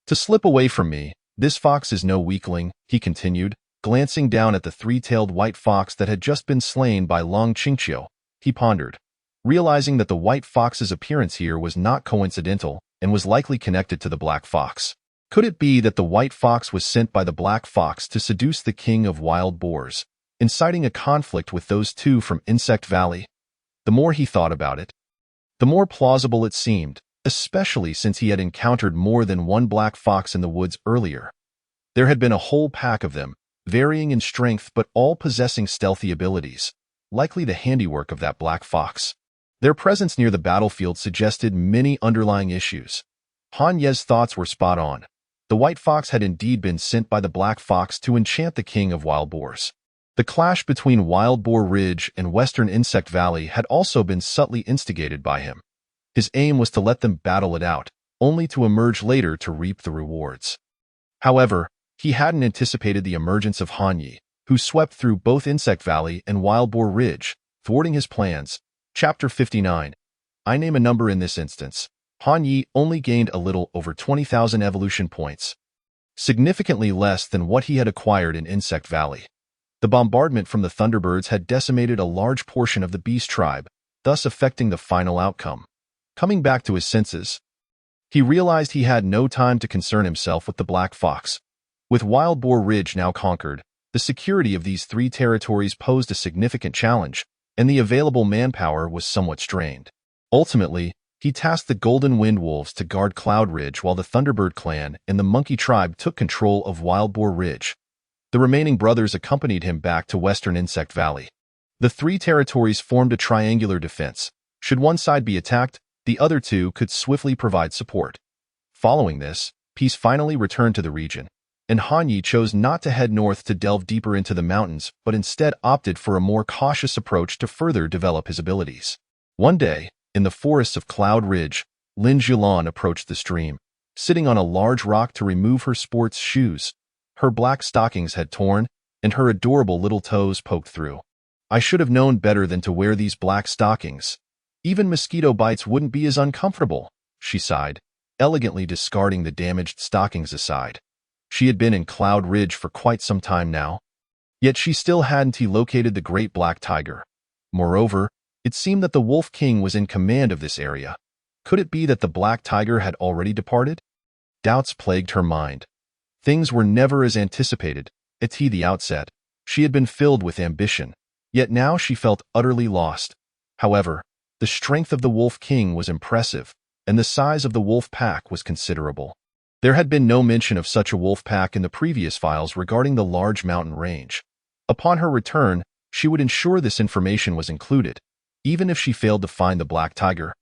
To slip away from me, this fox is no weakling," he continued, glancing down at the three-tailed white fox that had just been slain by Long Qingqiu. He pondered, realizing that the white fox's appearance here was not coincidental and was likely connected to the black fox. Could it be that the white fox was sent by the black fox to seduce the king of wild boars, inciting a conflict with those two from Insect Valley? The more he thought about it, the more plausible it seemed, especially since he had encountered more than one black fox in the woods earlier. There had been a whole pack of them, varying in strength but all possessing stealthy abilities, likely the handiwork of that black fox. Their presence near the battlefield suggested many underlying issues. Han Ye's thoughts were spot on. The white fox had indeed been sent by the black fox to enchant the king of wild boars. The clash between Wild Boar Ridge and Western Insect Valley had also been subtly instigated by him. His aim was to let them battle it out, only to emerge later to reap the rewards. However, he hadn't anticipated the emergence of Han Yi, who swept through both Insect Valley and Wild Boar Ridge, thwarting his plans. Chapter 59. I name a number in this instance. Han Yi only gained a little over 20,000 evolution points, significantly less than what he had acquired in Insect Valley. The bombardment from the Thunderbirds had decimated a large portion of the beast tribe, thus affecting the final outcome. Coming back to his senses, he realized he had no time to concern himself with the black fox. With Wild Boar Ridge now conquered, the security of these three territories posed a significant challenge, and the available manpower was somewhat strained. Ultimately, he tasked the Golden Wind Wolves to guard Cloud Ridge while the Thunderbird clan and the Monkey tribe took control of Wild Boar Ridge. The remaining brothers accompanied him back to Western Insect Valley. The three territories formed a triangular defense. Should one side be attacked, the other two could swiftly provide support. Following this, peace finally returned to the region. and Hanyi chose not to head north to delve deeper into the mountains, but instead opted for a more cautious approach to further develop his abilities. One day, in the forests of Cloud Ridge, Lin Jilan approached the stream, sitting on a large rock to remove her sports shoes. Her black stockings had torn, and her adorable little toes poked through. I should have known better than to wear these black stockings. Even mosquito bites wouldn't be as uncomfortable, she sighed, elegantly discarding the damaged stockings aside. She had been in Cloud Ridge for quite some time now, yet she still hadn't located the great black tiger. Moreover, it seemed that the Wolf King was in command of this area. Could it be that the black tiger had already departed? Doubts plagued her mind. Things were never as anticipated. At the outset, she had been filled with ambition, yet now she felt utterly lost. However, the strength of the Wolf King was impressive, and the size of the wolf pack was considerable. There had been no mention of such a wolf pack in the previous files regarding the large mountain range. Upon her return, she would ensure this information was included, even if she failed to find the black tiger.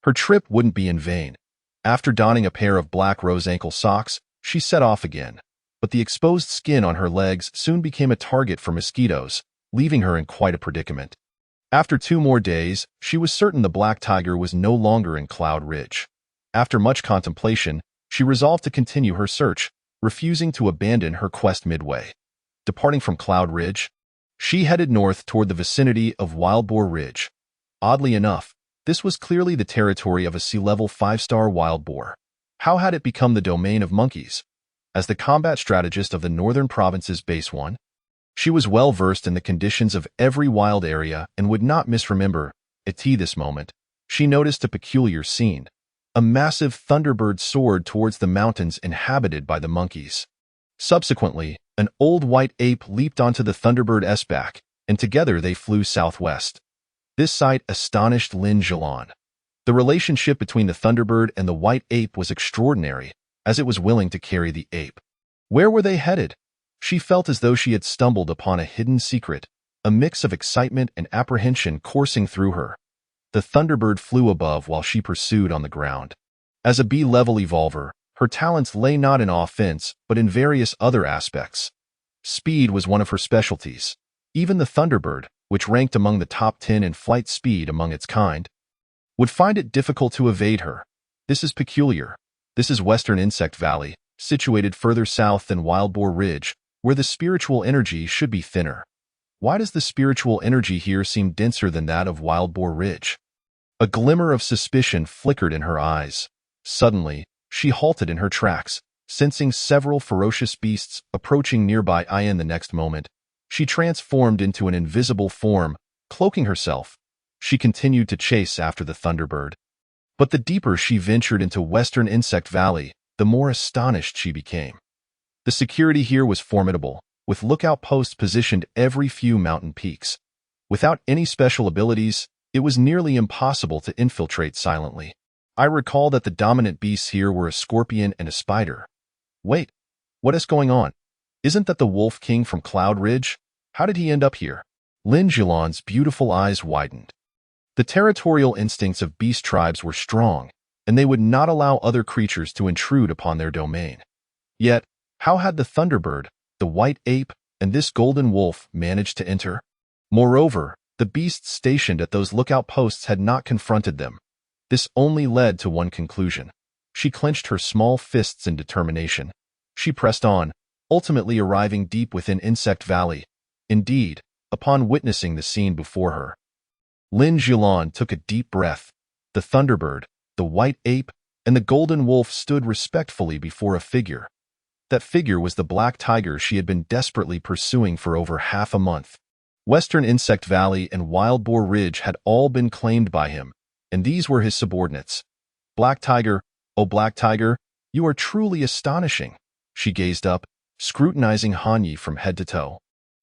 Her trip wouldn't be in vain. After donning a pair of black rose ankle socks, she set off again. But the exposed skin on her legs soon became a target for mosquitoes, leaving her in quite a predicament. After 2 more days, she was certain the black tiger was no longer in Cloud Ridge. After much contemplation, she resolved to continue her search, refusing to abandon her quest midway. Departing from Cloud Ridge, she headed north toward the vicinity of Wild Boar Ridge. Oddly enough, this was clearly the territory of a sea-level 5-star wild boar. How had it become the domain of monkeys? As the combat strategist of the Northern Province's Base 1, she was well versed in the conditions of every wild area and would not misremember. At this moment, she noticed a peculiar scene. A massive thunderbird soared towards the mountains inhabited by the monkeys. Subsequently, an old white ape leaped onto the thunderbird's back, and together they flew southwest. This sight astonished Lin Jilan. The relationship between the thunderbird and the white ape was extraordinary, as it was willing to carry the ape. Where were they headed? She felt as though she had stumbled upon a hidden secret, a mix of excitement and apprehension coursing through her. The thunderbird flew above while she pursued on the ground. As a B-level evolver, her talents lay not in offense, but in various other aspects. Speed was one of her specialties. Even the thunderbird, which ranked among the top 10 in flight speed among its kind, would find it difficult to evade her. This is peculiar. This is Western Insect Valley, situated further south than Wild Boar Ridge, where the spiritual energy should be thinner. Why does the spiritual energy here seem denser than that of Wild Boar Ridge? A glimmer of suspicion flickered in her eyes. Suddenly, she halted in her tracks, sensing several ferocious beasts approaching nearby. In the next moment, she transformed into an invisible form, cloaking herself. She continued to chase after the thunderbird. But the deeper she ventured into Western Insect Valley, the more astonished she became. The security here was formidable, with lookout posts positioned every few mountain peaks. Without any special abilities, it was nearly impossible to infiltrate silently. I recall that the dominant beasts here were a scorpion and a spider. Wait, what is going on? Isn't that the Wolf King from Cloud Ridge? How did he end up here? Lin Jilan's beautiful eyes widened. The territorial instincts of beast tribes were strong, and they would not allow other creatures to intrude upon their domain. Yet, how had the thunderbird, the white ape, and this golden wolf managed to enter? Moreover, the beasts stationed at those lookout posts had not confronted them. This only led to one conclusion. She clenched her small fists in determination. She pressed on, ultimately arriving deep within Insect Valley. Indeed, upon witnessing the scene before her, Lin Jilan took a deep breath. The thunderbird, the white ape, and the golden wolf stood respectfully before a figure. That figure was the black tiger she had been desperately pursuing for over half a month. Western Insect Valley and Wild Boar Ridge had all been claimed by him, and these were his subordinates. Black Tiger, oh Black Tiger, you are truly astonishing. She gazed up, scrutinizing Hanyi from head to toe.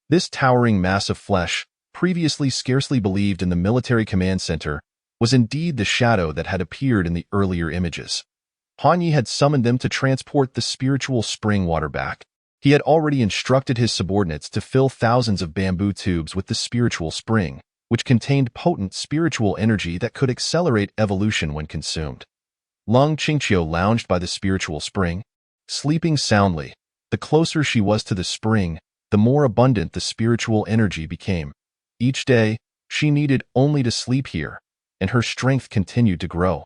This towering mass of flesh, previously scarcely believed in the military command center, was indeed the shadow that had appeared in the earlier images. Hanyi had summoned them to transport the spiritual spring water back. He had already instructed his subordinates to fill thousands of bamboo tubes with the spiritual spring, which contained potent spiritual energy that could accelerate evolution when consumed. Lung Qingqiu lounged by the spiritual spring, sleeping soundly. The closer she was to the spring, the more abundant the spiritual energy became. Each day, she needed only to sleep here, and her strength continued to grow.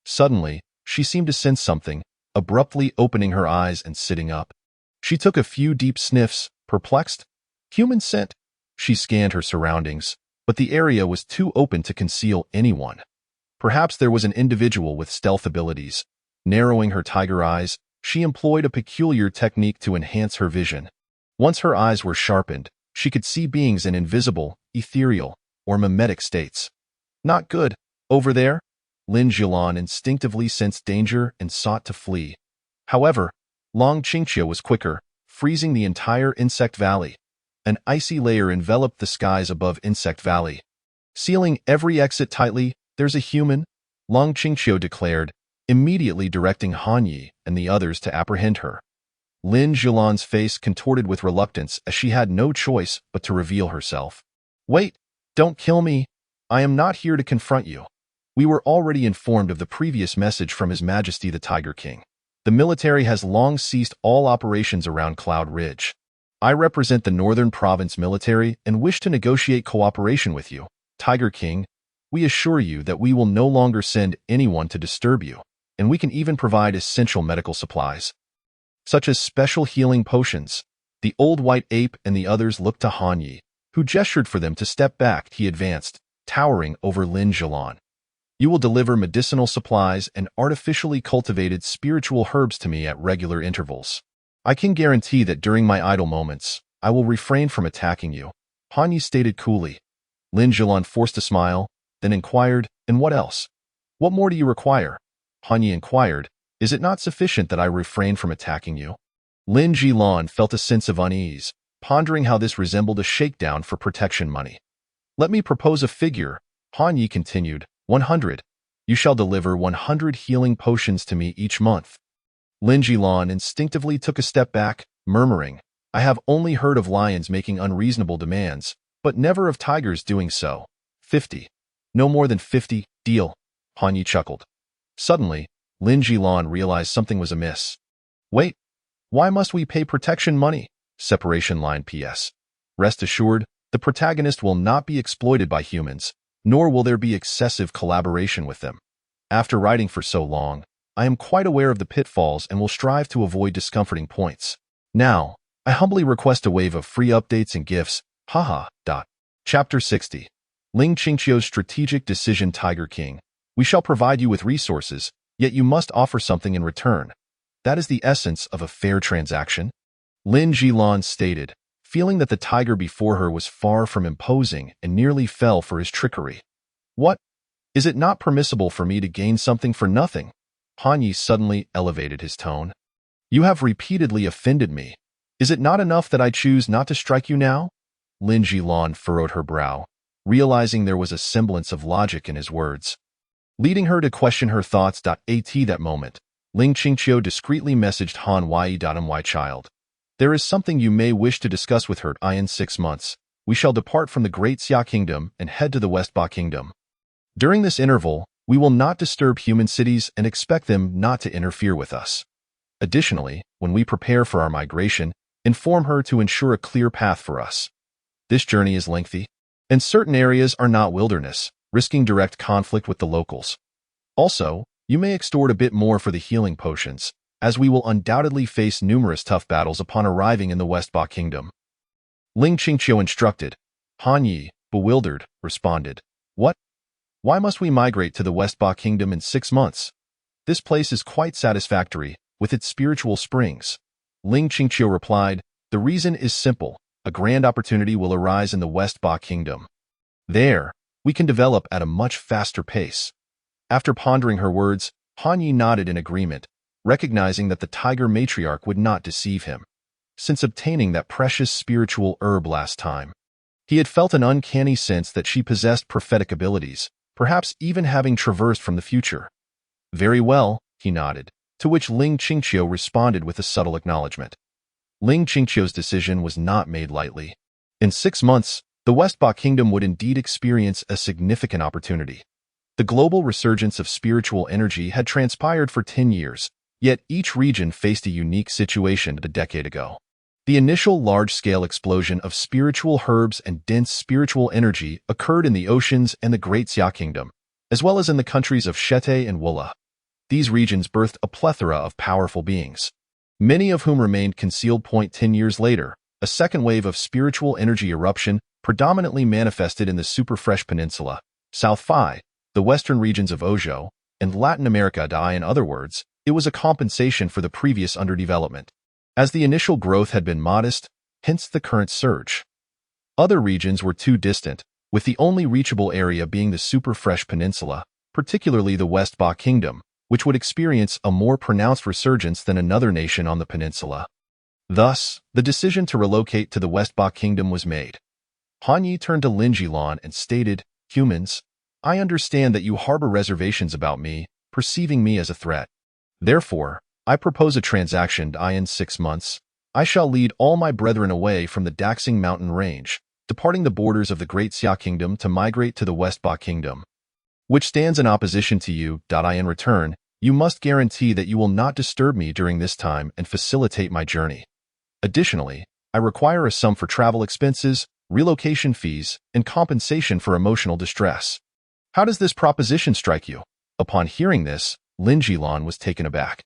Suddenly, she seemed to sense something, abruptly opening her eyes and sitting up. She took a few deep sniffs, perplexed. Human scent. She scanned her surroundings, but the area was too open to conceal anyone. Perhaps there was an individual with stealth abilities. Narrowing her tiger eyes, she employed a peculiar technique to enhance her vision. Once her eyes were sharpened, she could see beings in invisible, ethereal, or mimetic states. Not good. Over there? Lin Jilan instinctively sensed danger and sought to flee. However, Long Qingqiu was quicker, freezing the entire Insect Valley. An icy layer enveloped the skies above Insect Valley. Sealing every exit tightly, there's a human, Long Qingqiu declared, immediately directing Han Yi and the others to apprehend her. Lin Jilan's face contorted with reluctance as she had no choice but to reveal herself. Wait, don't kill me. I am not here to confront you. We were already informed of the previous message from His Majesty the Tiger King. The military has long ceased all operations around Cloud Ridge. I represent the Northern Province military and wish to negotiate cooperation with you. Tiger King, we assure you that we will no longer send anyone to disturb you, and we can even provide essential medical supplies, such as special healing potions. The old white ape and the others looked to Han Yi, who gestured for them to step back. He advanced, towering over Lin Jilan. You will deliver medicinal supplies and artificially cultivated spiritual herbs to me at regular intervals. I can guarantee that during my idle moments, I will refrain from attacking you, Han Yi stated coolly. Lin Jilan forced a smile, then inquired, and what else? What more do you require? Han Yi inquired, is it not sufficient that I refrain from attacking you? Lin Jilan felt a sense of unease, pondering how this resembled a shakedown for protection money. Let me propose a figure, Han Yi continued, 100. You shall deliver 100 healing potions to me each month. Lin Jilan instinctively took a step back, murmuring, I have only heard of lions making unreasonable demands, but never of tigers doing so. 50. No more than 50, deal. Han Yi chuckled. Suddenly, Lin Jilan realized something was amiss. Wait, why must we pay protection money? Separation line PS. Rest assured, the protagonist will not be exploited by humans, nor will there be excessive collaboration with them. After writing for so long, I am quite aware of the pitfalls and will strive to avoid discomforting points. Now, I humbly request a wave of free updates and gifts. Haha. Chapter 60. Ling Qingqiu's strategic decision. Tiger King, we shall provide you with resources, yet you must offer something in return. That is the essence of a fair transaction. Lin Jilan stated, feeling that the tiger before her was far from imposing and nearly fell for his trickery. What? Is it not permissible for me to gain something for nothing? Han Yi suddenly elevated his tone. You have repeatedly offended me. Is it not enough that I choose not to strike you now? Lin Jilan furrowed her brow, realizing there was a semblance of logic in his words. Leading her to question her thoughts. At that moment, Ling Qingqiu discreetly messaged Han Yi. My child. There is something you may wish to discuss with her. In 6 months, we shall depart from the Great Xia Kingdom and head to the West Ba Kingdom. During this interval, we will not disturb human cities and expect them not to interfere with us. Additionally, when we prepare for our migration, inform her to ensure a clear path for us. This journey is lengthy, and certain areas are not wilderness, risking direct conflict with the locals. Also, you may extort a bit more for the healing potions, as we will undoubtedly face numerous tough battles upon arriving in the West Ba Kingdom. Ling Qingqiu instructed. Han Yi, bewildered, responded, What? Why must we migrate to the West Ba Kingdom in 6 months? This place is quite satisfactory, with its spiritual springs. Ling Qingqiu replied, The reason is simple. A grand opportunity will arise in the West Ba Kingdom. There, we can develop at a much faster pace. After pondering her words, Han Yi nodded in agreement, recognizing that the tiger matriarch would not deceive him. Since obtaining that precious spiritual herb last time, he had felt an uncanny sense that she possessed prophetic abilities, perhaps even having traversed from the future. Very well, he nodded, to which Ling Qingqiu responded with a subtle acknowledgement. Ling Qingqiu's decision was not made lightly. In 6 months, the West Ba Kingdom would indeed experience a significant opportunity. The global resurgence of spiritual energy had transpired for 10 years, Yet each region faced a unique situation a decade ago. The initial large-scale explosion of spiritual herbs and dense spiritual energy occurred in the oceans and the Great Xia Kingdom, as well as in the countries of Shete and Wula. These regions birthed a plethora of powerful beings, many of whom remained concealed. 10 years later, a second wave of spiritual energy eruption predominantly manifested in the Superfresh Peninsula, South Phi, the western regions of Ojo, and Latin America. In other words, it was a compensation for the previous underdevelopment, as the initial growth had been modest, hence the current surge. Other regions were too distant, with the only reachable area being the Superfresh Peninsula, particularly the West Ba Kingdom, which would experience a more pronounced resurgence than another nation on the peninsula. Thus, the decision to relocate to the West Ba Kingdom was made. Han Yi turned to Lin Jilan and stated, "Humans, I understand that you harbor reservations about me, perceiving me as a threat. Therefore, I propose a transaction. In 6 months, I shall lead all my brethren away from the Daxing mountain range, departing the borders of the Great Xia Kingdom to migrate to the West Ba Kingdom, which stands in opposition to you. In return, you must guarantee that you will not disturb me during this time and facilitate my journey. Additionally, I require a sum for travel expenses, relocation fees, and compensation for emotional distress. How does this proposition strike you?" Upon hearing this, Lin Jilan was taken aback.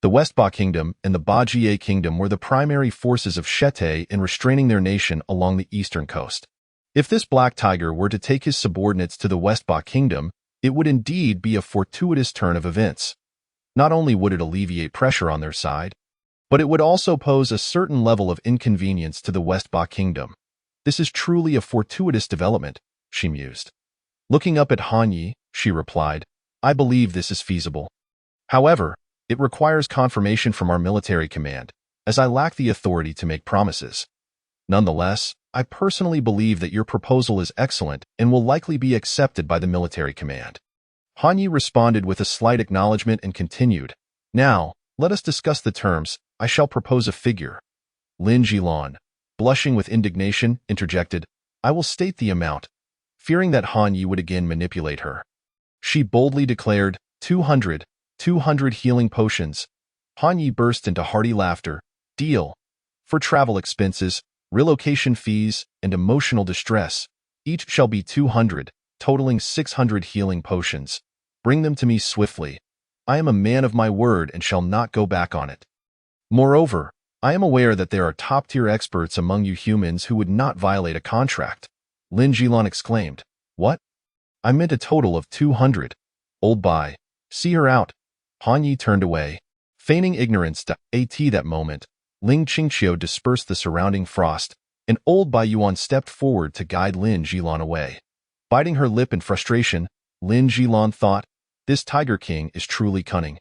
The West Ba Kingdom and the Ba Jie Kingdom were the primary forces of Shete in restraining their nation along the eastern coast. If this black tiger were to take his subordinates to the West Ba Kingdom, it would indeed be a fortuitous turn of events. Not only would it alleviate pressure on their side, but it would also pose a certain level of inconvenience to the West Ba Kingdom. This is truly a fortuitous development, she mused. Looking up at Han Yi, she replied, "I believe this is feasible. However, it requires confirmation from our military command, as I lack the authority to make promises. Nonetheless, I personally believe that your proposal is excellent and will likely be accepted by the military command." Han Yi responded with a slight acknowledgement and continued, "Now, let us discuss the terms. I shall propose a figure." Lin Jilan, blushing with indignation, interjected, "I will state the amount," fearing that Han Yi would again manipulate her. She boldly declared, 200 healing potions." Han Yi burst into hearty laughter. "Deal. For travel expenses, relocation fees, and emotional distress, each shall be 200, totaling 600 healing potions. Bring them to me swiftly. I am a man of my word and shall not go back on it. Moreover, I am aware that there are top-tier experts among you humans who would not violate a contract." Lin Jilan exclaimed, "What? I meant a total of 200. Old Bai, see her out." Han Yi turned away, feigning ignorance. At that moment, Ling Qingqiu dispersed the surrounding frost, and Old Bai Yuan stepped forward to guide Lin Jilan away. Biting her lip in frustration, Lin Jilan thought, "This Tiger King is truly cunning."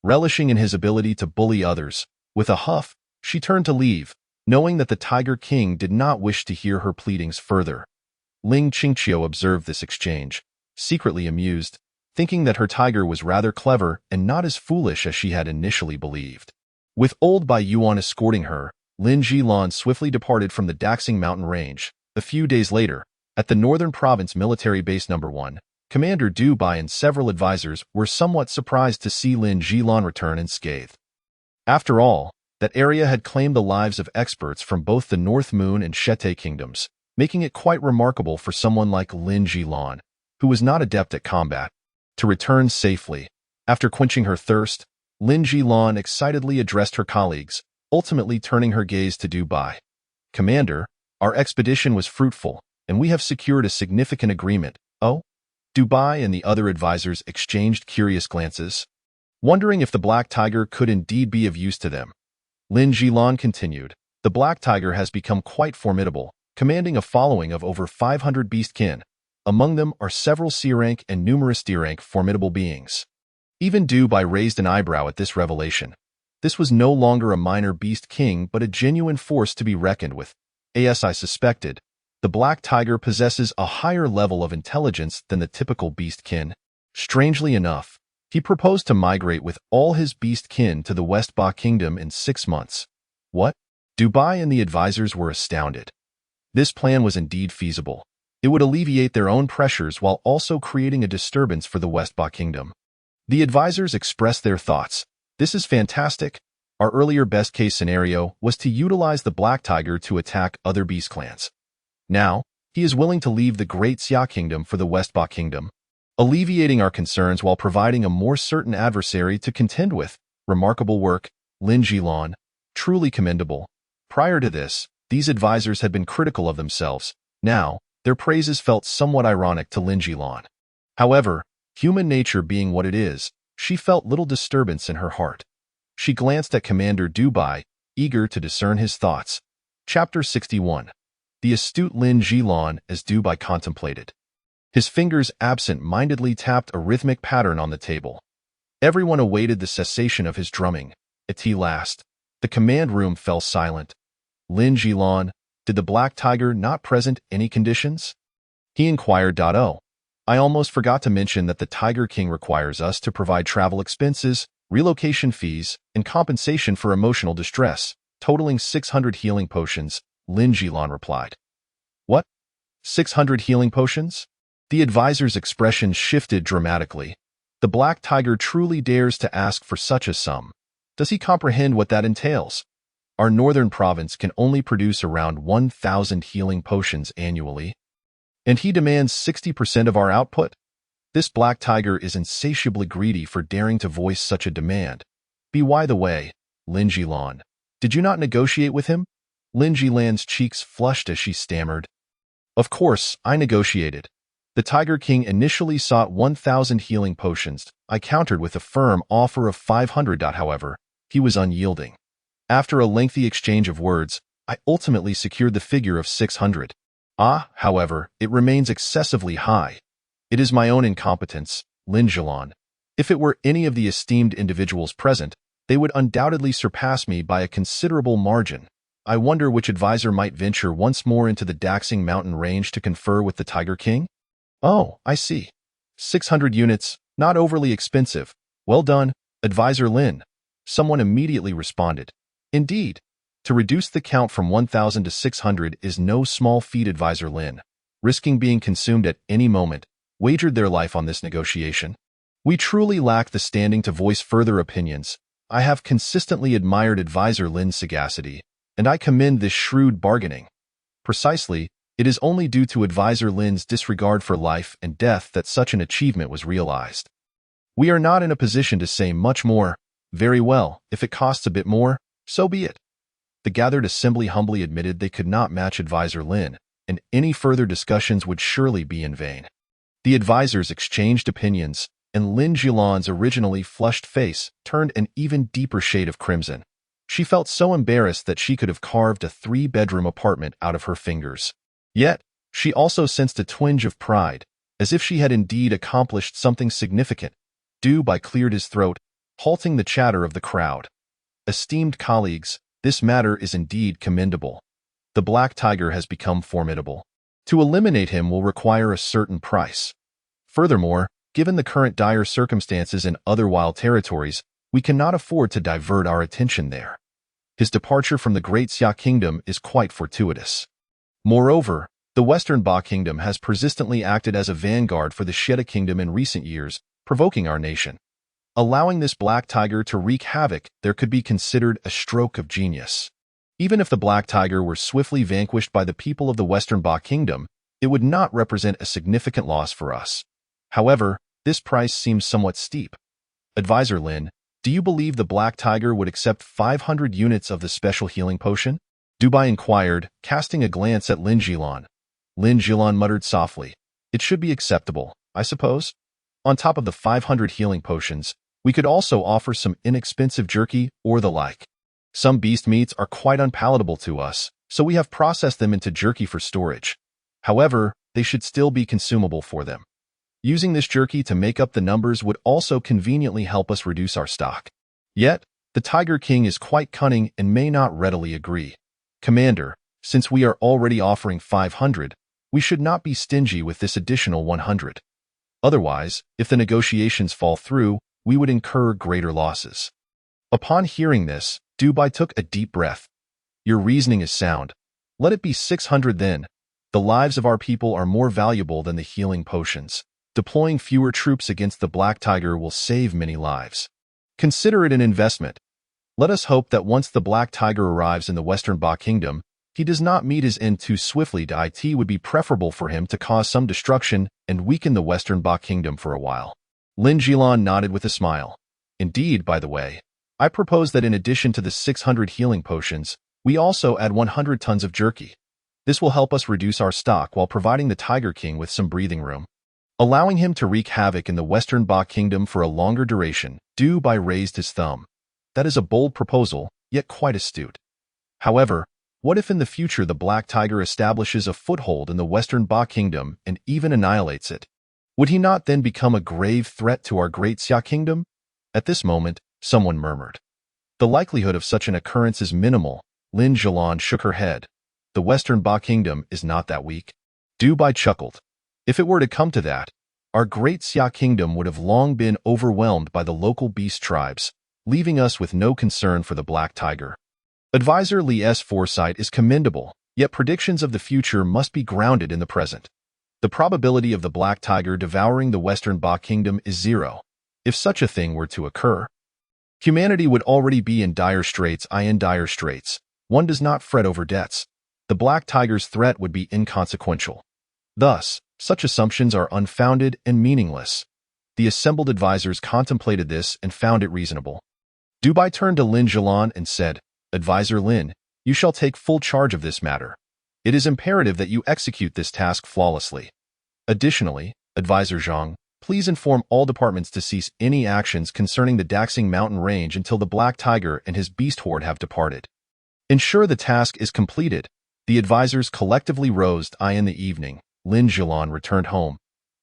Relishing in his ability to bully others, with a huff, she turned to leave, knowing that the Tiger King did not wish to hear her pleadings further. Ling Qingqiu observed this exchange, secretly amused, thinking that her tiger was rather clever and not as foolish as she had initially believed. With Old Bai Yuan escorting her, Lin Jilan swiftly departed from the Daxing mountain range. A few days later, at the Northern Province Military Base No. 1, Commander Du Bai and several advisors were somewhat surprised to see Lin Jilan return unscathed. After all, that area had claimed the lives of experts from both the North Moon and Shete kingdoms, making it quite remarkable for someone like Lin Jilan, who was not adept at combat, to return safely. After quenching her thirst, Lin Jilan excitedly addressed her colleagues, ultimately turning her gaze to Du Bai. "Commander, our expedition was fruitful, and we have secured a significant agreement." "Oh?" Du Bai and the other advisors exchanged curious glances, wondering if the Black Tiger could indeed be of use to them. Lin Jilan continued, "The Black Tiger has become quite formidable, commanding a following of over 500 beastkin. Among them are several C-rank and numerous D-rank formidable beings." Even Du Bai raised an eyebrow at this revelation. This was no longer a minor beast king but a genuine force to be reckoned with. As I suspected, the Black Tiger possesses a higher level of intelligence than the typical beastkin. Strangely enough, he proposed to migrate with all his beastkin to the West Ba Kingdom in 6 months. What? Du Bai and the advisors were astounded. This plan was indeed feasible. It would alleviate their own pressures while also creating a disturbance for the West Ba Kingdom. The advisors expressed their thoughts. This is fantastic. Our earlier best-case scenario was to utilize the Black Tiger to attack other beast clans. Now, he is willing to leave the Great Xia Kingdom for the Westba Kingdom, alleviating our concerns while providing a more certain adversary to contend with. Remarkable work, Lin Zhilan. Truly commendable. Prior to this, these advisors had been critical of themselves. Now, their praises felt somewhat ironic to Lin Zhilan. However, human nature being what it is, she felt little disturbance in her heart. She glanced at Commander Dubai, eager to discern his thoughts. Chapter 61. The astute Lin Zhilan as Dubai contemplated. His fingers absent-mindedly tapped a rhythmic pattern on the table. Everyone awaited the cessation of his drumming. At last, the command room fell silent. Lin Zhilan, did the Black Tiger not present any conditions? He inquired. Oh, I almost forgot to mention that the Tiger King requires us to provide travel expenses, relocation fees, and compensation for emotional distress, totaling 600 healing potions, Lin Zhilan replied. What? 600 healing potions? The advisor's expression shifted dramatically. The Black Tiger truly dares to ask for such a sum. Does he comprehend what that entails? Our northern province can only produce around 1,000 healing potions annually. And he demands 60% of our output? This Black Tiger is insatiably greedy for daring to voice such a demand. By the way, Lin Zhilan, did you not negotiate with him? Lin Zhilan's cheeks flushed as she stammered. Of course, I negotiated. The Tiger King initially sought 1,000 healing potions. I countered with a firm offer of 500. However, he was unyielding. After a lengthy exchange of words, I ultimately secured the figure of 600. However, it remains excessively high. It is my own incompetence, Lin Zhilan. If it were any of the esteemed individuals present, they would undoubtedly surpass me by a considerable margin. I wonder which advisor might venture once more into the Daxing Mountain range to confer with the Tiger King? Oh, I see. 600 units, not overly expensive. Well done, Advisor Lin. Someone immediately responded. Indeed, to reduce the count from 1,000 to 600 is no small feat. Advisor Lin, risking being consumed at any moment, wagered their life on this negotiation. We truly lack the standing to voice further opinions. I have consistently admired Advisor Lin's sagacity, and I commend this shrewd bargaining. Precisely, it is only due to Advisor Lin's disregard for life and death that such an achievement was realized. We are not in a position to say much more. Very well, if it costs a bit more, so be it. The gathered assembly humbly admitted they could not match Advisor Lin, and any further discussions would surely be in vain. The advisors exchanged opinions, and Lin Zhilan's originally flushed face turned an even deeper shade of crimson. She felt so embarrassed that she could have carved a 3-bedroom apartment out of her fingers. Yet, she also sensed a twinge of pride, as if she had indeed accomplished something significant. Dubai cleared his throat, halting the chatter of the crowd. Esteemed colleagues, this matter is indeed commendable. The Black Tiger has become formidable. To eliminate him will require a certain price. Furthermore, given the current dire circumstances in other wild territories, we cannot afford to divert our attention there. His departure from the Great Xia Kingdom is quite fortuitous. Moreover, the Western Ba Kingdom has persistently acted as a vanguard for the Sheta Kingdom in recent years, provoking our nation. Allowing this Black Tiger to wreak havoc there could be considered a stroke of genius. Even if the Black Tiger were swiftly vanquished by the people of the Western Ba Kingdom, it would not represent a significant loss for us. However, this price seems somewhat steep. Advisor Lin, do you believe the Black Tiger would accept 500 units of the special healing potion? Dubai inquired, casting a glance at Lin Zhilan. Lin Zhilan muttered softly. It should be acceptable, I suppose. On top of the 500 healing potions, we could also offer some inexpensive jerky or the like. Some beast meats are quite unpalatable to us, so we have processed them into jerky for storage. However, they should still be consumable for them. Using this jerky to make up the numbers would also conveniently help us reduce our stock. Yet, the Tiger King is quite cunning and may not readily agree. Commander, since we are already offering 500, we should not be stingy with this additional 100. Otherwise, if the negotiations fall through, we would incur greater losses. Upon hearing this, Dubai took a deep breath. Your reasoning is sound. Let it be 600 then. The lives of our people are more valuable than the healing potions. Deploying fewer troops against the Black Tiger will save many lives. Consider it an investment. Let us hope that once the Black Tiger arrives in the Western Ba Kingdom, he does not meet his end too swiftly. It would be preferable for him to cause some destruction and weaken the Western Ba Kingdom for a while. Lin Jilin nodded with a smile. Indeed, by the way, I propose that in addition to the 600 healing potions, we also add 100 tons of jerky. This will help us reduce our stock while providing the Tiger King with some breathing room, allowing him to wreak havoc in the Western Ba Kingdom for a longer duration. Du Bai raised his thumb. That is a bold proposal, yet quite astute. However, what if in the future the Black Tiger establishes a foothold in the Western Ba Kingdom and even annihilates it? Would he not then become a grave threat to our great Xia Kingdom? At this moment, someone murmured. The likelihood of such an occurrence is minimal. Lin Jilin shook her head. The Western Ba Kingdom is not that weak. Du Bai chuckled. If it were to come to that, our great Xia Kingdom would have long been overwhelmed by the local beast tribes, leaving us with no concern for the Black Tiger. Advisor Li's foresight is commendable, yet predictions of the future must be grounded in the present. The probability of the Black Tiger devouring the Western Ba Kingdom is 0. If such a thing were to occur, humanity would already be in dire straits. Dire straits. One does not fret over debts. The Black Tiger's threat would be inconsequential. Thus, such assumptions are unfounded and meaningless. The assembled advisors contemplated this and found it reasonable. Du Bai turned to Lin Jilin and said, Advisor Lin, you shall take full charge of this matter. It is imperative that you execute this task flawlessly. Additionally, Advisor Zhang, please inform all departments to cease any actions concerning the Daxing Mountain Range until the Black Tiger and his beast horde have departed. Ensure the task is completed. The advisors collectively rose. In the evening, Lin Jilin returned home.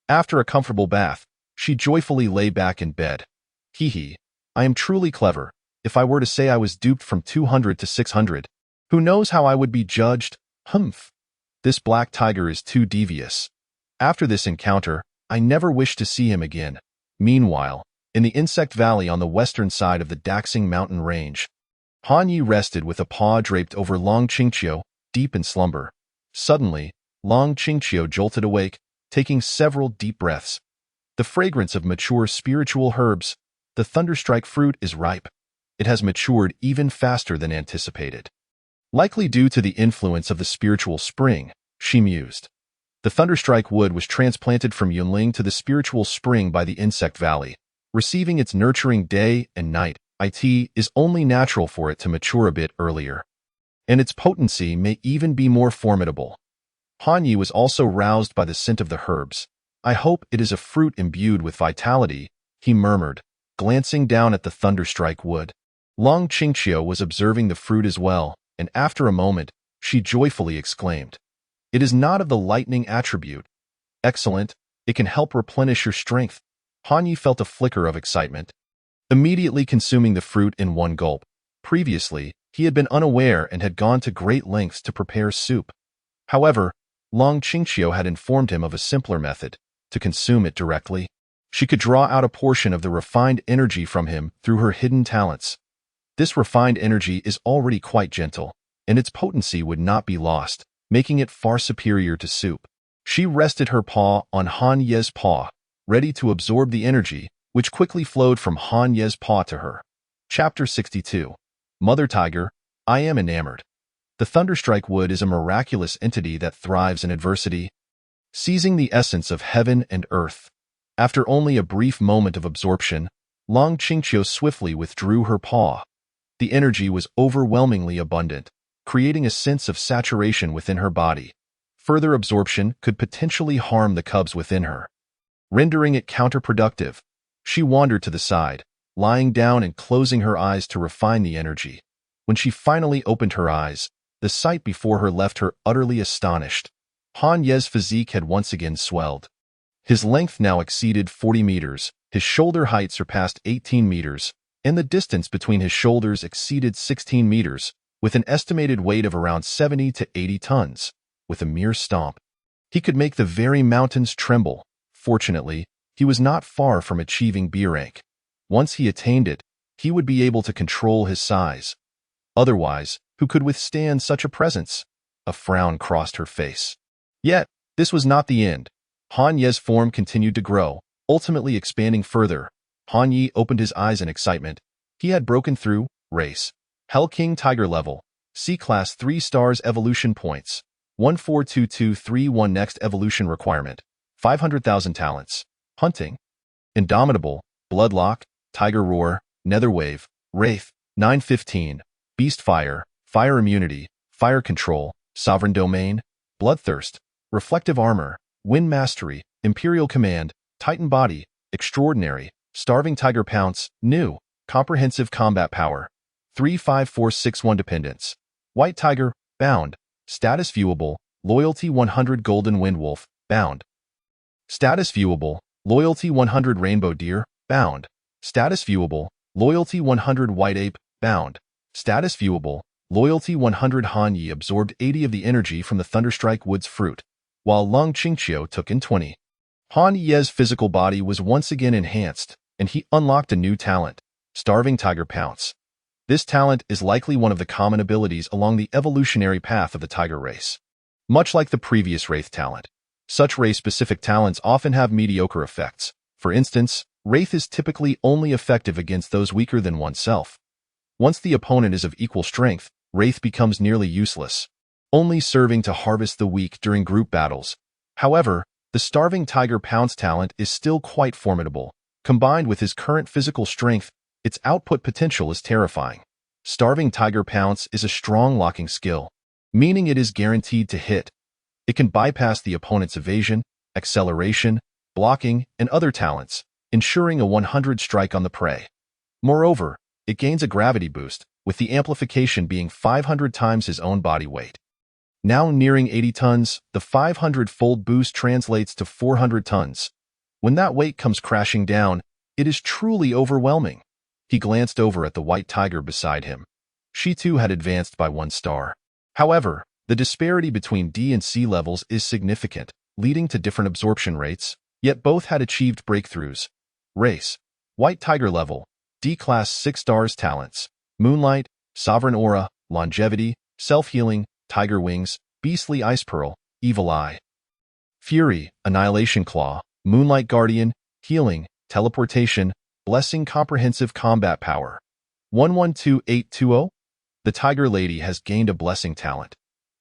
After a comfortable bath, she joyfully lay back in bed. Hee, I am truly clever. If I were to say I was duped from 200 to 600, who knows how I would be judged? Humph. This Black Tiger is too devious. After this encounter, I never wish to see him again. Meanwhile, in the Insect Valley on the western side of the Daxing Mountain Range, Han Yi rested with a paw draped over Long Qingqiu, deep in slumber. Suddenly, Long Qingqiu jolted awake, taking several deep breaths. The fragrance of mature spiritual herbs. The thunderstrike fruit is ripe. It has matured even faster than anticipated. Likely due to the influence of the spiritual spring, she mused. The thunderstrike wood was transplanted from Yunling to the spiritual spring by the Insect Valley, receiving its nurturing day and night. It is only natural for it to mature a bit earlier, and its potency may even be more formidable. Han Yi was also roused by the scent of the herbs. I hope it is a fruit imbued with vitality, he murmured, glancing down at the thunderstrike wood. Long Qingqiu was observing the fruit as well, and after a moment, she joyfully exclaimed, It is not of the lightning attribute. Excellent, it can help replenish your strength. Han Yi felt a flicker of excitement, immediately consuming the fruit in one gulp. Previously, he had been unaware and had gone to great lengths to prepare soup. However, Long Qingqiu had informed him of a simpler method, to consume it directly. She could draw out a portion of the refined energy from him through her hidden talents. This refined energy is already quite gentle, and its potency would not be lost, making it far superior to soup. She rested her paw on Han Ye's paw, ready to absorb the energy, which quickly flowed from Han Ye's paw to her. Chapter 62. Mother Tiger, I am enamored. The thunderstrike wood is a miraculous entity that thrives in adversity, seizing the essence of heaven and earth. After only a brief moment of absorption, Long Qingqiu swiftly withdrew her paw. The energy was overwhelmingly abundant, creating a sense of saturation within her body. Further absorption could potentially harm the cubs within her, rendering it counterproductive. She wandered to the side, lying down and closing her eyes to refine the energy. When she finally opened her eyes, the sight before her left her utterly astonished. Han Ye's physique had once again swelled. His length now exceeded 40 meters, his shoulder height surpassed 18 meters, and the distance between his shoulders exceeded 16 meters, with an estimated weight of around 70 to 80 tons. With a mere stomp, he could make the very mountains tremble. Fortunately, he was not far from achieving B rank. Once he attained it, he would be able to control his size. Otherwise, who could withstand such a presence? A frown crossed her face. Yet, this was not the end. Han Ye's form continued to grow, ultimately expanding further. Han Yi opened his eyes in excitement, He had broken through, race. Hell King Tiger level. C-Class 3 stars evolution points. 142231 next evolution requirement. 500,000 talents. Hunting. Indomitable, Bloodlock, Tiger Roar, Netherwave, Wraith, 915, Beast Fire, Fire Immunity, Fire Control, Sovereign Domain, Bloodthirst, Reflective Armor, Wind Mastery, Imperial Command, Titan Body, Extraordinary, Starving Tiger Pounce, New, Comprehensive Combat Power, 35461 Dependence, White Tiger, Bound, Status Viewable, Loyalty 100 Golden Windwolf, Bound. Status Viewable, Loyalty 100 Rainbow Deer, Bound. Status Viewable, Loyalty 100 White Ape, Bound. Status Viewable, Loyalty 100 Han Yi absorbed 80 of the energy from the Thunderstrike Woods fruit, while Lung Qingqiu took in 20. Han Ye's physical body was once again enhanced, and he unlocked a new talent, Starving Tiger Pounce. This talent is likely one of the common abilities along the evolutionary path of the tiger race. Much like the previous Wraith talent, such race-specific talents often have mediocre effects. For instance, Wraith is typically only effective against those weaker than oneself. Once the opponent is of equal strength, Wraith becomes nearly useless, only serving to harvest the weak during group battles. However, the Starving Tiger Pounce talent is still quite formidable. Combined with his current physical strength, its output potential is terrifying. Starving Tiger Pounce is a strong locking skill, meaning it is guaranteed to hit. It can bypass the opponent's evasion, acceleration, blocking, and other talents, ensuring a 100 strike on the prey. Moreover, it gains a gravity boost, with the amplification being 500 times his own body weight. Now nearing 80 tons, the 500-fold boost translates to 400 tons. When that weight comes crashing down, it is truly overwhelming. He glanced over at the white tiger beside him. She too had advanced by 1 star. However, the disparity between D and C levels is significant, leading to different absorption rates, yet both had achieved breakthroughs. Race. White Tiger level. D-Class 6 stars talents. Moonlight, Sovereign Aura, Longevity, Self-Healing, Tiger Wings, Beastly Ice Pearl, Evil Eye. Fury, Annihilation Claw, Moonlight Guardian, Healing, Teleportation, Blessing Comprehensive Combat Power. 112820? The Tiger Lady has gained a blessing talent.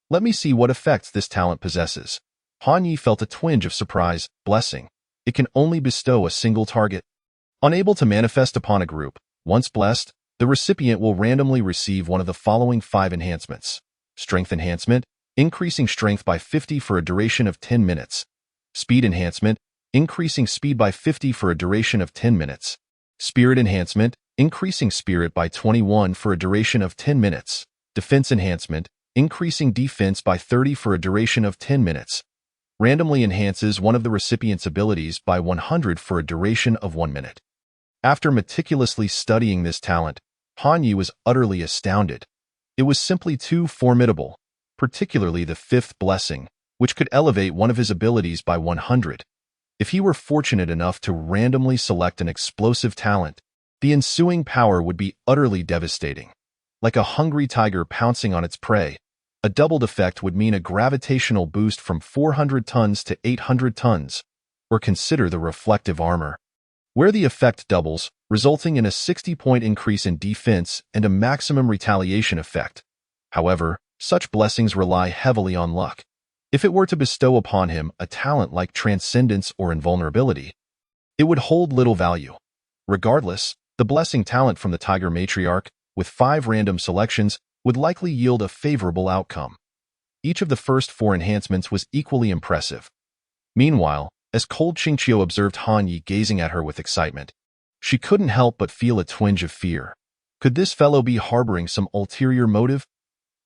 Let me see what effects this talent possesses. Han Yi felt a twinge of surprise. Blessing. It can only bestow a single target. Unable to manifest upon a group, once blessed, the recipient will randomly receive one of the following 5 enhancements. Strength Enhancement, increasing strength by 50 for a duration of 10 minutes. Speed Enhancement, increasing speed by 50 for a duration of 10 minutes. Spirit Enhancement, increasing spirit by 21 for a duration of 10 minutes. Defense Enhancement, increasing defense by 30 for a duration of 10 minutes. Randomly enhances one of the recipient's abilities by 100 for a duration of 1 minute. After meticulously studying this talent, Han Yi was utterly astounded. It was simply too formidable, particularly the 5th blessing, which could elevate one of his abilities by 100. If he were fortunate enough to randomly select an explosive talent, the ensuing power would be utterly devastating. Like a hungry tiger pouncing on its prey, a doubled effect would mean a gravitational boost from 400 tons to 800 tons, or consider the reflective armor, where the effect doubles, resulting in a 60-point increase in defense and a maximum retaliation effect. However, such blessings rely heavily on luck. If it were to bestow upon him a talent like Transcendence or Invulnerability, it would hold little value. Regardless, the blessing talent from the Tiger Matriarch, with 5 random selections, would likely yield a favorable outcome. Each of the first 4 enhancements was equally impressive. Meanwhile, as Cold Qingqiu observed Han Yi gazing at her with excitement, she couldn't help but feel a twinge of fear. Could this fellow be harboring some ulterior motive?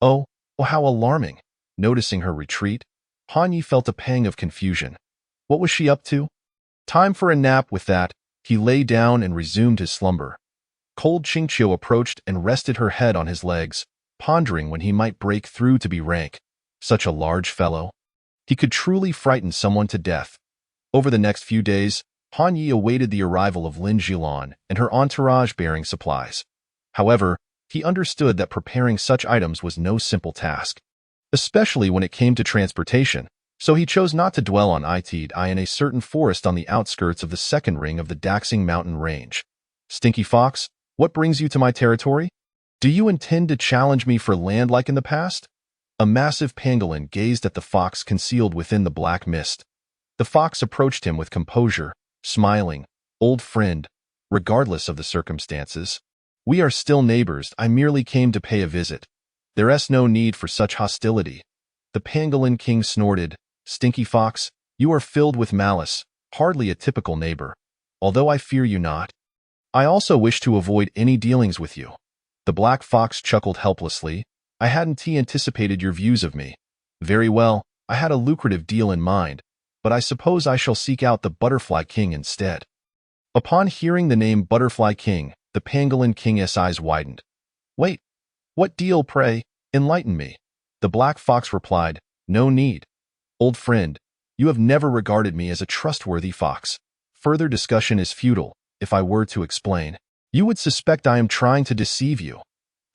Oh, how alarming! Noticing her retreat, Han Yi felt a pang of confusion. What was she up to? Time for a nap. With that, he lay down and resumed his slumber. Cold Qingqiu approached and rested her head on his legs, pondering when he might break through to be rank. Such a large fellow. He could truly frighten someone to death. Over the next few days, Han Yi awaited the arrival of Lin Zhilan and her entourage bearing supplies. However, he understood that preparing such items was no simple task, especially when it came to transportation, so he chose not to dwell on it in a certain forest on the outskirts of the second ring of the Daxing mountain range. Stinky Fox, What brings you to my territory? Do you intend to challenge me for land like in the past? A massive pangolin gazed at the fox concealed within the black mist. The fox approached him with composure, smiling. Old friend, regardless of the circumstances. We are still neighbors. I merely came to pay a visit. There's no need for such hostility. The pangolin king snorted. Stinky fox, you are filled with malice, hardly a typical neighbor. Although I fear you not, I also wish to avoid any dealings with you. The black fox chuckled helplessly. I hadn't anticipated your views of me. Very well, I had a lucrative deal in mind, but I suppose I shall seek out the Butterfly King instead. Upon hearing the name Butterfly King, the pangolin king's eyes widened. Wait, what deal, pray? Enlighten me. The black fox replied, No need. Old friend, you have never regarded me as a trustworthy fox. Further discussion is futile. If I were to explain, you would suspect I am trying to deceive you.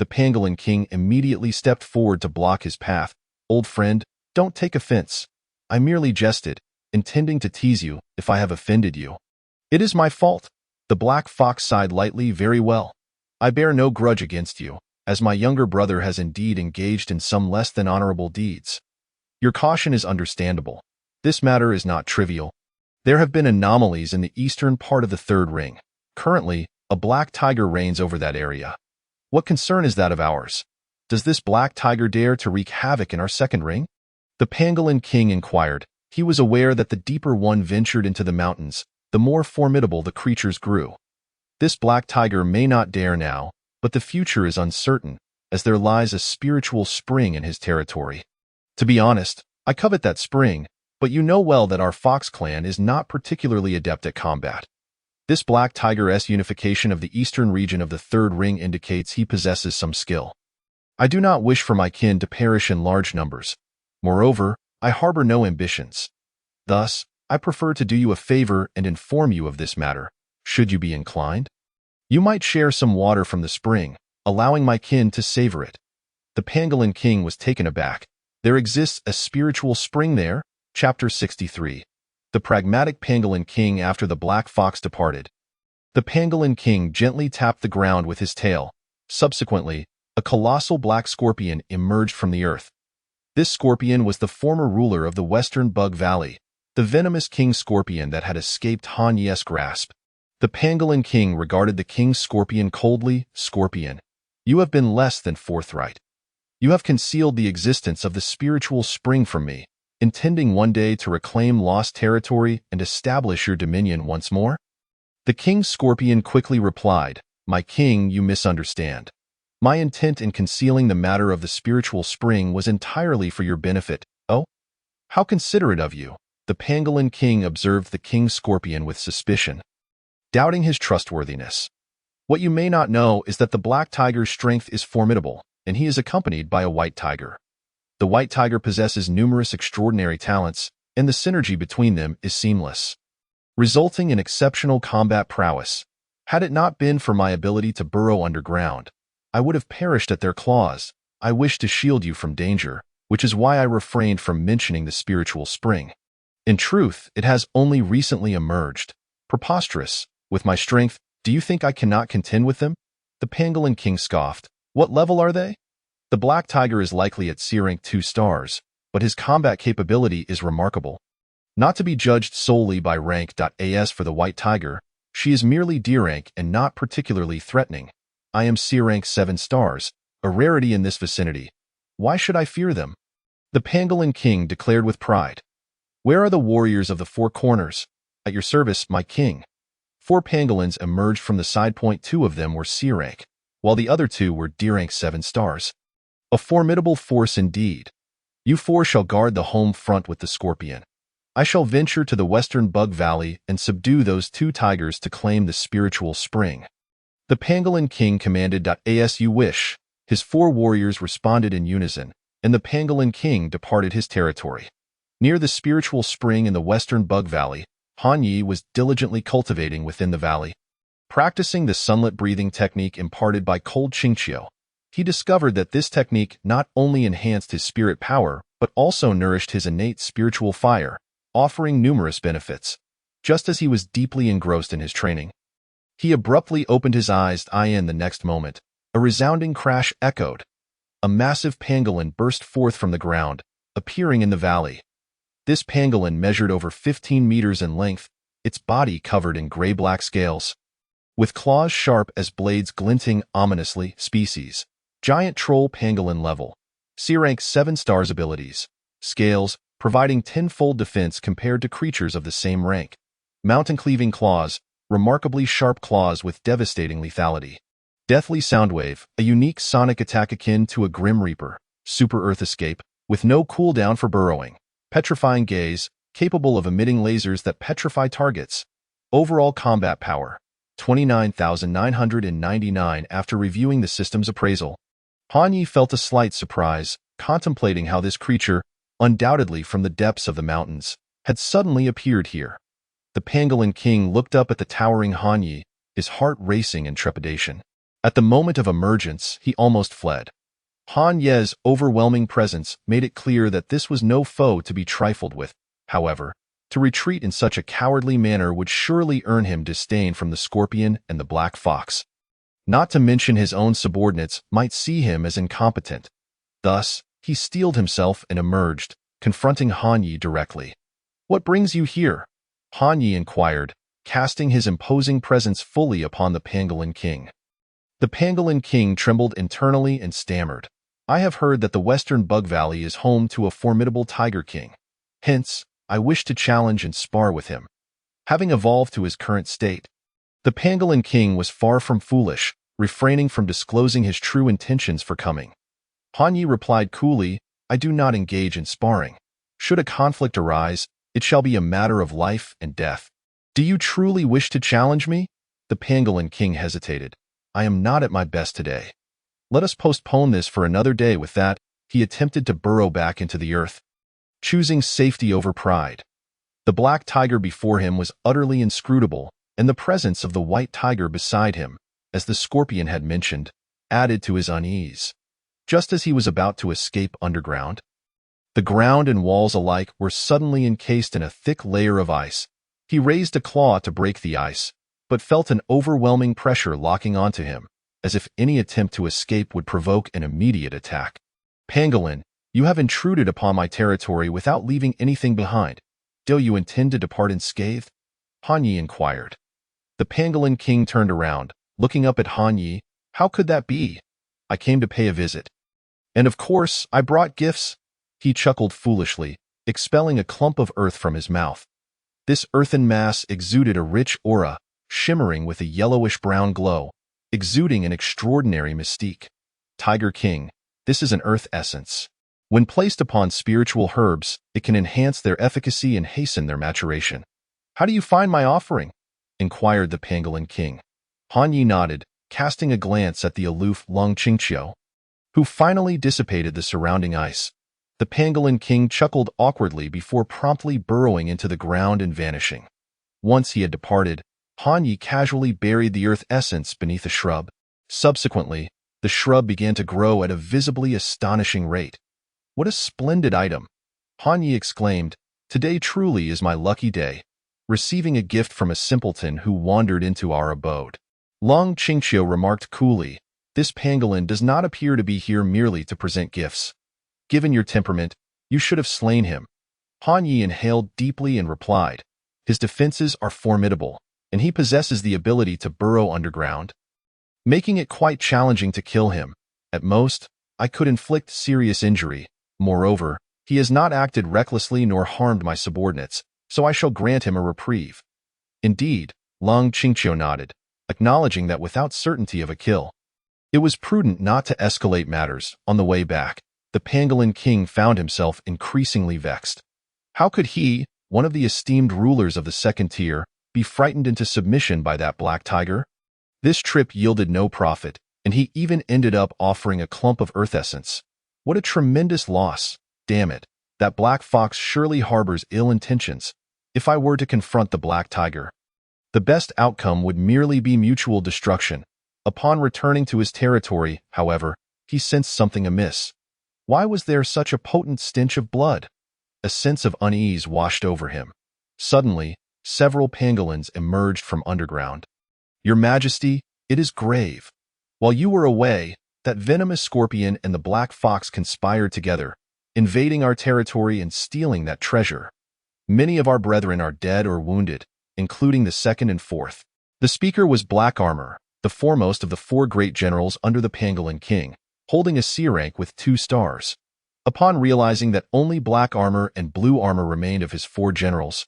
The pangolin king immediately stepped forward to block his path. Old friend, don't take offense. I merely jested, intending to tease you if I have offended you. It is my fault. The black fox sighed lightly. Very well. I bear no grudge against you, as my younger brother has indeed engaged in some less than honorable deeds. Your caution is understandable. This matter is not trivial. There have been anomalies in the eastern part of the Third Ring. Currently, a black tiger reigns over that area. What concern is that of ours? Does this black tiger dare to wreak havoc in our second ring? The pangolin king inquired. He was aware that the deeper one ventured into the mountains, the more formidable the creatures grew. This black tiger may not dare now, but the future is uncertain, as there lies a spiritual spring in his territory. To be honest, I covet that spring, but you know well that our fox clan is not particularly adept at combat. This black tiger's unification of the eastern region of the Third Ring indicates he possesses some skill. I do not wish for my kin to perish in large numbers. Moreover, I harbor no ambitions. Thus, I prefer to do you a favor and inform you of this matter, should you be inclined. You might share some water from the spring, allowing my kin to savor it. The pangolin king was taken aback. There exists a spiritual spring there? Chapter 63. The pragmatic pangolin king after the black fox departed. The pangolin king gently tapped the ground with his tail. Subsequently, a colossal black scorpion emerged from the earth. This scorpion was the former ruler of the Western Bug Valley, the venomous king scorpion that had escaped Han Ye's grasp. The pangolin king regarded the king scorpion coldly. Scorpion, you have been less than forthright. You have concealed the existence of the spiritual spring from me, intending one day to reclaim lost territory and establish your dominion once more? The king scorpion quickly replied, My king, you misunderstand. My intent in concealing the matter of the spiritual spring was entirely for your benefit. Oh? How considerate of you. The pangolin king observed the king scorpion with suspicion, doubting his trustworthiness. What you may not know is that the black tiger's strength is formidable, and he is accompanied by a white tiger. The white tiger possesses numerous extraordinary talents, and the synergy between them is seamless, resulting in exceptional combat prowess. Had it not been for my ability to burrow underground, I would have perished at their claws. I wish to shield you from danger, which is why I refrained from mentioning the spiritual spring. In truth, it has only recently emerged. Preposterous. With my strength, do you think I cannot contend with them? The pangolin king scoffed. What level are they? The black tiger is likely at C rank 2 stars, but his combat capability is remarkable. Not to be judged solely by rank. As for the white tiger, she is merely D rank and not particularly threatening. I am C rank 7 stars, a rarity in this vicinity. Why should I fear them? The pangolin king declared with pride. Where are the warriors of the four corners? At your service, my king. 4 pangolins emerged from the side point. 2 of them were C rank, while the other 2 were D rank 7 stars. A formidable force indeed. You 4 shall guard the home front with the scorpion. I shall venture to the Western Bug Valley and subdue those 2 tigers to claim the spiritual spring. The pangolin king commanded. As you wish. His 4 warriors responded in unison, and the pangolin king departed his territory. Near the spiritual spring in the Western Bug Valley, Han Yi was diligently cultivating within the valley. Practicing the sunlit breathing technique imparted by cold Qingqiu, he discovered that this technique not only enhanced his spirit power, but also nourished his innate spiritual fire, offering numerous benefits. Just as he was deeply engrossed in his training, He abruptly opened his eyes, in the next moment. A resounding crash echoed. A massive pangolin burst forth from the ground, appearing in the valley. This pangolin measured over 15 meters in length, its body covered in gray-black scales. With claws sharp as blades glinting ominously, species. Giant troll pangolin level. C rank 7 stars abilities. Scales, providing tenfold defense compared to creatures of the same rank. Mountain-cleaving claws, remarkably sharp claws with devastating lethality. Deathly Soundwave, a unique sonic attack akin to a Grim Reaper. Super Earth Escape, with no cooldown for burrowing. Petrifying Gaze, capable of emitting lasers that petrify targets. Overall combat power, 29,999 after reviewing the system's appraisal. Han Yi felt a slight surprise, contemplating how this creature, undoubtedly from the depths of the mountains, had suddenly appeared here. The Pangolin King looked up at the towering Han Yi, his heart racing in trepidation. At the moment of emergence, he almost fled. Han Ye's overwhelming presence made it clear that this was no foe to be trifled with. However, to retreat in such a cowardly manner would surely earn him disdain from the Scorpion and the Black Fox. Not to mention his own subordinates might see him as incompetent. Thus, he steeled himself and emerged, confronting Han Yi directly. "What brings you here?" Han Yi inquired, casting his imposing presence fully upon the Pangolin King. The Pangolin King trembled internally and stammered. "I have heard that the Western Bug Valley is home to a formidable Tiger King. Hence, I wish to challenge and spar with him." Having evolved to his current state, the Pangolin King was far from foolish, refraining from disclosing his true intentions for coming. Han Yi replied coolly, "I do not engage in sparring. Should a conflict arise, it shall be a matter of life and death." "Do you truly wish to challenge me?" The Pangolin King hesitated. "I am not at my best today. Let us postpone this for another day." With that, he attempted to burrow back into the earth, choosing safety over pride. The black tiger before him was utterly inscrutable, and the presence of the white tiger beside him, as the Scorpion had mentioned, added to his unease. Just as he was about to escape underground, the ground and walls alike were suddenly encased in a thick layer of ice. He raised a claw to break the ice, but felt an overwhelming pressure locking onto him, as if any attempt to escape would provoke an immediate attack. "Pangolin, you have intruded upon my territory without leaving anything behind. Do you intend to depart unscathed?" Han Yi inquired. The Pangolin King turned around, looking up at Han Yi. "How could that be? I came to pay a visit. And of course, I brought gifts." He chuckled foolishly, expelling a clump of earth from his mouth. This earthen mass exuded a rich aura, shimmering with a yellowish-brown glow, exuding an extraordinary mystique. "Tiger King, this is an earth essence. When placed upon spiritual herbs, it can enhance their efficacy and hasten their maturation." "How do you find my offering?" inquired the Pangolin King. Han Yi nodded, casting a glance at the aloof Long Qingqiu, who finally dissipated the surrounding ice. The Pangolin King chuckled awkwardly before promptly burrowing into the ground and vanishing. Once he had departed, Han Yi casually buried the earth essence beneath a shrub. Subsequently, the shrub began to grow at a visibly astonishing rate. "What a splendid item!" Han Yi exclaimed. "Today truly is my lucky day, receiving a gift from a simpleton who wandered into our abode." Long Qingqiu remarked coolly, "This pangolin does not appear to be here merely to present gifts. Given your temperament, you should have slain him." Han Yi inhaled deeply and replied, "His defenses are formidable, and he possesses the ability to burrow underground, making it quite challenging to kill him. At most, I could inflict serious injury. Moreover, he has not acted recklessly nor harmed my subordinates, so I shall grant him a reprieve." "Indeed," Long Qingqiu nodded, acknowledging that without certainty of a kill, it was prudent not to escalate matters. On the way back, the Pangolin King found himself increasingly vexed. How could he, one of the esteemed rulers of the second tier, be frightened into submission by that black tiger? This trip yielded no profit, and he even ended up offering a clump of earth essence. What a tremendous loss! Damn it, that black fox surely harbors ill intentions. If I were to confront the black tiger, the best outcome would merely be mutual destruction. Upon returning to his territory, however, he sensed something amiss. Why was there such a potent stench of blood? A sense of unease washed over him. Suddenly, several pangolins emerged from underground. Your Majesty, it is grave. While you were away, that venomous scorpion and the black fox conspired together, invading our territory and stealing that treasure. Many of our brethren are dead or wounded, including the second and fourth. The speaker was Black Armor, the foremost of the 4 great generals under the Pangolin King, holding a C rank with 2 stars. Upon realizing that only Black Armor and Blue Armor remained of his 4 generals,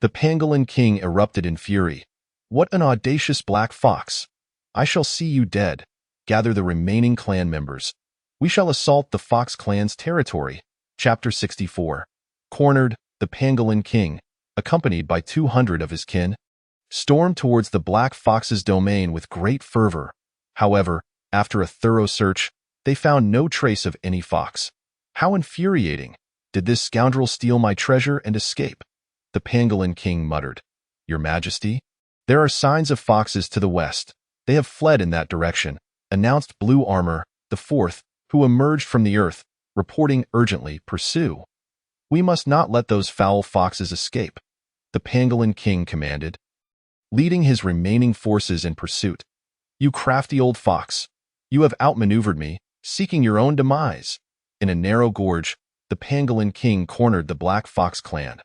the Pangolin King erupted in fury. What an audacious black fox! I shall see you dead. Gather the remaining clan members. We shall assault the Fox clan's territory. Chapter 64. Cornered, the Pangolin King, accompanied by 200 of his kin, stormed towards the Black Fox's domain with great fervor. However, after a thorough search, they found no trace of any fox. How infuriating! Did this scoundrel steal my treasure and escape? The Pangolin King muttered. Your Majesty? There are signs of foxes to the west. They have fled in that direction, announced Blue Armor, the 4th, who emerged from the earth, reporting urgently, pursue. We must not let those foul foxes escape, the Pangolin King commanded, leading his remaining forces in pursuit. You crafty old fox, you have outmaneuvered me, seeking your own demise. In a narrow gorge, the Pangolin King cornered the Black Fox clan.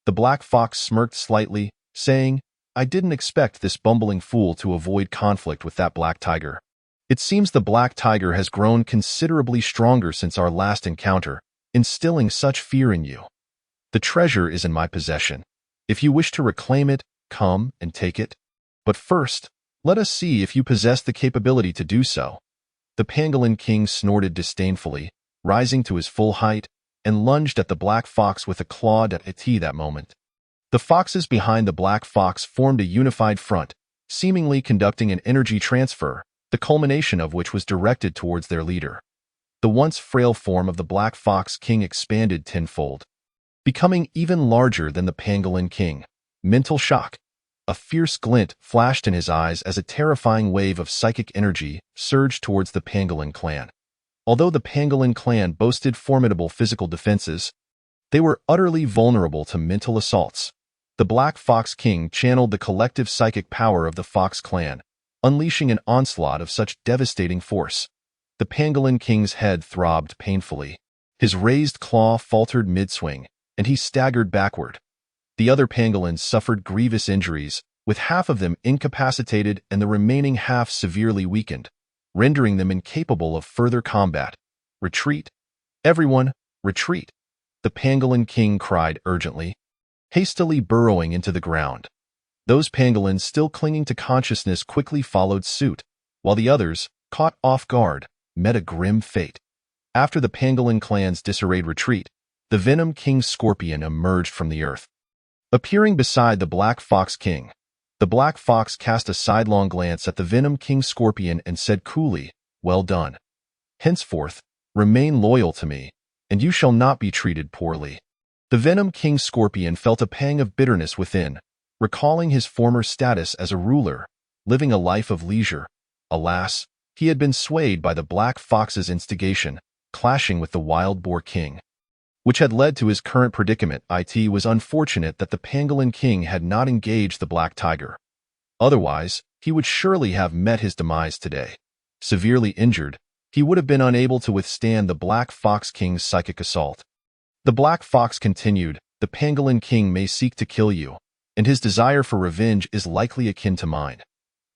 The Black Fox smirked slightly, saying, I didn't expect this bumbling fool to avoid conflict with that black tiger. It seems the black tiger has grown considerably stronger since our last encounter, instilling such fear in you. The treasure is in my possession. If you wish to reclaim it, come and take it. But first, let us see if you possess the capability to do so. The Pangolin King snorted disdainfully, rising to his full height, and lunged at the black fox with a clawed at that moment. The foxes behind the black fox formed a unified front, seemingly conducting an energy transfer, the culmination of which was directed towards their leader. The once frail form of the Black Fox King expanded tenfold, becoming even larger than the Pangolin King. Mental shock. A fierce glint flashed in his eyes as a terrifying wave of psychic energy surged towards the Pangolin clan. Although the Pangolin clan boasted formidable physical defenses, they were utterly vulnerable to mental assaults. The Black Fox King channeled the collective psychic power of the Fox clan, unleashing an onslaught of such devastating force. The Pangolin King's head throbbed painfully. His raised claw faltered mid-swing, and he staggered backward. The other pangolins suffered grievous injuries, with half of them incapacitated and the remaining half severely weakened, rendering them incapable of further combat. Retreat! Everyone, retreat! The Pangolin King cried urgently, hastily burrowing into the ground. Those pangolins still clinging to consciousness quickly followed suit, while the others, caught off guard, met a grim fate. After the Pangolin clan's disarrayed retreat, the Venom King Scorpion emerged from the earth. Appearing beside the Black Fox King, the Black Fox cast a sidelong glance at the Venom King Scorpion and said coolly, well done. Henceforth, remain loyal to me, and you shall not be treated poorly. The Venom King Scorpion felt a pang of bitterness within, recalling his former status as a ruler, living a life of leisure. Alas, he had been swayed by the Black Fox's instigation, clashing with the Wild Boar King, which had led to his current predicament. It was unfortunate that the Pangolin King had not engaged the Black Tiger. Otherwise, he would surely have met his demise today. Severely injured, he would have been unable to withstand the Black Fox King's psychic assault. The Black Fox continued, the Pangolin King may seek to kill you, and his desire for revenge is likely akin to mine.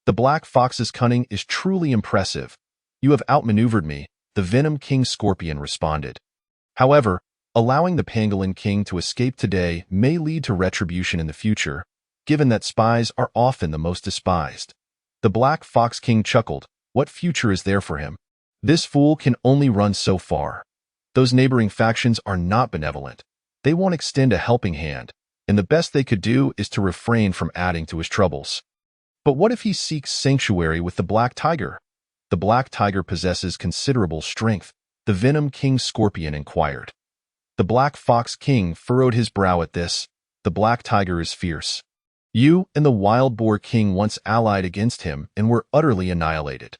The Black Fox's cunning is truly impressive. You have outmaneuvered me, the Venom King Scorpion responded. However, allowing the Pangolin King to escape today may lead to retribution in the future, given that spies are often the most despised. The Black Fox King chuckled, what future is there for him? This fool can only run so far. Those neighboring factions are not benevolent. They won't extend a helping hand, and the best they could do is to refrain from adding to his troubles. But what if he seeks sanctuary with the Black Tiger? The Black Tiger possesses considerable strength, the Venom King Scorpion inquired. The Black Fox King furrowed his brow at this. The Black Tiger is fierce. You and the Wild Boar King once allied against him and were utterly annihilated.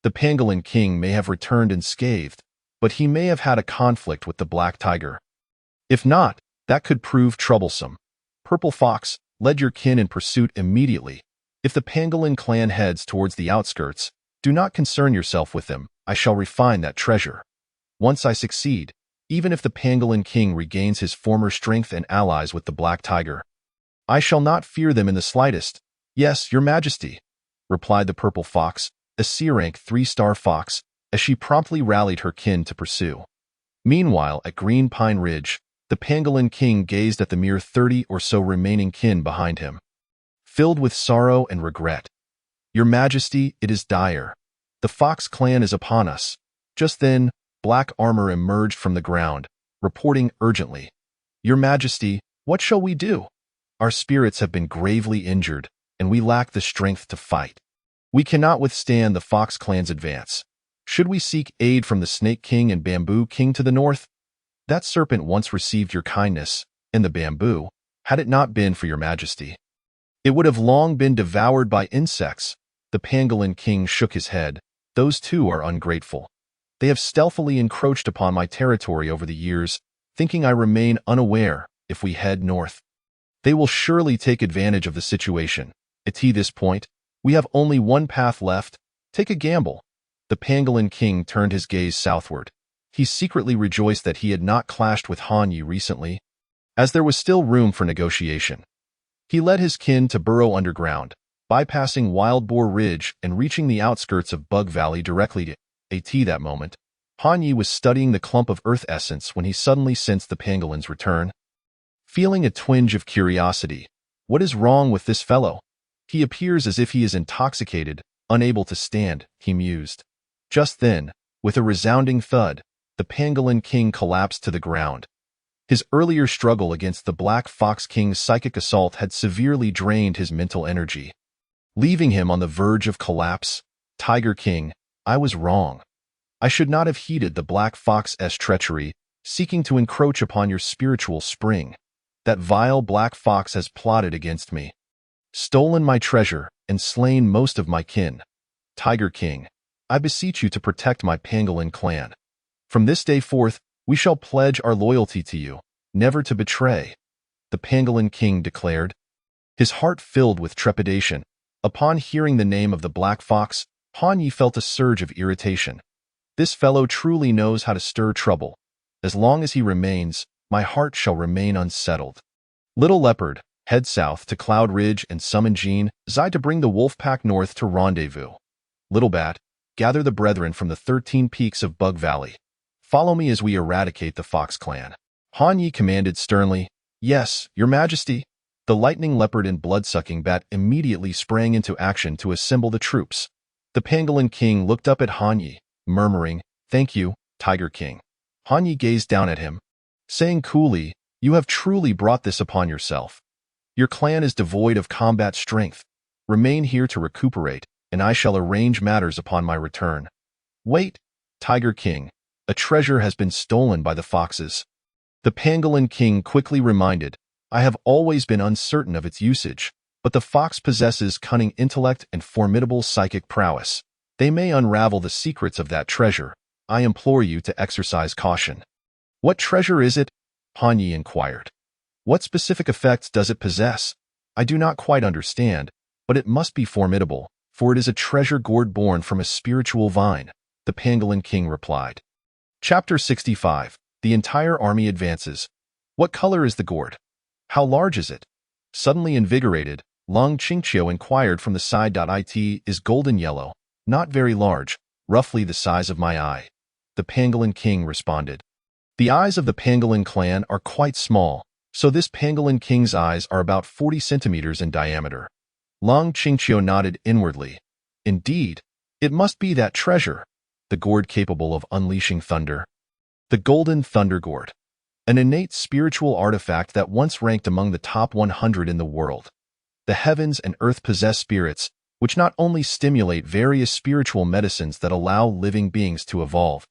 The Pangolin King may have returned unscathed, but he may have had a conflict with the Black Tiger. If not, that could prove troublesome. Purple Fox, lead your kin in pursuit immediately. If the pangolin clan heads towards the outskirts, do not concern yourself with them. I shall refine that treasure. Once I succeed, even if the pangolin king regains his former strength and allies with the black tiger, I shall not fear them in the slightest. Yes, your majesty, replied the purple fox, a C-rank 3-star fox, as she promptly rallied her kin to pursue. Meanwhile, at Green Pine Ridge, the pangolin king gazed at the mere 30 or so remaining kin behind him, filled with sorrow and regret. Your majesty, it is dire. The fox clan is upon us. Just then, black armor emerged from the ground, reporting urgently. Your majesty, what shall we do? Our spirits have been gravely injured, and we lack the strength to fight. We cannot withstand the fox clan's advance. Should we seek aid from the Snake King and Bamboo King to the north? That serpent once received your kindness, and the bamboo, had it not been for your majesty, it would have long been devoured by insects. The pangolin king shook his head. Those two are ungrateful. They have stealthily encroached upon my territory over the years, thinking I remain unaware if we head north. They will surely take advantage of the situation. At this point, we have only one path left. Take a gamble. The pangolin king turned his gaze southward. He secretly rejoiced that he had not clashed with Hanyi recently, as there was still room for negotiation. He led his kin to burrow underground, bypassing Wild Boar Ridge and reaching the outskirts of Bug Valley directly. At that moment, Hanyi was studying the clump of earth essence when he suddenly sensed the pangolin's return. Feeling a twinge of curiosity, what is wrong with this fellow? He appears as if he is intoxicated, unable to stand, he mused. Just then, with a resounding thud, the pangolin king collapsed to the ground. His earlier struggle against the Black Fox King's psychic assault had severely drained his mental energy, leaving him on the verge of collapse. Tiger King, I was wrong. I should not have heeded the Black Fox's treachery, seeking to encroach upon your spiritual spring. That vile Black Fox has plotted against me, stolen my treasure, and slain most of my kin. Tiger King, I beseech you to protect my pangolin clan. From this day forth, we shall pledge our loyalty to you, never to betray, the pangolin king declared, his heart filled with trepidation. Upon hearing the name of the Black Fox, Hanyi felt a surge of irritation. This fellow truly knows how to stir trouble. As long as he remains, my heart shall remain unsettled. Little Leopard, head south to Cloud Ridge and summon Jean Zai to bring the wolf pack north to rendezvous. Little Bat, gather the brethren from the 13 peaks of Bug Valley. Follow me as we eradicate the Fox clan. Hanyi commanded sternly. Yes, your majesty. The lightning leopard and blood-sucking bat immediately sprang into action to assemble the troops. The pangolin king looked up at Hanyi, murmuring, Thank you, Tiger King. Hanyi gazed down at him, saying coolly, You have truly brought this upon yourself. Your clan is devoid of combat strength. Remain here to recuperate, and I shall arrange matters upon my return. Wait, Tiger King. A treasure has been stolen by the foxes. The pangolin king quickly reminded, I have always been uncertain of its usage, but the fox possesses cunning intellect and formidable psychic prowess. They may unravel the secrets of that treasure. I implore you to exercise caution. What treasure is it? Hanyi inquired. What specific effects does it possess? I do not quite understand, but it must be formidable, for it is a treasure gourd born from a spiritual vine, the pangolin king replied. Chapter 65. The entire army advances. What color is the gourd? How large is it? Suddenly invigorated, Long Qingqiu inquired from the side. It is golden yellow, not very large, roughly the size of my eye. The pangolin king responded. The eyes of the pangolin clan are quite small, so this pangolin king's eyes are about 40 centimeters in diameter. Long Qingqiu nodded inwardly. Indeed, it must be that treasure, the gourd capable of unleashing thunder. The Golden Thunder Gourd, an innate spiritual artifact that once ranked among the top 100 in the world. The heavens and earth possess spirits, which not only stimulate various spiritual medicines that allow living beings to evolve,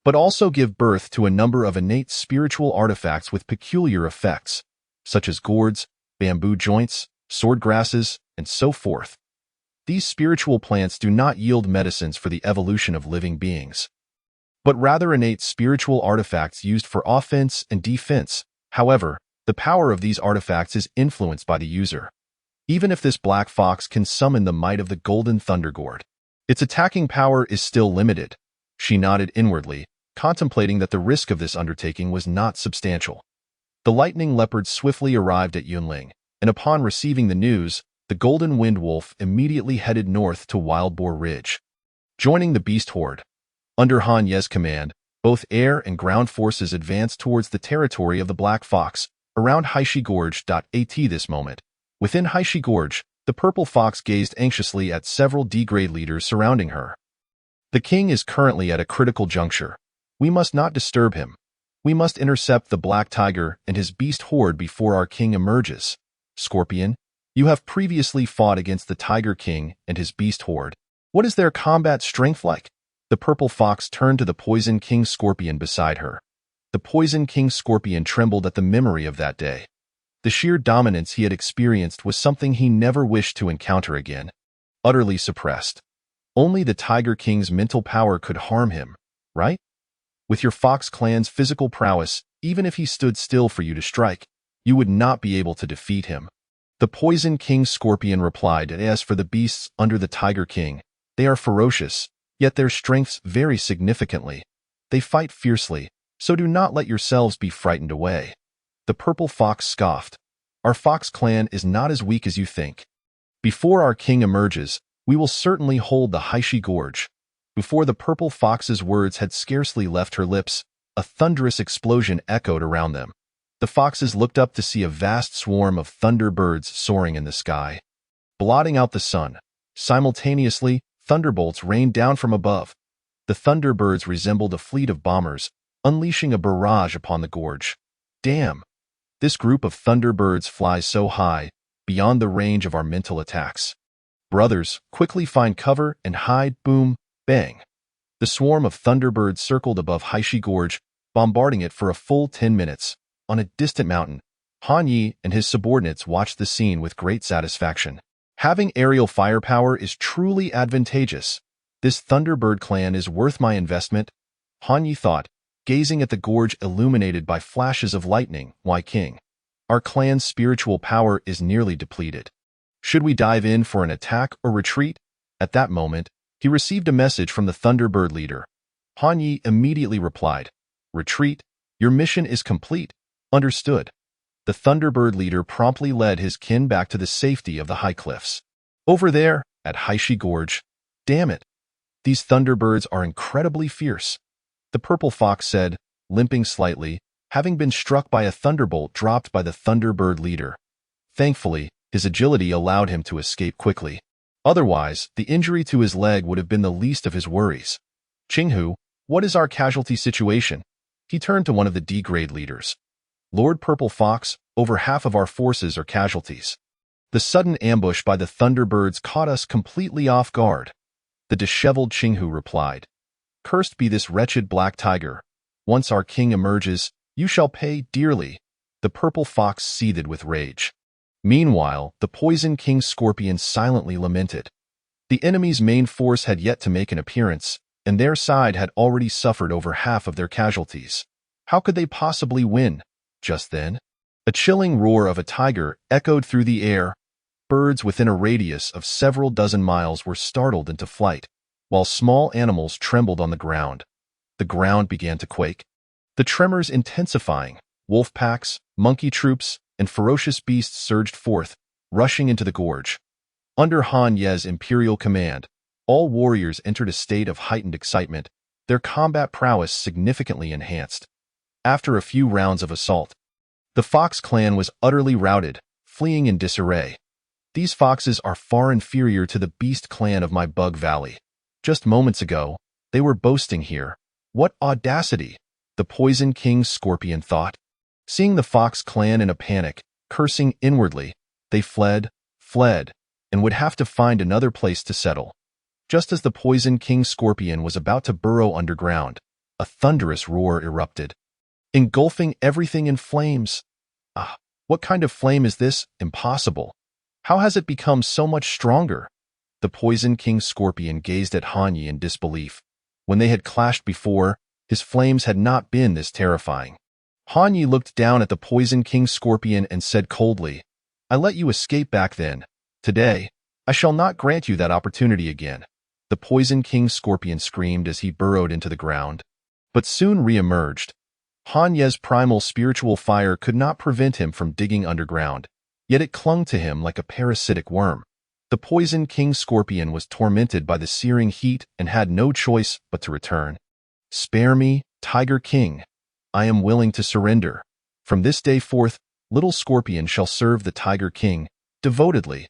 but also give birth to a number of innate spiritual artifacts with peculiar effects, such as gourds, bamboo joints, sword grasses, and so forth. These spiritual plants do not yield medicines for the evolution of living beings, but rather innate spiritual artifacts used for offense and defense. However, the power of these artifacts is influenced by the user. even if this black fox can summon the might of the golden thundergourd. Its attacking power is still limited. She nodded inwardly, contemplating that the risk of this undertaking was not substantial. The lightning leopard swiftly arrived at Yunling, and upon receiving the news, the golden wind wolf immediately headed north to Wild Boar Ridge. Joining the beast horde, under Han Ye's command, both air and ground forces advanced towards the territory of the Black Fox, around Haishi Gorge. At this moment, within Haishi Gorge, the purple fox gazed anxiously at several D-grade leaders surrounding her. The king is currently at a critical juncture. We must not disturb him. We must intercept the Black Tiger and his beast horde before our king emerges. Scorpion, you have previously fought against the Tiger King and his beast horde. What is their combat strength like? The purple fox turned to the Poison King Scorpion beside her. The Poison King Scorpion trembled at the memory of that day. The sheer dominance he had experienced was something he never wished to encounter again. Utterly suppressed. Only the Tiger King's mental power could harm him, right? With your Fox clan's physical prowess, even if he stood still for you to strike, you would not be able to defeat him. The Poison King Scorpion replied, as for the beasts under the Tiger King, they are ferocious, yet their strengths vary significantly. They fight fiercely, so do not let yourselves be frightened away. The purple fox scoffed. Our Fox clan is not as weak as you think. Before our king emerges, we will certainly hold the Haishi Gorge. Before the purple fox's words had scarcely left her lips, a thunderous explosion echoed around them. The foxes looked up to see a vast swarm of thunderbirds soaring in the sky, blotting out the sun. Simultaneously, thunderbolts rained down from above. The thunderbirds resembled a fleet of bombers, unleashing a barrage upon the gorge. Damn! This group of thunderbirds flies so high, beyond the range of our mental attacks. Brothers, quickly find cover and hide. Boom, bang. The swarm of thunderbirds circled above Haishi Gorge, bombarding it for a full 10 minutes. On a distant mountain, Han Yi and his subordinates watched the scene with great satisfaction. Having aerial firepower is truly advantageous. This Thunderbird clan is worth my investment, Han Yi thought, gazing at the gorge illuminated by flashes of lightning. Why, king? Our clan's spiritual power is nearly depleted. Should we dive in for an attack or retreat? At that moment, he received a message from the Thunderbird leader. Han Yi immediately replied, "Retreat. Your mission is complete." Understood. The Thunderbird leader promptly led his kin back to the safety of the high cliffs. Over there, at Haishi Gorge. Damn it. These Thunderbirds are incredibly fierce. The purple fox said, limping slightly, having been struck by a thunderbolt dropped by the Thunderbird leader. Thankfully, his agility allowed him to escape quickly. Otherwise, the injury to his leg would have been the least of his worries. Qinghu, what is our casualty situation? He turned to one of the D-grade leaders. Lord Purple Fox, over half of our forces are casualties. The sudden ambush by the Thunderbirds caught us completely off guard. The disheveled Qinghu replied, "Cursed be this wretched black tiger. Once our king emerges, you shall pay dearly." The Purple Fox seethed with rage. Meanwhile, the Poison King Scorpion silently lamented. The enemy's main force had yet to make an appearance, and their side had already suffered over half of their casualties. How could they possibly win? Just then, a chilling roar of a tiger echoed through the air. Birds within a radius of several dozen miles were startled into flight, while small animals trembled on the ground. The ground began to quake. The tremors intensifying, wolf packs, monkey troops, and ferocious beasts surged forth, rushing into the gorge. Under Han Ye's imperial command, all warriors entered a state of heightened excitement, their combat prowess significantly enhanced. After a few rounds of assault, the Fox clan was utterly routed, fleeing in disarray. These foxes are far inferior to the beast clan of my Bug Valley. Just moments ago, they were boasting here. What audacity! The Poison King Scorpion thought. Seeing the Fox clan in a panic, cursing inwardly, they fled, and would have to find another place to settle. Just as the Poison King Scorpion was about to burrow underground, a thunderous roar erupted, engulfing everything in flames. Ah, what kind of flame is this? Impossible. How has it become so much stronger? The Poison King Scorpion gazed at Han Yi in disbelief. When they had clashed before, his flames had not been this terrifying. Han Yi looked down at the Poison King Scorpion and said coldly, "I let you escape back then, Today, I shall not grant you that opportunity again, the Poison King Scorpion screamed as he burrowed into the ground. But soon re-emerged. Hanye's primal spiritual fire could not prevent him from digging underground, yet it clung to him like a parasitic worm. The Poison King Scorpion was tormented by the searing heat and had no choice but to return. Spare me, Tiger King. I am willing to surrender. From this day forth, little Scorpion shall serve the Tiger King, devotedly.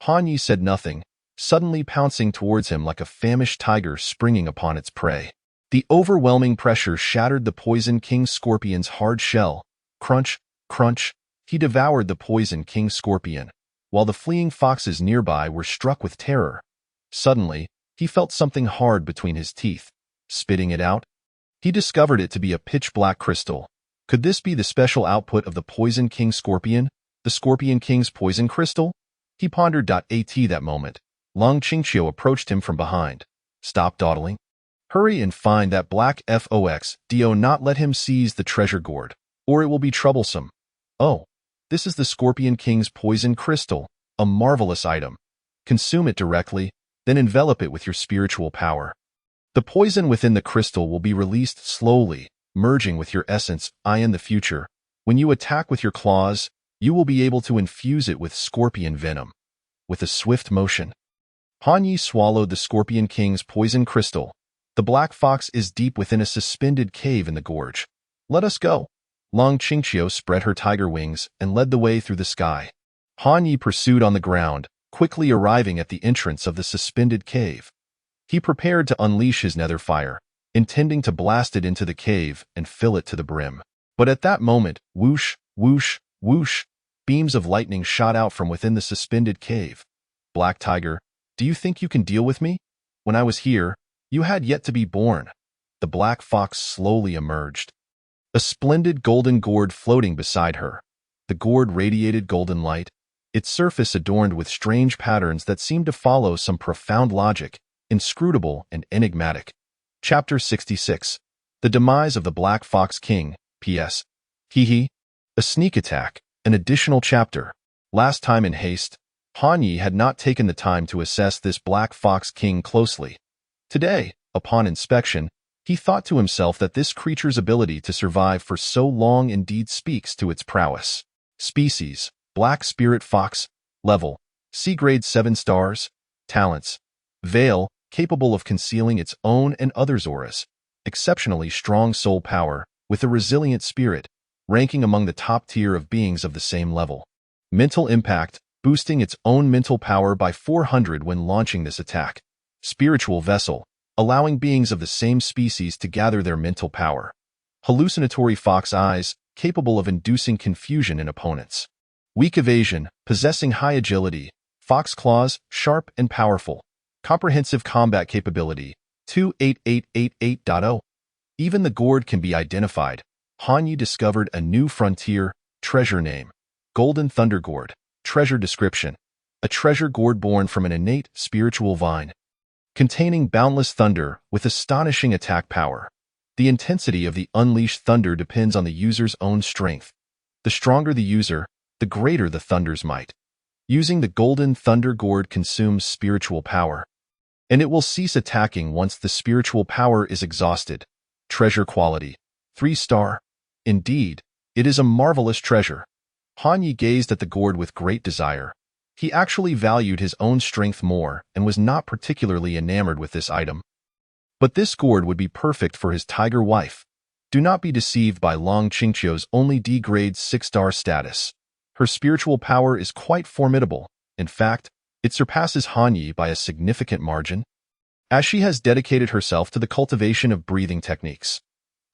Hanye said nothing, suddenly pouncing towards him like a famished tiger springing upon its prey. The overwhelming pressure shattered the Poison King Scorpion's hard shell. Crunch, crunch, he devoured the Poison King Scorpion, while the fleeing foxes nearby were struck with terror. Suddenly, he felt something hard between his teeth. Spitting it out, he discovered it to be a pitch-black crystal. Could this be the special output of the Poison King Scorpion, the Scorpion King's poison crystal? He pondered. At that moment, Long Qingqiu approached him from behind. Stop dawdling. Hurry and find that black fox. Do not let him seize the treasure gourd, or it will be troublesome. Oh, this is the Scorpion King's poison crystal, a marvelous item. Consume it directly, then envelop it with your spiritual power. The poison within the crystal will be released slowly, merging with your essence. In the future, when you attack with your claws, you will be able to infuse it with scorpion venom. With a swift motion, Hanye swallowed the Scorpion King's poison crystal. The black fox is deep within a suspended cave in the gorge. Let us go. Long Qingqiu spread her tiger wings and led the way through the sky. Hanye pursued on the ground, quickly arriving at the entrance of the suspended cave. He prepared to unleash his nether fire, intending to blast it into the cave and fill it to the brim. But at that moment, whoosh, whoosh, whoosh, beams of lightning shot out from within the suspended cave. Black Tiger, do you think you can deal with me? When I was here, you had yet to be born. The black fox slowly emerged. A splendid golden gourd floating beside her. The gourd radiated golden light, its surface adorned with strange patterns that seemed to follow some profound logic, inscrutable and enigmatic. Chapter 66. The Demise of the Black Fox King. P.S. Hee. A sneak attack, an additional chapter. Last time in haste, Hanye had not taken the time to assess this Black Fox King closely. Today, upon inspection, he thought to himself that this creature's ability to survive for so long indeed speaks to its prowess. Species, Black Spirit Fox. Level, C grade 7 stars. Talents, Veil, capable of concealing its own and others' auras. Exceptionally strong soul power, with a resilient spirit, ranking among the top tier of beings of the same level. Mental impact, boosting its own mental power by 400 when launching this attack. Spiritual vessel, allowing beings of the same species to gather their mental power. Hallucinatory fox eyes, capable of inducing confusion in opponents. Weak evasion, possessing high agility. Fox claws, sharp and powerful. Comprehensive combat capability, 28888.0. Even the gourd can be identified. Hanye discovered a new frontier. Treasure name, Golden Thunder Gourd. Treasure description, a treasure gourd born from an innate spiritual vine, containing boundless thunder with astonishing attack power. The intensity of the unleashed thunder depends on the user's own strength. The stronger the user, the greater the thunder's might. Using the Golden Thunder Gourd consumes spiritual power, and it will cease attacking once the spiritual power is exhausted. Treasure quality, 3 star. Indeed, it is a marvelous treasure. Hanye gazed at the gourd with great desire. He actually valued his own strength more and was not particularly enamored with this item. But this gourd would be perfect for his tiger wife. Do not be deceived by Long Qingqiu's only D-grade 6-star status. Her spiritual power is quite formidable. In fact, it surpasses Hanye by a significant margin, as she has dedicated herself to the cultivation of breathing techniques.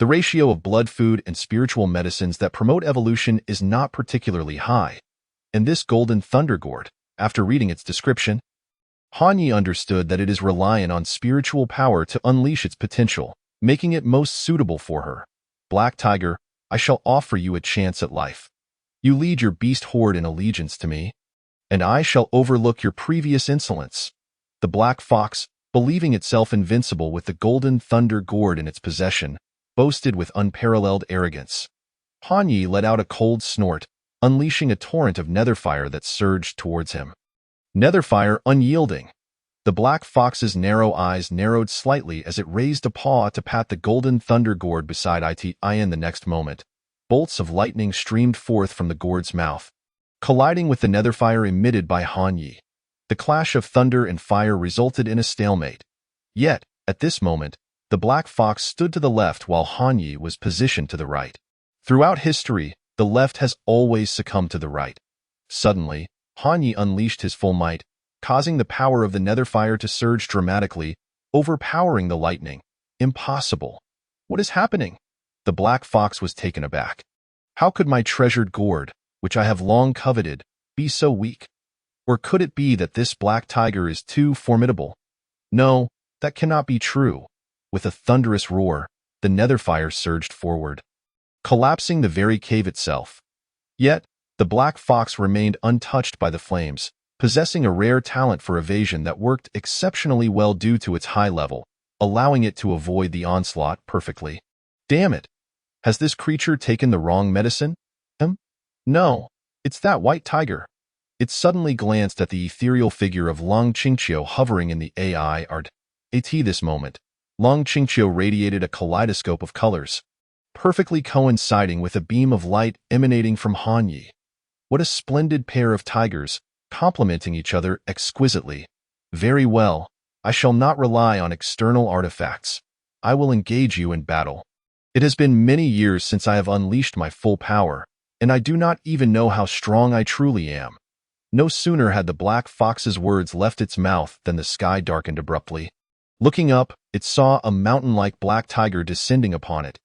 The ratio of blood food and spiritual medicines that promote evolution is not particularly high, and this Golden Thunder Gourd, after reading its description, Hanye understood that it is reliant on spiritual power to unleash its potential, making it most suitable for her. Black Tiger, I shall offer you a chance at life. You lead your beast horde in allegiance to me, and I shall overlook your previous insolence. The Black Fox, believing itself invincible with the Golden Thunder Gourd in its possession, boasted with unparalleled arrogance. Hanye let out a cold snort, unleashing a torrent of nether fire that surged towards him. Netherfire unyielding. The black fox's narrow eyes narrowed slightly as it raised a paw to pat the golden thunder gourd beside it. In the next moment, bolts of lightning streamed forth from the gourd's mouth, colliding with the netherfire emitted by Han Yi. The clash of thunder and fire resulted in a stalemate. Yet, at this moment, the black fox stood to the left while Han Yi was positioned to the right. Throughout history, the left has always succumbed to the right. Suddenly, Han Yi unleashed his full might, causing the power of the netherfire to surge dramatically, overpowering the lightning. Impossible. What is happening? The black fox was taken aback. How could my treasured gourd, which I have long coveted, be so weak? Or could it be that this black tiger is too formidable? No, that cannot be true. With a thunderous roar, the netherfire surged forward, collapsing the very cave itself. Yet, the black fox remained untouched by the flames, possessing a rare talent for evasion that worked exceptionally well due to its high level, allowing it to avoid the onslaught perfectly. Damn it! Has this creature taken the wrong medicine? No, it's that white tiger. It suddenly glanced at the ethereal figure of Long Qingqiu hovering in the AT this moment. Long Qingqiu radiated a kaleidoscope of colors, perfectly coinciding with a beam of light emanating from Han Yi. What a splendid pair of tigers, complementing each other exquisitely. Very well, I shall not rely on external artifacts. I will engage you in battle. It has been many years since I have unleashed my full power, and I do not even know how strong I truly am. No sooner had the black fox's words left its mouth than the sky darkened abruptly. Looking up, it saw a mountain-like black tiger descending upon it.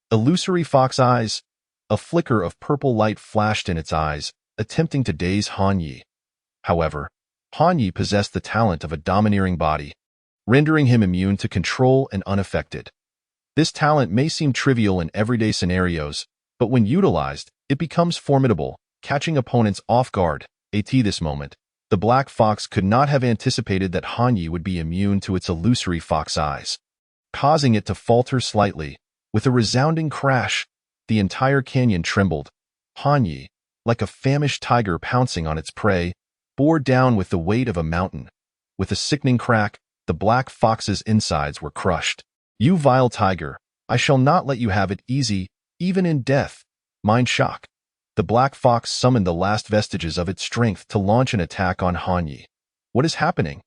Illusory fox eyes. A flicker of purple light flashed in its eyes, attempting to daze Han Yi. However, Han Yi possessed the talent of a domineering body, rendering him immune to control and unaffected. This talent may seem trivial in everyday scenarios, but when utilized, it becomes formidable, catching opponents off guard. At this moment, the black fox could not have anticipated that Han Yi would be immune to its illusory fox eyes, causing it to falter slightly. With a resounding crash, the entire canyon trembled. Han Yi, like a famished tiger pouncing on its prey, bore down with the weight of a mountain. With a sickening crack, the black fox's insides were crushed. You vile tiger, I shall not let you have it easy, even in death. Mind shock. The black fox summoned the last vestiges of its strength to launch an attack on Han Yi. What is happening?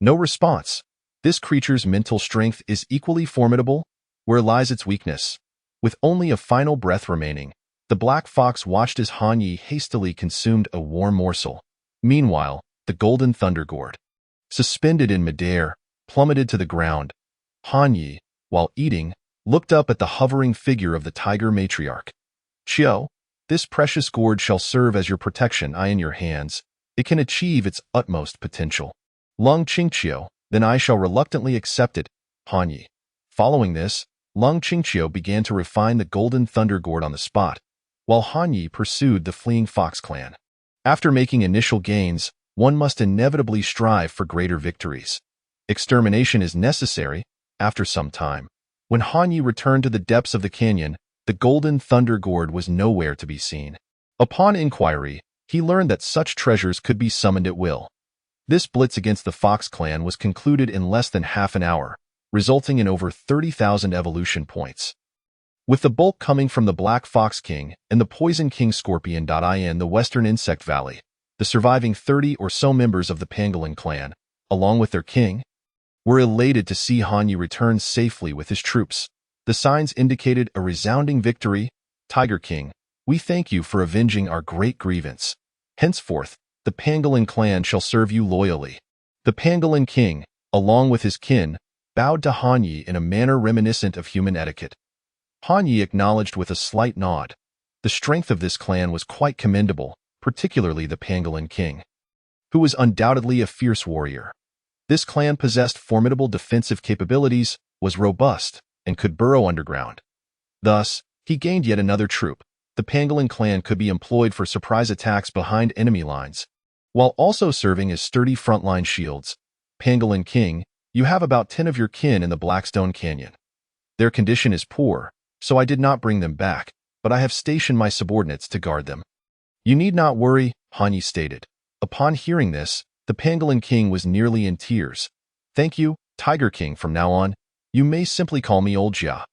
No response. This creature's mental strength is equally formidable. Where lies its weakness? With only a final breath remaining, the black fox watched as Han Yi hastily consumed a warm morsel. Meanwhile, the golden thunder gourd, suspended in midair, plummeted to the ground. Han Yi, while eating, looked up at the hovering figure of the tiger matriarch. Qiu, this precious gourd shall serve as your protection. In your hands, it can achieve its utmost potential. Long Qingqiu, then I shall reluctantly accept it. Han Yi. Following this, Long Qingqiu began to refine the golden thunder gourd on the spot, while Han Yi pursued the fleeing fox clan. After making initial gains, one must inevitably strive for greater victories. Extermination is necessary. After some time, when Han Yi returned to the depths of the canyon, the golden thunder gourd was nowhere to be seen. Upon inquiry, he learned that such treasures could be summoned at will. This blitz against the Fox clan was concluded in less than half an hour, resulting in over 30,000 evolution points. With the bulk coming from the Black Fox King and the Poison King Scorpion. In the Western Insect Valley, the surviving 30 or so members of the Pangolin clan, along with their king, were elated to see Han Yi return safely with his troops. The signs indicated a resounding victory. Tiger King, we thank you for avenging our great grievance. Henceforth, the Pangolin clan shall serve you loyally. The Pangolin King, along with his kin, bowed to Han Yi in a manner reminiscent of human etiquette. Han Yi acknowledged with a slight nod. The strength of this clan was quite commendable, particularly the Pangolin King, who was undoubtedly a fierce warrior. This clan possessed formidable defensive capabilities, was robust, and could burrow underground. Thus, he gained yet another troop. The Pangolin clan could be employed for surprise attacks behind enemy lines, while also serving as sturdy frontline shields. Pangolin King, you have about 10 of your kin in the Blackstone Canyon. Their condition is poor, so I did not bring them back, but I have stationed my subordinates to guard them. You need not worry, Han Yi stated. Upon hearing this, The Pangolin King was nearly in tears. Thank you, Tiger King. From now on, you may simply call me Old Jia.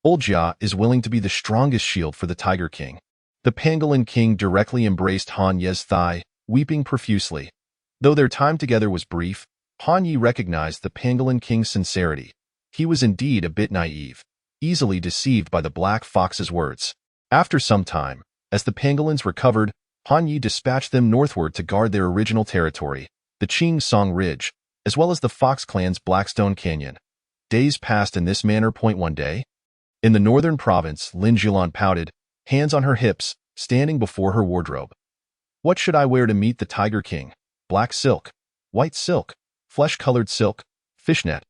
Old Jia is willing to be the strongest shield for the Tiger King. The Pangolin King directly embraced Han Ye's thigh, weeping profusely. Though their time together was brief, Han Ye recognized the Pangolin King's sincerity. He was indeed a bit naive, easily deceived by the Black Fox's words. After some time, as the pangolins recovered, Han Ye dispatched them northward to guard their original territory, the Ching Song Ridge, as well as the Fox clan's Blackstone Canyon. Days passed in this manner. One day, in the northern province, Lin Jilan pouted, hands on her hips, standing before her wardrobe. What should I wear to meet the Tiger King? Black silk, white silk, flesh-colored silk, fishnet,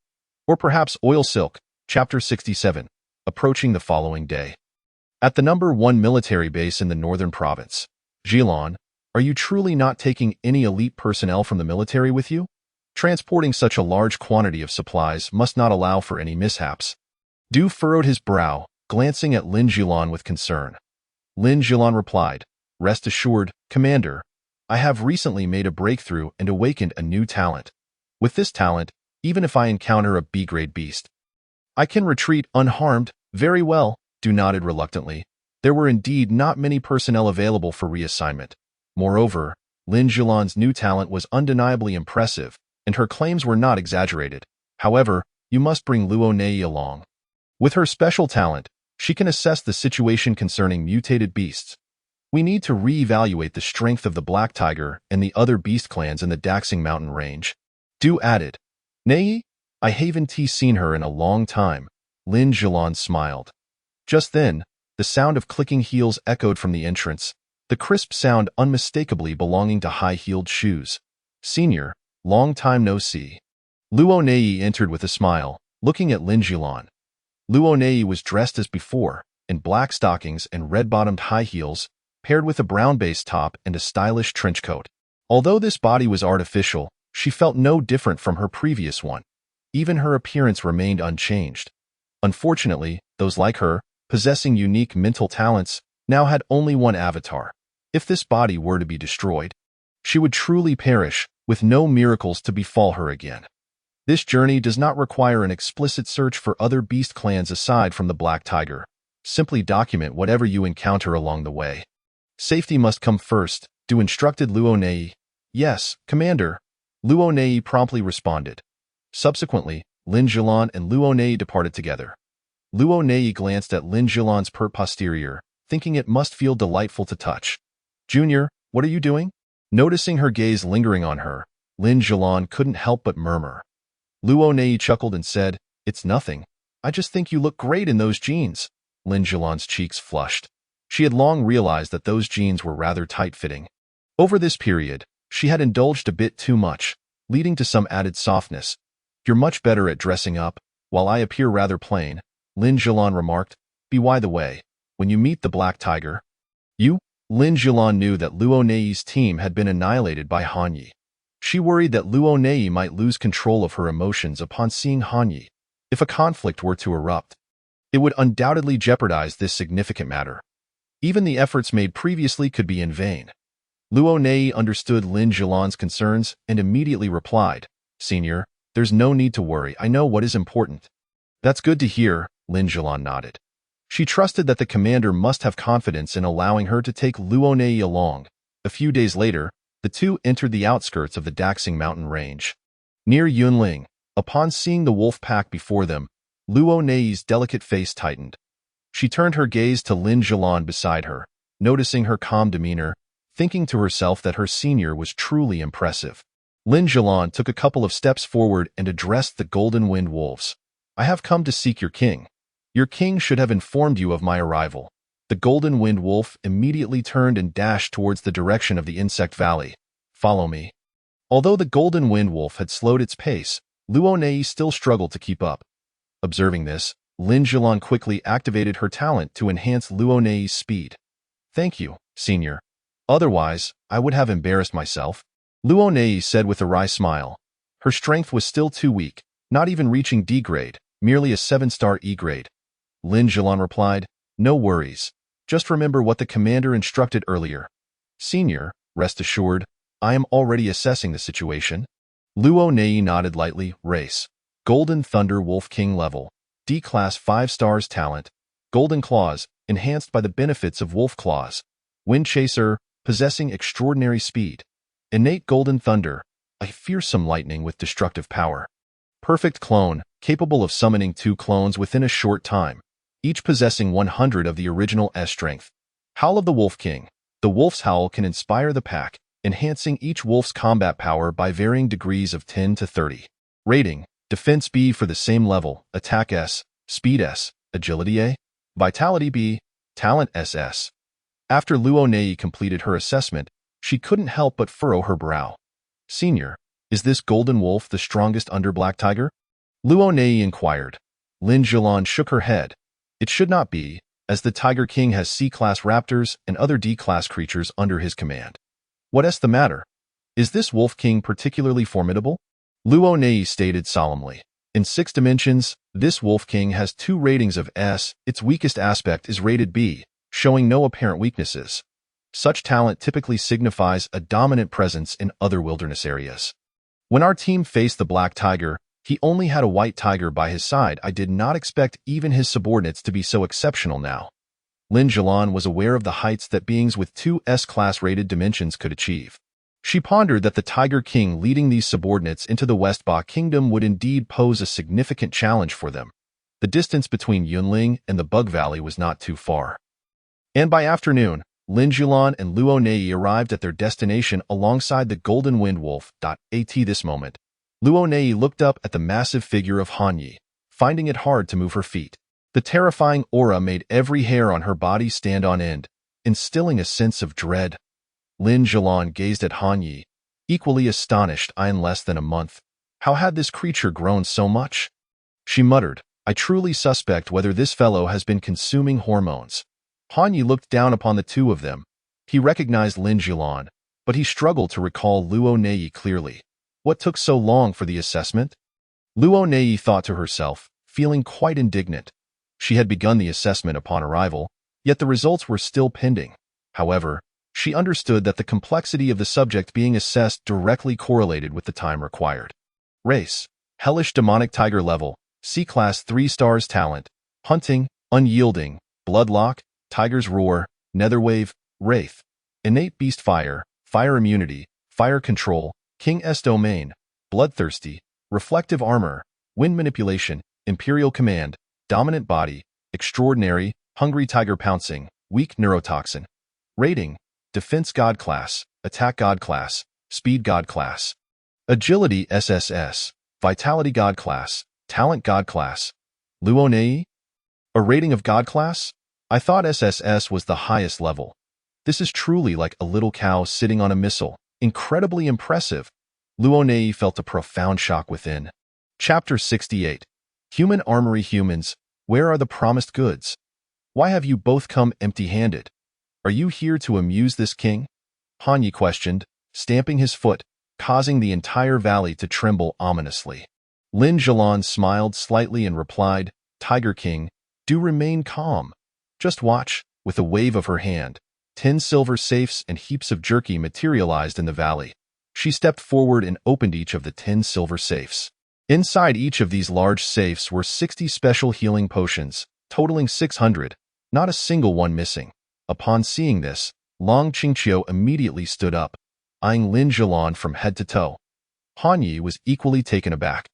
or perhaps oil silk? Chapter 67. Approaching the following day. At the number 1 military base in the northern province. Jilan, are you truly not taking any elite personnel from the military with you? Transporting such a large quantity of supplies must not allow for any mishaps. Du furrowed his brow, glancing at Lin Jilan with concern. Lin Jilan replied, Rest assured, Commander, I have recently made a breakthrough and awakened a new talent. With this talent, even if I encounter a B-grade beast, I can retreat unharmed. Very well, Du nodded reluctantly. There were indeed not many personnel available for reassignment. Moreover, Lin Jilan's new talent was undeniably impressive, and her claims were not exaggerated. However, you must bring Luo Nei along. With her special talent, she can assess the situation concerning mutated beasts. We need to re-evaluate the strength of the Black Tiger and the other beast clans in the Daxing Mountain range. Du added, Nei? I haven't seen her in a long time. Lin Jilan smiled. Just then, the sound of clicking heels echoed from the entrance, the crisp sound unmistakably belonging to high-heeled shoes. Senior, long time no see. Luo Nei entered with a smile, looking at Lin Jilan. Luo Nei was dressed as before, in black stockings and red-bottomed high heels, paired with a brown-based top and a stylish trench coat. Although this body was artificial, she felt no different from her previous one. Even her appearance remained unchanged. Unfortunately, those like her, possessing unique mental talents, now had only one avatar. If this body were to be destroyed, she would truly perish, with no miracles to befall her again. This journey does not require an explicit search for other beast clans aside from the Black Tiger. Simply document whatever you encounter along the way. Safety must come first, Du instructed Luo Nei. Yes, Commander. Luo Nei promptly responded. Subsequently, Lin Jilan and Luo Nei departed together. Luo Nei glanced at Lin Jilan's pert posterior, thinking it must feel delightful to touch. Junior, what are you doing? Noticing her gaze lingering on her, Lin Jilan couldn't help but murmur. Luo Nei chuckled and said, It's nothing. I just think you look great in those jeans. Lin Jilan's cheeks flushed. She had long realized that those jeans were rather tight-fitting. Over this period, she had indulged a bit too much, leading to some added softness. You're much better at dressing up, while I appear rather plain, Lin Jilan remarked. By the way, when you meet the Black Tiger, Lin Jilan knew that Luo Nei's team had been annihilated by Han Ye. She worried that Luo Nei might lose control of her emotions upon seeing Han Ye. If a conflict were to erupt, it would undoubtedly jeopardize this significant matter. Even the efforts made previously could be in vain. Luo Nei understood Lin Jilan's concerns and immediately replied, Senior, there's no need to worry. I know what is important. That's good to hear, Lin Jilan nodded. She trusted that the commander must have confidence in allowing her to take Luo Nei along. A few days later, the two entered the outskirts of the Daxing Mountain range. Near Yunling, upon seeing the wolf pack before them, Luo Nei's delicate face tightened. She turned her gaze to Lin Jilan beside her, noticing her calm demeanor, thinking to herself that her senior was truly impressive. Lin Jilan took a couple of steps forward and addressed the Golden Wind Wolves. I have come to seek your king. Your king should have informed you of my arrival. The Golden Wind Wolf immediately turned and dashed towards the direction of the Insect Valley. Follow me. Although the Golden Wind Wolf had slowed its pace, Luo Nei still struggled to keep up. Observing this, Lin Jilan quickly activated her talent to enhance Luo Nei's speed. Thank you, Senior. Otherwise, I would have embarrassed myself. Luo Nei said with a wry smile. Her strength was still too weak, not even reaching D grade, merely a 7-star E grade. Lin Jilan replied, No worries. Just remember what the commander instructed earlier. Senior, rest assured, I am already assessing the situation. Luo Nei nodded lightly. Race. Golden Thunder Wolf King level. D-Class 5 stars talent. Golden Claws, enhanced by the benefits of Wolf Claws. Wind Chaser, possessing extraordinary speed. Innate Golden Thunder, a fearsome lightning with destructive power. Perfect Clone, capable of summoning 2 clones within a short time, each possessing 100 of the original S strength. Howl of the Wolf King. The wolf's howl can inspire the pack, enhancing each wolf's combat power by varying degrees of 10 to 30. Rating: Defense B for the same level, Attack S, Speed S, Agility A, Vitality B, Talent SS. After Luo Nei completed her assessment, she couldn't help but furrow her brow. Senior, is this golden wolf the strongest under Black Tiger? Luo Nei inquired. Lin Zhilan shook her head. It should not be, as the Tiger King has C-class raptors and other D-class creatures under his command. What's the matter? Is this Wolf King particularly formidable? Luo Nei stated solemnly. In 6 dimensions, this Wolf King has 2 ratings of S. Its weakest aspect is rated B, showing no apparent weaknesses. Such talent typically signifies a dominant presence in other wilderness areas. When our team faced the Black Tiger, he only had a white tiger by his side. I did not expect even his subordinates to be so exceptional now. Lin Zhilan was aware of the heights that beings with 2 S-class rated dimensions could achieve. She pondered that the Tiger King leading these subordinates into the West Ba Kingdom would indeed pose a significant challenge for them. The distance between Yunling and the Bug Valley was not too far. And by afternoon, Lin Zhilan and Luo Nei arrived at their destination alongside the Golden Wind Wolf. At this moment, Luo Nei looked up at the massive figure of Han Yi, finding it hard to move her feet. The terrifying aura made every hair on her body stand on end, instilling a sense of dread. Lin Zhilan gazed at Han Yi, equally astonished. In less than a month, how had this creature grown so much? She muttered, I truly suspect whether this fellow has been consuming hormones. Han Yi looked down upon the two of them. He recognized Lin Zhilan, but he struggled to recall Luo Nei clearly. What took so long for the assessment? Luo Nei thought to herself, feeling quite indignant. She had begun the assessment upon arrival, yet the results were still pending. However, she understood that the complexity of the subject being assessed directly correlated with the time required. Race: Hellish Demonic Tiger level, C-Class 3 stars talent, Hunting, Unyielding, Bloodlock, Tiger's Roar, Netherwave, Wraith, Innate Beast Fire, Fire Immunity, Fire Control, King S Domain, Bloodthirsty, Reflective Armor, Wind Manipulation, Imperial Command, Dominant Body, Extraordinary, Hungry Tiger Pouncing, Weak Neurotoxin. Rating: Defense God Class, Attack God Class, Speed God Class. Agility SSS, Vitality God Class, Talent God Class. Luo Nei? A rating of God Class? I thought SSS was the highest level. This is truly like a little cow sitting on a missile. Incredibly impressive. Luo Nei felt a profound shock within. Chapter 68. Human Armory Humans, where are the promised goods? Why have you both come empty-handed? Are you here to amuse this king? Han Yi questioned, stamping his foot, causing the entire valley to tremble ominously. Lin Zhilan smiled slightly and replied, Tiger King, do remain calm. Just watch. With a wave of her hand, 10 silver safes and heaps of jerky materialized in the valley. She stepped forward and opened each of the 10 silver safes. Inside each of these large safes were 60 special healing potions, totaling 600, not a single one missing. Upon seeing this, Long Qingqiu immediately stood up, eyeing Lin Zhilan from head to toe. Han Yi was equally taken aback.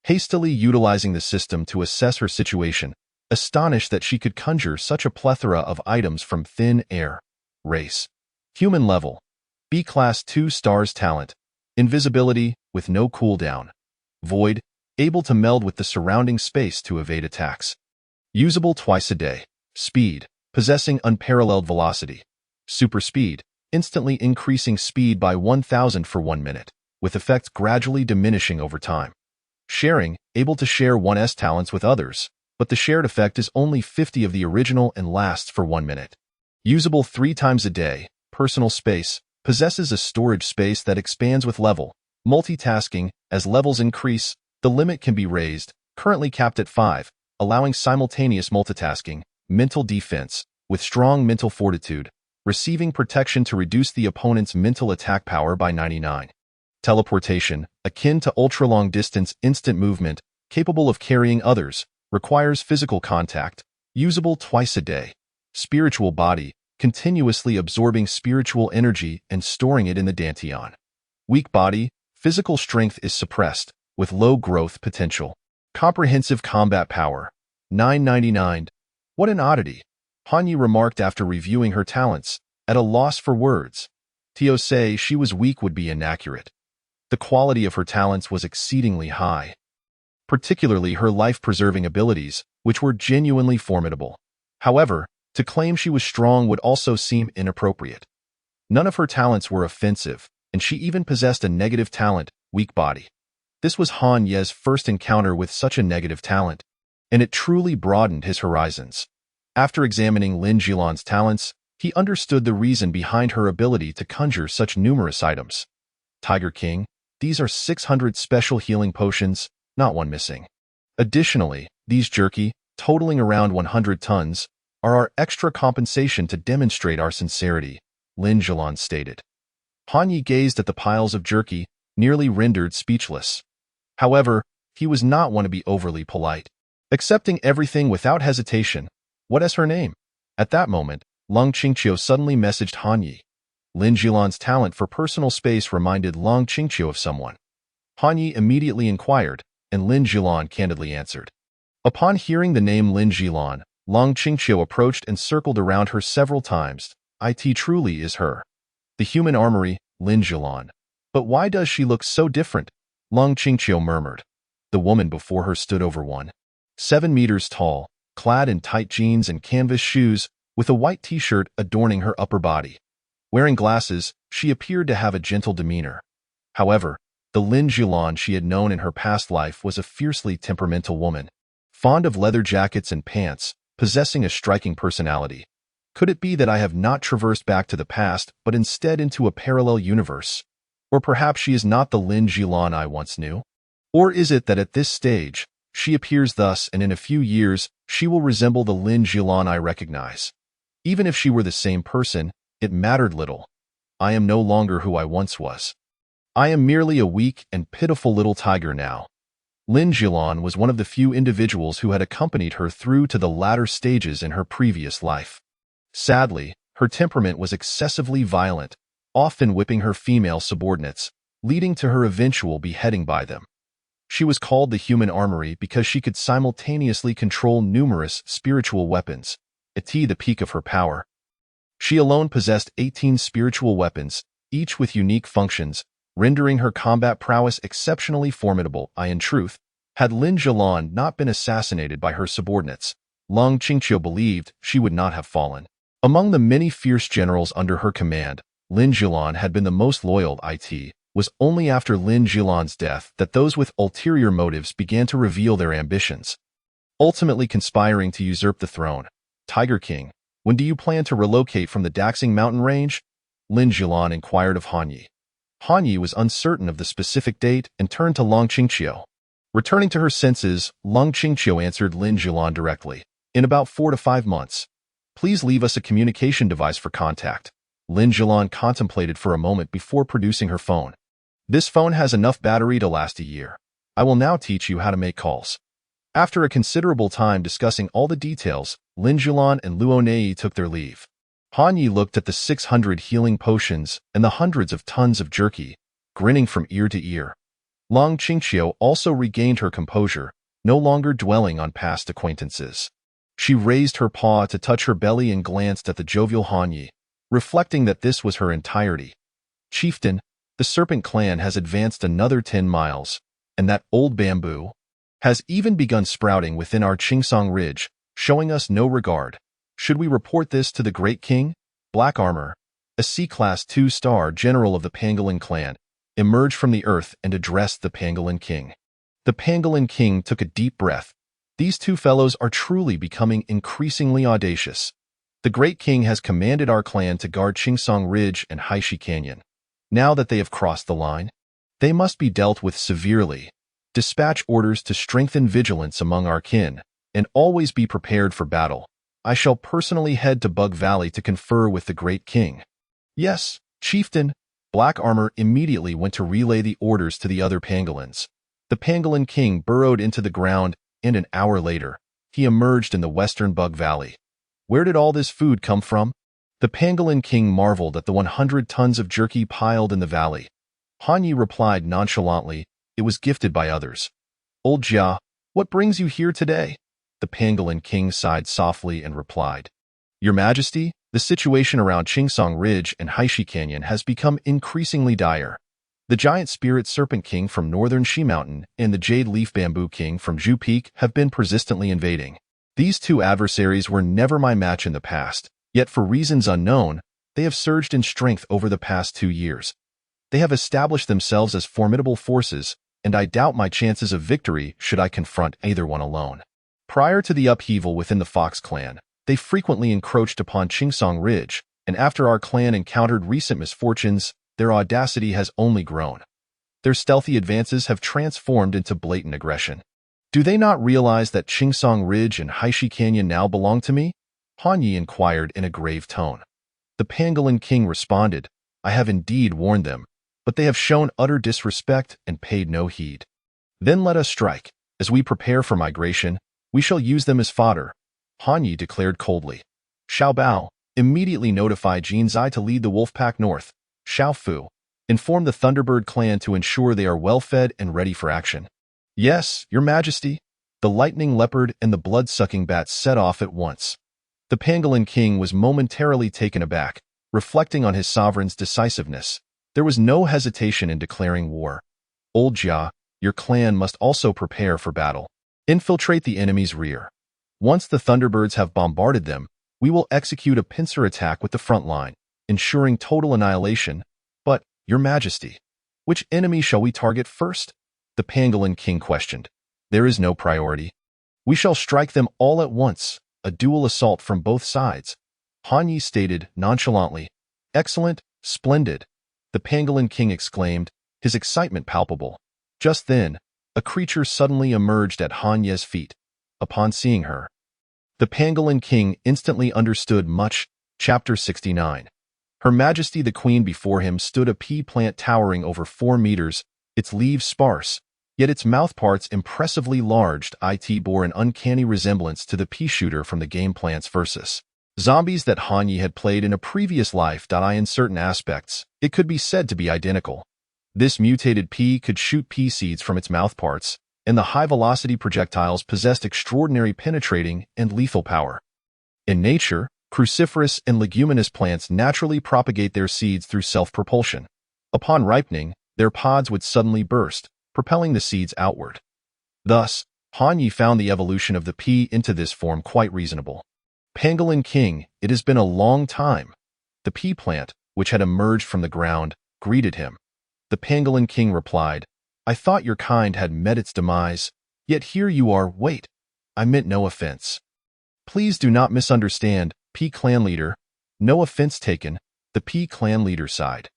Hastily utilizing the system to assess her situation, astonished that she could conjure such a plethora of items from thin air. Race: Human level, B-Class 2 stars talent, Invisibility with no cooldown, Void, able to meld with the surrounding space to evade attacks. Usable twice a day. Speed, possessing unparalleled velocity. Super speed, instantly increasing speed by 1,000 for 1 minute, with effects gradually diminishing over time. Sharing, able to share 1's talents with others, but the shared effect is only 50 of the original and lasts for 1 minute. Usable 3 times a day. Personal space, possesses a storage space that expands with level. Multitasking, as levels increase, the limit can be raised, currently capped at 5, allowing simultaneous multitasking. Mental defense, with strong mental fortitude, receiving protection to reduce the opponent's mental attack power by 99. Teleportation, akin to ultra-long-distance instant movement, capable of carrying others, requires physical contact, usable twice a day. Spiritual body, continuously absorbing spiritual energy and storing it in the dantian. Weak body, physical strength is suppressed, with low growth potential. Comprehensive combat power, 999. What an oddity, Hanyi remarked after reviewing her talents, at a loss for words. To say she was weak would be inaccurate. The quality of her talents was exceedingly high, particularly her life-preserving abilities, which were genuinely formidable. However, to claim she was strong would also seem inappropriate. None of her talents were offensive, and she even possessed a negative talent, weak body. This was Han Ye's first encounter with such a negative talent, and it truly broadened his horizons. After examining Lin Jilan's talents, he understood the reason behind her ability to conjure such numerous items. Tiger King, these are 600 special healing potions, not one missing. Additionally, these jerky, totaling around 100 tons, are our extra compensation to demonstrate our sincerity, Lin Jilan stated. Han Yi gazed at the piles of jerky, nearly rendered speechless. However, he was not one to be overly polite. Accepting everything without hesitation, what is her name? At that moment, Long Qingqiu suddenly messaged Han Yi. Lin Jilan's talent for personal space reminded Long Qingqiu of someone. Han Yi immediately inquired, and Lin Jilan candidly answered. Upon hearing the name Lin Jilan, Long Qingqiu approached and circled around her several times. It truly is her. The human armory, Lin Jilan. But why does she look so different? Long Qingqiu murmured. The woman before her stood over 1.7 meters tall, clad in tight jeans and canvas shoes, with a white t-shirt adorning her upper body. Wearing glasses, she appeared to have a gentle demeanor. However, the Lin Jilan she had known in her past life was a fiercely temperamental woman, fond of leather jackets and pants, possessing a striking personality. Could it be that I have not traversed back to the past, but instead into a parallel universe? Or perhaps she is not the Lin Jilan I once knew? Or is it that at this stage, she appears thus and in a few years, she will resemble the Lin Jilan I recognize? Even if she were the same person, it mattered little. I am no longer who I once was. I am merely a weak and pitiful little tiger now. Lin Jilan was one of the few individuals who had accompanied her through to the latter stages in her previous life. Sadly, her temperament was excessively violent, often whipping her female subordinates, leading to her eventual beheading by them. She was called the human armory because she could simultaneously control numerous spiritual weapons, at the peak of her power. She alone possessed 18 spiritual weapons, each with unique functions, rendering her combat prowess exceptionally formidable. In truth, had Lin Jilan not been assassinated by her subordinates, Long Qingqiu believed she would not have fallen. Among the many fierce generals under her command, Lin Jilan had been the most loyal. It was only after Lin Jilan's death that those with ulterior motives began to reveal their ambitions, ultimately conspiring to usurp the throne. Tiger King, when do you plan to relocate from the Daxing mountain range? Lin Jilan inquired of Han Yi. Han Yi was uncertain of the specific date and turned to Long Qingqiu. Returning to her senses, Long Qingqiu answered Lin Jilan directly. In about 4 to 5 months. Please leave us a communication device for contact. Lin Jilan contemplated for a moment before producing her phone. This phone has enough battery to last a year. I will now teach you how to make calls. After a considerable time discussing all the details, Lin Jilan and Luo Nei took their leave. Han Yi looked at the 600 healing potions and the hundreds of tons of jerky, grinning from ear to ear. Long Qingqiu also regained her composure, no longer dwelling on past acquaintances. She raised her paw to touch her belly and glanced at the jovial Han Yi, reflecting that this was her entirety. Chieftain, the Serpent Clan has advanced another 10 miles, and that old bamboo has even begun sprouting within our Qingsong Ridge, showing us no regard. Should we report this to the Great King? Black Armor, a C-Class 2-star general of the Pangolin clan, emerged from the earth and addressed the Pangolin King. The Pangolin King took a deep breath. These two fellows are truly becoming increasingly audacious. The Great King has commanded our clan to guard Qingsong Ridge and Haishi Canyon. Now that they have crossed the line, they must be dealt with severely. Dispatch orders to strengthen vigilance among our kin, and always be prepared for battle. I shall personally head to Bug Valley to confer with the great king. Yes, chieftain. Black Armor immediately went to relay the orders to the other pangolins. The pangolin king burrowed into the ground, and an hour later, he emerged in the western Bug Valley. Where did all this food come from? The pangolin king marveled at the 100 tons of jerky piled in the valley. Hanyi replied nonchalantly, it was gifted by others. Old Jia, what brings you here today? The pangolin king sighed softly and replied, Your Majesty, the situation around Chingsong Ridge and Haishi Canyon has become increasingly dire. The giant spirit serpent king from northern Shi Mountain and the jade leaf bamboo king from Zhu Peak have been persistently invading. These two adversaries were never my match in the past, yet for reasons unknown, they have surged in strength over the past 2 years. They have established themselves as formidable forces, and I doubt my chances of victory should I confront either one alone. Prior to the upheaval within the Fox clan, they frequently encroached upon Chingsong Ridge, and after our clan encountered recent misfortunes, their audacity has only grown. Their stealthy advances have transformed into blatant aggression. Do they not realize that Chingsong Ridge and Haishi Canyon now belong to me? Hanyi inquired in a grave tone. The pangolin king responded, I have indeed warned them, but they have shown utter disrespect and paid no heed. Then let us strike. As we prepare for migration, we shall use them as fodder, Hanyi declared coldly. Xiao Bao immediately notified Jin Zai to lead the wolfpack north. Xiao Fu informed the Thunderbird clan to ensure they are well-fed and ready for action. Yes, Your Majesty. The lightning leopard and the blood-sucking bat set off at once. The pangolin king was momentarily taken aback, reflecting on his sovereign's decisiveness. There was no hesitation in declaring war. Old Jia, your clan must also prepare for battle. Infiltrate the enemy's rear. Once the Thunderbirds have bombarded them, we will execute a pincer attack with the front line, ensuring total annihilation. But, Your Majesty, which enemy shall we target first? The pangolin king questioned. There is no priority. We shall strike them all at once, a dual assault from both sides. Hanyi stated nonchalantly. Excellent, splendid. The pangolin king exclaimed, his excitement palpable. Just then, a creature suddenly emerged at Hanye's feet. Upon seeing her, the pangolin king instantly understood much. Chapter 69. Her Majesty the Queen. Before him stood a pea plant towering over 4 meters, its leaves sparse, yet its mouthparts impressively large. It bore an uncanny resemblance to the pea shooter from the game Plants vs. Zombies that Hanyi had played in a previous life. In certain aspects, it could be said to be identical. This mutated pea could shoot pea seeds from its mouthparts, and the high-velocity projectiles possessed extraordinary penetrating and lethal power. In nature, cruciferous and leguminous plants naturally propagate their seeds through self-propulsion. Upon ripening, their pods would suddenly burst, propelling the seeds outward. Thus, Hanyi found the evolution of the pea into this form quite reasonable. Pangolin King, it has been a long time. The pea plant, which had emerged from the ground, greeted him. The Pangolin King replied, I thought your kind had met its demise, yet here you are. Wait, I meant no offense. Please do not misunderstand, Pea clan leader. No offense taken, the Pea clan leader sighed.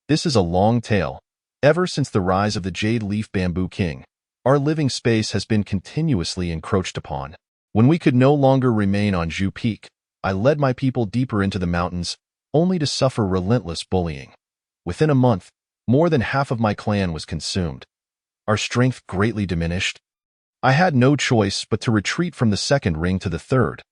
This is a long tale. Ever since the rise of the Jade Leaf Bamboo King, our living space has been continuously encroached upon. When we could no longer remain on Zhu Peak, I led my people deeper into the mountains, only to suffer relentless bullying. Within a month, more than half of my clan was consumed. Our strength greatly diminished. I had no choice but to retreat from the second ring to the third.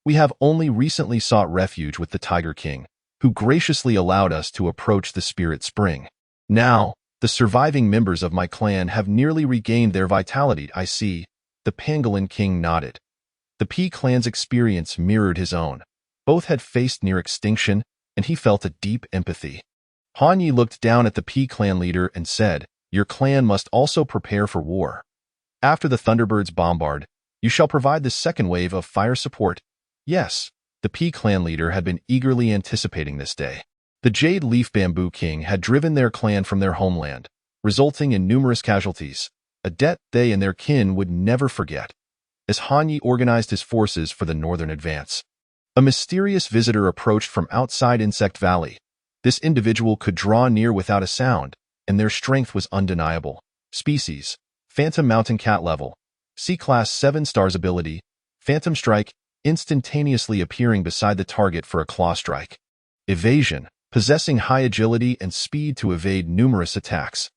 We have only recently sought refuge with the Tiger King, who graciously allowed us to approach the Spirit Spring. Now, the surviving members of my clan have nearly regained their vitality. I see. The Pangolin King nodded. The Pea clan's experience mirrored his own. Both had faced near extinction, and he felt a deep empathy. Hanyi looked down at the Pea clan leader and said, Your clan must also prepare for war. After the Thunderbirds bombard, you shall provide the second wave of fire support. Yes, the Pea clan leader had been eagerly anticipating this day. The Jade Leaf Bamboo King had driven their clan from their homeland, resulting in numerous casualties, a debt they and their kin would never forget. As Hanyi organized his forces for the northern advance, a mysterious visitor approached from outside Insect Valley. This individual could draw near without a sound, and their strength was undeniable. Species: Phantom Mountain Cat level. C-Class 7 stars ability. Phantom Strike. instantaneously appearing beside the target for a claw strike. Evasion, possessing high agility and speed to evade numerous attacks.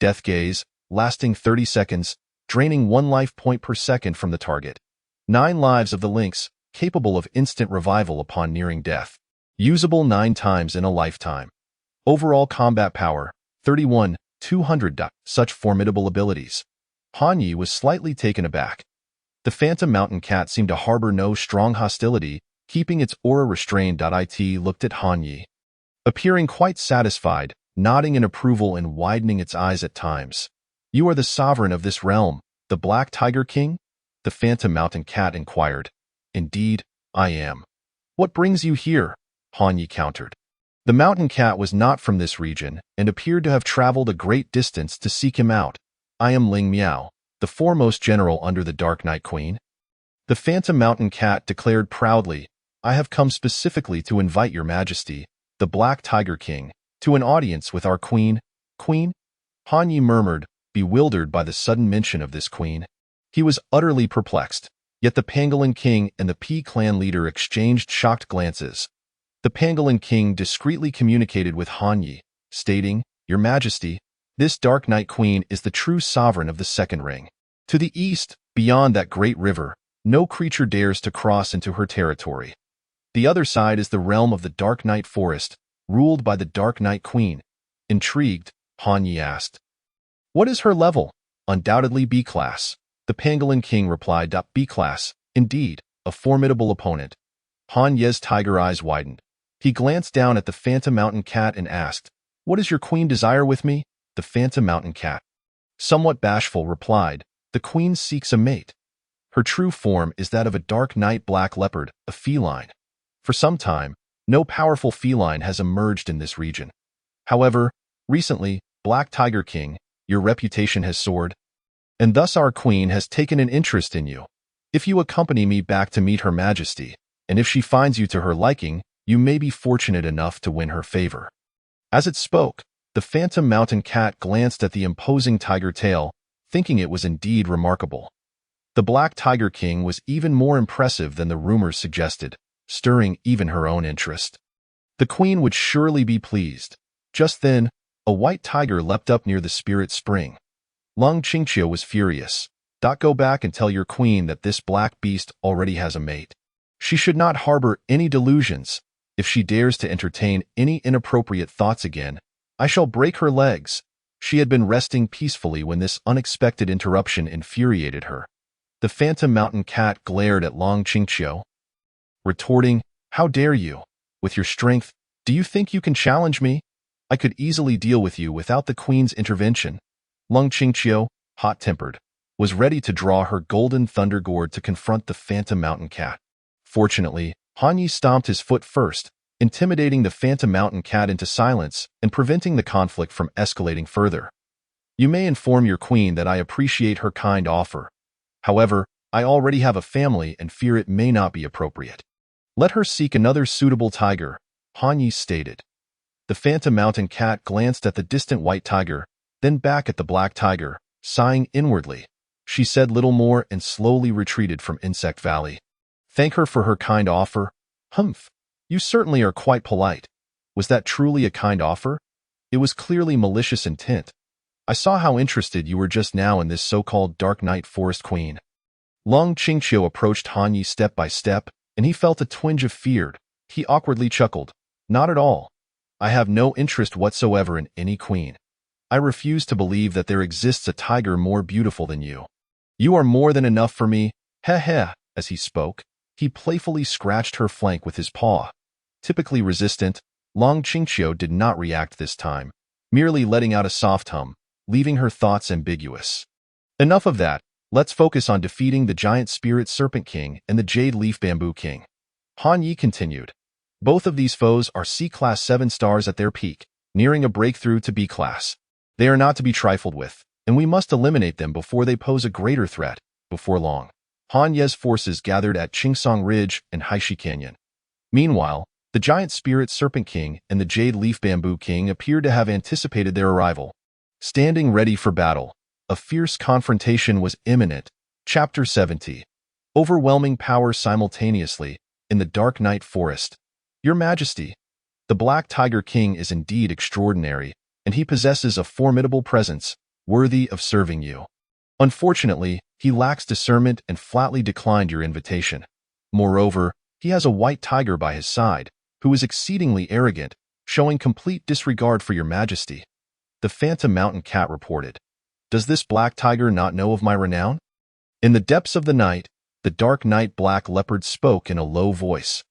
Death Gaze, lasting 30 seconds, draining 1 life point per second from the target. 9 lives of the lynx, capable of instant revival upon nearing death. Usable 9 times in a lifetime. Overall combat power, 31, 200. Such formidable abilities. Han Yi was slightly taken aback. The Phantom Mountain Cat seemed to harbor no strong hostility, keeping its aura restrained. It looked at Han Yi, appearing quite satisfied, nodding in approval and widening its eyes at times. "You are the sovereign of this realm, the Black Tiger King?" the Phantom Mountain Cat inquired. "Indeed, I am." "What brings you here?" Han Yi countered. The mountain cat was not from this region and appeared to have traveled a great distance to seek him out. "I am Ling Miao, the foremost general under the Dark Night Queen." The Phantom Mountain Cat declared proudly, "I have come specifically to invite your majesty, the Black Tiger King, to an audience with our queen." "Queen?" Han Yi murmured, bewildered by the sudden mention of this queen. He was utterly perplexed, yet the Pangolin King and the P clan leader exchanged shocked glances. The Pangolin King discreetly communicated with Han Yi, stating, "Your Majesty, this Dark Night Queen is the true sovereign of the Second Ring. To the east, beyond that great river, no creature dares to cross into her territory. The other side is the realm of the Dark Night Forest, ruled by the Dark Night Queen." Intrigued, Han Yi asked, "What is her level?" "Undoubtedly B class." The Pangolin King replied, "B class, indeed, a formidable opponent." Han Yi's tiger eyes widened. He glanced down at the Phantom Mountain Cat and asked, "What does your queen desire with me?" The Phantom Mountain Cat, somewhat bashful, replied, "The queen seeks a mate. Her true form is that of a dark night black leopard, a feline. For some time, no powerful feline has emerged in this region. However, recently, Black Tiger King, your reputation has soared, and thus our queen has taken an interest in you. If you accompany me back to meet Her Majesty, and if she finds you to her liking, you may be fortunate enough to win her favor." As it spoke, the Phantom Mountain Cat glanced at the imposing tiger tail, thinking it was indeed remarkable. The Black Tiger King was even more impressive than the rumors suggested, stirring even her own interest. The queen would surely be pleased. Just then, a white tiger leapt up near the spirit spring. Lung Qingqiu was furious. "Go back and tell your queen that this black beast already has a mate. She should not harbor any delusions. If she dares to entertain any inappropriate thoughts again, I shall break her legs." She had been resting peacefully when this unexpected interruption infuriated her. The Phantom Mountain Cat glared at Long Qingqiu, retorting, "How dare you? With your strength, do you think you can challenge me? I could easily deal with you without the queen's intervention." Lung Qingqiu, hot-tempered, was ready to draw her golden thunder gourd to confront the Phantom Mountain Cat. Fortunately, Han Yi stomped his foot first, intimidating the Phantom Mountain Cat into silence and preventing the conflict from escalating further. "You may inform your queen that I appreciate her kind offer. However, I already have a family and fear it may not be appropriate. Let her seek another suitable tiger," Han Yi stated. The Phantom Mountain Cat glanced at the distant white tiger, then back at the black tiger, sighing inwardly. She said little more and slowly retreated from Insect Valley. "Thank her for her kind offer?" "Humph, you certainly are quite polite. Was that truly a kind offer?" "It was clearly malicious intent. I saw how interested you were just now in this so-called Dark Night Forest Queen." Lung Qingqiu approached Han Yi step by step, and he felt a twinge of fear. He awkwardly chuckled. "Not at all. I have no interest whatsoever in any queen. I refuse to believe that there exists a tiger more beautiful than you. You are more than enough for me, heh heh." As he spoke, he playfully scratched her flank with his paw. Typically resistant, Long Qingqiu did not react this time, merely letting out a soft hum, leaving her thoughts ambiguous. "Enough of that. Let's focus on defeating the Giant Spirit Serpent King and the Jade Leaf Bamboo King." Han Yi continued. "Both of these foes are C-Class 7 stars at their peak, nearing a breakthrough to B-Class. They are not to be trifled with, and we must eliminate them before they pose a greater threat. Before long, Han Ye's forces gathered at Qingsong Ridge and Haishi Canyon. Meanwhile, the Giant Spirit Serpent King and the Jade Leaf Bamboo King appeared to have anticipated their arrival. Standing ready for battle, a fierce confrontation was imminent. Chapter 70. overwhelming power simultaneously in the dark night forest. Your Majesty, the Black Tiger King is indeed extraordinary, and he possesses a formidable presence, worthy of serving you. Unfortunately, he lacks discernment and flatly declined your invitation. Moreover, he has a white tiger by his side, who is exceedingly arrogant, showing complete disregard for your Majesty. The Phantom Mountain Cat reported. Does this black tiger not know of my renown? In the depths of the night, the dark night black leopard spoke in a low voice.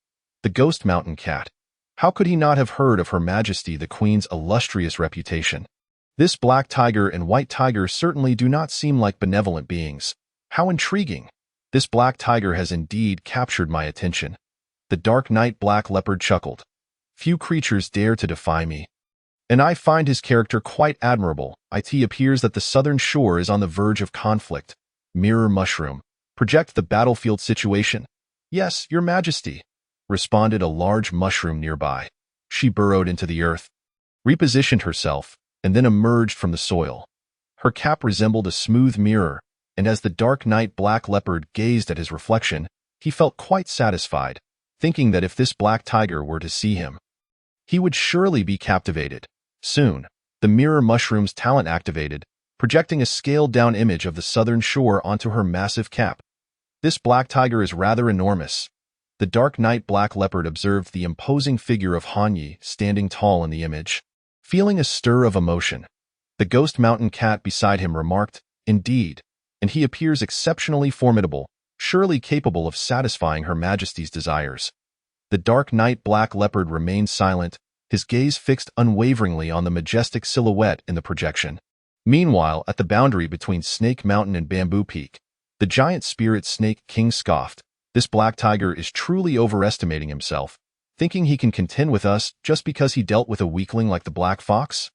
The Ghost Mountain Cat. How could he not have heard of Her Majesty the Queen's illustrious reputation? This black tiger and white tiger certainly do not seem like benevolent beings. How intriguing! This black tiger has indeed captured my attention. The dark night black leopard chuckled. Few creatures dare to defy me. And I find his character quite admirable. It appears that the southern shore is on the verge of conflict. Mirror mushroom. Project the battlefield situation. Yes, Your Majesty, responded a large mushroom nearby. She burrowed into the earth, repositioned herself, and then emerged from the soil. Her cap resembled a smooth mirror, and as the dark night black leopard gazed at his reflection, he felt quite satisfied, thinking that if this black tiger were to see him, he would surely be captivated. Soon, the mirror mushroom's talent activated, projecting a scaled-down image of the southern shore onto her massive cap. This black tiger is rather enormous. The dark night black leopard observed the imposing figure of Hanyi standing tall in the image. Feeling a stir of emotion, the Ghost Mountain Cat beside him remarked, Indeed, and he appears exceptionally formidable, surely capable of satisfying Her Majesty's desires. The dark night black leopard remained silent, his gaze fixed unwaveringly on the majestic silhouette in the projection. Meanwhile, at the boundary between Snake Mountain and Bamboo Peak, the giant spirit Snake King scoffed. This black tiger is truly overestimating himself, thinking he can contend with us just because he dealt with a weakling like the Black Fox?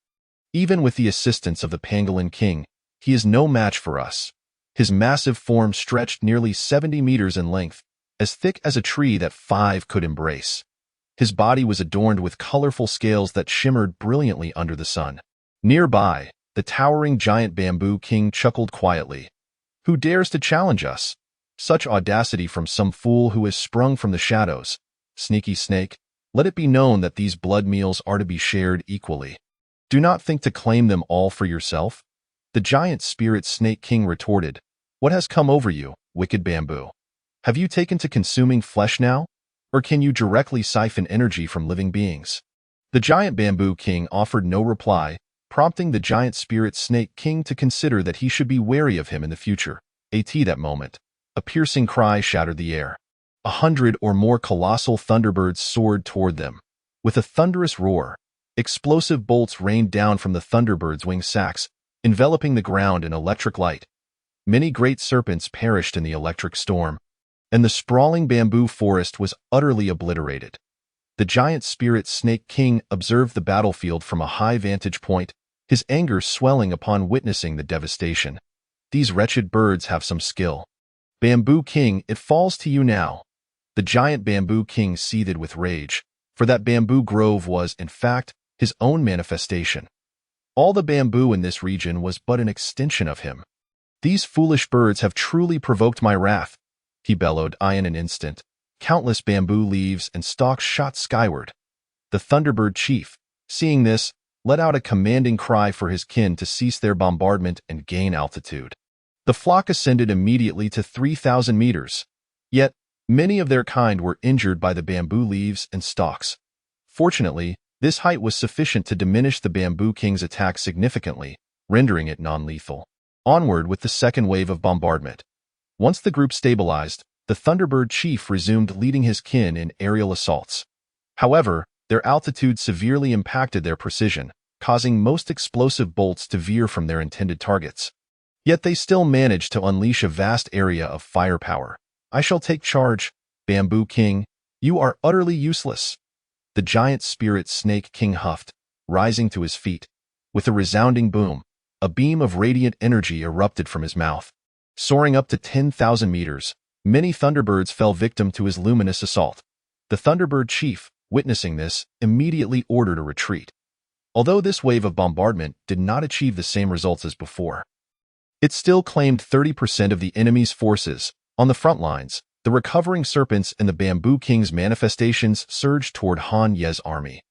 Even with the assistance of the Pangolin King, he is no match for us. His massive form stretched nearly 70 meters in length, as thick as a tree that 5 could embrace. His body was adorned with colorful scales that shimmered brilliantly under the sun. Nearby, the towering giant Bamboo King chuckled quietly. Who dares to challenge us? Such audacity from some fool who has sprung from the shadows. Sneaky snake, let it be known that these blood meals are to be shared equally. Do not think to claim them all for yourself. The giant spirit Snake King retorted. What has come over you, wicked bamboo? Have you taken to consuming flesh now? Or can you directly siphon energy from living beings? The giant Bamboo King offered no reply, prompting the giant spirit Snake King to consider that he should be wary of him in the future. That moment, a piercing cry shattered the air. 100 or more colossal thunderbirds soared toward them. With a thunderous roar, explosive bolts rained down from the thunderbirds' wing sacs, enveloping the ground in electric light. Many great serpents perished in the electric storm, and the sprawling bamboo forest was utterly obliterated. The giant spirit Snake King observed the battlefield from a high vantage point, his anger swelling upon witnessing the devastation. These wretched birds have some skill. Bamboo King, it falls to you now. The giant Bamboo King seethed with rage, for that bamboo grove was, in fact, his own manifestation. All the bamboo in this region was but an extension of him. These foolish birds have truly provoked my wrath, he bellowed. In an instant, countless bamboo leaves and stalks shot skyward. The Thunderbird chief, seeing this, let out a commanding cry for his kin to cease their bombardment and gain altitude. The flock ascended immediately to 3,000 meters. Yet, many of their kind were injured by the bamboo leaves and stalks. Fortunately, this height was sufficient to diminish the Bamboo King's attack significantly, rendering it non-lethal. Onward with the second wave of bombardment. Once the group stabilized, the Thunderbird chief resumed leading his kin in aerial assaults. However, their altitude severely impacted their precision, causing most explosive bolts to veer from their intended targets. Yet they still managed to unleash a vast area of firepower. I shall take charge, Bamboo King. You are utterly useless. The giant spirit Snake King huffed, rising to his feet. With a resounding boom, a beam of radiant energy erupted from his mouth. Soaring up to 10,000 meters, many thunderbirds fell victim to his luminous assault. The Thunderbird chief, witnessing this, immediately ordered a retreat. Although this wave of bombardment did not achieve the same results as before, it still claimed 30% of the enemy's forces, On the front lines, the recovering serpents and the Bamboo King's manifestations surged toward Han Ye's army.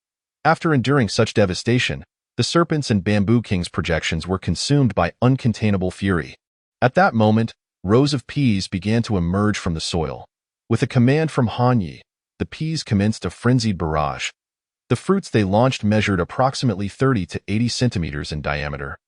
After enduring such devastation, the serpents and Bamboo King's projections were consumed by uncontainable fury. At that moment, rows of peas began to emerge from the soil. With a command from Han Ye, the peas commenced a frenzied barrage. The fruits they launched measured approximately 30 to 80 centimeters in diameter.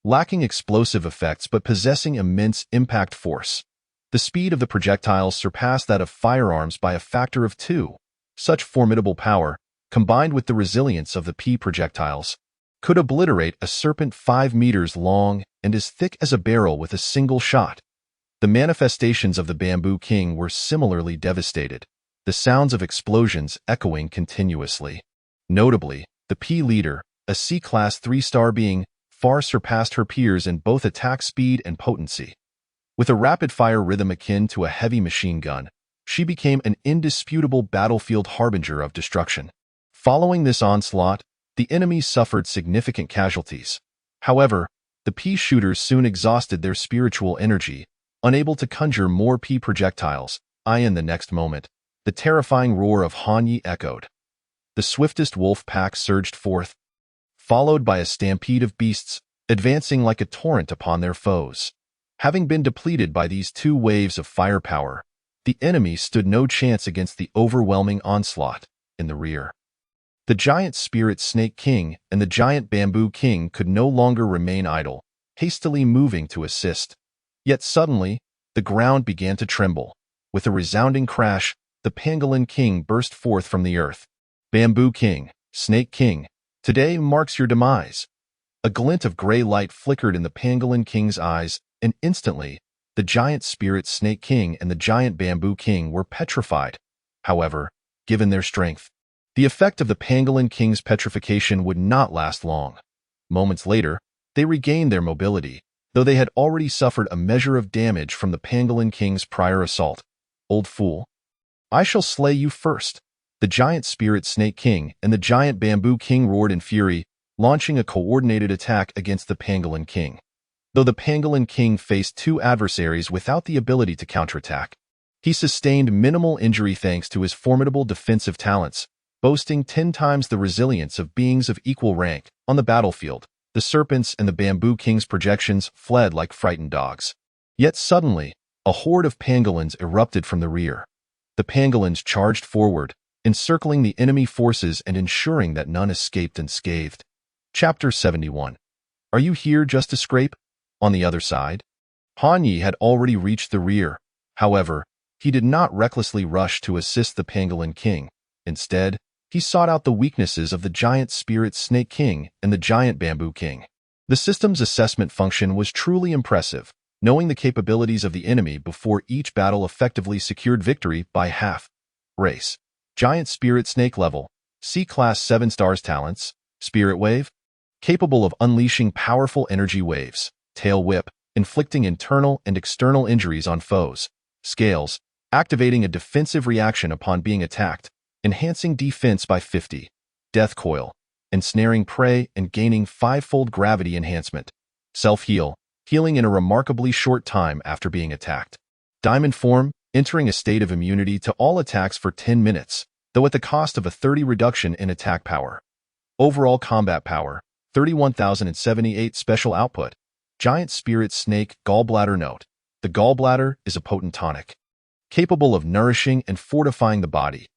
Lacking explosive effects but possessing immense impact force, the speed of the projectiles surpassed that of firearms by a factor of 2. Such formidable power, combined with the resilience of the pea projectiles, could obliterate a serpent 5 meters long and as thick as a barrel with a single shot. The manifestations of the Bamboo King were similarly devastated, the sounds of explosions echoing continuously. Notably, the pea leader, a C-Class 3-star being, far surpassed her peers in both attack speed and potency. With a rapid-fire rhythm akin to a heavy machine gun, she became an indisputable battlefield harbinger of destruction. Following this onslaught, the enemy suffered significant casualties. However, the pea shooters soon exhausted their spiritual energy, unable to conjure more pea projectiles. In the next moment, the terrifying roar of Han Ye echoed. The swiftest wolf pack surged forth, followed by a stampede of beasts, advancing like a torrent upon their foes. Having been depleted by these two waves of firepower, the enemy stood no chance against the overwhelming onslaught in the rear. The giant Spirit Snake King and the giant Bamboo King could no longer remain idle, hastily moving to assist. Yet suddenly, the ground began to tremble. With a resounding crash, the Pangolin King burst forth from the earth. Bamboo King, Snake King, today marks your demise. A glint of gray light flickered in the Pangolin King's eyes, and instantly, the giant Spirit Snake King and the giant Bamboo King were petrified. However, given their strength, the effect of the Pangolin King's petrification would not last long. Moments later, they regained their mobility, though they had already suffered a measure of damage from the Pangolin King's prior assault. Old fool! I shall slay you first. The giant Spirit Snake King and the giant Bamboo King roared in fury, launching a coordinated attack against the Pangolin King. Though the Pangolin King faced two adversaries without the ability to counterattack, he sustained minimal injury thanks to his formidable defensive talents, boasting 10 times the resilience of beings of equal rank. On the battlefield, the serpents and the Bamboo King's projections fled like frightened dogs. Yet suddenly, a horde of pangolins erupted from the rear. The pangolins charged forward, encircling the enemy forces and ensuring that none escaped unscathed. Chapter 71. Are you here just to scrape? On the other side, Han Ye had already reached the rear. However, he did not recklessly rush to assist the Pangolin King. Instead, he sought out the weaknesses of the giant Spirit Snake King and the giant Bamboo King. The system's assessment function was truly impressive, knowing the capabilities of the enemy before each battle effectively secured victory by half. Race. Giant Spirit Snake level. C-Class 7 stars talents. Spirit Wave. Capable of unleashing powerful energy waves. Tail Whip. Inflicting internal and external injuries on foes. Scales. Activating a defensive reaction upon being attacked, enhancing defense by 50. Death Coil. Ensnaring prey and gaining 5-fold gravity enhancement. Self-Heal. Healing in a remarkably short time after being attacked. Diamond Form. Entering a state of immunity to all attacks for 10 minutes, though at the cost of a 30 reduction in attack power. Overall combat power, 31,078 special output. Giant Spirit Snake Gallbladder Note. The gallbladder is a potent tonic, capable of nourishing and fortifying the body.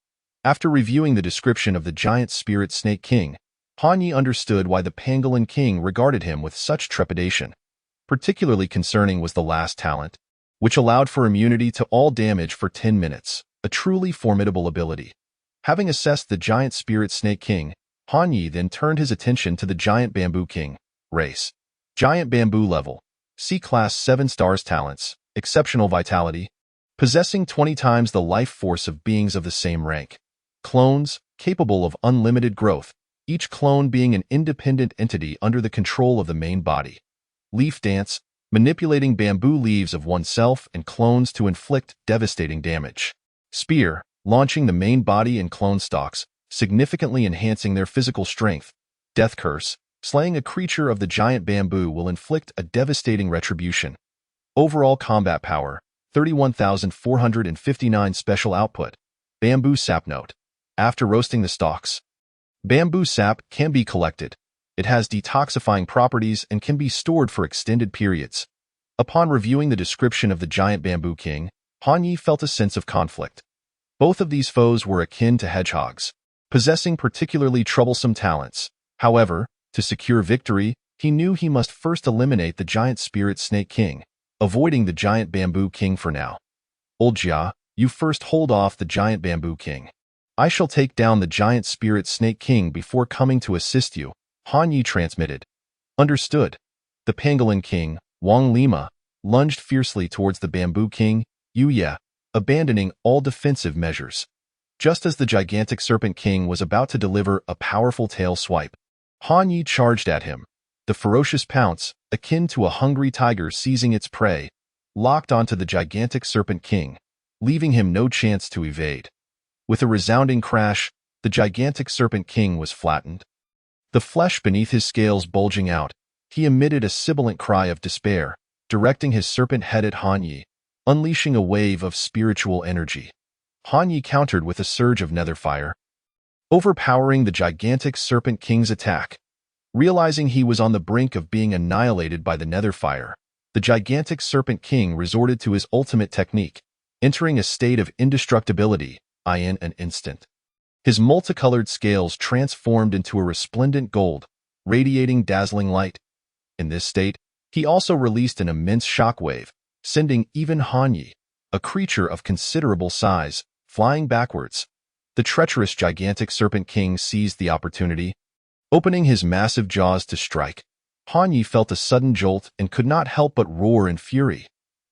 After reviewing the description of the giant Spirit Snake King, Han Ye understood why the Pangolin King regarded him with such trepidation. Particularly concerning was the last talent, which allowed for immunity to all damage for 10 minutes, a truly formidable ability. Having assessed the giant Spirit Snake King, Han Ye then turned his attention to the giant Bamboo King. Race. Giant Bamboo level. C-Class 7 stars talents. Exceptional vitality. Possessing 20 times the life force of beings of the same rank. Clones, capable of unlimited growth, each clone being an independent entity under the control of the main body. Leaf Dance. Manipulating bamboo leaves of oneself and clones to inflict devastating damage. Spear, launching the main body and clone stalks, significantly enhancing their physical strength. Death Curse, slaying a creature of the giant bamboo will inflict a devastating retribution. Overall combat power, 31,459 special output. Bamboo sap note. After roasting the stalks, bamboo sap can be collected. It has detoxifying properties and can be stored for extended periods. Upon reviewing the description of the giant bamboo king, Han Yi felt a sense of conflict. Both of these foes were akin to hedgehogs, possessing particularly troublesome talents. However, to secure victory, he knew he must first eliminate the giant spirit snake king, avoiding the giant bamboo king for now. Old Jia, you first hold off the giant bamboo king. I shall take down the giant spirit snake king before coming to assist you, Han Yi transmitted. Understood. The pangolin king, Wang Lima, lunged fiercely towards the bamboo king, Yu Ye, abandoning all defensive measures. Just as the gigantic serpent king was about to deliver a powerful tail swipe, Han Yi charged at him. The ferocious pounce, akin to a hungry tiger seizing its prey, locked onto the gigantic serpent king, leaving him no chance to evade. With a resounding crash, the gigantic serpent king was flattened. The flesh beneath his scales bulging out, he emitted a sibilant cry of despair, directing his serpent head at Han Yi, unleashing a wave of spiritual energy. Han Yi countered with a surge of nether fire, overpowering the gigantic serpent king's attack. Realizing he was on the brink of being annihilated by the nether fire, the gigantic serpent king resorted to his ultimate technique, entering a state of indestructibility in an instant. His multicolored scales transformed into a resplendent gold, radiating dazzling light. In this state, he also released an immense shockwave, sending even Han Yi, a creature of considerable size, flying backwards. The treacherous gigantic serpent king seized the opportunity, opening his massive jaws to strike. Han Yi felt a sudden jolt and could not help but roar in fury.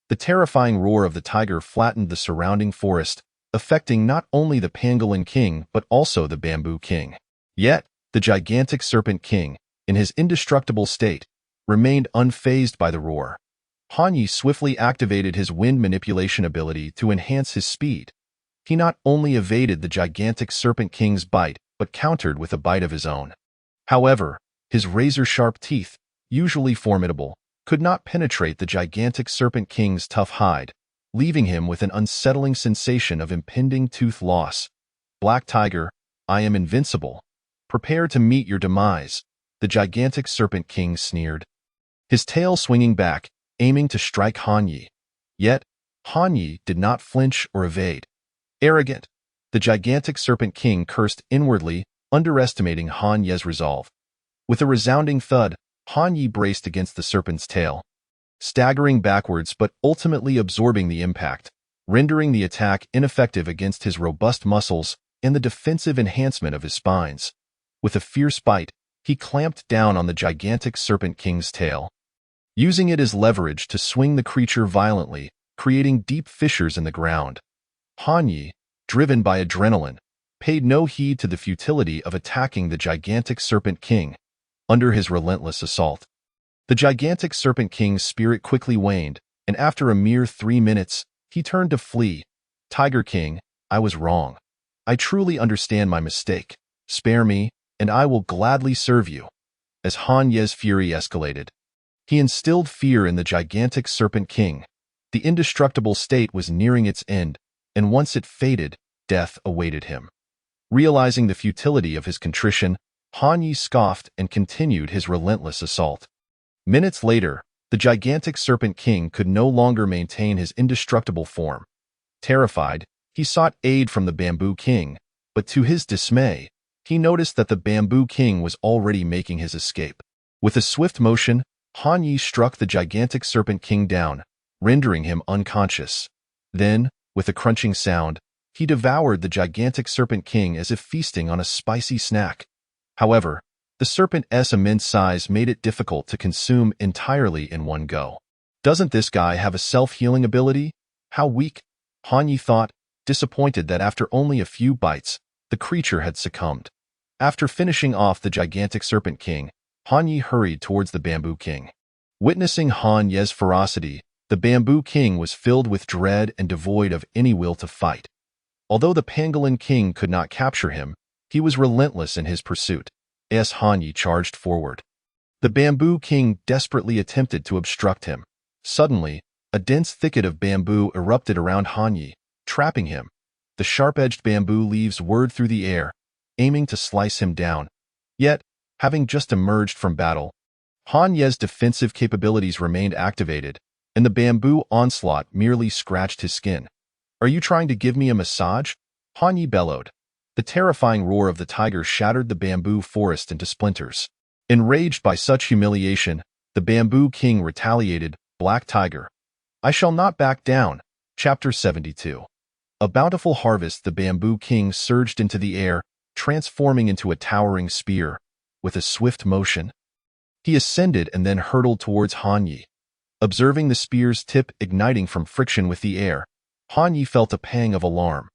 The terrifying roar of the tiger flattened the surrounding forest, affecting not only the pangolin king but also the bamboo king. Yet, the gigantic serpent king, in his indestructible state, remained unfazed by the roar. Han Yi swiftly activated his wind manipulation ability to enhance his speed. He not only evaded the gigantic serpent king's bite, but countered with a bite of his own. However, his razor-sharp teeth, usually formidable, could not penetrate the gigantic serpent king's tough hide, leaving him with an unsettling sensation of impending tooth loss. Black Tiger, I am invincible. Prepare to meet your demise, the gigantic serpent king sneered, his tail swinging back, aiming to strike Han Yi. Yet, Han Yi did not flinch or evade. Arrogant, the gigantic serpent king cursed inwardly, underestimating Han Yi's resolve. With a resounding thud, Han Yi braced against the serpent's tail, staggering backwards but ultimately absorbing the impact, rendering the attack ineffective against his robust muscles and the defensive enhancement of his spines. With a fierce bite, he clamped down on the gigantic serpent king's tail, using it as leverage to swing the creature violently, creating deep fissures in the ground. Han Yi, driven by adrenaline, paid no heed to the futility of attacking the gigantic serpent king. Under his relentless assault, the gigantic serpent king's spirit quickly waned, and after a mere 3 minutes, he turned to flee. Tiger King, I was wrong. I truly understand my mistake. Spare me, and I will gladly serve you. As Han Yi's fury escalated, he instilled fear in the gigantic serpent king. The indestructible state was nearing its end, and once it faded, death awaited him. Realizing the futility of his contrition, Han Yi scoffed and continued his relentless assault. Minutes later, the gigantic serpent king could no longer maintain his indestructible form. Terrified, he sought aid from the bamboo king, but to his dismay, he noticed that the bamboo king was already making his escape. With a swift motion, Han Yi struck the gigantic serpent king down, rendering him unconscious. Then, with a crunching sound, he devoured the gigantic serpent king as if feasting on a spicy snack. However, the serpent's immense size made it difficult to consume entirely in one go. Doesn't this guy have a self-healing ability? How weak, Han Yi thought, disappointed that after only a few bites, the creature had succumbed. After finishing off the gigantic serpent king, Han Yi hurried towards the bamboo king. Witnessing Han Yi's ferocity, the bamboo king was filled with dread and devoid of any will to fight. Although the pangolin king could not capture him, he was relentless in his pursuit. As Han Yi charged forward, the bamboo king desperately attempted to obstruct him. Suddenly, A dense thicket of bamboo erupted around Han Yi, trapping him. The sharp-edged bamboo leaves whirred through the air, aiming to slice him down. Yet, having just emerged from battle, Han Ye's defensive capabilities remained activated, and the bamboo onslaught merely scratched his skin. "Are you trying to give me a massage?" Han Yi bellowed. The terrifying roar of the tiger shattered the bamboo forest into splinters. Enraged by such humiliation, the Bamboo King retaliated, "Black Tiger, I shall not back down." Chapter 72. A bountiful harvest, the Bamboo King surged into the air, transforming into a towering spear. With a swift motion, he ascended and then hurtled towards Han Yi. Observing the spear's tip igniting from friction with the air, Han Yi felt a pang of alarm.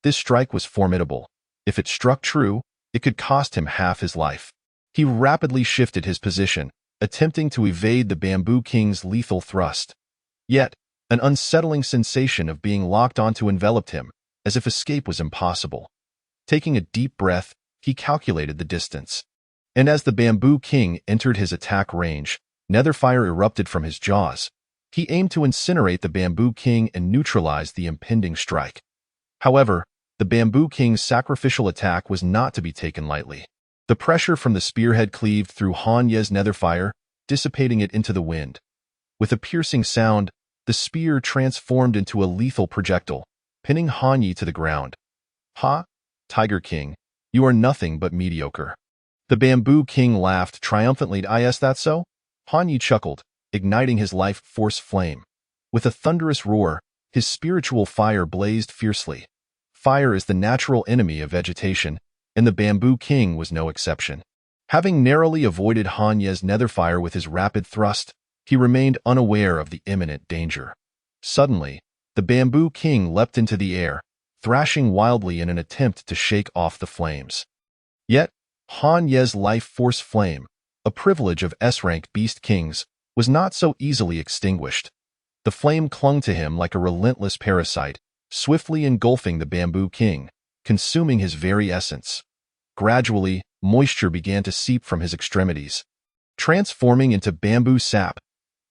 This strike was formidable. If it struck true, it could cost him half his life. He rapidly shifted his position, attempting to evade the Bamboo King's lethal thrust. Yet, an unsettling sensation of being locked onto enveloped him, as if escape was impossible. Taking a deep breath, he calculated the distance. And as the Bamboo King entered his attack range, netherfire erupted from his jaws. He aimed to incinerate the Bamboo King and neutralize the impending strike. However, the Bamboo King's sacrificial attack was not to be taken lightly. The pressure from the spearhead cleaved through Han Ye's netherfire, dissipating it into the wind. With a piercing sound, the spear transformed into a lethal projectile, pinning Han Yi to the ground. "Ha, Tiger King, you are nothing but mediocre." The Bamboo King laughed triumphantly. "Is that so?" Han Yi chuckled, igniting his life force flame. With a thunderous roar, his spiritual fire blazed fiercely. Fire is the natural enemy of vegetation, and the Bamboo King was no exception. Having narrowly avoided Han Ye's netherfire with his rapid thrust, he remained unaware of the imminent danger. Suddenly, the Bamboo King leapt into the air, thrashing wildly in an attempt to shake off the flames. Yet, Han Ye's life force flame, a privilege of S-rank beast kings, was not so easily extinguished. The flame clung to him like a relentless parasite, swiftly engulfing the Bamboo King, consuming his very essence. Gradually, moisture began to seep from his extremities. Transforming into bamboo sap,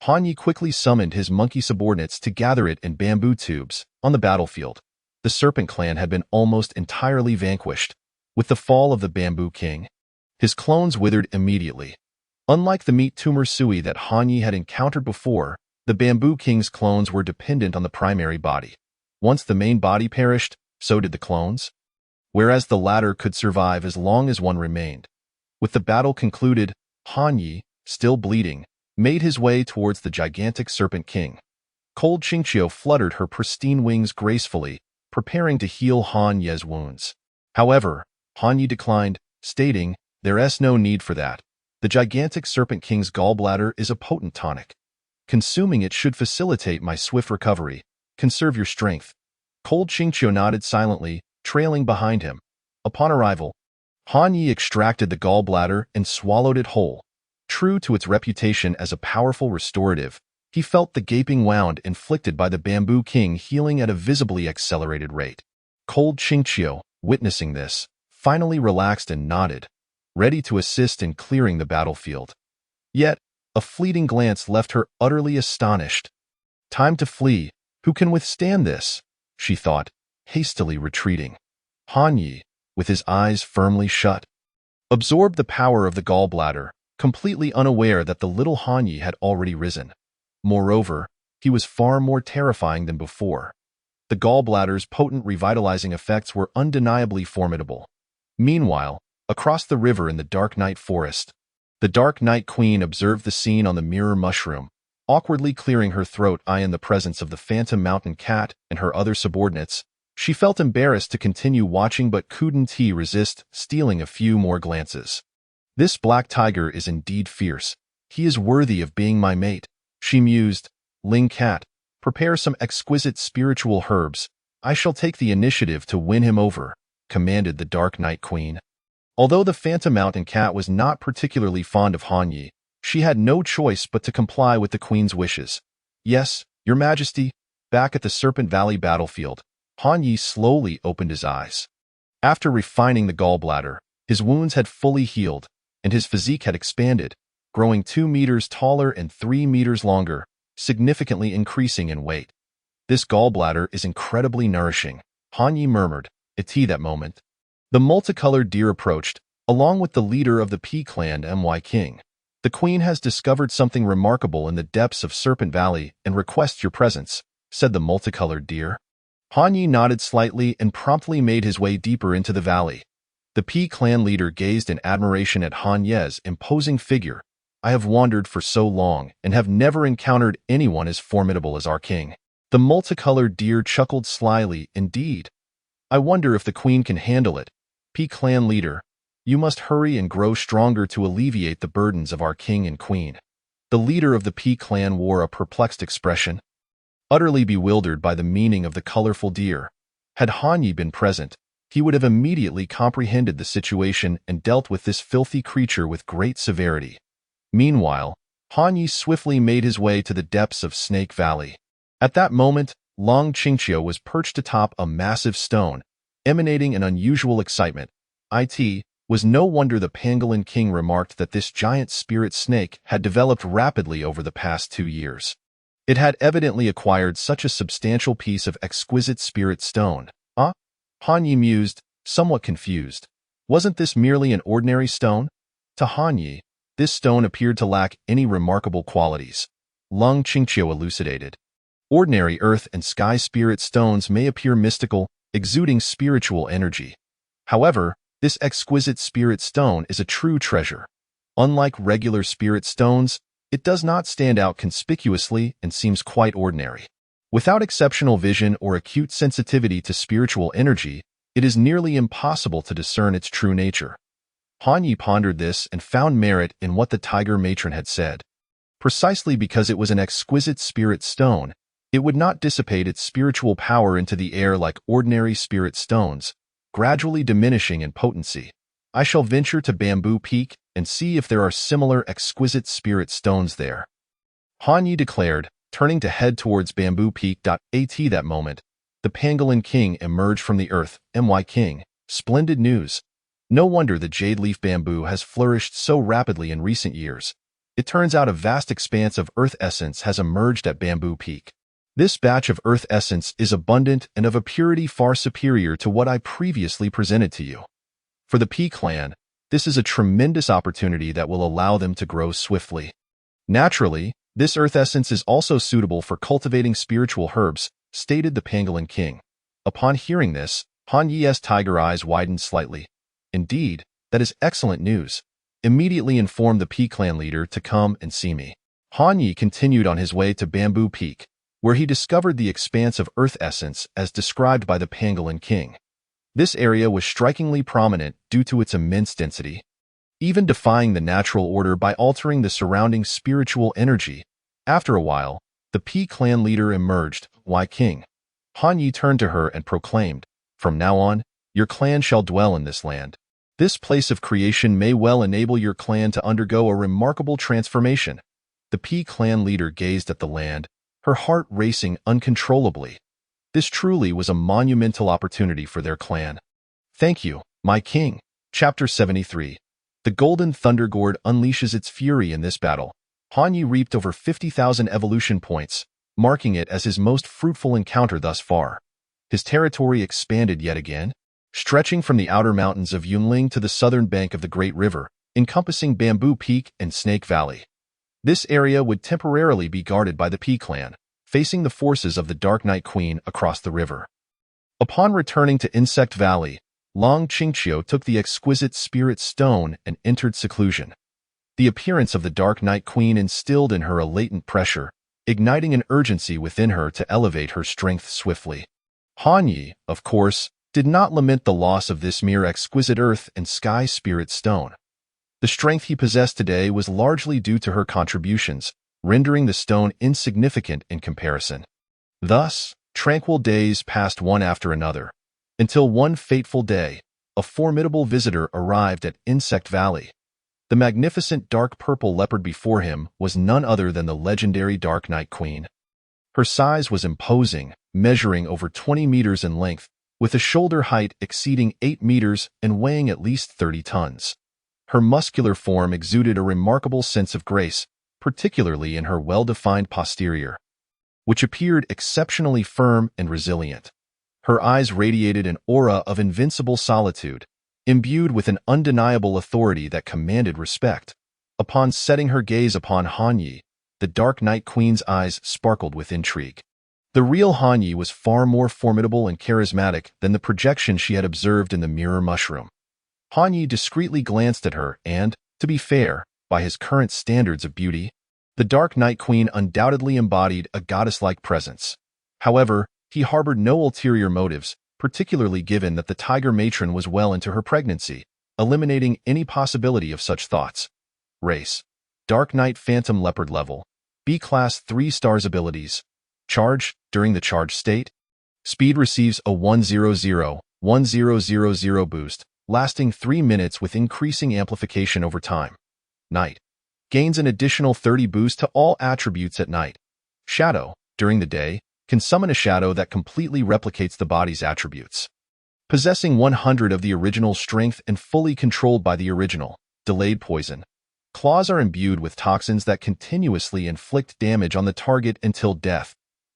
Han Yi quickly summoned his monkey subordinates to gather it in bamboo tubes. On the battlefield, the Serpent Clan had been almost entirely vanquished. With the fall of the Bamboo King, his clones withered immediately. Unlike the meat tumor Sui that Han Yi had encountered before, the Bamboo King's clones were dependent on the primary body. Once the main body perished, so did the clones, whereas the latter could survive as long as one remained. With the battle concluded, Han Yi, still bleeding, made his way towards the gigantic Serpent King. Cold Qingqiu fluttered her pristine wings gracefully, preparing to heal Han Ye's wounds. However, Han Yi declined, stating, "There's no need for that. The gigantic Serpent King's gallbladder is a potent tonic. Consuming it should facilitate my swift recovery. Conserve your strength." Cold Qingqiu nodded silently, trailing behind him. Upon arrival, Han Yi extracted the gallbladder and swallowed it whole. True to its reputation as a powerful restorative, he felt the gaping wound inflicted by the Bamboo King healing at a visibly accelerated rate. Cold Qingqiu, witnessing this, finally relaxed and nodded, ready to assist in clearing the battlefield. Yet, a fleeting glance left her utterly astonished. "Time to flee. Who can withstand this?" she thought, hastily retreating. Han Yi, with his eyes firmly shut, absorbed the power of the gallbladder, completely unaware that the little Han Yi had already risen. Moreover, he was far more terrifying than before. The gallbladder's potent revitalizing effects were undeniably formidable. Meanwhile, across the river in the Dark Night Forest, the Dark Night Queen observed the scene on the mirror mushroom, awkwardly clearing her throat. In the presence of the Phantom Mountain Cat and her other subordinates, she felt embarrassed to continue watching but couldn't resist stealing a few more glances. "This black tiger is indeed fierce. He is worthy of being my mate," she mused. "Ling Cat, prepare some exquisite spiritual herbs. I shall take the initiative to win him over," commanded the Dark Night Queen. Although the Phantom Mountain Cat was not particularly fond of Han Yi, she had no choice but to comply with the Queen's wishes. "Yes, Your Majesty." Back at the Serpent Valley battlefield, Han Yi slowly opened his eyes. After refining the gallbladder, his wounds had fully healed, and his physique had expanded, growing 2 meters taller and 3 meters longer, significantly increasing in weight. This gallbladder is incredibly nourishing, Han Yi murmured, at that moment. The multicolored deer approached, along with the leader of the P clan My King. The queen has discovered something remarkable in the depths of Serpent Valley and requests your presence, said the multicolored deer. Han Yi nodded slightly and promptly made his way deeper into the valley. The P clan leader gazed in admiration at Han Ye's imposing figure. I have wandered for so long and have never encountered anyone as formidable as our king. The multicolored deer chuckled slyly. Indeed. I wonder if the queen can handle it. P clan leader, you must hurry and grow stronger to alleviate the burdens of our king and queen. The leader of the P clan wore a perplexed expression, utterly bewildered by the meaning of the colorful deer. Had Han Yi been present, he would have immediately comprehended the situation and dealt with this filthy creature with great severity. Meanwhile, Han Yi swiftly made his way to the depths of Snake Valley. At that moment, Long Qingqiu was perched atop a massive stone, emanating an unusual excitement. It was no wonder the pangolin king remarked that this giant spirit snake had developed rapidly over the past 2 years. It had evidently acquired such a substantial piece of exquisite spirit stone. Han Yi mused, somewhat confused. Wasn't this merely an ordinary stone? To Han Yi, this stone appeared to lack any remarkable qualities. Long Qingqiu elucidated. Ordinary earth and sky spirit stones may appear mystical, exuding spiritual energy. However, this exquisite spirit stone is a true treasure. Unlike regular spirit stones, it does not stand out conspicuously and seems quite ordinary. Without exceptional vision or acute sensitivity to spiritual energy, it is nearly impossible to discern its true nature. Han Yi pondered this and found merit in what the tiger matron had said. Precisely because it was an exquisite spirit stone, it would not dissipate its spiritual power into the air like ordinary spirit stones, gradually diminishing in potency. I shall venture to Bamboo Peak and see if there are similar exquisite spirit stones there, Han Yi declared, turning to head towards Bamboo Peak. At that moment, the pangolin king emerged from the earth. My King, splendid news. No wonder the jade leaf bamboo has flourished so rapidly in recent years. It turns out a vast expanse of earth essence has emerged at Bamboo Peak. This batch of earth essence is abundant and of a purity far superior to what I previously presented to you. For the P clan, this is a tremendous opportunity that will allow them to grow swiftly. Naturally, this earth essence is also suitable for cultivating spiritual herbs, stated the pangolin king. Upon hearing this, Han Yi's tiger eyes widened slightly. Indeed, that is excellent news. Immediately inform the P clan leader to come and see me. Han Yi continued on his way to Bamboo Peak, where he discovered the expanse of earth essence as described by the pangolin king. This area was strikingly prominent due to its immense density, even defying the natural order by altering the surrounding spiritual energy. After a while, the P clan leader emerged. My King. Han Yi turned to her and proclaimed, from now on, your clan shall dwell in this land. This place of creation may well enable your clan to undergo a remarkable transformation. The P clan leader gazed at the land, her heart racing uncontrollably. This truly was a monumental opportunity for their clan. Thank you, my king. Chapter 73. The Golden Thunder Gourd unleashes its fury in this battle. Han Yi reaped over 50,000 evolution points, marking it as his most fruitful encounter thus far. His territory expanded yet again, stretching from the outer mountains of Yunling to the southern bank of the Great River, encompassing Bamboo Peak and Snake Valley. This area would temporarily be guarded by the P clan, facing the forces of the Dark Night Queen across the river. Upon returning to Insect Valley, Long Qingqiu took the exquisite spirit stone and entered seclusion. The appearance of the Dark Night Queen instilled in her a latent pressure, igniting an urgency within her to elevate her strength swiftly. Han Yi, of course, did not lament the loss of this mere exquisite earth and sky spirit stone. The strength he possessed today was largely due to her contributions, rendering the stone insignificant in comparison. Thus, tranquil days passed one after another, until one fateful day, a formidable visitor arrived at Insect Valley. The magnificent dark purple leopard before him was none other than the legendary Dark Night Queen. Her size was imposing, measuring over 20 meters in length, with a shoulder height exceeding 8 meters and weighing at least 30 tons. Her muscular form exuded a remarkable sense of grace, particularly in her well-defined posterior, which appeared exceptionally firm and resilient. Her eyes radiated an aura of invincible solitude, imbued with an undeniable authority that commanded respect. Upon setting her gaze upon Han Yi, the Dark Night Queen's eyes sparkled with intrigue. The real Han Yi was far more formidable and charismatic than the projection she had observed in the mirror mushroom. Han Yi discreetly glanced at her and, to be fair, by his current standards of beauty, the Dark Night Queen undoubtedly embodied a goddess-like presence. However, he harbored no ulterior motives, particularly given that the tiger matron was well into her pregnancy, eliminating any possibility of such thoughts. Race: Dark Night Phantom Leopard level, B-Class 3 stars abilities. Charge: during the charge state, speed receives a 100-1000 boost, lasting 3 minutes with increasing amplification over time. Night: gains an additional 30 boost to all attributes at night. Shadow: during the day, can summon a shadow that completely replicates the body's attributes. Possessing 100 of the original strength and fully controlled by the original. Delayed poison: claws are imbued with toxins that continuously inflict damage on the target until death.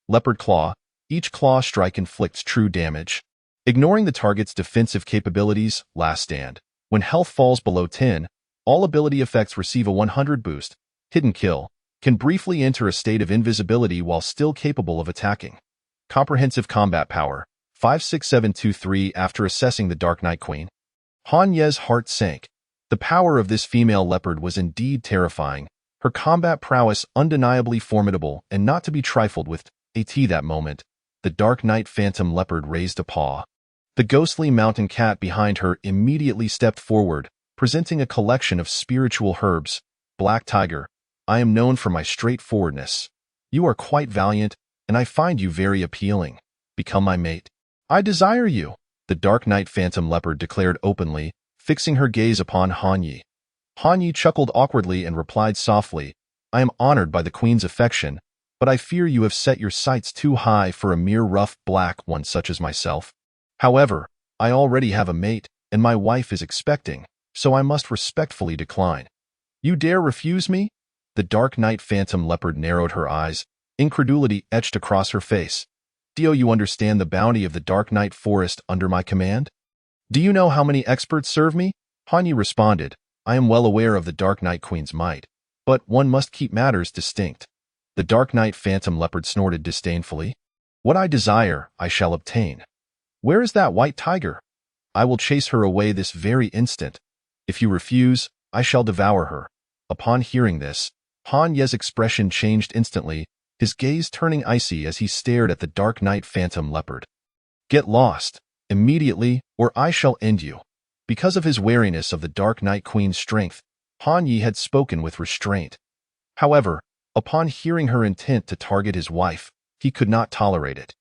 Leopard Claw: each claw strike inflicts true damage. Ignoring the target's defensive capabilities, Last Stand: when health falls below 10, all ability effects receive a 100 boost. Hidden Kill: can briefly enter a state of invisibility while still capable of attacking. Comprehensive Combat Power: 56723. After assessing the Dark Night Queen, Han Ye's heart sank. The power of this female leopard was indeed terrifying, her combat prowess undeniably formidable and not to be trifled with. At that moment, the Dark Night Phantom Leopard raised a paw. The ghostly mountain cat behind her immediately stepped forward, presenting a collection of spiritual herbs. Black Tiger: I am known for my straightforwardness. You are quite valiant, and I find you very appealing. Become my mate. I desire you, the Dark Night Phantom Leopard declared openly, fixing her gaze upon Han Yi. Han Yi chuckled awkwardly and replied softly, I am honored by the Queen's affection, but I fear you have set your sights too high for a mere rough black one such as myself. However, I already have a mate, and my wife is expecting, so I must respectfully decline. You dare refuse me? The Dark Night Phantom Leopard narrowed her eyes, incredulity etched across her face. Do you understand the bounty of the Dark Night Forest under my command? Do you know how many experts serve me? Han Yi responded, I am well aware of the Dark Night Queen's might, but one must keep matters distinct. The Dark Night Phantom Leopard snorted disdainfully. What I desire, I shall obtain. Where is that white tiger? I will chase her away this very instant. If you refuse, I shall devour her. Upon hearing this, Han Ye's expression changed instantly, his gaze turning icy as he stared at the Dark Night Phantom Leopard. Get lost, immediately, or I shall end you. Because of his wariness of the Dark Night Queen's strength, Han Yi had spoken with restraint. However, upon hearing her intent to target his wife, he could not tolerate it.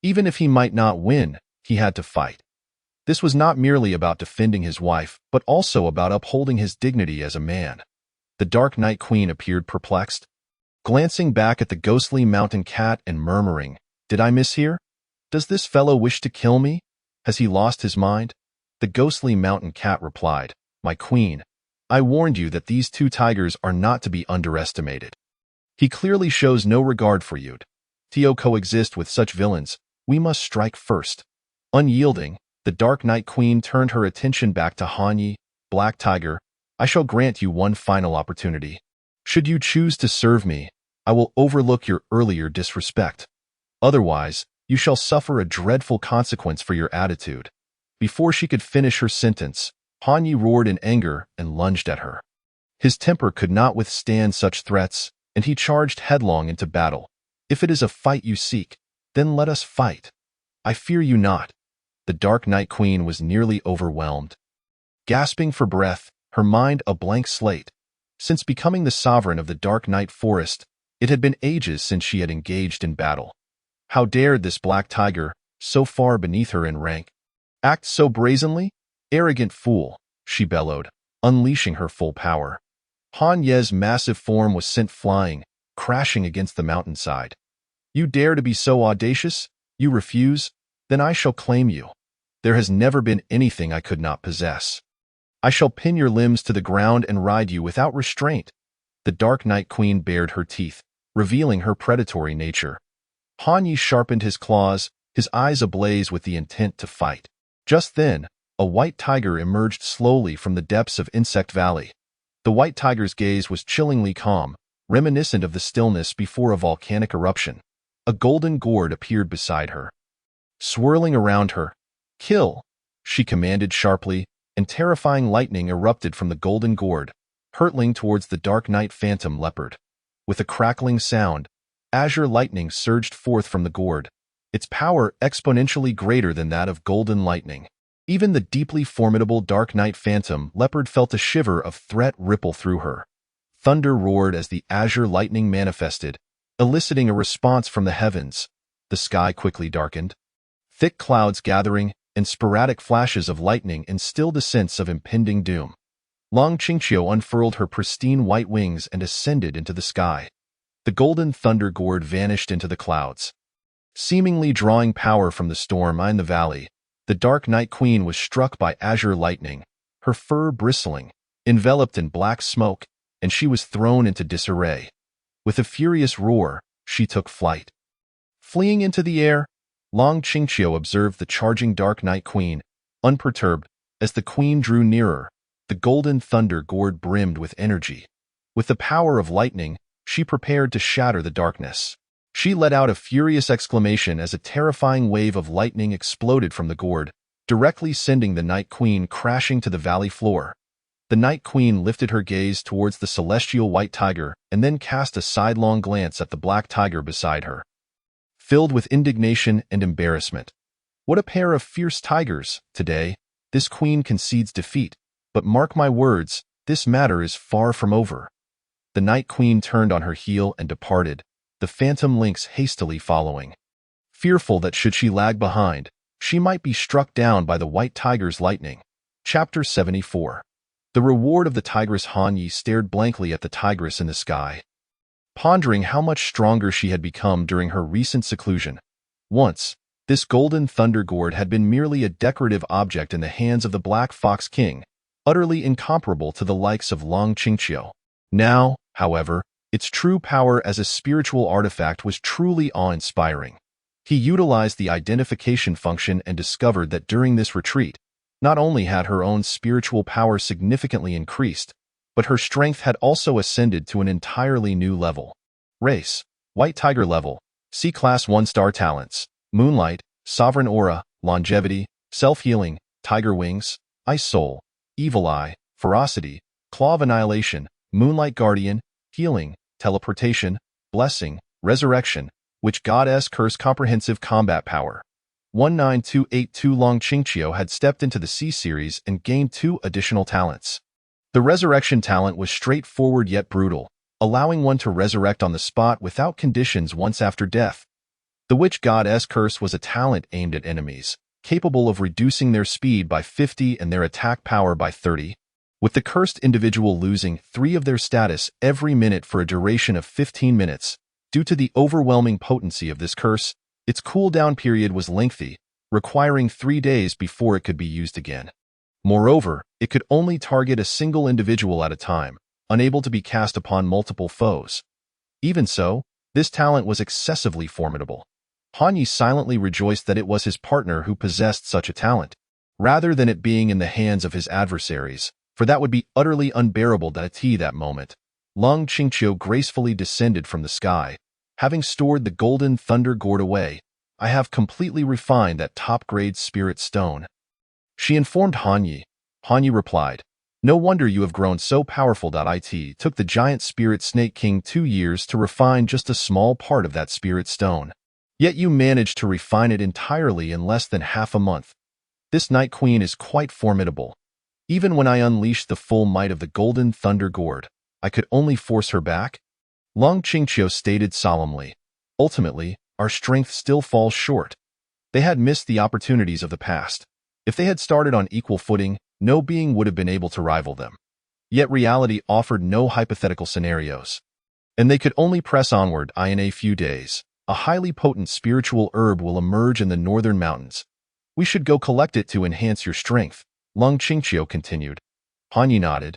Even if he might not win, he had to fight. This was not merely about defending his wife, but also about upholding his dignity as a man. The Dark Night Queen appeared perplexed, glancing back at the ghostly mountain cat and murmuring, Did I mishear? Does this fellow wish to kill me? Has he lost his mind? The ghostly mountain cat replied, My queen, I warned you that these two tigers are not to be underestimated. He clearly shows no regard for you. To coexist with such villains, we must strike first. Unyielding, the Dark Night Queen turned her attention back to Han Yi. Black Tiger, I shall grant you one final opportunity. Should you choose to serve me, I will overlook your earlier disrespect. Otherwise, you shall suffer a dreadful consequence for your attitude. Before she could finish her sentence, Han Yi roared in anger and lunged at her. His temper could not withstand such threats, and he charged headlong into battle. If it is a fight you seek, then let us fight. I fear you not. The Dark Night Queen was nearly overwhelmed. Gasping for breath, her mind a blank slate. Since becoming the sovereign of the Dark Night Forest, it had been ages since she had engaged in battle. How dared this black tiger, so far beneath her in rank, act so brazenly? Arrogant fool, she bellowed, unleashing her full power. Han Ye's massive form was sent flying, crashing against the mountainside. You dare to be so audacious? You refuse? Then I shall claim you. There has never been anything I could not possess. I shall pin your limbs to the ground and ride you without restraint. The Dark Night Queen bared her teeth, revealing her predatory nature. Han Yi sharpened his claws, his eyes ablaze with the intent to fight. Just then, a white tiger emerged slowly from the depths of Insect Valley. The white tiger's gaze was chillingly calm, reminiscent of the stillness before a volcanic eruption. A golden gourd appeared beside her. Swirling around her, "Kill!" she commanded sharply, and terrifying lightning erupted from the golden gourd, hurtling towards the Dark Night Phantom leopard. With a crackling sound, azure lightning surged forth from the gourd, its power exponentially greater than that of golden lightning. Even the deeply formidable Dark Night Phantom leopard felt a shiver of threat ripple through her. Thunder roared as the azure lightning manifested, eliciting a response from the heavens. The sky quickly darkened. Thick clouds gathering and sporadic flashes of lightning instilled a sense of impending doom. Long Qingqiu unfurled her pristine white wings and ascended into the sky. The golden thunder gourd vanished into the clouds. Seemingly drawing power from the storm in the valley, the Dark Night Queen was struck by azure lightning, her fur bristling, enveloped in black smoke, and she was thrown into disarray. With a furious roar, she took flight. Fleeing into the air, Long Qingqiu observed the charging Dark Night Queen, unperturbed. As the queen drew nearer, the golden thunder gourd brimmed with energy. With the power of lightning, she prepared to shatter the darkness. She let out a furious exclamation as a terrifying wave of lightning exploded from the gourd, directly sending the Night Queen crashing to the valley floor. The Night Queen lifted her gaze towards the celestial white tiger and then cast a sidelong glance at the black tiger beside her. Filled with indignation and embarrassment. What a pair of fierce tigers! Today, this queen concedes defeat, but mark my words, this matter is far from over. The Night Queen turned on her heel and departed, the phantom lynx hastily following. Fearful that should she lag behind, she might be struck down by the white tiger's lightning. Chapter 74. The reward of the tigress. Han Yi stared blankly at the tigress in the sky, pondering how much stronger she had become during her recent seclusion. Once, this golden thunder gourd had been merely a decorative object in the hands of the Black Fox King, utterly incomparable to the likes of Long Qingqiu. Now, however, its true power as a spiritual artifact was truly awe-inspiring. He utilized the identification function and discovered that during this retreat, not only had her own spiritual power significantly increased, but her strength had also ascended to an entirely new level. Race: White Tiger level, C-Class 1-star talents, Moonlight, Sovereign Aura, Longevity, Self-Healing, Tiger Wings, Ice Soul, Evil Eye, Ferocity, Claw of Annihilation, Moonlight Guardian, Healing, Teleportation, Blessing, Resurrection, Witch Goddess Curse. Comprehensive Combat Power. 19282. Long Qingqiu had stepped into the C-Series and gained 2 additional talents. The Resurrection talent was straightforward yet brutal, allowing one to resurrect on the spot without conditions once after death. The Witch Goddess Curse was a talent aimed at enemies, capable of reducing their speed by 50 and their attack power by 30, with the cursed individual losing 3 of their status every minute for a duration of 15 minutes. Due to the overwhelming potency of this curse, its cooldown period was lengthy, requiring 3 days before it could be used again. Moreover, it could only target a single individual at a time, unable to be cast upon multiple foes. Even so, this talent was excessively formidable. Han Yi silently rejoiced that it was his partner who possessed such a talent, rather than it being in the hands of his adversaries, for that would be utterly unbearable at that moment. Long Qingqiu gracefully descended from the sky, having stored the golden thunder gourd away. I have completely refined that top-grade spirit stone, she informed Han Yi. Han Yi replied, no wonder you have grown so powerful. It took the giant spirit snake king 2 years to refine just a small part of that spirit stone. Yet you managed to refine it entirely in less than half a month. This Night Queen is quite formidable. Even when I unleashed the full might of the golden thunder gourd, I could only force her back. Long Qingqiu stated solemnly. Ultimately, our strength still falls short. They had missed the opportunities of the past. If they had started on equal footing, no being would have been able to rival them. Yet reality offered no hypothetical scenarios. And they could only press onward. In a few days, a highly potent spiritual herb will emerge in the northern mountains. We should go collect it to enhance your strength, Long Qingqiu continued. Han Yi nodded.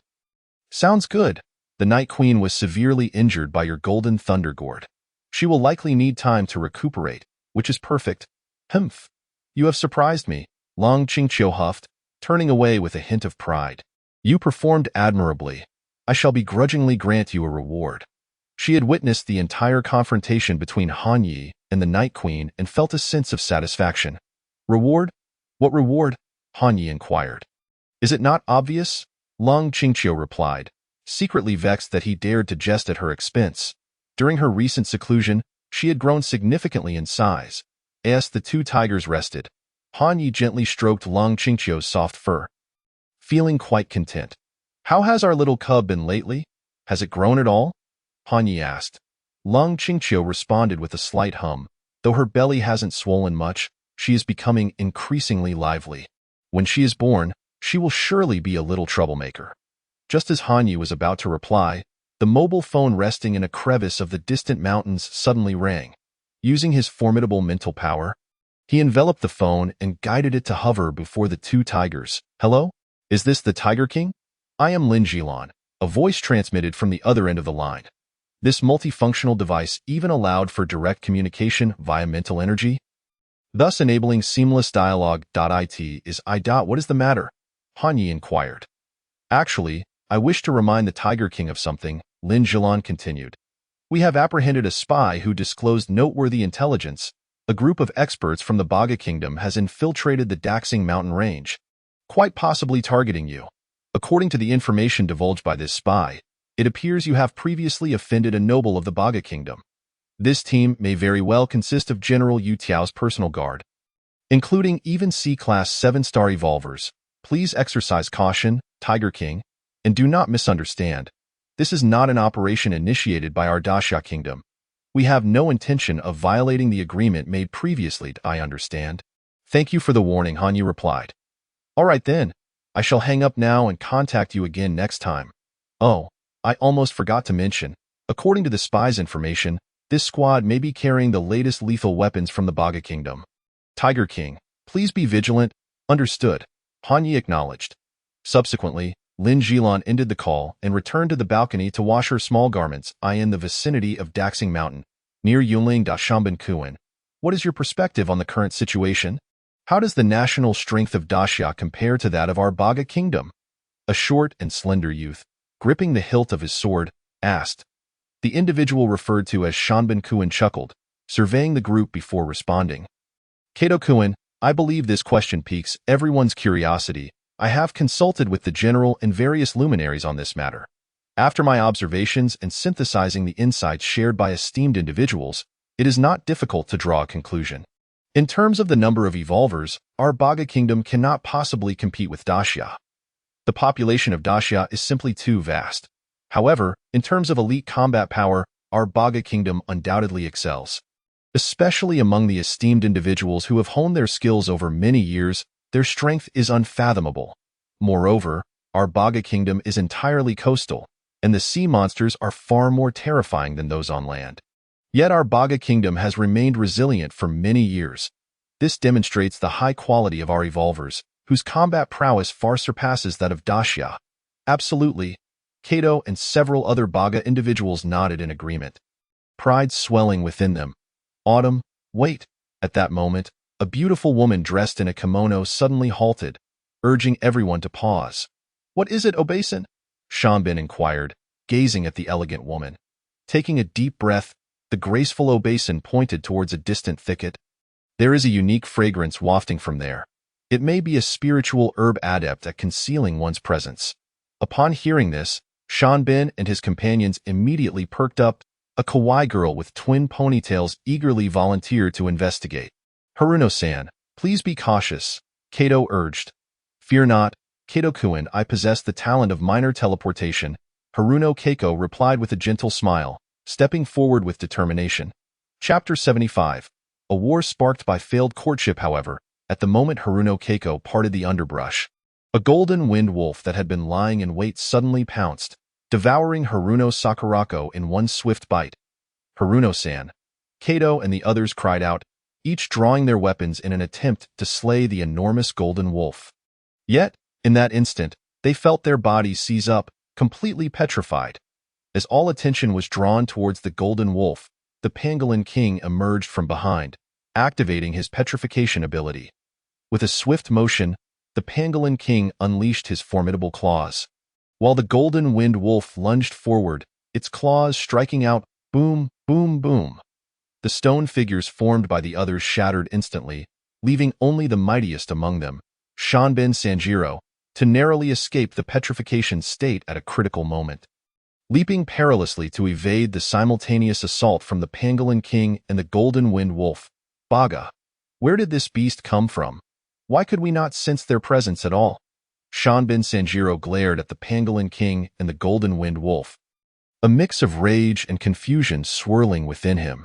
Sounds good. The Night Queen was severely injured by your golden thunder gourd. She will likely need time to recuperate, which is perfect. Humph. You have surprised me, Long Qingqiu huffed, turning away with a hint of pride. You performed admirably. I shall begrudgingly grant you a reward. She had witnessed the entire confrontation between Han Yi and the Night Queen and felt a sense of satisfaction. Reward? What reward? Han Yi inquired. Is it not obvious? Long Qingqiu replied, secretly vexed that he dared to jest at her expense. During her recent seclusion, she had grown significantly in size. As the two tigers rested, Han Yi gently stroked Long Qingqiu's soft fur, feeling quite content. How has our little cub been lately? Has it grown at all? Han Yi asked. Long Qingqiu responded with a slight hum. Though her belly hasn't swollen much, she is becoming increasingly lively. When she is born, she will surely be a little troublemaker. Just as Han Yi was about to reply, the mobile phone resting in a crevice of the distant mountains suddenly rang. Using his formidable mental power, he enveloped the phone and guided it to hover before the two tigers. Hello? Is this the Tiger King? I am Lin Jilan, a voice transmitted from the other end of the line. This multifunctional device even allowed for direct communication via mental energy, thus enabling seamless dialogue. What is the matter? Han Yi inquired. Actually, I wish to remind the Tiger King of something, Lin Jilan continued. We have apprehended a spy who disclosed noteworthy intelligence. A group of experts from the Baga Kingdom has infiltrated the Daxing mountain range, quite possibly targeting you. According to the information divulged by this spy, it appears you have previously offended a noble of the Baga Kingdom. This team may very well consist of General Yu Tiao's personal guard, including even C-Class 7-star evolvers. Please exercise caution, Tiger King, and do not misunderstand. This is not an operation initiated by our Daxia Kingdom. We have no intention of violating the agreement made previously, I understand. Thank you for the warning, Han Yi replied. All right then, I shall hang up now and contact you again next time. Oh, I almost forgot to mention, according to the spy's information, this squad may be carrying the latest lethal weapons from the Baga Kingdom. Tiger King, please be vigilant. Understood, Han Yi acknowledged. Subsequently, Lin Jilan ended the call and returned to the balcony to wash her small garments. In the vicinity of Daxing Mountain, near Yunling da Shamban Kuan. What is your perspective on the current situation? How does the national strength of Daxia compare to that of our Baga Kingdom? A short and slender youth, gripping the hilt of his sword, asked. The individual referred to as Shanban Kuan chuckled, surveying the group before responding. Kato Kuan, I believe this question piques everyone's curiosity. I have consulted with the general and various luminaries on this matter. After my observations and synthesizing the insights shared by esteemed individuals, it is not difficult to draw a conclusion. In terms of the number of evolvers, our Baga Kingdom cannot possibly compete with Daxia. The population of Daxia is simply too vast. However, in terms of elite combat power, our Baga Kingdom undoubtedly excels. Especially among the esteemed individuals who have honed their skills over many years, their strength is unfathomable. Moreover, our Baga Kingdom is entirely coastal, and the sea monsters are far more terrifying than those on land. Yet our Baga Kingdom has remained resilient for many years. This demonstrates the high quality of our evolvers, whose combat prowess far surpasses that of Daxia. Absolutely. Kato and several other Baga individuals nodded in agreement, pride swelling within them. Autumn, wait. At that moment, a beautiful woman dressed in a kimono suddenly halted, urging everyone to pause. What is it, Obasan? Shanbin inquired, gazing at the elegant woman. Taking a deep breath, the graceful Obasan pointed towards a distant thicket. There is a unique fragrance wafting from there. It may be a spiritual herb adept at concealing one's presence. Upon hearing this, Shanbin and his companions immediately perked up. A kawaii girl with twin ponytails eagerly volunteered to investigate. Haruno-san, please be cautious, Kato urged. Fear not, Kato-kun, I possess the talent of minor teleportation, Haruno Keiko replied with a gentle smile, stepping forward with determination. Chapter 75. A war sparked by failed courtship. However, at the moment Haruno Keiko parted the underbrush, a golden wind wolf that had been lying in wait suddenly pounced, devouring Haruno Sakurako in one swift bite. Haruno-san. Kato and the others cried out, each drawing their weapons in an attempt to slay the enormous golden wolf. Yet, in that instant, they felt their bodies seize up, completely petrified. As all attention was drawn towards the golden wolf, the pangolin king emerged from behind, activating his petrification ability. With a swift motion, the pangolin king unleashed his formidable claws. While the golden winged wolf lunged forward, its claws striking out boom, boom, boom. The stone figures formed by the others shattered instantly, leaving only the mightiest among them, Shanbin Sanjiro, to narrowly escape the petrification state at a critical moment. Leaping perilously to evade the simultaneous assault from the pangolin king and the golden winged wolf, Baga, where did this beast come from? Why could we not sense their presence at all? Shanbin Sanjiro glared at the pangolin king and the golden winged wolf, a mix of rage and confusion swirling within him.